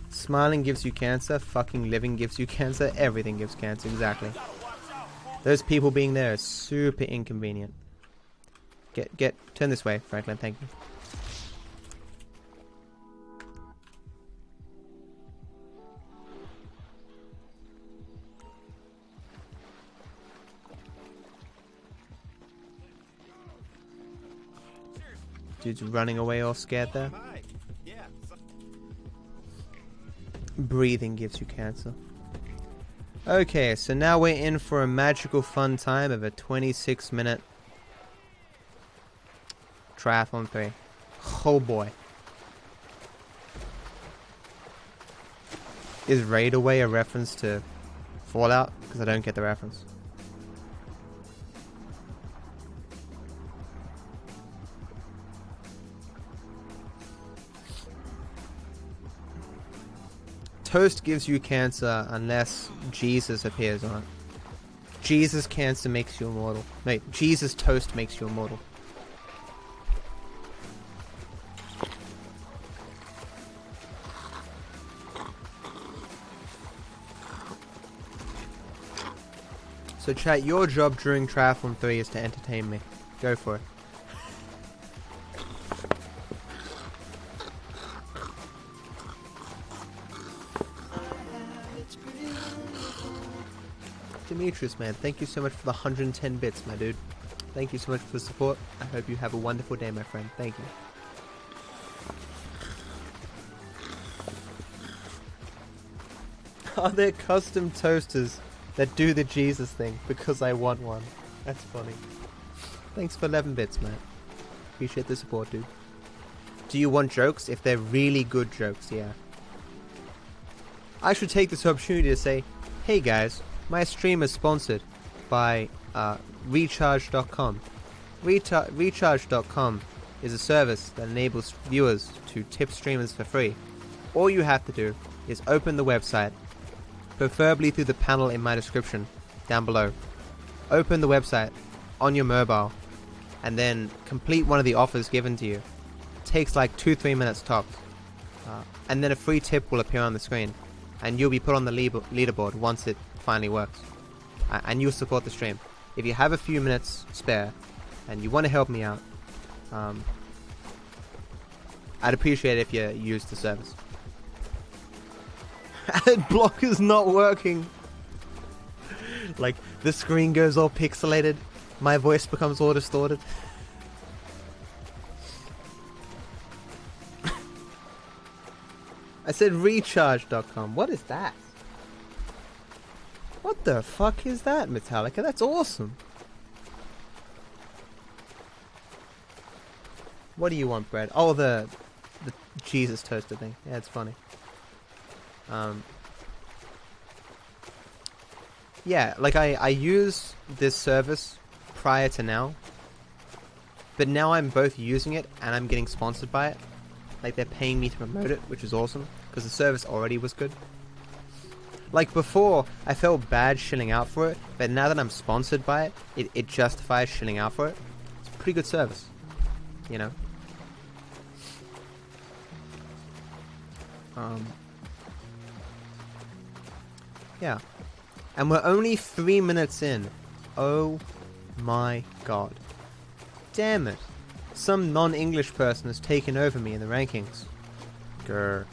Smiling gives you cancer, fucking living gives you cancer, everything gives cancer, exactly. Those people being there is super inconvenient. Turn this way, Franklin, thank you. Dude's running away all scared there. Breathing gives you cancer. Okay, so now we're in for a magical fun time of a 26-minute Triathlon 3. Oh boy. Is Raid Away a reference to Fallout? Because I don't get the reference. Toast gives you cancer unless Jesus appears on it. Jesus cancer makes you immortal. Mate, Jesus toast makes you immortal. So chat, your job during Triathlon 3 is to entertain me. Go for it. Demetrius, man, thank you so much for the 110 bits, my dude. Thank you so much for the support. I hope you have a wonderful day, my friend. Thank you. Are there custom toasters that do the Jesus thing? Because I want one. That's funny. Thanks for 11 bits, man. Appreciate the support, dude. Do you want jokes? If they're really good jokes, yeah. I should take this opportunity to say, hey guys, my stream is sponsored by Recharge.com. Recharge.com is a service that enables viewers to tip streamers for free. All you have to do is open the website, preferably through the panel in my description down below. Open the website on your mobile and then complete one of the offers given to you. It takes like 2-3 minutes tops. and then a free tip will appear on the screen, and you'll be put on the leaderboard once it finally works, and you'll support the stream. If you have a few minutes spare and you want to help me out, I'd appreciate it if you use the service. Ad block is not working. Like, the screen goes all pixelated, my voice becomes all distorted. I said recharge.com. What is that? What the fuck is that, Metallica? That's awesome. What do you want, Brad? Oh, the Jesus toaster thing. Yeah, it's funny. Yeah, like I use this service prior to now, but now I'm both using it and I'm getting sponsored by it. Like, they're paying me to promote it, which is awesome, because the service already was good. Like, before, I felt bad shilling out for it, but now that I'm sponsored by it, it justifies shilling out for it. It's a pretty good service, you know? Yeah. And we're only 3 minutes in. Oh my god. Damn it. Some non-English person has taken over me in the rankings. Grr.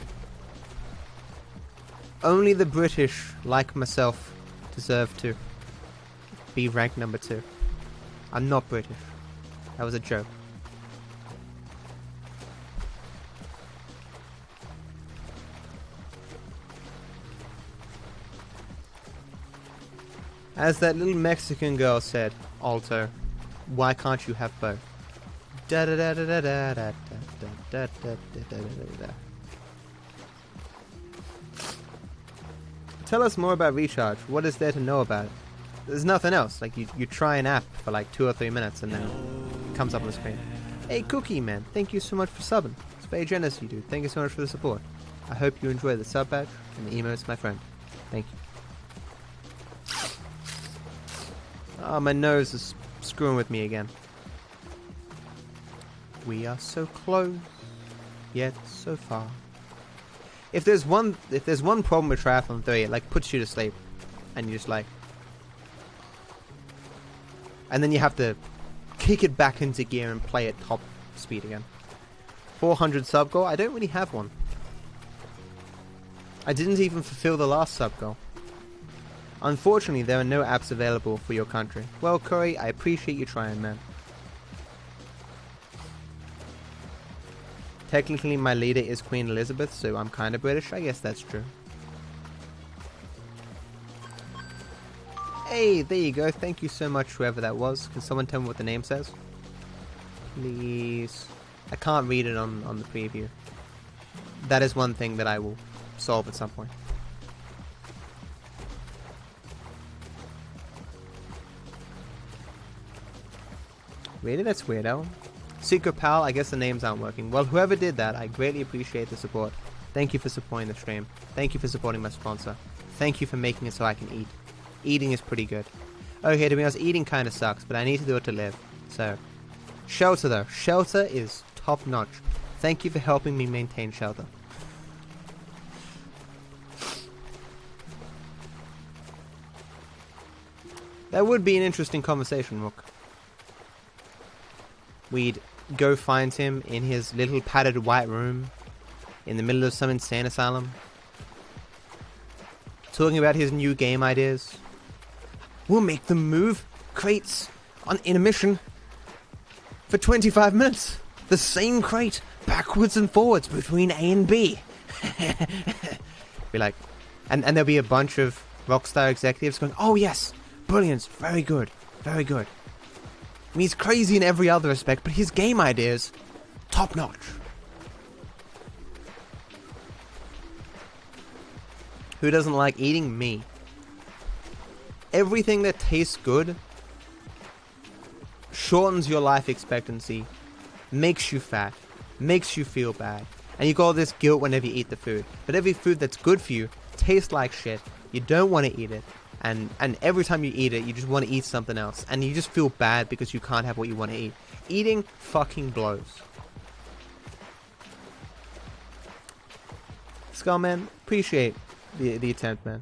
Only the British, like myself, deserve to be ranked number 2. I'm not British. That was a joke. As that little Mexican girl said, Alto, why can't you have both? Da da da da da da da da da da da da. Tell us more about Recharge. What is there to know about it? There's nothing else. Like, you try an app for like 2 or 3 minutes and then it comes up on the screen. Hey Cookie Man, thank you so much for subbing. It's very generous of you, dude. Thank you so much for the support. I hope you enjoy the sub badge and the emotes, my friend. Thank you. Oh, my nose is screwing with me again. We are so close, yet so far. If there's one problem with Triathlon 3, it like puts you to sleep, and you just like, and then you have to kick it back into gear and play at top speed again. 400 sub goal? I don't really have one. I didn't even fulfill the last sub goal. Unfortunately, there are no apps available for your country. Well, Corey, I appreciate you trying, man. Technically, my leader is Queen Elizabeth, so I'm kind of British. I guess that's true. Hey, there you go. Thank you so much, whoever that was. Can someone tell me what the name says? Please. I can't read it on the preview. That is one thing that I will solve at some point. Really? That's weird, Ellen. Secret Pal, I guess the names aren't working. Well, whoever did that, I greatly appreciate the support. Thank you for supporting the stream. Thank you for supporting my sponsor. Thank you for making it so I can eat. Eating is pretty good. Okay, to be honest, eating kind of sucks, but I need to do it to live. So, shelter though. Shelter is top notch. Thank you for helping me maintain shelter. That would be an interesting conversation, Rook. We'd go find him in his little padded white room in the middle of some insane asylum, talking about his new game ideas. We'll make them move crates in a mission for 25 minutes. The same crate backwards and forwards between A and B. Be like, and there'll be a bunch of Rockstar executives going, oh yes, brilliant, very good, very good. I mean, he's crazy in every other respect, but his game ideas, top notch. Who doesn't like eating? Me. Everything that tastes good shortens your life expectancy, makes you fat, makes you feel bad, and you got all this guilt whenever you eat the food. But every food that's good for you tastes like shit. You don't want to eat it. And every time you eat it, you just want to eat something else. And you just feel bad because you can't have what you want to eat. Eating fucking blows. Skullman, appreciate the attempt, man.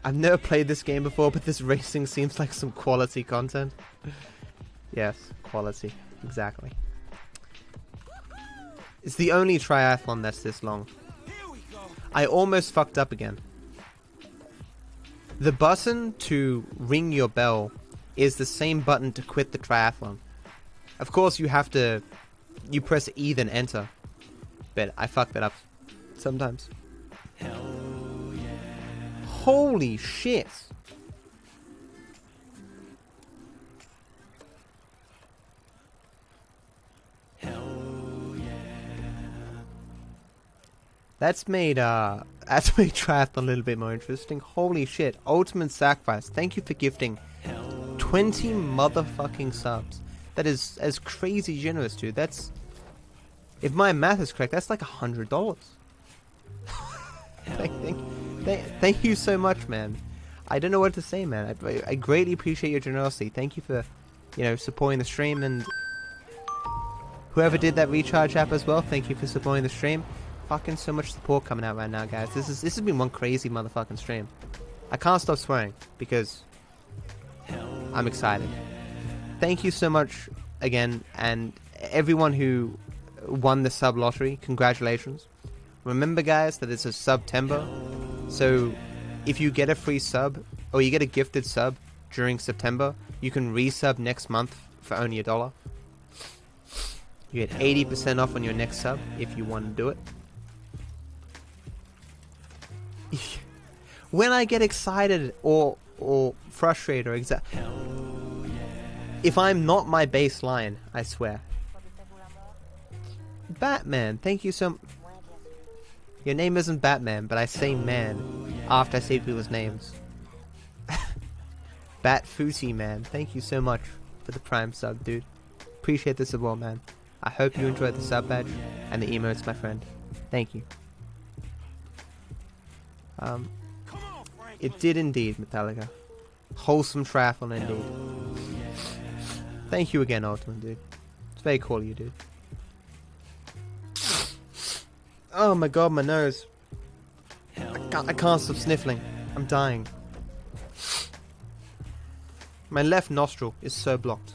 I've never played this game before, but this racing seems like some quality content. Yes, quality. Exactly. It's the only triathlon that's this long. I almost fucked up again. The button to ring your bell is the same button to quit the triathlon. Of course, you press E then enter. But I fucked that up sometimes. Hell yeah. Holy shit. Hell yeah. That's made triathlon a little bit more interesting. Holy shit. Ultimate Sacrifice. Thank you for gifting 20 motherfucking subs. That is as crazy generous, dude. That's, if my math is correct, that's like $100. Thank you so much, man. I don't know what to say, man. I greatly appreciate your generosity. Thank you for, supporting the stream, and whoever did that recharge app as well. Thank you for supporting the stream. Fucking so much support coming out right now, guys. This has been one crazy motherfucking stream. I can't stop swearing because I'm excited. Thank you so much again, and everyone who won the sub lottery, congratulations. Remember, guys, that it's a September, so if you get a free sub or you get a gifted sub during September, you can resub next month for only $1. You get 80% off on your next sub if you want to do it. When I get excited or frustrated or if I'm not my baseline, I swear. Batman, thank you so. Your name isn't Batman, but I say man after I say people's names. Bat Footy Man, thank you so much for the Prime sub, dude. Appreciate the support, man. I hope you enjoyed the sub badge and the emotes, my friend. Thank you. It did indeed, Metallica. Wholesome triathlon indeed. Thank you again, Ultimate, dude. It's very cool of you, dude. Oh my god, my nose. I can't stop sniffling. I'm dying. My left nostril is so blocked.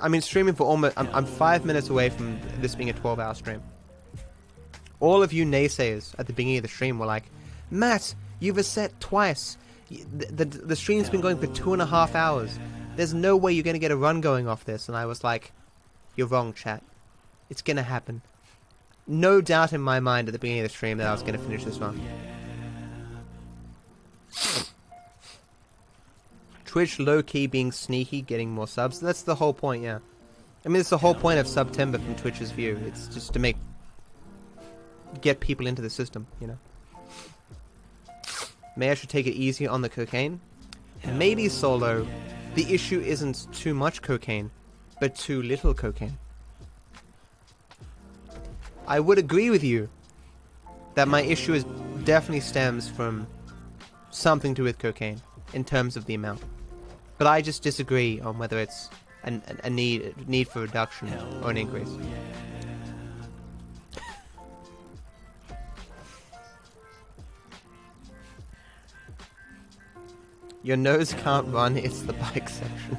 I mean, streaming for almost... I'm 5 minutes away from this being a 12-hour stream. All of you naysayers at the beginning of the stream were like, Matt, you've reset twice. The stream's been going for 2.5 hours. There's no way you're going to get a run going off this. And I was like, you're wrong, chat. It's going to happen. No doubt in my mind at the beginning of the stream that I was going to finish this run. Twitch low-key being sneaky, getting more subs. That's the whole point, yeah. I mean, it's the whole point of September from Twitch's view. It's just to get people into the system, Maybe I should take it easy on the cocaine. Maybe, Solo, the issue isn't too much cocaine, but too little cocaine. I would agree with you that my issue definitely stems from something to do with cocaine in terms of the amount. But I just disagree on whether it's a need for reduction or an increase. Your nose can't run, it's the bike section.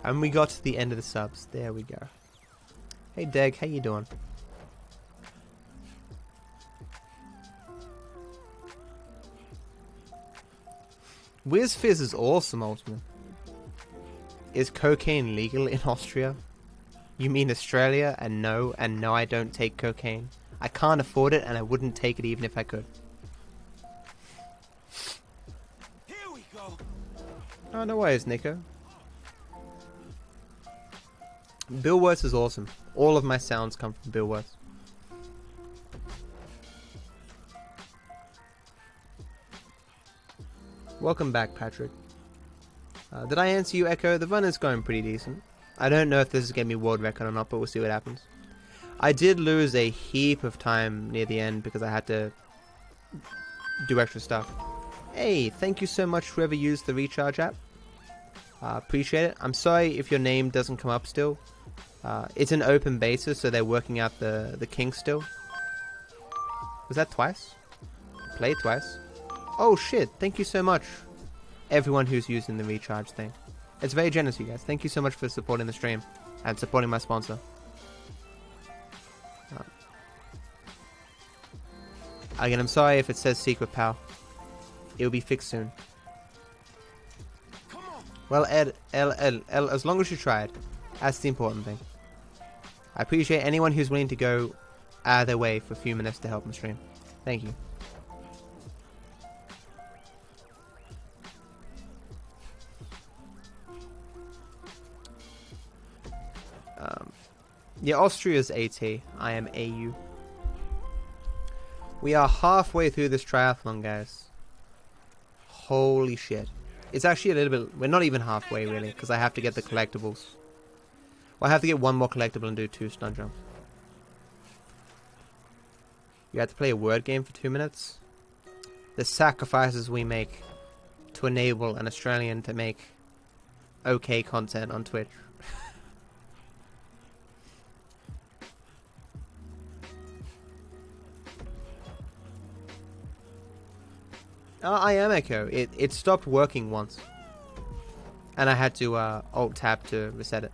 And we got to the end of the subs. There we go. Hey Deg, how you doing? WizFizz is awesome, Ultimate. Is cocaine legal in Austria? You mean Australia? And no, I don't take cocaine. I can't afford it, and I wouldn't take it even if I could. Here we go. Oh, no worries, Nico. Bill Wirtz is awesome. All of my sounds come from Bill Wirtz. Welcome back, Patrick. Did I answer you, Echo? The run is going pretty decent. I don't know if this is going to be world record or not, but we'll see what happens. I did lose a heap of time near the end because I had to do extra stuff. Hey, thank you so much whoever used the recharge app. Appreciate it. I'm sorry if your name doesn't come up still. It's an open beta, so they're working out the kinks still. Was that twice? Play twice. Oh shit, thank you so much, everyone who's using the recharge thing. It's very generous, you guys. Thank you so much for supporting the stream and supporting my sponsor. Again, I'm sorry if it says secret pal. It will be fixed soon. Well, Ed, as long as you tried, that's the important thing. I appreciate anyone who's willing to go out of their way for a few minutes to help the stream. Thank you. Yeah, Austria's AT. I am AU. We are halfway through this triathlon, guys. Holy shit. It's actually a little bit... We're not even halfway, really, because I have to get the collectibles. Well, I have to get one more collectible and do 2 stunt jumps. You have to play a word game for 2 minutes. The sacrifices we make to enable an Australian to make okay content on Twitch. I am Echo. It stopped working once. And I had to Alt-Tab to reset it.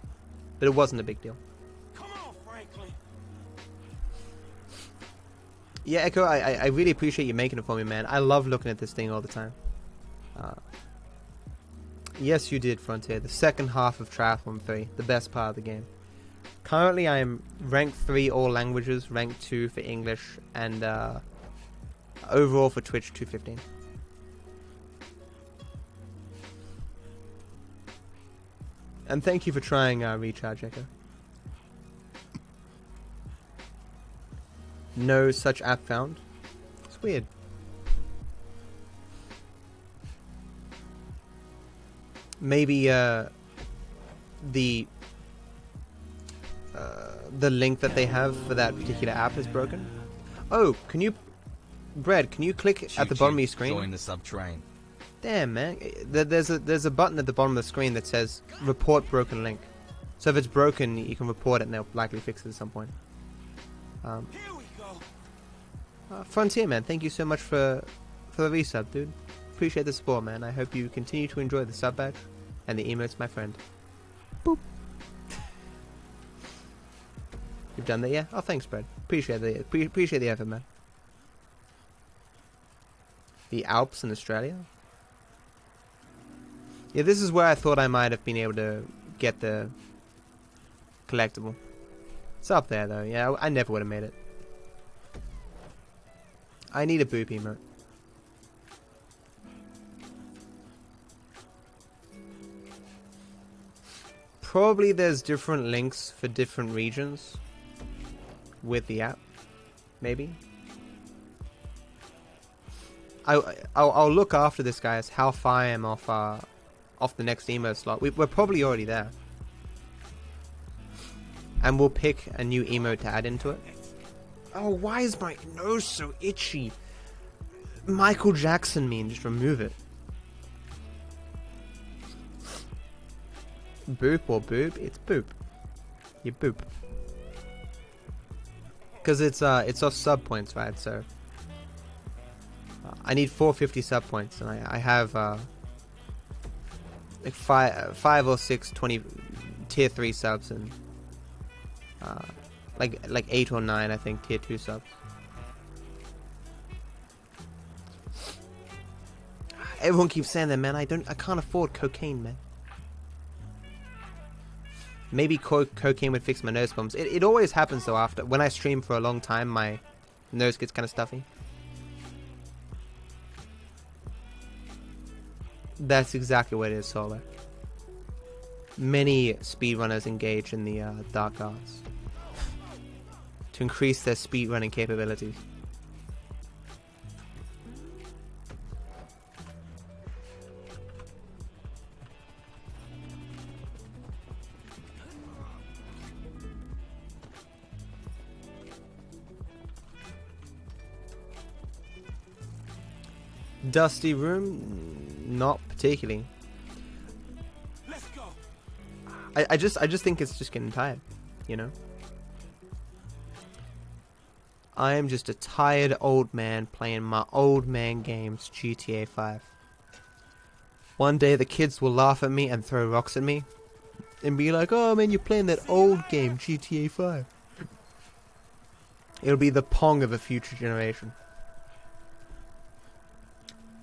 But it wasn't a big deal. Come on, Franklin. Yeah, Echo, I really appreciate you making it for me, man. I love looking at this thing all the time. Yes, you did, Frontier. The second half of Triathlon 3. The best part of the game. Currently, I am rank 3 all languages, rank 2 for English, and overall for Twitch 215. And thank you for trying Recharge, Echo. No such app found. It's weird. Maybe the link that they have for that particular app is broken. Oh, can you, Brad? Can you click at the bottom of your screen? Join the sub train. Damn, man. There's a button at the bottom of the screen that says report broken link. So if it's broken, you can report it and they'll likely fix it at some point. Here we go. Frontier, man, thank you so much for the resub, dude. Appreciate the support, man. I hope you continue to enjoy the sub badge and the emotes, my friend. Boop. You've done that, yeah? Oh, thanks, Brad. Appreciate the effort, man. The Alps in Australia? Yeah, this is where I thought I might have been able to get the collectible. It's up there, though. Yeah, I never would have made it. I need a boop emote. Probably there's different links for different regions with the app. Maybe. I'll look after this, guys, how far I am off the next emote slot. We're probably already there. And we'll pick a new emote to add into it. Oh, why is my nose so itchy? Michael Jackson me and just remove it. Boop or boob? It's boop. You boop. Because it's off sub points, right? So I need 450 sub points, and I have like 5 or 6 20 tier 3 subs, and like 8 or 9 I think tier 2 subs. Everyone keeps saying that, man. I can't afford cocaine, man. Maybe cocaine would fix my nose problems. It always happens though. After when I stream for a long time, my nose gets kind of stuffy. That's exactly what it is, Solar. Many speedrunners engage in the dark arts to increase their speedrunning capabilities. Dusty room? Not particularly. Let's go. I just think it's just getting tired, you know? I am just a tired old man playing my old man games, GTA 5. One day the kids will laugh at me and throw rocks at me and be like, oh man, you're playing that old game, GTA 5. It'll be the Pong of a future generation.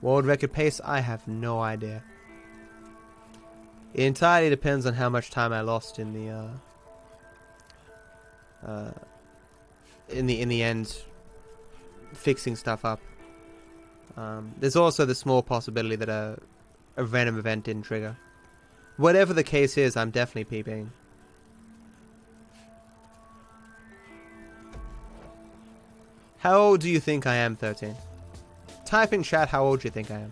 World record pace? I have no idea. It entirely depends on how much time I lost in the end fixing stuff up. There's also the small possibility that a random event didn't trigger. Whatever the case is, I'm definitely PBing. How old do you think I am, 13? Type in chat how old you think I am.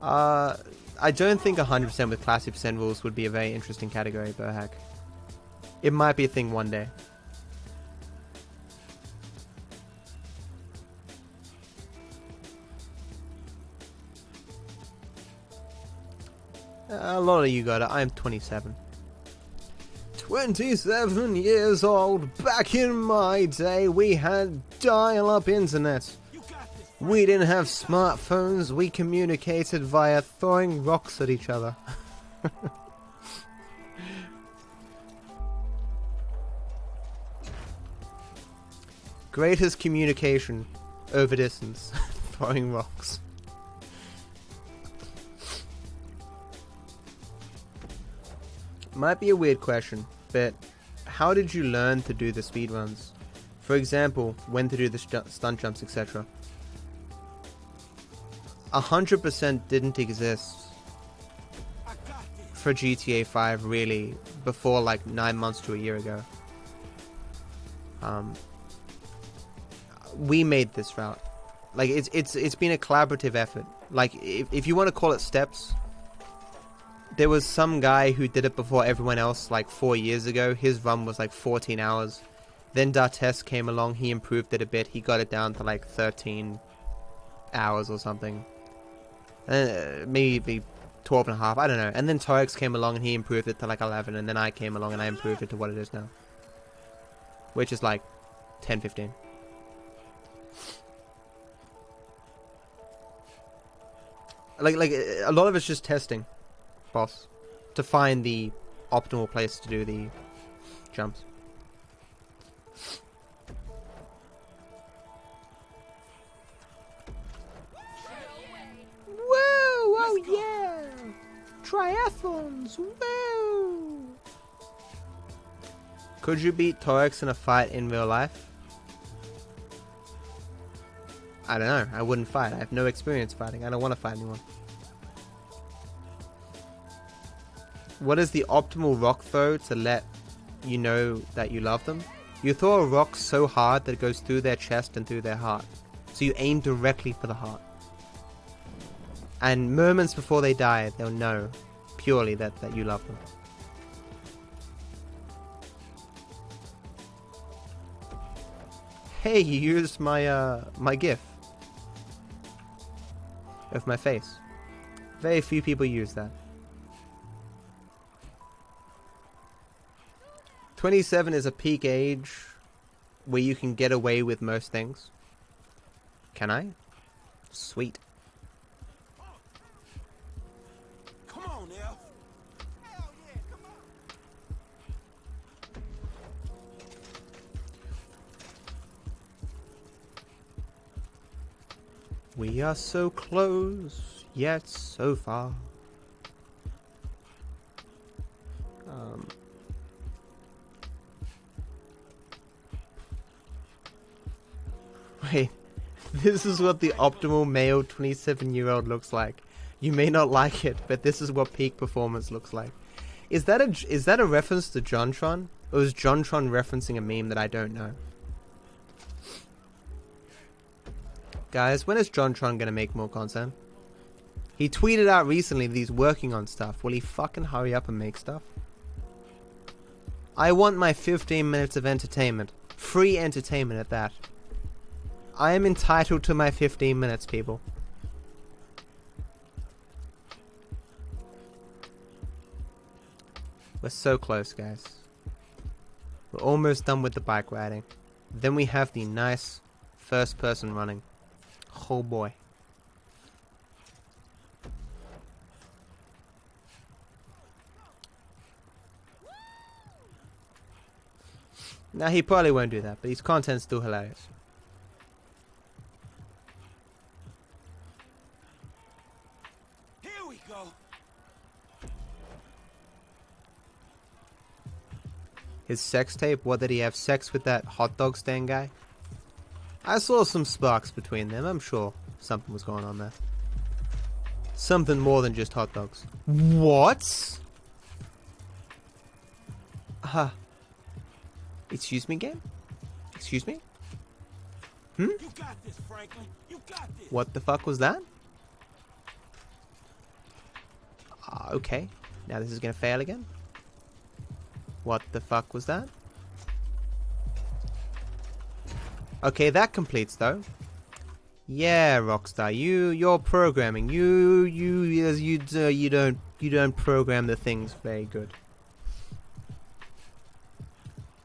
I don't think 100% with classy percent rules would be a very interesting category, Burhack. It might be a thing one day. A lot of you got it. I'm 27. 27 years old. Back in my day, we had dial-up internet. We didn't have smartphones. We communicated via throwing rocks at each other. Greatest communication over distance. Throwing rocks. Might be a weird question, but how did you learn to do the speedruns? For example, when to do the stunt jumps, etc. 100% didn't exist for GTA 5 really before like 9 months to a year ago. We made this route. Like it's been a collaborative effort. Like if you want to call it steps, there was some guy who did it before everyone else like 4 years ago. His run was like 14 hours. Then Dartes came along, he improved it a bit. He got it down to like 13 hours or something. Maybe 12 and a half, I don't know. And then Torex came along and he improved it to like 11. And then I came along and I improved it to what it is now. Which is like 10, 15. Like a lot of it's just testing, boss, to find the optimal place to do the jumps. Woo! Oh yeah! Triathlons! Woo! Could you beat Torex in a fight in real life? I don't know. I wouldn't fight. I have no experience fighting. I don't want to fight anyone. What is the optimal rock throw to let you know that you love them? You throw a rock so hard that it goes through their chest and through their heart. So you aim directly for the heart. And moments before they die, they'll know purely that you love them. Hey, you used my my GIF of my face. Very few people use that. 27 is a peak age where you can get away with most things. Can I? Sweet. Come on, F. Hell yeah, come on. We are so close, yet so far. Wait, this is what the optimal male 27-year-old looks like. You may not like it, but this is what peak performance looks like. Is that a reference to JonTron? Or is JonTron referencing a meme that I don't know? Guys, when is JonTron gonna make more content? He tweeted out recently that he's working on stuff. Will he fucking hurry up and make stuff? I want my 15 minutes of entertainment. Free entertainment at that. I am entitled to my 15 minutes, people. We're so close, guys. We're almost done with the bike riding. Then we have the nice first person running. Oh boy. Now he probably won't do that, but his content's still hilarious. Here we go. His sex tape, what, did he have sex with that hot dog stand guy? I saw some sparks between them, I'm sure something was going on there. Something more than just hot dogs. What? Excuse me, game? Excuse me? You got this, Franklin. You got this. What the fuck was that? Okay. Now this is gonna fail again. What the fuck was that? Okay, that completes though. Yeah, Rockstar, you're programming. You don't program the things very good.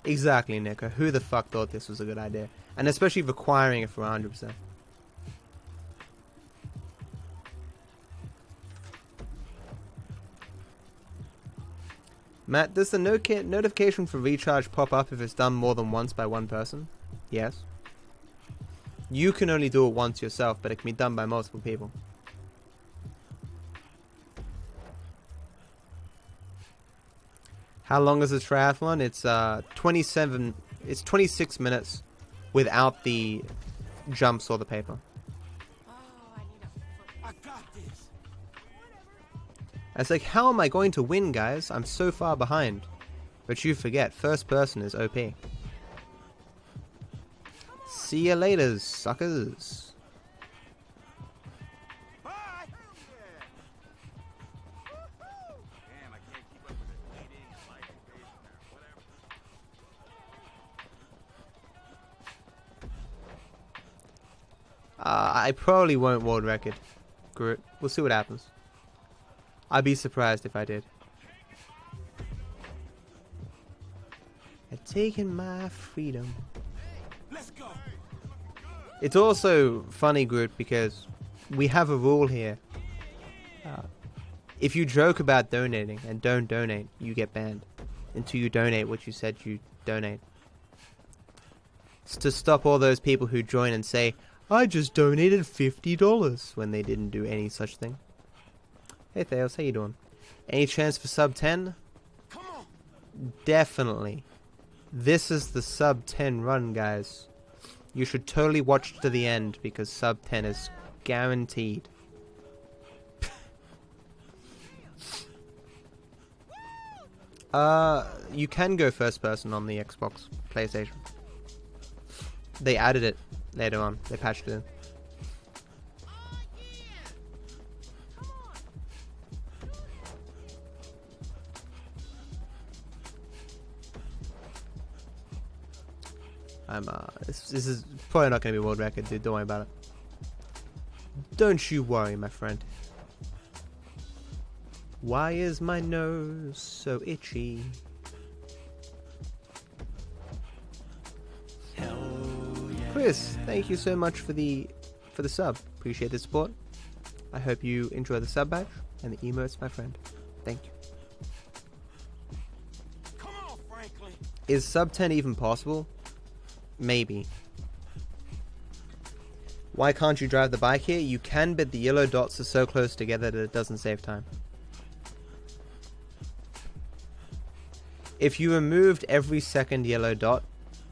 Exactly, Nico. Who the fuck thought this was a good idea? And especially requiring it for 100%. Matt, does the notification for recharge pop up if it's done more than once by one person? Yes. You can only do it once yourself, but it can be done by multiple people. How long is the triathlon? It's 26 minutes without the jumps or the paper. I got this. It's like, how am I going to win, guys? I'm so far behind. But you forget, first person is OP. See you later, suckers. I probably won't world record, Groot. We'll see what happens. I'd be surprised if I did. I've taken my freedom. Let's go. It's also funny, Groot, because we have a rule here. If you joke about donating and don't donate, you get banned until you donate what you said you donate. It's to stop all those people who join and say, I just donated $50 when they didn't do any such thing. Hey Theos, how you doing? Any chance for sub 10? Come on. Definitely. This is the sub 10 run, guys. You should totally watch to the end because sub 10 is guaranteed. You can go first person on the Xbox, PlayStation. They added it later on. They patched it in. This is probably not going to be world record, dude. Don't worry about it. Don't you worry, my friend. Why is my nose so itchy? Chris, thank you so much for the sub. Appreciate the support. I hope you enjoy the sub badge and the emotes, my friend. Thank you. Come on, Franklin. Is sub 10 even possible? Maybe. Why can't you drive the bike here? You can, but the yellow dots are so close together that it doesn't save time. If you removed every second yellow dot,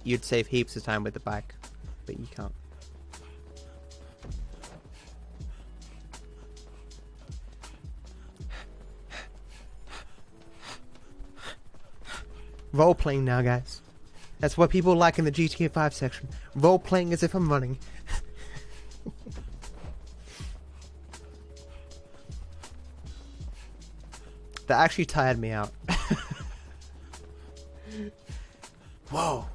you'd save heaps of time with the bike. But you can't. Role-playing now, guys. That's what people like in the GTA 5 section. Role-playing as if I'm running. That actually tired me out. Whoa.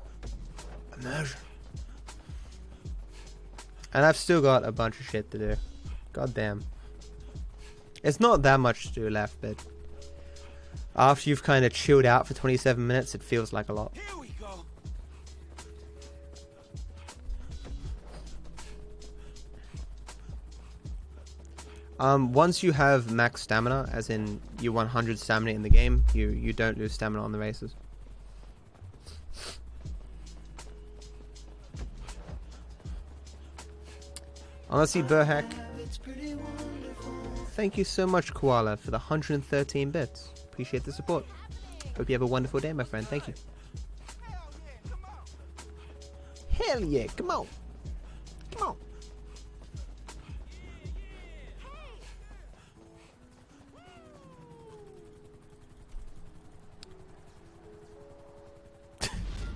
Immersion. And I've still got a bunch of shit to do. God damn. It's not that much to do left, but After you've kind of chilled out for 27 minutes, it feels like a lot. Here we go. Once you have max stamina, as in you 100 stamina in the game, you don't lose stamina on the races. Honestly, Burhack, thank you so much, Koala, for the 113 bits. Appreciate the support. Hope you have a wonderful day, my friend. Thank you. Hell yeah, come on. Come on.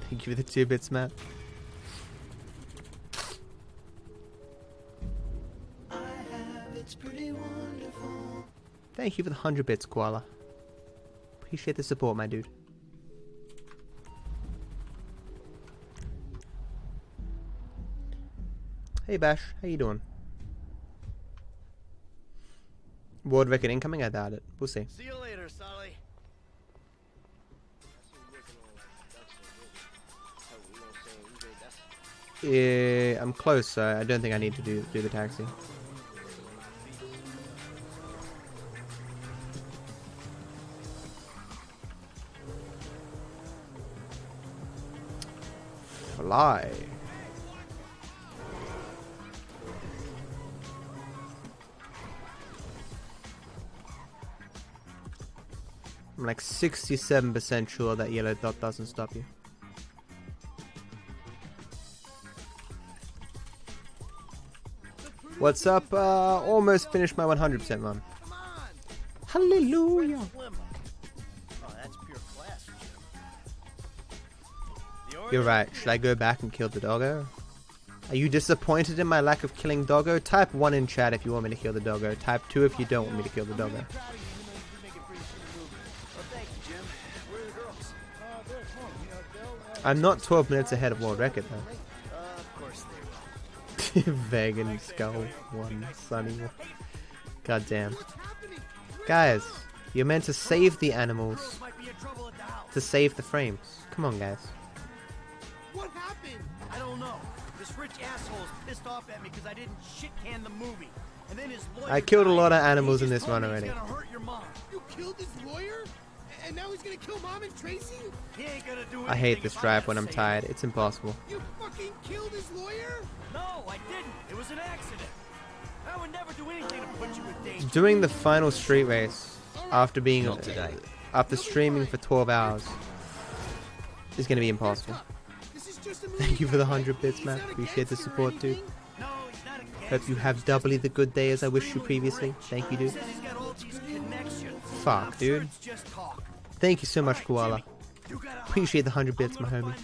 Thank you for the 2 bits, Matt. Thank you for the 100 bits, Koala. Appreciate the support, my dude. Hey Bash, how you doing? World record incoming? I doubt it. We'll see. See you later, Sully. Yeah, I'm close, so I don't think I need to do the taxi. Fly. I'm like 67% sure that yellow dot doesn't stop you. What's up? Almost finished my 100% run. Hallelujah. You're right. Should I go back and kill the doggo? Are you disappointed in my lack of killing doggo? Type 1 in chat if you want me to kill the doggo. Type 2 if you don't want me to kill the doggo. I'm not 12 minutes ahead of world record though. Of course they will. Vegan skull 1 sunny 1. God damn. Guys, you're meant to save the animals to save the frames. Come on, guys. What happened? I don't know. This rich asshole's pissed off at me because I didn't shit can the movie. And then his lawyer I killed a lot of died, animals and in he this just run told me already. he's gonna hurt your mom. You killed his lawyer? And now he's gonna kill Mom and Tracy? He ain't gonna do anything. I hate this if I drive gotta when I'm save tired. him. It's impossible. You fucking killed his lawyer? No, I didn't. It was an accident. I would never do anything to put you in danger. Doing the final street race after being Not today. after streaming for 12 hours is going to be impossible. Thank you for the 100 bits, Matt. Appreciate the support, dude. Hope you have doubly the good day as I wished you previously. Thank you, dude. Fuck, dude. Thank you so much, Koala. Appreciate the 100 bits, my homie.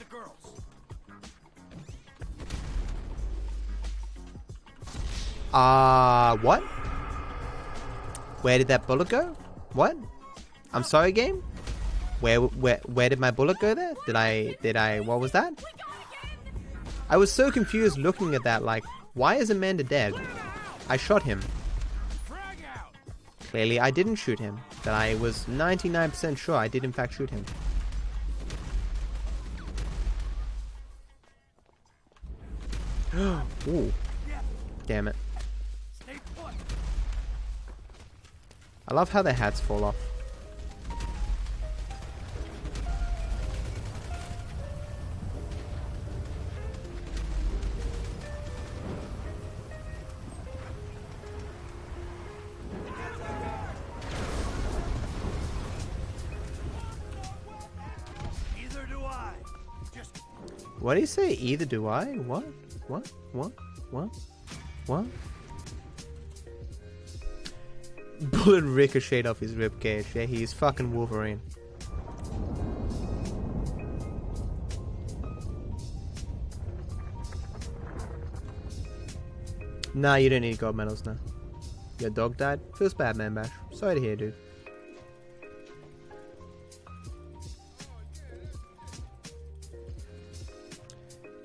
What? Where did that bullet go? What? I'm sorry, game? Where did my bullet go there? Did I, what was that? I was so confused looking at that, like, why is Amanda dead? I shot him. Clearly I didn't shoot him, but I was 99% sure I did in fact shoot him. Ooh. Damn it. I love how their hats fall off. Either do I. What do you say? Either do I? What? What? What? What? What? Bullet ricocheted off his ribcage. Yeah, he's fucking Wolverine. Nah, you don't need gold medals now. Your dog died? Feels bad, man, Bash. Sorry to hear, dude.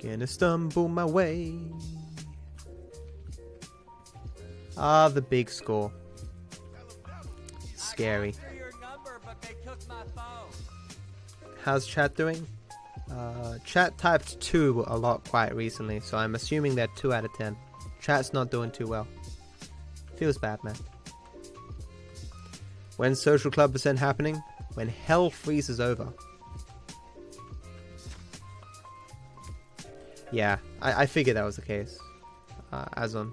Gonna stumble my way. Ah, the big score. Scary. Your number, but they took my How's chat doing? Chat typed 2 a lot quite recently, so I'm assuming they're 2 out of 10. Chat's not doing too well. Feels bad, man. When's Social Club % happening? When hell freezes over. Yeah, I figured that was the case. Azon.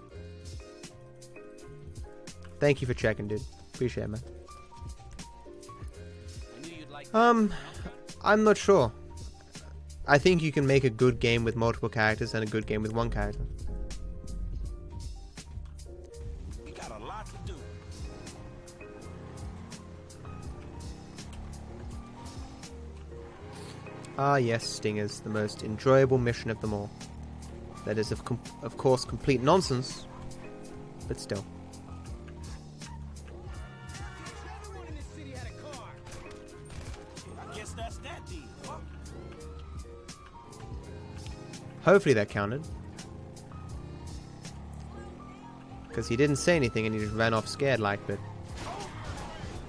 Thank you for checking, dude. Appreciate it, man. I'm not sure. I think you can make a good game with multiple characters and a good game with one character. We got a lot to do. Ah yes, Stingers, the most enjoyable mission of them all. That is of course complete nonsense, but still. I guess that's that deal. Huh? Hopefully that counted. Because he didn't say anything and he just ran off scared like, but...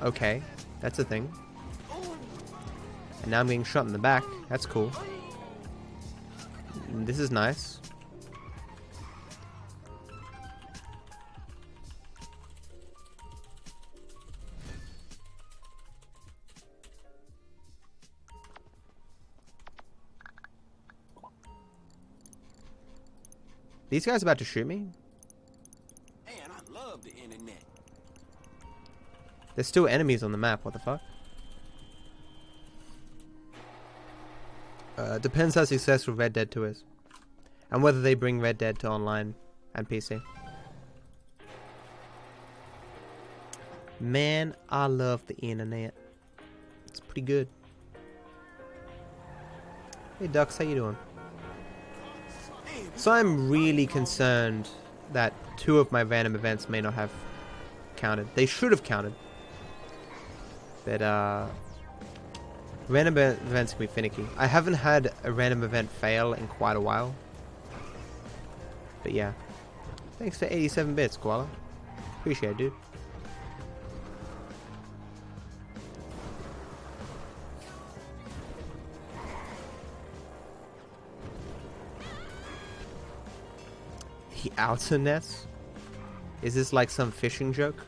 Okay, that's a thing. And now I'm getting shot in the back. That's cool. This is nice. These guys about to shoot me? Man, I love the internet. There's still enemies on the map, what the fuck? Depends how successful Red Dead 2 is. And whether they bring Red Dead to online and PC. Man, I love the internet. It's pretty good. Hey Ducks, how you doing? So I'm really concerned that 2 of my random events may not have counted. They should have counted. But random events can be finicky. I haven't had a random event fail in quite a while. But yeah. Thanks for 87 bits, Koala. Appreciate it, dude. The outer net? Is this like some fishing joke?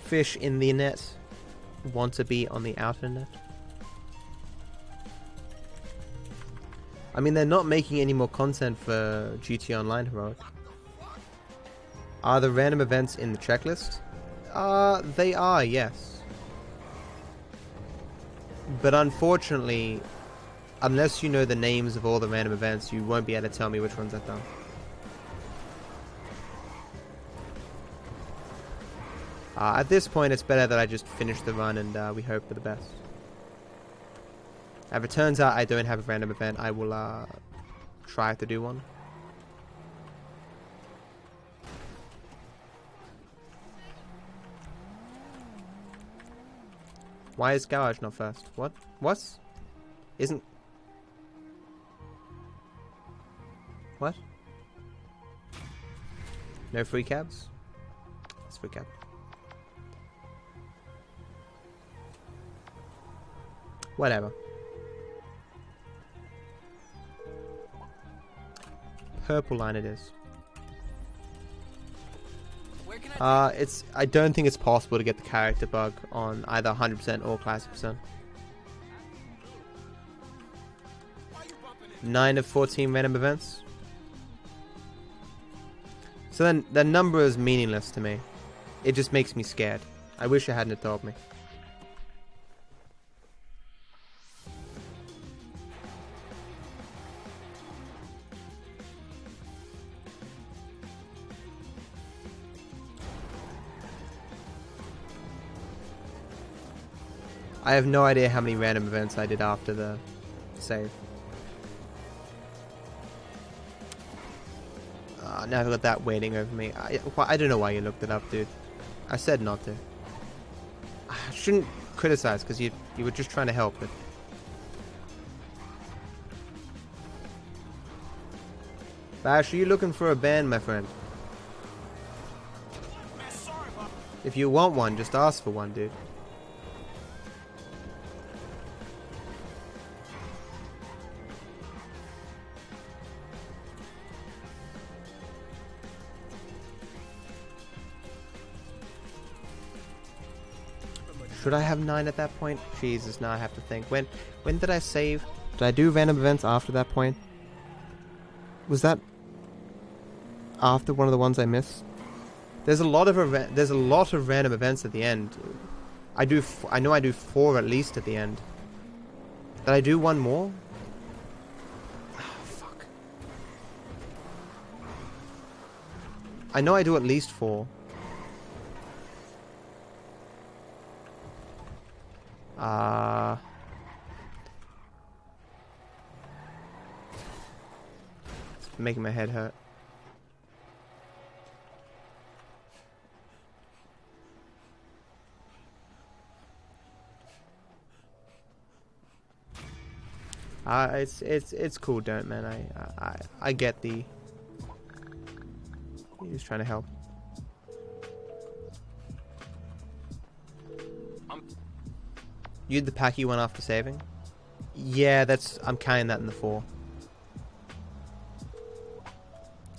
Fish in the net want to be on the outer net? I mean, they're not making any more content for GT Online Heroic. Are the random events in the checklist? They are, yes. But unfortunately, unless you know the names of all the random events, you won't be able to tell me which ones I've done. At this point, it's better that I just finish the run and we hope for the best. If it turns out I don't have a random event, I will try to do one. Why is Garage not first? What? What? Isn't... What? No free cabs? It's free cab. Whatever. Purple line it is. I don't think it's possible to get the character bug on either 100% or classic percent. 9 of 14 random events. So then the number is meaningless to me. It just makes me scared. I wish you hadn't told me. I have no idea how many random events I did after the save. Now I've got that waiting over me. I don't know why you looked it up, dude. I said not to. I shouldn't criticize because you were just trying to help it. Bash, are you looking for a band, my friend? If you want one, just ask for one, dude. Should I have 9 at that point? Jesus, now I have to think. When did I save? Did I do random events after that point? Was that after one of the ones I missed? There's a lot of random events at the end. I know I do 4 at least at the end. Did I do one more? Oh, fuck. I know I do at least 4. It's making my head hurt. It's cool, don't man. I get the. He's trying to help. You did the packy one after saving? Yeah, I'm counting that in the 4.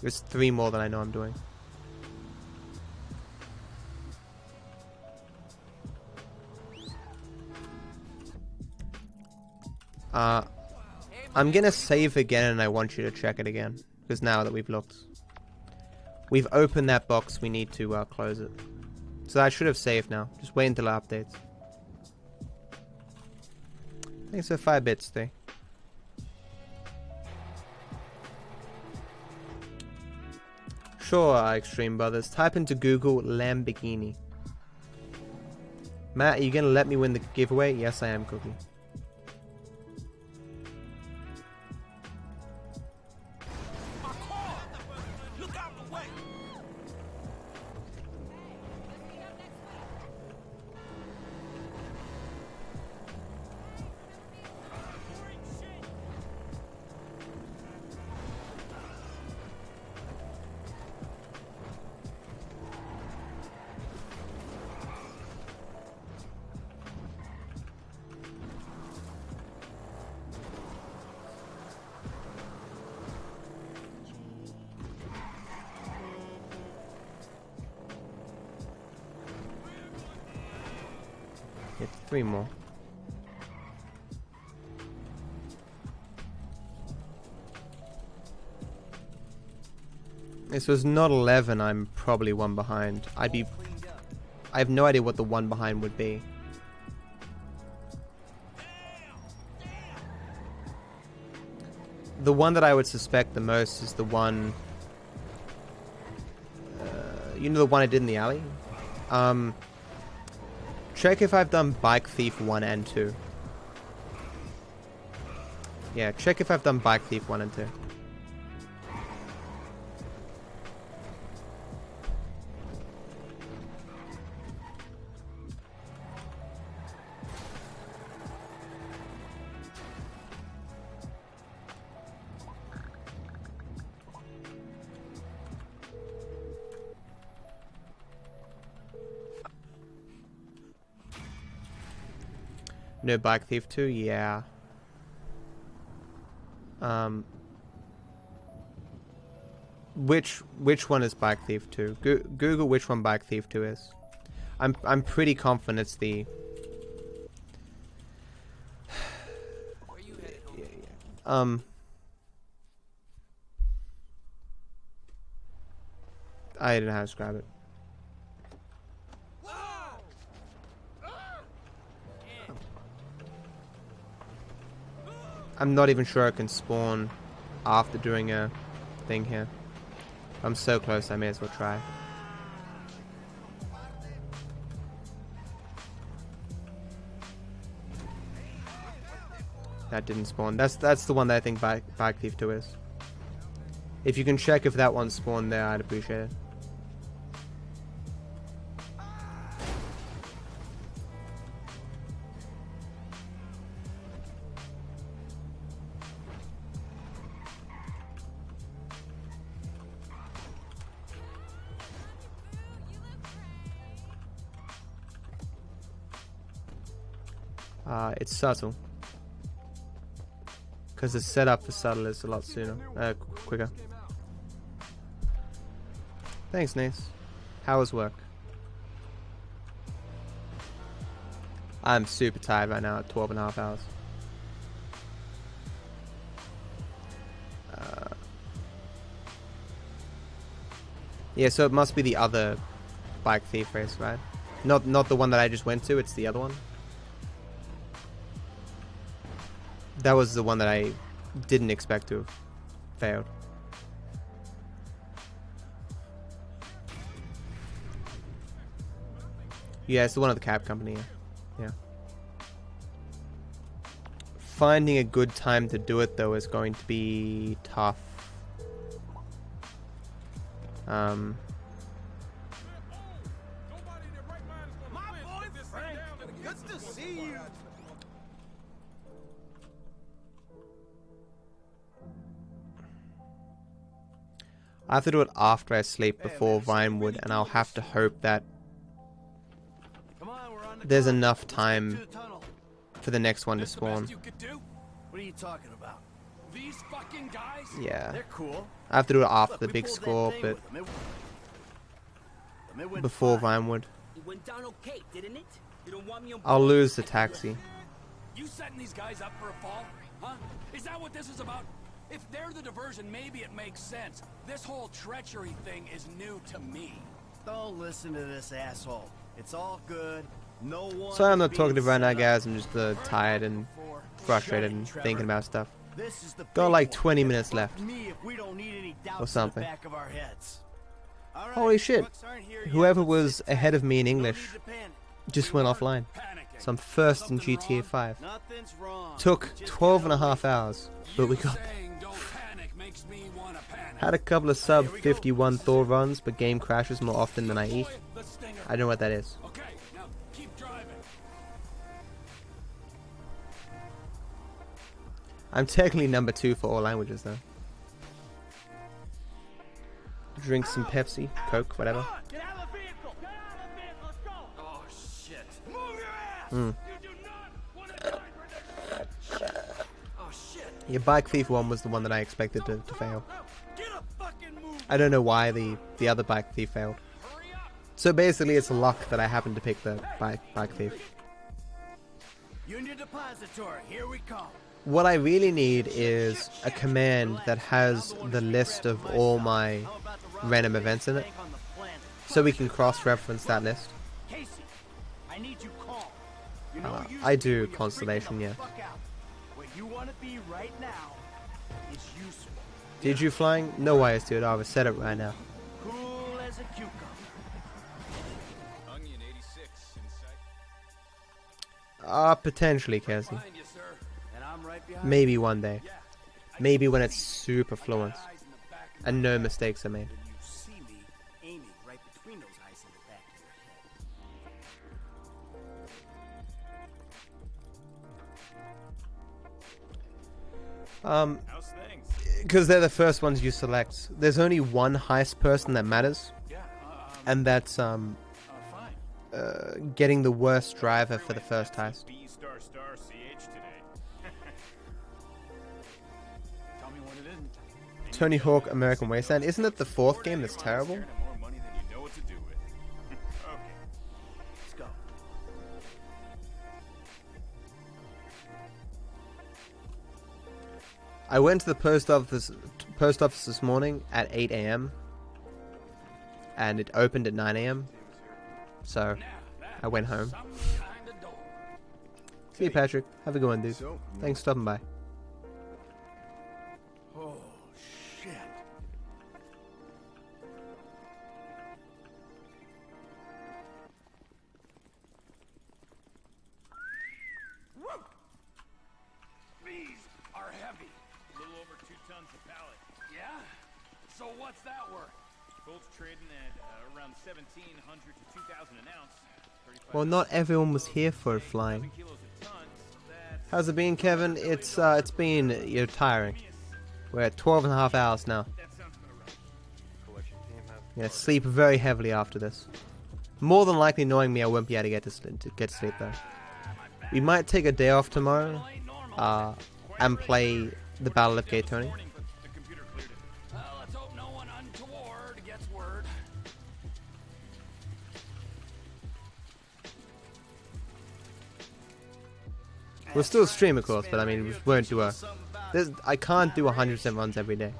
There's 3 more than I know I'm doing. I'm gonna save again and I want you to check it again. Because now that we've looked. We've opened that box, we need to close it. So I should have saved now. Just wait until it updates. Thanks for 5 bits, Stay. Sure, Extreme Brothers. Type into Google Lamborghini. Matt, are you gonna let me win the giveaway? Yes, I am, Cookie. It's 3 more. This was not 11, I'm probably 1 behind. I have no idea what the 1 behind would be. The one that I would suspect the most is the one... you know the one I did in the alley? Check if I've done Bike Thief 1 and 2. Yeah, check if I've done Bike Thief 1 and 2. No Bike Thief 2? Yeah. Which one is Bike Thief 2? Google which one Bike Thief 2 is. I'm pretty confident it's the... I didn't know how to describe it. I'm not even sure I can spawn after doing a thing here. I'm so close, I may as well try. That didn't spawn. That's the one that I think Bike Thief 2 is. If you can check if that one spawned there, I'd appreciate it. It's subtle. Because the setup for subtle is a lot sooner, quicker. Thanks, Nace. How was work? I'm super tired right now at 12.5 hours. Yeah, so it must be the other bike thief race, right? Not the one that I just went to, it's the other one. That was the one that I didn't expect to have failed. Yeah, it's the one at the cab company, yeah. Finding a good time to do it, though, is going to be tough. My boy Frank, good to see you. I have to do it after I sleep before Vinewood, and I'll have to hope that there's enough time for the next one to spawn. What are you talking about? These fucking guys? Yeah. They're cool. I have to do it after Look, the we big pulled that score, thing but with them. It went before fine. Vinewood. It went down okay, didn't it? You don't want me on I'll lose the taxi. You setting these guys up for a fall? Huh? Is that what this is about? If they're the diversion, maybe it makes sense. This whole treachery thing is new to me. Don't listen to this asshole. It's all good. No one. So I'm not is talking being right now, set guys. up. I'm just tired and frustrated and thinking about stuff. This is the Got big like one. 20 And minutes fuck left. me if we don't need any doubts Or something. in the back of our heads. All right, Holy shit. trucks aren't here yet. Whoever Let's was sit tight. ahead of me in No English need to panic. just went offline. So I'm first in GTA 5. Nothing's wrong. Took Just 12.5 hours, but we got Saying don't panic makes me wanna panic. had a couple of sub 51 Thor runs, but game crashes more often than I eat. The stinger. I don't know what that is. Okay, now keep driving. I'm technically number 2 for all languages though. Drink some Pepsi, Coke, whatever. Get out of the vehicle! Get out of the vehicle! Let's go! Oh shit. Move your ass! Mm. You do not want to die for this. Oh shit. Your bike thief one was the one that I expected to fail. Get a fucking move! I don't know why the other bike thief failed. So basically it's luck that I happened to pick the bike thief. Union Depository, here we come. What I really need is a command that has the list of all my random events in it, so we can cross-reference that list. Casey, I need you calm. You know you I should do when you're Constellation, freaking the yeah. fuck out. Where you want to be right now is useful. Did you flying? No way, dude. I was set up right now. Cool as a cucumber. Onion 86 in sight. Potentially, Casey. And I'm right behind Maybe one day. Maybe when it's super fluent and no mistakes are made. you. You see me aiming right between those eyes in the back of your head. How's things? Because they're the first ones you select. There's only one heist person that matters, and that's Fine. getting the worst driver for the first heist. B *** CH today. Tell me when it isn't. Tony Hawk American Wasteland. Isn't it the 4th game that's terrible? More money than you know what to do with. Okay. Let's go. I went to the post office this morning at 8 a.m. and it opened at 9 a.m. So I went home. See you, Patrick. Have a good one, dude. Thanks for stopping by. Oh, shit. These are heavy. A little over 2 tons a pallet. Yeah? So what's that worth? Bolt's trading at around 1,700 to 2,000 an ounce. Well, not everyone was here for flying. How's it been, Kevin? It's been tiring. We're at 12.5 hours now. Yeah, sleep very heavily after this. More than likely, knowing me, I won't be able to get to sleep though. We might take a day off tomorrow, and play the Battle of Gay Tony. Let's hope no one untoward gets word. We'll still stream, of course, but I mean, we won't do I can't do 100% runs every day.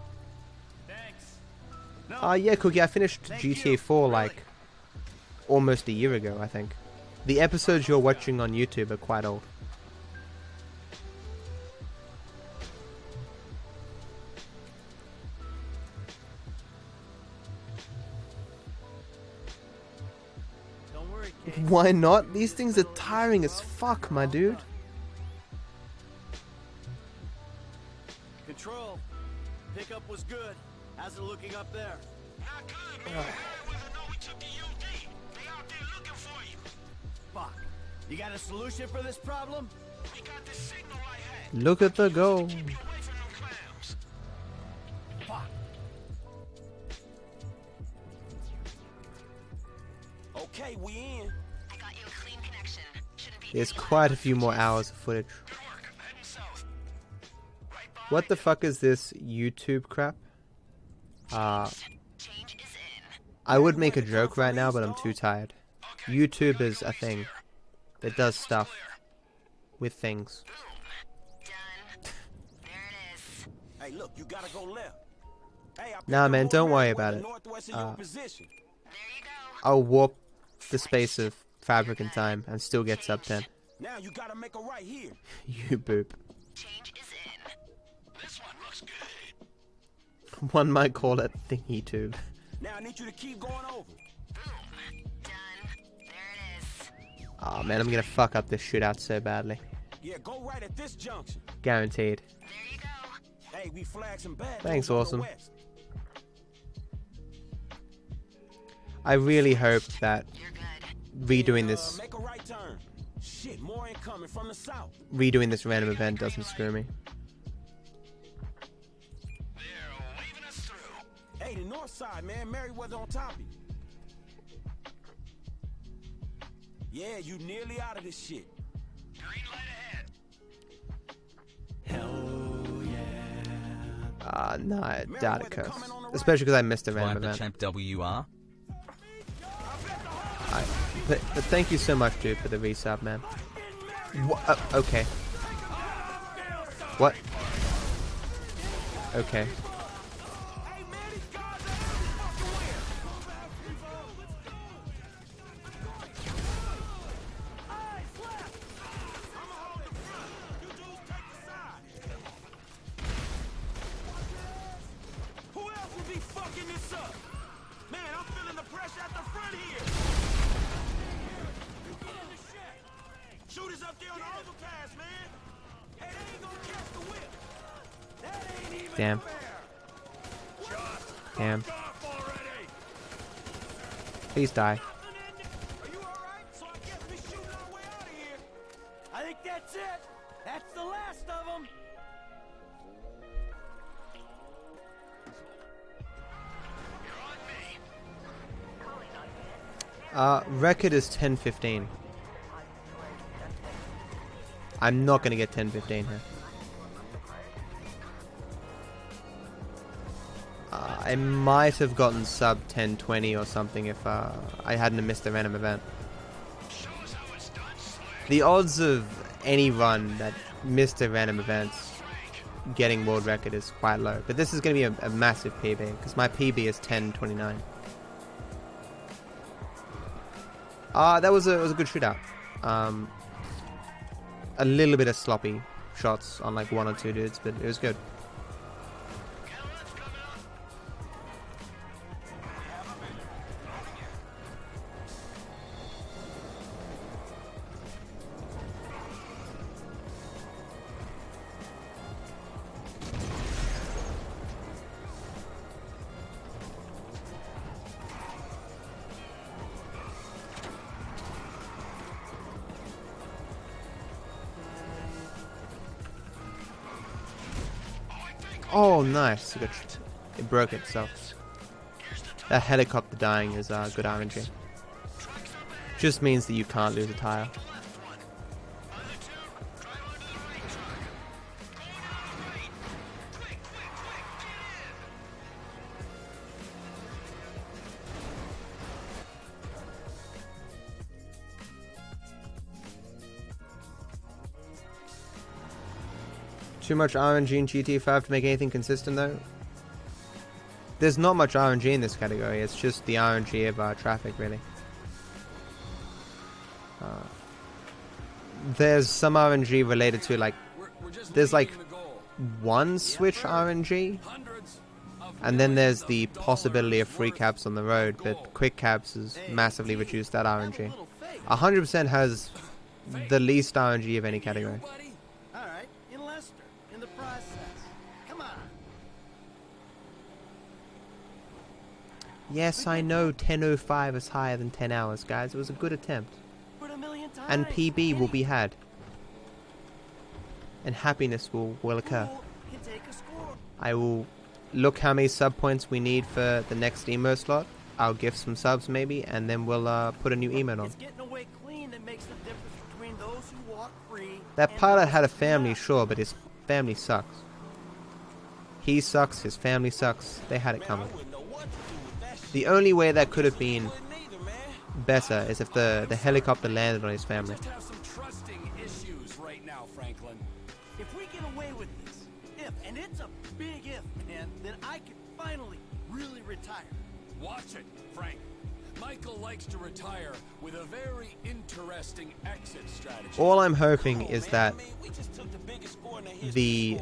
Yeah, Cookie, I finished GTA 4 like almost a year ago, I think. The episodes you're watching on YouTube are quite old. Don't worry, Why not? These things are tiring as fuck, my dude. Control. Pickup was good. How's it looking up there? Not good, man. We took the UD. They out there looking for you. Fuck. You got a solution for this problem? We got this signal I had. Look at the goal. Keep you away from them clowns. Fuck. Okay, we in. I got you a clean connection. Shouldn't be There's quite a few more hours of footage. What the fuck is this YouTube crap? I would make a joke right now, but I'm too tired. YouTube is a thing that does stuff with things. Hey, look, you gotta go left. Hey, Nah, man, don't worry about it. I'll warp the space of fabric and time and still get sub 10. Now you gotta make a right here. You boop. Change is in. This one looks good. One might call it thingy tube. Now I need you to keep going over. Oh man, I'm gonna fuck up this shootout so badly. Yeah, go right at this junction. Guaranteed. Hey, we flagged some bad. Thanks, awesome. I really hope that redoing this Make a right turn. Shit, more incoming from the south. redoing this random event doesn't screw me. Hey, the north side, man. Merriweather on top of you. Yeah, you nearly out of this shit. Green light ahead. No, I doubt it, Curse. Especially because I missed the random event. Champ WR. But thank you so much, dude, for the resub, man. Okay. What? Okay. Who else would be fucking this up? Man, I'm feeling the pressure at the front here. Shooters up there on the overpass, man. Hey, they ain't gonna catch the whip. That ain't even Damn. Damn. Please die. I think that's it. That's the last of them. Record is 10:15. I'm not gonna get 10:15 here. I might have gotten sub 10:20 or something if I hadn't missed the random event. The odds of any run that missed a random event getting world record is quite low, but this is going to be a massive PB because my PB is 10:29. That was a good shootout. A little bit of sloppy shots on like one or two dudes, but it was good. Oh, nice. It broke itself. That helicopter dying is good RNG. Just means that you can't lose a tire. Too much RNG in GTA 5 to make anything consistent though? There's not much RNG in this category, it's just the RNG of traffic really. There's some RNG related to like, there's like one switch RNG, and then there's the possibility of free cabs on the road, but quick cabs has massively reduced that RNG. 100% has the least RNG of any category. Alright, in Leicester, in the process. Come on. Yes, I know 10:05 is higher than 10 hours, guys. It was a good attempt. And PB will be had. And happiness will occur. I will look how many sub points we need for the next emo slot. I'll gift some subs maybe, and then we'll put a new emote on. That pilot had a family, sure, but his family sucks. He sucks, his family sucks. They had it coming. The only way that could have been better is if the helicopter landed on his family. Just have some trusting issues right now, Franklin. If we get away with this, and it's a big if, man, then I can finally really retire. Watch it, Frank. Michael likes to retire with a very interesting exit strategy. All I'm hoping is that the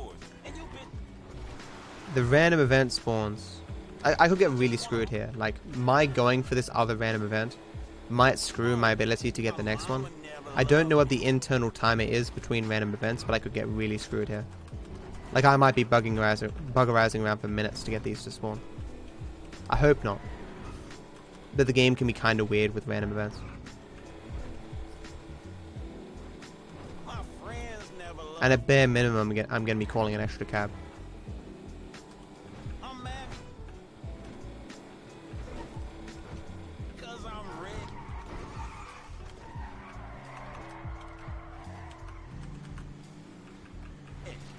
random event spawns. I could get really screwed here. Like, my going for this other random event might screw my ability to get the next one. I don't know what the internal timer is between random events, but I could get really screwed here. Like, I might be buggerizing around for minutes to get these to spawn. I hope not. But the game can be kind of weird with random events. And at bare minimum, I'm going to be calling an extra cab.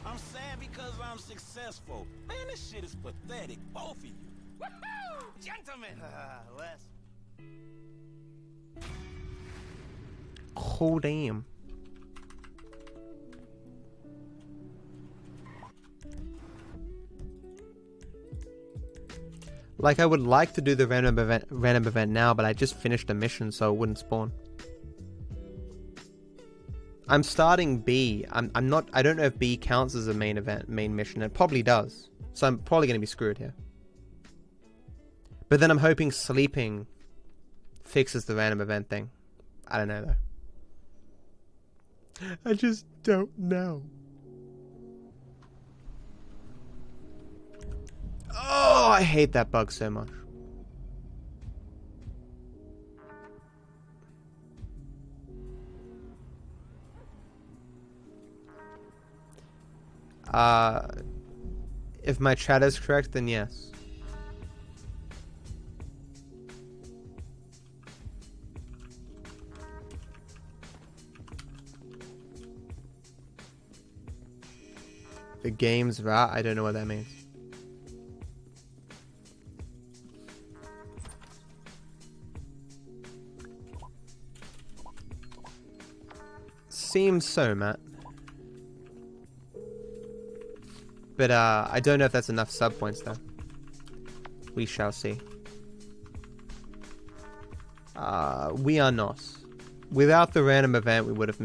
I'm sad because I'm successful. Man, this shit is pathetic. Both of you. Woohoo! Gentlemen! Les. Oh, damn. Like, I would like to do the random event now, but I just finished a mission, so it wouldn't spawn. I'm starting B. I don't know if B counts as a main mission. It probably does. So I'm probably going to be screwed here. But then I'm hoping sleeping fixes the random event thing. I don't know though. I just don't know. Oh, I hate that bug so much. If my chat is correct, then yes. The game's rat? I don't know what that means. Seems so, Matt. But I don't know if that's enough sub points though. We shall see. We are not. Without the random event, we would have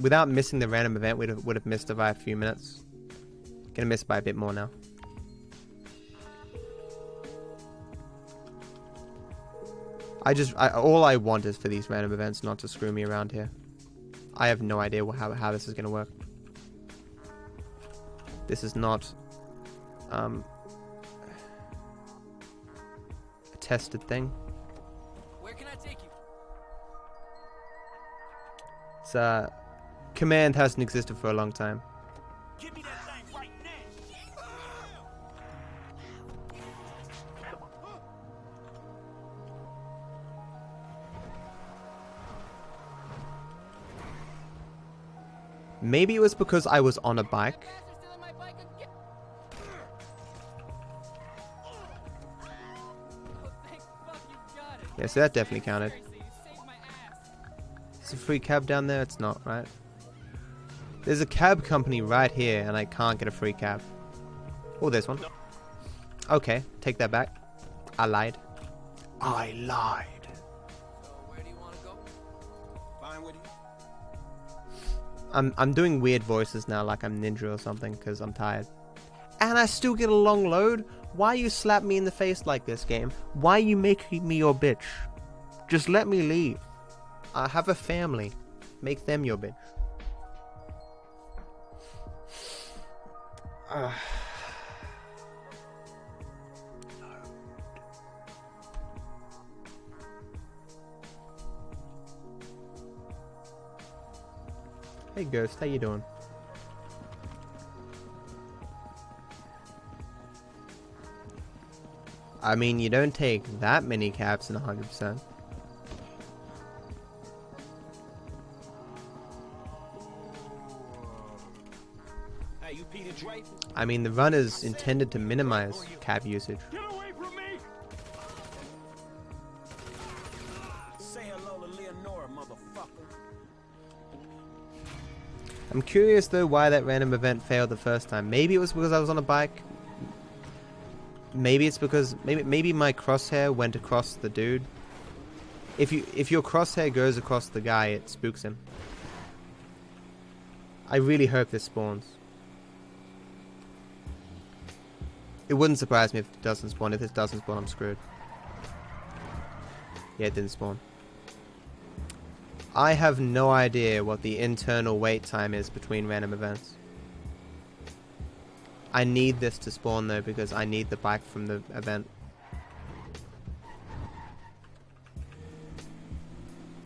without missing the random event, we would have missed it by a few minutes. Gonna miss by a bit more now. All I want is for these random events not to screw me around here. I have no idea how this is gonna work. This is not a tested thing. Where can I take you? It's command hasn't existed for a long time. Give me that thing right now. Maybe it was because I was on a bike. Yeah, so that definitely counted. It's a free cab down there? It's not, right? There's a cab company right here, and I can't get a free cab. Oh, there's one. Okay, take that back. I lied. I lied. So where do you want to go? Fine with you. I'm doing weird voices now, like I'm Ninja or something, because I'm tired. And I still get a long load? Why you slap me in the face like this, game? Why you making me your bitch? Just let me leave. I have a family. Make them your bitch. Hey Ghost, how you doing? I mean, you don't take that many caps in 100%. Hey, you Peter Drake? I mean, the run is intended to minimize cap usage. Get away from me! Say hello to Leonora, motherfucker. I'm curious though why that random event failed the first time. Maybe it was because I was on a bike. Maybe it's because maybe my crosshair went across the dude. If your crosshair goes across the guy, it spooks him. I really hope this spawns. It wouldn't surprise me if it doesn't spawn. If this doesn't spawn, I'm screwed. Yeah, it didn't spawn. I have no idea what the internal wait time is between random events. I need this to spawn though, because I need the bike from the event.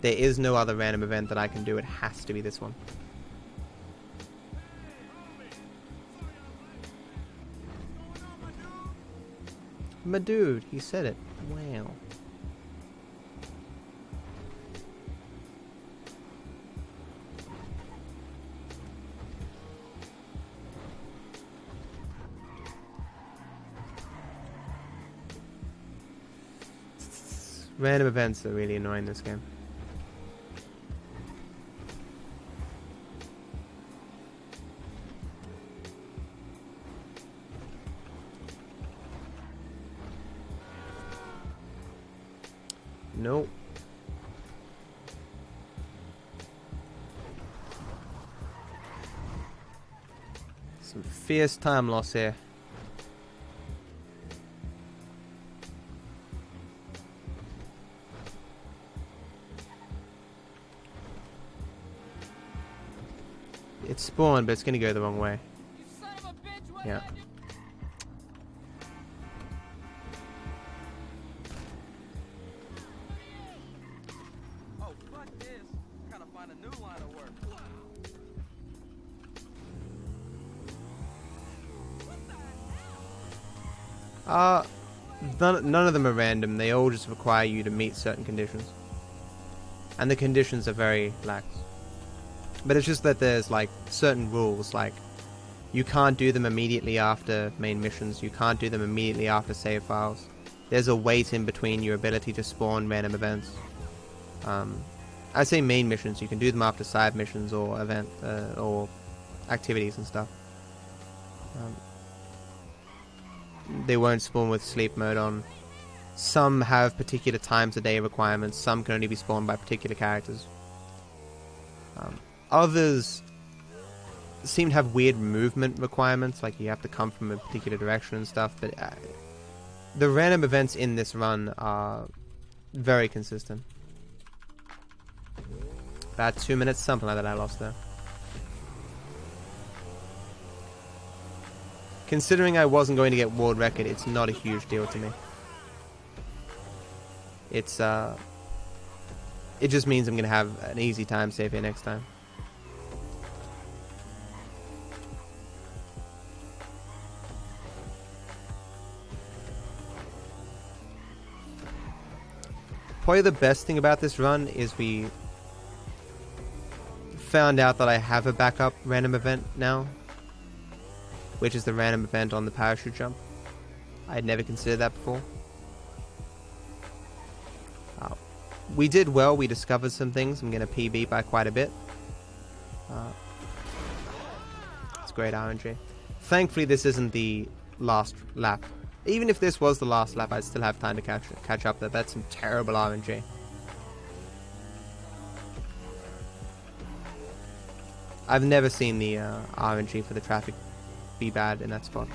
There is no other random event that I can do. It has to be this one. My dude, he said it. Wow. Random events are really annoying in this game. Nope. Some fierce time loss here. It's spawned, but it's gonna go the wrong way. Yeah. Oh, fuck this. Gotta find a new line of work. None of them are random. They all just require you to meet certain conditions. And the conditions are very lax. But it's just that there's like certain rules, like you can't do them immediately after main missions, you can't do them immediately after save files. There's a wait in between your ability to spawn random events. I say main missions, you can do them after side missions or event or activities and stuff. They won't spawn with sleep mode on. Some have particular times a day requirements, some can only be spawned by particular characters. Others seem to have weird movement requirements, like you have to come from a particular direction and stuff, but the random events in this run are very consistent. About 2 minutes, something like that I lost there. Considering I wasn't going to get world record, it's not a huge deal to me. It's it just means I'm going to have an easy time save here next time. Probably the best thing about this run is we found out that I have a backup random event now, which is the random event on the parachute jump. I had never considered that before. We did well, we discovered some things. I'm going to PB by quite a bit. great RNG. Thankfully, this isn't the last lap. Even if this was the last lap, I'd still have time to catch up there. That's some terrible RNG. I've never seen the RNG for the traffic be bad in that spot.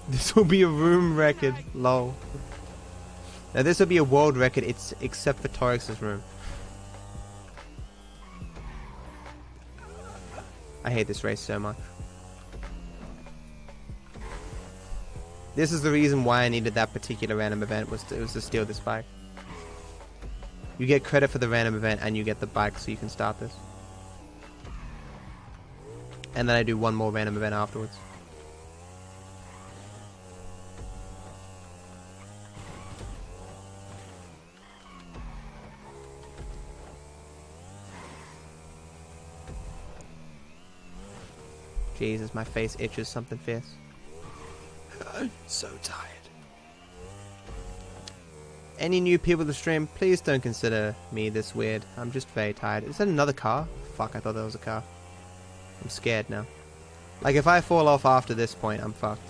This will be a room record, lol. Now this will be a world record, it's except for Torix's room. I hate this race so much. This is the reason why I needed that particular random event, was to steal this bike. You get credit for the random event and you get the bike so you can start this. And then I do one more random event afterwards. Jesus, my face itches something fierce. I'm so tired. Any new people to the stream, please don't consider me this weird. I'm just very tired. Is that another car? Fuck, I thought that was a car. I'm scared now. Like, if I fall off after this point, I'm fucked.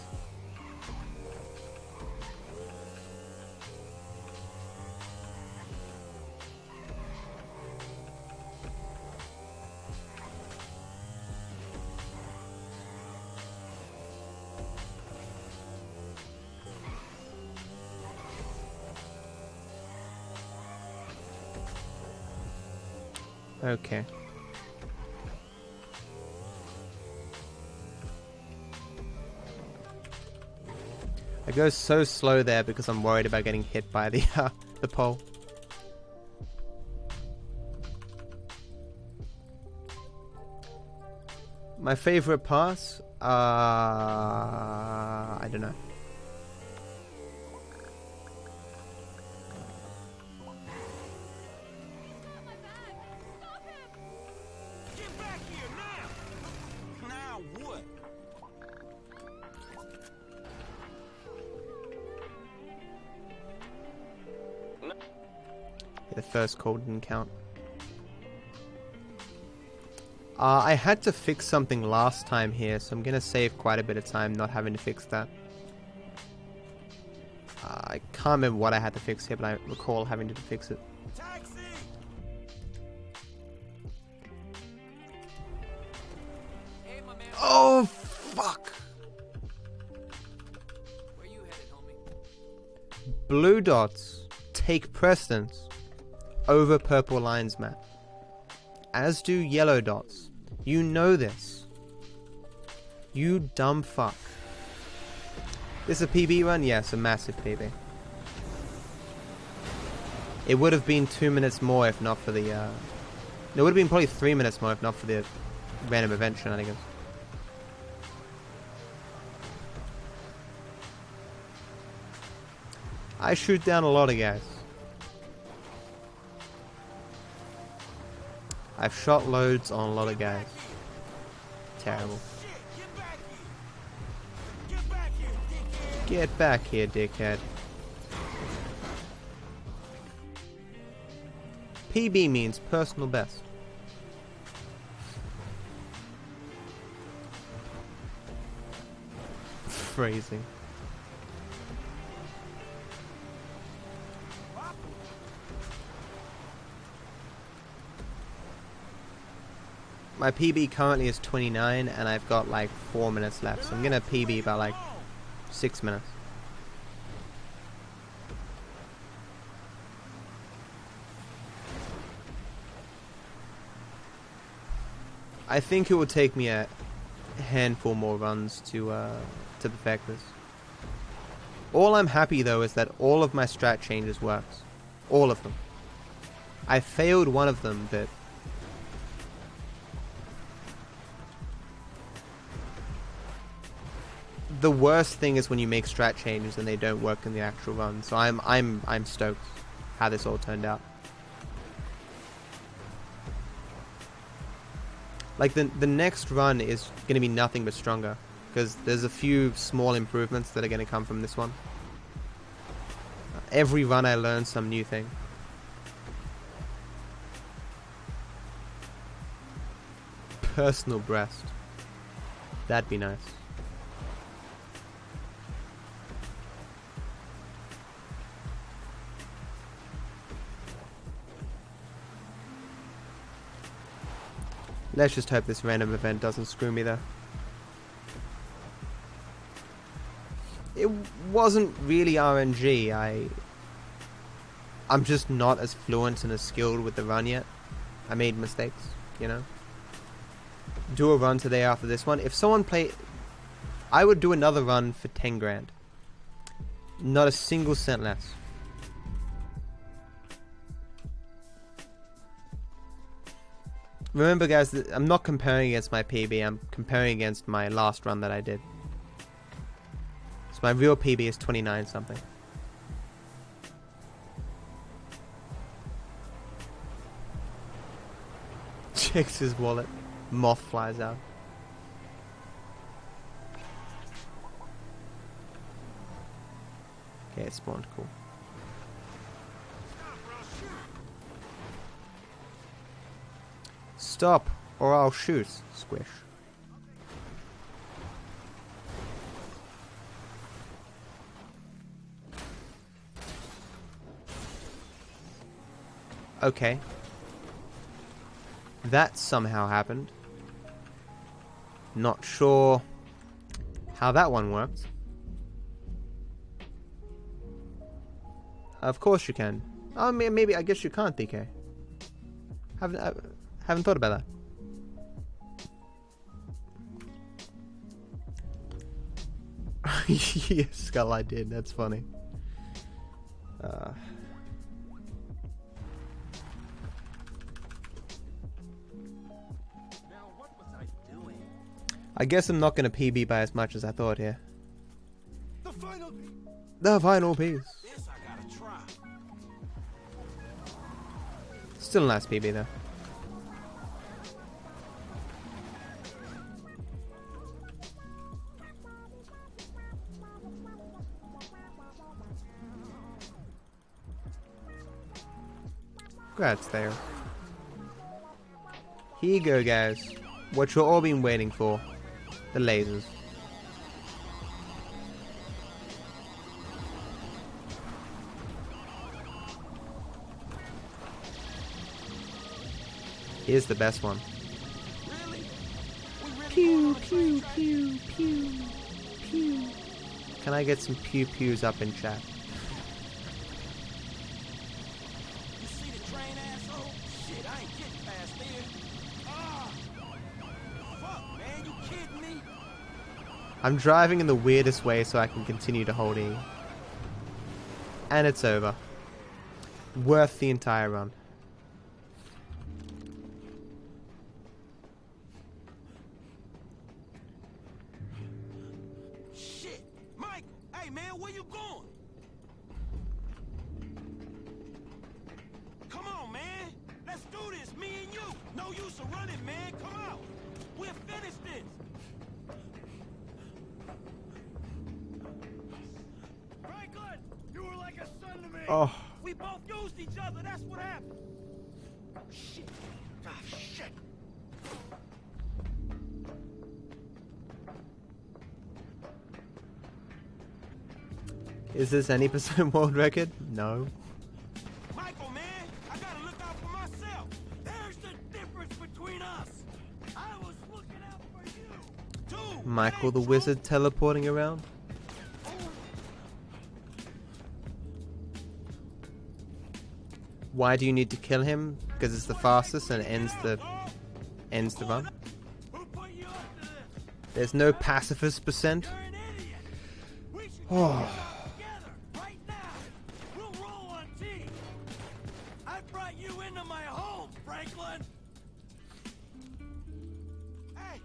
Okay. I go so slow there because I'm worried about getting hit by the pole. My favorite pass? I don't know. The first call didn't count. I had to fix something last time here, so I'm gonna save quite a bit of time not having to fix that. I can't remember what I had to fix here, but I recall having to fix it. Oh, fuck! Where you headed, homie? Blue dots take precedence over purple lines, Matt. As do yellow dots. You know this. You dumb fuck. This a PB run? Yes, a massive PB. It would have been 2 minutes more if not for the... it would have been probably 3 minutes more if not for the random event shenanigans. I shoot down a lot of guys. I've shot loads on a lot of guys. Terrible. Get back here, dickhead. PB means personal best. Phrasing. My PB currently is 29 and I've got like 4 minutes left, so I'm gonna PB by like 6 minutes. I think it will take me a handful more runs to perfect this. All I'm happy though is that all of my strat changes works. All of them. I failed one of them, but the worst thing is when you make strat changes and they don't work in the actual run. So I'm stoked how this all turned out. Like the next run is going to be nothing but stronger because there's a few small improvements that are going to come from this one. Every run I learn some new thing. Personal breast. That'd be nice. Let's just hope this random event doesn't screw me though. It wasn't really RNG. I'm just not as fluent and as skilled with the run yet. I made mistakes, you know. Do a run today after this one. If someone I would do another run for 10 grand. Not a single cent less. Remember guys, I'm not comparing against my PB, I'm comparing against my last run that I did. So my real PB is 29 something. Checks his wallet. Moth flies out. Okay, it spawned, cool. Stop, or I'll shoot. Squish. Okay. That somehow happened. Not sure how that one worked. Of course you can. Oh, maybe I guess you can't, DK. Haven't thought about that. Yes, Skull, I did. That's funny. Now what was I doing? I guess I'm not going to PB by as much as I thought here. The final piece. The final piece. This I gotta try. Still a nice PB though. Congrats there. Here you go guys. What you've all been waiting for. The lasers. Here's the best one. Pew, pew, pew, pew, pew. Can I get some pew pews up in chat? You see the train, asshole? Shit, I ain't getting past there. Ah! Fuck, man, you kidding me? I'm driving in the weirdest way so I can continue to hold E. And it's over. Worth the entire run. Shit! Michael! Hey, man, where you going? Come on, man! Let's do this, me and you! No use of running, man! Come out! We'll finish this! Franklin, you were like a son to me. Oh. We both used each other, that's what happened! Shit! Ah, shit! Is this any percent world record? No. Michael, man! I gotta look out for myself! There's the difference between us. I was looking out for you. Dude! Michael the Wizard teleporting around? Why do you need to kill him? Because it's the fastest and it ends the run. There's no pacifist percent. Oh. I brought you into my home, Franklin. Hey.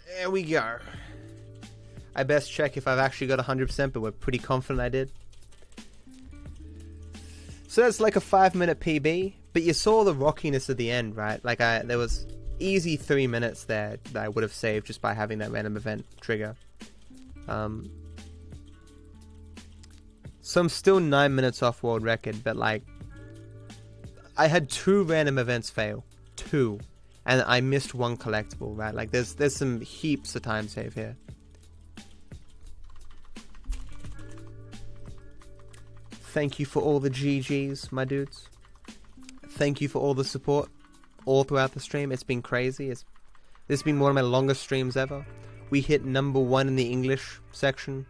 There we go. I best check if I've actually got 100%, but we're pretty confident I did. So that's like a 5-minute PB, but you saw the rockiness at the end, right? Like there was easy 3 minutes there that I would have saved just by having that random event trigger. So I'm still 9 minutes off world record, but like, I had 2 random events fail. 2. And I missed 1 collectible, right? Like, there's some heaps of time save here. Thank you for all the GGs, my dudes. Thank you for all the support all throughout the stream. It's been crazy. This has been one of my longest streams ever. We hit number 1 in the English section,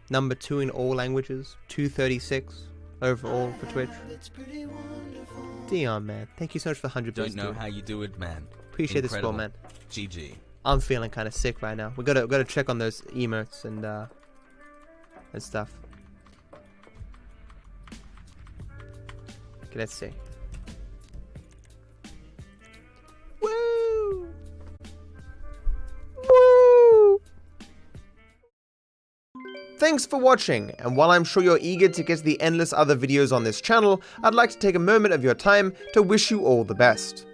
number 2 in all languages, 236 overall for Twitch. Dion, man, thank you so much for the 100 bits. Don't know how you do it, man. Appreciate the support, man. GG. I'm feeling kind of sick right now. We gotta check on those emotes and stuff. Okay, let's see. Woo! Woo! Thanks for watching, and while I'm sure you're eager to get to the endless other videos on this channel, I'd like to take a moment of your time to wish you all the best.